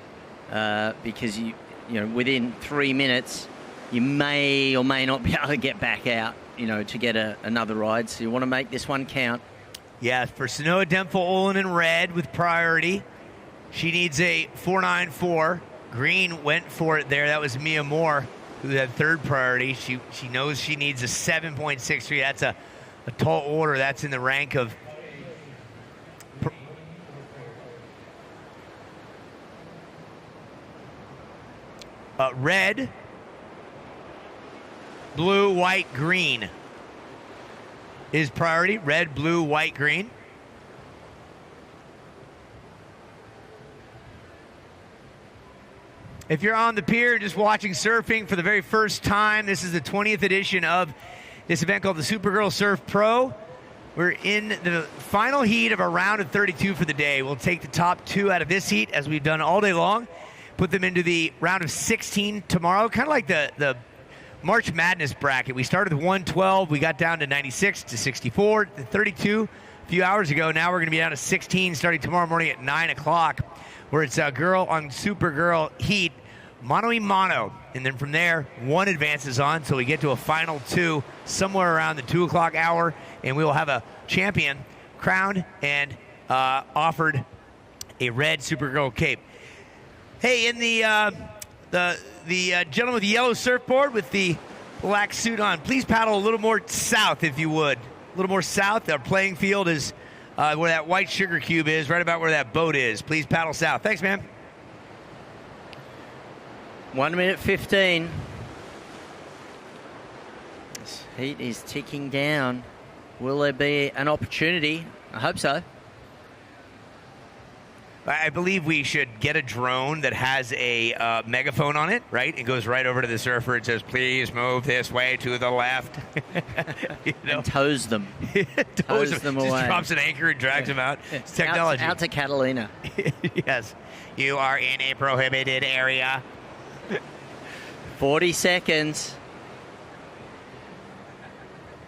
because you know within 3 minutes you may or may not be able to get back out, to get another ride. So you want to make this one count. Yeah, for Sanoa Dempa Olin in red with priority, she needs a 4.94. Green went for it there. That was Mia Moore, who had third priority. She knows she needs a 7.63. That's a tall order. That's in the rank of red, blue, white, green is priority. Red, blue, white, green. If you're on the pier just watching surfing for the very first time, this is the 20th edition of this event called the Supergirl Surf Pro. We're in the final heat of a round of 32 for the day. We'll take the top two out of this heat, as we've done all day long, put them into the round of 16 tomorrow, kind of like the March Madness bracket. We started with 112. We got down to 96 to 64 to 32 a few hours ago. Now we're going to be down to 16 starting tomorrow morning at 9 o'clock. Where it's a girl on Supergirl heat, mano y mano. And then from there, one advances on, so we get to a final two somewhere around the 2 o'clock hour, and we will have a champion crowned and offered a red Supergirl cape. Hey, in the gentleman with the yellow surfboard with the black suit on, please paddle a little more south, if you would. A little more south. Our playing field is where that white sugar cube is, right about where that boat is. Please paddle south. Thanks, man. 1 minute 15. This heat is ticking down. Will there be an opportunity? I hope so. I believe we should get a drone that has a megaphone on it, right? It goes right over to the surfer and says, please move this way to the left. And tows them. tows them away. Just drops an anchor and drags them out. It's technology. Out to Catalina. Yes. You are in a prohibited area. 40 seconds.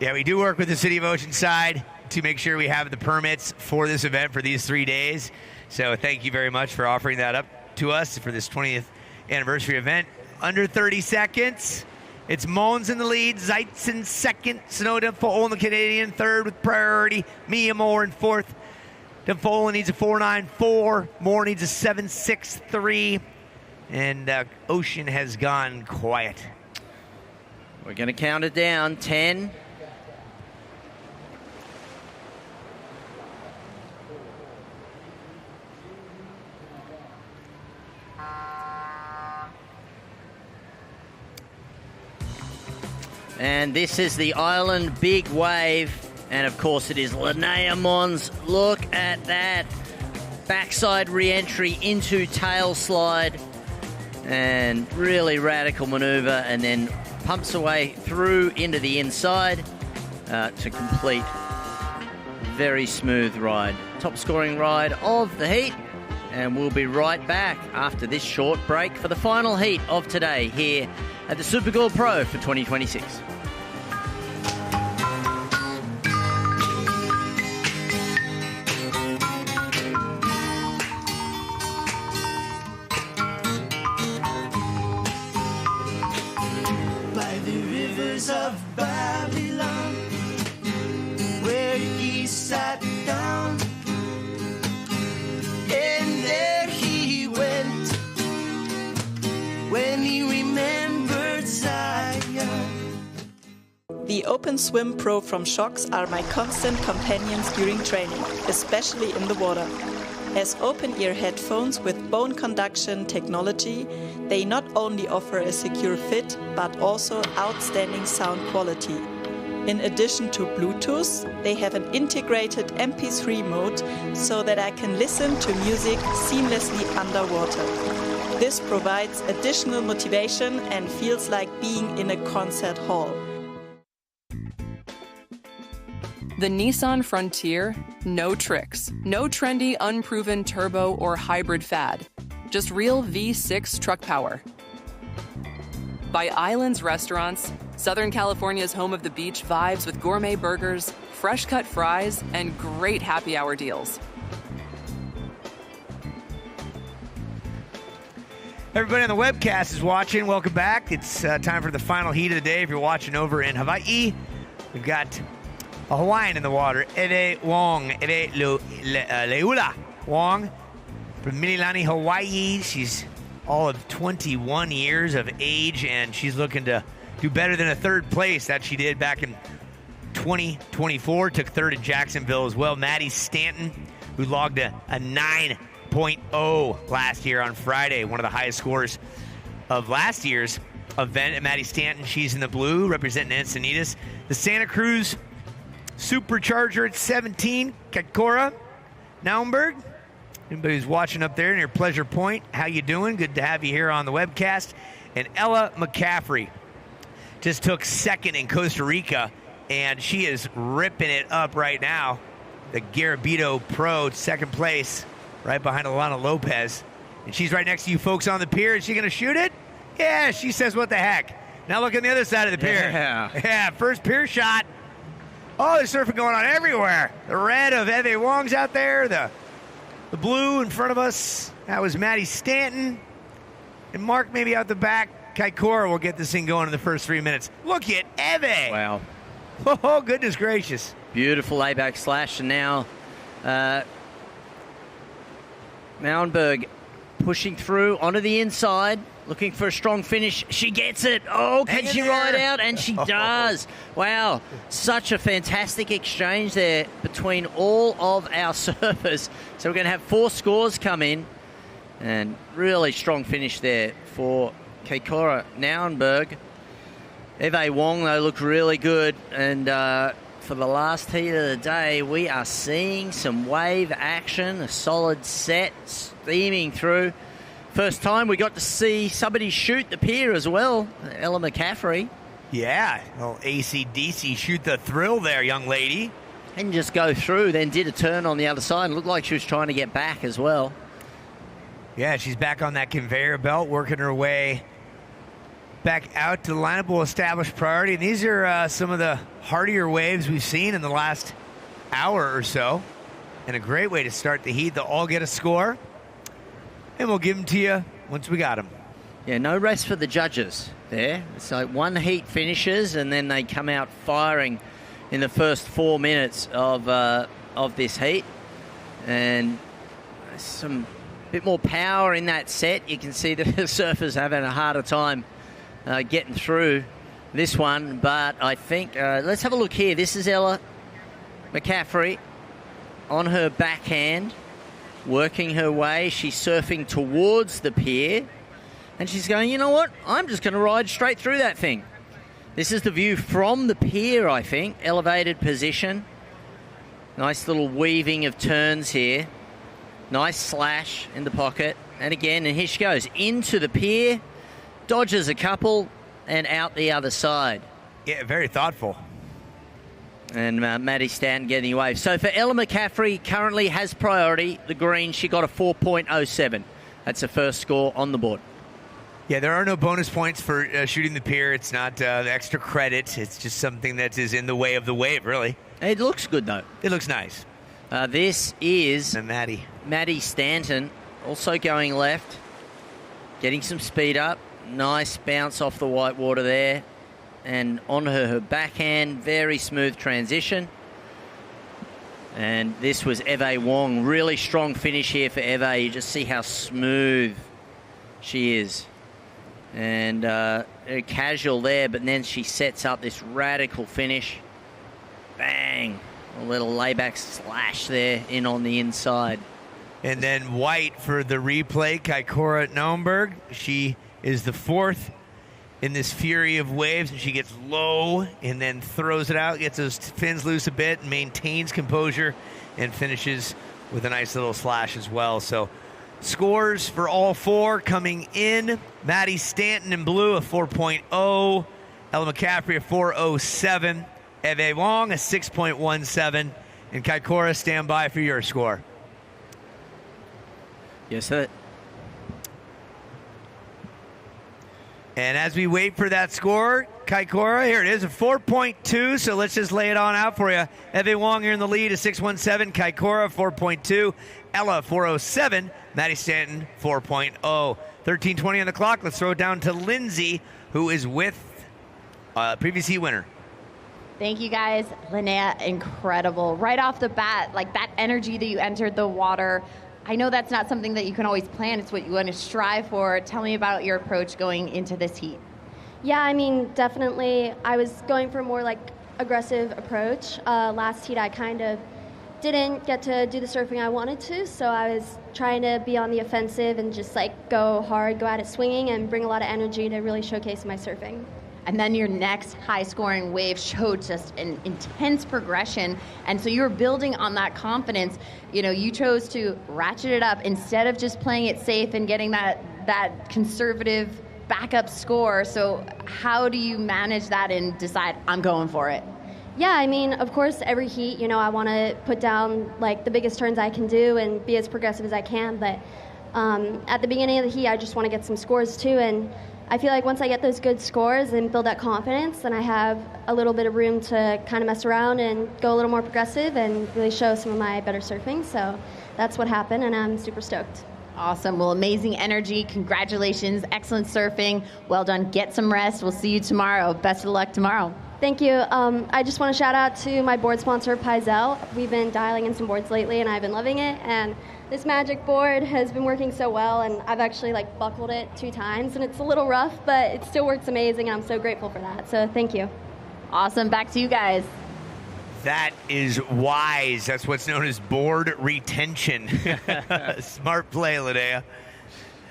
Yeah, we do work with the city of Oceanside to make sure we have the permits for this event for these 3 days. So thank you very much for offering that up to us for this 20th anniversary event. Under 30 seconds. It's Mons in the lead, Zeitz in second, Sanoa Dempa Olin the Canadian third with priority, Mia Moore in fourth. Dempa Olin needs a 4.94, Moore needs a 7.63, and Ocean has gone quiet. We're going to count it down. 10. And this is the Island Big Wave. And, of course, it is Linnea Mons. Look at that. Backside re-entry into tail slide. and really radical maneuver, and then pumps away through into the inside to complete very smooth ride. Top scoring ride of the heat, and we'll be right back after this short break for the final heat of today here at the Supergirl Pro for 2026. By the rivers of Babylon, where he sat down, and there he went when he remembered Zion. The Open Swim Pro from Shox are my constant companions during training, especially in the water. As open-ear headphones with bone conduction technology, they not only offer a secure fit, but also outstanding sound quality. In addition to Bluetooth, they have an integrated MP3 mode so that I can listen to music seamlessly underwater. This provides additional motivation and feels like being in a concert hall. The Nissan Frontier, no tricks. No trendy, unproven turbo or hybrid fad. Just real V6 truck power. By Islands Restaurants, Southern California's home of the beach vibes with gourmet burgers, fresh cut fries, and great happy hour deals. Everybody on the webcast is watching. Welcome back. It's time for the final heat of the day. If you're watching over in Hawaii, we've got a Hawaiian in the water, Ere Wong, Ere Leula Wong from Mililani, Hawaii. She's all of 21 years of age, and she's looking to do better than a third place that she did back in 2024. Took third in Jacksonville as well. Maddie Stanton, who logged a 9.0 last year on Friday, one of the highest scores of last year's event. And Maddie Stanton, she's in the blue, representing Encinitas. The Santa Cruz Supercharger at 17, Kaikora Naumberg. Anybody who's watching up there near Pleasure Point, how you doing? Good to have you here on the webcast. And Ella McCaffrey just took second in Costa Rica, and she is ripping it up right now. The Garabito Pro, second place, right behind Alana Lopez. And she's right next to you folks on the pier. Is she going to shoot it? Yeah, she says, what the heck. Now look on the other side of the pier. Yeah, first pier shot. Oh, there's surfing going on everywhere. The red of Eve Wong's out there. The blue in front of us. That was Maddie Stanton. And Mark maybe out the back. Kaikora will get this thing going in the first 3 minutes. Look at Eve. Wow. Oh, goodness gracious. Beautiful layback slash. And now Mounberg pushing through onto the inside. Looking for a strong finish. She gets it. Oh, can she ride out? And she does. Wow. Such a fantastic exchange there between all of our surfers. So we're going to have 4 scores come in. And really strong finish there for Kaikora Nauenberg. Eve Wong, though, looked really good. And for the last heat of the day, we are seeing some wave action. A solid set steaming through. First time we got to see somebody shoot the pier as well, Ella McCaffrey. Yeah, well, AC/DC shoot the thrill there, young lady. And just go through, then did a turn on the other side. And looked like she was trying to get back as well. Yeah, she's back on that conveyor belt, working her way back out to the lineup. Will establish priority. And these are some of the hardier waves we've seen in the last hour or so. And a great way to start the heat. They'll all get a score. And we'll give them to you once we got them. Yeah, no rest for the judges there. It's like one heat finishes, and then they come out firing in the first 4 minutes of this heat. And some bit more power in that set. You can see the surfers having a harder time getting through this one. But I think, let's have a look here. This is Ella McCaffrey on her backhand, working her way. She's surfing towards the pier, and she's going, you know what? I'm just going to ride straight through that thing. This is the view from the pier, I think. Elevated position. Nice little weaving of turns here. Nice slash in the pocket. And again, and here she goes into the pier, dodges a couple, and out the other side. Yeah, very thoughtful. And Maddie Stanton getting the wave. So for Ella McCaffrey, currently has priority. The green, she got a 4.07. That's the first score on the board. Yeah, there are no bonus points for shooting the pier. It's not the extra credit. It's just something that is in the way of the wave, really. It looks good, though. It looks nice. This is Maddie Stanton, also going left, getting some speed up. Nice bounce off the white water there. And on her backhand, very smooth transition. And this was Eve Wong. Really strong finish here for Eve. You just see how smooth she is. And casual there, but then she sets up this radical finish. Bang! A little layback slash there in on the inside. And then white for the replay, Kaikora Naumberg. She is the fourth in this fury of waves, and she gets low and then throws it out, gets those fins loose a bit, maintains composure, and finishes with a nice little slash as well. So scores for all four coming in. Maddie Stanton in blue, a 4.0. Ella McCaffrey, a 4.07. Eve Wong, a 6.17. And Kaikora, stand by for your score. Yes, sir. And as we wait for that score, Kaikora, here it is, a 4.2. So let's just lay it on out for you. Eve Wong here in the lead, a 6.17. Kaikora, 4.2. Ella, 4.07. Maddie Stanton, 4.0. 13:20 on the clock. Let's throw it down to Lindsay, who is with previous heat winner. Thank you, guys. Linnea, incredible. Right off the bat, like that energy that you entered the water. I know that's not something that you can always plan. It's what you want to strive for. Tell me about your approach going into this heat. Yeah, I mean, definitely. I was going for a more like aggressive approach. Last heat, I kind of didn't get to do the surfing I wanted to, so I was trying to be on the offensive and just like go hard, go at it swinging, and bring a lot of energy to really showcase my surfing. And then your next high-scoring wave showed just an intense progression. And so you were building on that confidence. You know, you chose to ratchet it up instead of just playing it safe and getting that conservative backup score. So how do you manage that and decide, I'm going for it? Yeah, I mean, of course, every heat, you know, I want to put down like the biggest turns I can do and be as progressive as I can. But at the beginning of the heat, I just want to get some scores too. And I feel like once I get those good scores and build that confidence, then I have a little bit of room to kind of mess around and go a little more progressive and really show some of my better surfing. So that's what happened, and I'm super stoked. Awesome. Well, amazing energy. Congratulations. Excellent surfing. Well done. Get some rest. We'll see you tomorrow. Best of luck tomorrow. Thank you. I just want to shout out to my board sponsor, Paizel. We've been dialing in some boards lately, and I've been loving it. And this magic board has been working so well, and I've actually like buckled it 2 times, and it's a little rough, but it still works amazing, and I'm so grateful for that. So thank you. Awesome. Back to you guys. That is wise. That's what's known as board retention. Smart play, Linnea.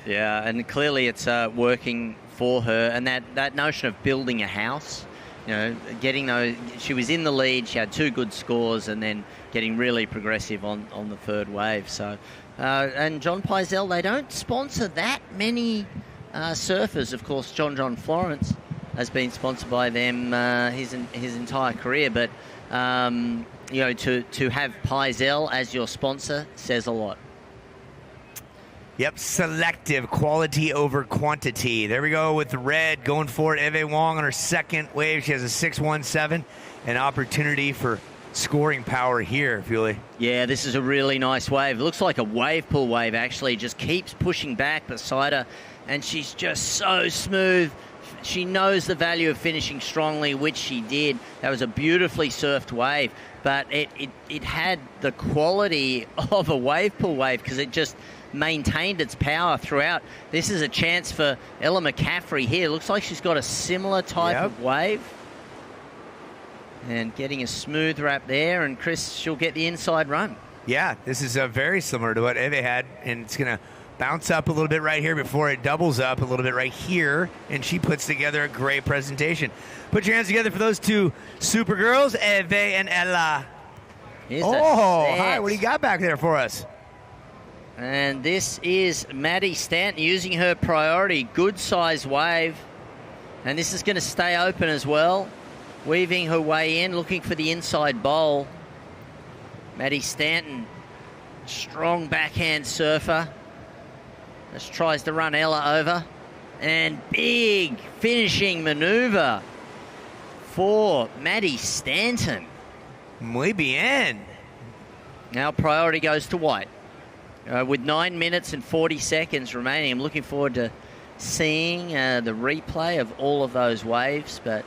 Yeah, and clearly it's working for her. And that notion of building a house, you know, getting those, she was in the lead, she had 2 good scores, and then getting really progressive on the third wave. So, and John Paizel, they don't sponsor that many surfers. Of course, John Florence has been sponsored by them his entire career, but you know, to have Paizel as your sponsor says a lot. Yep, selective, quality over quantity. There we go with the red, going for it. Eve Wong on her second wave. She has a 6.17, an opportunity for scoring power here, Fuely. Yeah, this is a really nice wave. It looks like a wave pool wave, actually. Just keeps pushing back beside her, and she's just so smooth. She knows the value of finishing strongly, which she did. That was a beautifully surfed wave, but it had the quality of a wave pool wave because it just maintained its power throughout. This is a chance for Ella McCaffrey here. Looks like she's got a similar type of wave. And getting a smooth wrap there, and Chris, she'll get the inside run. Yeah, this is very similar to what Eve had, and it's going to bounce up a little bit right here before it doubles up a little bit right here, and she puts together a great presentation. Put your hands together for those 2 super girls, Eve and Ella. Here's hi, what do you got back there for us? And this is Maddie Stanton using her priority. Good size wave. And this is going to stay open as well. Weaving her way in, looking for the inside bowl. Maddie Stanton, strong backhand surfer. Just tries to run Ella over. And big finishing maneuver for Maddie Stanton. Muy bien. Now priority goes to White. With 9 minutes and 40 seconds remaining, I'm looking forward to seeing the replay of all of those waves, but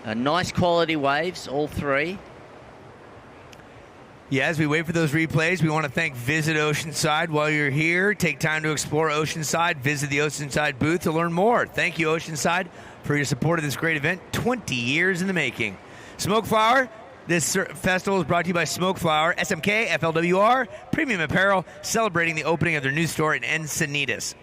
nice quality waves, all three. Yeah, as we wait for those replays, we want to thank Visit Oceanside. While you're here, take time to explore Oceanside. Visit the Oceanside booth to learn more. Thank you, Oceanside, for your support of this great event. 20 years in the making. Smoke Flower. This festival is brought to you by Smoke Flower, SMK, FLWR, Premium Apparel, celebrating the opening of their new store in Encinitas.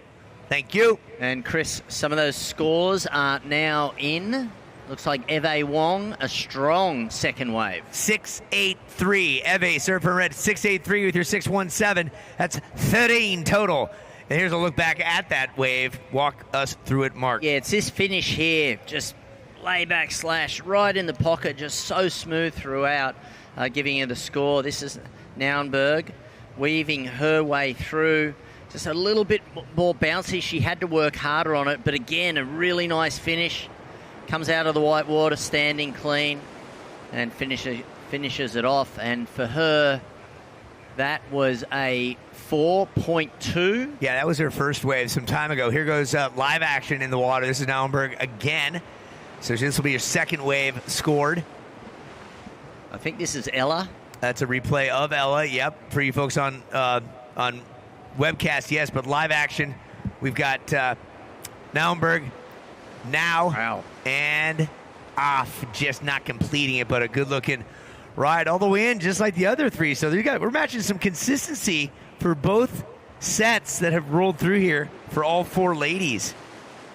Thank you. And Chris, some of those scores are now in. Looks like Eve Wong, a strong second wave. 683. Eve, surfer in red, 683 with your 617. That's 13 total. And here's a look back at that wave. Walk us through it, Mark. Yeah, it's this finish here. Just layback slash right in the pocket, just so smooth throughout, giving you the score. This is Naunberg weaving her way through. Just a little bit more bouncy. She had to work harder on it, but again, a really nice finish. Comes out of the white water standing clean and finishes it off. And for her, that was a 4.2. Yeah, that was her first wave some time ago. Here goes live action in the water. This is Naunberg again. So this will be your second wave scored. I think this is Ella. That's a replay of Ella. Yep, for you folks on webcast, yes, but live action, we've got Naunberg now and off, just not completing it, but a good-looking ride all the way in, just like the other three. So we're matching some consistency for both sets that have rolled through here for all four ladies.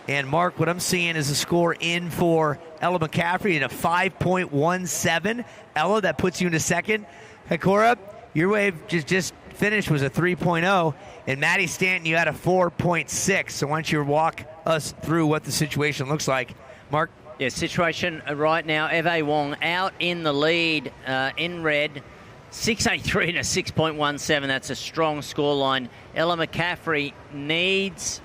And, Mark, what I'm seeing is a score in for Ella McCaffrey in a 5.17. Ella, that puts you into second. Hikora, your wave just finished was a 3.0. And Maddie Stanton, you had a 4.6. So why don't you walk us through what the situation looks like. Mark? Yeah, situation right now, Eve Wong out in the lead in red. 6.83 and a 6.17. That's a strong scoreline. Ella McCaffrey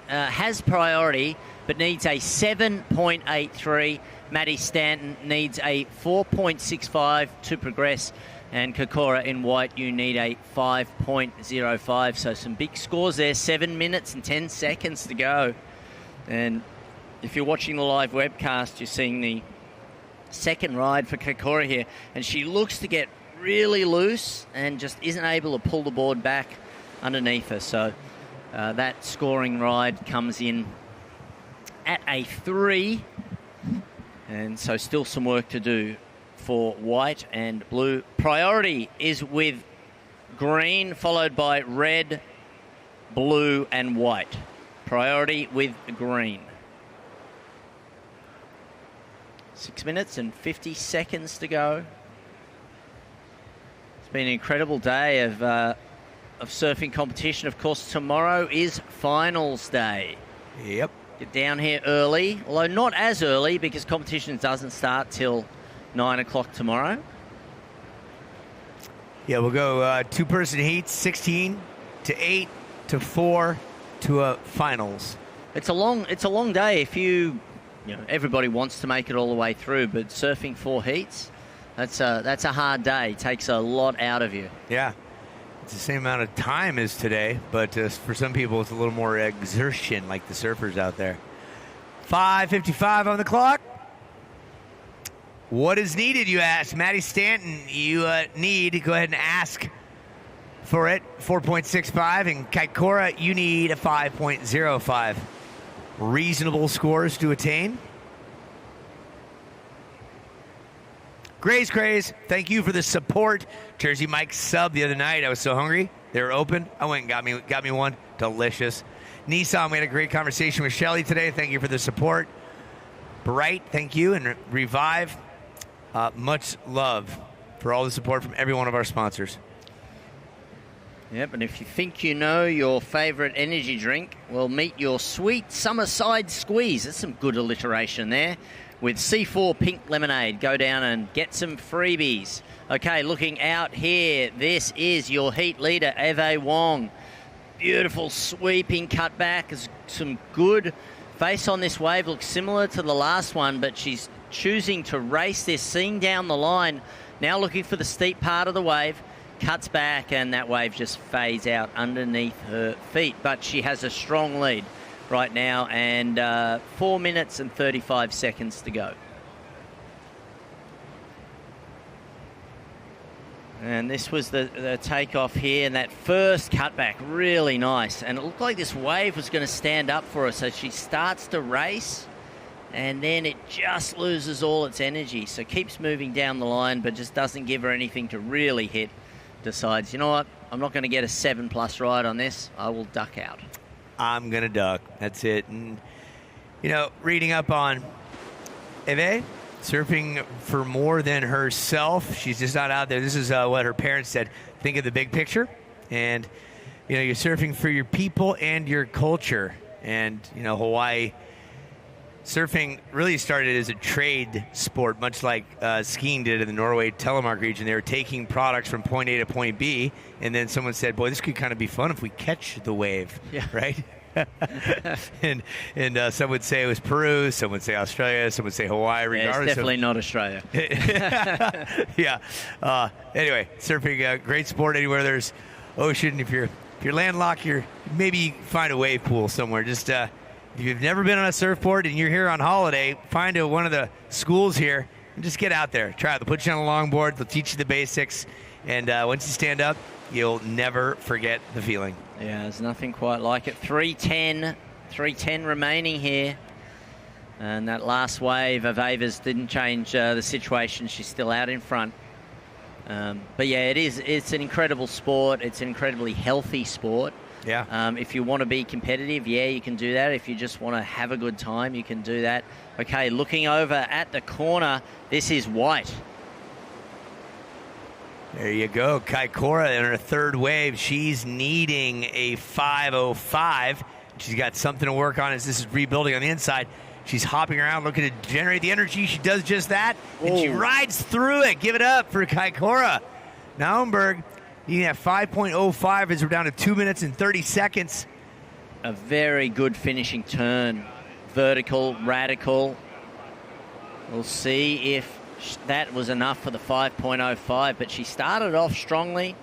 has priority, but needs a 7.83. Maddie Stanton needs a 4.65 to progress. And Kokora in white, you need a 5.05. So some big scores there. 7 minutes and 10 seconds to go. And if you're watching the live webcast, you're seeing the second ride for Kokora here. And she looks to get really loose and just isn't able to pull the board back underneath her. So that scoring ride comes in at a 3. And so still some work to do for white and blue. Priority is with green, followed by red, blue, and white. Priority with green. 6 minutes and 50 seconds to go. It's been an incredible day of surfing competition. Of course, tomorrow is finals day. Yep. Get down here early, although not as early because competition doesn't start till 9 o'clock tomorrow. Yeah, we'll go two-person heats, 16 to 8 to 4 to finals. It's a long day if everybody wants to make it all the way through, but surfing 4 heats, that's a hard day. It takes a lot out of you. Yeah. It's the same amount of time as today, but for some people it's a little more exertion, like the surfers out there. 5:55 on the clock. What is needed, you ask? Maddie Stanton, you need to go ahead and ask for it. 4.65. And Kaikora, you need a 5.05. Reasonable scores to attain. Graze Craze, thank you for the support. Jersey Mike sub the other night. I was so hungry. They were open. I went and got me one. Delicious. Nissan, we had a great conversation with Shelly today. Thank you for the support. Bright, thank you. And Revive, much love for all the support from every one of our sponsors. Yep, and if you think you know your favourite energy drink, well, meet your sweet Summerside Squeeze. That's some good alliteration there. With C4 Pink Lemonade. Go down and get some freebies. Okay, looking out here, this is your heat leader, Eve Wong. Beautiful sweeping cutback. There's some good face on this wave. Looks similar to the last one, but she's choosing to race this, seeing down the line. Now looking for the steep part of the wave. Cuts back, and that wave just fades out underneath her feet. But she has a strong lead right now, and 4 minutes and 35 seconds to go. And this was the takeoff here, and that first cutback, really nice. And it looked like this wave was going to stand up for her, so she starts to race, and then it just loses all its energy. So keeps moving down the line, but just doesn't give her anything to really hit. Decides, you know what, I'm not going to get a 7+ ride on this. I will duck out. I'm going to duck. That's it. And, you know, reading up on Eve, surfing for more than herself. She's just not out there. This is what her parents said. Think of the big picture. And, you know, you're surfing for your people and your culture. And, you know, Hawaii surfing really started as a trade sport, much like skiing did in the Norway Telemark region. They were taking products from point A to point B, and then someone said, boy, this could kind of be fun if we catch the wave, right? and some would say it was Peru, some would say Australia, some would say Hawaii, regardless. Yeah, it's definitely not Australia. Yeah. Anyway, surfing, great sport anywhere there's ocean. If you're landlocked, maybe find a wave pool somewhere. Just if you've never been on a surfboard and you're here on holiday, find one of the schools here and just get out there. Try it. They'll put you on a longboard. They'll teach you the basics. And once you stand up, you'll never forget the feeling. Yeah, there's nothing quite like it. 3:10 remaining here. And that last wave of Ava's didn't change the situation. She's still out in front. But yeah, it's an incredible sport. It's an incredibly healthy sport. Yeah. If you want to be competitive, yeah, you can do that. If you just want to have a good time, you can do that. Okay, looking over at the corner, this is White. There you go. Kaikoura in her third wave. She's needing a 5:05. She's got something to work on as this is rebuilding on the inside. She's hopping around looking to generate the energy. She does just that, and she rides through it. Give it up for Kaikoura. Naumburg needing that 5.05 as we're down to 2 minutes and 30 seconds. A very good finishing turn. Vertical, radical. We'll see if that was enough for the 5.05, but she started off strongly.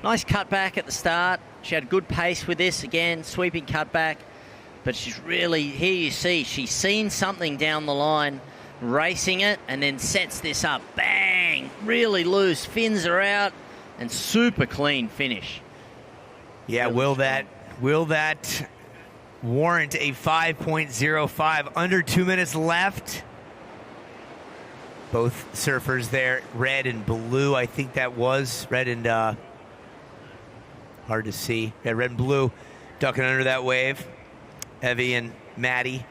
Nice cutback at the start. She had good pace with this. Again, sweeping cutback. But she's really, here you see, she's seen something down the line, racing it, and then sets this up. Bang! Really loose, fins are out, and super clean finish. Yeah, will that warrant a 5.05? Under 2 minutes left. Both surfers there, red and blue, I think that was. Red and, hard to see. Yeah, red and blue ducking under that wave. Evie and Maddie.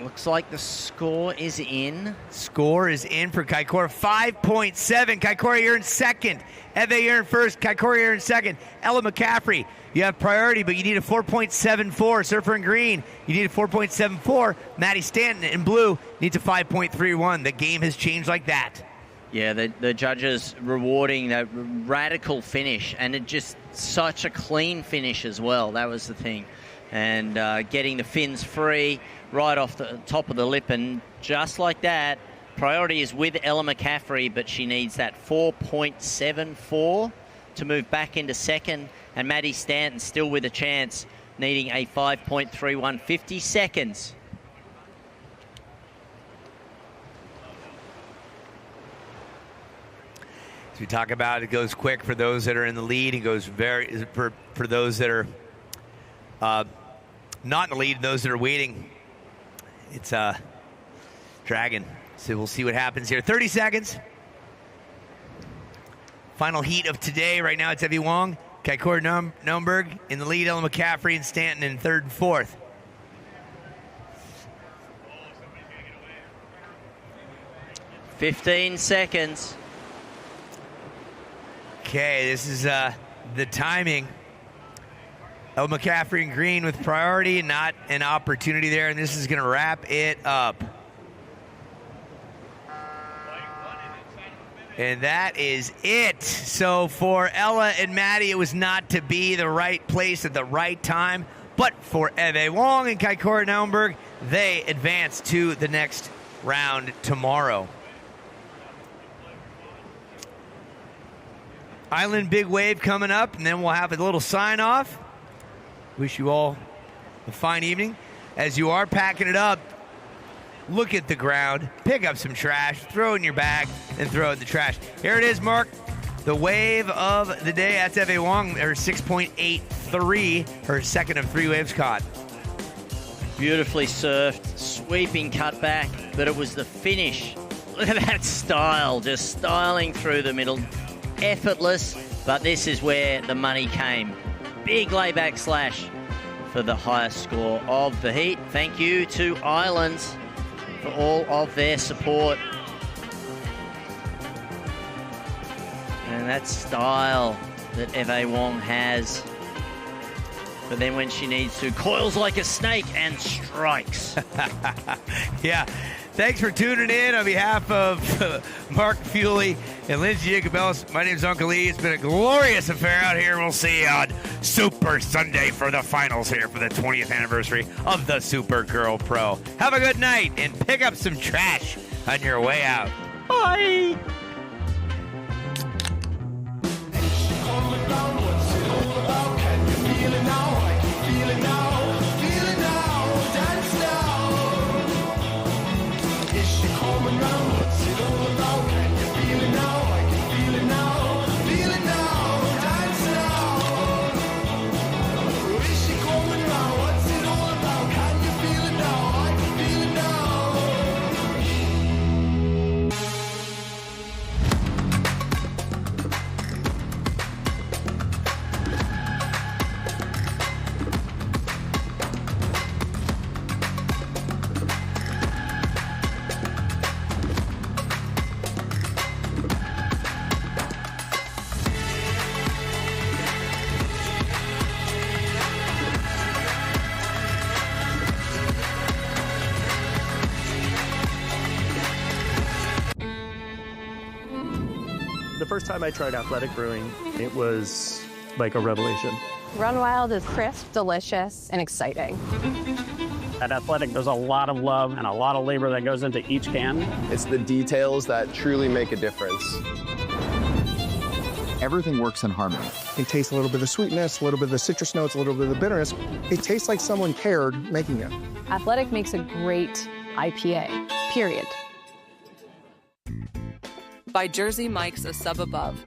Looks like the score is in. Score is in for Kaikoura. 5.7. Kaikoura, you're in second. Eve, you're in first. Kaikoura, you're in second. Ella McCaffrey, you have priority, but you need a 4.74. Surfer in green, you need a 4.74. Maddie Stanton in blue needs a 5.31. The game has changed like that. Yeah, the judges rewarding that radical finish, and it just such a clean finish as well. That was the thing. And getting the fins free right off the top of the lip, and just like that, priority is with Ella McCaffrey, but she needs that 4.74 to move back into second, and Maddie Stanton still with a chance, needing a 5.31, 50 seconds. As we talk about, it goes quick for those that are in the lead. It goes very for those that are not in the lead, and those that are waiting. It's dragging. So we'll see what happens here. 30 seconds. Final heat of today. Right now it's Evie Wong, Kaikoura Naumburg in the lead, Ella McCaffrey and Stanton in third and fourth. .15 seconds. Okay, this is the timing. El McCaffrey and Green with priority, not an opportunity there, and this is going to wrap it up. And that is it. So for Ella and Maddie, it was not to be the right place at the right time. But for Eve Wong and Kaikora Naumberg, they advance to the next round tomorrow. Island Big Wave coming up, and then we'll have a little sign-off. Wish you all a fine evening. As you are packing it up, look at the ground, pick up some trash, throw it in your bag, and throw it in the trash. Here it is, Mark. The wave of the day. That's Eve Wong, her 6.83, her second of 3 waves caught. Beautifully surfed, sweeping cutback, but it was the finish. Look at that style, just styling through the middle. Effortless, but this is where the money came. Big layback slash for the highest score of the heat. Thank you to Islands for all of their support. And that style that Eve Wong has. But then when she needs to, coils like a snake and strikes. Yeah. Thanks for tuning in on behalf of Mark Fuley and Lindsay Jacobellis. My name is Uncle Lee. It's been a glorious affair out here. We'll see you on Super Sunday for the finals here for the 20th anniversary of the Supergirl Pro. Have a good night and pick up some trash on your way out. Bye. The first time I tried athletic brewing, it was like a revelation. Run Wild is crisp, delicious, and exciting. At Athletic, there's a lot of love and a lot of labor that goes into each can. It's the details that truly make a difference. Everything works in harmony. It tastes a little bit of sweetness, a little bit of the citrus notes, a little bit of the bitterness. It tastes like someone cared making it. Athletic makes a great IPA, period. By Jersey Mike's A Sub Above.